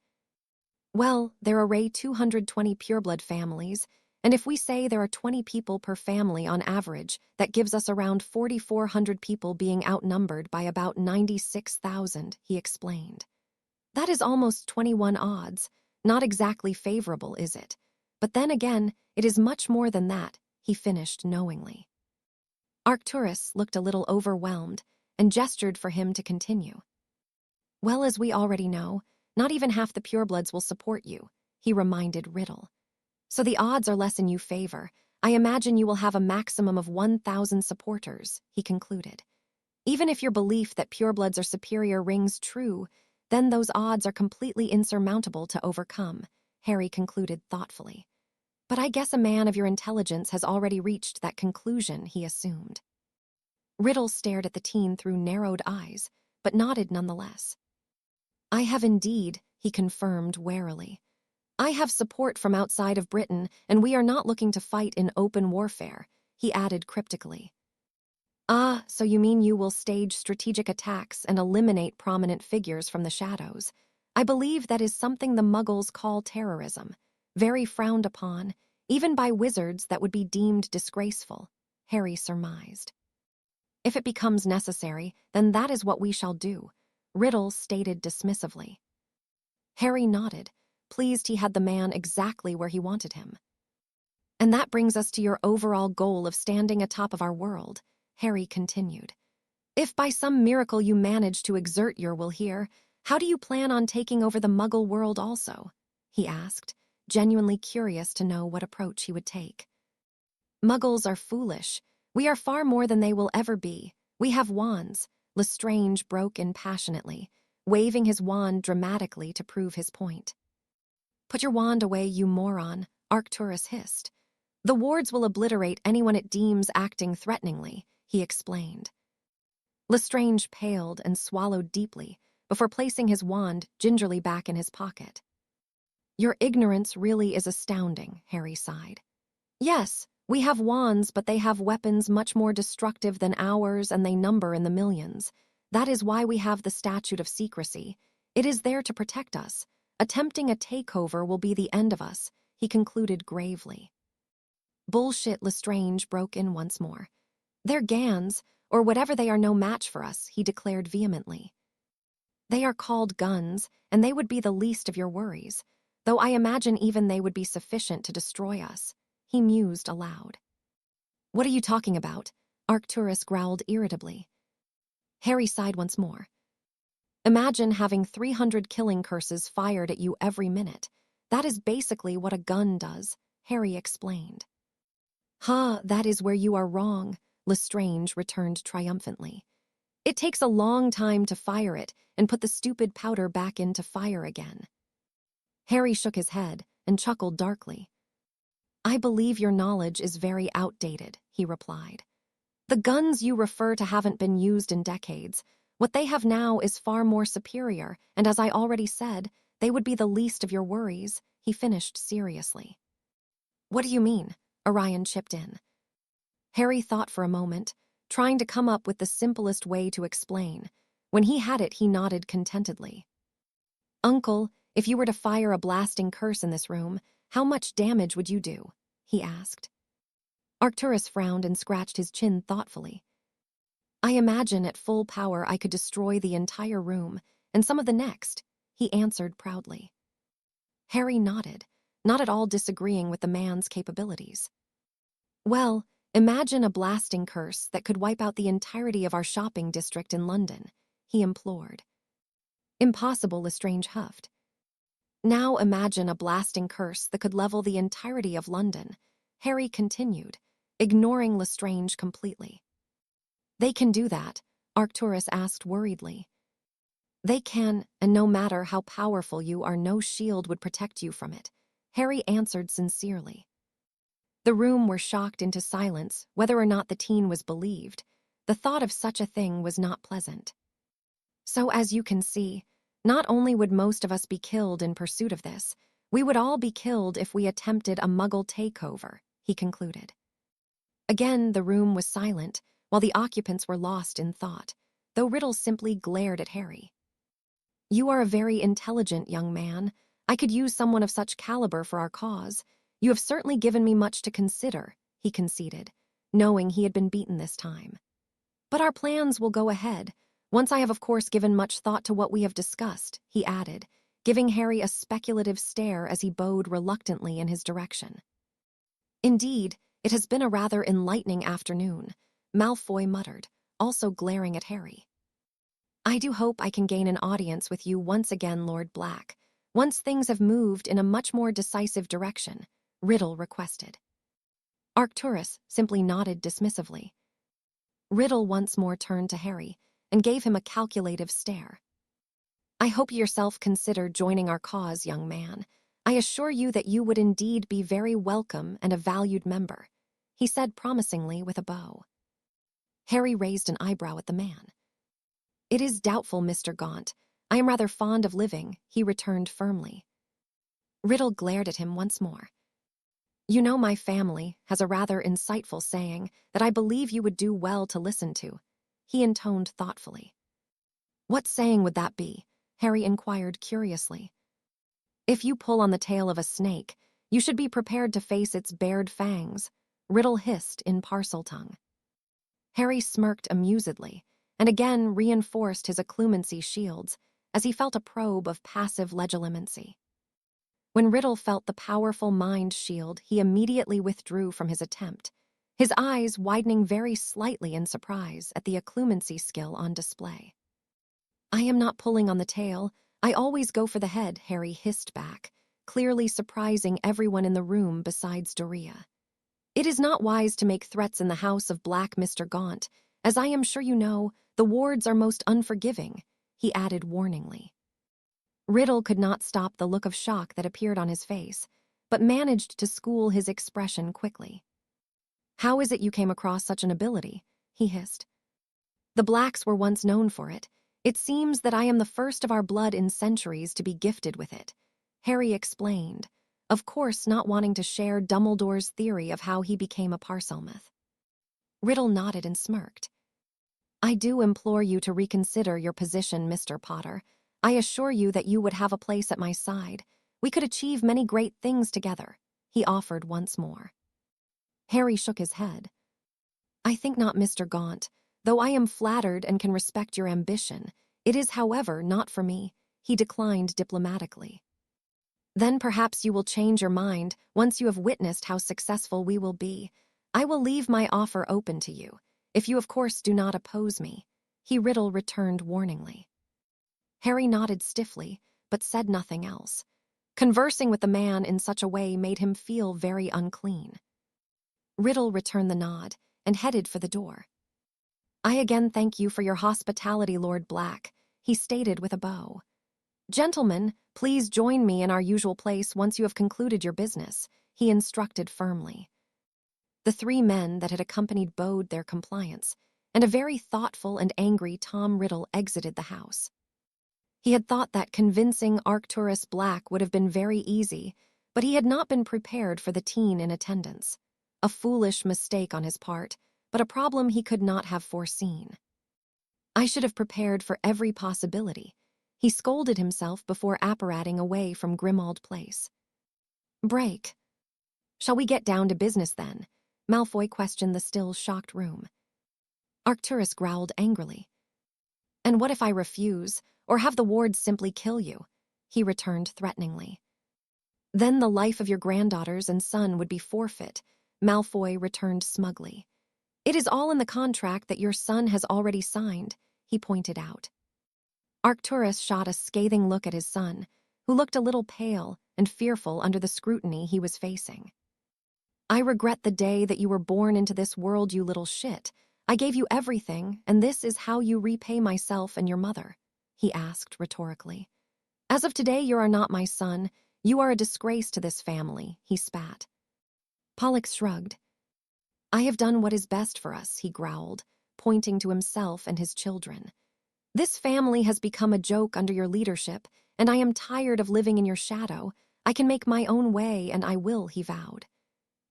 Well, there array 220 pureblood families, and if we say there are 20 people per family on average, that gives us around 4,400 people being outnumbered by about 96,000, he explained. That is almost 21 odds. Not exactly favorable, is it? But then again, it is much more than that, he finished knowingly. Arcturus looked a little overwhelmed and gestured for him to continue. Well, as we already know, not even half the purebloods will support you, he reminded Riddle. So the odds are less in your favor. I imagine you will have a maximum of 1,000 supporters, he concluded. Even if your belief that purebloods are superior rings true, then those odds are completely insurmountable to overcome, Harry concluded thoughtfully. But I guess a man of your intelligence has already reached that conclusion, he assumed. Riddle stared at the teen through narrowed eyes, but nodded nonetheless. I have indeed, he confirmed warily. I have support from outside of Britain, and we are not looking to fight in open warfare, he added cryptically. Ah, so you mean you will stage strategic attacks and eliminate prominent figures from the shadows. I believe that is something the Muggles call terrorism, very frowned upon, even by wizards that would be deemed disgraceful, Harry surmised. If it becomes necessary, then that is what we shall do, Riddle stated dismissively. Harry nodded, pleased he had the man exactly where he wanted him. And that brings us to your overall goal of standing atop of our world, Harry continued. If by some miracle you manage to exert your will here, how do you plan on taking over the Muggle world also? He asked, genuinely curious to know what approach he would take. Muggles are foolish. We are far more than they will ever be. We have wands, Lestrange broke in passionately, waving his wand dramatically to prove his point. Put your wand away, you moron, Arcturus hissed. The wards will obliterate anyone it deems acting threateningly, he explained. Lestrange paled and swallowed deeply before placing his wand gingerly back in his pocket. Your ignorance really is astounding, Harry sighed. Yes, we have wands, but they have weapons much more destructive than ours, and they number in the millions. That is why we have the Statute of Secrecy. It is there to protect us. Attempting a takeover will be the end of us, he concluded gravely. Bullshit, Lestrange broke in once more. They're Gans, or whatever they are, no match for us, he declared vehemently. They are called guns, and they would be the least of your worries, though I imagine even they would be sufficient to destroy us, he mused aloud. What are you talking about? Arcturus growled irritably. Harry sighed once more. Imagine having 300 killing curses fired at you every minute. That is basically what a gun does, Harry explained. That is where you are wrong, Lestrange returned triumphantly. It takes a long time to fire it and put the stupid powder back into fire again. Harry shook his head and chuckled darkly. I believe your knowledge is very outdated, he replied. The guns you refer to haven't been used in decades. What they have now is far more superior, and as I already said, they would be the least of your worries, he finished seriously. What do you mean? Orion chipped in. Harry thought for a moment, trying to come up with the simplest way to explain. When he had it, he nodded contentedly. Uncle, if you were to fire a blasting curse in this room, how much damage would you do? He asked. Arcturus frowned and scratched his chin thoughtfully. I imagine at full power I could destroy the entire room, and some of the next, he answered proudly. Harry nodded, not at all disagreeing with the man's capabilities. Well, imagine a blasting curse that could wipe out the entirety of our shopping district in London, he implored. Impossible, Lestrange huffed. Now imagine a blasting curse that could level the entirety of London, Harry continued, ignoring Lestrange completely. They can do that, Arcturus asked worriedly. They can, and no matter how powerful you are, no shield would protect you from it, Harry answered sincerely. The room were shocked into silence, whether or not the teen was believed. The thought of such a thing was not pleasant. So as you can see, not only would most of us be killed in pursuit of this, we would all be killed if we attempted a Muggle takeover, he concluded. Again, the room was silent, while the occupants were lost in thought, though Riddle simply glared at Harry. You are a very intelligent young man. I could use someone of such caliber for our cause. You have certainly given me much to consider, he conceded, knowing he had been beaten this time. But our plans will go ahead, once I have of course given much thought to what we have discussed, he added, giving Harry a speculative stare as he bowed reluctantly in his direction. Indeed, it has been a rather enlightening afternoon, Malfoy muttered, also glaring at Harry. I do hope I can gain an audience with you once again, Lord Black, once things have moved in a much more decisive direction, Riddle requested. Arcturus simply nodded dismissively. Riddle once more turned to Harry and gave him a calculative stare. I hope you yourself consider joining our cause, young man. I assure you that you would indeed be very welcome and a valued member, he said promisingly with a bow. Harry raised an eyebrow at the man. It is doubtful, Mr. Gaunt. I am rather fond of living, he returned firmly. Riddle glared at him once more. You know, my family has a rather insightful saying that I believe you would do well to listen to, he intoned thoughtfully. What saying would that be? Harry inquired curiously. If you pull on the tail of a snake, you should be prepared to face its bared fangs, Riddle hissed in Parseltongue. Harry smirked amusedly, and again reinforced his occlumency shields as he felt a probe of passive legilimency. When Riddle felt the powerful mind shield, he immediately withdrew from his attempt, his eyes widening very slightly in surprise at the occlumency skill on display. I am not pulling on the tail. I always go for the head, Harry hissed back, clearly surprising everyone in the room besides Doria. It is not wise to make threats in the house of Black Mr. Gaunt. As I am sure you know, the wards are most unforgiving, he added warningly. Riddle could not stop the look of shock that appeared on his face, but managed to school his expression quickly. How is it you came across such an ability? He hissed. The Blacks were once known for it. It seems that I am the first of our blood in centuries to be gifted with it, Harry explained, of course not wanting to share Dumbledore's theory of how he became a Parselmouth. Riddle nodded and smirked. I do implore you to reconsider your position, Mr. Potter. I assure you that you would have a place at my side. We could achieve many great things together, he offered once more. Harry shook his head. I think not, Mr. Gaunt. Though I am flattered and can respect your ambition, it is, however, not for me, he declined diplomatically. Then perhaps you will change your mind once you have witnessed how successful we will be. I will leave my offer open to you, if you of course do not oppose me, Riddle returned warningly. Harry nodded stiffly, but said nothing else. Conversing with the man in such a way made him feel very unclean. Riddle returned the nod and headed for the door. I again thank you for your hospitality, Lord Black, he stated with a bow. Gentlemen, please join me in our usual place once you have concluded your business, he instructed firmly. The three men that had accompanied bowed their compliance, and a very thoughtful and angry Tom Riddle exited the house. He had thought that convincing Arcturus Black would have been very easy, but he had not been prepared for the teen in attendance. A foolish mistake on his part, but a problem he could not have foreseen. I should have prepared for every possibility, he scolded himself before apparating away from Grimmauld Place. Break. Shall we get down to business then? Malfoy questioned the still shocked room. Arcturus growled angrily. And what if I refuse, or have the wards simply kill you? He returned threateningly. Then the life of your granddaughters and son would be forfeit, Malfoy returned smugly. It is all in the contract that your son has already signed, he pointed out. Arcturus shot a scathing look at his son, who looked a little pale and fearful under the scrutiny he was facing. I regret the day that you were born into this world, you little shit. I gave you everything, and this is how you repay myself and your mother, he asked rhetorically. As of today, you are not my son. You are a disgrace to this family, he spat. Pollux shrugged. I have done what is best for us, he growled, pointing to himself and his children. This family has become a joke under your leadership, and I am tired of living in your shadow. I can make my own way, and I will, he vowed.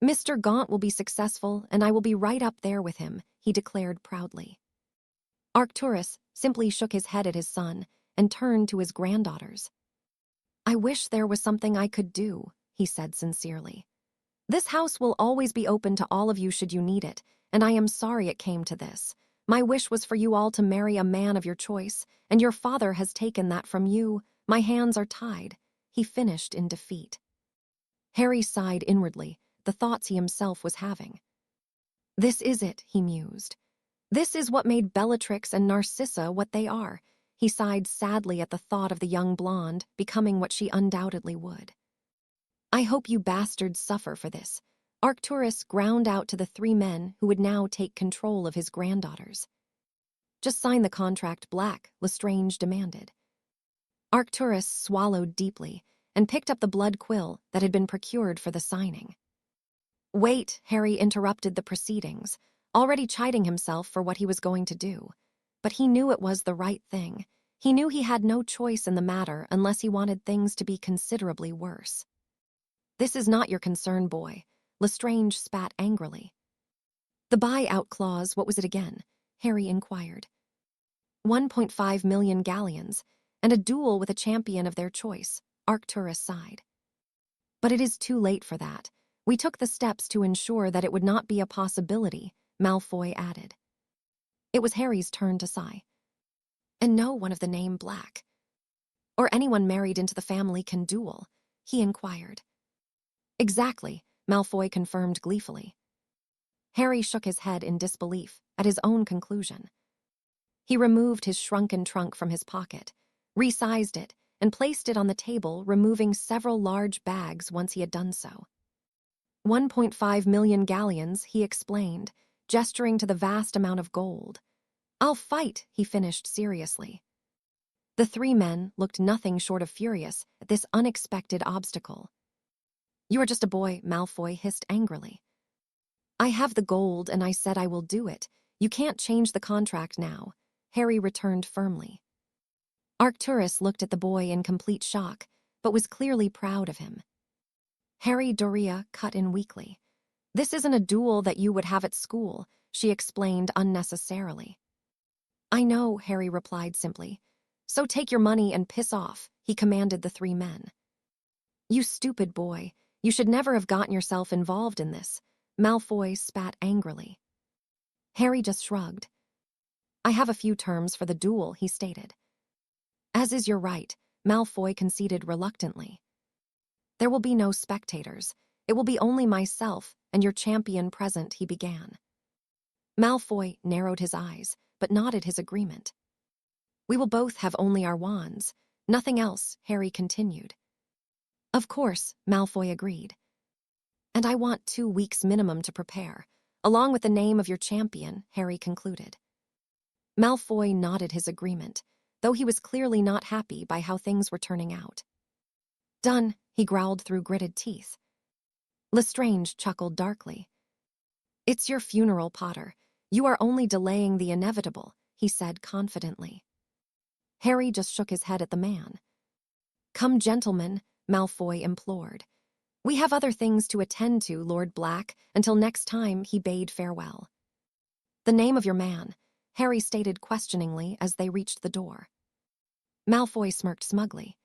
Mr. Gaunt will be successful, and I will be right up there with him, he declared proudly. Arcturus simply shook his head at his son and turned to his granddaughters. I wish there was something I could do, he said sincerely. This house will always be open to all of you should you need it, and I am sorry it came to this. My wish was for you all to marry a man of your choice, and your father has taken that from you. My hands are tied, he finished in defeat. Harry sighed inwardly, the thoughts he himself was having. This is it, he mused. This is what made Bellatrix and Narcissa what they are. He sighed sadly at the thought of the young blonde becoming what she undoubtedly would. I hope you bastards suffer for this. Arcturus ground out to the three men who would now take control of his granddaughters. Just sign the contract, Black, Lestrange demanded. Arcturus swallowed deeply and picked up the blood quill that had been procured for the signing. Wait, Harry interrupted the proceedings, already chiding himself for what he was going to do. But he knew it was the right thing. He knew he had no choice in the matter unless he wanted things to be considerably worse. This is not your concern, boy, Lestrange spat angrily. The buy-out clause, what was it again? Harry inquired. 1.5 million galleons. and a duel with a champion of their choice, Arcturus sighed. But it is too late for that. We took the steps to ensure that it would not be a possibility, Malfoy added. It was Harry's turn to sigh. And no one of the name Black, or anyone married into the family, can duel, he inquired. Exactly, Malfoy confirmed gleefully. Harry shook his head in disbelief at his own conclusion. He removed his shrunken trunk from his pocket, resized it, and placed it on the table, removing several large bags once he had done so. 1.5 million galleons, he explained, gesturing to the vast amount of gold. I'll fight, he finished seriously. The three men looked nothing short of furious at this unexpected obstacle. You are just a boy, Malfoy hissed angrily. I have the gold and I said I will do it. You can't change the contract now, Harry returned firmly. Arcturus looked at the boy in complete shock, but was clearly proud of him. Harry Doria cut in weakly. This isn't a duel that you would have at school, she explained unnecessarily. I know, Harry replied simply. So take your money and piss off, he commanded the three men. You stupid boy, you should never have gotten yourself involved in this, Malfoy spat angrily. Harry just shrugged. I have a few terms for the duel, he stated. As is your right, Malfoy conceded reluctantly. There will be no spectators. It will be only myself and your champion present, he began. Malfoy narrowed his eyes, but nodded his agreement. We will both have only our wands. Nothing else, Harry continued. Of course, Malfoy agreed. And I want 2 weeks minimum to prepare, along with the name of your champion, Harry concluded. Malfoy nodded his agreement, though he was clearly not happy by how things were turning out. Done, he growled through gritted teeth. Lestrange chuckled darkly. It's your funeral, Potter. You are only delaying the inevitable, he said confidently. Harry just shook his head at the man. Come, gentlemen, Malfoy implored. We have other things to attend to, Lord Black. Until next time, he bade farewell. The name of your man, Harry stated questioningly as they reached the door. Malfoy smirked smugly.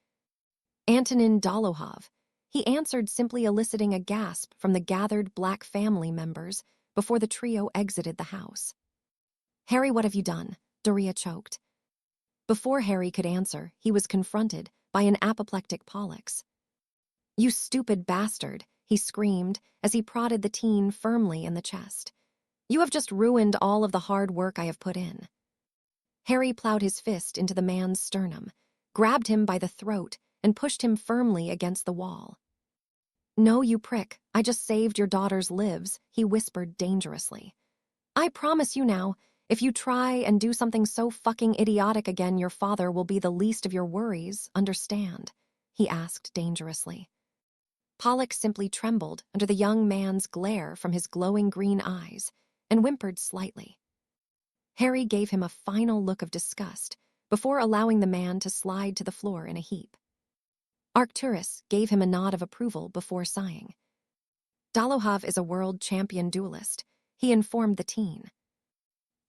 Antonin Dolohov. He answered, simply eliciting a gasp from the gathered Black family members before the trio exited the house. Harry, what have you done? Doria choked. Before Harry could answer, he was confronted by an apoplectic Pollux. You stupid bastard, he screamed as he prodded the teen firmly in the chest. You have just ruined all of the hard work I have put in. Harry plowed his fist into the man's sternum, grabbed him by the throat, and pushed him firmly against the wall. No, you prick, I just saved your daughter's lives, he whispered dangerously. I promise you now, if you try and do something so fucking idiotic again, your father will be the least of your worries, understand? He asked dangerously. Pollux simply trembled under the young man's glare from his glowing green eyes and whimpered slightly. Harry gave him a final look of disgust before allowing the man to slide to the floor in a heap. Arcturus gave him a nod of approval before sighing. Dolohov is a world champion duelist, he informed the teen.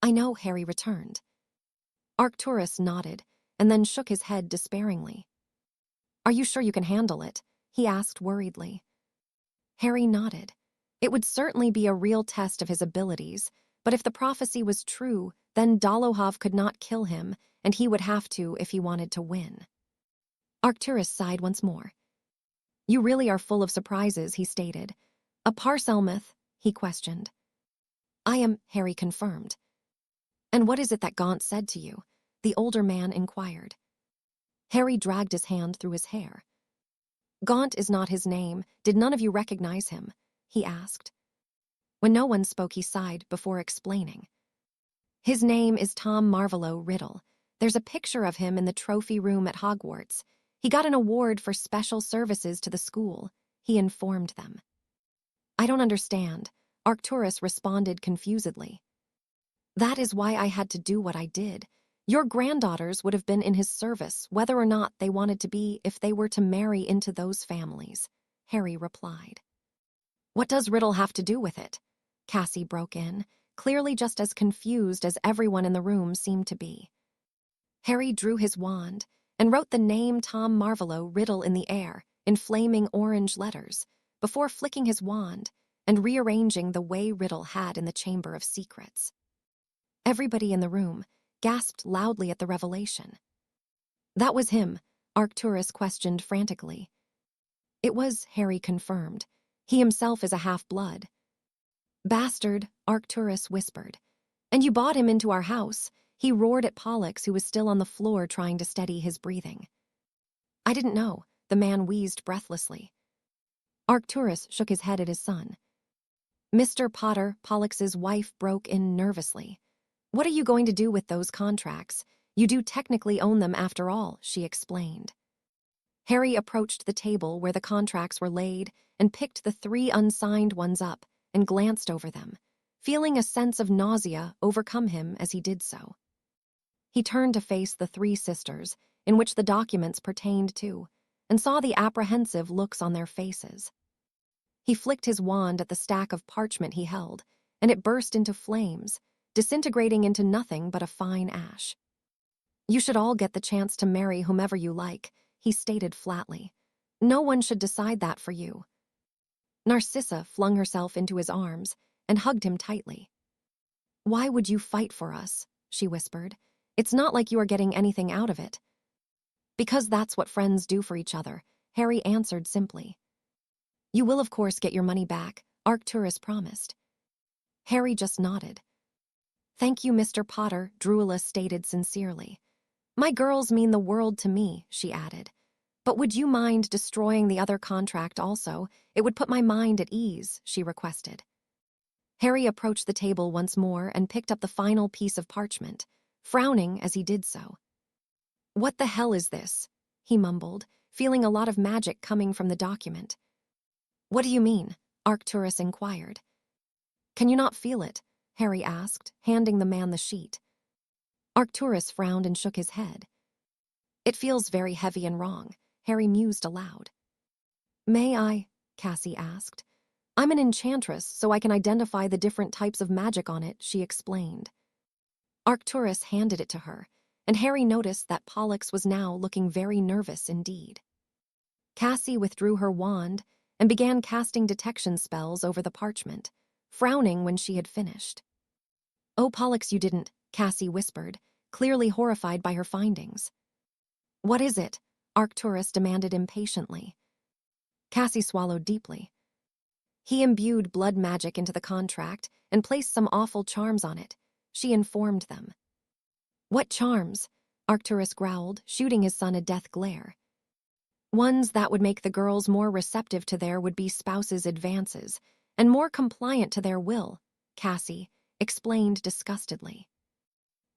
I know, Harry returned. Arcturus nodded and then shook his head despairingly. Are you sure you can handle it? He asked worriedly. Harry nodded. It would certainly be a real test of his abilities, but if the prophecy was true, then Dolohov could not kill him, and he would have to if he wanted to win. Arcturus sighed once more. You really are full of surprises, he stated. A Parselmouth, he questioned. I am, Harry confirmed. And what is it that Gaunt said to you? The older man inquired. Harry dragged his hand through his hair. Gaunt is not his name. Did none of you recognize him? He asked. When no one spoke, he sighed before explaining. His name is Tom Marvolo Riddle. There's a picture of him in the trophy room at Hogwarts. He got an award for special services to the school, he informed them. I don't understand, Arcturus responded confusedly. That is why I had to do what I did. Your granddaughters would have been in his service, whether or not they wanted to be, if they were to marry into those families, Harry replied. What does Riddle have to do with it? Cassie broke in, clearly just as confused as everyone in the room seemed to be. Harry drew his wand and wrote the name Tom Marvolo Riddle in the air in flaming orange letters before flicking his wand and rearranging the way Riddle had in the Chamber of Secrets. Everybody in the room gasped loudly at the revelation. That was him, Arcturus questioned frantically. It was, Harry confirmed. He himself is a half-blood. Bastard, Arcturus whispered. And you bought him into our house. He roared at Pollux, who was still on the floor trying to steady his breathing. I didn't know, the man wheezed breathlessly. Arcturus shook his head at his son. Mr. Potter, Pollux's wife, broke in nervously. What are you going to do with those contracts? You do technically own them after all, she explained. Harry approached the table where the contracts were laid and picked the 3 unsigned ones up and glanced over them, feeling a sense of nausea overcome him as he did so. He turned to face the 3 sisters, in which the documents pertained to, and saw the apprehensive looks on their faces. He flicked his wand at the stack of parchment he held, and it burst into flames, disintegrating into nothing but a fine ash. You should all get the chance to marry whomever you like, he stated flatly. No one should decide that for you. Narcissa flung herself into his arms and hugged him tightly. Why would you fight for us? She whispered. It's not like you are getting anything out of it. Because that's what friends do for each other, Harry answered simply. You will of course get your money back, Arcturus promised. Harry just nodded. Thank you, Mr. Potter, Drusilla stated sincerely. My girls mean the world to me, she added. But would you mind destroying the other contract also? It would put my mind at ease, she requested. Harry approached the table once more and picked up the final piece of parchment, frowning as he did so. What the hell is this? He mumbled, feeling a lot of magic coming from the document. What do you mean? Arcturus inquired. Can you not feel it? Harry asked, handing the man the sheet. Arcturus frowned and shook his head. It feels very heavy and wrong, Harry mused aloud. May I? Cassie asked. I'm an enchantress, so I can identify the different types of magic on it, she explained. Arcturus handed it to her, and Harry noticed that Pollux was now looking very nervous indeed. Cassie withdrew her wand and began casting detection spells over the parchment, frowning when she had finished. Oh, Pollux, you didn't, Cassie whispered, clearly horrified by her findings. What is it? Arcturus demanded impatiently. Cassie swallowed deeply. He imbued blood magic into the contract and placed some awful charms on it, she informed them. What charms? Arcturus growled, shooting his son a death glare. Ones that would make the girls more receptive to their would-be spouse's advances and more compliant to their will, Cassie explained disgustedly.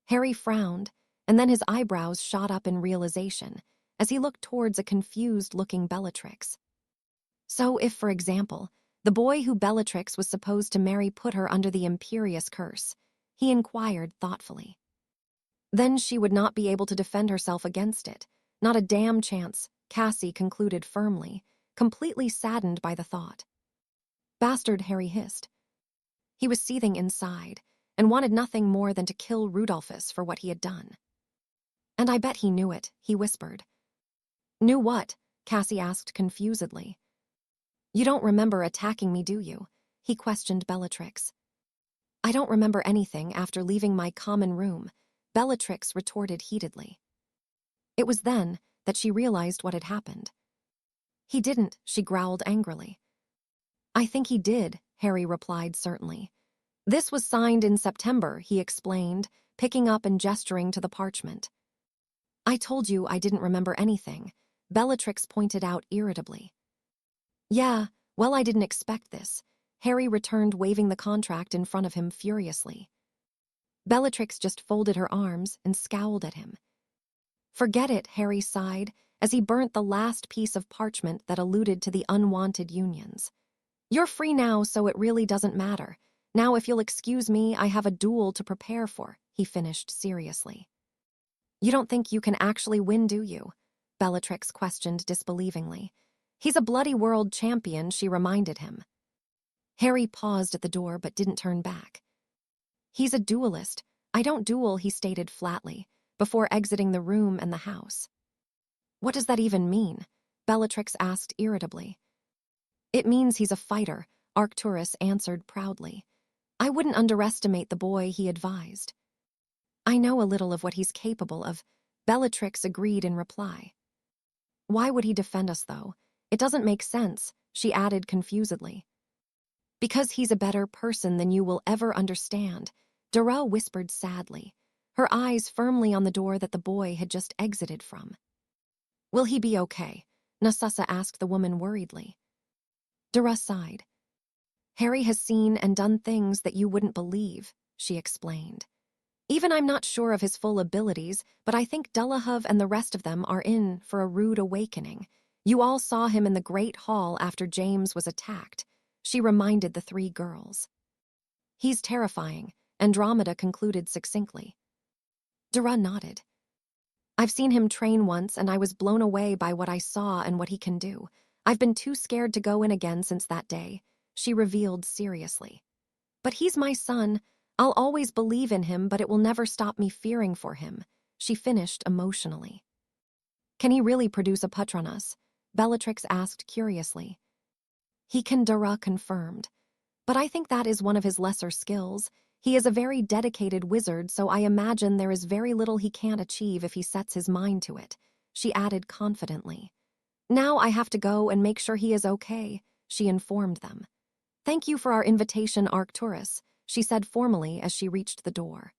Harry frowned, and then his eyebrows shot up in realization as he looked towards a confused-looking Bellatrix. So if, for example, the boy who Bellatrix was supposed to marry put her under the imperious curse, he inquired thoughtfully. Then she would not be able to defend herself against it. Not a damn chance, Cassie concluded firmly, completely saddened by the thought. Bastard, Harry hissed. He was seething inside and wanted nothing more than to kill Rudolphus for what he had done. And I bet he knew it, he whispered. Knew what? Cassie asked confusedly. You don't remember attacking me, do you? He questioned Bellatrix. I don't remember anything after leaving my common room, Bellatrix retorted heatedly. It was then that she realized what had happened. He didn't, she growled angrily. I think he did, Harry replied certainly. This was signed in September, he explained, picking up and gesturing to the parchment. I told you I didn't remember anything, Bellatrix pointed out irritably. Yeah, well, I didn't expect this, Harry returned, waving the contract in front of him furiously. Bellatrix just folded her arms and scowled at him. Forget it, Harry sighed, as he burnt the last piece of parchment that alluded to the unwanted unions. You're free now, so it really doesn't matter. Now, if you'll excuse me, I have a duel to prepare for, he finished seriously. You don't think you can actually win, do you? Bellatrix questioned disbelievingly. He's a bloody world champion, she reminded him. Harry paused at the door but didn't turn back. He's a duelist. I don't duel, he stated flatly, before exiting the room and the house. What does that even mean? Bellatrix asked irritably. It means he's a fighter, Arcturus answered proudly. I wouldn't underestimate the boy, he advised. I know a little of what he's capable of, Bellatrix agreed in reply. Why would he defend us, though? It doesn't make sense, she added confusedly. Because he's a better person than you will ever understand, Dara whispered sadly, her eyes firmly on the door that the boy had just exited from. Will he be okay? Nasasa asked the woman worriedly. Dara sighed. Harry has seen and done things that you wouldn't believe, she explained. Even I'm not sure of his full abilities, but I think Dullahuv and the rest of them are in for a rude awakening. You all saw him in the Great Hall after James was attacked, she reminded the three girls. He's terrifying, Andromeda concluded succinctly. Dara nodded. I've seen him train once and I was blown away by what I saw and what he can do. I've been too scared to go in again since that day, she revealed seriously. But he's my son. I'll always believe in him, but it will never stop me fearing for him, she finished emotionally. Can he really produce a Patronus? Bellatrix asked curiously. He can, Dara confirmed. But I think that is one of his lesser skills. He is a very dedicated wizard, so I imagine there is very little he can't achieve if he sets his mind to it, she added confidently. Now I have to go and make sure he is okay, she informed them. Thank you for our invitation, Arcturus, she said formally as she reached the door.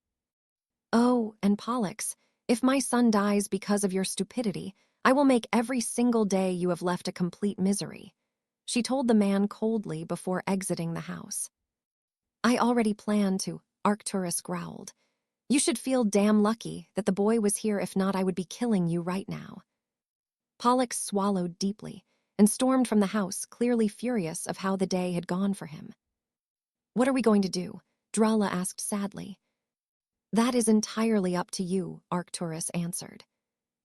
Oh, and Pollux, if my son dies because of your stupidity, I will make every single day you have left a complete misery, she told the man coldly before exiting the house. I already planned to, Arcturus growled. You should feel damn lucky that the boy was here, if not I would be killing you right now. Pollux swallowed deeply and stormed from the house, clearly furious of how the day had gone for him. What are we going to do? Drala asked sadly. That is entirely up to you, Arcturus answered.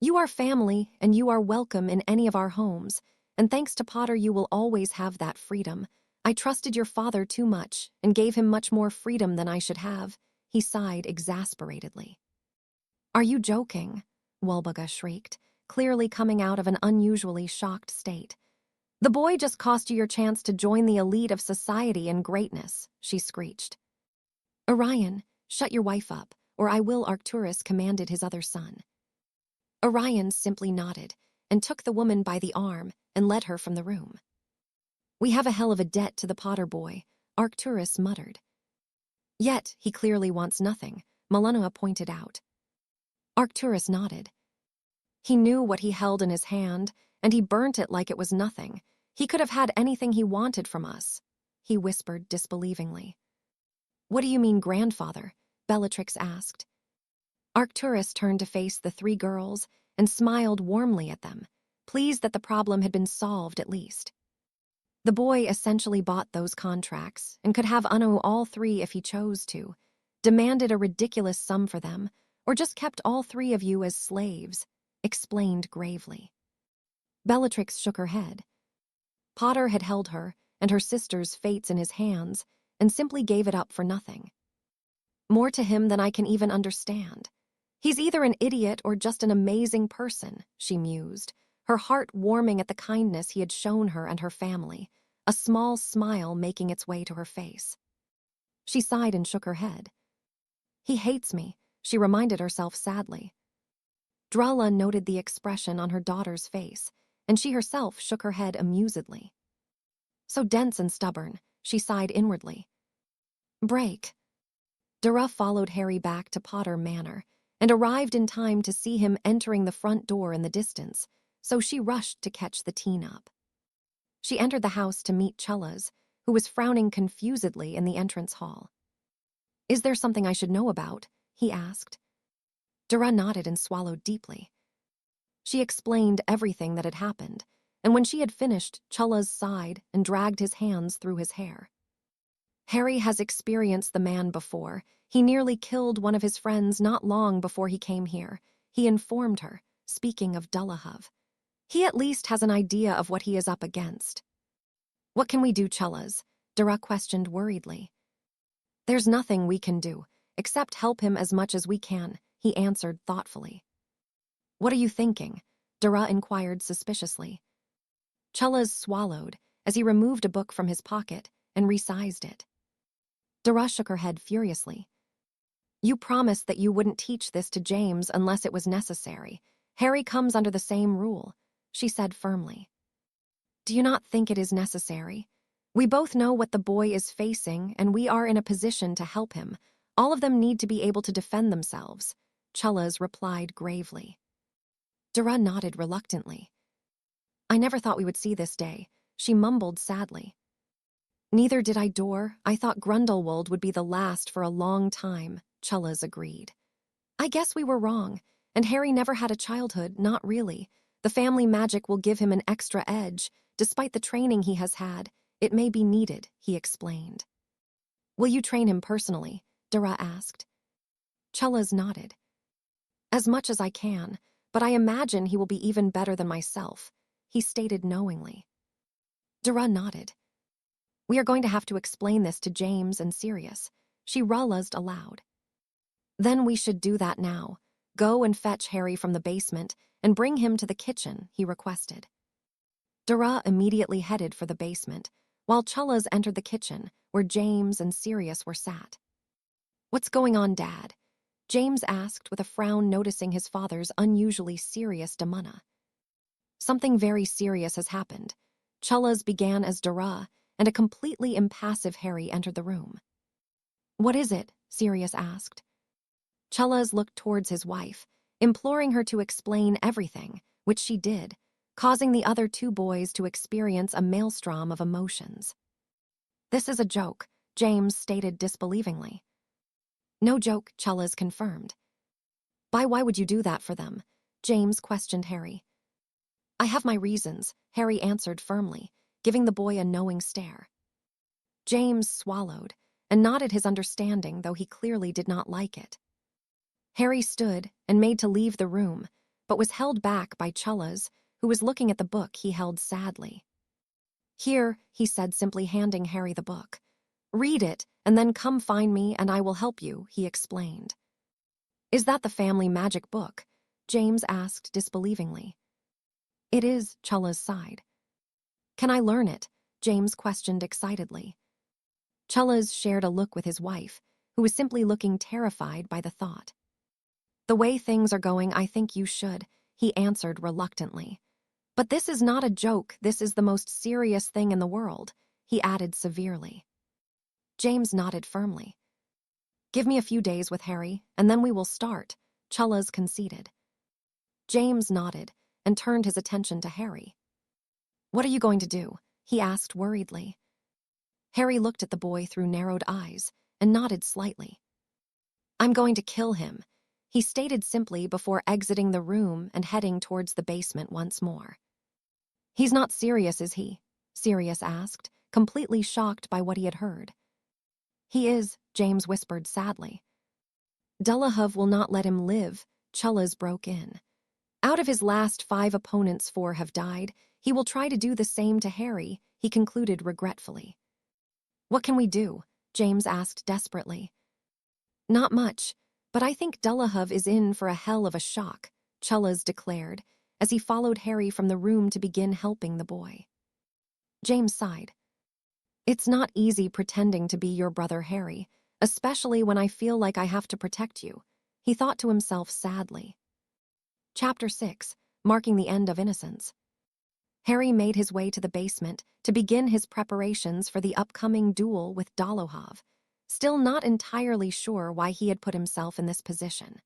You are family, and you are welcome in any of our homes, and thanks to Potter you will always have that freedom. I trusted your father too much and gave him much more freedom than I should have, he sighed exasperatedly. Are you joking? Wolbega shrieked, clearly coming out of an unusually shocked state. The boy just cost you your chance to join the elite of society and greatness, she screeched. Orion, shut your wife up, or I will, Arcturus commanded his other son. Orion simply nodded and took the woman by the arm and led her from the room. We have a hell of a debt to the Potter boy, Arcturus muttered. Yet he clearly wants nothing, Melanoa pointed out. Arcturus nodded. He knew what he held in his hand, and he burnt it like it was nothing. He could have had anything he wanted from us, he whispered disbelievingly. What do you mean, grandfather? Bellatrix asked. Arcturus turned to face the three girls and smiled warmly at them, pleased that the problem had been solved at least. The boy essentially bought those contracts and could have Anu all three if he chose to, demanded a ridiculous sum for them, or just kept all three of you as slaves, explained gravely. Bellatrix shook her head. Potter had held her and her sister's fates in his hands and simply gave it up for nothing. More to him than I can even understand. He's either an idiot or just an amazing person, she mused, her heart warming at the kindness he had shown her and her family, a small smile making its way to her face. She sighed and shook her head. He hates me, she reminded herself sadly. Drella noted the expression on her daughter's face, and she herself shook her head amusedly. So dense and stubborn, she sighed inwardly. Break. Dara followed Harry back to Potter Manor and arrived in time to see him entering the front door in the distance, so she rushed to catch the teen up. She entered the house to meet Chullas, who was frowning confusedly in the entrance hall. Is there something I should know about? He asked. Dara nodded and swallowed deeply. She explained everything that had happened, and when she had finished, Chullas sighed and dragged his hands through his hair. Harry has experienced the man before. He nearly killed one of his friends not long before he came here, he informed her, speaking of Dullahuv. He at least has an idea of what he is up against. What can we do, Chullas? Dara questioned worriedly. There's nothing we can do, except help him as much as we can, he answered thoughtfully. What are you thinking? Dara inquired suspiciously. Chellas swallowed as he removed a book from his pocket and resized it. Dara shook her head furiously. You promised that you wouldn't teach this to James unless it was necessary. Harry comes under the same rule, she said firmly. Do you not think it is necessary? We both know what the boy is facing, and we are in a position to help him. All of them need to be able to defend themselves, Chellas replied gravely. Dara nodded reluctantly. I never thought we would see this day, she mumbled sadly. Neither did I, Dor. I thought Grundelwald would be the last for a long time, Chellas agreed. I guess we were wrong, and Harry never had a childhood, not really. The family magic will give him an extra edge. Despite the training he has had, it may be needed, he explained. Will you train him personally? Dara asked. Chellas nodded. As much as I can, but I imagine he will be even better than myself, he stated knowingly. Dara nodded. We are going to have to explain this to James and Sirius, she rullazed aloud. Then we should do that now. Go and fetch Harry from the basement and bring him to the kitchen, he requested. Dara immediately headed for the basement, while Chellas entered the kitchen, where James and Sirius were sat. What's going on, Dad? James asked with a frown, noticing his father's unusually serious demeanor. Something very serious has happened. Chellas began as Dara, and a completely impassive Harry entered the room. What is it? Sirius asked. Chellas looked towards his wife, imploring her to explain everything, which she did, causing the other two boys to experience a maelstrom of emotions. This is a joke, James stated disbelievingly. No joke, Chellas confirmed. Why would you do that for them? James questioned Harry. I have my reasons, Harry answered firmly, giving the boy a knowing stare. James swallowed and nodded his understanding, though he clearly did not like it. Harry stood and made to leave the room, but was held back by Chellas, who was looking at the book he held sadly. Here, he said, simply handing Harry the book. Read it, and then come find me and I will help you, he explained. Is that the family magic book? James asked disbelievingly. It is, Chellas sighed. Can I learn it? James questioned excitedly. Chellas shared a look with his wife, who was simply looking terrified by the thought. The way things are going, I think you should, he answered reluctantly. But this is not a joke, this is the most serious thing in the world, he added severely. James nodded firmly. Give me a few days with Harry, and then we will start, Chellas conceded. James nodded and turned his attention to Harry. What are you going to do? He asked worriedly. Harry looked at the boy through narrowed eyes and nodded slightly. I'm going to kill him, he stated simply before exiting the room and heading towards the basement once more. He's not serious, is he? Sirius asked, completely shocked by what he had heard. He is, James whispered sadly. Dullahuv will not let him live, Chellas broke in. Out of his last 5 opponents, 4 have died. He will try to do the same to Harry, he concluded regretfully. What can we do? James asked desperately. Not much, but I think Dullahuv is in for a hell of a shock, Chellas declared, as he followed Harry from the room to begin helping the boy. James sighed. It's not easy pretending to be your brother Harry, especially when I feel like I have to protect you, he thought to himself sadly. Chapter 6, marking the end of innocence. Harry made his way to the basement to begin his preparations for the upcoming duel with Dullahuv, still not entirely sure why he had put himself in this position.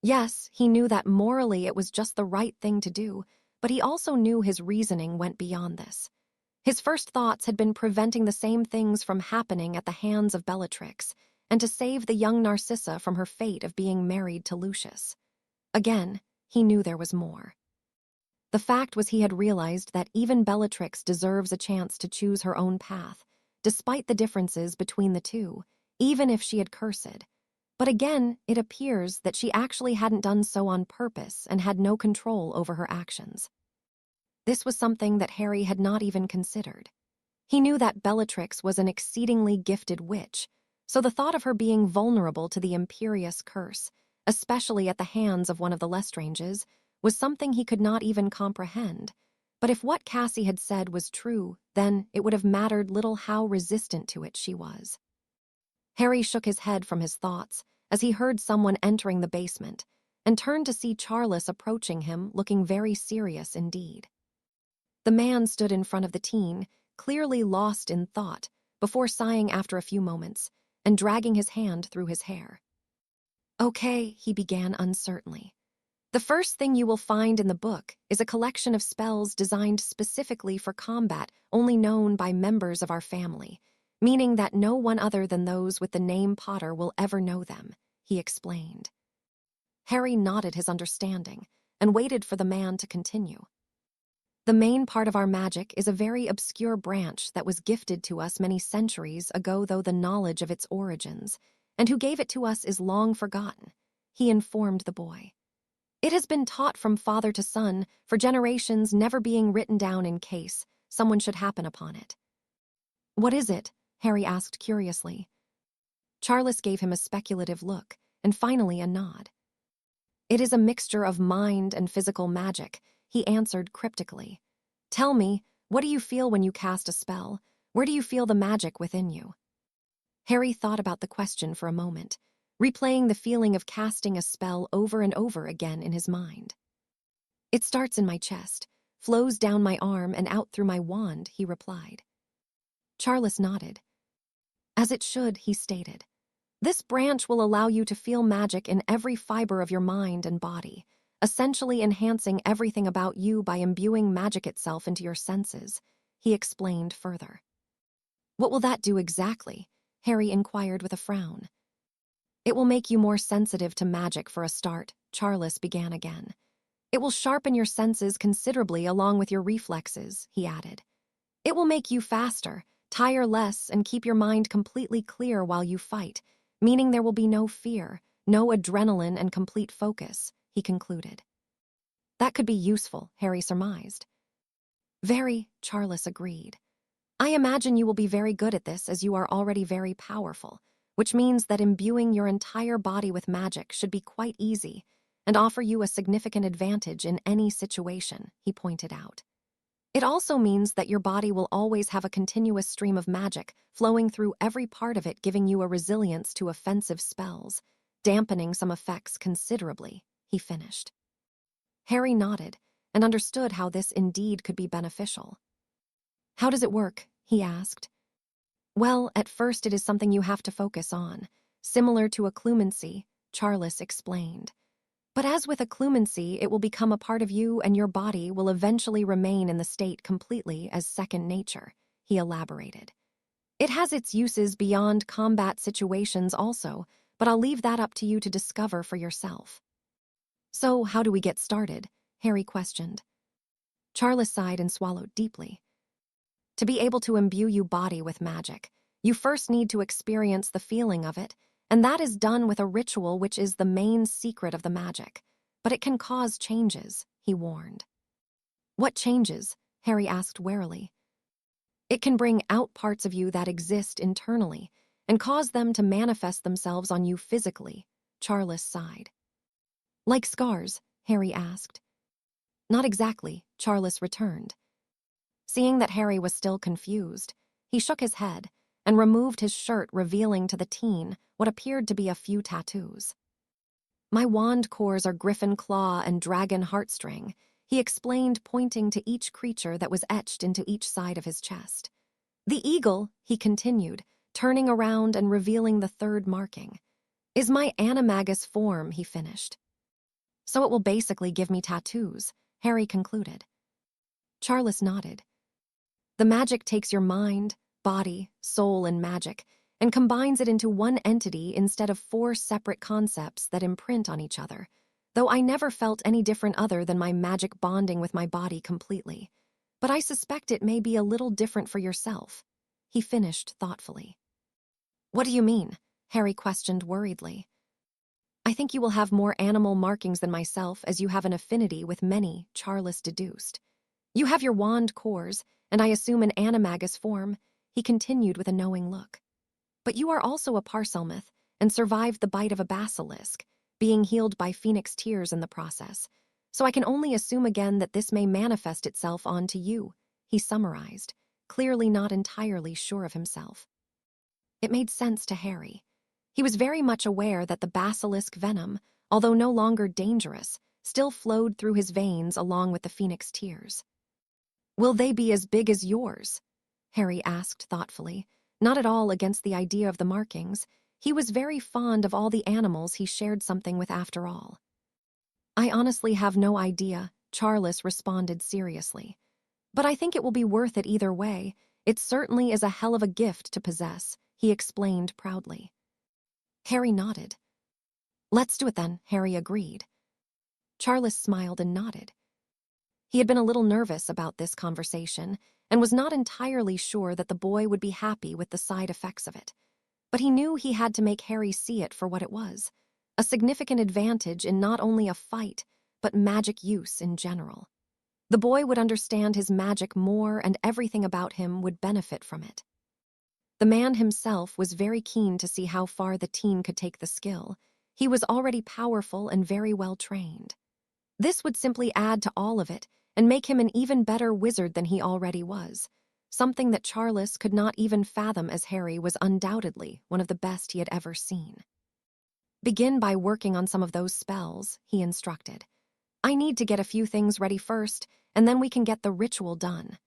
Yes, he knew that morally it was just the right thing to do, but he also knew his reasoning went beyond this. His first thoughts had been preventing the same things from happening at the hands of Bellatrix, and to save the young Narcissa from her fate of being married to Lucius. Again, he knew there was more. The fact was he had realized that even Bellatrix deserves a chance to choose her own path, despite the differences between the two, even if she had cursed. But again, it appears that she actually hadn't done so on purpose and had no control over her actions. This was something that Harry had not even considered. He knew that Bellatrix was an exceedingly gifted witch, so the thought of her being vulnerable to the imperious curse, especially at the hands of one of the Lestranges, was something he could not even comprehend. But if what Cassie had said was true, then it would have mattered little how resistant to it she was. Harry shook his head from his thoughts as he heard someone entering the basement and turned to see Charles approaching him, looking very serious indeed. The man stood in front of the teen, clearly lost in thought, before sighing after a few moments and dragging his hand through his hair. "Okay," he began uncertainly. "The first thing you will find in the book is a collection of spells designed specifically for combat, only known by members of our family, meaning that no one other than those with the name Potter will ever know them," he explained. Harry nodded his understanding and waited for the man to continue. "The main part of our magic is a very obscure branch that was gifted to us many centuries ago, though the knowledge of its origins, and who gave it to us, is long forgotten," he informed the boy. "It has been taught from father to son for generations, never being written down in case someone should happen upon it." "What is it?" Harry asked curiously. Charles gave him a speculative look and finally a nod. "It is a mixture of mind and physical magic," he answered cryptically. "Tell me, what do you feel when you cast a spell? Where do you feel the magic within you?" Harry thought about the question for a moment, replaying the feeling of casting a spell over and over again in his mind. "It starts in my chest, flows down my arm and out through my wand," he replied. Charles nodded. "As it should," he stated. "This branch will allow you to feel magic in every fiber of your mind and body, essentially enhancing everything about you by imbuing magic itself into your senses," he explained further. "What will that do exactly?" Harry inquired with a frown. "It will make you more sensitive to magic for a start," Charles began again. "It will sharpen your senses considerably along with your reflexes," he added. "It will make you faster, tire less, and keep your mind completely clear while you fight, meaning there will be no fear, no adrenaline, and complete focus," he concluded. "That could be useful," Harry surmised. "Very," Charles agreed. "I imagine you will be very good at this, as you are already very powerful, which means that imbuing your entire body with magic should be quite easy and offer you a significant advantage in any situation," he pointed out. "It also means that your body will always have a continuous stream of magic flowing through every part of it, giving you a resilience to offensive spells, dampening some effects considerably," he finished. Harry nodded and understood how this indeed could be beneficial. "How does it work?" he asked. "Well, at first it is something you have to focus on, similar to a clumency," Charles explained. "But as with a clumency, it will become a part of you, and your body will eventually remain in the state completely as second nature," he elaborated. "It has its uses beyond combat situations also, but I'll leave that up to you to discover for yourself." "So, how do we get started?" Harry questioned. Charles sighed and swallowed deeply. "To be able to imbue your body with magic, you first need to experience the feeling of it, and that is done with a ritual, which is the main secret of the magic. But it can cause changes," he warned. "What changes?" Harry asked warily. "It can bring out parts of you that exist internally and cause them to manifest themselves on you physically," Charles sighed. "Like scars?" Harry asked. "Not exactly," Charles returned. Seeing that Harry was still confused, he shook his head and removed his shirt, revealing to the teen what appeared to be a few tattoos. "My wand cores are griffin claw and dragon heartstring," he explained, pointing to each creature that was etched into each side of his chest. "The eagle," he continued, turning around and revealing the third marking, "is my animagus form," he finished. "So it will basically give me tattoos," Harry concluded. Charles nodded. "The magic takes your mind, body, soul, and magic, and combines it into one entity instead of 4 separate concepts that imprint on each other, though I never felt any different other than my magic bonding with my body completely. But I suspect it may be a little different for yourself," he finished thoughtfully. "What do you mean?" Harry questioned worriedly. "I think you will have more animal markings than myself, as you have an affinity with many," Charles deduced. "You have your wand cores, and I assume an animagus form," he continued with a knowing look. "But you are also a Parselmouth and survived the bite of a basilisk, being healed by phoenix tears in the process. So I can only assume again that this may manifest itself onto you, he summarized, clearly not entirely sure of himself. It made sense to Harry. He was very much aware that the basilisk venom, although no longer dangerous, still flowed through his veins along with the phoenix tears. Will they be as big as yours? Harry asked thoughtfully, not at all against the idea of the markings. He was very fond of all the animals he shared something with after all. I honestly have no idea, Charles responded seriously. But I think it will be worth it either way. It certainly is a hell of a gift to possess, he explained proudly. Harry nodded. Let's do it then, Harry agreed. Charles smiled and nodded. He had been a little nervous about this conversation and was not entirely sure that the boy would be happy with the side effects of it. But he knew he had to make Harry see it for what it was, a significant advantage in not only a fight, but magic use in general. The boy would understand his magic more and everything about him would benefit from it. The man himself was very keen to see how far the teen could take the skill. He was already powerful and very well trained. This would simply add to all of it and make him an even better wizard than he already was, something that Charles could not even fathom, as Harry was undoubtedly one of the best he had ever seen. Begin by working on some of those spells, he instructed. I need to get a few things ready first, and then we can get the ritual done.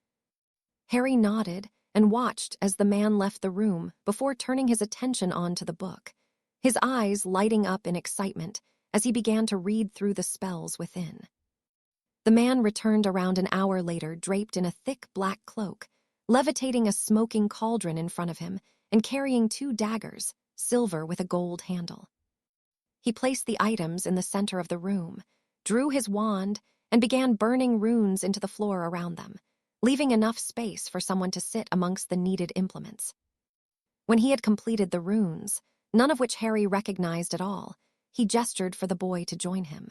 Harry nodded and watched as the man left the room before turning his attention onto the book, his eyes lighting up in excitement as he began to read through the spells within. The man returned around an hour later draped in a thick black cloak, levitating a smoking cauldron in front of him and carrying 2 daggers, silver with a gold handle. He placed the items in the center of the room, drew his wand, and began burning runes into the floor around them, leaving enough space for someone to sit amongst the needed implements. When he had completed the runes, none of which Harry recognized at all, he gestured for the boy to join him.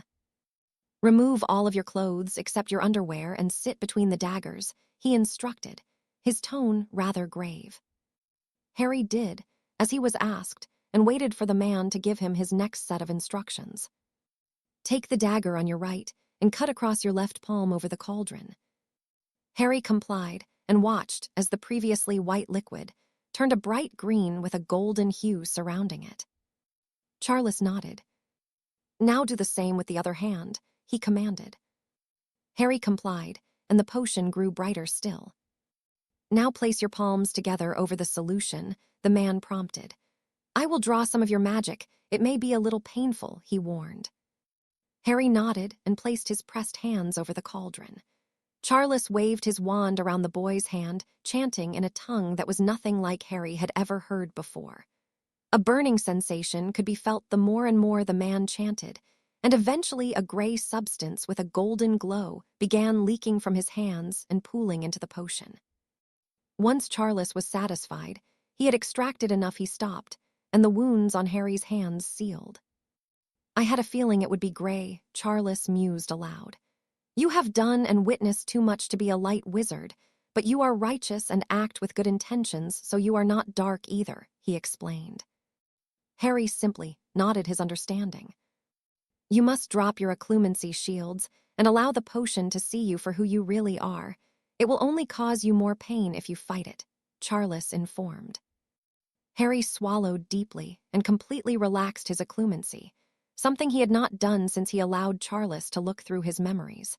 Remove all of your clothes except your underwear and sit between the daggers, he instructed, his tone rather grave. Harry did, as he was asked, and waited for the man to give him his next set of instructions. Take the dagger on your right and cut across your left palm over the cauldron. Harry complied and watched as the previously white liquid turned a bright green with a golden hue surrounding it. Charles nodded. Now do the same with the other hand, he commanded. Harry complied, and the potion grew brighter still. Now place your palms together over the solution, the man prompted. I will draw some of your magic. It may be a little painful, he warned. Harry nodded and placed his pressed hands over the cauldron. Charles waved his wand around the boy's hand, chanting in a tongue that was nothing like Harry had ever heard before. A burning sensation could be felt the more and more the man chanted, and eventually a gray substance with a golden glow began leaking from his hands and pooling into the potion. Once Charles was satisfied, he had extracted enough he stopped, and the wounds on Harry's hands sealed. I had a feeling it would be gray, Charles mused aloud. You have done and witnessed too much to be a light wizard, but you are righteous and act with good intentions, so you are not dark either, he explained. Harry simply nodded his understanding. You must drop your occlumency shields and allow the potion to see you for who you really are. It will only cause you more pain if you fight it, Charles informed. Harry swallowed deeply and completely relaxed his occlumency, something he had not done since he allowed Charles to look through his memories.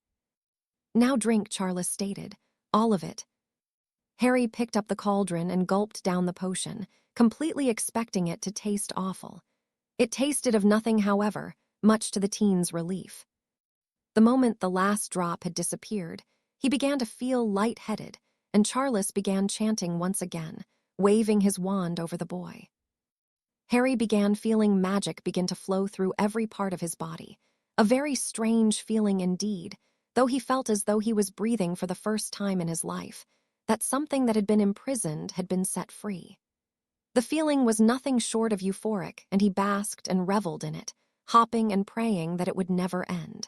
Now drink, Charles stated, all of it. Harry picked up the cauldron and gulped down the potion, completely expecting it to taste awful. It tasted of nothing, however, much to the teen's relief. The moment the last drop had disappeared, he began to feel light-headed, and Charles began chanting once again, waving his wand over the boy. Harry began feeling magic begin to flow through every part of his body, a very strange feeling indeed, though he felt as though he was breathing for the first time in his life, that something that had been imprisoned had been set free. The feeling was nothing short of euphoric, and he basked and reveled in it, hopping and praying that it would never end.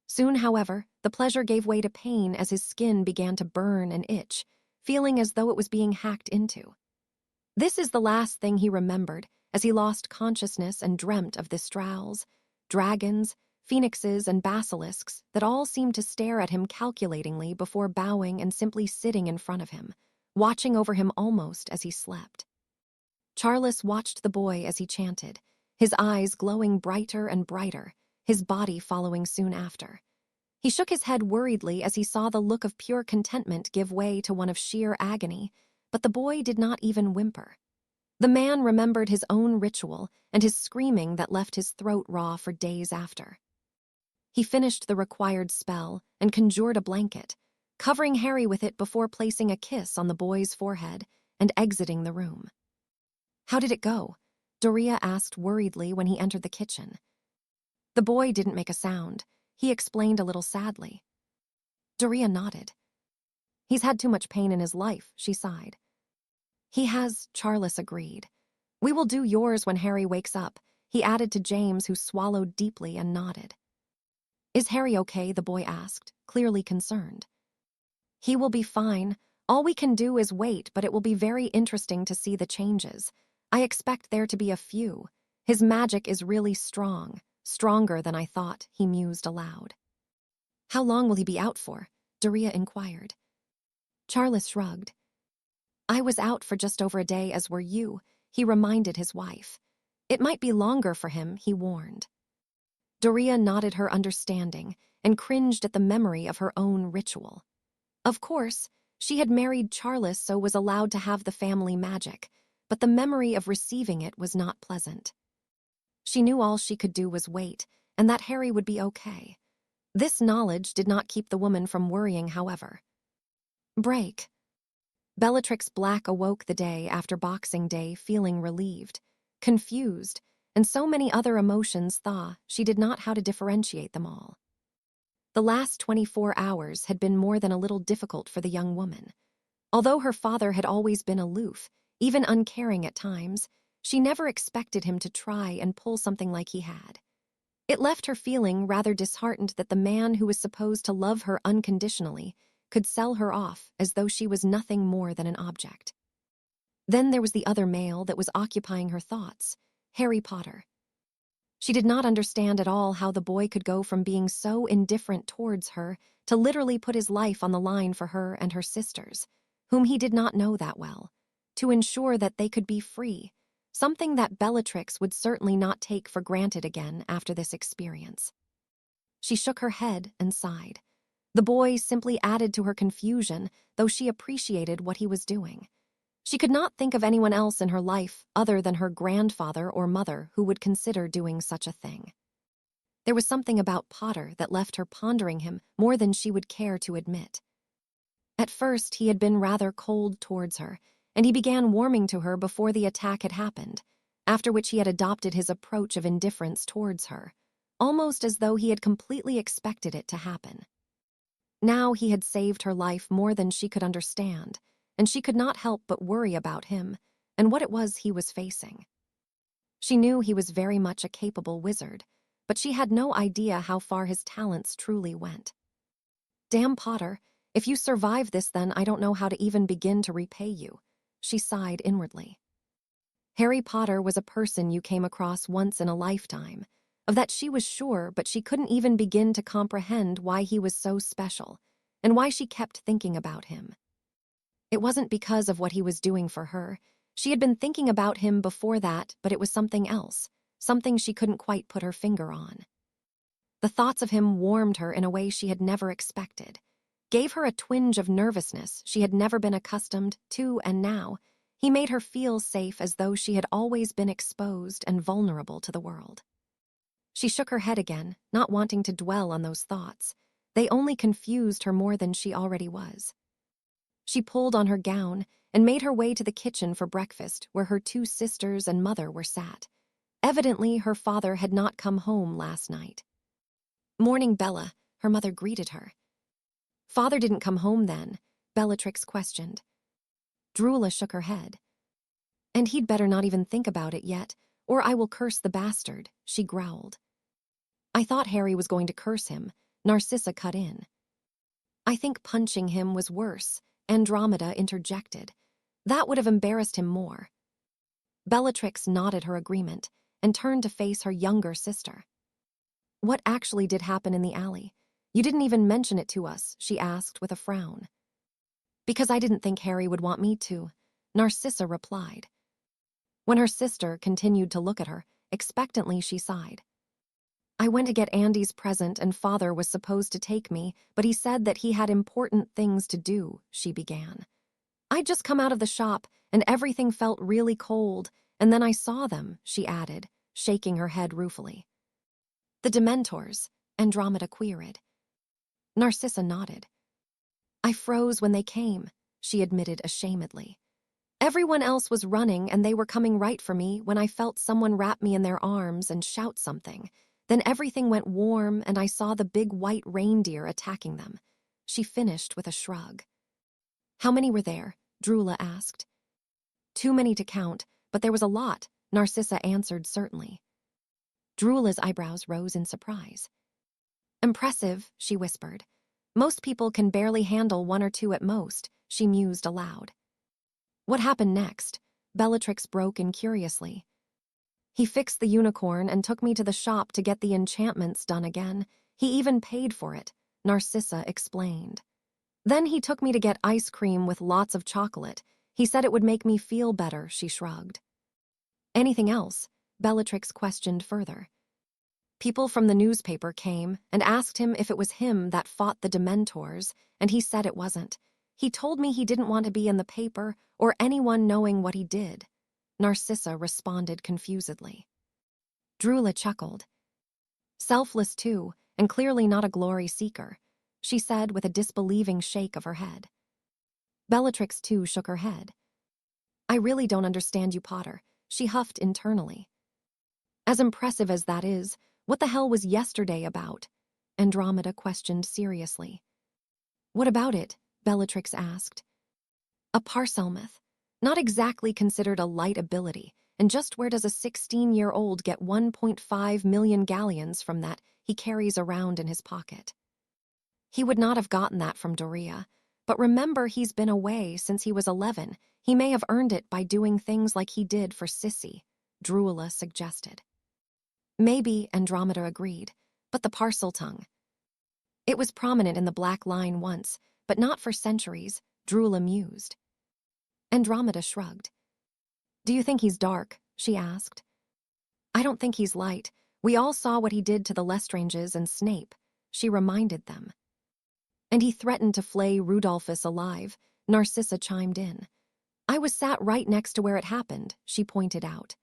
Soon, however, the pleasure gave way to pain as his skin began to burn and itch, feeling as though it was being hacked into. This is the last thing he remembered as he lost consciousness and dreamt of the Strauls, dragons, phoenixes and basilisks that all seemed to stare at him calculatingly before bowing and simply sitting in front of him, watching over him almost as he slept. Charles watched the boy as he chanted, his eyes glowing brighter and brighter, his body following soon after. He shook his head worriedly as he saw the look of pure contentment give way to one of sheer agony, but the boy did not even whimper. The man remembered his own ritual and his screaming that left his throat raw for days after. He finished the required spell and conjured a blanket, covering Harry with it before placing a kiss on the boy's forehead and exiting the room. "How did it go?" Doria asked worriedly when he entered the kitchen. The boy didn't make a sound. He explained a little sadly. Doria nodded. "He's had too much pain in his life," she sighed. "He has," Charles agreed. "We will do yours when Harry wakes up," he added to James, who swallowed deeply and nodded. "Is Harry okay?" the boy asked, clearly concerned. "He will be fine. All we can do is wait, but it will be very interesting to see the changes. I expect there to be a few. His magic is really strong, stronger than I thought," he mused aloud. "How long will he be out for?" Doria inquired. Charles shrugged. "I was out for just over a day, as were you," he reminded his wife. "It might be longer for him," he warned. Doria nodded her understanding and cringed at the memory of her own ritual. Of course, she had married Charles, so was allowed to have the family magic, but the memory of receiving it was not pleasant. She knew all she could do was wait, and that Harry would be okay. This knowledge did not keep the woman from worrying, however. Break. Bellatrix Black awoke the day after Boxing Day feeling relieved, confused, and so many other emotions she did not how to differentiate them all. The last 24 hours had been more than a little difficult for the young woman. Although her father had always been aloof, even uncaring at times, she never expected him to try and pull something like he had. It left her feeling rather disheartened that the man who was supposed to love her unconditionally could sell her off as though she was nothing more than an object. Then there was the other male that was occupying her thoughts, Harry Potter. She did not understand at all how the boy could go from being so indifferent towards her to literally put his life on the line for her and her sisters, whom he did not know that well, to ensure that they could be free, something that Bellatrix would certainly not take for granted again after this experience. She shook her head and sighed. The boy simply added to her confusion, though she appreciated what he was doing. She could not think of anyone else in her life other than her grandfather or mother who would consider doing such a thing. There was something about Potter that left her pondering him more than she would care to admit. At first, he had been rather cold towards her, and he began warming to her before the attack had happened, after which he had adopted his approach of indifference towards her, almost as though he had completely expected it to happen. Now he had saved her life more than she could understand, and she could not help but worry about him and what it was he was facing. She knew he was very much a capable wizard, but she had no idea how far his talents truly went. "Damn Potter, if you survive this, then I don't know how to even begin to repay you," she sighed inwardly. Harry Potter was a person you came across once in a lifetime. Of that she was sure, but she couldn't even begin to comprehend why he was so special, and why she kept thinking about him. It wasn't because of what he was doing for her. She had been thinking about him before that, but it was something else, something she couldn't quite put her finger on. The thoughts of him warmed her in a way she had never expected, gave her a twinge of nervousness she had never been accustomed to, and now he made her feel safe as though she had always been exposed and vulnerable to the world. She shook her head again, not wanting to dwell on those thoughts. They only confused her more than she already was. She pulled on her gown and made her way to the kitchen for breakfast, where her two sisters and mother were sat. Evidently, her father had not come home last night. "Morning, Bella," her mother greeted her. "Father didn't come home then?" Bellatrix questioned. Drula shook her head. "And he'd better not even think about it yet, or I will curse the bastard," she growled. "I thought Harry was going to curse him," Narcissa cut in. "I think punching him was worse," Andromeda interjected. "That would have embarrassed him more." Bellatrix nodded her agreement and turned to face her younger sister. What actually did happen in the alley? You didn't even mention it to us, she asked with a frown. Because I didn't think Harry would want me to, Narcissa replied. When her sister continued to look at her, expectantly she sighed. I went to get Andy's present and Father was supposed to take me, but he said that he had important things to do, she began. I'd just come out of the shop and everything felt really cold, and then I saw them, she added, shaking her head ruefully. The Dementors, Andromeda queried. Narcissa nodded. I froze when they came, she admitted ashamedly. Everyone else was running and they were coming right for me when I felt someone wrap me in their arms and shout something. Then everything went warm and I saw the big white reindeer attacking them. She finished with a shrug. How many were there? Drula asked. Too many to count, but there was a lot, Narcissa answered certainly. Drula's eyebrows rose in surprise. Impressive, she whispered. Most people can barely handle one or two at most, she mused aloud. What happened next? Bellatrix broke in curiously. He fixed the unicorn and took me to the shop to get the enchantments done again. He even paid for it, Narcissa explained. Then he took me to get ice cream with lots of chocolate. He said it would make me feel better, she shrugged. Anything else? Bellatrix questioned further. People from the newspaper came and asked him if it was him that fought the Dementors, and he said it wasn't. He told me he didn't want to be in the paper or anyone knowing what he did. Narcissa responded confusedly. Drula chuckled. Selfless too, and clearly not a glory seeker, she said with a disbelieving shake of her head. Bellatrix too shook her head. I really don't understand you, Potter, she huffed internally. As impressive as that is, what the hell was yesterday about? Andromeda questioned seriously. What about it? Bellatrix asked. A parselmouth. Not exactly considered a light ability, and just where does a 16-year-old get 1.5 million galleons from that he carries around in his pocket? He would not have gotten that from Doria, but remember he's been away since he was 11. He may have earned it by doing things like he did for Sissy, Drula suggested. Maybe, Andromeda agreed, but the parcel tongue. It was prominent in the Black Line once, but not for centuries, Drula mused. Andromeda shrugged. Do you think he's dark? She asked. I don't think he's light. We all saw what he did to the Lestranges and Snape, she reminded them. And he threatened to flay Rudolphus alive, Narcissa chimed in. I was sat right next to where it happened, she pointed out.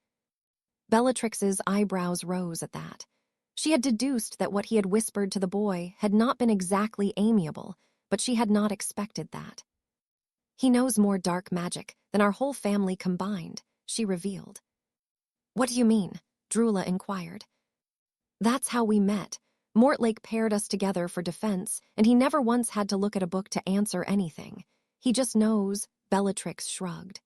Bellatrix's eyebrows rose at that. She had deduced that what he had whispered to the boy had not been exactly amiable, but she had not expected that. He knows more dark magic than our whole family combined, she revealed. What do you mean? Drula inquired. That's how we met. Mortlake paired us together for defense, and he never once had to look at a book to answer anything. He just knows, Bellatrix shrugged.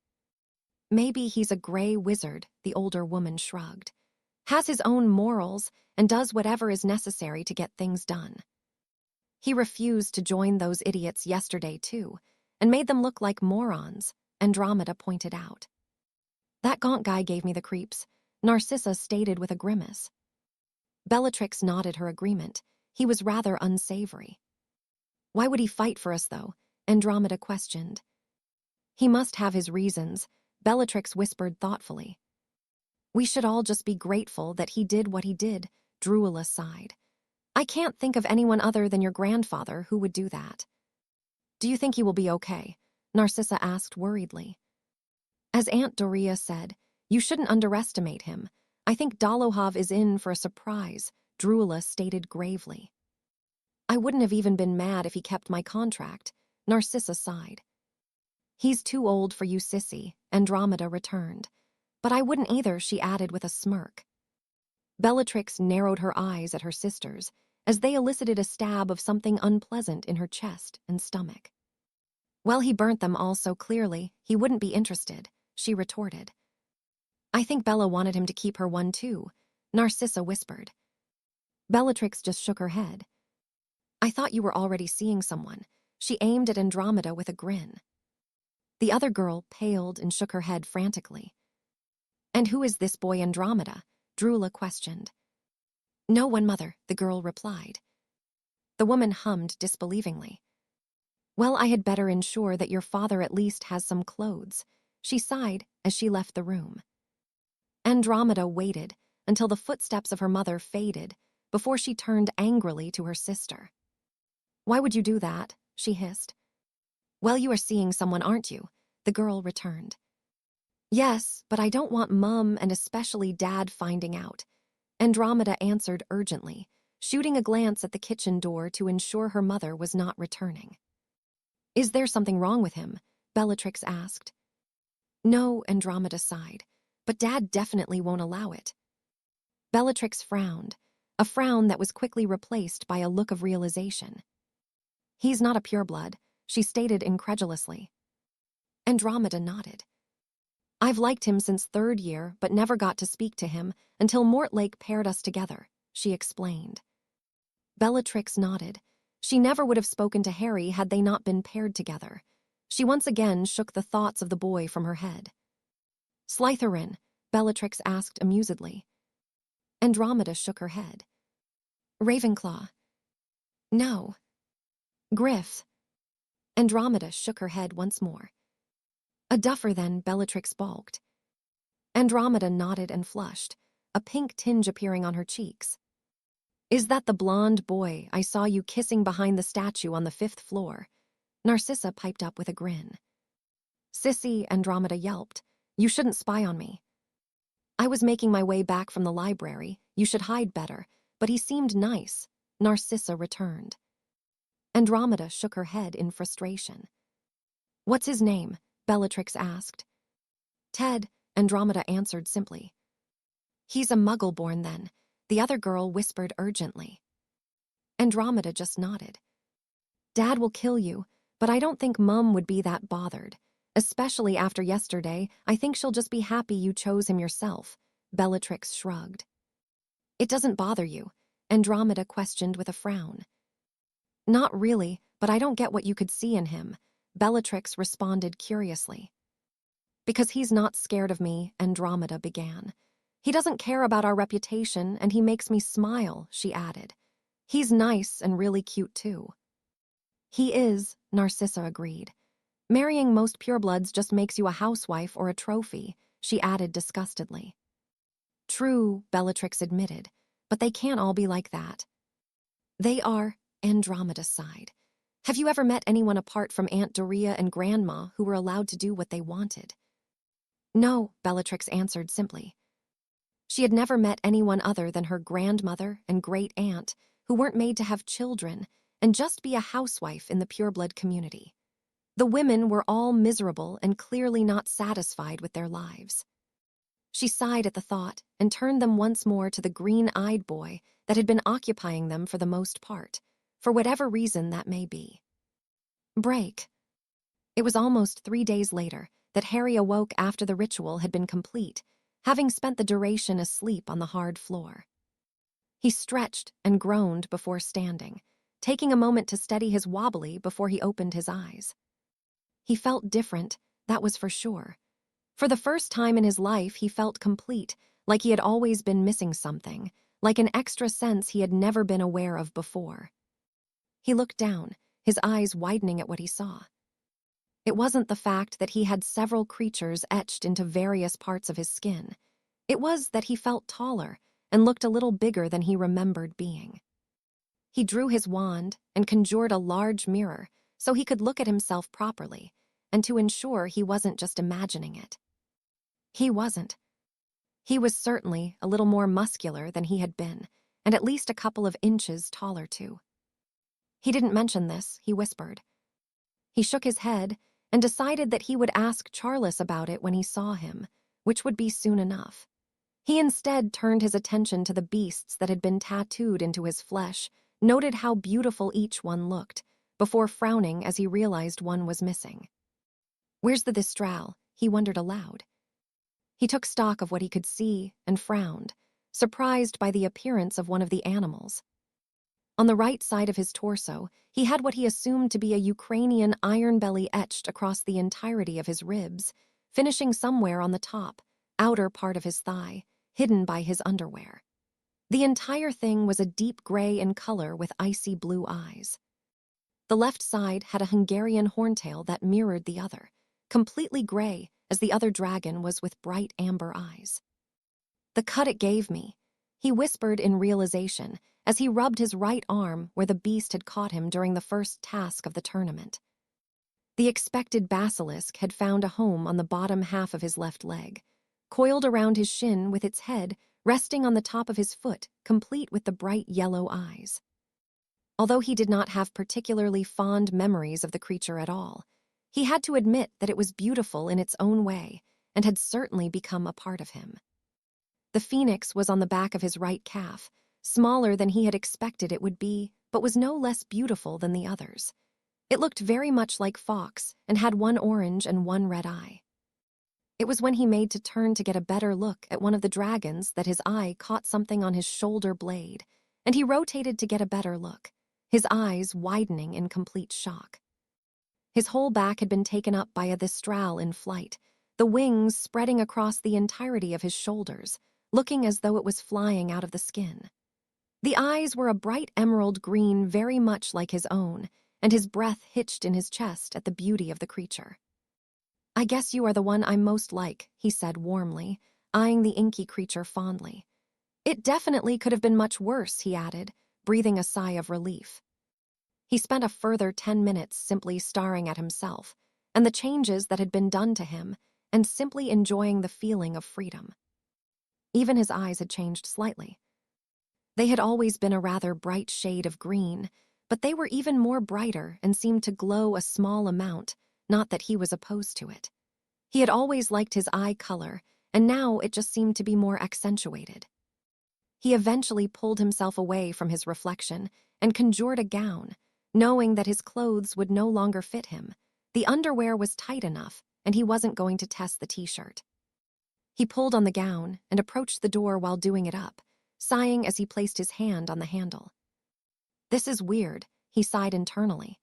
Maybe he's a gray wizard, the older woman shrugged. Has his own morals and does whatever is necessary to get things done. He refused to join those idiots yesterday, too, and made them look like morons, Andromeda pointed out. That Gaunt guy gave me the creeps, Narcissa stated with a grimace. Bellatrix nodded her agreement. He was rather unsavory. Why would he fight for us, though? Andromeda questioned. He must have his reasons, Bellatrix whispered thoughtfully. We should all just be grateful that he did what he did, Drula sighed. I can't think of anyone other than your grandfather who would do that. Do you think he will be okay? Narcissa asked worriedly. As Aunt Doria said, you shouldn't underestimate him. I think Dolohov is in for a surprise, Drula stated gravely. I wouldn't have even been mad if he kept my contract, Narcissa sighed. He's too old for you, Sissy, Andromeda returned. But I wouldn't either, she added with a smirk. Bellatrix narrowed her eyes at her sisters as they elicited a stab of something unpleasant in her chest and stomach. Well, he burnt them all so clearly, he wouldn't be interested, she retorted. I think Bella wanted him to keep her one too, Narcissa whispered. Bellatrix just shook her head. I thought you were already seeing someone. She aimed at Andromeda with a grin. The other girl paled and shook her head frantically. And who is this boy Andromeda? Drula questioned. No one, mother, the girl replied. The woman hummed disbelievingly. Well, I had better ensure that your father at least has some clothes, she sighed as she left the room. Andromeda waited until the footsteps of her mother faded before she turned angrily to her sister. Why would you do that? She hissed. Well, you are seeing someone, aren't you? The girl returned. Yes, but I don't want Mum and especially Dad finding out, Andromeda answered urgently, shooting a glance at the kitchen door to ensure her mother was not returning. Is there something wrong with him? Bellatrix asked. No, Andromeda sighed, but Dad definitely won't allow it. Bellatrix frowned, a frown that was quickly replaced by a look of realization. He's not a pureblood, she stated incredulously. Andromeda nodded. I've liked him since third year, but never got to speak to him until Mortlake paired us together, she explained. Bellatrix nodded. She never would have spoken to Harry had they not been paired together. She once again shook the thoughts of the boy from her head. Slytherin, Bellatrix asked amusedly. Andromeda shook her head. Ravenclaw. No. Griff. Andromeda shook her head once more. A duffer then, Bellatrix balked. Andromeda nodded and flushed, a pink tinge appearing on her cheeks. Is that the blonde boy I saw you kissing behind the statue on the 5th floor? Narcissa piped up with a grin. Sissy, Andromeda yelped. You shouldn't spy on me. I was making my way back from the library. You should hide better, but he seemed nice, Narcissa returned. Andromeda shook her head in frustration. What's his name? Bellatrix asked. Ted, Andromeda answered simply. He's a muggle-born then, the other girl whispered urgently. Andromeda just nodded. Dad will kill you, but I don't think Mum would be that bothered. Especially after yesterday, I think she'll just be happy you chose him yourself, Bellatrix shrugged. It doesn't bother you, Andromeda questioned with a frown. Not really, but I don't get what you could see in him, Bellatrix responded curiously. Because he's not scared of me, Andromeda began. He doesn't care about our reputation, and he makes me smile, she added. He's nice and really cute too. He is, Narcissa agreed. Marrying most purebloods just makes you a housewife or a trophy, she added disgustedly. True, Bellatrix admitted, but they can't all be like that. They are, Andromeda sighed. Have you ever met anyone apart from Aunt Doria and Grandma who were allowed to do what they wanted? No, Bellatrix answered simply. She had never met anyone other than her grandmother and great-aunt who weren't made to have children and just be a housewife in the pureblood community. The women were all miserable and clearly not satisfied with their lives. She sighed at the thought and turned them once more to the green-eyed boy that had been occupying them for the most part, for whatever reason that may be. Break. It was almost 3 days later that Harry awoke after the ritual had been complete, having spent the duration asleep on the hard floor. He stretched and groaned before standing, taking a moment to steady his wobbly before he opened his eyes. He felt different, that was for sure. For the first time in his life, he felt complete, like he had always been missing something, like an extra sense he had never been aware of before. He looked down, his eyes widening at what he saw. It wasn't the fact that he had several creatures etched into various parts of his skin. It was that he felt taller and looked a little bigger than he remembered being. He drew his wand and conjured a large mirror so he could look at himself properly, and to ensure he wasn't just imagining it. He wasn't. He was certainly a little more muscular than he had been, and at least a couple of inches taller too. He didn't mention this, he whispered. He shook his head and decided that he would ask Charles about it when he saw him, which would be soon enough. He instead turned his attention to the beasts that had been tattooed into his flesh, noted how beautiful each one looked, before frowning as he realized one was missing. Where's the Thistral? He wondered aloud. He took stock of what he could see and frowned, surprised by the appearance of one of the animals. On the right side of his torso, he had what he assumed to be a Ukrainian iron belly etched across the entirety of his ribs, finishing somewhere on the top, outer part of his thigh, hidden by his underwear. The entire thing was a deep gray in color with icy blue eyes. The left side had a Hungarian horntail that mirrored the other, completely gray as the other dragon was with bright amber eyes. The cut it gave me, he whispered in realization as he rubbed his right arm where the beast had caught him during the first task of the tournament. The expected basilisk had found a home on the bottom half of his left leg, coiled around his shin with its head resting on the top of his foot, complete with the bright yellow eyes. Although he did not have particularly fond memories of the creature at all, he had to admit that it was beautiful in its own way and had certainly become a part of him. The phoenix was on the back of his right calf, smaller than he had expected it would be, but was no less beautiful than the others. It looked very much like Fox and had one orange and one red eye. It was when he made to turn to get a better look at one of the dragons that his eye caught something on his shoulder blade, and he rotated to get a better look, his eyes widening in complete shock. His whole back had been taken up by a thistral in flight, the wings spreading across the entirety of his shoulders, looking as though it was flying out of the skin. The eyes were a bright emerald green very much like his own, and his breath hitched in his chest at the beauty of the creature. "I guess you are the one I'm most like," he said warmly, eyeing the inky creature fondly. "It definitely could have been much worse," he added, breathing a sigh of relief. He spent a further 10 minutes simply staring at himself and the changes that had been done to him and simply enjoying the feeling of freedom. Even his eyes had changed slightly. They had always been a rather bright shade of green, but they were even more brighter and seemed to glow a small amount, not that he was opposed to it. He had always liked his eye color, and now it just seemed to be more accentuated. He eventually pulled himself away from his reflection and conjured a gown, knowing that his clothes would no longer fit him. The underwear was tight enough, and he wasn't going to test the t-shirt. He pulled on the gown and approached the door while doing it up, sighing as he placed his hand on the handle. "This is weird," he sighed internally.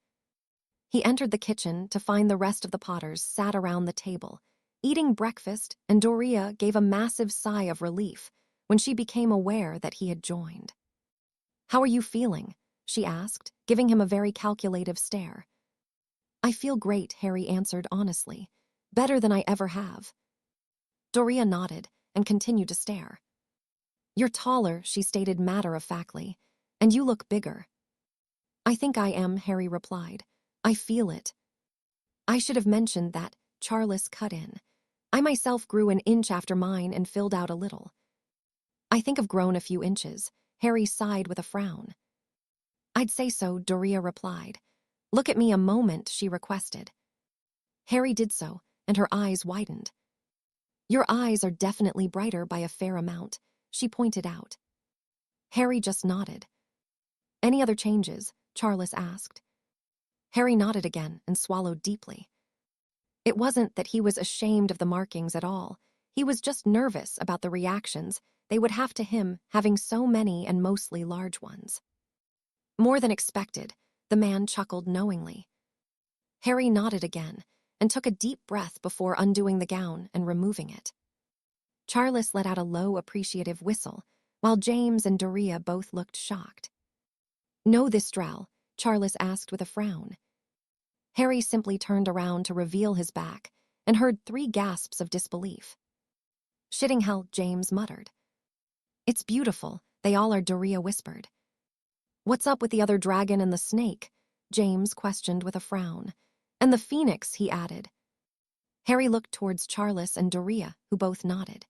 He entered the kitchen to find the rest of the Potters sat around the table, eating breakfast, and Doria gave a massive sigh of relief when she became aware that he had joined. "How are you feeling?" she asked, giving him a very calculative stare. "I feel great," Harry answered honestly. "Better than I ever have." Doria nodded and continued to stare. "You're taller," she stated matter-of-factly, "and you look bigger." "I think I am," Harry replied. "I feel it." "I should have mentioned that," Charles cut in. "I myself grew an inch after mine and filled out a little." "I think I've grown a few inches," Harry sighed with a frown. "I'd say so," Doria replied. "Look at me a moment," she requested. Harry did so, and her eyes widened. "Your eyes are definitely brighter by a fair amount," she pointed out. Harry just nodded. "Any other changes?" Charles asked. Harry nodded again and swallowed deeply. It wasn't that he was ashamed of the markings at all. He was just nervous about the reactions they would have to him having so many and mostly large ones. "More than expected," the man chuckled knowingly. Harry nodded again and took a deep breath before undoing the gown and removing it. Charles let out a low, appreciative whistle, while James and Doria both looked shocked. "Know this, Drow?" Charles asked with a frown. Harry simply turned around to reveal his back and heard 3 gasps of disbelief. "Shitting hell," James muttered. "It's beautiful, they all are," Doria whispered. "What's up with the other dragon and the snake?" James questioned with a frown. "And the phoenix," he added. Harry looked towards Charles and Doria, who both nodded.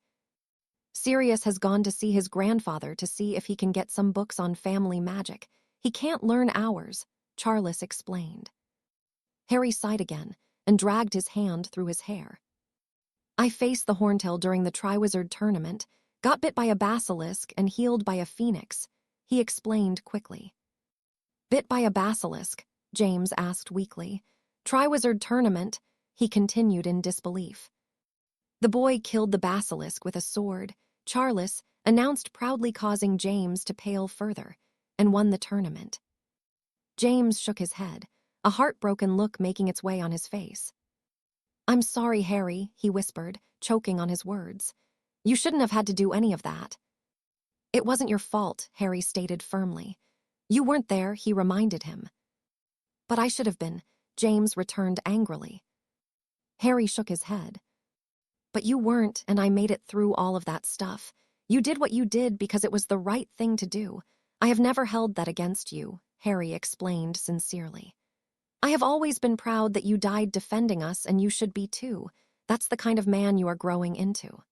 "Sirius has gone to see his grandfather to see if he can get some books on family magic. He can't learn ours," Charles explained. Harry sighed again and dragged his hand through his hair. "I faced the Horntail during the Triwizard tournament, got bit by a basilisk and healed by a phoenix," he explained quickly. "Bit by a basilisk?" James asked weakly. "Triwizard tournament," he continued in disbelief. "The boy killed the basilisk with a sword," Charles announced, proudly, causing James to pale further, "and won the tournament." James shook his head, a heartbroken look making its way on his face. "I'm sorry, Harry," he whispered, choking on his words. "You shouldn't have had to do any of that." It wasn't your fault, Harry stated firmly. You weren't there, he reminded him. But I should have been, James returned angrily. Harry shook his head. But you weren't, and I made it through all of that stuff. You did what you did because it was the right thing to do. I have never held that against you, Harry explained sincerely. I have always been proud that you died defending us, and you should be too. That's the kind of man you are growing into.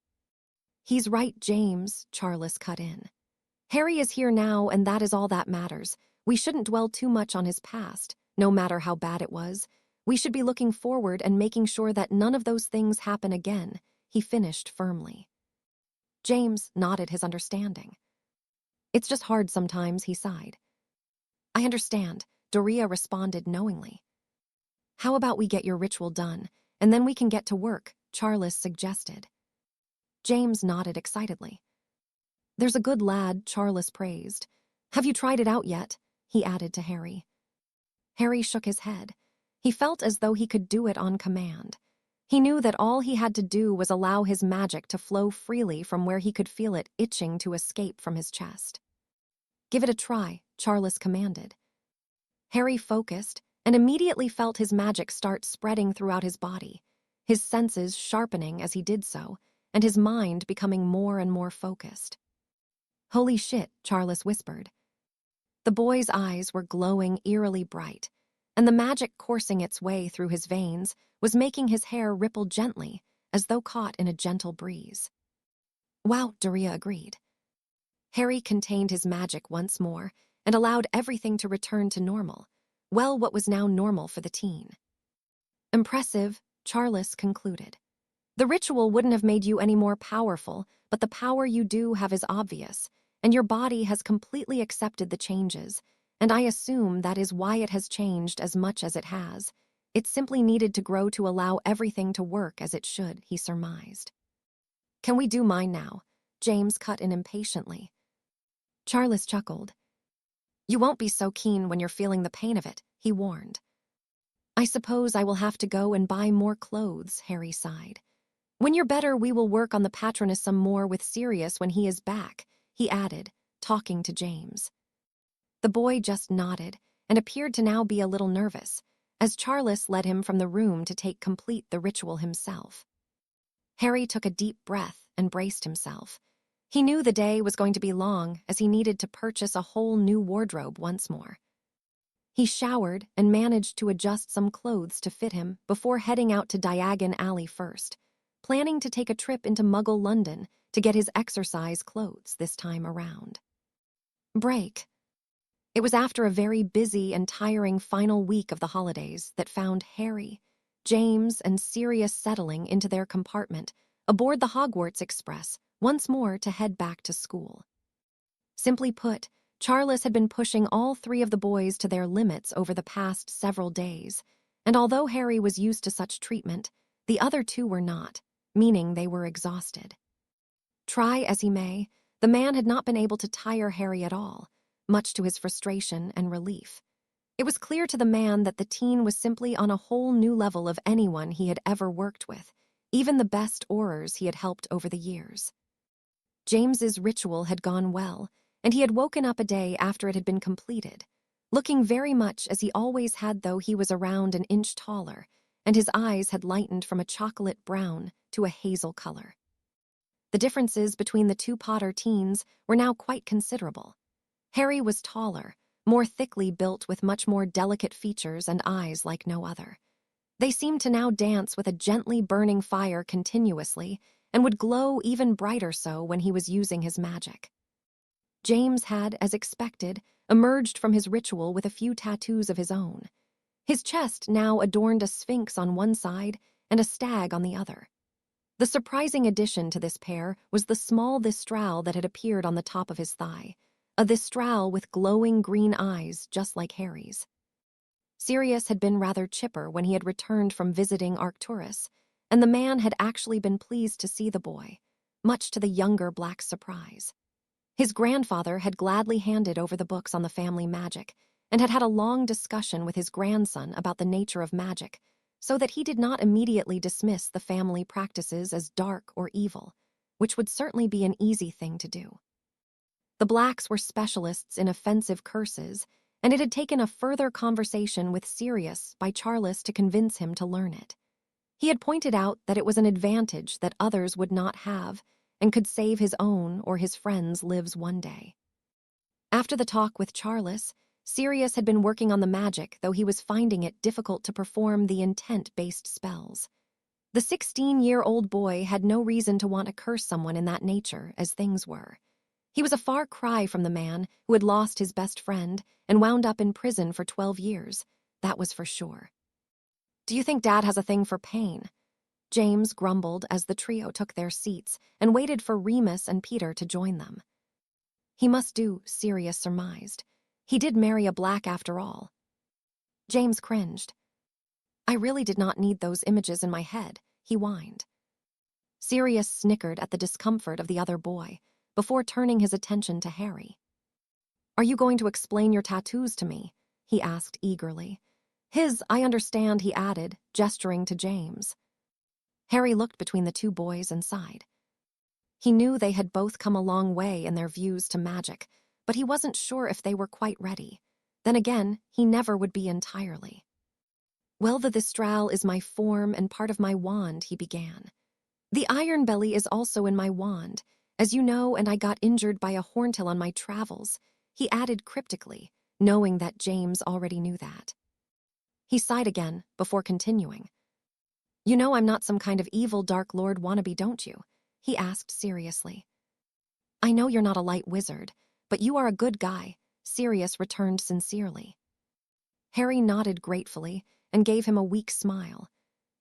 He's right, James, Charles cut in. Harry is here now, and that is all that matters. We shouldn't dwell too much on his past, no matter how bad it was. We should be looking forward and making sure that none of those things happen again, he finished firmly. James nodded his understanding. It's just hard sometimes, he sighed. I understand, Doria responded knowingly. How about we get your ritual done, and then we can get to work, Charles suggested. James nodded excitedly. There's a good lad, Charles praised. Have you tried it out yet? He added to Harry. Harry shook his head. He felt as though he could do it on command. He knew that all he had to do was allow his magic to flow freely from where he could feel it itching to escape from his chest. Give it a try, Charles commanded. Harry focused and immediately felt his magic start spreading throughout his body, his senses sharpening as he did so, and his mind becoming more and more focused. Holy shit, Charles whispered. The boy's eyes were glowing eerily bright, and the magic coursing its way through his veins was making his hair ripple gently, as though caught in a gentle breeze. Wow, Doria agreed. Harry contained his magic once more and allowed everything to return to normal, well, what was now normal for the teen. Impressive, Charles concluded. The ritual wouldn't have made you any more powerful, but the power you do have is obvious, and your body has completely accepted the changes, and I assume that is why it has changed as much as it has. It simply needed to grow to allow everything to work as it should, he surmised. Can we do mine now? James cut in impatiently. Charles chuckled. You won't be so keen when you're feeling the pain of it, he warned. I suppose I will have to go and buy more clothes, Harry sighed. When you're better, we will work on the Patronus some more with Sirius when he is back, he added, talking to James. The boy just nodded and appeared to now be a little nervous, as Charles led him from the room to complete the ritual himself. Harry took a deep breath and braced himself. He knew the day was going to be long, as he needed to purchase a whole new wardrobe once more. He showered and managed to adjust some clothes to fit him before heading out to Diagon Alley first, planning to take a trip into Muggle London to get his exercise clothes this time around. Break. It was after a very busy and tiring final week of the holidays that found Harry, James, and Sirius settling into their compartment aboard the Hogwarts Express once more to head back to school. Simply put, Charles had been pushing all three of the boys to their limits over the past several days, and although Harry was used to such treatment, the other two were not, meaning they were exhausted. Try as he may, the man had not been able to tire Harry at all, much to his frustration and relief. It was clear to the man that the teen was simply on a whole new level of anyone he had ever worked with, even the best Aurors he had helped over the years. James's ritual had gone well, and he had woken up a day after it had been completed, looking very much as he always had, though he was around an inch taller, and his eyes had lightened from a chocolate brown to a hazel color. The differences between the two Potter teens were now quite considerable. Harry was taller, more thickly built with much more delicate features and eyes like no other. They seemed to now dance with a gently burning fire continuously and would glow even brighter so when he was using his magic. James had, as expected, emerged from his ritual with a few tattoos of his own. His chest now adorned a sphinx on one side and a stag on the other. The surprising addition to this pair was the small thistral that had appeared on the top of his thigh, a thistral with glowing green eyes just like Harry's. Sirius had been rather chipper when he had returned from visiting Arcturus, and the man had actually been pleased to see the boy, much to the younger Black's surprise. His grandfather had gladly handed over the books on the family magic and had had a long discussion with his grandson about the nature of magic, so that he did not immediately dismiss the family practices as dark or evil, which would certainly be an easy thing to do. The Blacks were specialists in offensive curses, and it had taken a further conversation with Sirius by Charles to convince him to learn it. He had pointed out that it was an advantage that others would not have and could save his own or his friends' lives one day. After the talk with Charles, Sirius had been working on the magic, though he was finding it difficult to perform the intent-based spells. The 16-year-old boy had no reason to want to curse someone in that nature, as things were. He was a far cry from the man who had lost his best friend and wound up in prison for 12 years, that was for sure. "Do you think Dad has a thing for pain?" James grumbled as the trio took their seats and waited for Remus and Peter to join them. "He must do," Sirius surmised. "He did marry a Black after all." James cringed. "I really did not need those images in my head," he whined. Sirius snickered at the discomfort of the other boy before turning his attention to Harry. "Are you going to explain your tattoos to me?" he asked eagerly. I understand," he added, gesturing to James. Harry looked between the two boys and sighed. He knew they had both come a long way in their views to magic, but he wasn't sure if they were quite ready. Then again, he never would be entirely. "Well, the Thistral is my form and part of my wand," he began. "The Iron Belly is also in my wand, as you know, and I got injured by a horntail on my travels," he added cryptically, knowing that James already knew that. He sighed again before continuing. "You know I'm not some kind of evil Dark Lord wannabe, don't you?" he asked seriously. "I know you're not a light wizard, but you are a good guy," Sirius returned sincerely. Harry nodded gratefully and gave him a weak smile.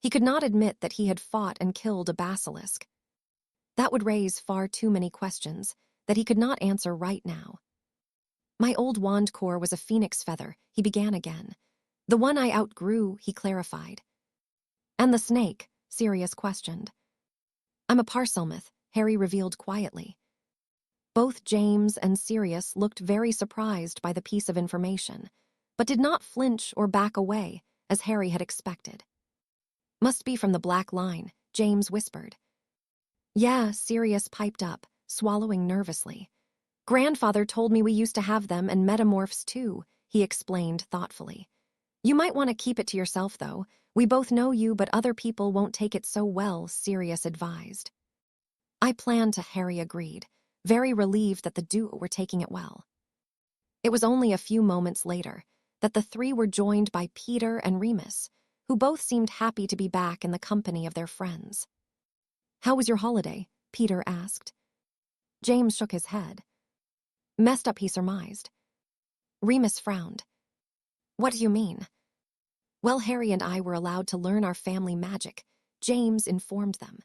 He could not admit that he had fought and killed a basilisk. That would raise far too many questions that he could not answer right now. "My old wand core was a phoenix feather," he began again. "The one I outgrew," he clarified. "And the snake?" Sirius questioned. "I'm a Parselmouth," Harry revealed quietly. Both James and Sirius looked very surprised by the piece of information, but did not flinch or back away, as Harry had expected. "Must be from the Black line," James whispered. "Yeah," Sirius piped up, swallowing nervously. "Grandfather told me we used to have them and metamorphs too," he explained thoughtfully. "You might want to keep it to yourself, though. We both know you, but other people won't take it so well," Sirius advised. "I plan to," Harry agreed, very relieved that the duo were taking it well. It was only a few moments later that the three were joined by Peter and Remus, who both seemed happy to be back in the company of their friends. "How was your holiday?" Peter asked. James shook his head. "Messed up," he surmised. Remus frowned. "What do you mean?" "Well, Harry and I were allowed to learn our family magic," James informed them.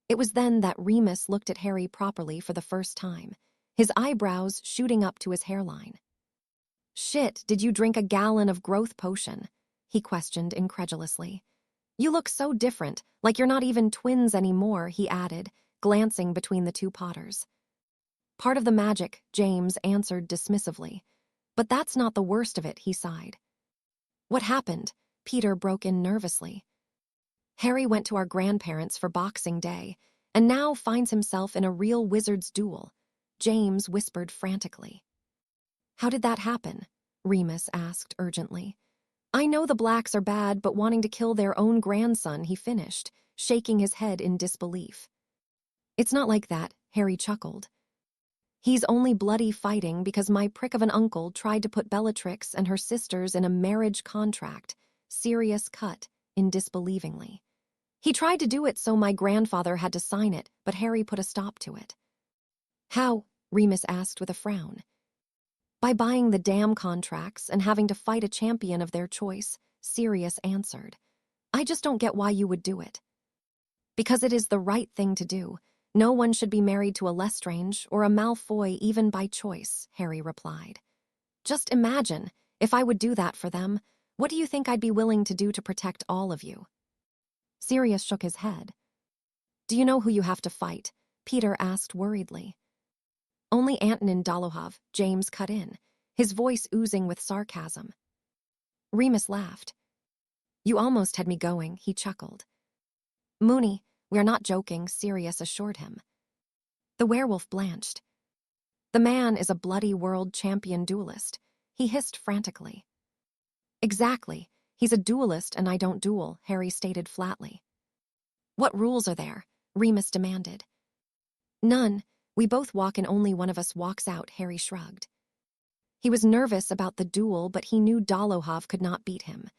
It was then that Remus looked at Harry properly for the first time, his eyebrows shooting up to his hairline. "Shit, did you drink a gallon of growth potion?" he questioned incredulously. "You look so different, like you're not even twins anymore," he added, glancing between the two Potters. "Part of the magic," James answered dismissively. "But that's not the worst of it," he sighed. "What happened?" Peter broke in nervously. "Harry went to our grandparents for Boxing Day, and now finds himself in a real wizard's duel," James whispered frantically. "How did that happen?" Remus asked urgently. "I know the Blacks are bad, but wanting to kill their own grandson," he finished, shaking his head in disbelief. "It's not like that," Harry chuckled. "He's only bloody fighting because my prick of an uncle tried to put Bellatrix and her sisters in a marriage contract," Sirius cut in disbelievingly. "He tried to do it so my grandfather had to sign it, but Harry put a stop to it." "How?" Remus asked with a frown. "By buying the damn contracts and having to fight a champion of their choice," Sirius answered. "I just don't get why you would do it." "Because it is the right thing to do. No one should be married to a Lestrange or a Malfoy even by choice," Harry replied. "Just imagine, if I would do that for them, what do you think I'd be willing to do to protect all of you?" Sirius shook his head. "Do you know who you have to fight?" Peter asked worriedly. "Only Antonin Dolohov," James cut in, his voice oozing with sarcasm. Remus laughed. "You almost had me going," he chuckled. "Moony, we're not joking," Sirius assured him. The werewolf blanched. The man is a bloody world champion duelist, he hissed frantically. Exactly. He's a duelist and I don't duel, Harry stated flatly. What rules are there? Remus demanded. None. We both walk and only one of us walks out, Harry shrugged. He was nervous about the duel, but he knew Dolohov could not beat him.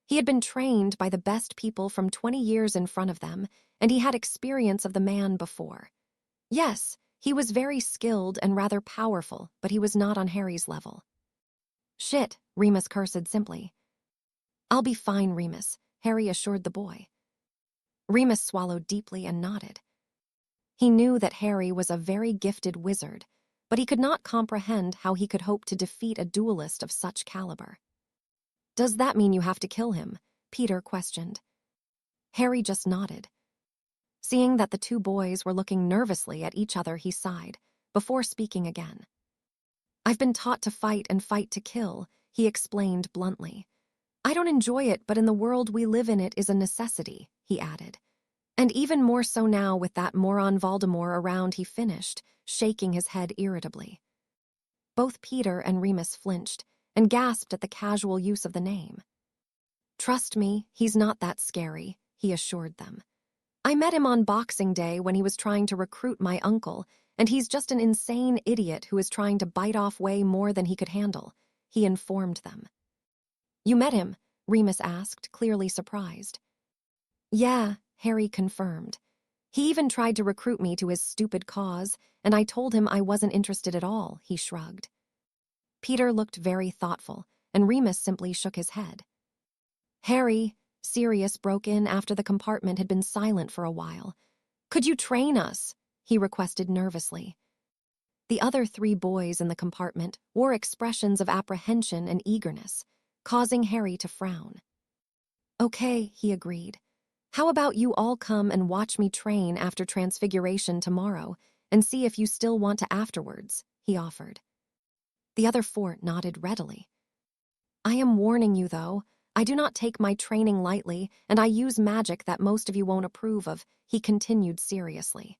He had been trained by the best people from 20 years in front of them, and he had experience of the man before. Yes, he was very skilled and rather powerful, but he was not on Harry's level. Shit, Remus cursed simply. I'll be fine, Remus, Harry assured the boy. Remus swallowed deeply and nodded. He knew that Harry was a very gifted wizard, but he could not comprehend how he could hope to defeat a duelist of such caliber. Does that mean you have to kill him? Peter questioned. Harry just nodded. Seeing that the two boys were looking nervously at each other, he sighed, before speaking again. I've been taught to fight and fight to kill, he explained bluntly. I don't enjoy it, but in the world we live in it is a necessity, he added. And even more so now with that moron Voldemort around, he finished, shaking his head irritably. Both Peter and Remus flinched and gasped at the casual use of the name. Trust me, he's not that scary, he assured them. I met him on Boxing Day when he was trying to recruit my uncle, and he's just an insane idiot who is trying to bite off way more than he could handle, he informed them. You met him? Remus asked, clearly surprised. Yeah, Harry confirmed. He even tried to recruit me to his stupid cause, and I told him I wasn't interested at all, he shrugged. Peter looked very thoughtful, and Remus simply shook his head. Harry, Sirius broke in after the compartment had been silent for a while. Could you train us? He requested nervously. The other three boys in the compartment wore expressions of apprehension and eagerness, causing Harry to frown. Okay, he agreed. How about you all come and watch me train after Transfiguration tomorrow, and see if you still want to afterwards, he offered. The other four nodded readily. I am warning you, though. I do not take my training lightly, and I use magic that most of you won't approve of, he continued seriously.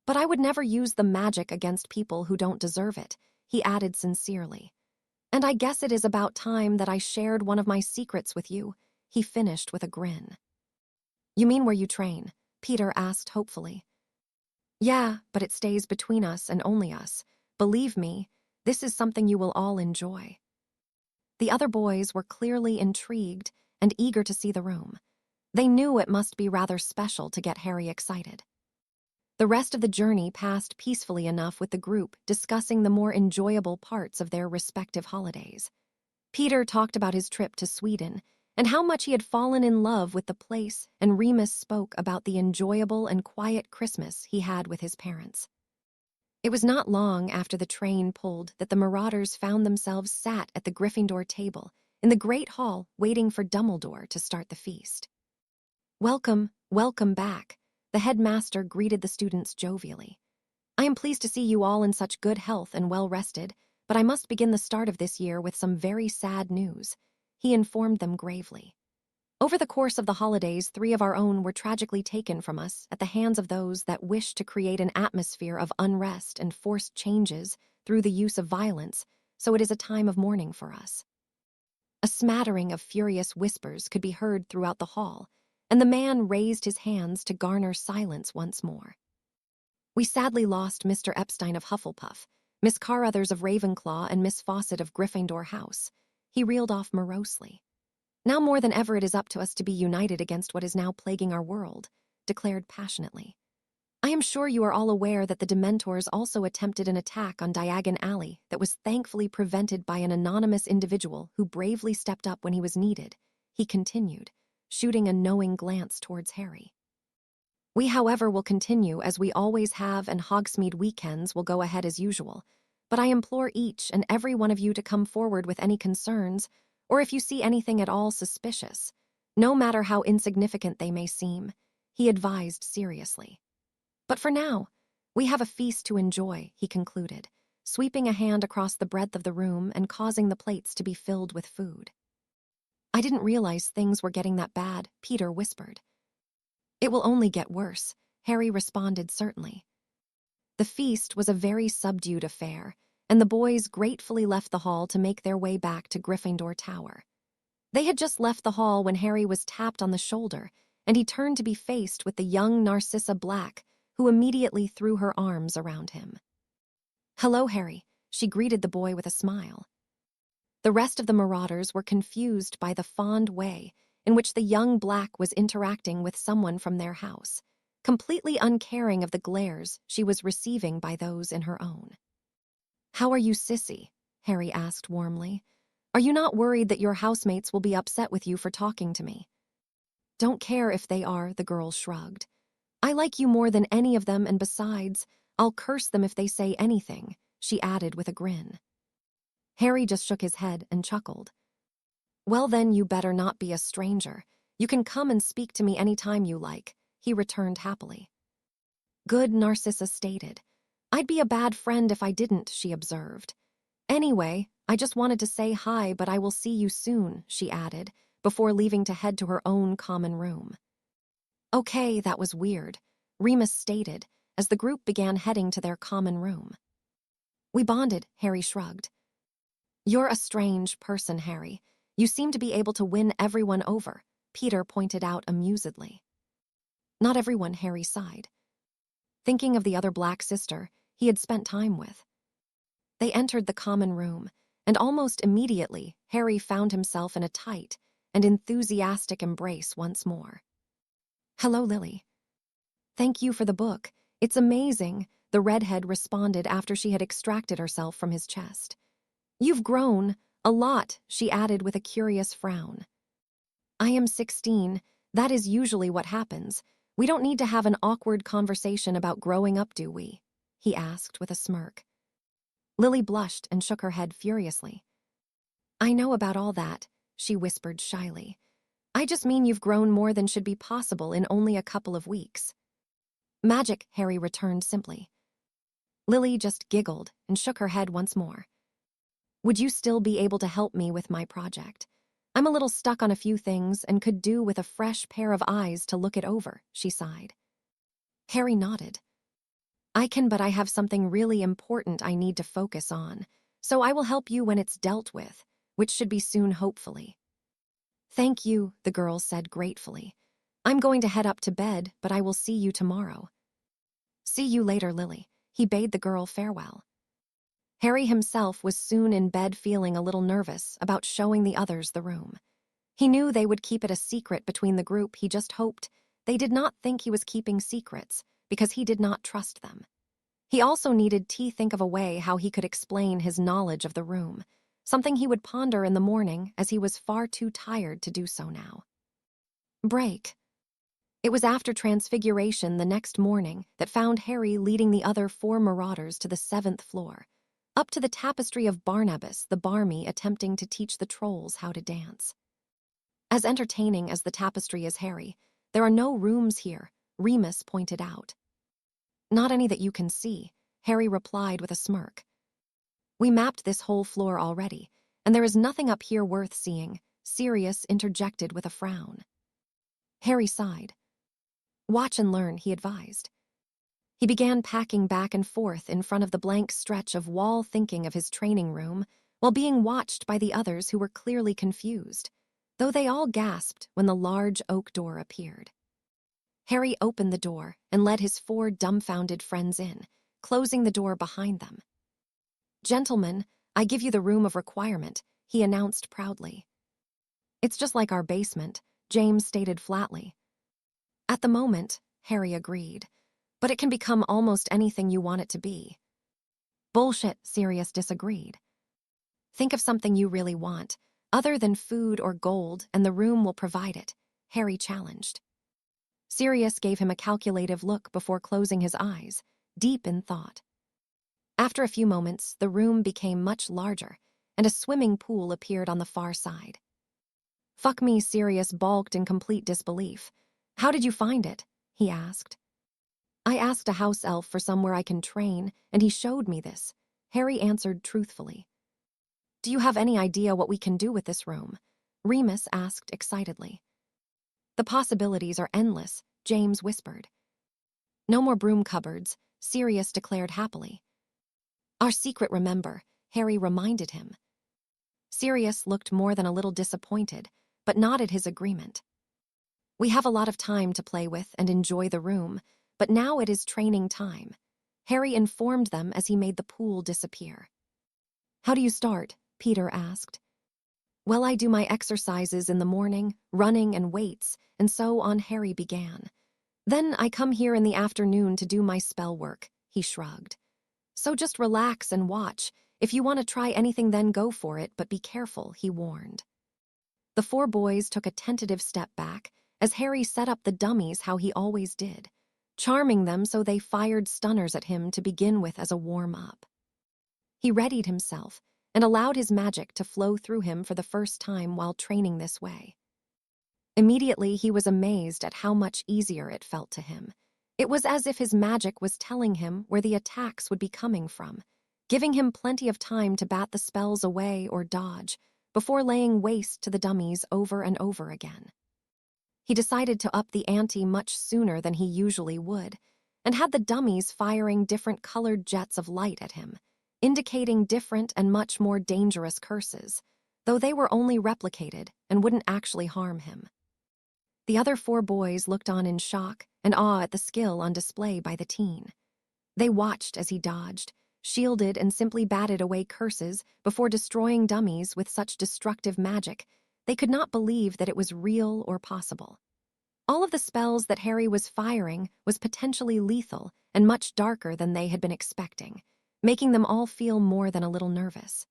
But I would never use the magic against people who don't deserve it, he added sincerely. And I guess it is about time that I shared one of my secrets with you, he finished with a grin. You mean where you train? Peter asked hopefully. Yeah, but it stays between us and only us. Believe me, this is something you will all enjoy. The other boys were clearly intrigued and eager to see the room. They knew it must be rather special to get Harry excited. The rest of the journey passed peacefully enough with the group discussing the more enjoyable parts of their respective holidays. Peter talked about his trip to Sweden and how much he had fallen in love with the place, and Remus spoke about the enjoyable and quiet Christmas he had with his parents. It was not long after the train pulled that the Marauders found themselves sat at the Gryffindor table in the Great Hall waiting for Dumbledore to start the feast. Welcome, welcome back, the headmaster greeted the students jovially. I am pleased to see you all in such good health and well-rested, but I must begin the start of this year with some very sad news, he informed them gravely. Over the course of the holidays, 3 of our own were tragically taken from us at the hands of those that wish to create an atmosphere of unrest and forced changes through the use of violence, so it is a time of mourning for us. A smattering of furious whispers could be heard throughout the hall, and the man raised his hands to garner silence once more. We sadly lost Mr. Epstein of Hufflepuff, Miss Carruthers of Ravenclaw, and Miss Fawcett of Gryffindor House, he reeled off morosely. Now more than ever it is up to us to be united against what is now plaguing our world, declared passionately. I am sure you are all aware that the Dementors also attempted an attack on Diagon Alley that was thankfully prevented by an anonymous individual who bravely stepped up when he was needed, he continued, shooting a knowing glance towards Harry. We, however, will continue as we always have, and Hogsmeade weekends will go ahead as usual, but I implore each and every one of you to come forward with any concerns, or if you see anything at all suspicious, no matter how insignificant they may seem, he advised seriously. But for now, we have a feast to enjoy, he concluded, sweeping a hand across the breadth of the room and causing the plates to be filled with food. I didn't realize things were getting that bad, Peter whispered. It will only get worse, Harry responded certainly. The feast was a very subdued affair, and the boys gratefully left the hall to make their way back to Gryffindor Tower. They had just left the hall when Harry was tapped on the shoulder, and he turned to be faced with the young Narcissa Black, who immediately threw her arms around him. "Hello, Harry," she greeted the boy with a smile. The rest of the Marauders were confused by the fond way in which the young Black was interacting with someone from their house, completely uncaring of the glares she was receiving by those in her own. "How are you, Sissy?" Harry asked warmly. "Are you not worried that your housemates will be upset with you for talking to me?" "Don't care if they are," the girl shrugged. "I like you more than any of them, and besides, I'll curse them if they say anything," she added with a grin. Harry just shook his head and chuckled. "Well then, you better not be a stranger. You can come and speak to me any time you like," he returned happily. "Good," Narcissa stated. "I'd be a bad friend if I didn't," she observed. "Anyway, I just wanted to say hi, but I will see you soon," she added, before leaving to head to her own common room. "Okay, that was weird," Remus stated, as the group began heading to their common room. "We bonded," Harry shrugged. "You're a strange person, Harry. You seem to be able to win everyone over," Peter pointed out amusedly. "Not everyone," Harry sighed, thinking of the other Black sister he had spent time with. They entered the common room, and almost immediately Harry found himself in a tight and enthusiastic embrace once more. "Hello, Lily." "Thank you for the book. It's amazing," the redhead responded after she had extracted herself from his chest. "You've grown a lot," she added with a curious frown. "I am 16. That is usually what happens. We don't need to have an awkward conversation about growing up, do we?" he asked with a smirk. Lily blushed and shook her head furiously. "I know about all that," she whispered shyly. "I just mean you've grown more than should be possible in only a couple of weeks." "Magic," Harry returned simply. Lily just giggled and shook her head once more. "Would you still be able to help me with my project? I'm a little stuck on a few things and could do with a fresh pair of eyes to look it over," she sighed. Harry nodded. "I can, but I have something really important I need to focus on, so I will help you when it's dealt with, which should be soon, hopefully." "Thank you," the girl said gratefully. "I'm going to head up to bed, but I will see you tomorrow." "See you later, Lily," he bade the girl farewell. Harry himself was soon in bed, feeling a little nervous about showing the others the room. He knew they would keep it a secret between the group. He just hoped they did not think he was keeping secrets, because he did not trust them. He also needed to think of a way how he could explain his knowledge of the room, something he would ponder in the morning, as he was far too tired to do so now. Break. It was after Transfiguration the next morning that found Harry leading the other 4 Marauders to the 7th floor, up to the tapestry of Barnabas the Barmy attempting to teach the trolls how to dance. "As entertaining as the tapestry is, Harry, there are no rooms here," Remus pointed out. "Not any that you can see," Harry replied with a smirk. "We mapped this whole floor already, and there is nothing up here worth seeing," Sirius interjected with a frown. Harry sighed. "Watch and learn," he advised. He began packing back and forth in front of the blank stretch of wall, thinking of his training room, while being watched by the others who were clearly confused, though they all gasped when the large oak door appeared. Harry opened the door and led his 4 dumbfounded friends in, closing the door behind them. "Gentlemen, I give you the room of requirement," he announced proudly. "It's just like our basement," James stated flatly. "At the moment," Harry agreed, "but it can become almost anything you want it to be." "Bullshit," Sirius disagreed. "Think of something you really want, other than food or gold, and the room will provide it," Harry challenged. Sirius gave him a calculative look before closing his eyes, deep in thought. After a few moments, the room became much larger, and a swimming pool appeared on the far side. "Fuck me," Sirius balked in complete disbelief. "How did you find it?" he asked. "I asked a house elf for somewhere I can train, and he showed me this," Harry answered truthfully. "Do you have any idea what we can do with this room?" Remus asked excitedly. "The possibilities are endless," James whispered. "No more broom cupboards," Sirius declared happily. Our secret, remember, Harry reminded him. Sirius looked more than a little disappointed, but nodded his agreement. We have a lot of time to play with and enjoy the room, but now it is training time. Harry informed them as he made the pool disappear. How do you start? Peter asked. Well, I do my exercises in the morning, running and weights, and so on. Harry began. Then I come here in the afternoon to do my spell work, he shrugged. So just relax and watch. If you want to try anything, then go for it, but be careful, he warned. The four boys took a tentative step back as Harry set up the dummies how he always did, charming them so they fired stunners at him to begin with as a warm-up. He readied himself and allowed his magic to flow through him for the first time while training this way. Immediately, he was amazed at how much easier it felt to him. It was as if his magic was telling him where the attacks would be coming from, giving him plenty of time to bat the spells away or dodge, before laying waste to the dummies over and over again. He decided to up the ante much sooner than he usually would, and had the dummies firing different colored jets of light at him, indicating different and much more dangerous curses, though they were only replicated and wouldn't actually harm him. The other four boys looked on in shock and awe at the skill on display by the teen. They watched as he dodged, shielded, and simply batted away curses before destroying dummies with such destructive magic they could not believe that it was real or possible. All of the spells that Harry was firing was potentially lethal and much darker than they had been expecting, making them all feel more than a little nervous.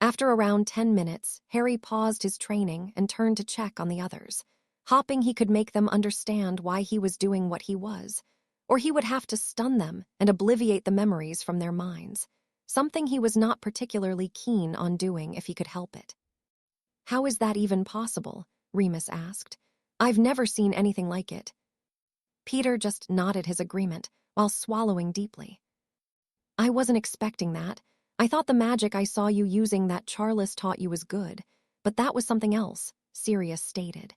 After around 10 minutes, Harry paused his training and turned to check on the others, hoping he could make them understand why he was doing what he was, or he would have to stun them and obliviate the memories from their minds, something he was not particularly keen on doing if he could help it. How is that even possible? Remus asked. I've never seen anything like it. Peter just nodded his agreement while swallowing deeply. I wasn't expecting that. I thought the magic I saw you using that Charles taught you was good, but that was something else, Sirius stated.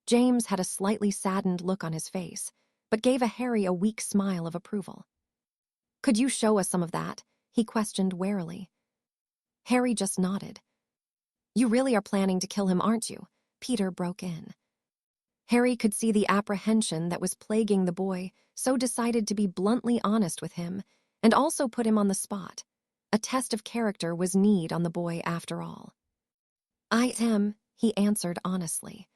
James had a slightly saddened look on his face, but gave Harry a weak smile of approval. Could you show us some of that? He questioned warily. Harry just nodded. You really are planning to kill him, aren't you? Peter broke in. Harry could see the apprehension that was plaguing the boy, so decided to be bluntly honest with him, and also put him on the spot. A test of character was need on the boy after all. I am, he answered honestly.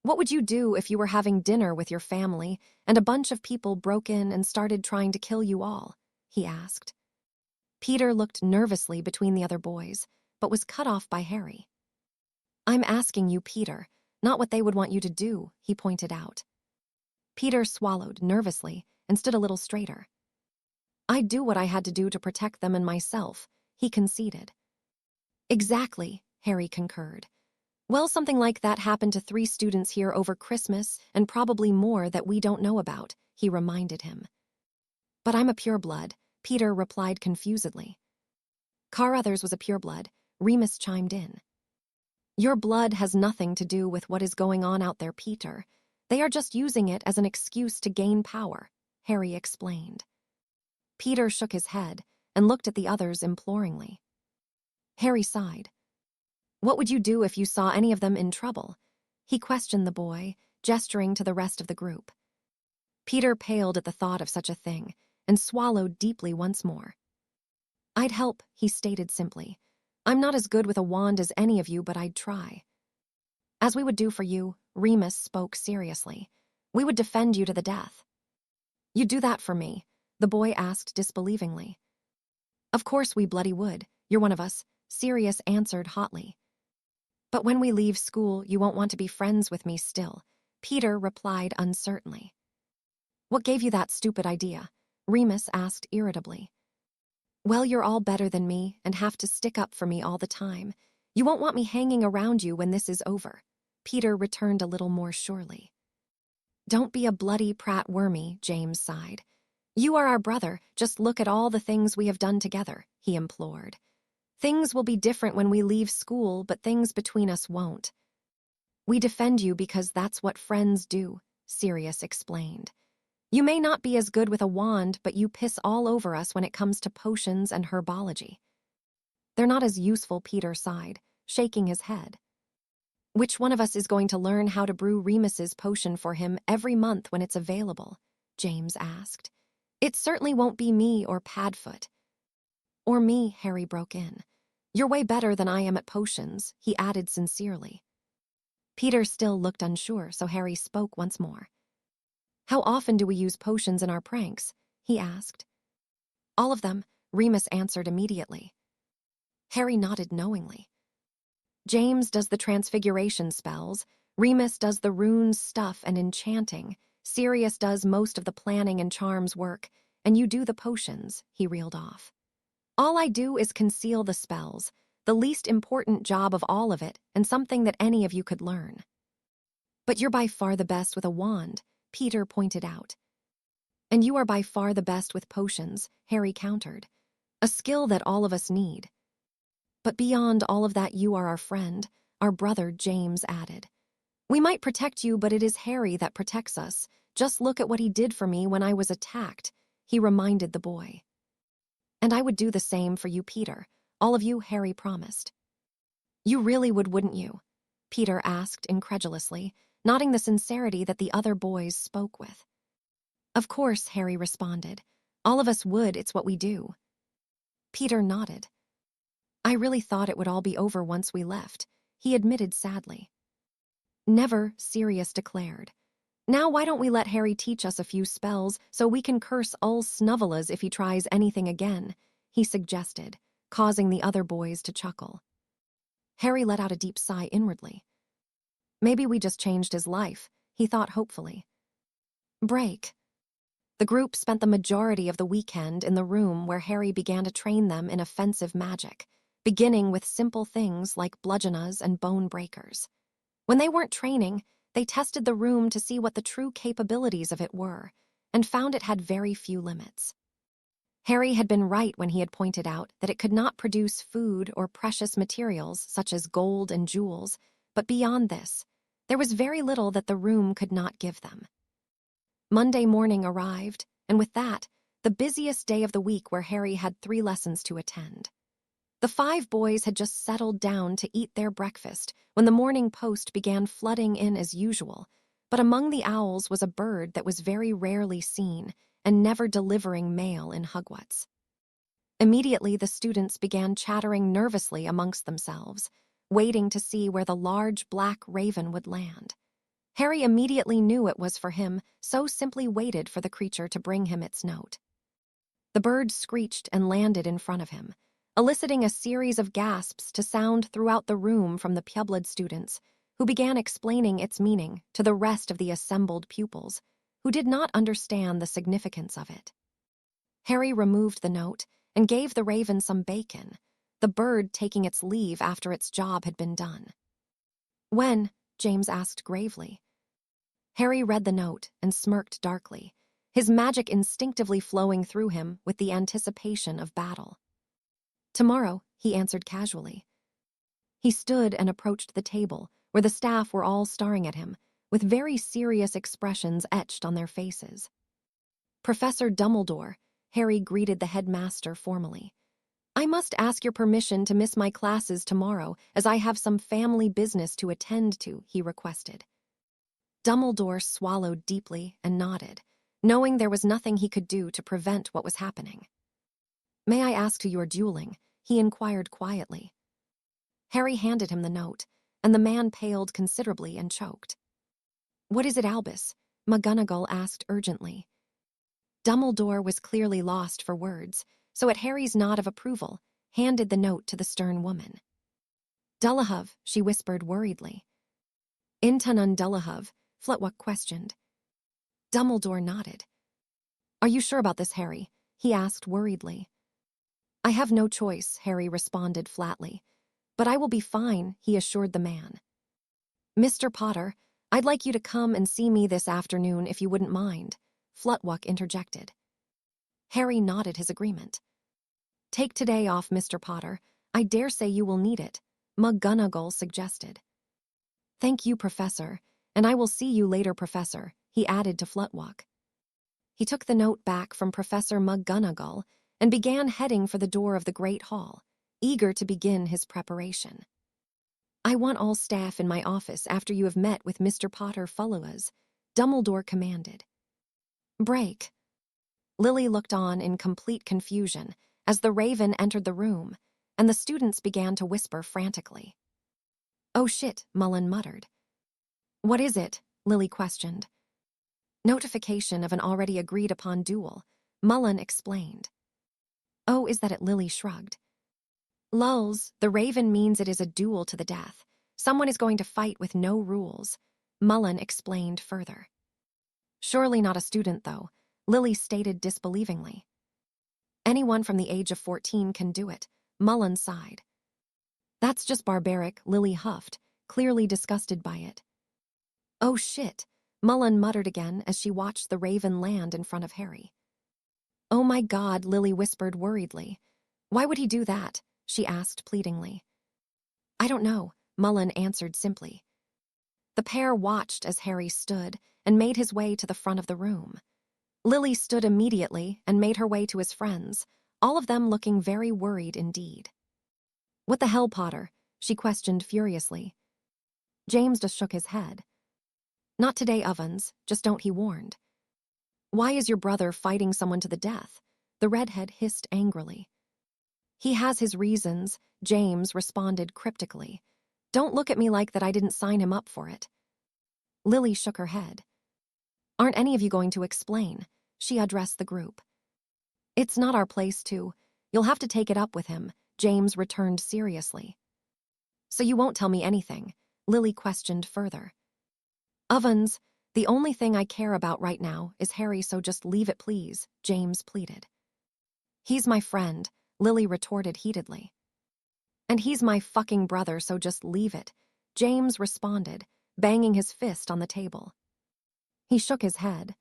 What would you do if you were having dinner with your family and a bunch of people broke in and started trying to kill you all? He asked. Peter looked nervously between the other boys, but was cut off by Harry. I'm asking you, Peter, not what they would want you to do, he pointed out. Peter swallowed nervously and stood a little straighter. I'd do what I had to do to protect them and myself, he conceded. Exactly, Harry concurred. Well, something like that happened to 3 students here over Christmas and probably more that we don't know about, he reminded him. But I'm a pureblood, Peter replied confusedly. Carruthers was a pureblood, Remus chimed in. Your blood has nothing to do with what is going on out there, Peter. They are just using it as an excuse to gain power, Harry explained. Peter shook his head and looked at the others imploringly. Harry sighed. What would you do if you saw any of them in trouble? He questioned the boy, gesturing to the rest of the group. Peter paled at the thought of such a thing and swallowed deeply once more. I'd help, he stated simply. I'm not as good with a wand as any of you, but I'd try. As we would do for you, Remus spoke seriously. We would defend you to the death. You'd do that for me? The boy asked disbelievingly. Of course we bloody would. You're one of us, Sirius answered hotly. But when we leave school, you won't want to be friends with me still, Peter replied uncertainly. What gave you that stupid idea? Remus asked irritably. Well, you're all better than me and have to stick up for me all the time. You won't want me hanging around you when this is over, Peter returned a little more surely. Don't be a bloody Pratt wormy, James sighed. You are our brother, just look at all the things we have done together, he implored. Things will be different when we leave school, but things between us won't. We defend you because that's what friends do, Sirius explained. You may not be as good with a wand, but you piss all over us when it comes to potions and herbology. They're not as useful, Peter sighed, shaking his head. Which one of us is going to learn how to brew Remus's potion for him every month when it's available? James asked. It certainly won't be me or Padfoot. Or me, Harry broke in. You're way better than I am at potions, he added sincerely. Peter still looked unsure, so Harry spoke once more. How often do we use potions in our pranks? He asked. All of them, Remus answered immediately. Harry nodded knowingly. James does the transfiguration spells, Remus does the runes stuff and enchanting, Sirius does most of the planning and charms work, and you do the potions, he reeled off. All I do is conceal the spells, the least important job of all of it, and something that any of you could learn. But you're by far the best with a wand, Peter pointed out. And you are by far the best with potions, Harry countered. A skill that all of us need. But beyond all of that, you are our friend, our brother, James added. We might protect you, but it is Harry that protects us. Just look at what he did for me when I was attacked, he reminded the boy. And I would do the same for you, Peter. All of you, Harry promised. You really would, wouldn't you? Peter asked incredulously, noting the sincerity that the other boys spoke with. Of course, Harry responded. All of us would, it's what we do. Peter nodded. I really thought it would all be over once we left, he admitted sadly. Never, Sirius declared. Now why don't we let Harry teach us a few spells so we can curse Ul Snuvelas if he tries anything again, he suggested, causing the other boys to chuckle. Harry let out a deep sigh inwardly. Maybe we just changed his life, he thought hopefully. Break. The group spent the majority of the weekend in the room where Harry began to train them in offensive magic, beginning with simple things like bludgeoners and bone breakers. When they weren't training, they tested the room to see what the true capabilities of it were, and found it had very few limits. Harry had been right when he had pointed out that it could not produce food or precious materials such as gold and jewels, but beyond this, there was very little that the room could not give them. Monday morning arrived, and with that, the busiest day of the week where Harry had 3 lessons to attend. The 5 boys had just settled down to eat their breakfast when the morning post began flooding in as usual, but among the owls was a bird that was very rarely seen and never delivering mail in Hogwarts. Immediately, the students began chattering nervously amongst themselves, waiting to see where the large black raven would land. Harry immediately knew it was for him, so simply waited for the creature to bring him its note. The bird screeched and landed in front of him, eliciting a series of gasps to sound throughout the room from the pureblood students, who began explaining its meaning to the rest of the assembled pupils, who did not understand the significance of it. Harry removed the note and gave the raven some bacon, the bird taking its leave after its job had been done. When? James asked gravely. Harry read the note and smirked darkly, his magic instinctively flowing through him with the anticipation of battle. Tomorrow, he answered casually. He stood and approached the table, where the staff were all staring at him, with very serious expressions etched on their faces. Professor Dumbledore, Harry greeted the headmaster formally. I must ask your permission to miss my classes tomorrow, as I have some family business to attend to, he requested. Dumbledore swallowed deeply and nodded, knowing there was nothing he could do to prevent what was happening. May I ask who you are dueling? He inquired quietly. Harry handed him the note, and the man paled considerably and choked. What is it, Albus? McGonagall asked urgently. Dumbledore was clearly lost for words, so at Harry's nod of approval, handed the note to the stern woman. Dullahuv, she whispered worriedly. Intanun Dullahuv, Flitwick questioned. Dumbledore nodded. Are you sure about this, Harry? He asked worriedly. I have no choice, Harry responded flatly. But I will be fine, he assured the man. Mr. Potter, I'd like you to come and see me this afternoon if you wouldn't mind, Flitwick interjected. Harry nodded his agreement. Take today off, Mr. Potter. I dare say you will need it, McGonagall suggested. Thank you, Professor, and I will see you later, Professor, he added to Flitwick. He took the note back from Professor McGonagall and began heading for the door of the Great Hall, eager to begin his preparation. "I want all staff in my office after you have met with Mr. Potter follow us," Dumbledore commanded. "Break." Lily looked on in complete confusion as the Raven entered the room, and the students began to whisper frantically. "Oh shit," Mullen muttered. "What is it?" Lily questioned. "Notification of an already agreed-upon duel," Mullen explained. "Oh, is that it?" Lily shrugged. "Lulz, the Raven means it is a duel to the death. Someone is going to fight with no rules," Mullen explained further. "Surely not a student, though," Lily stated disbelievingly. "Anyone from the age of 14 can do it," Mullen sighed. "That's just barbaric," Lily huffed, clearly disgusted by it. "Oh shit," Mullen muttered again as she watched the Raven land in front of Harry. "Oh my God," Lily whispered worriedly. "Why would he do that?" she asked pleadingly. "I don't know," Mullen answered simply. The pair watched as Harry stood and made his way to the front of the room. Lily stood immediately and made her way to his friends, all of them looking very worried indeed. "What the hell, Potter?" she questioned furiously. James just shook his head. "Not today, Ovens, just don't," he warned. "Why is your brother fighting someone to the death?" the redhead hissed angrily. "He has his reasons," James responded cryptically. "Don't look at me like that I didn't sign him up for it." Lily shook her head. "Aren't any of you going to explain?" she addressed the group. "It's not our place to. You'll have to take it up with him," James returned seriously. "So you won't tell me anything?" Lily questioned further. "Ovens, the only thing I care about right now is Harry, so just leave it please," James pleaded. "He's my friend," Lily retorted heatedly. "And he's my fucking brother, so just leave it," James responded, banging his fist on the table. He shook his head.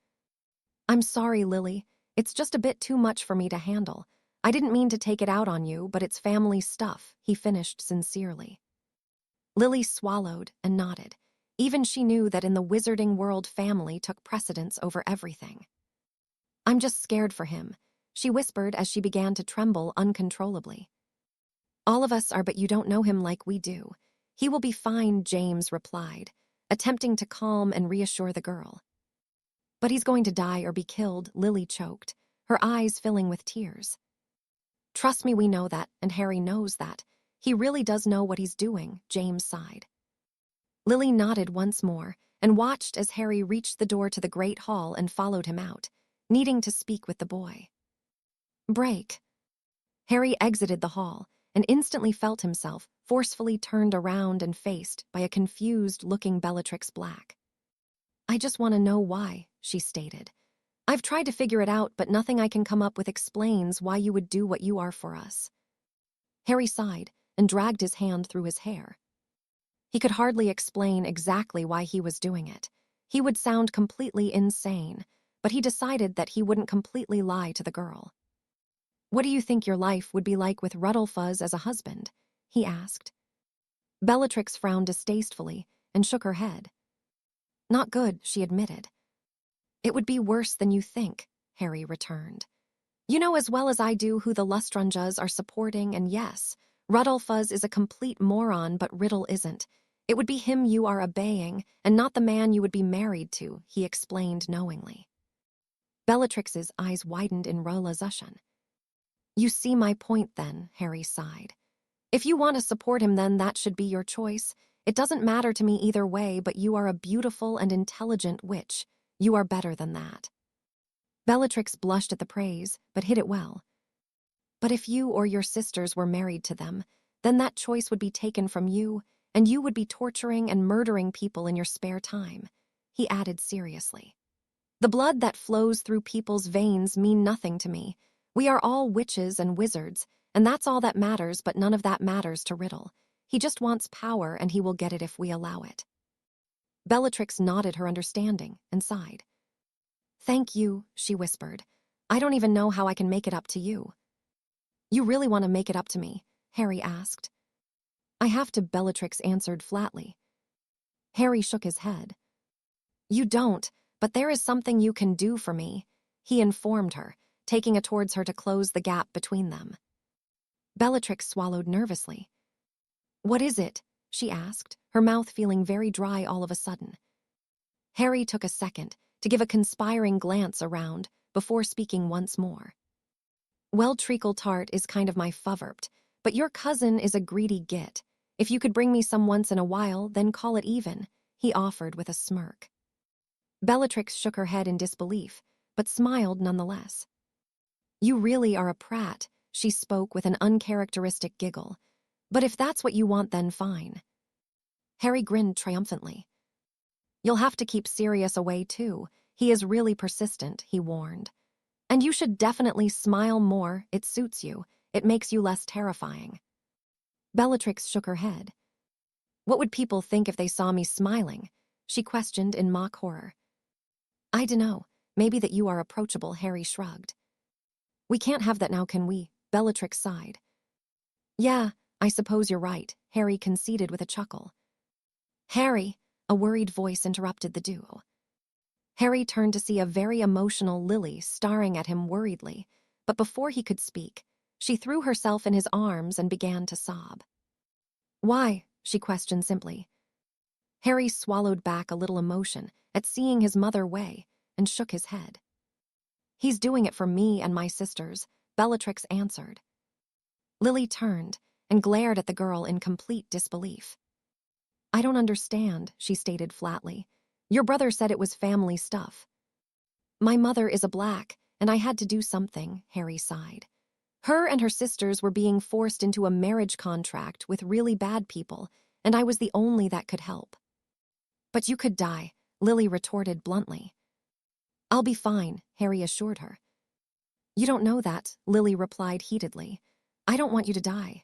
"I'm sorry, Lily. It's just a bit too much for me to handle. I didn't mean to take it out on you, but it's family stuff," he finished sincerely. Lily swallowed and nodded. Even she knew that in the wizarding world, family took precedence over everything. "I'm just scared for him," she whispered as she began to tremble uncontrollably. "All of us are, but you don't know him like we do. He will be fine," James replied, attempting to calm and reassure the girl. "But he's going to die or be killed," Lily choked, her eyes filling with tears. "Trust me, we know that, and Harry knows that. He really does know what he's doing," James sighed. Lily nodded once more and watched as Harry reached the door to the Great Hall and followed him out, needing to speak with the boy. Break. Harry exited the hall and instantly felt himself forcefully turned around and faced by a confused-looking Bellatrix Black. "I just want to know why," she stated. "I've tried to figure it out, but nothing I can come up with explains why you would do what you are for us." Harry sighed and dragged his hand through his hair. He could hardly explain exactly why he was doing it. He would sound completely insane, but he decided that he wouldn't completely lie to the girl. "What do you think your life would be like with Ruddlefuzz as a husband?" he asked. Bellatrix frowned distastefully and shook her head. "Not good," she admitted. "It would be worse than you think," Harry returned. "You know as well as I do who the Lestranges are supporting, and yes, Ruddlefuzz is a complete moron, but Riddle isn't. It would be him you are obeying, and not the man you would be married to," he explained knowingly. Bellatrix's eyes widened in realization. "You see my point then," Harry sighed. "If you want to support him, then that should be your choice. It doesn't matter to me either way, but you are a beautiful and intelligent witch. You are better than that." Bellatrix blushed at the praise, but hid it well. "But if you or your sisters were married to them, then that choice would be taken from you, and you would be torturing and murdering people in your spare time," he added seriously. "The blood that flows through people's veins mean nothing to me. We are all witches and wizards, and that's all that matters, but none of that matters to Riddle. He just wants power, and he will get it if we allow it." Bellatrix nodded her understanding and sighed. "Thank you," she whispered. "I don't even know how I can make it up to you." "You really want to make it up to me?" Harry asked. "I have to," Bellatrix answered flatly. Harry shook his head. "You don't, but there is something you can do for me." he informed her, taking it towards her to close the gap between them. Bellatrix swallowed nervously. "What is it?" she asked, her mouth feeling very dry all of a sudden. Harry took a second to give a conspiring glance around before speaking once more. "Well, treacle tart is kind of my favorite, but your cousin is a greedy git. If you could bring me some once in a while, then call it even," he offered with a smirk. Bellatrix shook her head in disbelief, but smiled nonetheless. "You really are a prat," she spoke with an uncharacteristic giggle. "But if that's what you want, then fine." Harry grinned triumphantly. "You'll have to keep Sirius away too. He is really persistent," he warned. "And you should definitely smile more. It suits you. It makes you less terrifying." Bellatrix shook her head. "What would people think if they saw me smiling?" she questioned in mock horror. "I dunno. Maybe that you are approachable," Harry shrugged. "We can't have that now, can we?" Bellatrix sighed. "Yeah, I suppose you're right," Harry conceded with a chuckle. "Harry," a worried voice interrupted the duo. Harry turned to see a very emotional Lily staring at him worriedly, but before he could speak, she threw herself in his arms and began to sob. "Why?" she questioned simply. Harry swallowed back a little emotion at seeing his mother weigh and shook his head. "He's doing it for me and my sisters," Bellatrix answered. Lily turned and glared at the girl in complete disbelief. "I don't understand," she stated flatly. "Your brother said it was family stuff." "My mother is a black, and I had to do something," Harry sighed. "Her and her sisters were being forced into a marriage contract with really bad people, and I was the only that could help." "But you could die," Lily retorted bluntly. "I'll be fine," Harry assured her. "You don't know that," Lily replied heatedly. "I don't want you to die."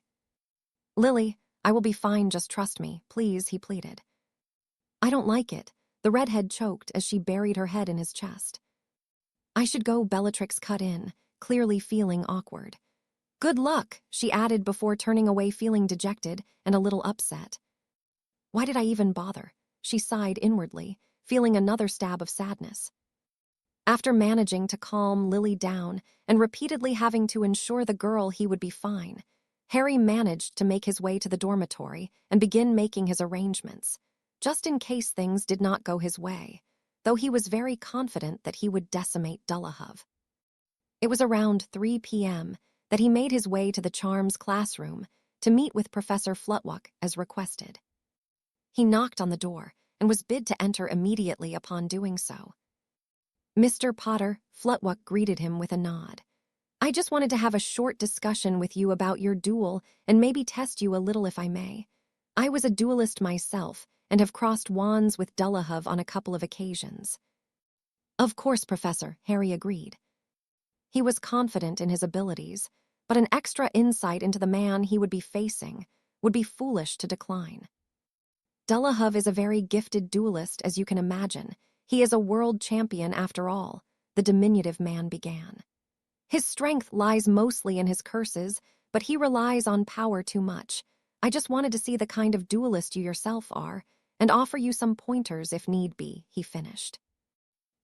"Lily, I will be fine, just trust me, please," he pleaded. "I don't like it." The redhead choked as she buried her head in his chest. "I should go," Bellatrix cut in, clearly feeling awkward. "Good luck," she added before turning away feeling dejected and a little upset. "Why did I even bother?" she sighed inwardly, feeling another stab of sadness. After managing to calm Lily down and repeatedly having to ensure the girl he would be fine, Harry managed to make his way to the dormitory and begin making his arrangements, just in case things did not go his way, though he was very confident that he would decimate Dullahuv. It was around 3 p.m. that he made his way to the Charms classroom to meet with Professor Flutwick as requested. He knocked on the door and was bid to enter immediately upon doing so. "Mr. Potter," Flutwick greeted him with a nod. "I just wanted to have a short discussion with you about your duel and maybe test you a little if I may. I was a duelist myself and have crossed wands with Dullahuv on a couple of occasions." "Of course, Professor," Harry agreed. He was confident in his abilities, but an extra insight into the man he would be facing would be foolish to decline. "Dullahuv is a very gifted duelist, as you can imagine. He is a world champion after all," the diminutive man began. "His strength lies mostly in his curses, but he relies on power too much. I just wanted to see the kind of duelist you yourself are, and offer you some pointers if need be," he finished.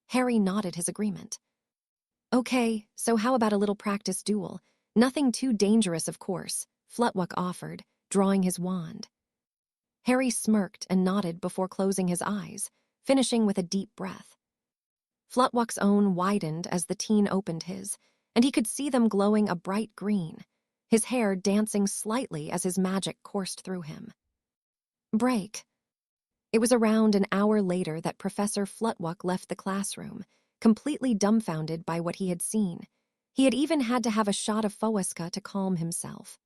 Harry nodded his agreement. "Okay, so how about a little practice duel? Nothing too dangerous, of course," Flutwick offered, drawing his wand. Harry smirked and nodded before closing his eyes, finishing with a deep breath. Flutwick's own widened as the teen opened his, and he could see them glowing a bright green, his hair dancing slightly as his magic coursed through him. Break. It was around an hour later that Professor Flutwick left the classroom, completely dumbfounded by what he had seen. He had even had to have a shot of Foeska to calm himself.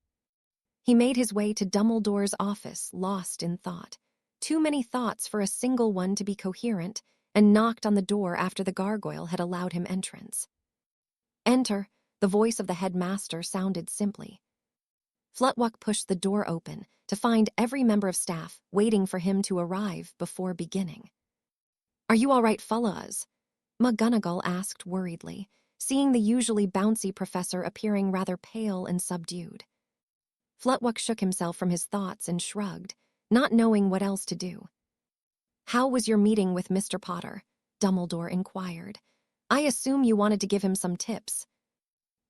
He made his way to Dumbledore's office, lost in thought. Too many thoughts for a single one to be coherent, and knocked on the door after the gargoyle had allowed him entrance. "Enter," the voice of the headmaster sounded simply. Flutwick pushed the door open to find every member of staff waiting for him to arrive before beginning. "Are you all right, fellas?" McGonagall asked worriedly, seeing the usually bouncy professor appearing rather pale and subdued. Flutwick shook himself from his thoughts and shrugged, not knowing what else to do. "How was your meeting with Mr. Potter?" Dumbledore inquired. I assume you wanted to give him some tips.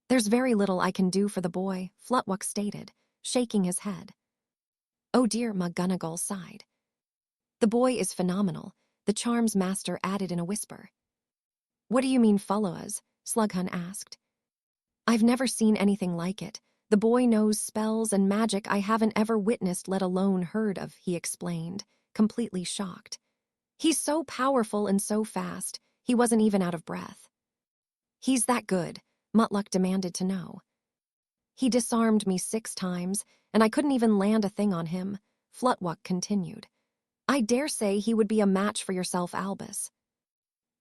There's very little I can do for the boy, Flutwick stated, shaking his head. Oh dear, McGonagall sighed. The boy is phenomenal, the charms master added in a whisper. What do you mean follow us? Slughorn asked. I've never seen anything like it. The boy knows spells and magic I haven't ever witnessed, let alone heard of, he explained, completely shocked. He's so powerful and so fast, he wasn't even out of breath. He's that good, Mutluck demanded to know. He disarmed me 6 times, and I couldn't even land a thing on him, Flutwick continued. I dare say he would be a match for yourself, Albus.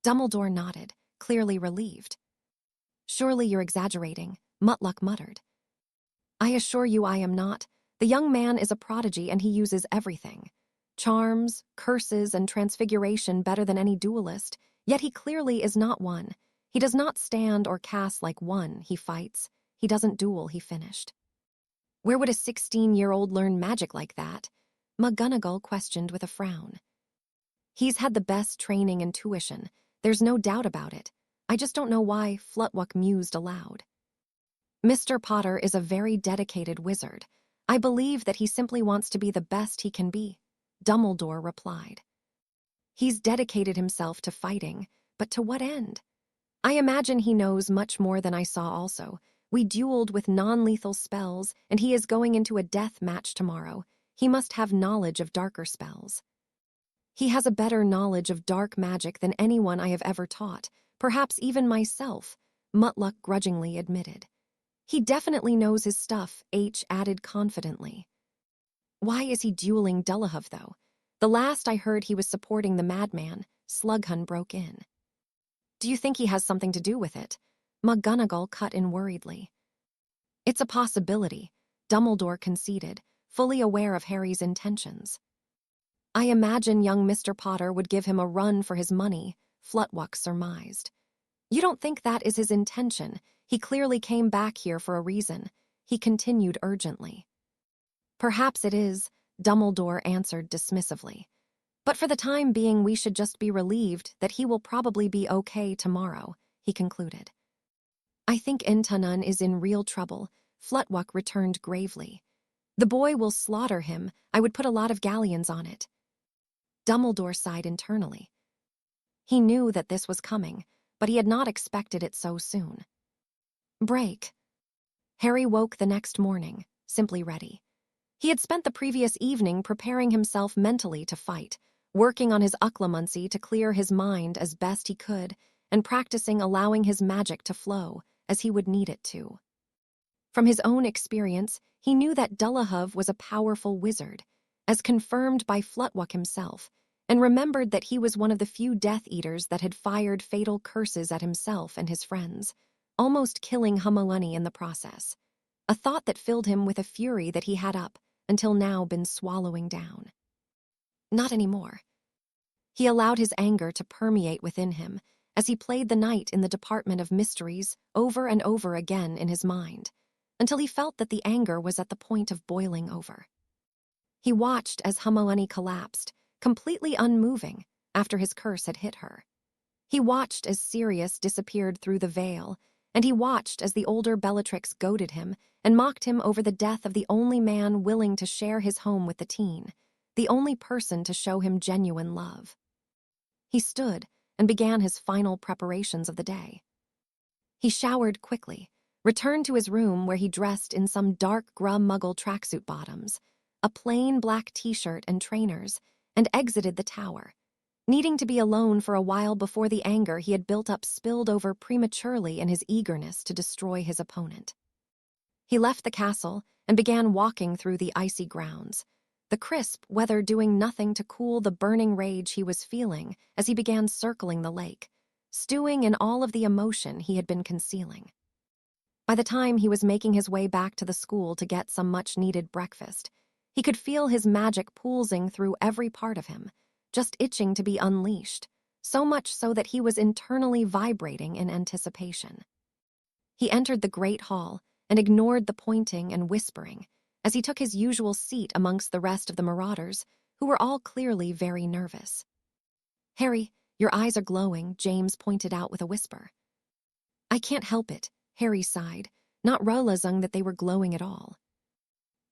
Dumbledore nodded, clearly relieved. Surely you're exaggerating, Mutluck muttered. I assure you I am not. The young man is a prodigy and he uses everything. Charms, curses, and transfiguration better than any duelist, yet he clearly is not one. He does not stand or cast like one, he fights. He doesn't duel, he finished. Where would a 16-year-old learn magic like that? McGonagall questioned with a frown. He's had the best training and tuition. There's no doubt about it. I just don't know why, Flutwick mused aloud. Mr. Potter is a very dedicated wizard. I believe that he simply wants to be the best he can be, Dumbledore replied. He's dedicated himself to fighting, but to what end? I imagine he knows much more than I saw also. We dueled with non-lethal spells, and he is going into a death match tomorrow. He must have knowledge of darker spells. He has a better knowledge of dark magic than anyone I have ever taught, perhaps even myself, Mutluck grudgingly admitted. He definitely knows his stuff, H added confidently. Why is he dueling Dullahove, though? The last I heard he was supporting the madman, Slughorn broke in. Do you think he has something to do with it? McGonagall cut in worriedly. It's a possibility, Dumbledore conceded, fully aware of Harry's intentions. I imagine young Mr. Potter would give him a run for his money, Flutwick surmised. You don't think that is his intention? He clearly came back here for a reason, he continued urgently. Perhaps it is, Dumbledore answered dismissively. But for the time being we should just be relieved that he will probably be okay tomorrow, he concluded. I think Intanun is in real trouble, Flutwick returned gravely. The boy will slaughter him. I would put a lot of galleons on it. Dumbledore sighed internally. He knew that this was coming, but he had not expected it so soon. Break. Harry woke the next morning, simply ready. He had spent the previous evening preparing himself mentally to fight, working on his occlumency to clear his mind as best he could, and practicing allowing his magic to flow as he would need it to. From his own experience, he knew that Dullahove was a powerful wizard, as confirmed by Flutwick himself, and remembered that he was one of the few Death Eaters that had fired fatal curses at himself and his friends, almost killing Hermione in the process, a thought that filled him with a fury that he had up until now been swallowing down. Not anymore. He allowed his anger to permeate within him as he played the night in the Department of Mysteries over and over again in his mind, until he felt that the anger was at the point of boiling over. He watched as Hermione collapsed, completely unmoving, after his curse had hit her. He watched as Sirius disappeared through the veil, and he watched as the older Bellatrix goaded him and mocked him over the death of the only man willing to share his home with the teen, the only person to show him genuine love. He stood and began his final preparations of the day. He showered quickly, returned to his room where he dressed in some dark Muggle tracksuit bottoms, a plain black t-shirt and trainers, and exited the tower, needing to be alone for a while before the anger he had built up spilled over prematurely in his eagerness to destroy his opponent. He left the castle and began walking through the icy grounds, the crisp weather doing nothing to cool the burning rage he was feeling as he began circling the lake, stewing in all of the emotion he had been concealing. By the time he was making his way back to the school to get some much-needed breakfast, he could feel his magic pulsing through every part of him, just itching to be unleashed, so much so that he was internally vibrating in anticipation. He entered the great hall and ignored the pointing and whispering as he took his usual seat amongst the rest of the Marauders, who were all clearly very nervous. Harry, Your eyes are glowing, James pointed out with a whisper. I can't help it, Harry sighed, not realizing that they were glowing at all.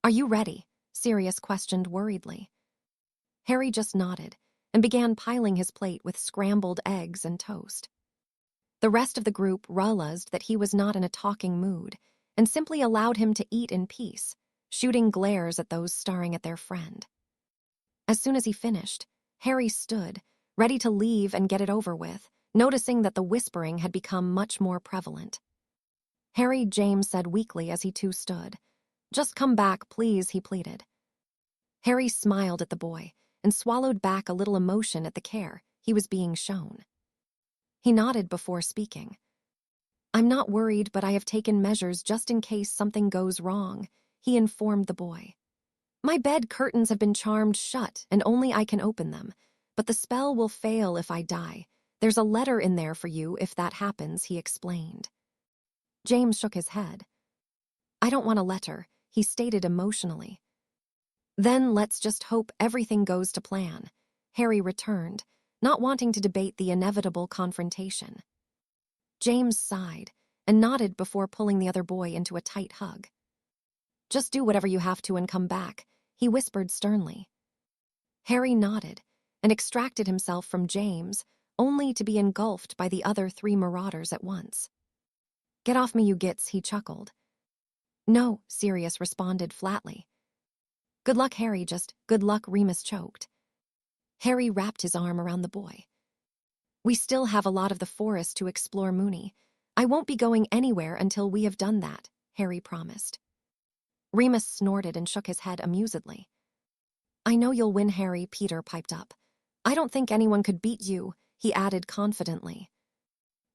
Are you ready? Sirius questioned worriedly. Harry just nodded and began piling his plate with scrambled eggs and toast. The rest of the group realized that he was not in a talking mood and simply allowed him to eat in peace, shooting glares at those staring at their friend. As soon as he finished, Harry stood, ready to leave and get it over with, noticing that the whispering had become much more prevalent. Harry, James said weakly as he too stood. Just come back, please, he pleaded. Harry smiled at the boy and swallowed back a little emotion at the care he was being shown. He nodded before speaking. I'm not worried, but I have taken measures just in case something goes wrong, he informed the boy. My bed curtains have been charmed shut and only I can open them, but the spell will fail if I die. There's a letter in there for you if that happens, he explained. James shook his head. I don't want a letter, he stated emotionally. Then let's just hope everything goes to plan, Harry returned, not wanting to debate the inevitable confrontation. James sighed and nodded before pulling the other boy into a tight hug. Just do whatever you have to and come back, he whispered sternly. Harry nodded and extracted himself from James, only to be engulfed by the other 3 Marauders at once. Get off me, you gits, he chuckled. No, Sirius responded flatly. Good luck, Harry, just good luck, Remus choked. Harry wrapped his arm around the boy. We still have a lot of the forest to explore, Moony. I won't be going anywhere until we have done that, Harry promised. Remus snorted and shook his head amusedly. I know you'll win, Harry, Peter piped up. I don't think anyone could beat you, he added confidently.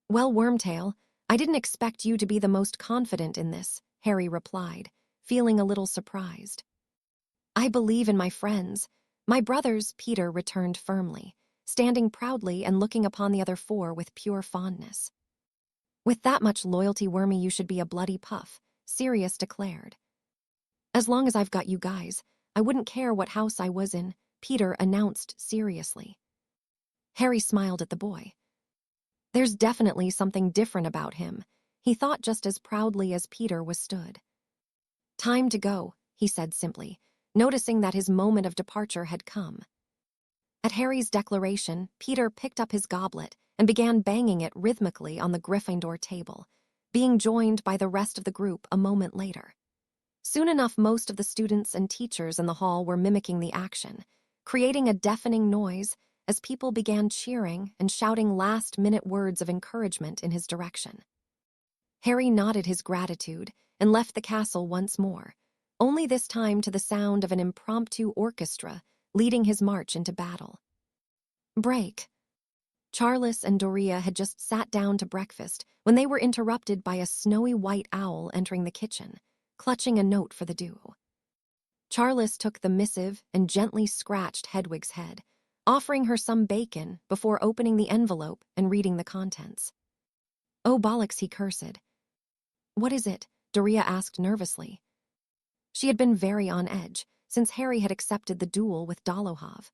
Well, Wormtail, I didn't expect you to be the most confident in this, Harry replied, feeling a little surprised. I believe in my friends. My brothers, Peter returned firmly, standing proudly and looking upon the other 4 with pure fondness. With that much loyalty, Wormy, you should be a bloody puff, Sirius declared. As long as I've got you guys, I wouldn't care what house I was in, Peter announced seriously. Harry smiled at the boy. There's definitely something different about him, he thought just as proudly as Peter was stood. Time to go, he said simply, noticing that his moment of departure had come. At Harry's declaration, Peter picked up his goblet and began banging it rhythmically on the Gryffindor table, being joined by the rest of the group a moment later. Soon enough, most of the students and teachers in the hall were mimicking the action, creating a deafening noise as people began cheering and shouting last-minute words of encouragement in his direction. Harry nodded his gratitude and left the castle once more, only this time to the sound of an impromptu orchestra leading his march into battle. Break. Charles and Doria had just sat down to breakfast when they were interrupted by a snowy white owl entering the kitchen, clutching a note for the duo. Charles took the missive and gently scratched Hedwig's head, offering her some bacon before opening the envelope and reading the contents. Oh, bollocks, he cursed. What is it? Doria asked nervously. She had been very on edge since Harry had accepted the duel with Dolohov.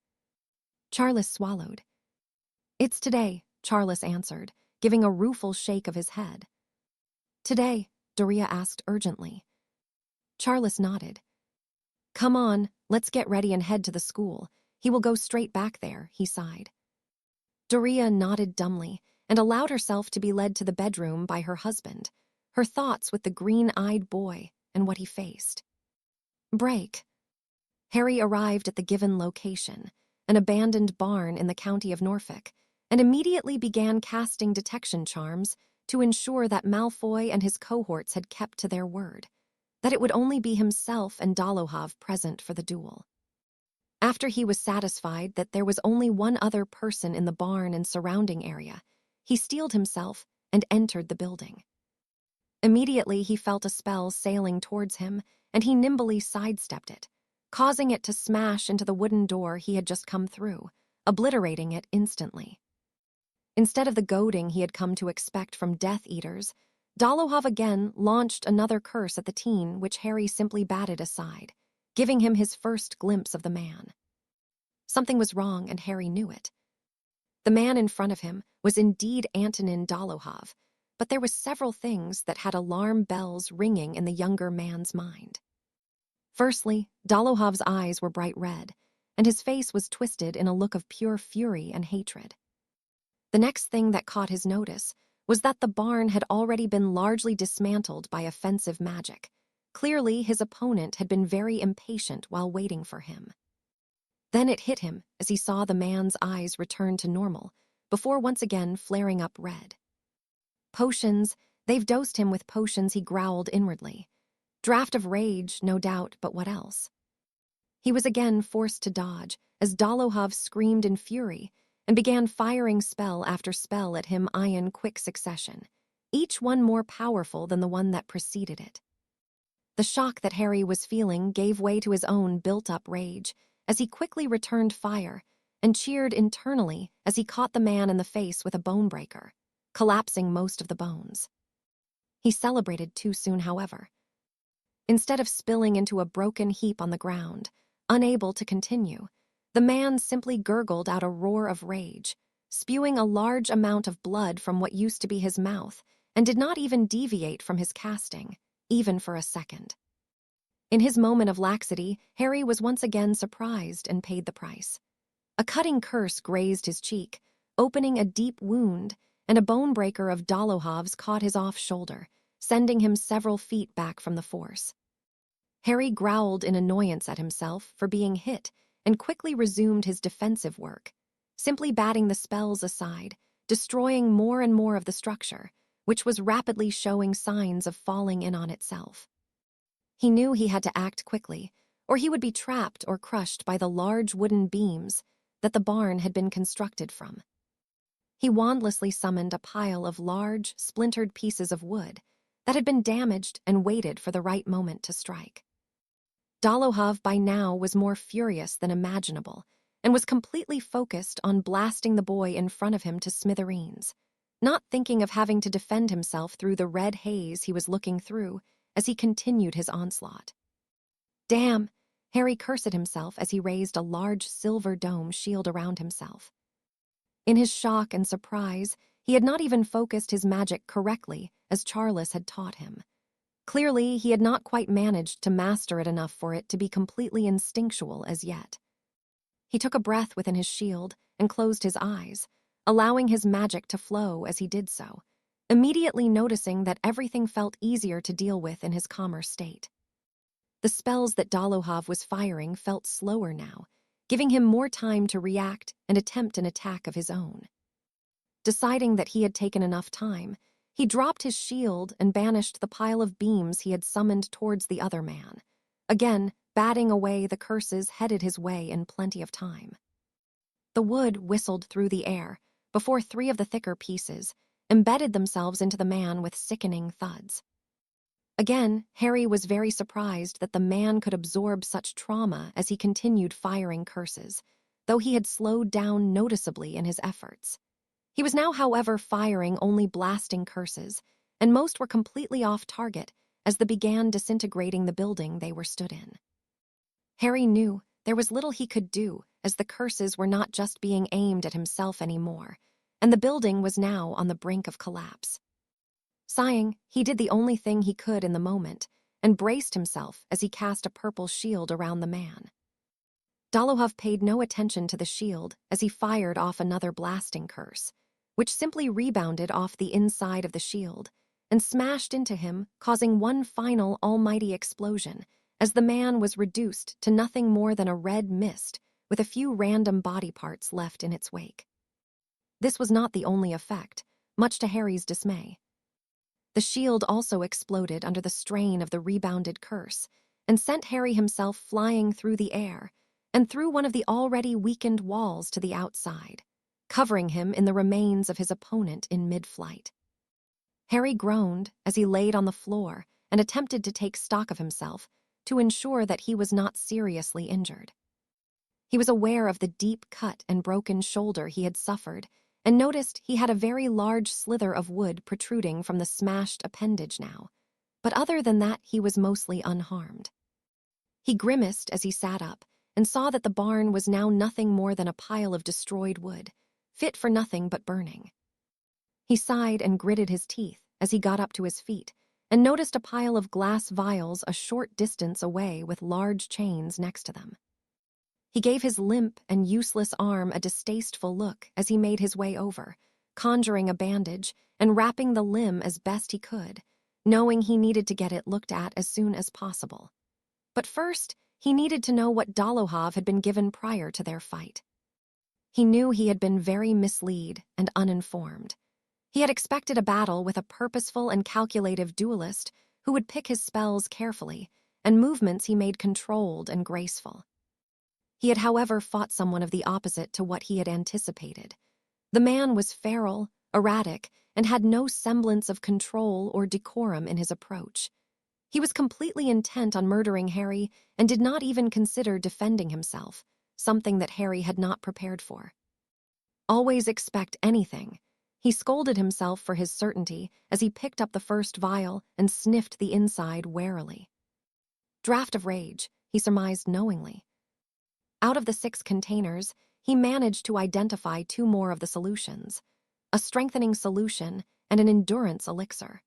Charles swallowed. It's today, Charles answered, giving a rueful shake of his head. Today? Doria asked urgently. Charles nodded. Come on, let's get ready and head to the school. He will go straight back there, he sighed. Doria nodded dumbly and allowed herself to be led to the bedroom by her husband, her thoughts with the green-eyed boy and what he faced. Break. Harry arrived at the given location, an abandoned barn in the county of Norfolk, and immediately began casting detection charms to ensure that Malfoy and his cohorts had kept to their word, that it would only be himself and Dolohov present for the duel. After he was satisfied that there was only one other person in the barn and surrounding area, he steeled himself and entered the building. Immediately he felt a spell sailing towards him, and he nimbly sidestepped it, causing it to smash into the wooden door he had just come through, obliterating it instantly. Instead of the goading he had come to expect from Death Eaters, Dolohov again launched another curse at the teen, which Harry simply batted aside, giving him his first glimpse of the man. Something was wrong, and Harry knew it. The man in front of him was indeed Antonin Dolohov, but there were several things that had alarm bells ringing in the younger man's mind. Firstly, Dolohov's eyes were bright red, and his face was twisted in a look of pure fury and hatred. The next thing that caught his notice was that the barn had already been largely dismantled by offensive magic. Clearly, his opponent had been very impatient while waiting for him. Then it hit him as he saw the man's eyes return to normal, before once again flaring up red. Potions, they've dosed him with potions, he growled inwardly. Draft of rage, no doubt, but what else? He was again forced to dodge as Dolohov screamed in fury and began firing spell after spell at him in quick succession, each one more powerful than the one that preceded it. The shock that Harry was feeling gave way to his own built-up rage as he quickly returned fire and cheered internally as he caught the man in the face with a bone breaker, collapsing most of the bones. He celebrated too soon, however. Instead of spilling into a broken heap on the ground, unable to continue, the man simply gurgled out a roar of rage, spewing a large amount of blood from what used to be his mouth, and did not even deviate from his casting, even for a second. In his moment of laxity, Harry was once again surprised and paid the price. A cutting curse grazed his cheek, opening a deep wound, and a bone breaker of Dolohov's caught his off shoulder, sending him several feet back from the force. Harry growled in annoyance at himself for being hit and quickly resumed his defensive work, simply batting the spells aside, destroying more and more of the structure, which was rapidly showing signs of falling in on itself. He knew he had to act quickly, or he would be trapped or crushed by the large wooden beams that the barn had been constructed from. He wandlessly summoned a pile of large, splintered pieces of wood that had been damaged and waited for the right moment to strike. Dolohov by now was more furious than imaginable and was completely focused on blasting the boy in front of him to smithereens, not thinking of having to defend himself through the red haze he was looking through as he continued his onslaught. Damn! Harry cursed himself as he raised a large silver dome shield around himself. In his shock and surprise, he had not even focused his magic correctly as Charles had taught him. Clearly, he had not quite managed to master it enough for it to be completely instinctual as yet. He took a breath within his shield and closed his eyes, allowing his magic to flow as he did so, immediately noticing that everything felt easier to deal with in his calmer state. The spells that Dolohov was firing felt slower now, giving him more time to react and attempt an attack of his own. Deciding that he had taken enough time, he dropped his shield and banished the pile of beams he had summoned towards the other man. Again, batting away the curses headed his way in plenty of time. The wood whistled through the air before three of the thicker pieces embedded themselves into the man with sickening thuds. Again, Harry was very surprised that the man could absorb such trauma as he continued firing curses, though he had slowed down noticeably in his efforts. He was now, however, firing only blasting curses, and most were completely off target as they began disintegrating the building they were stood in. Harry knew there was little he could do as the curses were not just being aimed at himself anymore, and the building was now on the brink of collapse. Sighing, he did the only thing he could in the moment and braced himself as he cast a purple shield around the man. Dolohov paid no attention to the shield as he fired off another blasting curse, which simply rebounded off the inside of the shield and smashed into him, causing one final almighty explosion as the man was reduced to nothing more than a red mist with a few random body parts left in its wake. This was not the only effect, much to Harry's dismay. The shield also exploded under the strain of the rebounded curse and sent Harry himself flying through the air and through one of the already weakened walls to the outside, covering him in the remains of his opponent in mid-flight. Harry groaned as he laid on the floor and attempted to take stock of himself to ensure that he was not seriously injured. He was aware of the deep cut and broken shoulder he had suffered and noticed he had a very large slither of wood protruding from the smashed appendage now, but other than that he was mostly unharmed. He grimaced as he sat up and saw that the barn was now nothing more than a pile of destroyed wood, fit for nothing but burning. He sighed and gritted his teeth as he got up to his feet and noticed a pile of glass vials a short distance away with large chains next to them. He gave his limp and useless arm a distasteful look as he made his way over, conjuring a bandage and wrapping the limb as best he could, knowing he needed to get it looked at as soon as possible. But first, he needed to know what Dolohov had been given prior to their fight. He knew he had been very misled and uninformed. He had expected a battle with a purposeful and calculative duelist who would pick his spells carefully, and movements he made controlled and graceful. He had, however, fought someone of the opposite to what he had anticipated. The man was feral, erratic, and had no semblance of control or decorum in his approach. He was completely intent on murdering Harry and did not even consider defending himself, something that Harry had not prepared for. Always expect anything. He scolded himself for his certainty as he picked up the first vial and sniffed the inside warily. Draft of rage, he surmised knowingly. Out of the 6 containers, he managed to identify 2 more of the solutions, a strengthening solution and an endurance elixir.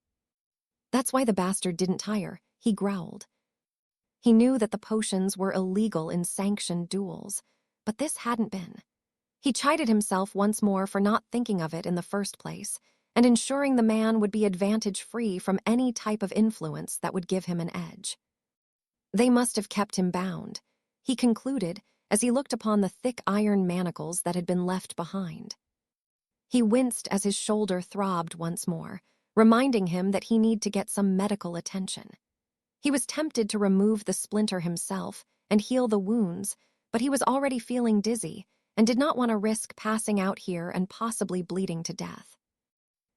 That's why the bastard didn't tire, he growled. He knew that the potions were illegal in sanctioned duels, but this hadn't been. He chided himself once more for not thinking of it in the first place and ensuring the man would be advantage-free from any type of influence that would give him an edge. They must have kept him bound, he concluded as he looked upon the thick iron manacles that had been left behind. He winced as his shoulder throbbed once more, reminding him that he needed to get some medical attention. He was tempted to remove the splinter himself and heal the wounds, but he was already feeling dizzy and did not want to risk passing out here and possibly bleeding to death.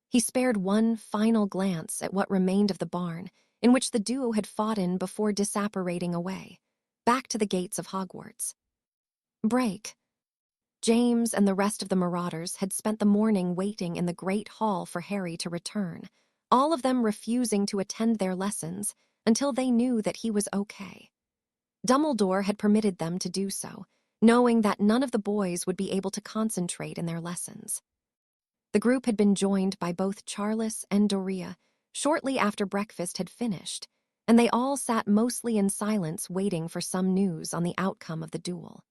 He spared one final glance at what remained of the barn in which the duo had fought in before disapparating away, back to the gates of Hogwarts. Break. James and the rest of the Marauders had spent the morning waiting in the Great Hall for Harry to return, all of them refusing to attend their lessons until they knew that he was okay. Dumbledore had permitted them to do so, knowing that none of the boys would be able to concentrate in their lessons. The group had been joined by both Charles and Doria shortly after breakfast had finished, and they all sat mostly in silence waiting for some news on the outcome of the duel.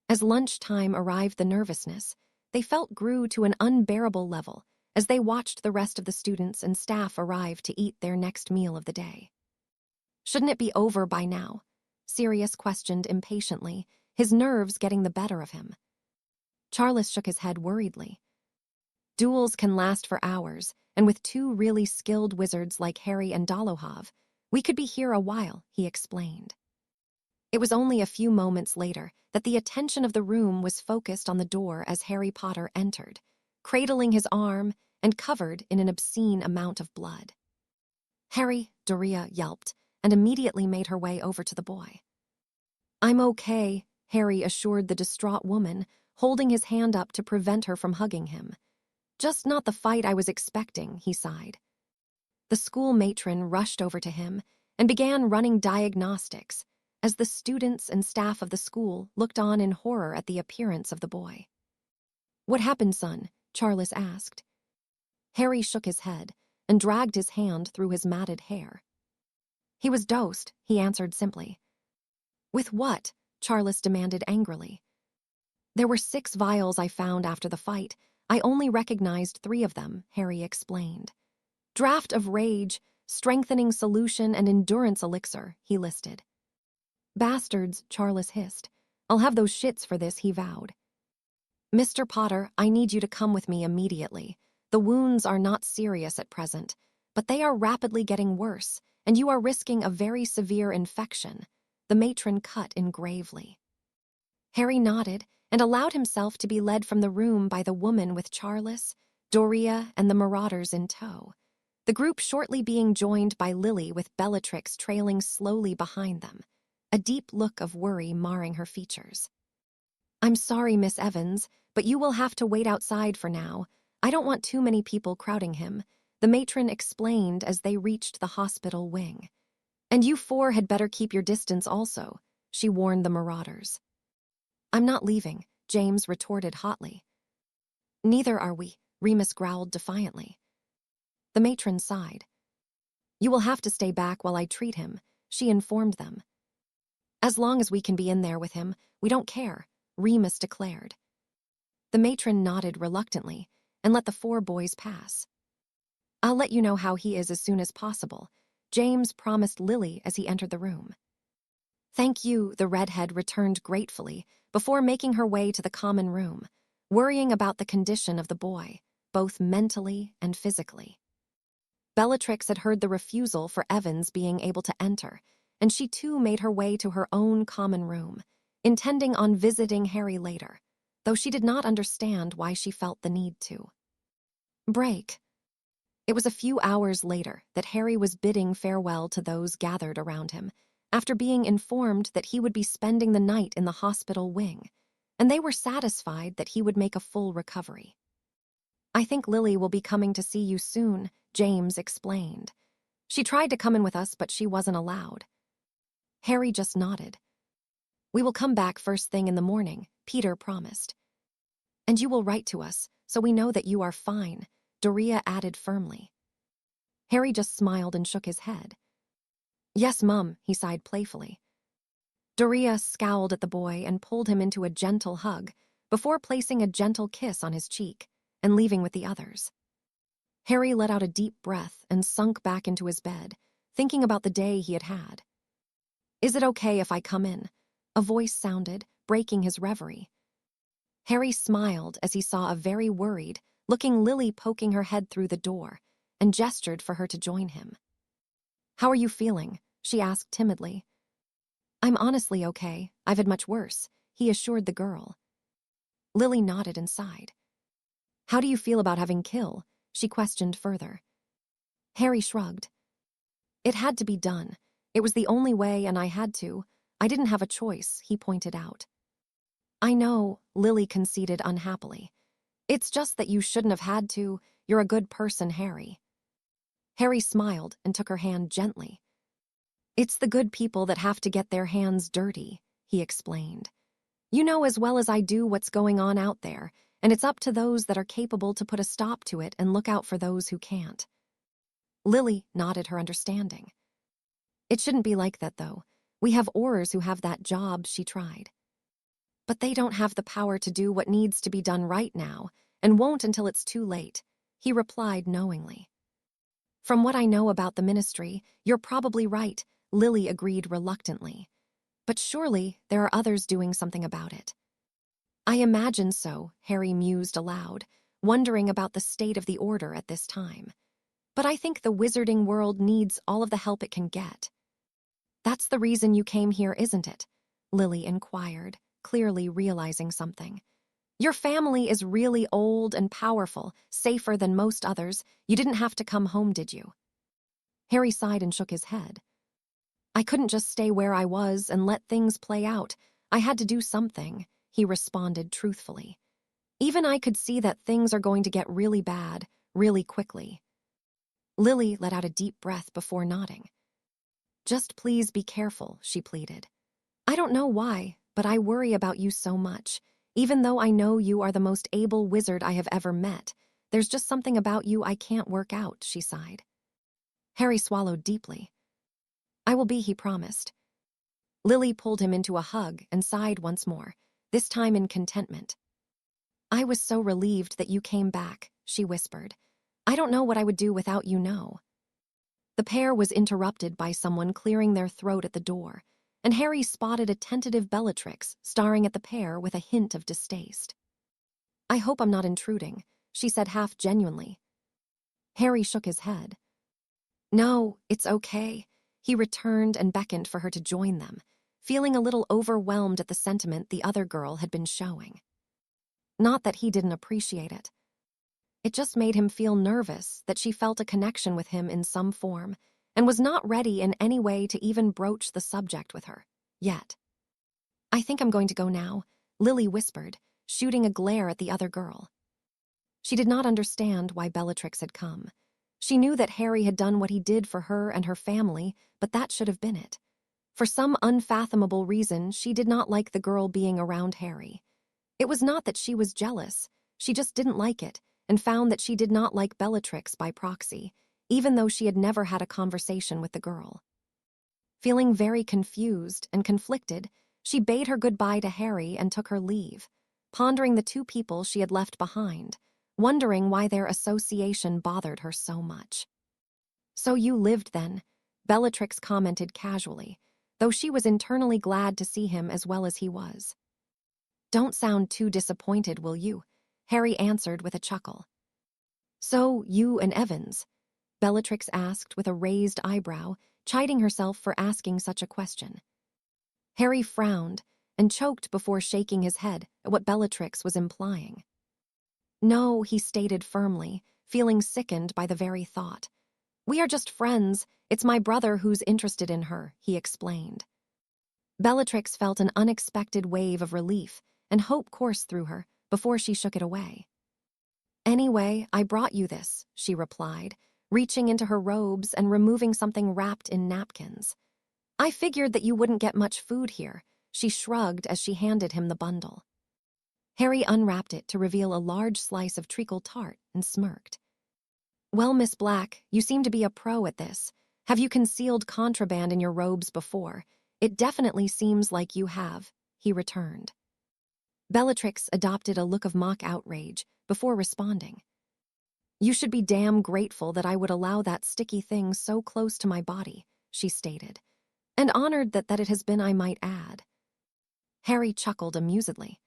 As lunchtime arrived, the nervousness they felt grew to an unbearable level as they watched the rest of the students and staff arrive to eat their next meal of the day. Shouldn't it be over by now? Sirius questioned impatiently, his nerves getting the better of him. Charles shook his head worriedly. Duels can last for hours, and with 2 really skilled wizards like Harry and Dolohov, we could be here a while, he explained. It was only a few moments later that the attention of the room was focused on the door as Harry Potter entered, cradling his arm and covered in an obscene amount of blood. Harry, Doria yelped, and immediately made her way over to the boy. I'm okay, Harry assured the distraught woman, holding his hand up to prevent her from hugging him. Just not the fight I was expecting, he sighed. The school matron rushed over to him and began running diagnostics as the students and staff of the school looked on in horror at the appearance of the boy. What happened, son? Charles asked. Harry shook his head and dragged his hand through his matted hair. He was dosed, he answered simply. With what? Charles demanded angrily. There were 6 vials I found after the fight. I only recognized 3 of them, Harry explained. Draft of rage, strengthening solution, and endurance elixir, he listed. Bastards, Charles hissed. I'll have those shits for this, he vowed. Mr. Potter, I need you to come with me immediately. The wounds are not serious at present, but they are rapidly getting worse, and you are risking a very severe infection, the matron cut in gravely. Harry nodded and allowed himself to be led from the room by the woman with Charles, Doria, and the Marauders in tow, the group shortly being joined by Lily with Bellatrix trailing slowly behind them, a deep look of worry marring her features. I'm sorry, Miss Evans, but you will have to wait outside for now. I don't want too many people crowding him, the matron explained as they reached the hospital wing. And you 4 had better keep your distance also, she warned the Marauders. I'm not leaving, James retorted hotly. Neither are we, Remus growled defiantly. The matron sighed. You will have to stay back while I treat him, she informed them. As long as we can be in there with him, we don't care, Remus declared. The matron nodded reluctantly and let the 4 boys pass. I'll let you know how he is as soon as possible, James promised Lily as he entered the room. Thank you, the redhead returned gratefully before making her way to the common room, worrying about the condition of the boy, both mentally and physically. Bellatrix had heard the refusal for Evans being able to enter, and she too made her way to her own common room, intending on visiting Harry later, though she did not understand why she felt the need to. Break. It was a few hours later that Harry was bidding farewell to those gathered around him, after being informed that he would be spending the night in the hospital wing, and they were satisfied that he would make a full recovery. I think Lily will be coming to see you soon, James explained. She tried to come in with us, but she wasn't allowed. Harry just nodded. We will come back first thing in the morning, Peter promised. And you will write to us, so we know that you are fine, Doria added firmly. Harry just smiled and shook his head. Yes, Mum, he sighed playfully. Doria scowled at the boy and pulled him into a gentle hug, before placing a gentle kiss on his cheek and leaving with the others. Harry let out a deep breath and sunk back into his bed, thinking about the day he had had. Is it okay if I come in? A voice sounded, breaking his reverie. Harry smiled as he saw a very worried, looking Lily poking her head through the door, and gestured for her to join him. How are you feeling? She asked timidly. I'm honestly okay. I've had much worse, he assured the girl. Lily nodded and sighed. How do you feel about having Kill? She questioned further. Harry shrugged. It had to be done. It was the only way, and I had to. I didn't have a choice, he pointed out. I know, Lily conceded unhappily. It's just that you shouldn't have had to. You're a good person, Harry. Harry smiled and took her hand gently. It's the good people that have to get their hands dirty, he explained. You know as well as I do what's going on out there, and it's up to those that are capable to put a stop to it and look out for those who can't. Lily nodded her understanding. It shouldn't be like that, though. We have Aurors who have that job, she tried. But they don't have the power to do what needs to be done right now, and won't until it's too late, he replied knowingly. From what I know about the ministry, you're probably right, Lily agreed reluctantly. But surely there are others doing something about it. I imagine so, Harry mused aloud, wondering about the state of the order at this time. But I think the wizarding world needs all of the help it can get. That's the reason you came here, isn't it? Lily inquired, clearly realizing something. Your family is really old and powerful, safer than most others. You didn't have to come home, did you? Harry sighed and shook his head. I couldn't just stay where I was and let things play out. I had to do something, he responded truthfully. Even I could see that things are going to get really bad, really quickly. Lily let out a deep breath before nodding. Just please be careful, she pleaded. I don't know why, but I worry about you so much. Even though I know you are the most able wizard I have ever met, there's just something about you I can't work out, she sighed. Harry swallowed deeply. I will be, he promised. Lily pulled him into a hug and sighed once more, this time in contentment. I was so relieved that you came back, she whispered. I don't know what I would do without you, no. The pair was interrupted by someone clearing their throat at the door, and Harry spotted a tentative Bellatrix staring at the pair with a hint of distaste. I hope I'm not intruding, she said half genuinely. Harry shook his head. No, it's okay. He returned and beckoned for her to join them, feeling a little overwhelmed at the sentiment the other girl had been showing. Not that he didn't appreciate it. It just made him feel nervous that she felt a connection with him in some form, and was not ready in any way to even broach the subject with her, yet. I think I'm going to go now, Lily whispered, shooting a glare at the other girl. She did not understand why Bellatrix had come. She knew that Harry had done what he did for her and her family, but that should have been it. For some unfathomable reason, she did not like the girl being around Harry. It was not that she was jealous. She just didn't like it and found that she did not like Bellatrix by proxy, even though she had never had a conversation with the girl. Feeling very confused and conflicted, she bade her goodbye to Harry and took her leave, pondering the two people she had left behind, wondering why their association bothered her so much. "So you lived then," Bellatrix commented casually, though she was internally glad to see him as well as he was. "Don't sound too disappointed, will you?" Harry answered with a chuckle. "So you and Evans?" Bellatrix asked with a raised eyebrow, chiding herself for asking such a question. Harry frowned and choked before shaking his head at what Bellatrix was implying. "No," he stated firmly, feeling sickened by the very thought. "We are just friends. It's my brother who's interested in her," he explained. Bellatrix felt an unexpected wave of relief and hope course through her before she shook it away. "Anyway, I brought you this," she replied, reaching into her robes and removing something wrapped in napkins. "I figured that you wouldn't get much food here," she shrugged as she handed him the bundle. Harry unwrapped it to reveal a large slice of treacle tart and smirked. "Well, Miss Black, you seem to be a pro at this. Have you concealed contraband in your robes before? It definitely seems like you have," he returned. Bellatrix adopted a look of mock outrage before responding. "You should be damn grateful that I would allow that sticky thing so close to my body," she stated, "and honored that it has been, I might add." Harry chuckled amusedly.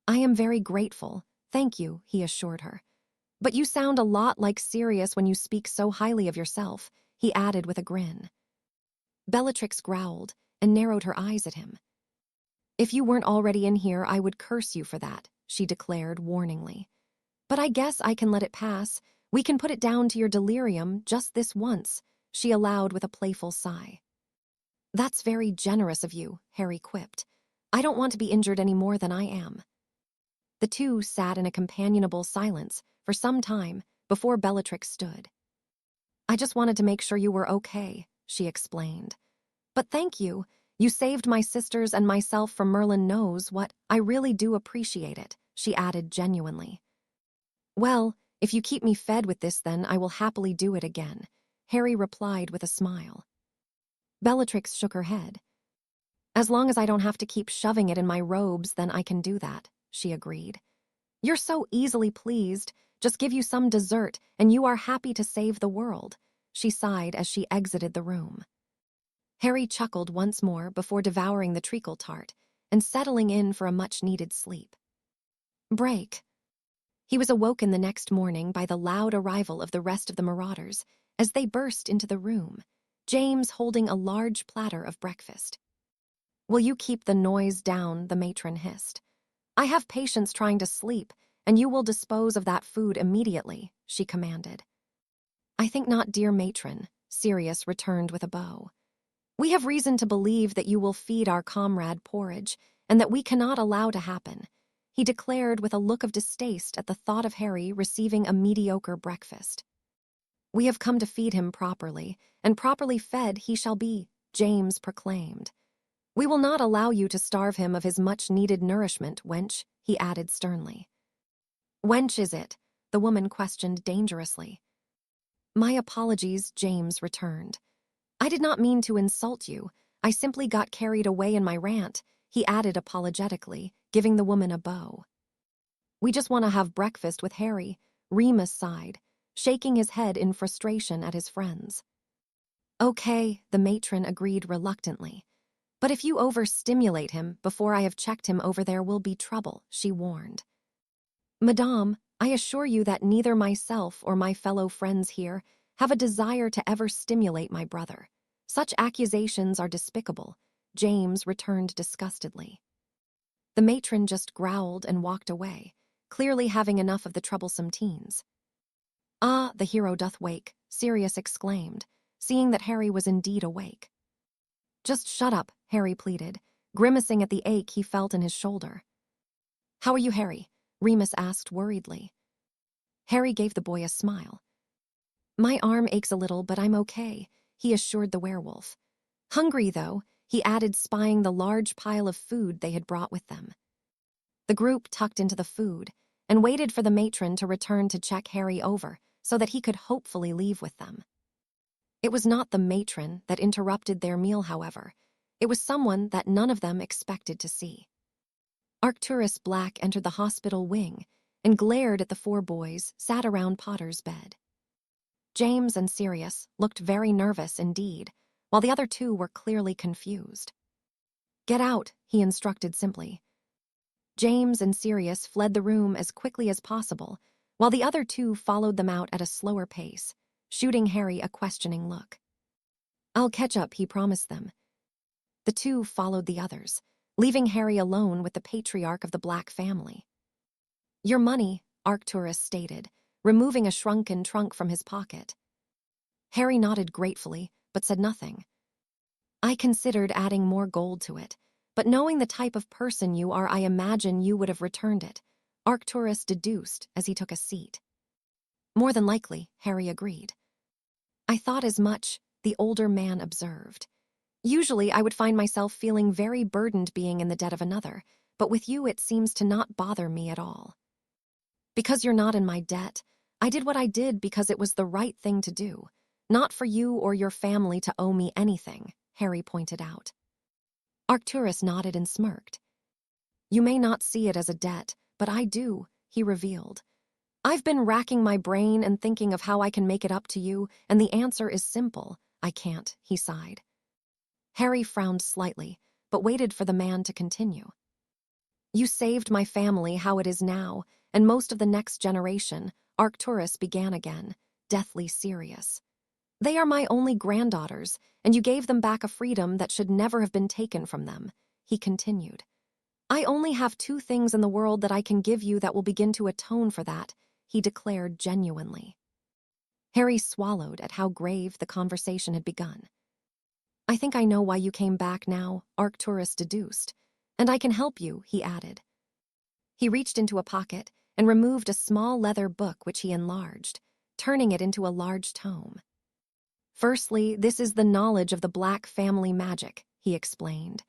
"I am very grateful, thank you," he assured her. "But you sound a lot like Sirius when you speak so highly of yourself," he added with a grin. Bellatrix growled and narrowed her eyes at him. "If you weren't already in here, I would curse you for that," she declared warningly. "But I guess I can let it pass. We can put it down to your delirium just this once," she allowed with a playful sigh. "That's very generous of you," Harry quipped. "I don't want to be injured any more than I am." The two sat in a companionable silence for some time before Bellatrix stood. "I just wanted to make sure you were okay," she explained. "But thank you. You saved my sisters and myself from Merlin knows what. I really do appreciate it," she added genuinely. "Well, if you keep me fed with this, then I will happily do it again," Harry replied with a smile. Bellatrix shook her head. "As long as I don't have to keep shoving it in my robes, then I can do that," she agreed. "You're so easily pleased. Just give you some dessert, and you are happy to save the world," she sighed as she exited the room. Harry chuckled once more before devouring the treacle tart and settling in for a much-needed sleep. Break. He was awoken the next morning by the loud arrival of the rest of the Marauders as they burst into the room, James holding a large platter of breakfast. "Will you keep the noise down?" the matron hissed. "I have patients trying to sleep, and you will dispose of that food immediately," she commanded. "I think not, dear matron," Sirius returned with a bow. "We have reason to believe that you will feed our comrade porridge, and that we cannot allow to happen," he declared with a look of distaste at the thought of Harry receiving a mediocre breakfast. "We have come to feed him properly, and properly fed he shall be," James proclaimed. "We will not allow you to starve him of his much-needed nourishment, wench," he added sternly. "Wench is it?" the woman questioned dangerously. "My apologies," James returned. "I did not mean to insult you. I simply got carried away in my rant," he added apologetically, giving the woman a bow. "We just want to have breakfast with Harry," Remus sighed, shaking his head in frustration at his friends. "Okay," the matron agreed reluctantly. "But if you overstimulate him before I have checked him over, there will be trouble," she warned. "Madame, I assure you that neither myself or my fellow friends here have a desire to ever stimulate my brother. Such accusations are despicable," James returned disgustedly. The matron just growled and walked away, clearly having enough of the troublesome teens. "Ah, the hero doth wake," Sirius exclaimed, seeing that Harry was indeed awake. "Just shut up," Harry pleaded, grimacing at the ache he felt in his shoulder. "How are you, Harry?" Remus asked worriedly. Harry gave the boy a smile. "My arm aches a little, but I'm okay," he assured the werewolf. "Hungry, though," he added, spying the large pile of food they had brought with them. The group tucked into the food, and waited for the matron to return to check Harry over so that he could hopefully leave with them. It was not the matron that interrupted their meal, however. It was someone that none of them expected to see. Arcturus Black entered the hospital wing and glared at the four boys sat around Potter's bed. James and Sirius looked very nervous indeed, while the other two were clearly confused. "Get out," he instructed simply. James and Sirius fled the room as quickly as possible, while the other two followed them out at a slower pace, shooting Harry a questioning look. "I'll catch up," he promised them. The two followed the others, leaving Harry alone with the patriarch of the Black family. "Your money," Arcturus stated, removing a shrunken trunk from his pocket. Harry nodded gratefully, but said nothing. "I considered adding more gold to it, but knowing the type of person you are, I imagine you would have returned it," Arcturus deduced as he took a seat. "More than likely," Harry agreed. "I thought as much," the older man observed. "Usually I would find myself feeling very burdened being in the debt of another, but with you it seems to not bother me at all." "Because you're not in my debt, I did what I did because it was the right thing to do, not for you or your family to owe me anything," Harry pointed out. Arcturus nodded and smirked. "You may not see it as a debt, but I do," he revealed. "I've been racking my brain and thinking of how I can make it up to you, and the answer is simple. I can't," he sighed. Harry frowned slightly, but waited for the man to continue. "You saved my family how it is now, and most of the next generation," Arcturus began again, deathly serious. "They are my only granddaughters, and you gave them back a freedom that should never have been taken from them," he continued. "I only have two things in the world that I can give you that will begin to atone for that," he declared genuinely. Harry swallowed at how grave the conversation had begun. "I think I know why you came back now," Arcturus deduced. "And I can help you," he added. He reached into a pocket and removed a small leather book which he enlarged, turning it into a large tome. "Firstly, this is the knowledge of the Black family magic," he explained.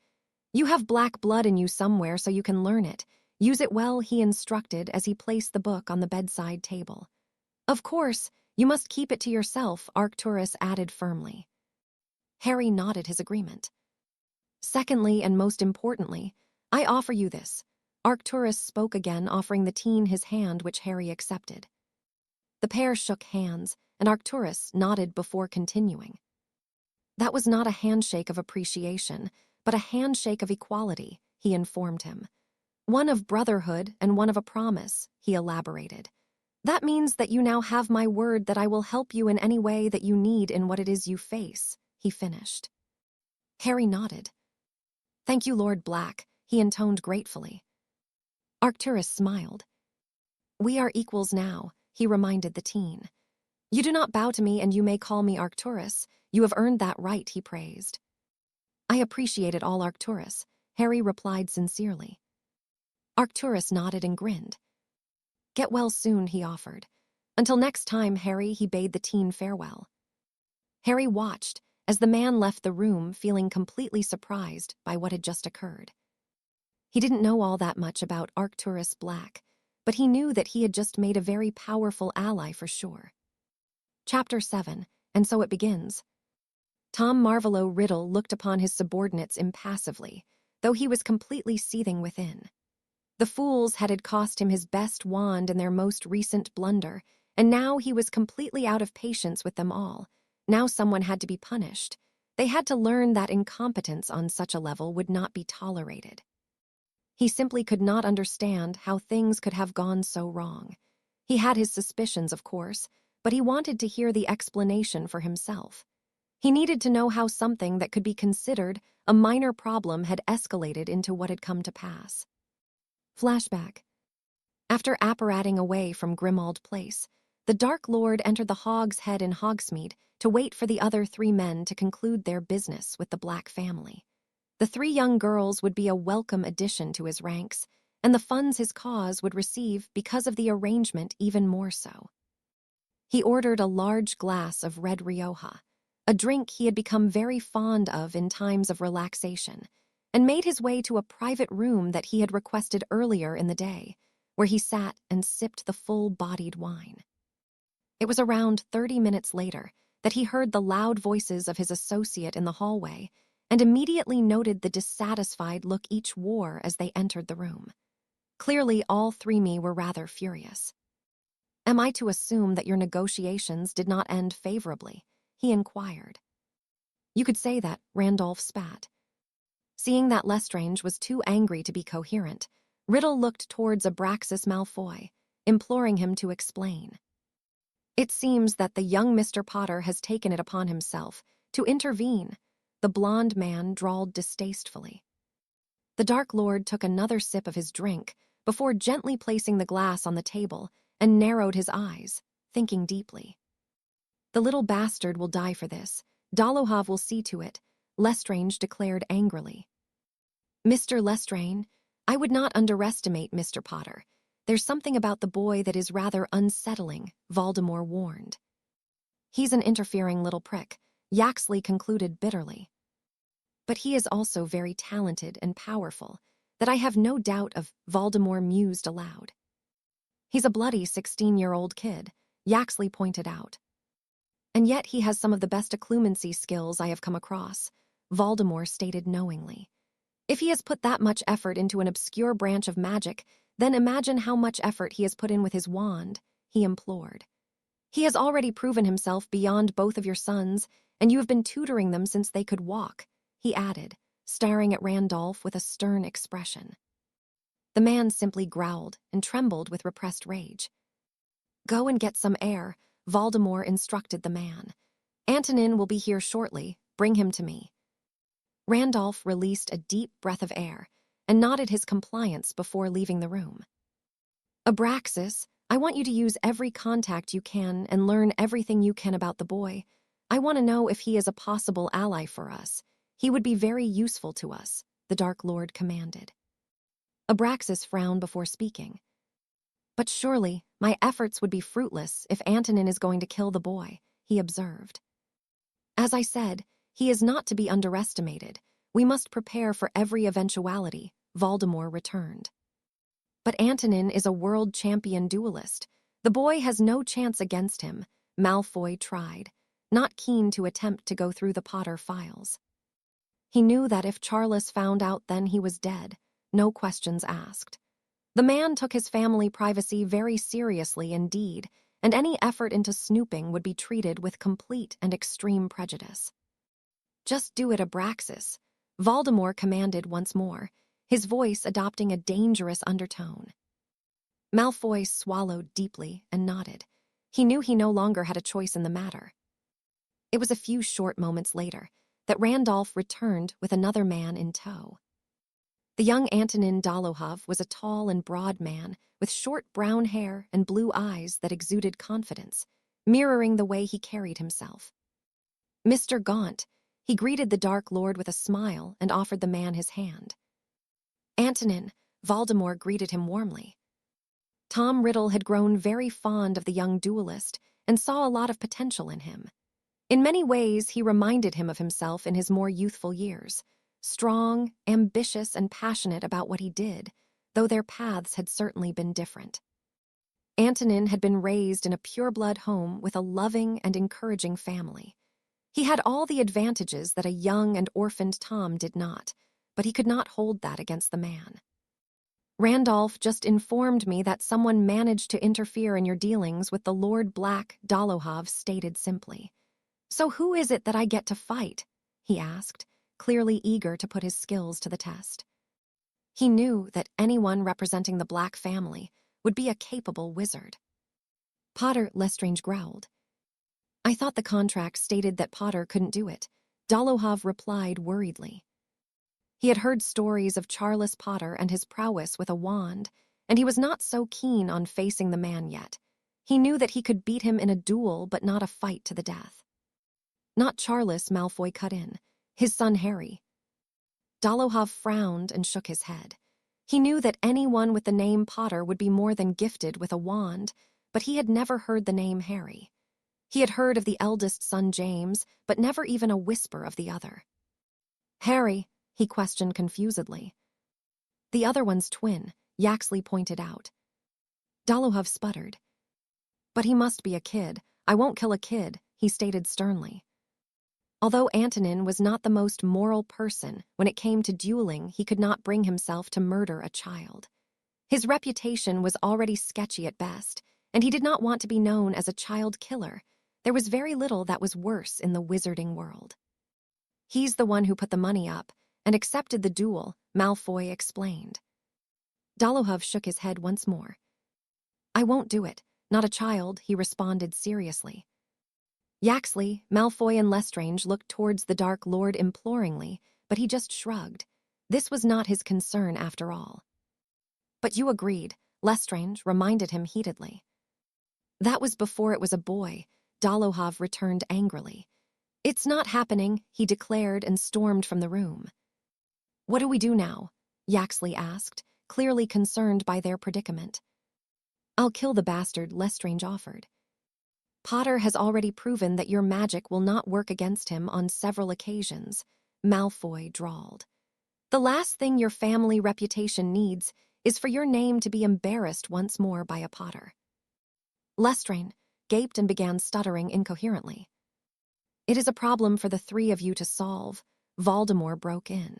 "You have black blood in you somewhere, so you can learn it. Use it well," he instructed as he placed the book on the bedside table. "Of course, you must keep it to yourself," Arcturus added firmly. Harry nodded his agreement. "Secondly, and most importantly, I offer you this." Arcturus spoke again, offering the teen his hand, which Harry accepted. The pair shook hands, and Arcturus nodded before continuing. "That was not a handshake of appreciation, but a handshake of equality," he informed him. "One of brotherhood and one of a promise," he elaborated. "That means that you now have my word that I will help you in any way that you need in what it is you face," he finished. Harry nodded. "Thank you, Lord Black," he intoned gratefully. Arcturus smiled. "We are equals now," he reminded the teen. "You do not bow to me, and you may call me Arcturus. You have earned that right," he praised. "I appreciate it all, Arcturus," Harry replied sincerely. Arcturus nodded and grinned. "Get well soon," he offered. "Until next time, Harry," he bade the teen farewell. Harry watched as the man left the room, feeling completely surprised by what had just occurred. He didn't know all that much about Arcturus Black, but he knew that he had just made a very powerful ally for sure. Chapter 7, and so it begins. Tom Marvolo Riddle looked upon his subordinates impassively, though he was completely seething within. The fools had cost him his best wand in their most recent blunder, and now he was completely out of patience with them all. Now someone had to be punished. They had to learn that incompetence on such a level would not be tolerated. He simply could not understand how things could have gone so wrong. He had his suspicions, of course, but he wanted to hear the explanation for himself. He needed to know how something that could be considered a minor problem had escalated into what had come to pass. Flashback. After apparating away from Grimmauld Place, the Dark Lord entered the Hog's Head in Hogsmeade to wait for the other three men to conclude their business with the Black family. The three young girls would be a welcome addition to his ranks, and the funds his cause would receive because of the arrangement even more so. He ordered a large glass of red Rioja, a drink he had become very fond of in times of relaxation, and made his way to a private room that he had requested earlier in the day, where he sat and sipped the full-bodied wine. It was around 30 minutes later that he heard the loud voices of his associate in the hallway and immediately noted the dissatisfied look each wore as they entered the room. Clearly, all three me were rather furious. "Am I to assume that your negotiations did not end favorably?" he inquired. "You could say that," Randolph spat. Seeing that Lestrange was too angry to be coherent, Riddle looked towards Abraxas Malfoy, imploring him to explain. "It seems that the young Mr. Potter has taken it upon himself to intervene," the blond man drawled distastefully. The Dark Lord took another sip of his drink before gently placing the glass on the table and narrowed his eyes, thinking deeply. "The little bastard will die for this. Dolohov will see to it," Lestrange declared angrily. "Mr. Lestrange, I would not underestimate Mr. Potter. There's something about the boy that is rather unsettling," Voldemort warned. "He's an interfering little prick," Yaxley concluded bitterly. "But he is also very talented and powerful, that I have no doubt of," Voldemort mused aloud. "He's a bloody 16-year-old kid," Yaxley pointed out. "And yet he has some of the best occlumency skills I have come across," Voldemort stated knowingly. "If he has put that much effort into an obscure branch of magic, then imagine how much effort he has put in with his wand," he implored. "He has already proven himself beyond both of your sons, and you have been tutoring them since they could walk," he added, staring at Randolph with a stern expression. The man simply growled and trembled with repressed rage. "Go and get some air," Voldemort instructed the man. "Antonin will be here shortly. Bring him to me." Randolph released a deep breath of air and nodded his compliance before leaving the room. "Abraxas, I want you to use every contact you can and learn everything you can about the boy. I want to know if he is a possible ally for us. He would be very useful to us," the Dark Lord commanded. Abraxas frowned before speaking. "But surely, my efforts would be fruitless if Antonin is going to kill the boy," he observed. "As I said, he is not to be underestimated. We must prepare for every eventuality," Voldemort returned. "But Antonin is a world champion duelist. The boy has no chance against him," Malfoy tried, not keen to attempt to go through the Potter files. He knew that if Charles found out, then he was dead, no questions asked. The man took his family privacy very seriously indeed, and any effort into snooping would be treated with complete and extreme prejudice. "Just do it, Abraxas," Voldemort commanded once more, his voice adopting a dangerous undertone. Malfoy swallowed deeply and nodded. He knew he no longer had a choice in the matter. It was a few short moments later that Randolph returned with another man in tow. The young Antonin Dolohov was a tall and broad man with short brown hair and blue eyes that exuded confidence, mirroring the way he carried himself. "Mr. Gaunt," he greeted the Dark Lord with a smile and offered the man his hand. "Antonin," Voldemort greeted him warmly. Tom Riddle had grown very fond of the young duelist and saw a lot of potential in him. In many ways, he reminded him of himself in his more youthful years, strong, ambitious, and passionate about what he did, though their paths had certainly been different. Antonin had been raised in a pureblood home with a loving and encouraging family. He had all the advantages that a young and orphaned Tom did not, but he could not hold that against the man. "Randolph just informed me that someone managed to interfere in your dealings with the Lord Black," Dolohov stated simply. "So who is it that I get to fight?" he asked, clearly eager to put his skills to the test. He knew that anyone representing the Black family would be a capable wizard. "Potter," Lestrange growled. "I thought the contract stated that Potter couldn't do it," Dolohov replied worriedly. He had heard stories of Charles Potter and his prowess with a wand, and he was not so keen on facing the man yet. He knew that he could beat him in a duel, but not a fight to the death. "Not Charles," Malfoy cut in. "His son Harry." Dolohov frowned and shook his head. He knew that anyone with the name Potter would be more than gifted with a wand, but he had never heard the name Harry. He had heard of the eldest son James, but never even a whisper of the other. "Harry," he questioned confusedly. "The other one's twin," Yaxley pointed out. Dolohov sputtered. But he must be a kid. I won't kill a kid, he stated sternly. Although Antonin was not the most moral person, when it came to dueling, he could not bring himself to murder a child. His reputation was already sketchy at best, and he did not want to be known as a child killer. There was very little that was worse in the wizarding world. He's the one who put the money up and accepted the duel, Malfoy explained. Dolohov shook his head once more. I won't do it. Not a child, he responded seriously. Yaxley, Malfoy, and Lestrange looked towards the Dark Lord imploringly, but he just shrugged. This was not his concern after all. But you agreed, Lestrange reminded him heatedly. That was before it was a boy, Dolohov returned angrily. It's not happening, he declared and stormed from the room. What do we do now? Yaxley asked, clearly concerned by their predicament. I'll kill the bastard, Lestrange offered. Potter has already proven that your magic will not work against him on several occasions, Malfoy drawled. The last thing your family reputation needs is for your name to be embarrassed once more by a Potter. Lestrange gaped and began stuttering incoherently. It is a problem for the three of you to solve, Voldemort broke in.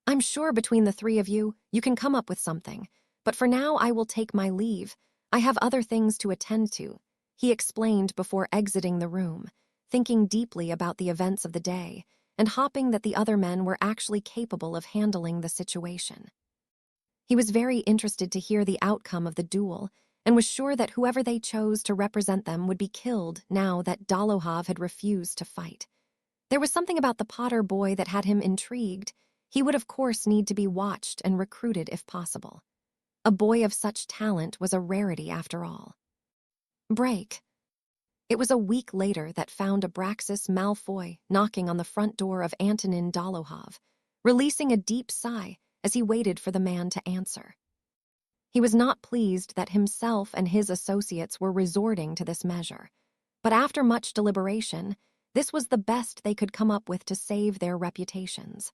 I'm sure between the three of you, you can come up with something, but for now I will take my leave. I have other things to attend to, he explained before exiting the room, thinking deeply about the events of the day and hoping that the other men were actually capable of handling the situation. He was very interested to hear the outcome of the duel and was sure that whoever they chose to represent them would be killed now that Dolohov had refused to fight. There was something about the Potter boy that had him intrigued. He would of course need to be watched and recruited if possible. A boy of such talent was a rarity after all. Break. It was a week later that found Abraxas Malfoy knocking on the front door of Antonin Dolohov, releasing a deep sigh as he waited for the man to answer. He was not pleased that himself and his associates were resorting to this measure, but after much deliberation, this was the best they could come up with to save their reputations.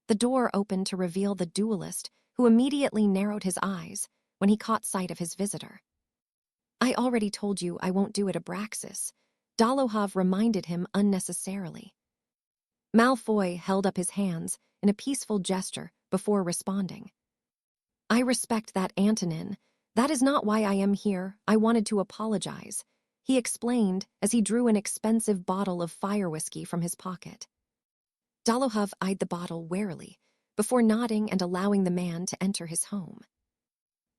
The door opened to reveal the duelist, who immediately narrowed his eyes when he caught sight of his visitor. I already told you I won't do it, Abraxas, Dolohov reminded him unnecessarily. Malfoy held up his hands in a peaceful gesture before responding. I respect that, Antonin. That is not why I am here. I wanted to apologize, he explained as he drew an expensive bottle of fire whiskey from his pocket. Dolohov eyed the bottle warily before nodding and allowing the man to enter his home.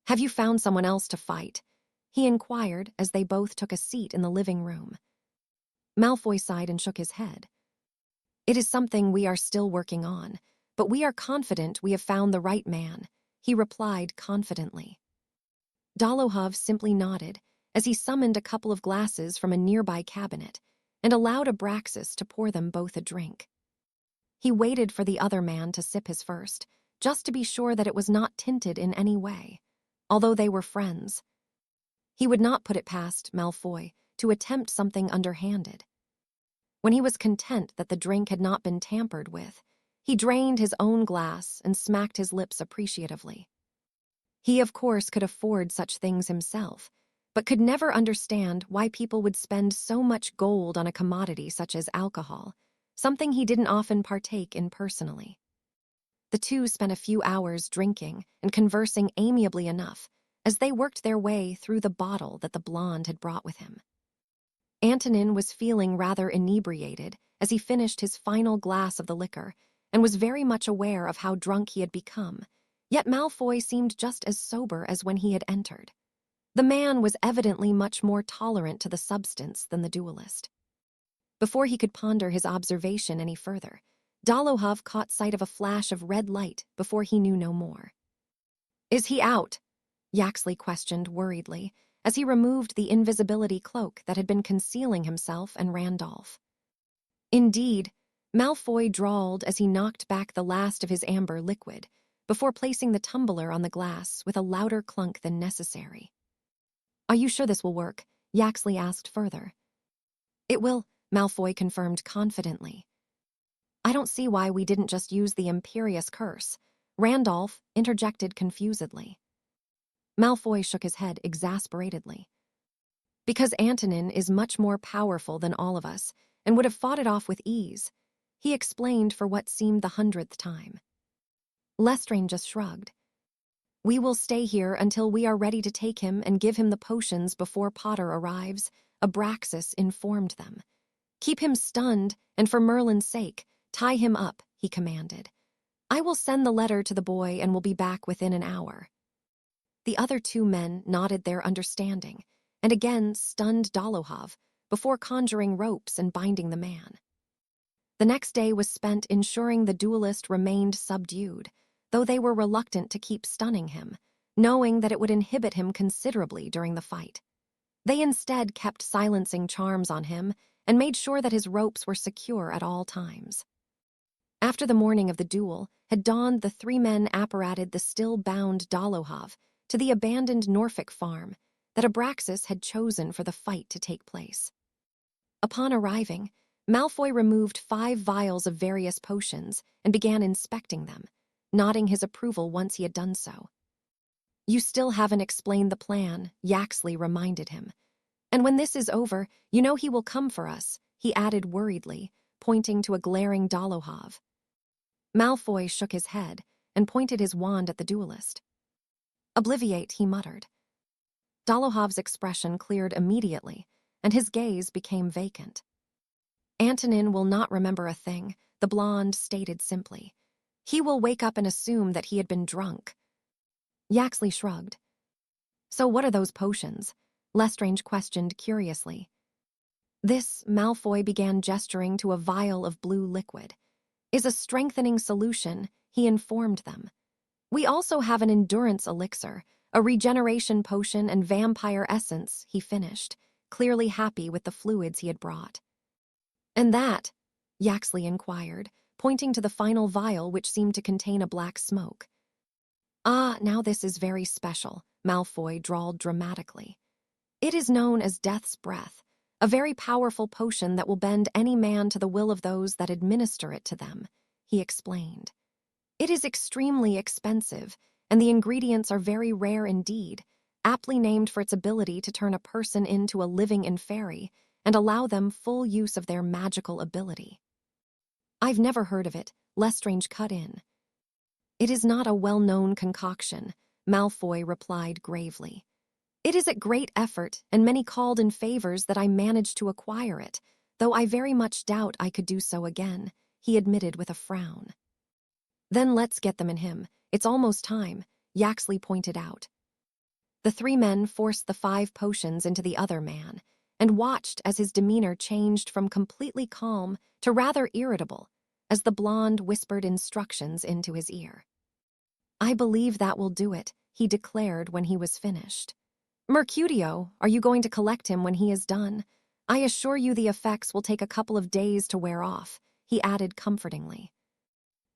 Have you found someone else to fight? He inquired as they both took a seat in the living room. Malfoy sighed and shook his head. It is something we are still working on, but we are confident we have found the right man, he replied confidently. Dolohov simply nodded as he summoned a couple of glasses from a nearby cabinet and allowed Abraxas to pour them both a drink. He waited for the other man to sip his first, just to be sure that it was not tinted in any way, although they were friends. He would not put it past Malfoy to attempt something underhanded. When he was content that the drink had not been tampered with, he drained his own glass and smacked his lips appreciatively. He, of course, could afford such things himself, but could never understand why people would spend so much gold on a commodity such as alcohol, something he didn't often partake in personally. The two spent a few hours drinking and conversing amiably enough as they worked their way through the bottle that the blonde had brought with him. Antonin was feeling rather inebriated as he finished his final glass of the liquor and was very much aware of how drunk he had become, yet Malfoy seemed just as sober as when he had entered. The man was evidently much more tolerant to the substance than the duelist. Before he could ponder his observation any further, Dolohov caught sight of a flash of red light before he knew no more. Is he out? Yaxley questioned worriedly as he removed the invisibility cloak that had been concealing himself and Randolph. Indeed, Malfoy drawled as he knocked back the last of his amber liquid before placing the tumbler on the glass with a louder clunk than necessary. Are you sure this will work? Yaxley asked further. It will, Malfoy confirmed confidently. I don't see why we didn't just use the Imperious Curse, Randolph interjected confusedly. Malfoy shook his head exasperatedly. Because Antonin is much more powerful than all of us and would have fought it off with ease, he explained for what seemed the 100th time. Lestrange just shrugged. We will stay here until we are ready to take him and give him the potions before Potter arrives, Abraxas informed them. Keep him stunned, and for Merlin's sake, tie him up, he commanded. I will send the letter to the boy and will be back within an hour. The other two men nodded their understanding, and again stunned Dolohov before conjuring ropes and binding the man. The next day was spent ensuring the duelist remained subdued, though they were reluctant to keep stunning him, knowing that it would inhibit him considerably during the fight. They instead kept silencing charms on him and made sure that his ropes were secure at all times. After the morning of the duel had dawned, the three men apparated the still-bound Dolohov to the abandoned Norfolk farm that Abraxas had chosen for the fight to take place. Upon arriving, Malfoy removed 5 vials of various potions and began inspecting them, nodding his approval once he had done so. You still haven't explained the plan, Yaxley reminded him. And when this is over, you know he will come for us, he added worriedly, pointing to a glaring Dolohov. Malfoy shook his head and pointed his wand at the duelist. Obliviate, he muttered. Dolohov's expression cleared immediately, and his gaze became vacant. Antonin will not remember a thing, the blonde stated simply. He will wake up and assume that he had been drunk. Yaxley shrugged. So what are those potions? Lestrange questioned curiously. This, Malfoy began gesturing to a vial of blue liquid, is a strengthening solution, he informed them. We also have an endurance elixir, a regeneration potion and vampire essence, he finished, clearly happy with the fluids he had brought. And that? Yaxley inquired, pointing to the final vial which seemed to contain a black smoke. Ah, now this is very special, Malfoy drawled dramatically. It is known as Death's Breath, a very powerful potion that will bend any man to the will of those that administer it to them, he explained. It is extremely expensive, and the ingredients are very rare indeed, aptly named for its ability to turn a person into a living inferi and allow them full use of their magical ability. I've never heard of it, Lestrange cut in. It is not a well-known concoction, Malfoy replied gravely. It is at great effort and many called in favors that I managed to acquire it, though I very much doubt I could do so again, he admitted with a frown. Then let's get them in him. It's almost time, Yaxley pointed out. The 3 men forced the 5 potions into the other man and watched as his demeanor changed from completely calm to rather irritable as the blonde whispered instructions into his ear. I believe that will do it, he declared when he was finished. Mercutio, are you going to collect him when he is done? I assure you the effects will take a couple of days to wear off, he added comfortingly.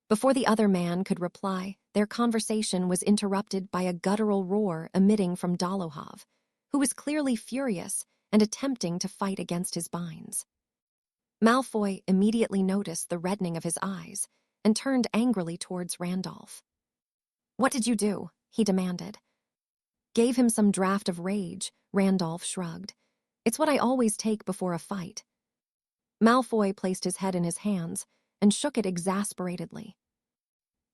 Before the other man could reply, their conversation was interrupted by a guttural roar emitting from Dolohov, who was clearly furious and attempting to fight against his binds. Malfoy immediately noticed the reddening of his eyes and turned angrily towards Randolph. What did you do? He demanded. Gave him some draft of rage, Randolph shrugged. It's what I always take before a fight. Malfoy placed his head in his hands and shook it exasperatedly.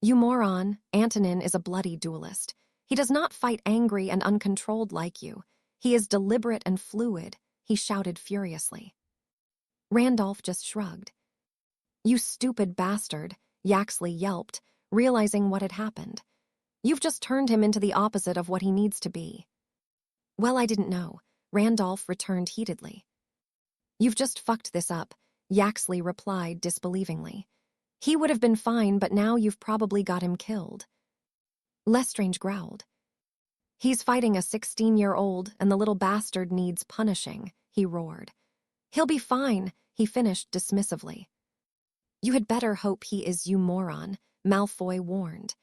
You moron, Antonin is a bloody duelist. He does not fight angry and uncontrolled like you. He is deliberate and fluid, he shouted furiously. Randolph just shrugged. You stupid bastard, Yaxley yelped, realizing what had happened. You've just turned him into the opposite of what he needs to be. Well, I didn't know, Randolph returned heatedly. You've just fucked this up, Yaxley replied disbelievingly. He would have been fine, but now you've probably got him killed. Lestrange growled. He's fighting a 16-year-old and the little bastard needs punishing, he roared. He'll be fine, he finished dismissively. You had better hope he is, you moron, Malfoy warned.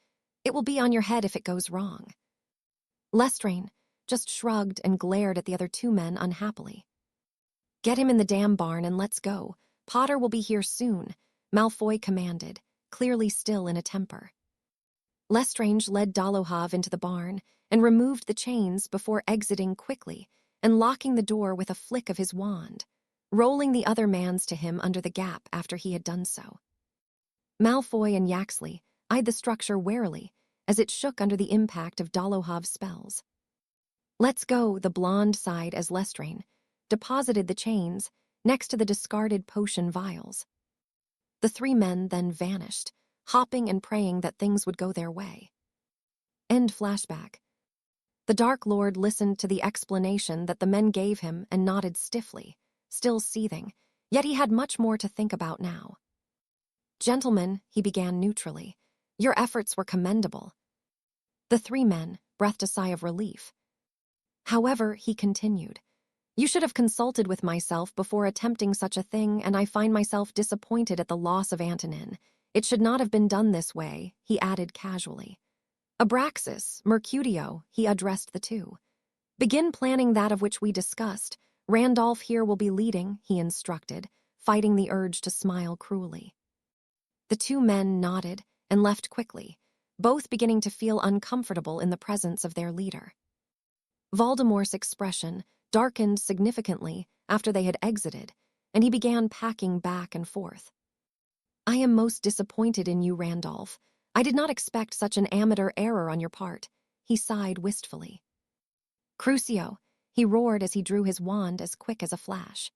It will be on your head if it goes wrong. Lestrange just shrugged and glared at the other 2 men unhappily. Get him in the damn barn and let's go. Potter will be here soon, Malfoy commanded, clearly still in a temper. Lestrange led Dolohov into the barn and removed the chains before exiting quickly and locking the door with a flick of his wand, rolling the other mans to him under the gap after he had done so. Malfoy and Yaxley eyed the structure warily as it shook under the impact of Dolohov's spells. "Let's go," the blonde sighed as Lestrange deposited the chains next to the discarded potion vials. The three men then vanished, hopping and praying that things would go their way. End flashback. The Dark Lord listened to the explanation that the men gave him and nodded stiffly, still seething, yet he had much more to think about now. "Gentlemen," he began neutrally, "your efforts were commendable." The three men breathed a sigh of relief. However, he continued, "You should have consulted with myself before attempting such a thing, and I find myself disappointed at the loss of Antonin. It should not have been done this way," he added casually. "Abraxas, Mercutio," he addressed the two. "Begin planning that of which we discussed. Randolph here will be leading," he instructed, fighting the urge to smile cruelly. The two men nodded and left quickly, both beginning to feel uncomfortable in the presence of their leader. Voldemort's expression darkened significantly after they had exited, and he began packing back and forth. "I am most disappointed in you, Randolph. I did not expect such an amateur error on your part," he sighed wistfully. "Crucio," he roared as he drew his wand as quick as a flash.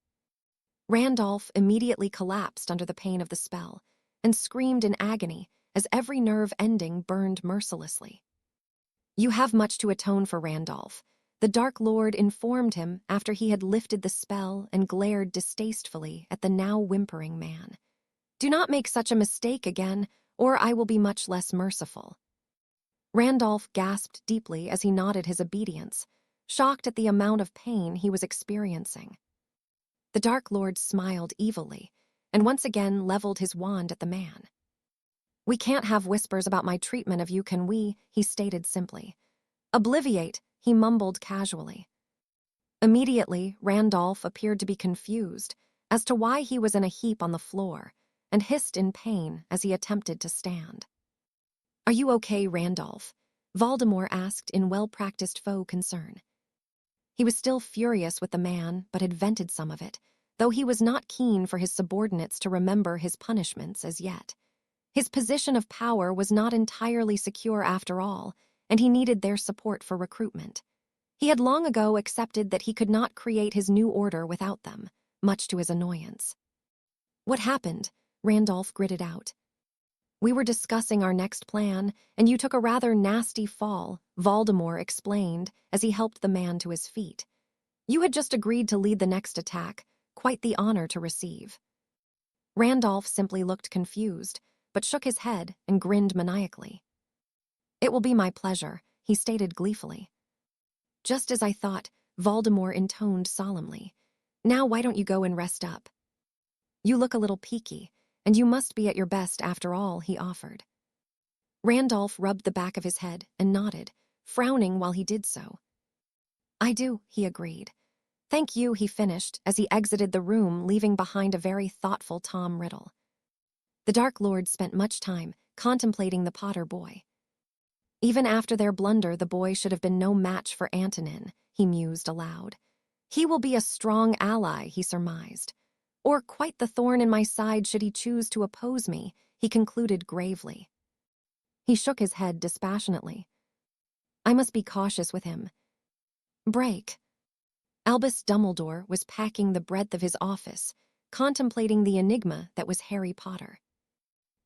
Randolph immediately collapsed under the pain of the spell and screamed in agony as every nerve ending burned mercilessly. "You have much to atone for, Randolph," the Dark Lord informed him after he had lifted the spell and glared distastefully at the now whimpering man. "Do not make such a mistake again, or I will be much less merciful." Randolph gasped deeply as he nodded his obedience, shocked at the amount of pain he was experiencing. The Dark Lord smiled evilly and once again leveled his wand at the man. "We can't have whispers about my treatment of you, can we?" he stated simply. "Obliviate," he mumbled casually. Immediately, Randolph appeared to be confused as to why he was in a heap on the floor and hissed in pain as he attempted to stand. "Are you okay, Randolph?" Voldemort asked in well-practiced faux concern. He was still furious with the man, but had vented some of it, though he was not keen for his subordinates to remember his punishments as yet. His position of power was not entirely secure after all, and he needed their support for recruitment. He had long ago accepted that he could not create his new order without them, much to his annoyance. "What happened?" Randolph gritted out. "We were discussing our next plan, and you took a rather nasty fall," Voldemort explained as he helped the man to his feet. "You had just agreed to lead the next attack, quite the honor to receive." Randolph simply looked confused, but shook his head and grinned maniacally. "It will be my pleasure," he stated gleefully. "Just as I thought," Voldemort intoned solemnly. "Now why don't you go and rest up? You look a little peaky, and you must be at your best after all," he offered. Randolph rubbed the back of his head and nodded, frowning while he did so. "I do," he agreed. "Thank you," he finished as he exited the room, leaving behind a very thoughtful Tom Riddle. The Dark Lord spent much time contemplating the Potter boy. Even after their blunder, the boy should have been no match for Antonin, he mused aloud. He will be a strong ally, he surmised. Or quite the thorn in my side should he choose to oppose me, he concluded gravely. He shook his head dispassionately. "I must be cautious with him." Break. Albus Dumbledore was packing the breadth of his office, contemplating the enigma that was Harry Potter.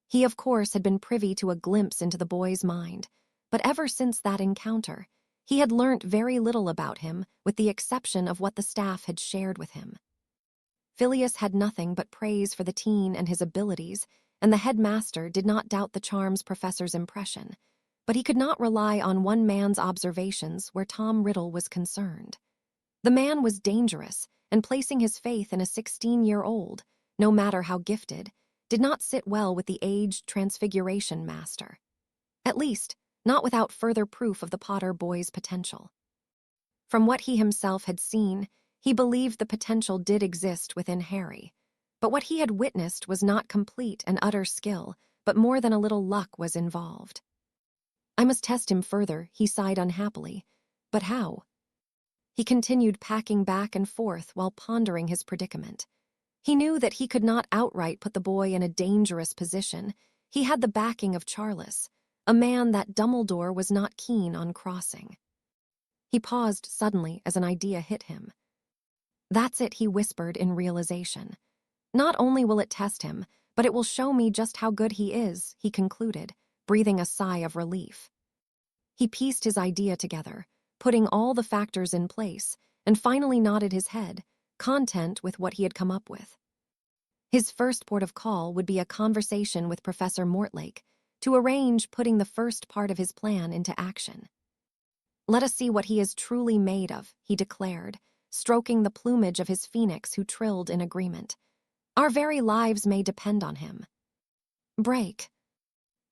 He, of course, had been privy to a glimpse into the boy's mind, but ever since that encounter, he had learnt very little about him with the exception of what the staff had shared with him. Phileas had nothing but praise for the teen and his abilities, and the headmaster did not doubt the charms professor's impression, but he could not rely on one man's observations where Tom Riddle was concerned. The man was dangerous, and placing his faith in a 16-year-old, no matter how gifted, did not sit well with the aged Transfiguration Master. At least, not without further proof of the Potter boy's potential. From what he himself had seen, he believed the potential did exist within Harry, but what he had witnessed was not complete and utter skill, but more than a little luck was involved. I must test him further, he sighed unhappily. But how? He continued packing back and forth while pondering his predicament. He knew that he could not outright put the boy in a dangerous position. He had the backing of Charles, a man that Dumbledore was not keen on crossing. He paused suddenly as an idea hit him. That's it, he whispered in realization. Not only will it test him, but it will show me just how good he is, he concluded, breathing a sigh of relief. He pieced his idea together, putting all the factors in place, and finally nodded his head, content with what he had come up with. His first port of call would be a conversation with Professor Mortlake to arrange putting the first part of his plan into action. Let us see what he is truly made of, he declared, stroking the plumage of his phoenix who trilled in agreement. Our very lives may depend on him. Break.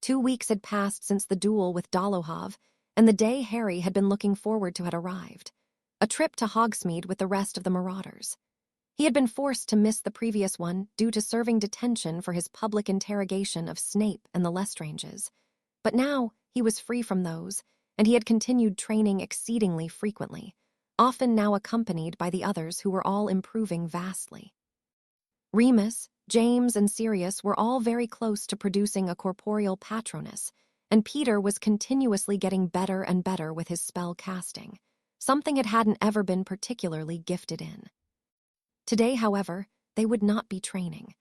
2 weeks had passed since the duel with Dolohov, and the day Harry had been looking forward to had arrived. A trip to Hogsmeade with the rest of the Marauders. He had been forced to miss the previous one due to serving detention for his public interrogation of Snape and the Lestranges. But now he was free from those, and he had continued training exceedingly frequently, often now accompanied by the others who were all improving vastly. Remus, James, and Sirius were all very close to producing a corporeal Patronus, and Peter was continuously getting better and better with his spell casting, something it hadn't ever been particularly gifted in. Today, however, they would not be training.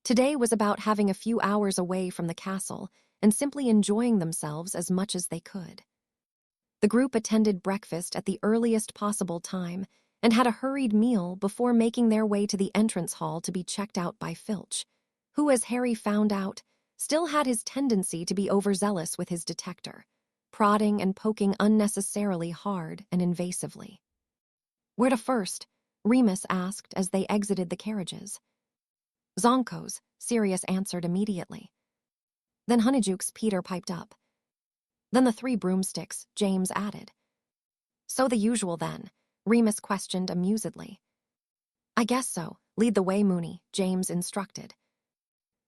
Today was about having a few hours away from the castle and simply enjoying themselves as much as they could. The group attended breakfast at the earliest possible time and had a hurried meal before making their way to the entrance hall to be checked out by Filch, who, as Harry found out, still had his tendency to be overzealous with his detector, prodding and poking unnecessarily hard and invasively. Where to first? Remus asked as they exited the carriages. Zonko's, Sirius answered immediately. Then Honeyjuke's, Peter piped up. Then the 3 broomsticks, James added. So the usual then? Remus questioned amusedly. I guess so. Lead the way, Moony, James instructed.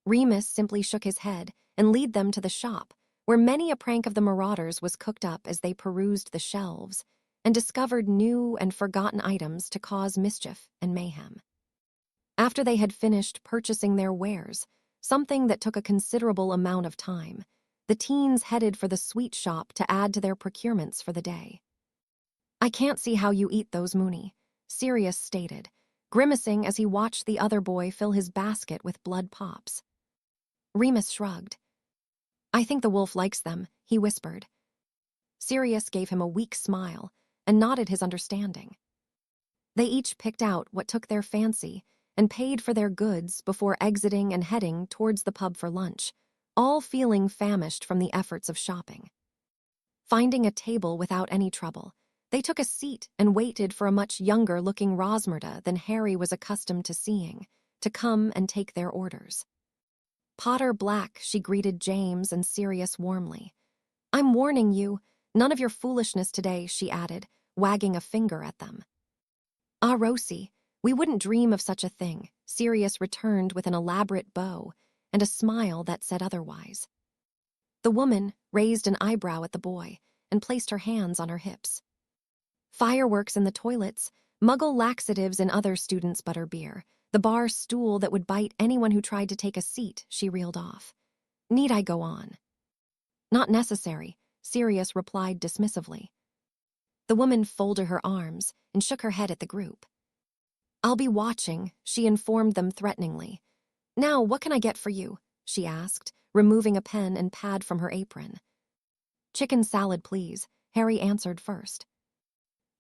Remus simply shook his head and led them to the shop, where many a prank of the Marauders was cooked up as they perused the shelves and discovered new and forgotten items to cause mischief and mayhem. After they had finished purchasing their wares, something that took a considerable amount of time, the teens headed for the sweet shop to add to their procurements for the day. I can't see how you eat those, Moony, Sirius stated, grimacing as he watched the other boy fill his basket with blood pops. Remus shrugged. I think the wolf likes them, he whispered. Sirius gave him a weak smile and nodded his understanding. They each picked out what took their fancy and paid for their goods before exiting and heading towards the pub for lunch, all feeling famished from the efforts of shopping. Finding a table without any trouble, they took a seat and waited for a much younger-looking Rosmerta than Harry was accustomed to seeing, to come and take their orders. Potter Black, she greeted James and Sirius warmly. I'm warning you, none of your foolishness today, she added, wagging a finger at them. Ah, Rosie, we wouldn't dream of such a thing, Sirius returned with an elaborate bow and a smile that said otherwise. The woman raised an eyebrow at the boy and placed her hands on her hips. Fireworks in the toilets, Muggle laxatives in other students' butterbeer, the bar stool that would bite anyone who tried to take a seat, she reeled off. Need I go on? Not necessary, Sirius replied dismissively. The woman folded her arms and shook her head at the group. I'll be watching, she informed them threateningly. Now, what can I get for you? She asked, removing a pen and pad from her apron. Chicken salad, please, Harry answered first.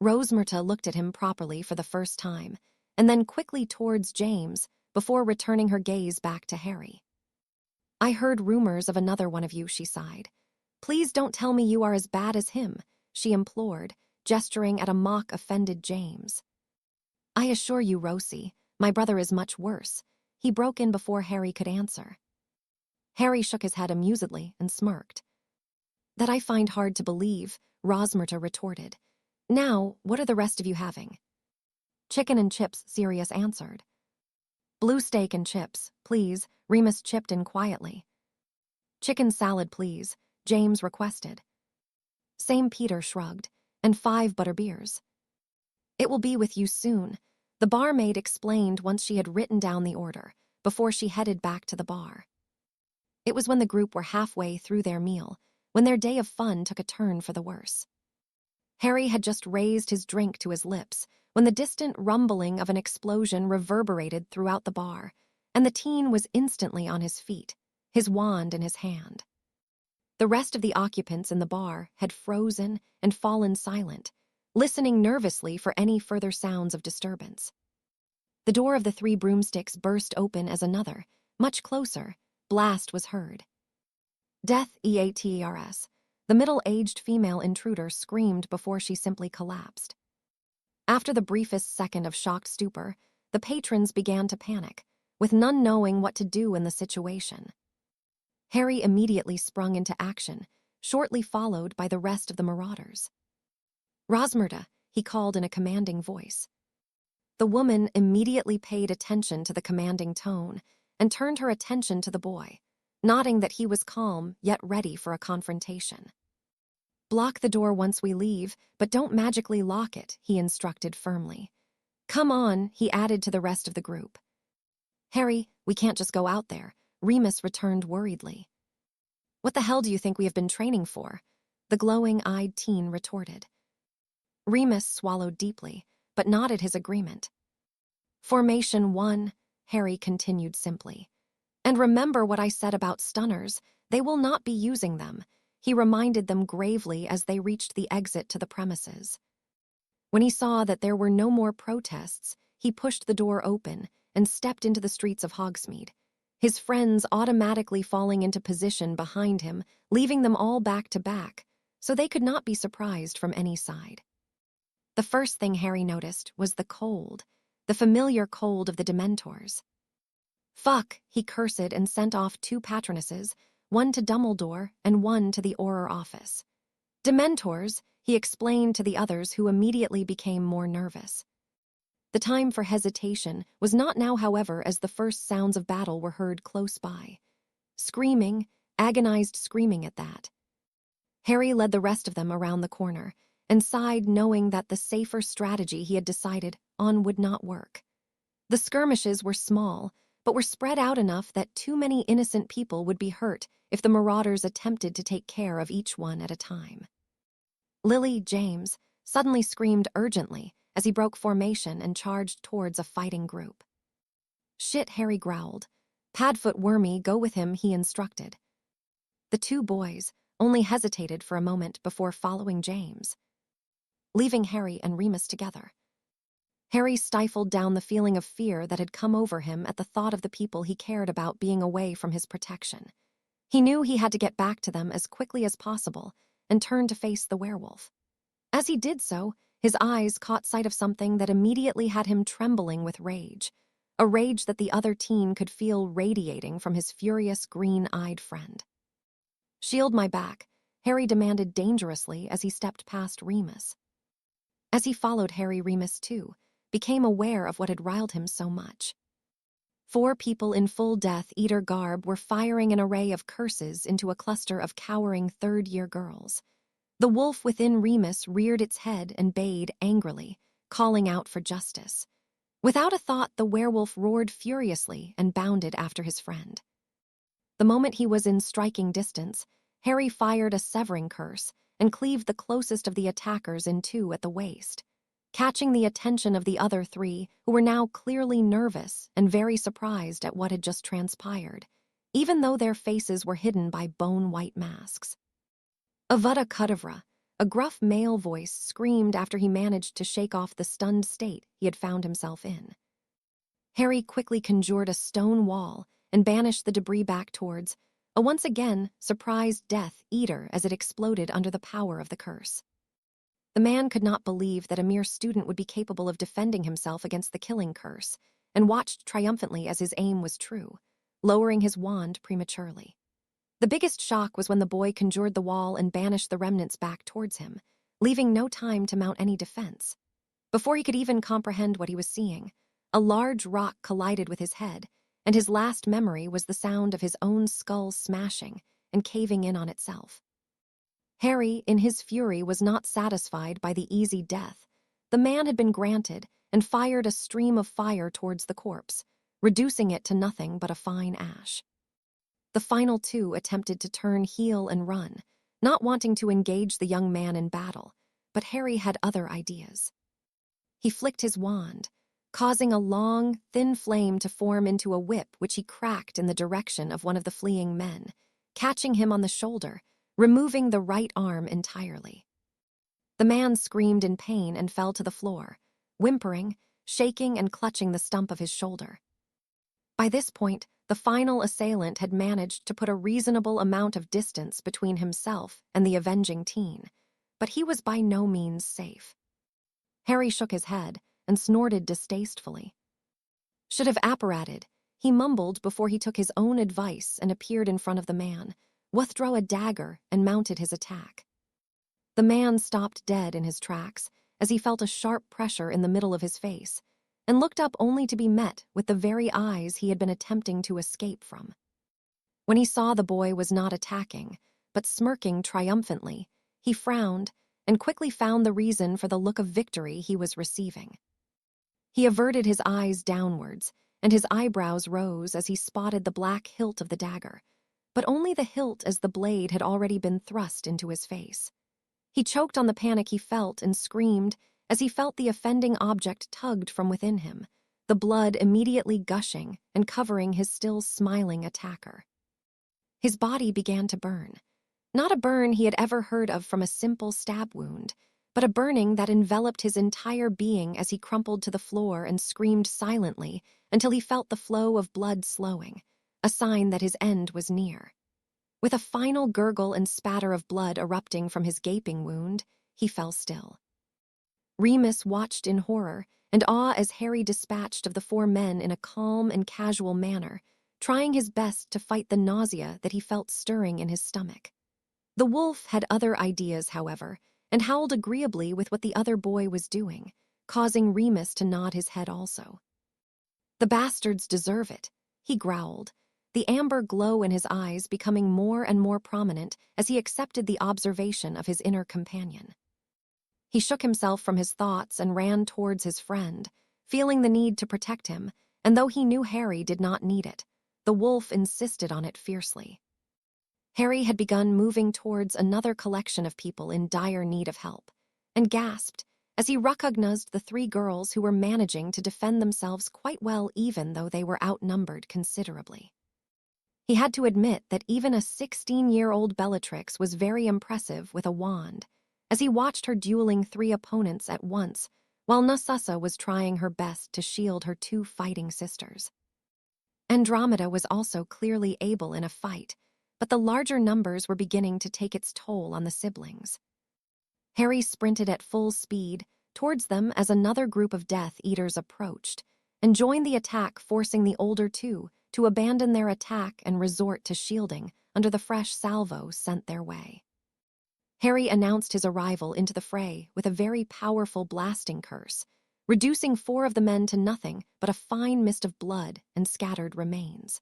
Rosmerta looked at him properly for the first time, and then quickly towards James before returning her gaze back to Harry. I heard rumors of another one of you, she sighed. Please don't tell me you are as bad as him, she implored, gesturing at a mock-offended James. I assure you, Rosie, my brother is much worse, he broke in before Harry could answer. Harry shook his head amusedly and smirked. That I find hard to believe, Rosmerta retorted. Now, what are the rest of you having? Chicken and chips, Sirius answered. Blue steak and chips, please, Remus chipped in quietly. Chicken salad, please, James requested. Same Peter shrugged. And 5 butterbeers. It will be with you soon, the barmaid explained once she had written down the order, before she headed back to the bar. It was when the group were halfway through their meal, when their day of fun took a turn for the worse. Harry had just raised his drink to his lips when the distant rumbling of an explosion reverberated throughout the bar, and the teen was instantly on his feet, his wand in his hand. The rest of the occupants in the bar had frozen and fallen silent, listening nervously for any further sounds of disturbance. The door of the 3 broomsticks burst open as another, much closer, blast was heard. Death EATERS. The middle-aged female intruder screamed before she simply collapsed. After the briefest second of shocked stupor, the patrons began to panic, with none knowing what to do in the situation. Harry immediately sprung into action, shortly followed by the rest of the Marauders. "Rosmerta," he called in a commanding voice. The woman immediately paid attention to the commanding tone and turned her attention to the boy, nodding that he was calm yet ready for a confrontation. "Block the door once we leave, but don't magically lock it," he instructed firmly. "Come on," he added to the rest of the group. "Harry, we can't just go out there," Remus returned worriedly. "What the hell do you think we have been training for?" the glowing-eyed teen retorted. Remus swallowed deeply, but nodded his agreement. "Formation 1, Harry continued simply. "And remember what I said about stunners. They will not be using them," he reminded them gravely as they reached the exit to the premises. When he saw that there were no more protests, he pushed the door open and stepped into the streets of Hogsmeade, his friends automatically falling into position behind him, leaving them all back to back, so they could not be surprised from any side. The first thing Harry noticed was the cold, the familiar cold of the Dementors. "Fuck," he cursed and sent off 2 patronesses, one to Dumbledore and one to the Auror office. "Dementors," he explained to the others, who immediately became more nervous. The time for hesitation was not now, however, as the first sounds of battle were heard close by. Screaming, agonized screaming at that. Harry led the rest of them around the corner and sighed, knowing that the safer strategy he had decided on would not work. The skirmishes were small, but were spread out enough that too many innocent people would be hurt if the Marauders attempted to take care of each one at a time. Lily James suddenly screamed urgently as he broke formation and charged towards a fighting group. "Shit," Harry growled. "Padfoot Wormy, go with him," he instructed. The 2 boys only hesitated for a moment before following James, leaving Harry and Remus together. Harry stifled down the feeling of fear that had come over him at the thought of the people he cared about being away from his protection. He knew he had to get back to them as quickly as possible and turned to face the werewolf. As he did so, his eyes caught sight of something that immediately had him trembling with rage, a rage that the other teen could feel radiating from his furious green-eyed friend. "Shield my back," Harry demanded dangerously as he stepped past Remus. As he followed Harry, Remus, too, became aware of what had riled him so much. 4 people in full Death Eater garb were firing an array of curses into a cluster of cowering third-year girls. The wolf within Remus reared its head and bayed angrily, calling out for justice. Without a thought, the werewolf roared furiously and bounded after his friend. The moment he was in striking distance, Harry fired a severing curse and cleaved the closest of the attackers in 2 at the waist, catching the attention of the other 3, who were now clearly nervous and very surprised at what had just transpired, even though their faces were hidden by bone-white masks. "Avada Kedavra," a gruff male voice screamed after he managed to shake off the stunned state he had found himself in. Harry quickly conjured a stone wall and banished the debris back towards a once again surprised Death Eater as it exploded under the power of the curse. The man could not believe that a mere student would be capable of defending himself against the killing curse, and watched triumphantly as his aim was true, lowering his wand prematurely. The biggest shock was when the boy conjured the wall and banished the remnants back towards him, leaving no time to mount any defense. Before he could even comprehend what he was seeing, a large rock collided with his head, and his last memory was the sound of his own skull smashing and caving in on itself. Harry, in his fury, was not satisfied by the easy death. The man had been granted and fired a stream of fire towards the corpse, reducing it to nothing but a fine ash. The final two attempted to turn heel and run, not wanting to engage the young man in battle, but Harry had other ideas. He flicked his wand, causing a long, thin flame to form into a whip which he cracked in the direction of one of the fleeing men, catching him on the shoulder, removing the right arm entirely. The man screamed in pain and fell to the floor, whimpering, shaking and clutching the stump of his shoulder. By this point, the final assailant had managed to put a reasonable amount of distance between himself and the avenging teen, but he was by no means safe. Harry shook his head and snorted distastefully. Should have apparated, he mumbled before he took his own advice and appeared in front of the man, withdrew a dagger and mounted his attack. The man stopped dead in his tracks as he felt a sharp pressure in the middle of his face, and looked up only to be met with the very eyes he had been attempting to escape from. When he saw the boy was not attacking, but smirking triumphantly, he frowned and quickly found the reason for the look of victory he was receiving. He averted his eyes downwards, and his eyebrows rose as he spotted the black hilt of the dagger, but only the hilt as the blade had already been thrust into his face. He choked on the panic he felt and screamed as he felt the offending object tugged from within him, the blood immediately gushing and covering his still smiling attacker. His body began to burn. Not a burn he had ever heard of from a simple stab wound, but a burning that enveloped his entire being as he crumpled to the floor and screamed silently until he felt the flow of blood slowing, a sign that his end was near. With a final gurgle and spatter of blood erupting from his gaping wound, he fell still. Remus watched in horror and awe as Harry dispatched of the four men in a calm and casual manner, trying his best to fight the nausea that he felt stirring in his stomach. The wolf had other ideas, however, and howled agreeably with what the other boy was doing, causing Remus to nod his head also. "The bastards deserve it," he growled, the amber glow in his eyes becoming more and more prominent as he accepted the observation of his inner companion. He shook himself from his thoughts and ran towards his friend, feeling the need to protect him, and though he knew Harry did not need it, the wolf insisted on it fiercely. Harry had begun moving towards another collection of people in dire need of help, and gasped as he recognized the three girls who were managing to defend themselves quite well even though they were outnumbered considerably. He had to admit that even a 16-year-old Bellatrix was very impressive with a wand, as he watched her dueling three opponents at once, while Narcissa was trying her best to shield her two fighting sisters. Andromeda was also clearly able in a fight, but the larger numbers were beginning to take its toll on the siblings. Harry sprinted at full speed towards them as another group of Death Eaters approached, and joined the attack, forcing the older two to abandon their attack and resort to shielding under the fresh salvo sent their way. Harry announced his arrival into the fray with a very powerful blasting curse, reducing four of the men to nothing but a fine mist of blood and scattered remains.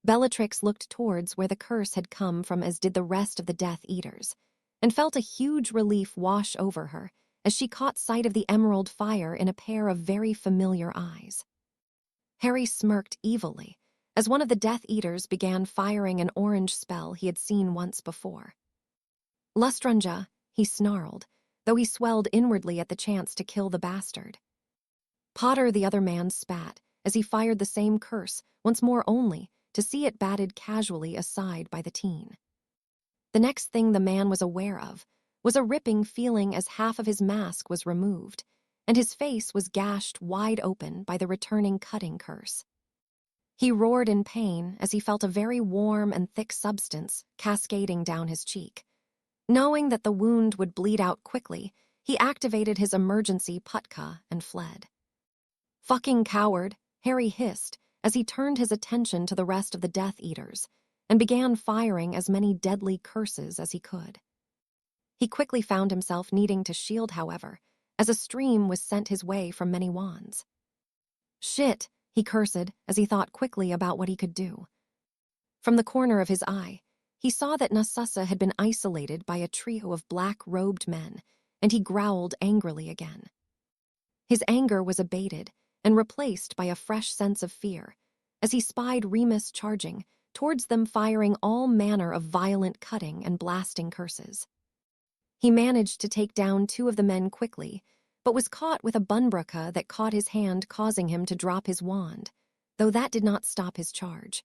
Bellatrix looked towards where the curse had come from, as did the rest of the Death Eaters, and felt a huge relief wash over her as she caught sight of the emerald fire in a pair of very familiar eyes. Harry smirked evilly as one of the Death Eaters began firing an orange spell he had seen once before. "Lestrange," he snarled, though he swelled inwardly at the chance to kill the bastard. Potter, the other man, spat as he fired the same curse once more, only to see it batted casually aside by the teen. The next thing the man was aware of was a ripping feeling as half of his mask was removed, and his face was gashed wide open by the returning cutting curse. He roared in pain as he felt a very warm and thick substance cascading down his cheek. Knowing that the wound would bleed out quickly, he activated his emergency putka and fled. "Fucking coward," Harry hissed as he turned his attention to the rest of the Death Eaters and began firing as many deadly curses as he could. He quickly found himself needing to shield, however, as a stream was sent his way from many wands. "Shit," he cursed as he thought quickly about what he could do. From the corner of his eye, he saw that Narcissa had been isolated by a trio of black-robed men, and he growled angrily again. His anger was abated and replaced by a fresh sense of fear, as he spied Remus charging towards them, firing all manner of violent cutting and blasting curses. He managed to take down 2 of the men quickly, but was caught with a bunbraka that caught his hand, causing him to drop his wand, though that did not stop his charge.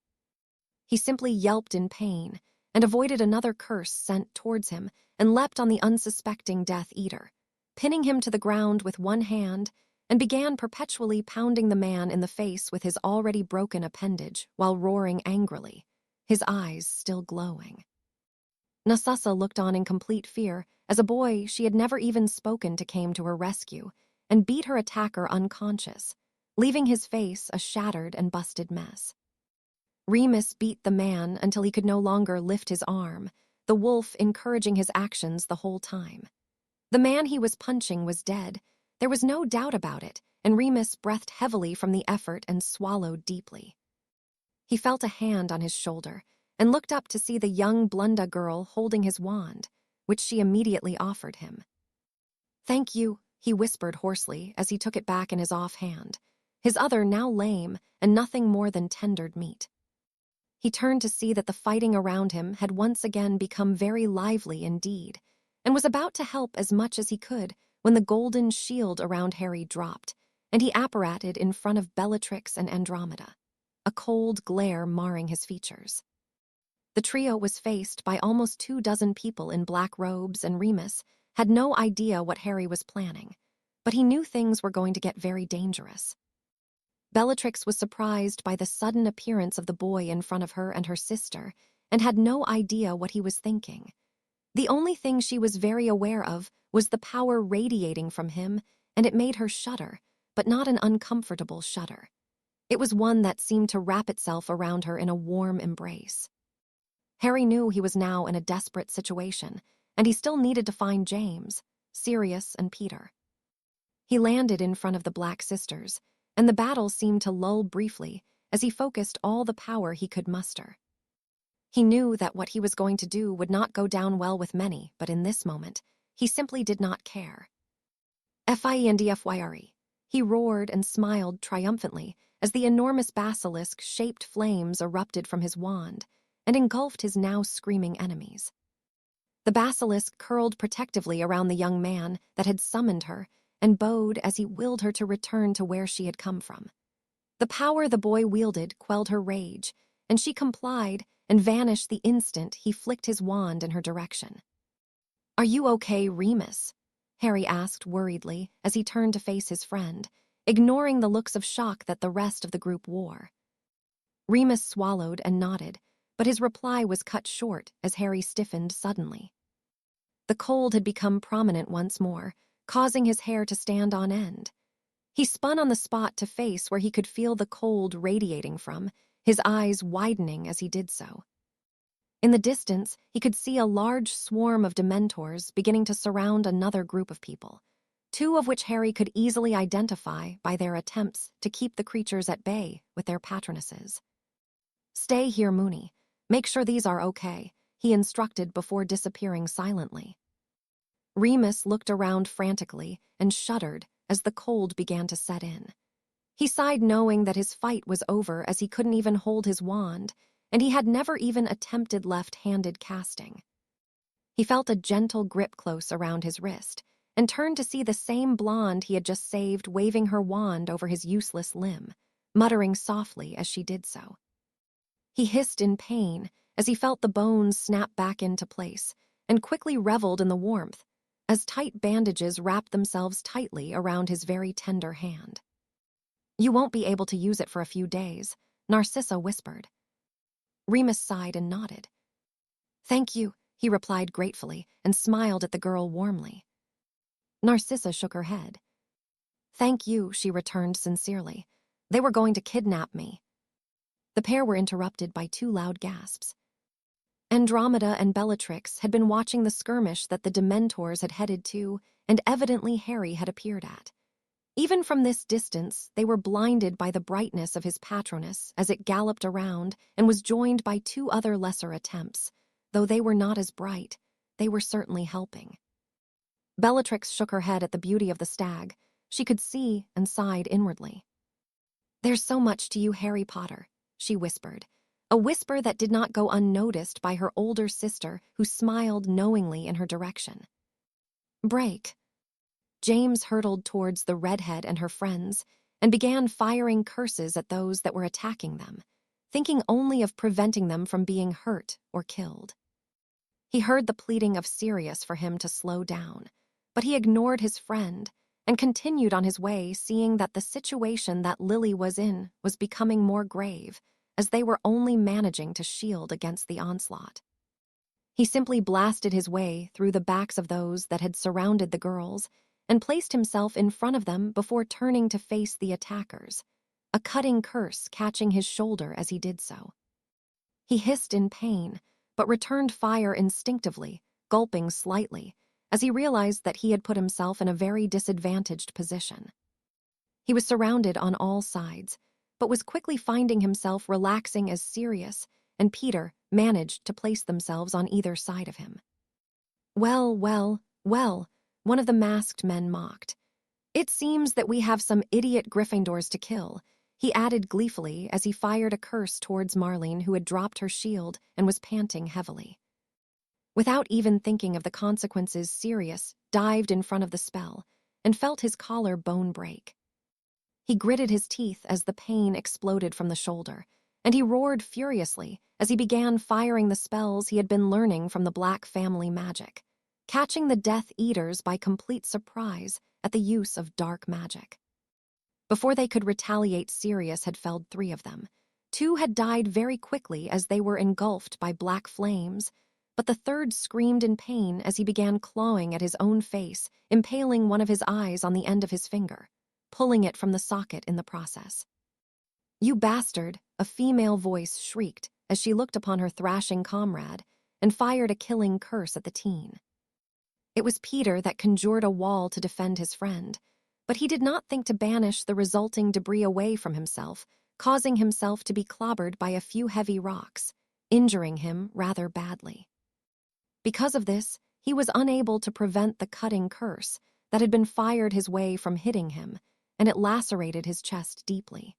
He simply yelped in pain and avoided another curse sent towards him and leapt on the unsuspecting Death Eater, pinning him to the ground with one hand, and began perpetually pounding the man in the face with his already broken appendage while roaring angrily, his eyes still glowing. Narcissa looked on in complete fear as a boy she had never even spoken to came to her rescue and beat her attacker unconscious, leaving his face a shattered and busted mess. Remus beat the man until he could no longer lift his arm, the wolf encouraging his actions the whole time. The man he was punching was dead. There was no doubt about it, and Remus breathed heavily from the effort and swallowed deeply. He felt a hand on his shoulder and looked up to see the young Blunda girl holding his wand, which she immediately offered him. "Thank you," he whispered hoarsely as he took it back in his offhand, his other now lame and nothing more than tendered meat. He turned to see that the fighting around him had once again become very lively indeed, and was about to help as much as he could when the golden shield around Harry dropped, and he apparated in front of Bellatrix and Andromeda, a cold glare marring his features. The trio was faced by almost 24 people in black robes, and Remus had no idea what Harry was planning, but he knew things were going to get very dangerous. Bellatrix was surprised by the sudden appearance of the boy in front of her and her sister, and had no idea what he was thinking. The only thing she was very aware of was the power radiating from him, and it made her shudder, but not an uncomfortable shudder. It was one that seemed to wrap itself around her in a warm embrace. Harry knew he was now in a desperate situation, and he still needed to find James, Sirius, and Peter. He landed in front of the Black Sisters, and the battle seemed to lull briefly as he focused all the power he could muster. He knew that what he was going to do would not go down well with many, but in this moment, he simply did not care. "Findfyre," he roared and smiled triumphantly as the enormous basilisk-shaped flames erupted from his wand and engulfed his now screaming enemies. The basilisk curled protectively around the young man that had summoned her and bowed as he willed her to return to where she had come from. The power the boy wielded quelled her rage, and she complied and vanished the instant he flicked his wand in her direction. "Are you okay, Remus?" Harry asked worriedly as he turned to face his friend, ignoring the looks of shock that the rest of the group wore. Remus swallowed and nodded, but his reply was cut short as Harry stiffened suddenly. The cold had become prominent once more, causing his hair to stand on end. He spun on the spot to face where he could feel the cold radiating from, his eyes widening as he did so. In the distance, he could see a large swarm of Dementors beginning to surround another group of people, 2 of which Harry could easily identify by their attempts to keep the creatures at bay with their patronesses. "Stay here, Moony. Make sure these are okay," he instructed before disappearing silently. Remus looked around frantically and shuddered as the cold began to set in. He sighed knowing that his fight was over as he couldn't even hold his wand, and he had never even attempted left-handed casting. He felt a gentle grip close around his wrist and turned to see the same blonde he had just saved waving her wand over his useless limb, muttering softly as she did so. He hissed in pain as he felt the bones snap back into place and quickly reveled in the warmth as tight bandages wrapped themselves tightly around his very tender hand. "You won't be able to use it for a few days," Narcissa whispered. Remus sighed and nodded. "Thank you," he replied gratefully and smiled at the girl warmly. Narcissa shook her head. "Thank you," she returned sincerely. "They were going to kidnap me." The pair were interrupted by 2 loud gasps. Andromeda and Bellatrix had been watching the skirmish that the Dementors had headed to, and evidently Harry had appeared at. Even from this distance, they were blinded by the brightness of his Patronus as it galloped around and was joined by 2 other lesser attempts, though they were not as bright, they were certainly helping. Bellatrix shook her head at the beauty of the stag. She could see and sighed inwardly. "There's so much to you, Harry Potter," she whispered, a whisper that did not go unnoticed by her older sister, who smiled knowingly in her direction. "Break." James hurtled towards the redhead and her friends and began firing curses at those that were attacking them, thinking only of preventing them from being hurt or killed. He heard the pleading of Sirius for him to slow down, but he ignored his friend and continued on his way, seeing that the situation that Lily was in was becoming more grave, as they were only managing to shield against the onslaught. He simply blasted his way through the backs of those that had surrounded the girls and placed himself in front of them before turning to face the attackers, a cutting curse catching his shoulder as he did so. He hissed in pain, but returned fire instinctively, gulping slightly, as he realized that he had put himself in a very disadvantaged position. He was surrounded on all sides, but was quickly finding himself relaxing as Sirius and Peter managed to place themselves on either side of him. "Well, well, well," one of the masked men mocked. "It seems that we have some idiot Gryffindors to kill," he added gleefully as he fired a curse towards Marlene, who had dropped her shield and was panting heavily. Without even thinking of the consequences, Sirius dived in front of the spell and felt his collar bone break. He gritted his teeth as the pain exploded from the shoulder, and he roared furiously as he began firing the spells he had been learning from the Black family magic, catching the Death Eaters by complete surprise at the use of dark magic. Before they could retaliate, Sirius had felled 3 of them. 2 had died very quickly as they were engulfed by black flames, but the 3rd screamed in pain as he began clawing at his own face, impaling one of his eyes on the end of his finger, pulling it from the socket in the process. "You bastard," a female voice shrieked as she looked upon her thrashing comrade and fired a killing curse at the teen. It was Peter that conjured a wall to defend his friend, but he did not think to banish the resulting debris away from himself, causing himself to be clobbered by a few heavy rocks, injuring him rather badly. Because of this, he was unable to prevent the cutting curse that had been fired his way from hitting him, and it lacerated his chest deeply.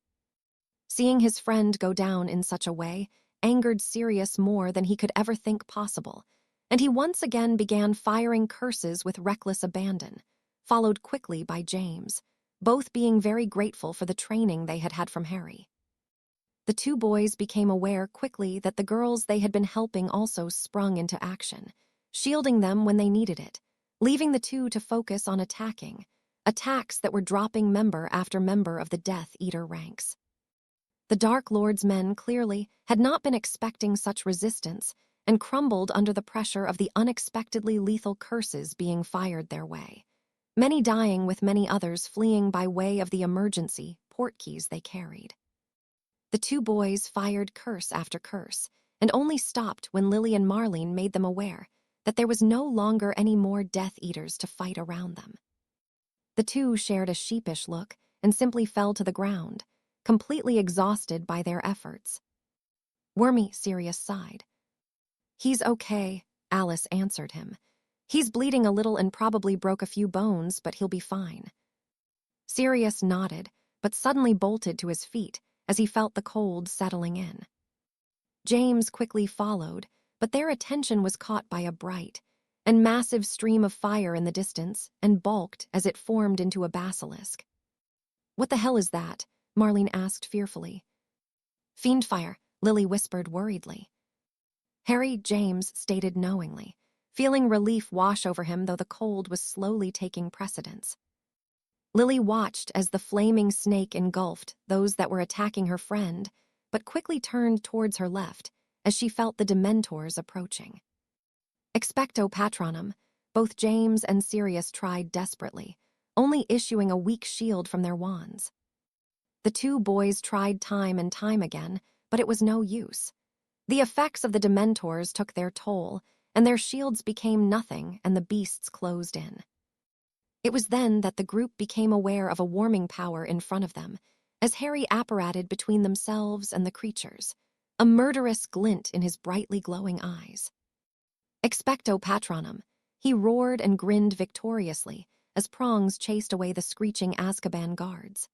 Seeing his friend go down in such a way angered Sirius more than he could ever think possible, and he once again began firing curses with reckless abandon, followed quickly by James, both being very grateful for the training they had had from Harry. The 2 boys became aware quickly that the girls they had been helping also sprung into action, shielding them when they needed it, leaving the 2 to focus on attacks that were dropping member after member of the Death Eater ranks. The Dark Lord's men clearly had not been expecting such resistance and crumbled under the pressure of the unexpectedly lethal curses being fired their way, many dying with many others fleeing by way of the emergency portkeys they carried. The 2 boys fired curse after curse, and only stopped when Lily and Marlene made them aware that there was no longer any more Death Eaters to fight around them. The 2 shared a sheepish look and simply fell to the ground, completely exhausted by their efforts. "Wormy," Sirius sighed. "He's okay," Alice answered him. "He's bleeding a little and probably broke a few bones, but he'll be fine." Sirius nodded, but suddenly bolted to his feet as he felt the cold settling in. James quickly followed, but their attention was caught by a bright and massive stream of fire in the distance and bulked as it formed into a basilisk. "What the hell is that?" Marlene asked fearfully. "Fiendfire," Lily whispered worriedly. Harry James stated knowingly, feeling relief wash over him though the cold was slowly taking precedence. Lily watched as the flaming snake engulfed those that were attacking her friend, but quickly turned towards her left as she felt the Dementors approaching. Expecto Patronum, both James and Sirius tried desperately, only issuing a weak shield from their wands. The 2 boys tried time and time again, but it was no use. The effects of the Dementors took their toll, and their shields became nothing and the beasts closed in. It was then that the group became aware of a warming power in front of them, as Harry apparated between themselves and the creatures, a murderous glint in his brightly glowing eyes. Expecto Patronum, he roared and grinned victoriously as prongs chased away the screeching Azkaban guards.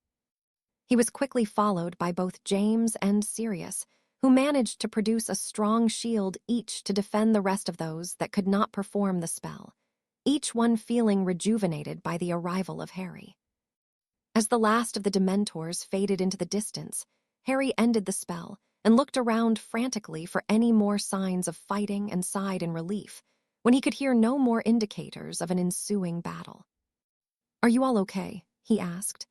He was quickly followed by both James and Sirius, who managed to produce a strong shield each to defend the rest of those that could not perform the spell, each one feeling rejuvenated by the arrival of Harry. As the last of the Dementors faded into the distance, Harry ended the spell and looked around frantically for any more signs of fighting and sighed in relief when he could hear no more indicators of an ensuing battle. "Are you all okay?" he asked.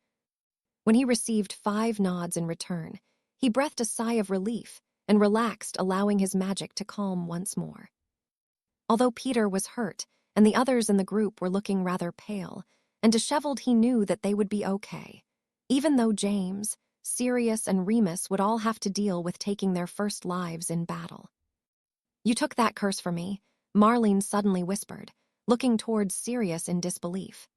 When he received 5 nods in return, he breathed a sigh of relief and relaxed, allowing his magic to calm once more. Although Peter was hurt and the others in the group were looking rather pale and disheveled, he knew that they would be okay, even though James, Sirius, and Remus would all have to deal with taking their first lives in battle. "You took that curse for me," Marlene suddenly whispered, looking towards Sirius in disbelief.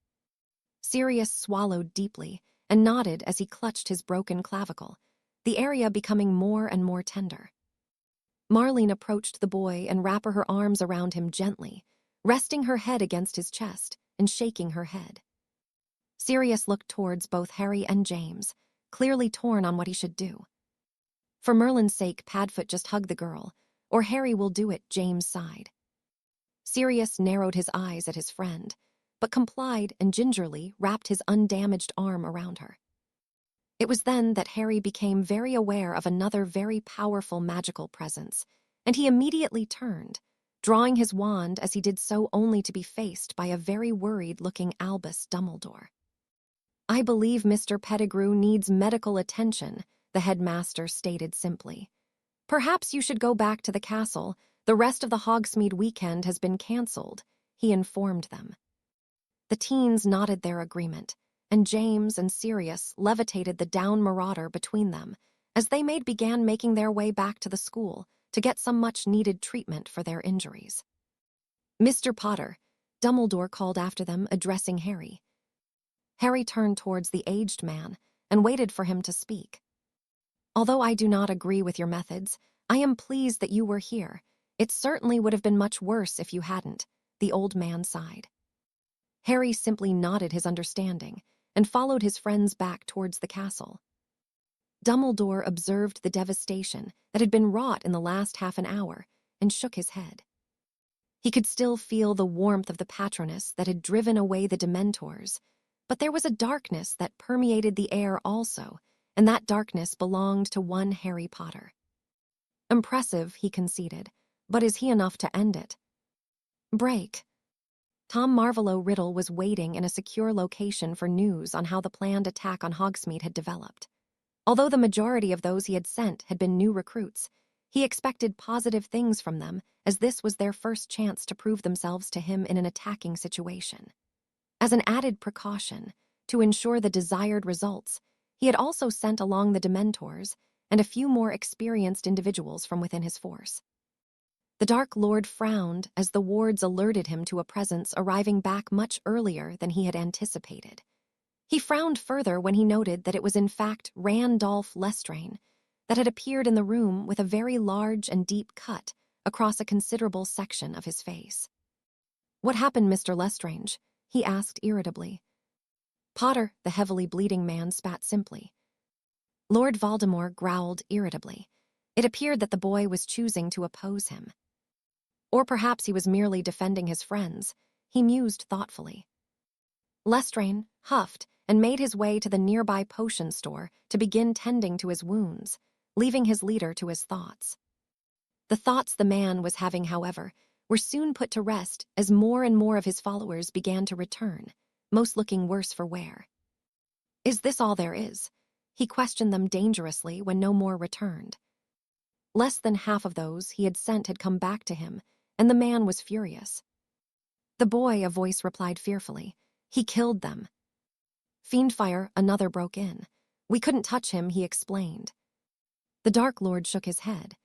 Sirius swallowed deeply and nodded as he clutched his broken clavicle, the area becoming more and more tender. Marlene approached the boy and wrapped her arms around him gently, resting her head against his chest and shaking her head. Sirius looked towards both Harry and James, clearly torn on what he should do. "For Merlin's sake, Padfoot, just hug the girl, or Harry will do it," James sighed. Sirius narrowed his eyes at his friend, but complied and gingerly wrapped his undamaged arm around her. It was then that Harry became very aware of another very powerful magical presence, and he immediately turned, drawing his wand as he did so only to be faced by a very worried-looking Albus Dumbledore. "I believe Mr. Pettigrew needs medical attention," the headmaster stated simply. "Perhaps you should go back to the castle. The rest of the Hogsmeade weekend has been cancelled," he informed them. The teens nodded their agreement, and James and Sirius levitated the down Marauder between them as they began making their way back to the school to get some much-needed treatment for their injuries. "Mr. Potter," Dumbledore called after them, addressing Harry. Harry turned towards the aged man and waited for him to speak. "Although I do not agree with your methods, I am pleased that you were here. It certainly would have been much worse if you hadn't," the old man sighed. Harry simply nodded his understanding and followed his friends back towards the castle. Dumbledore observed the devastation that had been wrought in the last half an hour and shook his head. He could still feel the warmth of the Patronus that had driven away the Dementors, but there was a darkness that permeated the air also, and that darkness belonged to one Harry Potter. "Impressive," he conceded, "but is he enough to end it?" "Break." Tom Marvolo Riddle was waiting in a secure location for news on how the planned attack on Hogsmeade had developed. Although the majority of those he had sent had been new recruits, he expected positive things from them, as this was their first chance to prove themselves to him in an attacking situation. As an added precaution, to ensure the desired results, he had also sent along the Dementors and a few more experienced individuals from within his force. The Dark Lord frowned as the wards alerted him to a presence arriving back much earlier than he had anticipated. He frowned further when he noted that it was in fact Randolph Lestrange that had appeared in the room with a very large and deep cut across a considerable section of his face. "What happened, Mr. Lestrange?" he asked irritably. Potter, the heavily bleeding man, spat simply. Lord Voldemort growled irritably. It appeared that the boy was choosing to oppose him. Or perhaps he was merely defending his friends, he mused thoughtfully. Lestrange huffed and made his way to the nearby potion store to begin tending to his wounds, leaving his leader to his thoughts. The thoughts the man was having, however, were soon put to rest as more and more of his followers began to return, most looking worse for wear. "Is this all there is?" he questioned them dangerously when no more returned. Less than half of those he had sent had come back to him, and the man was furious. "The boy," a voice replied fearfully. "He killed them." "Fiendfire," another broke in. "We couldn't touch him," he explained. The Dark Lord shook his head.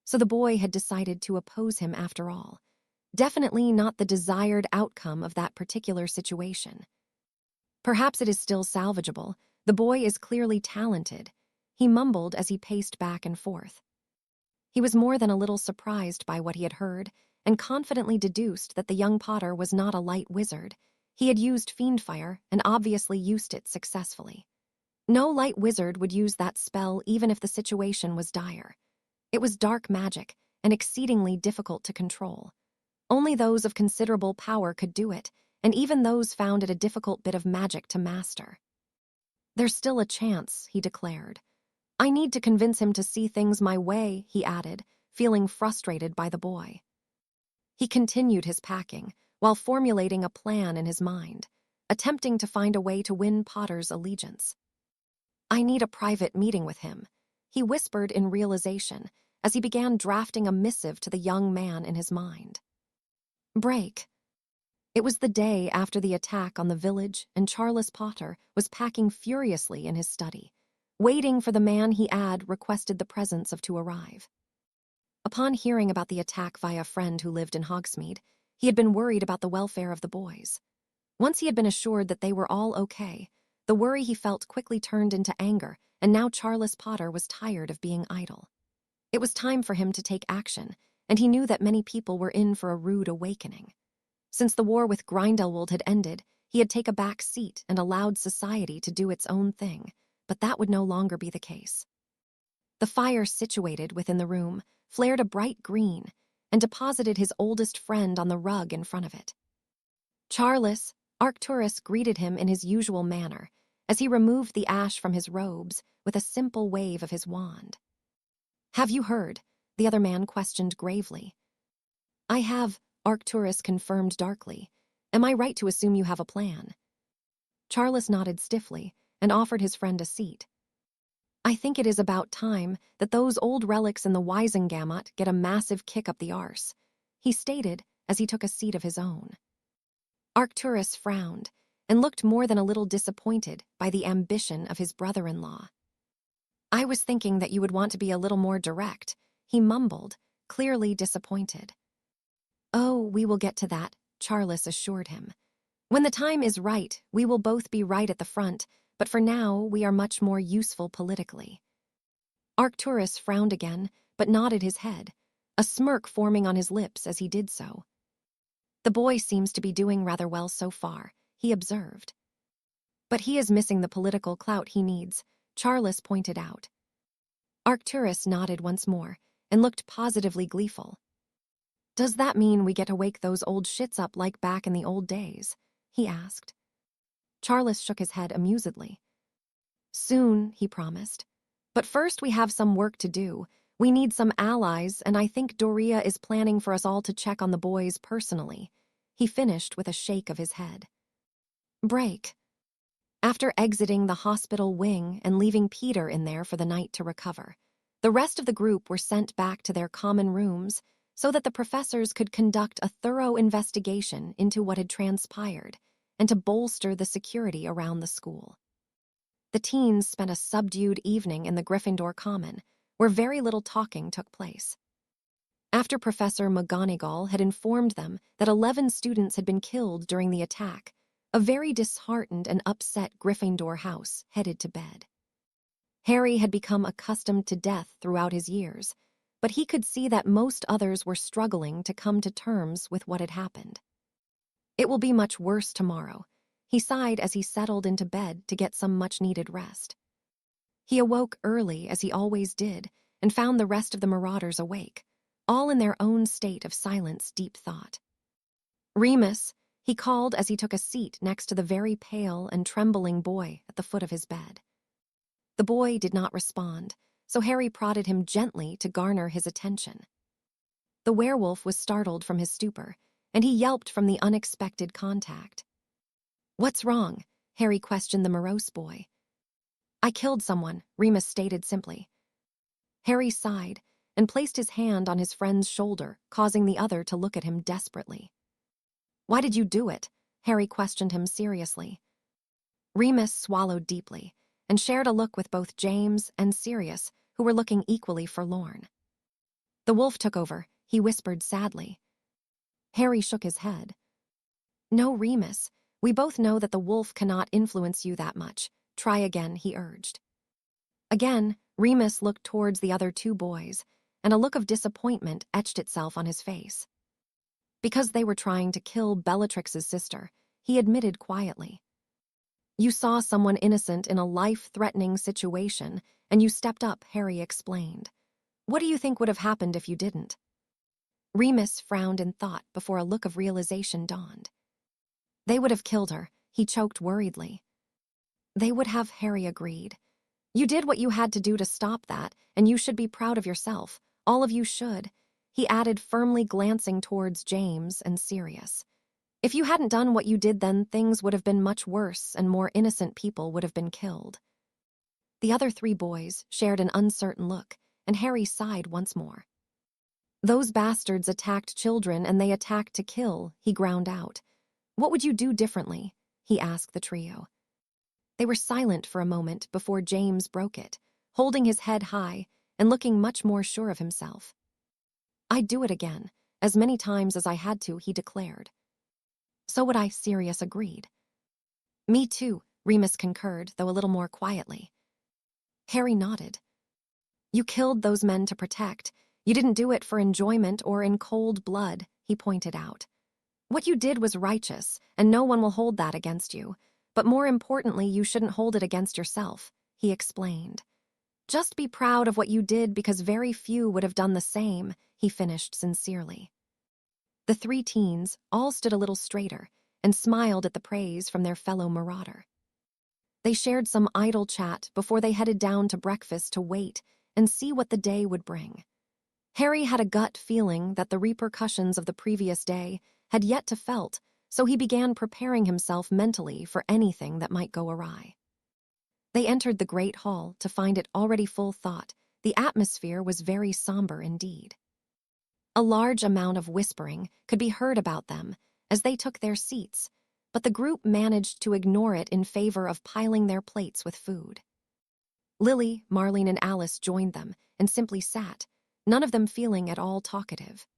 So the boy had decided to oppose him after all. Definitely not the desired outcome of that particular situation. "Perhaps it is still salvageable. The boy is clearly talented," he mumbled as he paced back and forth. He was more than a little surprised by what he had heard, and confidently deduced that the young Potter was not a light wizard. He had used fiendfire and obviously used it successfully. No light wizard would use that spell even if the situation was dire. It was dark magic and exceedingly difficult to control. Only those of considerable power could do it, and even those found it a difficult bit of magic to master. "There's still a chance," he declared. "I need to convince him to see things my way," he added, feeling frustrated by the boy. He continued his packing, while formulating a plan in his mind, attempting to find a way to win Potter's allegiance. "I need a private meeting with him," he whispered in realization as he began drafting a missive to the young man in his mind. Break. It was the day after the attack on the village, and Charles Potter was packing furiously in his study, waiting for the man he had requested the presence of to arrive. Upon hearing about the attack via a friend who lived in Hogsmeade, he had been worried about the welfare of the boys. Once he had been assured that they were all okay, the worry he felt quickly turned into anger, and now Charles Potter was tired of being idle. It was time for him to take action, and he knew that many people were in for a rude awakening. Since the war with Grindelwald had ended, he had taken a back seat and allowed society to do its own thing, but that would no longer be the case. The fire situated within the room flared a bright green and deposited his oldest friend on the rug in front of it. Charles, Arcturus greeted him in his usual manner as he removed the ash from his robes with a simple wave of his wand. "Have you heard?" the other man questioned gravely. "I have," Arcturus confirmed darkly. "Am I right to assume you have a plan?" Charles nodded stiffly and offered his friend a seat. "I think it is about time that those old relics in the Wisengamot get a massive kick up the arse," he stated as he took a seat of his own. Arcturus frowned and looked more than a little disappointed by the ambition of his brother-in-law. "I was thinking that you would want to be a little more direct," he mumbled, clearly disappointed. "Oh, we will get to that," Charles assured him. "When the time is right, we will both be right at the front, but for now we are much more useful politically." Arcturus frowned again, but nodded his head, a smirk forming on his lips as he did so. "The boy seems to be doing rather well so far," he observed. "But he is missing the political clout he needs," Charles pointed out. Arcturus nodded once more and looked positively gleeful. "Does that mean we get to wake those old shits up like back in the old days?" he asked. Charles shook his head amusedly. "Soon," he promised. "But first we have some work to do. We need some allies, and I think Doria is planning for us all to check on the boys personally," he finished with a shake of his head. Break. After exiting the hospital wing and leaving Peter in there for the night to recover, the rest of the group were sent back to their common rooms so that the professors could conduct a thorough investigation into what had transpired and to bolster the security around the school. The teens spent a subdued evening in the Gryffindor Common, where very little talking took place. After Professor McGonagall had informed them that 11 students had been killed during the attack, a very disheartened and upset Gryffindor house headed to bed. Harry had become accustomed to death throughout his years, but he could see that most others were struggling to come to terms with what had happened. "It will be much worse tomorrow," he sighed as he settled into bed to get some much-needed rest. He awoke early, as he always did, and found the rest of the Marauders awake, all in their own state of silent, deep thought. "Remus," he called as he took a seat next to the very pale and trembling boy at the foot of his bed. The boy did not respond, so Harry prodded him gently to garner his attention. The werewolf was startled from his stupor, and he yelped from the unexpected contact. "What's wrong?" Harry questioned the morose boy. "I killed someone," Remus stated simply. Harry sighed and placed his hand on his friend's shoulder, causing the other to look at him desperately. "Why did you do it?" Harry questioned him seriously. Remus swallowed deeply and shared a look with both James and Sirius, who were looking equally forlorn. "The wolf took over," he whispered sadly. Harry shook his head. "No, Remus, we both know that the wolf cannot influence you that much. Try again," he urged. Again, Remus looked towards the other two boys, and a look of disappointment etched itself on his face. Because they were trying to kill Bellatrix's sister, he admitted quietly. You saw someone innocent in a life-threatening situation, and you stepped up, Harry explained. What do you think would have happened if you didn't? Remus frowned in thought before a look of realization dawned. They would have killed her, he choked worriedly. They would have, Harry agreed. You did what you had to do to stop that, and you should be proud of yourself. All of you should, he added, firmly glancing towards James and Sirius. If you hadn't done what you did then, things would have been much worse and more innocent people would have been killed. The other 3 boys shared an uncertain look, and Harry sighed once more. Those bastards attacked children and they attacked to kill, he ground out. What would you do differently? He asked the trio. They were silent for a moment before James broke it, holding his head high and looking much more sure of himself. I'd do it again, as many times as I had to, he declared. So would I, Sirius agreed. Me too, Remus concurred, though a little more quietly. Harry nodded. You killed those men to protect. You didn't do it for enjoyment or in cold blood, he pointed out. What you did was righteous, and no one will hold that against you. But more importantly, you shouldn't hold it against yourself, he explained. Just be proud of what you did because very few would have done the same, he finished sincerely. The 3 teens all stood a little straighter and smiled at the praise from their fellow marauder. They shared some idle chat before they headed down to breakfast to wait and see what the day would bring. Harry had a gut feeling that the repercussions of the previous day had yet to felt, so he began preparing himself mentally for anything that might go awry. They entered the great hall to find it already full thought. The atmosphere was very somber indeed. A large amount of whispering could be heard about them as they took their seats, but the group managed to ignore it in favor of piling their plates with food. Lily, Marlene, and Alice joined them and simply sat, none of them feeling at all talkative.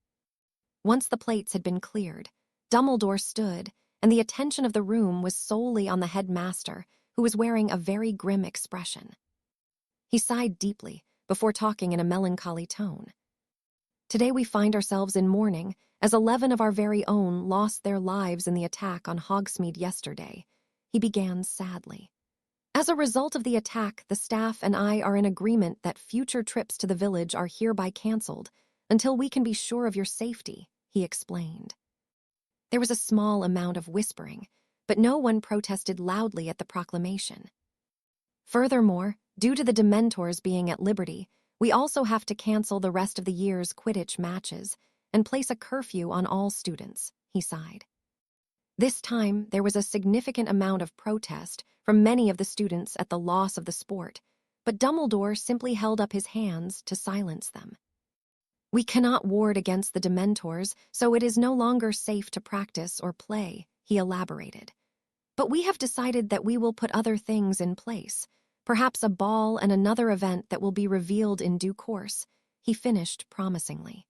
Once the plates had been cleared, Dumbledore stood, and the attention of the room was solely on the headmaster, who was wearing a very grim expression. He sighed deeply before talking in a melancholy tone. Today we find ourselves in mourning, as 11 of our very own lost their lives in the attack on Hogsmeade yesterday, he began sadly. As a result of the attack, the staff and I are in agreement that future trips to the village are hereby cancelled until we can be sure of your safety, he explained. There was a small amount of whispering, but no one protested loudly at the proclamation. Furthermore, due to the Dementors being at liberty, we also have to cancel the rest of the year's Quidditch matches and place a curfew on all students, he sighed. This time, there was a significant amount of protest from many of the students at the loss of the sport, but Dumbledore simply held up his hands to silence them. We cannot ward against the Dementors, so it is no longer safe to practice or play, he elaborated. But we have decided that we will put other things in place, perhaps a ball and another event that will be revealed in due course, he finished promisingly.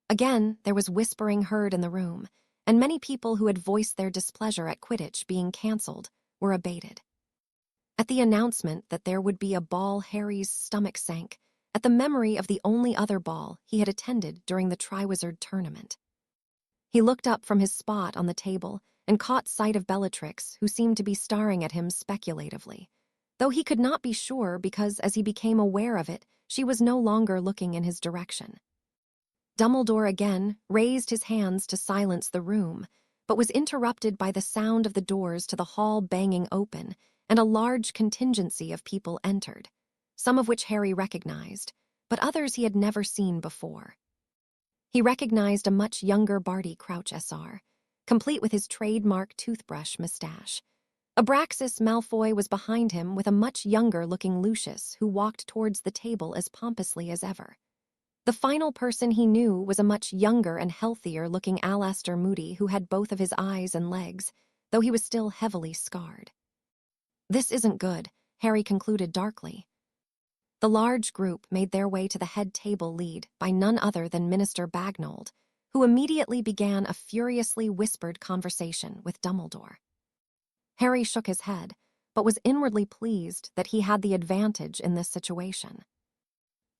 Again, there was whispering heard in the room, and many people who had voiced their displeasure at Quidditch being cancelled were abated. At the announcement that there would be a ball, Harry's stomach sank at the memory of the only other ball he had attended during the Triwizard Tournament. He looked up from his spot on the table and caught sight of Bellatrix, who seemed to be staring at him speculatively, though he could not be sure because as he became aware of it, she was no longer looking in his direction. Dumbledore again raised his hands to silence the room, but was interrupted by the sound of the doors to the hall banging open, and a large contingency of people entered, some of which Harry recognized, but others he had never seen before. He recognized a much younger Barty Crouch SR, complete with his trademark toothbrush mustache. Abraxas Malfoy was behind him with a much younger-looking Lucius who walked towards the table as pompously as ever. The final person he knew was a much younger and healthier-looking Alastor Moody who had both of his eyes and legs, though he was still heavily scarred. This isn't good, Harry concluded darkly. The large group made their way to the head table lead by none other than Minister Bagnold, who immediately began a furiously whispered conversation with Dumbledore. Harry shook his head, but was inwardly pleased that he had the advantage in this situation.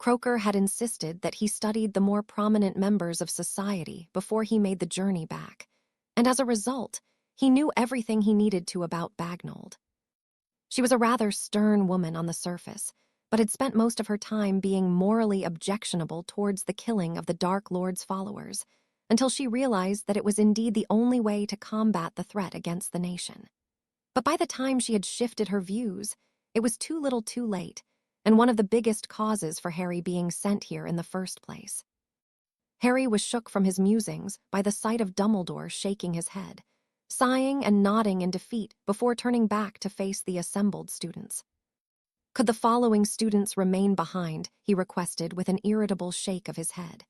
Croker had insisted that he studied the more prominent members of society before he made the journey back, and as a result, he knew everything he needed to about Bagnold. She was a rather stern woman on the surface, but had spent most of her time being morally objectionable towards the killing of the Dark Lord's followers, until she realized that it was indeed the only way to combat the threat against the nation. But by the time she had shifted her views, it was too little too late, and one of the biggest causes for Harry being sent here in the first place. Harry was shook from his musings by the sight of Dumbledore shaking his head, sighing and nodding in defeat before turning back to face the assembled students. Could the following students remain behind, he requested with an irritable shake of his head.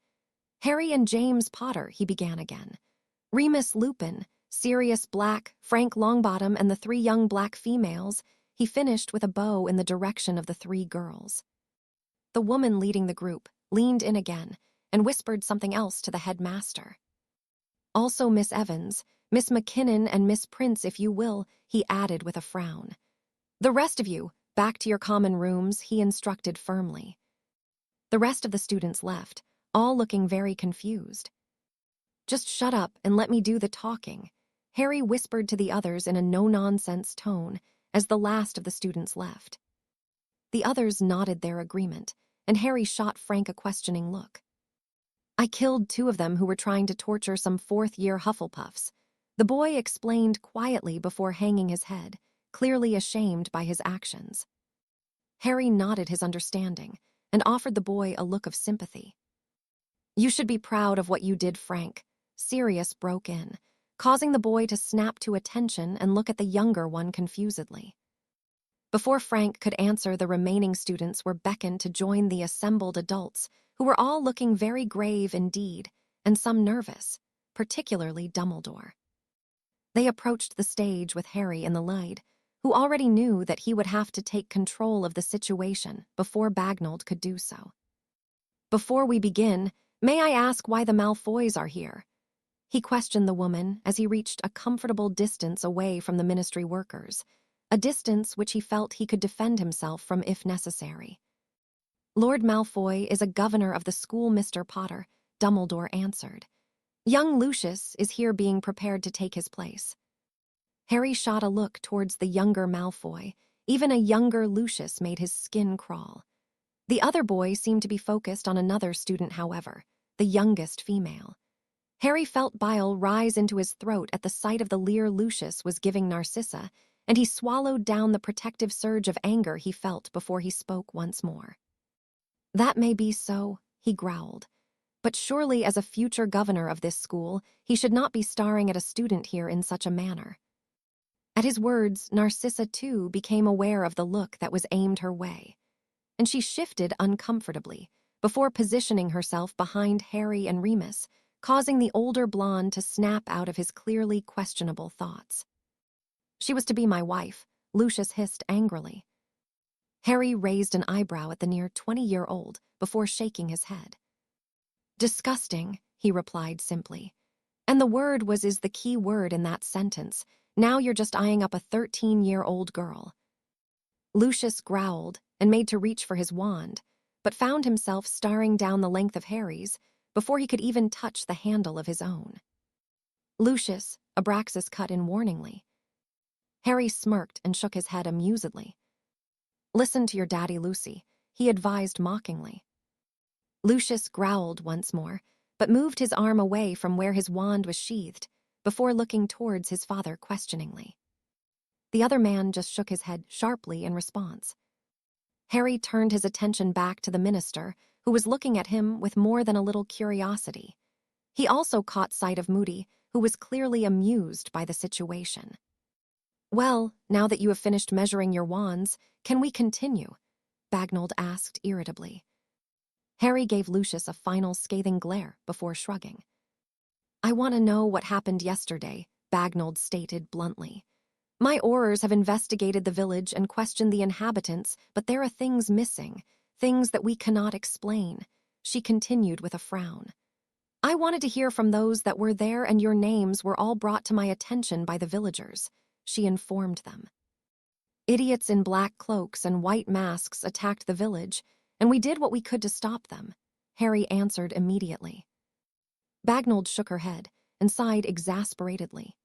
Harry and James Potter, he began again. Remus Lupin, Sirius Black, Frank Longbottom, and the 3 young black females, he finished with a bow in the direction of the 3 girls. The woman leading the group leaned in again and whispered something else to the headmaster. Also Miss Evans, Miss McKinnon, and Miss Prince, if you will, he added with a frown. The rest of you, back to your common rooms, he instructed firmly. The rest of the students left, all looking very confused. Just shut up and let me do the talking, Harry whispered to the others in a no-nonsense tone as the last of the students left. The others nodded their agreement, and Harry shot Frank a questioning look. I killed 2 of them who were trying to torture some 4th-year Hufflepuffs, the boy explained quietly before hanging his head, clearly ashamed by his actions. Harry nodded his understanding and offered the boy a look of sympathy. You should be proud of what you did, Frank, Sirius broke in, causing the boy to snap to attention and look at the younger one confusedly. Before Frank could answer, the remaining students were beckoned to join the assembled adults, who were all looking very grave indeed, and some nervous, particularly Dumbledore. They approached the stage with Harry in the lead, who already knew that he would have to take control of the situation before Bagnold could do so. Before we begin, may I ask why the Malfoys are here? He questioned the woman as he reached a comfortable distance away from the ministry workers, a distance which he felt he could defend himself from if necessary. Lord Malfoy is a governor of the school, Mr. Potter, Dumbledore answered. Young Lucius is here being prepared to take his place. Harry shot a look towards the younger Malfoy. Even a younger Lucius made his skin crawl. The other boy seemed to be focused on another student, however, the youngest female. Harry felt bile rise into his throat at the sight of the leer Lucius was giving Narcissa, and he swallowed down the protective surge of anger he felt before he spoke once more. That may be so, he growled. But surely as a future governor of this school, he should not be staring at a student here in such a manner. At his words, Narcissa too became aware of the look that was aimed her way, and she shifted uncomfortably before positioning herself behind Harry and Remus, causing the older blonde to snap out of his clearly questionable thoughts. She was to be my wife, Lucius hissed angrily. Harry raised an eyebrow at the near 20-year-old before shaking his head. Disgusting, he replied simply. And the word is the key word in that sentence. Now you're just eyeing up a 13-year-old girl. Lucius growled and made to reach for his wand, but found himself staring down the length of Harry's before he could even touch the handle of his own. Lucius, Abraxas cut in warningly. Harry smirked and shook his head amusedly. Listen to your daddy, Lucy, he advised mockingly. Lucius growled once more, but moved his arm away from where his wand was sheathed, before looking towards his father questioningly. The other man just shook his head sharply in response. Harry turned his attention back to the minister, who was looking at him with more than a little curiosity. He also caught sight of Moody, who was clearly amused by the situation. Well, now that you have finished measuring your wands, can we continue? Bagnold asked irritably. Harry gave Lucius a final scathing glare before shrugging. I want to know what happened yesterday, Bagnold stated bluntly. My Aurors have investigated the village and questioned the inhabitants, but there are things missing, things that we cannot explain, she continued with a frown. I wanted to hear from those that were there, and your names were all brought to my attention by the villagers, she informed them. Idiots in black cloaks and white masks attacked the village, and we did what we could to stop them," Harry answered immediately. Bagnold shook her head and sighed exasperatedly.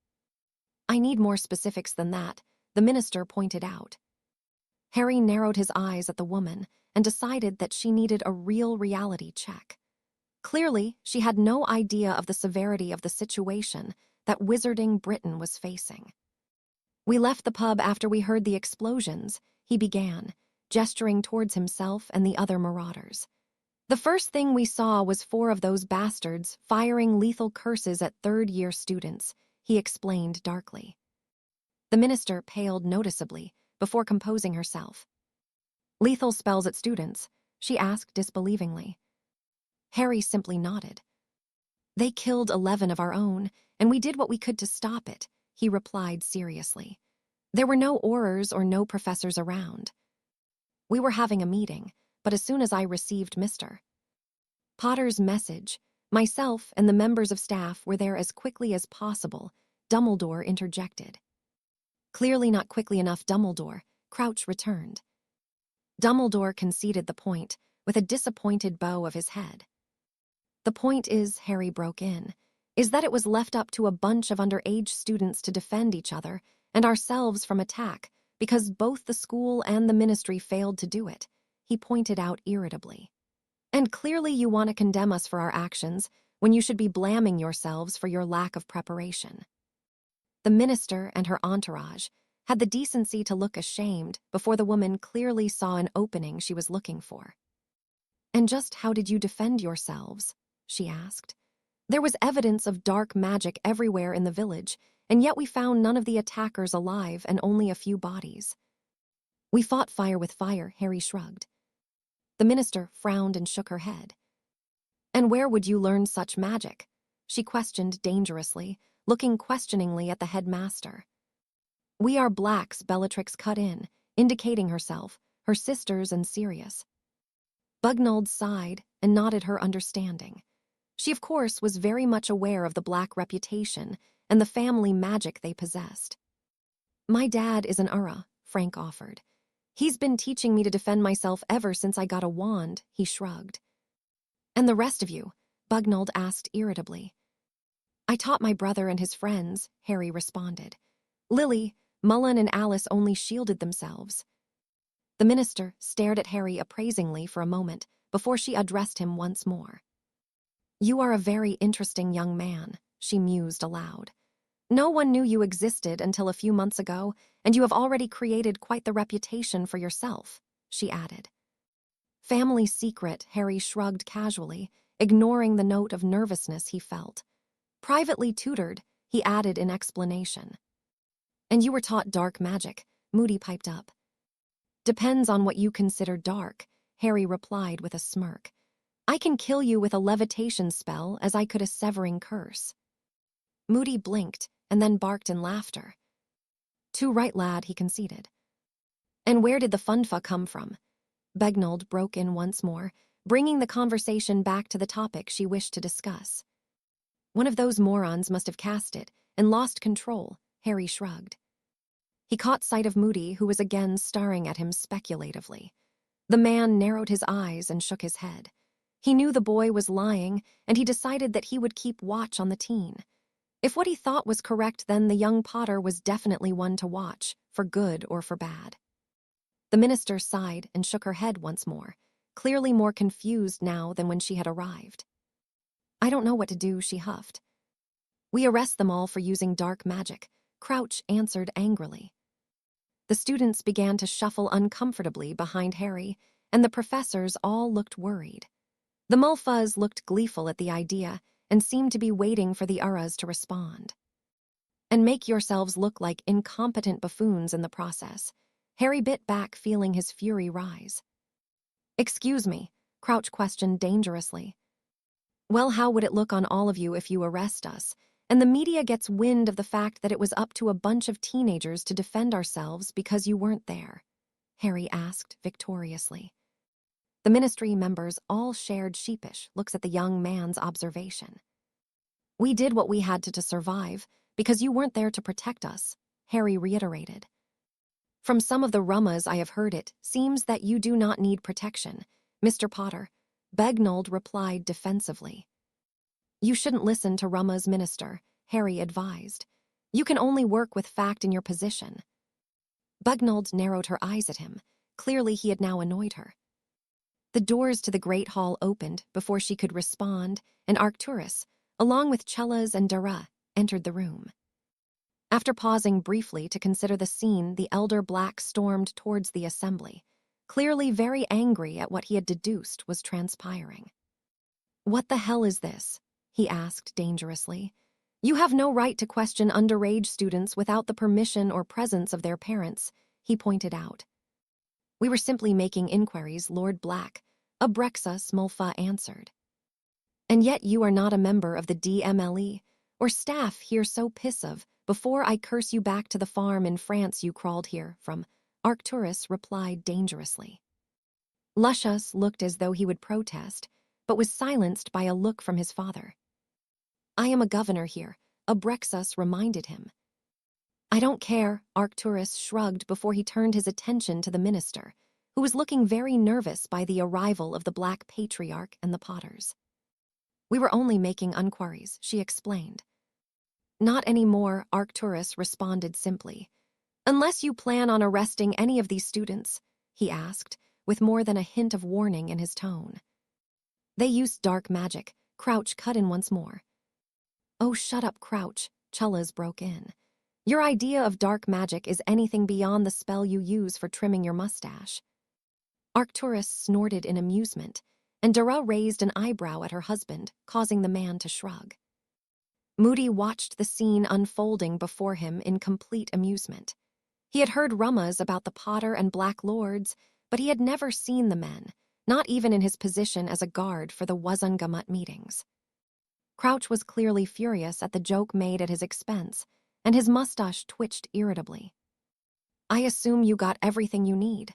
"I need more specifics than that," the minister pointed out. Harry narrowed his eyes at the woman and decided that she needed a real reality check. Clearly, she had no idea of the severity of the situation that Wizarding Britain was facing. "We left the pub after we heard the explosions," he began, gesturing towards himself and the other Marauders. "The first thing we saw was 4 of those bastards firing lethal curses at third-year students," he explained darkly. The minister paled noticeably before composing herself. "Lethal spells at students?" she asked disbelievingly. Harry simply nodded. "They killed 11 of our own, and we did what we could to stop it," he replied seriously. "There were no Aurors or no professors around. We were having a meeting, but as soon as I received Mr. Potter's message, myself and the members of staff were there as quickly as possible," Dumbledore interjected. "Clearly not quickly enough, Dumbledore," Crouch returned. Dumbledore conceded the point with a disappointed bow of his head. "The point is," Harry broke in, "is that it was left up to a bunch of underage students to defend each other and ourselves from attack because both the school and the ministry failed to do it," he pointed out irritably. "And clearly you want to condemn us for our actions when you should be blaming yourselves for your lack of preparation." The minister and her entourage had the decency to look ashamed before the woman clearly saw an opening she was looking for. "And just how did you defend yourselves?" she asked. "There was evidence of dark magic everywhere in the village, and yet we found none of the attackers alive and only a few bodies." "We fought fire with fire," Harry shrugged. The minister frowned and shook her head. "And where would you learn such magic?" she questioned dangerously, looking questioningly at the headmaster. "We are Blacks," Bellatrix cut in, indicating herself, her sisters, and Sirius. Bagnold sighed and nodded her understanding. She, of course, was very much aware of the Black reputation and the family magic they possessed. "My dad is an Ura," Frank offered. "He's been teaching me to defend myself ever since I got a wand," he shrugged. "And the rest of you?" Bagnold asked irritably. "I taught my brother and his friends," Harry responded. "Lily, Mullen, and Alice only shielded themselves." The minister stared at Harry appraisingly for a moment before she addressed him once more. "You are a very interesting young man," she mused aloud. "No one knew you existed until a few months ago, and you have already created quite the reputation for yourself," she added. "Family secret," Harry shrugged casually, ignoring the note of nervousness he felt. "Privately tutored," he added in explanation. "And you were taught dark magic," Moody piped up. "Depends on what you consider dark," Harry replied with a smirk. "I can kill you with a levitation spell as I could a severing curse." Moody blinked and then barked in laughter. "Too right, lad," he conceded. "And where did the funfa come from?" Bagnold broke in once more, bringing the conversation back to the topic she wished to discuss. "One of those morons must have cast it and lost control," Harry shrugged. He caught sight of Moody, who was again staring at him speculatively. The man narrowed his eyes and shook his head. He knew the boy was lying, and he decided that he would keep watch on the teen. If what he thought was correct, then the young Potter was definitely one to watch, for good or for bad. The minister sighed and shook her head once more, clearly more confused now than when she had arrived. "I don't know what to do," she huffed. "We arrest them all for using dark magic," Crouch answered angrily. The students began to shuffle uncomfortably behind Harry, and the professors all looked worried. The Mulfuzz looked gleeful at the idea and seemed to be waiting for the Uras to respond. "And make yourselves look like incompetent buffoons in the process." Harry bit back, feeling his fury rise. "Excuse me," Crouch questioned dangerously. "Well, how would it look on all of you if you arrest us, and the media gets wind of the fact that it was up to a bunch of teenagers to defend ourselves because you weren't there?" Harry asked victoriously. The ministry members all shared sheepish looks at the young man's observation. "We did what we had to survive, because you weren't there to protect us," Harry reiterated. "From some of the rummas I have heard, it seems that you do not need protection," Mr. Potter, Begnold replied defensively. You shouldn't listen to Rumma's minister, Harry advised. You can only work with fact in your position. Begnold narrowed her eyes at him. Clearly he had now annoyed her. The doors to the great hall opened before she could respond, and Arcturus, along with Chellas and Dara, entered the room. After pausing briefly to consider the scene, the elder Black stormed towards the assembly, clearly very angry at what he had deduced was transpiring. What the hell is this? He asked dangerously. You have no right to question underage students without the permission or presence of their parents, he pointed out. We were simply making inquiries, Lord Black, Abrexa Smulfa answered. And yet you are not a member of the DMLE, or staff here so pissive, before I curse you back to the farm in France you crawled here from, Arcturus replied dangerously. Lucius looked as though he would protest, but was silenced by a look from his father. I am a governor here, Abrexus reminded him. I don't care, Arcturus shrugged before he turned his attention to the minister, who was looking very nervous by the arrival of the Black Patriarch and the Potters. We were only making inquiries, she explained. Not anymore, Arcturus responded simply. Unless you plan on arresting any of these students, he asked, with more than a hint of warning in his tone. They used dark magic, Crouch cut in once more. Oh, shut up, Crouch, Chellas broke in. Your idea of dark magic is anything beyond the spell you use for trimming your mustache. Arcturus snorted in amusement, and Dara raised an eyebrow at her husband, causing the man to shrug. Moody watched the scene unfolding before him in complete amusement. He had heard rumors about the Potter and Black Lords, but he had never seen the men, not even in his position as a guard for the Wazungamut meetings. Crouch was clearly furious at the joke made at his expense, and his mustache twitched irritably. I assume you got everything you need,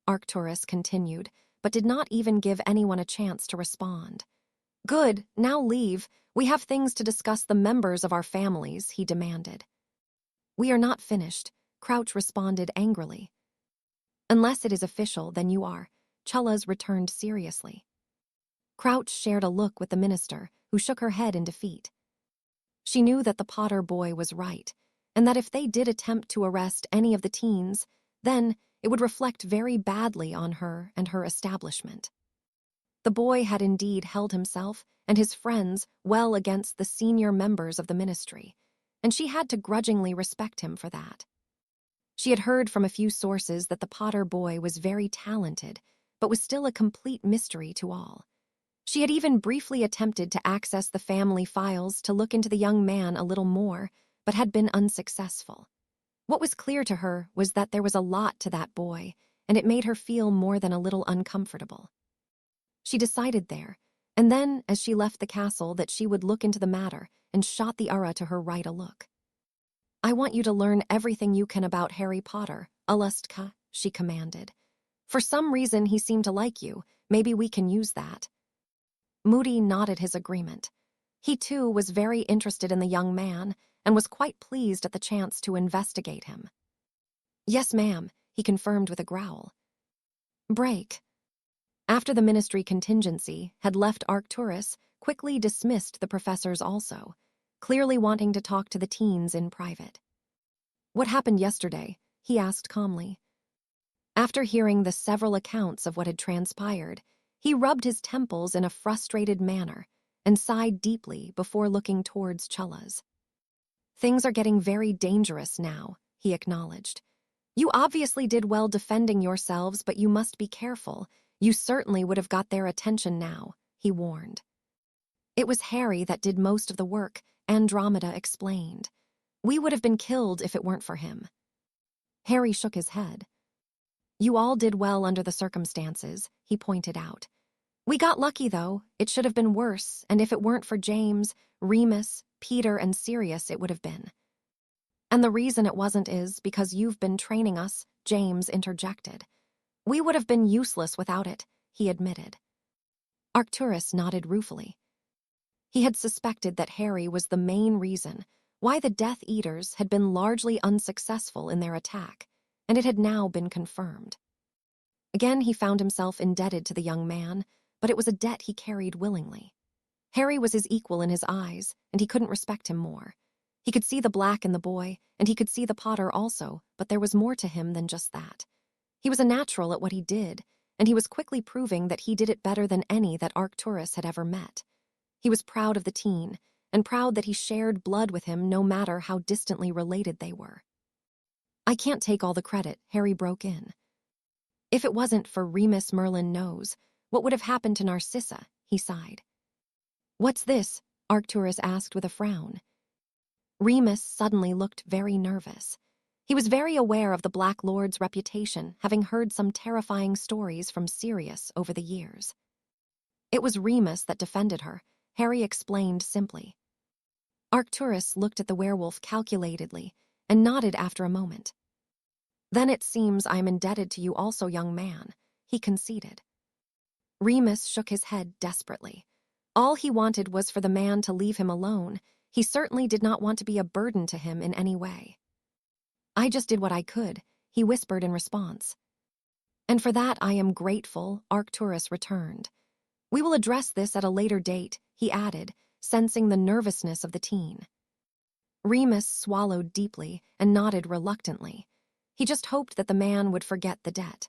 Arcturus continued, but did not even give anyone a chance to respond. Good, now leave. We have things to discuss the members of our families, he demanded. We are not finished, Crouch responded angrily. Unless it is official, then you are, Chellas returned seriously. Crouch shared a look with the minister, who shook her head in defeat. She knew that the Potter boy was right, and that if they did attempt to arrest any of the teens, then it would reflect very badly on her and her establishment. The boy had indeed held himself and his friends well against the senior members of the ministry, and she had to grudgingly respect him for that. She had heard from a few sources that the Potter boy was very talented, but was still a complete mystery to all. She had even briefly attempted to access the family files to look into the young man a little more, but had been unsuccessful. What was clear to her was that there was a lot to that boy, and it made her feel more than a little uncomfortable. She decided there, and then, as she left the castle, that she would look into the matter and shot the Ura to her right a look. I want you to learn everything you can about Harry Potter, Alustka, she commanded. For some reason he seemed to like you. Maybe we can use that. Moody nodded his agreement. He, too, was very interested in the young man and was quite pleased at the chance to investigate him. Yes, ma'am, he confirmed with a growl. Break. After the ministry contingency had left Arcturus, quickly dismissed the professors also, clearly wanting to talk to the teens in private. What happened yesterday? He asked calmly. After hearing the several accounts of what had transpired, he rubbed his temples in a frustrated manner and sighed deeply before looking towards Chellas. Things are getting very dangerous now, he acknowledged. You obviously did well defending yourselves, but you must be careful. You certainly would have got their attention now, he warned. It was Harry that did most of the work, Andromeda explained. We would have been killed if it weren't for him. Harry shook his head. You all did well under the circumstances, he pointed out. We got lucky, though. It should have been worse, and if it weren't for James, Remus, Peter, and Sirius, it would have been. And the reason it wasn't is because you've been training us, James interjected. We would have been useless without it, he admitted. Arcturus nodded ruefully. He had suspected that Harry was the main reason why the Death Eaters had been largely unsuccessful in their attack, and it had now been confirmed. Again, he found himself indebted to the young man, but it was a debt he carried willingly. Harry was his equal in his eyes, and he couldn't respect him more. He could see the black in the boy, and he could see the Potter also, but there was more to him than just that. He was a natural at what he did, and he was quickly proving that he did it better than any that Arcturus had ever met. He was proud of the teen, and proud that he shared blood with him no matter how distantly related they were. "I can't take all the credit," Harry broke in. "If it wasn't for Remus Merlin knows, what would have happened to Narcissa?" he sighed. "What's this?" Arcturus asked with a frown. Remus suddenly looked very nervous. He was very aware of the Black Lord's reputation, having heard some terrifying stories from Sirius over the years. "It was Remus that defended her," Harry explained simply. Arcturus looked at the werewolf calculatedly and nodded after a moment. "Then it seems I am indebted to you also, young man," he conceded. Remus shook his head desperately. All he wanted was for the man to leave him alone. He certainly did not want to be a burden to him in any way. "I just did what I could," he whispered in response. "And for that I am grateful," Arcturus returned. "We will address this at a later date," he added, sensing the nervousness of the teen. Remus swallowed deeply and nodded reluctantly. He just hoped that the man would forget the debt.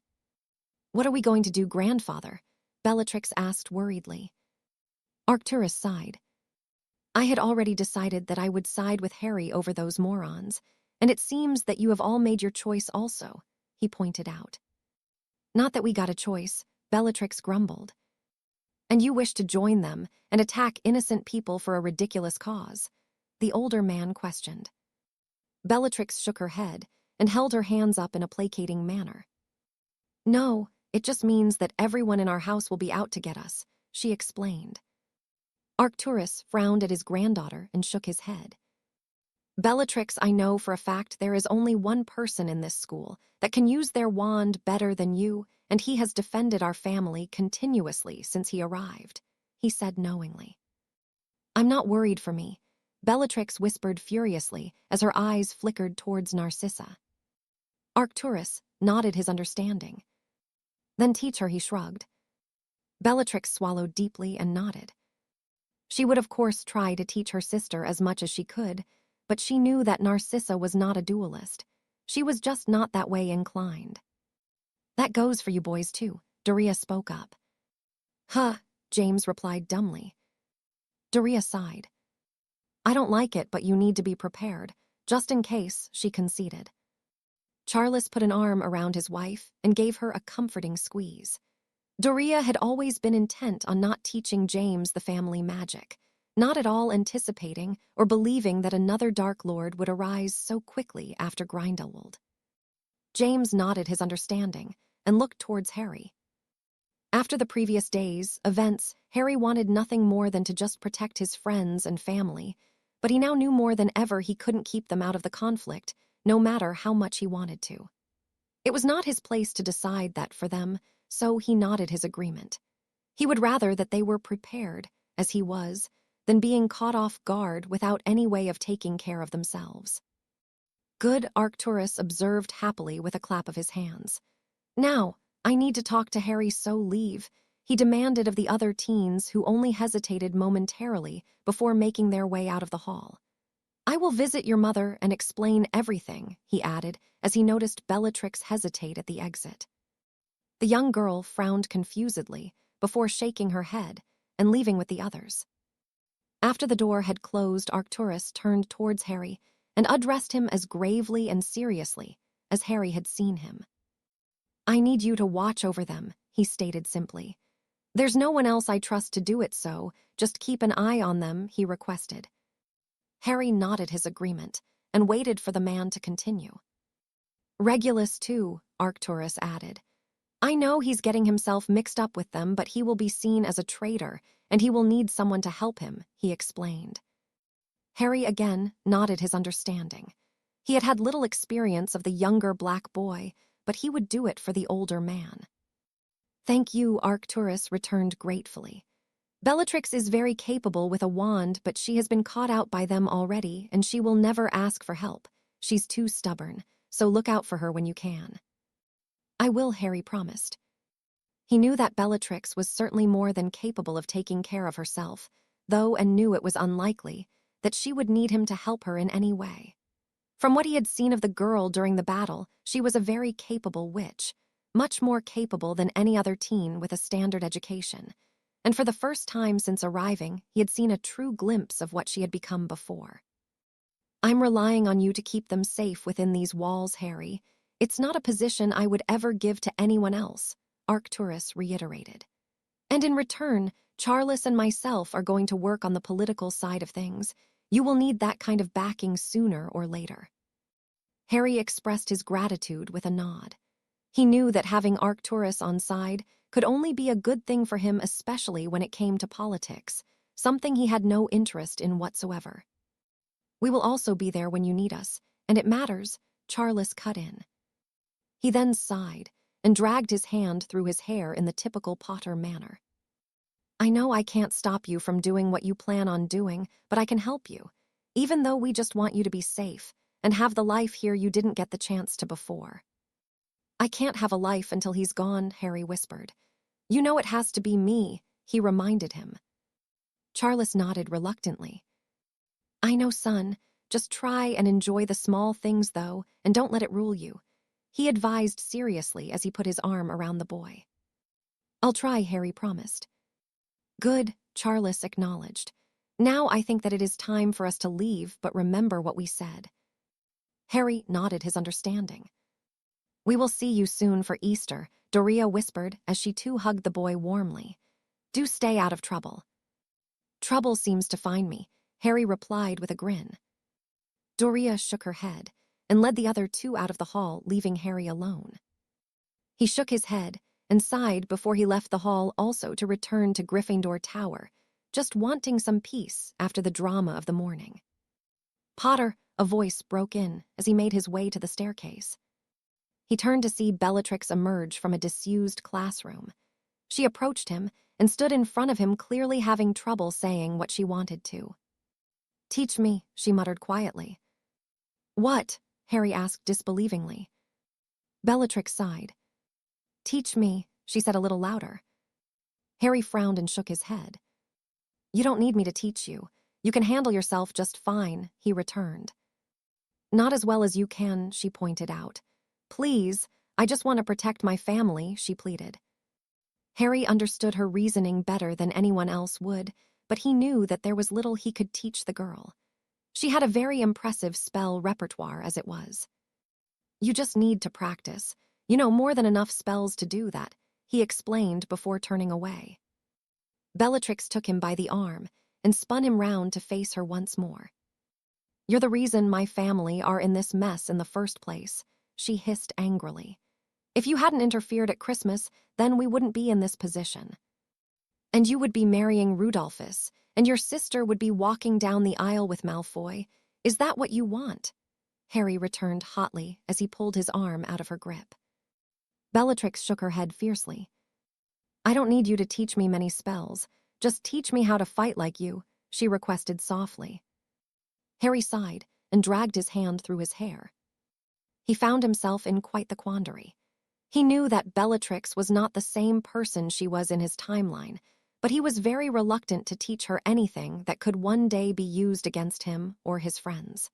"What are we going to do, grandfather?" Bellatrix asked worriedly. Arcturus sighed. "I had already decided that I would side with Harry over those morons, and it seems that you have all made your choice also," he pointed out. "Not that we got a choice," Bellatrix grumbled. "And you wish to join them and attack innocent people for a ridiculous cause?" the older man questioned. Bellatrix shook her head and held her hands up in a placating manner. "No, it just means that everyone in our house will be out to get us," she explained. Arcturus frowned at his granddaughter and shook his head. "Bellatrix, I know for a fact there is only one person in this school that can use their wand better than you, and he has defended our family continuously since he arrived," he said knowingly. "I'm not worried for me," Bellatrix whispered furiously as her eyes flickered towards Narcissa. Arcturus nodded his understanding. "Then teach her," he shrugged. Bellatrix swallowed deeply and nodded. She would of course try to teach her sister as much as she could, but she knew that Narcissa was not a duelist. She was just not that way inclined. "That goes for you boys too," Doria spoke up. "Huh," James replied dumbly. Doria sighed. "I don't like it, but you need to be prepared, just in case," she conceded. Charles put an arm around his wife and gave her a comforting squeeze. Doria had always been intent on not teaching James the family magic, not at all anticipating or believing that another Dark Lord would arise so quickly after Grindelwald. James nodded his understanding and looked towards Harry. After the previous days' events, Harry wanted nothing more than to just protect his friends and family, but he now knew more than ever he couldn't keep them out of the conflict, no matter how much he wanted to. It was not his place to decide that for them, so he nodded his agreement. He would rather that they were prepared, as he was, than being caught off guard without any way of taking care of themselves. "Good," Arcturus observed happily with a clap of his hands. "Now, I need to talk to Harry, so leave," he demanded of the other teens who only hesitated momentarily before making their way out of the hall. "I will visit your mother and explain everything," he added as he noticed Bellatrix hesitate at the exit. The young girl frowned confusedly before shaking her head and leaving with the others. After the door had closed, Arcturus turned towards Harry and addressed him as gravely and seriously as Harry had seen him. "I need you to watch over them," he stated simply. "There's no one else I trust to do it, so just keep an eye on them," he requested. Harry nodded his agreement and waited for the man to continue. "Regulus, too," Arcturus added. "I know he's getting himself mixed up with them, but he will be seen as a traitor, and he will need someone to help him," he explained. Harry again nodded his understanding. He had had little experience of the younger black boy, but he would do it for the older man. "Thank you," Arcturus returned gratefully. "Bellatrix is very capable with a wand, but she has been caught out by them already, and she will never ask for help. She's too stubborn, so look out for her when you can." "I will," Harry promised. He knew that Bellatrix was certainly more than capable of taking care of herself, though and knew it was unlikely that she would need him to help her in any way. From what he had seen of the girl during the battle, she was a very capable witch, much more capable than any other teen with a standard education. And for the first time since arriving, he had seen a true glimpse of what she had become before. "I'm relying on you to keep them safe within these walls, Harry. It's not a position I would ever give to anyone else," Arcturus reiterated. "And in return, Charles and myself are going to work on the political side of things. You will need that kind of backing sooner or later." Harry expressed his gratitude with a nod. He knew that having Arcturus on side could only be a good thing for him, especially when it came to politics, something he had no interest in whatsoever. "We will also be there when you need us, and it matters," Charles cut in. He then sighed and dragged his hand through his hair in the typical Potter manner. "I know I can't stop you from doing what you plan on doing, but I can help you, even though we just want you to be safe and have the life here you didn't get the chance to before." "I can't have a life until he's gone," Harry whispered. "You know it has to be me," he reminded him. Charles nodded reluctantly. "I know, son. Just try and enjoy the small things, though, and don't let it rule you," he advised seriously as he put his arm around the boy. "I'll try," Harry promised. "Good," Charles acknowledged. "Now I think that it is time for us to leave, but remember what we said." Harry nodded his understanding. "We will see you soon for Easter," Doria whispered as she too hugged the boy warmly. "Do stay out of trouble." "Trouble seems to find me," Harry replied with a grin. Doria shook her head and led the other two out of the hall, leaving Harry alone. He shook his head and sighed before he left the hall, also to return to Gryffindor Tower, just wanting some peace after the drama of the morning. "Potter," a voice broke in as he made his way to the staircase. He turned to see Bellatrix emerge from a disused classroom. She approached him and stood in front of him, clearly having trouble saying what she wanted to. "Teach me," she muttered quietly. "What?" Harry asked disbelievingly. Bellatrix sighed. "Teach me," she said a little louder. Harry frowned and shook his head. "You don't need me to teach you. You can handle yourself just fine," he returned. "Not as well as you can," she pointed out. "Please, I just want to protect my family," she pleaded. Harry understood her reasoning better than anyone else would, but he knew that there was little he could teach the girl. She had a very impressive spell repertoire as it was. "You just need to practice. You know more than enough spells to do that," he explained before turning away. Bellatrix took him by the arm and spun him round to face her once more. "You're the reason my family are in this mess in the first place," she hissed angrily. "If you hadn't interfered at Christmas, then we wouldn't be in this position. And you would be marrying Rudolphus, and your sister would be walking down the aisle with Malfoy. Is that what you want?" Harry returned hotly as he pulled his arm out of her grip. Bellatrix shook her head fiercely. "I don't need you to teach me many spells. Just teach me how to fight like you," she requested softly. Harry sighed and dragged his hand through his hair. He found himself in quite the quandary. He knew that Bellatrix was not the same person she was in his timeline, but he was very reluctant to teach her anything that could one day be used against him or his friends.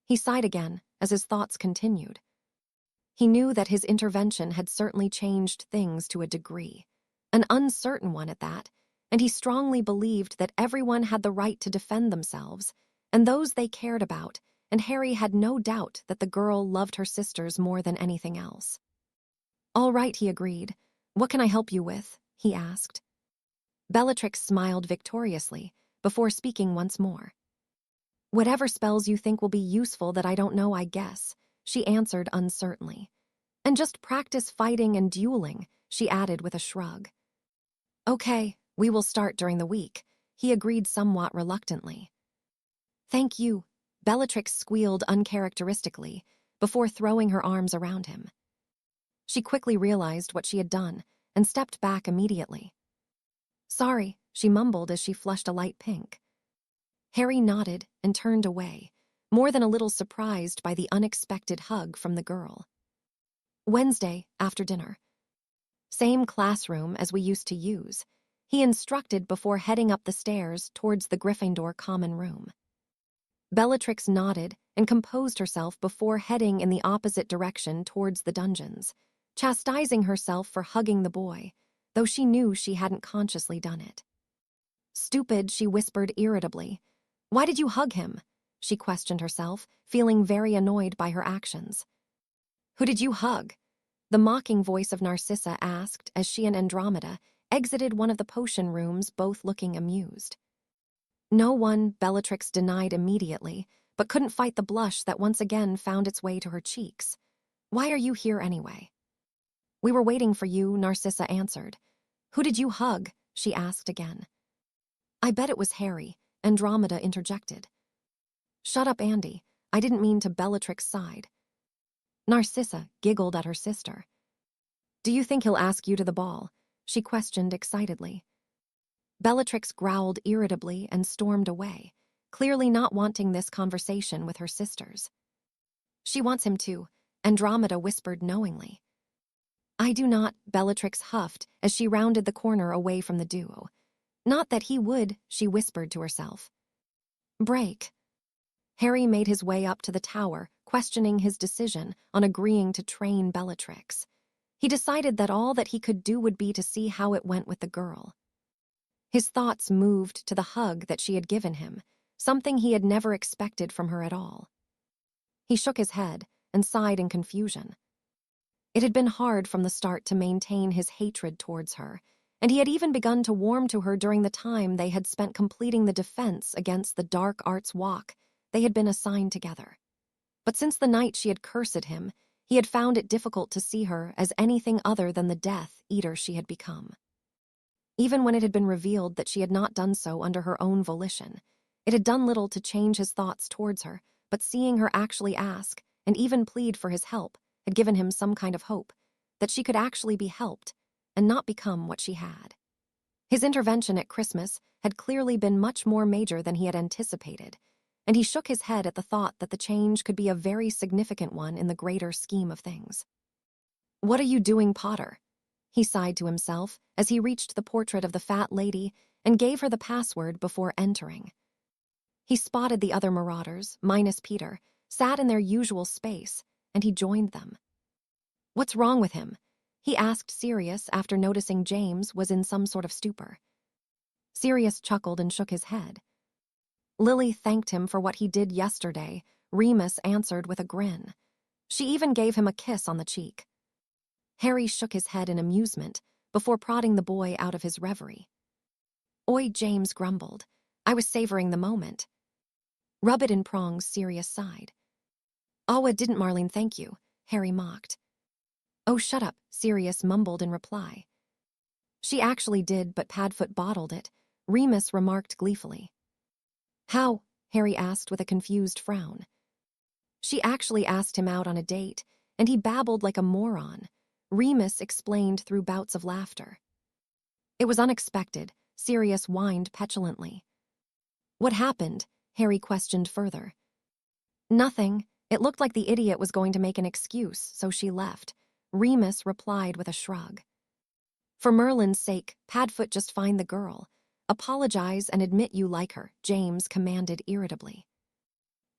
He sighed again as his thoughts continued. He knew that his intervention had certainly changed things to a degree, an uncertain one at that, and he strongly believed that everyone had the right to defend themselves and those they cared about, and Harry had no doubt that the girl loved her sisters more than anything else. "All right," he agreed. "What can I help you with?" he asked. Bellatrix smiled victoriously before speaking once more. "Whatever spells you think will be useful that I don't know, I guess," she answered uncertainly. "And just practice fighting and dueling," she added with a shrug. "Okay, we will start during the week," he agreed somewhat reluctantly. "Thank you," Bellatrix squealed uncharacteristically before throwing her arms around him. She quickly realized what she had done and stepped back immediately. "Sorry," she mumbled as she flushed a light pink. Harry nodded and turned away, more than a little surprised by the unexpected hug from the girl. Wednesday, after dinner. Same classroom as we used to use, he instructed before heading up the stairs towards the Gryffindor common room. Bellatrix nodded and composed herself before heading in the opposite direction towards the dungeons, chastising herself for hugging the boy, though she knew she hadn't consciously done it. Stupid, she whispered irritably. Why did you hug him? She questioned herself, feeling very annoyed by her actions. Who did you hug? The mocking voice of Narcissa asked as she and Andromeda exited one of the potion rooms, both looking amused. No one, Bellatrix denied immediately, but couldn't fight the blush that once again found its way to her cheeks. Why are you here anyway? We were waiting for you, Narcissa answered. Who did you hug? She asked again. I bet it was Harry, Andromeda interjected. Shut up, Andy. I didn't mean to. Bellatrix sighed. Narcissa giggled at her sister. Do you think he'll ask you to the ball? She questioned excitedly. Bellatrix growled irritably and stormed away, clearly not wanting this conversation with her sisters. She wants him to, Andromeda whispered knowingly. I do not, Bellatrix huffed as she rounded the corner away from the duo. Not that he would, she whispered to herself. Break. Harry made his way up to the tower, questioning his decision on agreeing to train Bellatrix. He decided that all that he could do would be to see how it went with the girl. His thoughts moved to the hug that she had given him, something he had never expected from her at all. He shook his head and sighed in confusion. It had been hard from the start to maintain his hatred towards her, and he had even begun to warm to her during the time they had spent completing the defense against the dark arts walk they had been assigned together. But since the night she had cursed him, he had found it difficult to see her as anything other than the Death Eater she had become. Even when it had been revealed that she had not done so under her own volition, it had done little to change his thoughts towards her, but seeing her actually ask, and even plead for his help, had given him some kind of hope that she could actually be helped and not become what she had. His intervention at Christmas had clearly been much more major than he had anticipated, and he shook his head at the thought that the change could be a very significant one in the greater scheme of things. What are you doing, Potter? He sighed to himself as he reached the portrait of the fat lady and gave her the password before entering. He spotted the other Marauders, minus Peter, sat in their usual space, and he joined them. What's wrong with him? He asked Sirius after noticing James was in some sort of stupor. Sirius chuckled and shook his head. Lily thanked him for what he did yesterday, Remus answered with a grin. She even gave him a kiss on the cheek. Harry shook his head in amusement before prodding the boy out of his reverie. Oi, James grumbled. I was savoring the moment. Rub it in prongs, Sirius sighed. Awa didn't, Marlene, thank you, Harry mocked. Oh, shut up, Sirius mumbled in reply. She actually did, but Padfoot bottled it, Remus remarked gleefully. How? Harry asked with a confused frown. She actually asked him out on a date, and he babbled like a moron, Remus explained through bouts of laughter. It was unexpected, Sirius whined petulantly. What happened? Harry questioned further. Nothing. It looked like the idiot was going to make an excuse, so she left, Remus replied with a shrug. For Merlin's sake, Padfoot, just find the girl. Apologize and admit you like her, James commanded irritably.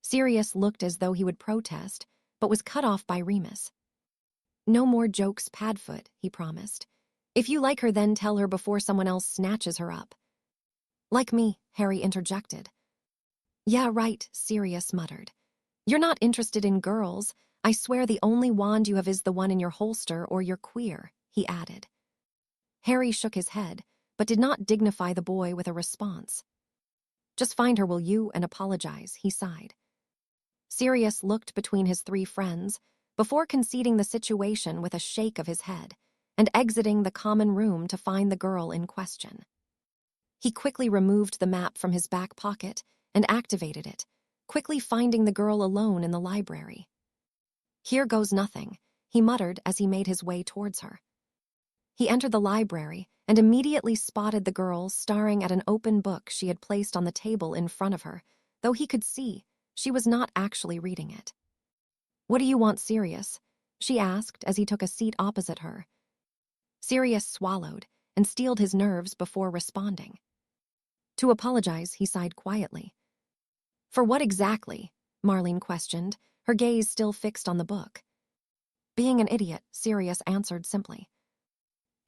Sirius looked as though he would protest, but was cut off by Remus. No more jokes, Padfoot, he promised. If you like her, then tell her before someone else snatches her up. Like me, Harry interjected. Yeah, right, Sirius muttered. You're not interested in girls. I swear the only wand you have is the one in your holster, or you're queer, he added. Harry shook his head, but did not dignify the boy with a response. Just find her, will you, and apologize, he sighed. Sirius looked between his three friends before conceding the situation with a shake of his head and exiting the common room to find the girl in question. He quickly removed the map from his back pocket and activated it, quickly finding the girl alone in the library. Here goes nothing, he muttered as he made his way towards her. He entered the library and immediately spotted the girl staring at an open book she had placed on the table in front of her, though he could see she was not actually reading it. What do you want, Sirius? She asked as he took a seat opposite her. Sirius swallowed and steeled his nerves before responding. To apologize, he sighed quietly. For what exactly? Marlene questioned, her gaze still fixed on the book. Being an idiot, Sirius answered simply.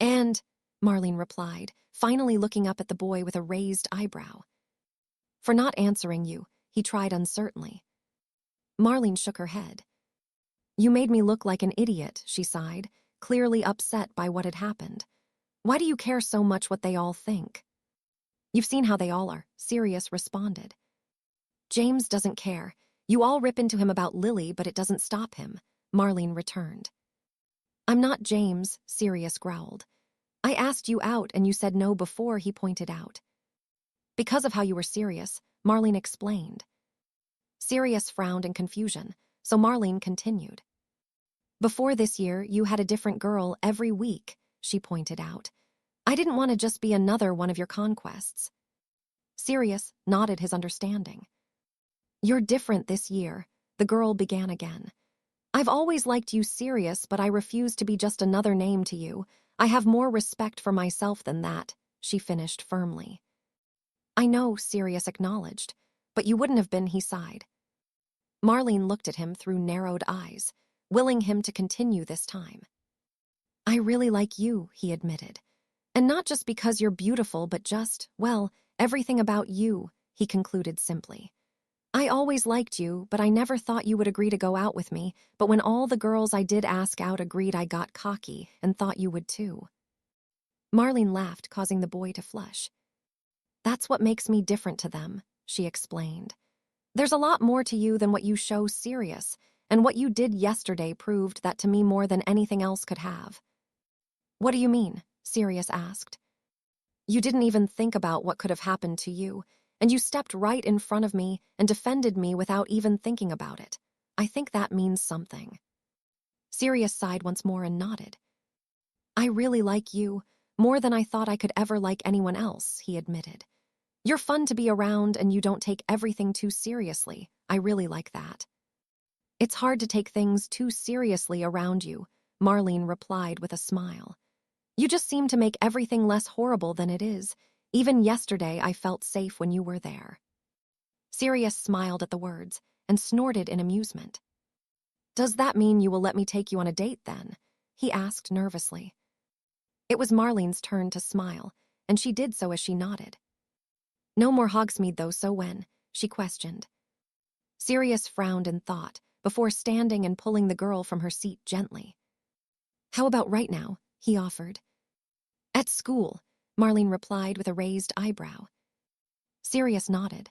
And, Marlene replied, finally looking up at the boy with a raised eyebrow. For not answering you, he tried uncertainly. Marlene shook her head. You made me look like an idiot, she sighed, clearly upset by what had happened. Why do you care so much what they all think? You've seen how they all are, Sirius responded. James doesn't care. You all rip into him about Lily, but it doesn't stop him, Marlene returned. I'm not James, Sirius growled. I asked you out and you said no before, he pointed out. Because of how you were serious, Marlene explained. Sirius frowned in confusion, so Marlene continued. Before this year, you had a different girl every week, she pointed out. I didn't want to just be another one of your conquests. Sirius nodded his understanding. You're different this year, the girl began again. I've always liked you, Sirius, but I refuse to be just another name to you. I have more respect for myself than that, she finished firmly. I know, Sirius acknowledged, but you wouldn't have been, he sighed. Marlene looked at him through narrowed eyes, willing him to continue this time. I really like you, he admitted. And not just because you're beautiful, but just, well, everything about you, he concluded simply. I always liked you, but I never thought you would agree to go out with me, but when all the girls I did ask out agreed, I got cocky and thought you would too. Marlene laughed, causing the boy to flush. That's what makes me different to them, she explained. There's a lot more to you than what you show, Sirius, and what you did yesterday proved that to me more than anything else could have. What do you mean? Sirius asked. You didn't even think about what could have happened to you, and you stepped right in front of me and defended me without even thinking about it. I think that means something. Sirius sighed once more and nodded. I really like you, more than I thought I could ever like anyone else, he admitted. You're fun to be around and you don't take everything too seriously. I really like that. It's hard to take things too seriously around you, Marlene replied with a smile. You just seem to make everything less horrible than it is. Even yesterday I felt safe when you were there. Sirius smiled at the words and snorted in amusement. Does that mean you will let me take you on a date then? He asked nervously. It was Marlene's turn to smile, and she did so as she nodded. No more Hogsmeade though, so when? She questioned. Sirius frowned in thought before standing and pulling the girl from her seat gently. How about right now? He offered. At school, Marlene replied with a raised eyebrow. Sirius nodded.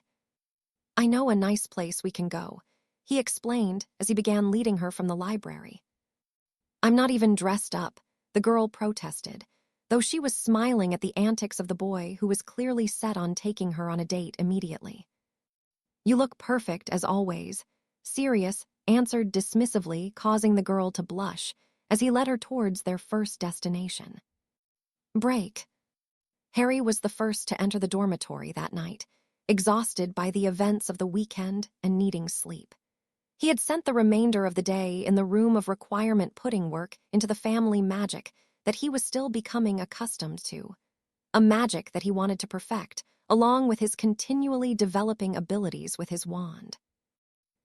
I know a nice place we can go, he explained as he began leading her from the library. I'm not even dressed up, the girl protested, though she was smiling at the antics of the boy who was clearly set on taking her on a date immediately. You look perfect as always, Sirius answered dismissively, causing the girl to blush as he led her towards their first destination. Break. Harry was the first to enter the dormitory that night, exhausted by the events of the weekend and needing sleep. He had spent the remainder of the day in the room of requirement putting work into the family magic that he was still becoming accustomed to, a magic that he wanted to perfect, along with his continually developing abilities with his wand.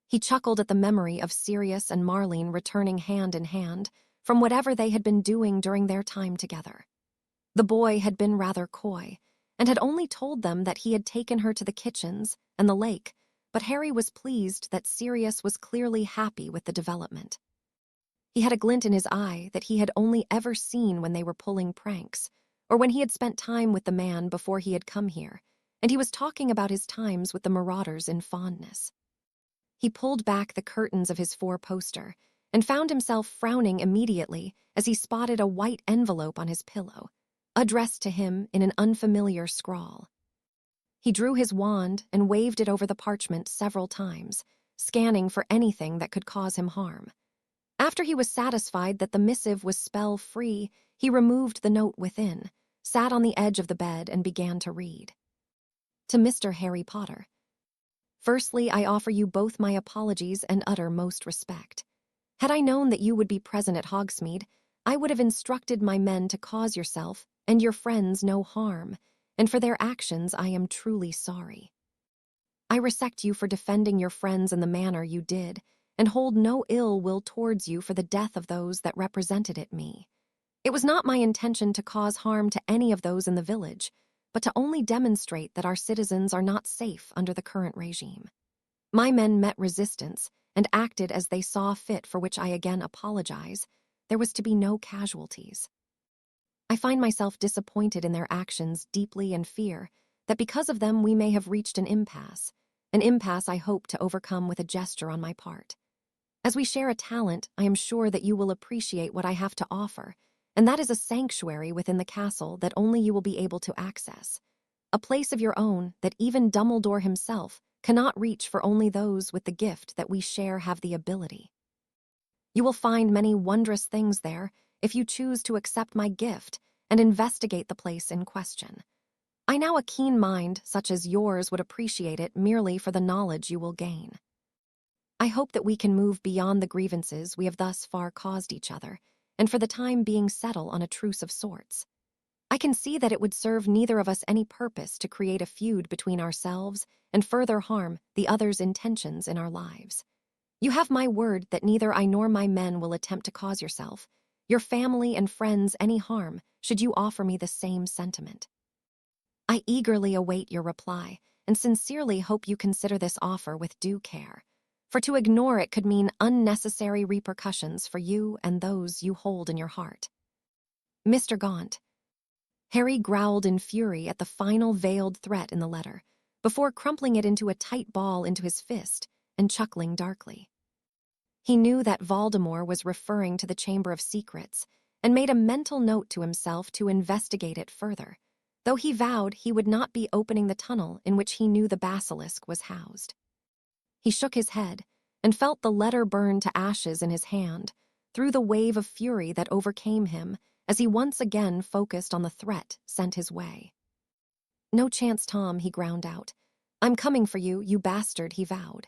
He chuckled at the memory of Sirius and Marlene returning hand in hand from whatever they had been doing during their time together. The boy had been rather coy, and had only told them that he had taken her to the kitchens and the lake, but Harry was pleased that Sirius was clearly happy with the development. He had a glint in his eye that he had only ever seen when they were pulling pranks, or when he had spent time with the man before he had come here, and he was talking about his times with the Marauders in fondness. He pulled back the curtains of his four-poster and found himself frowning immediately as he spotted a white envelope on his pillow, addressed to him in an unfamiliar scrawl. He drew his wand and waved it over the parchment several times, scanning for anything that could cause him harm. After he was satisfied that the missive was spell-free, he removed the note within, sat on the edge of the bed, and began to read. To Mr. Harry Potter. Firstly, I offer you both my apologies and uttermost respect. Had I known that you would be present at Hogsmeade, I would have instructed my men to cause yourself and your friends no harm, and for their actions I am truly sorry. I respect you for defending your friends in the manner you did, and hold no ill will towards you for the death of those that represented it me. It was not my intention to cause harm to any of those in the village, but to only demonstrate that our citizens are not safe under the current regime. My men met resistance and acted as they saw fit, for which I again apologize. There was to be no casualties. I find myself disappointed in their actions deeply and fear that because of them we may have reached an impasse I hope to overcome with a gesture on my part. As we share a talent, I am sure that you will appreciate what I have to offer, and that is a sanctuary within the castle that only you will be able to access. A place of your own that even Dumbledore himself cannot reach, for only those with the gift that we share have the ability. You will find many wondrous things there if you choose to accept my gift and investigate the place in question. I know a keen mind such as yours would appreciate it merely for the knowledge you will gain. I hope that we can move beyond the grievances we have thus far caused each other, and for the time being settle on a truce of sorts. I can see that it would serve neither of us any purpose to create a feud between ourselves and further harm the other's intentions in our lives. You have my word that neither I nor my men will attempt to cause yourself, your family and friends any harm should you offer me the same sentiment. I eagerly await your reply and sincerely hope you consider this offer with due care, for to ignore it could mean unnecessary repercussions for you and those you hold in your heart. Mr. Gaunt. Harry growled in fury at the final veiled threat in the letter, before crumpling it into a tight ball into his fist and chuckling darkly. He knew that Voldemort was referring to the Chamber of Secrets and made a mental note to himself to investigate it further, though he vowed he would not be opening the tunnel in which he knew the basilisk was housed. He shook his head and felt the letter burn to ashes in his hand through the wave of fury that overcame him as he once again focused on the threat sent his way. "No chance, Tom," he ground out. "I'm coming for you, you bastard," he vowed.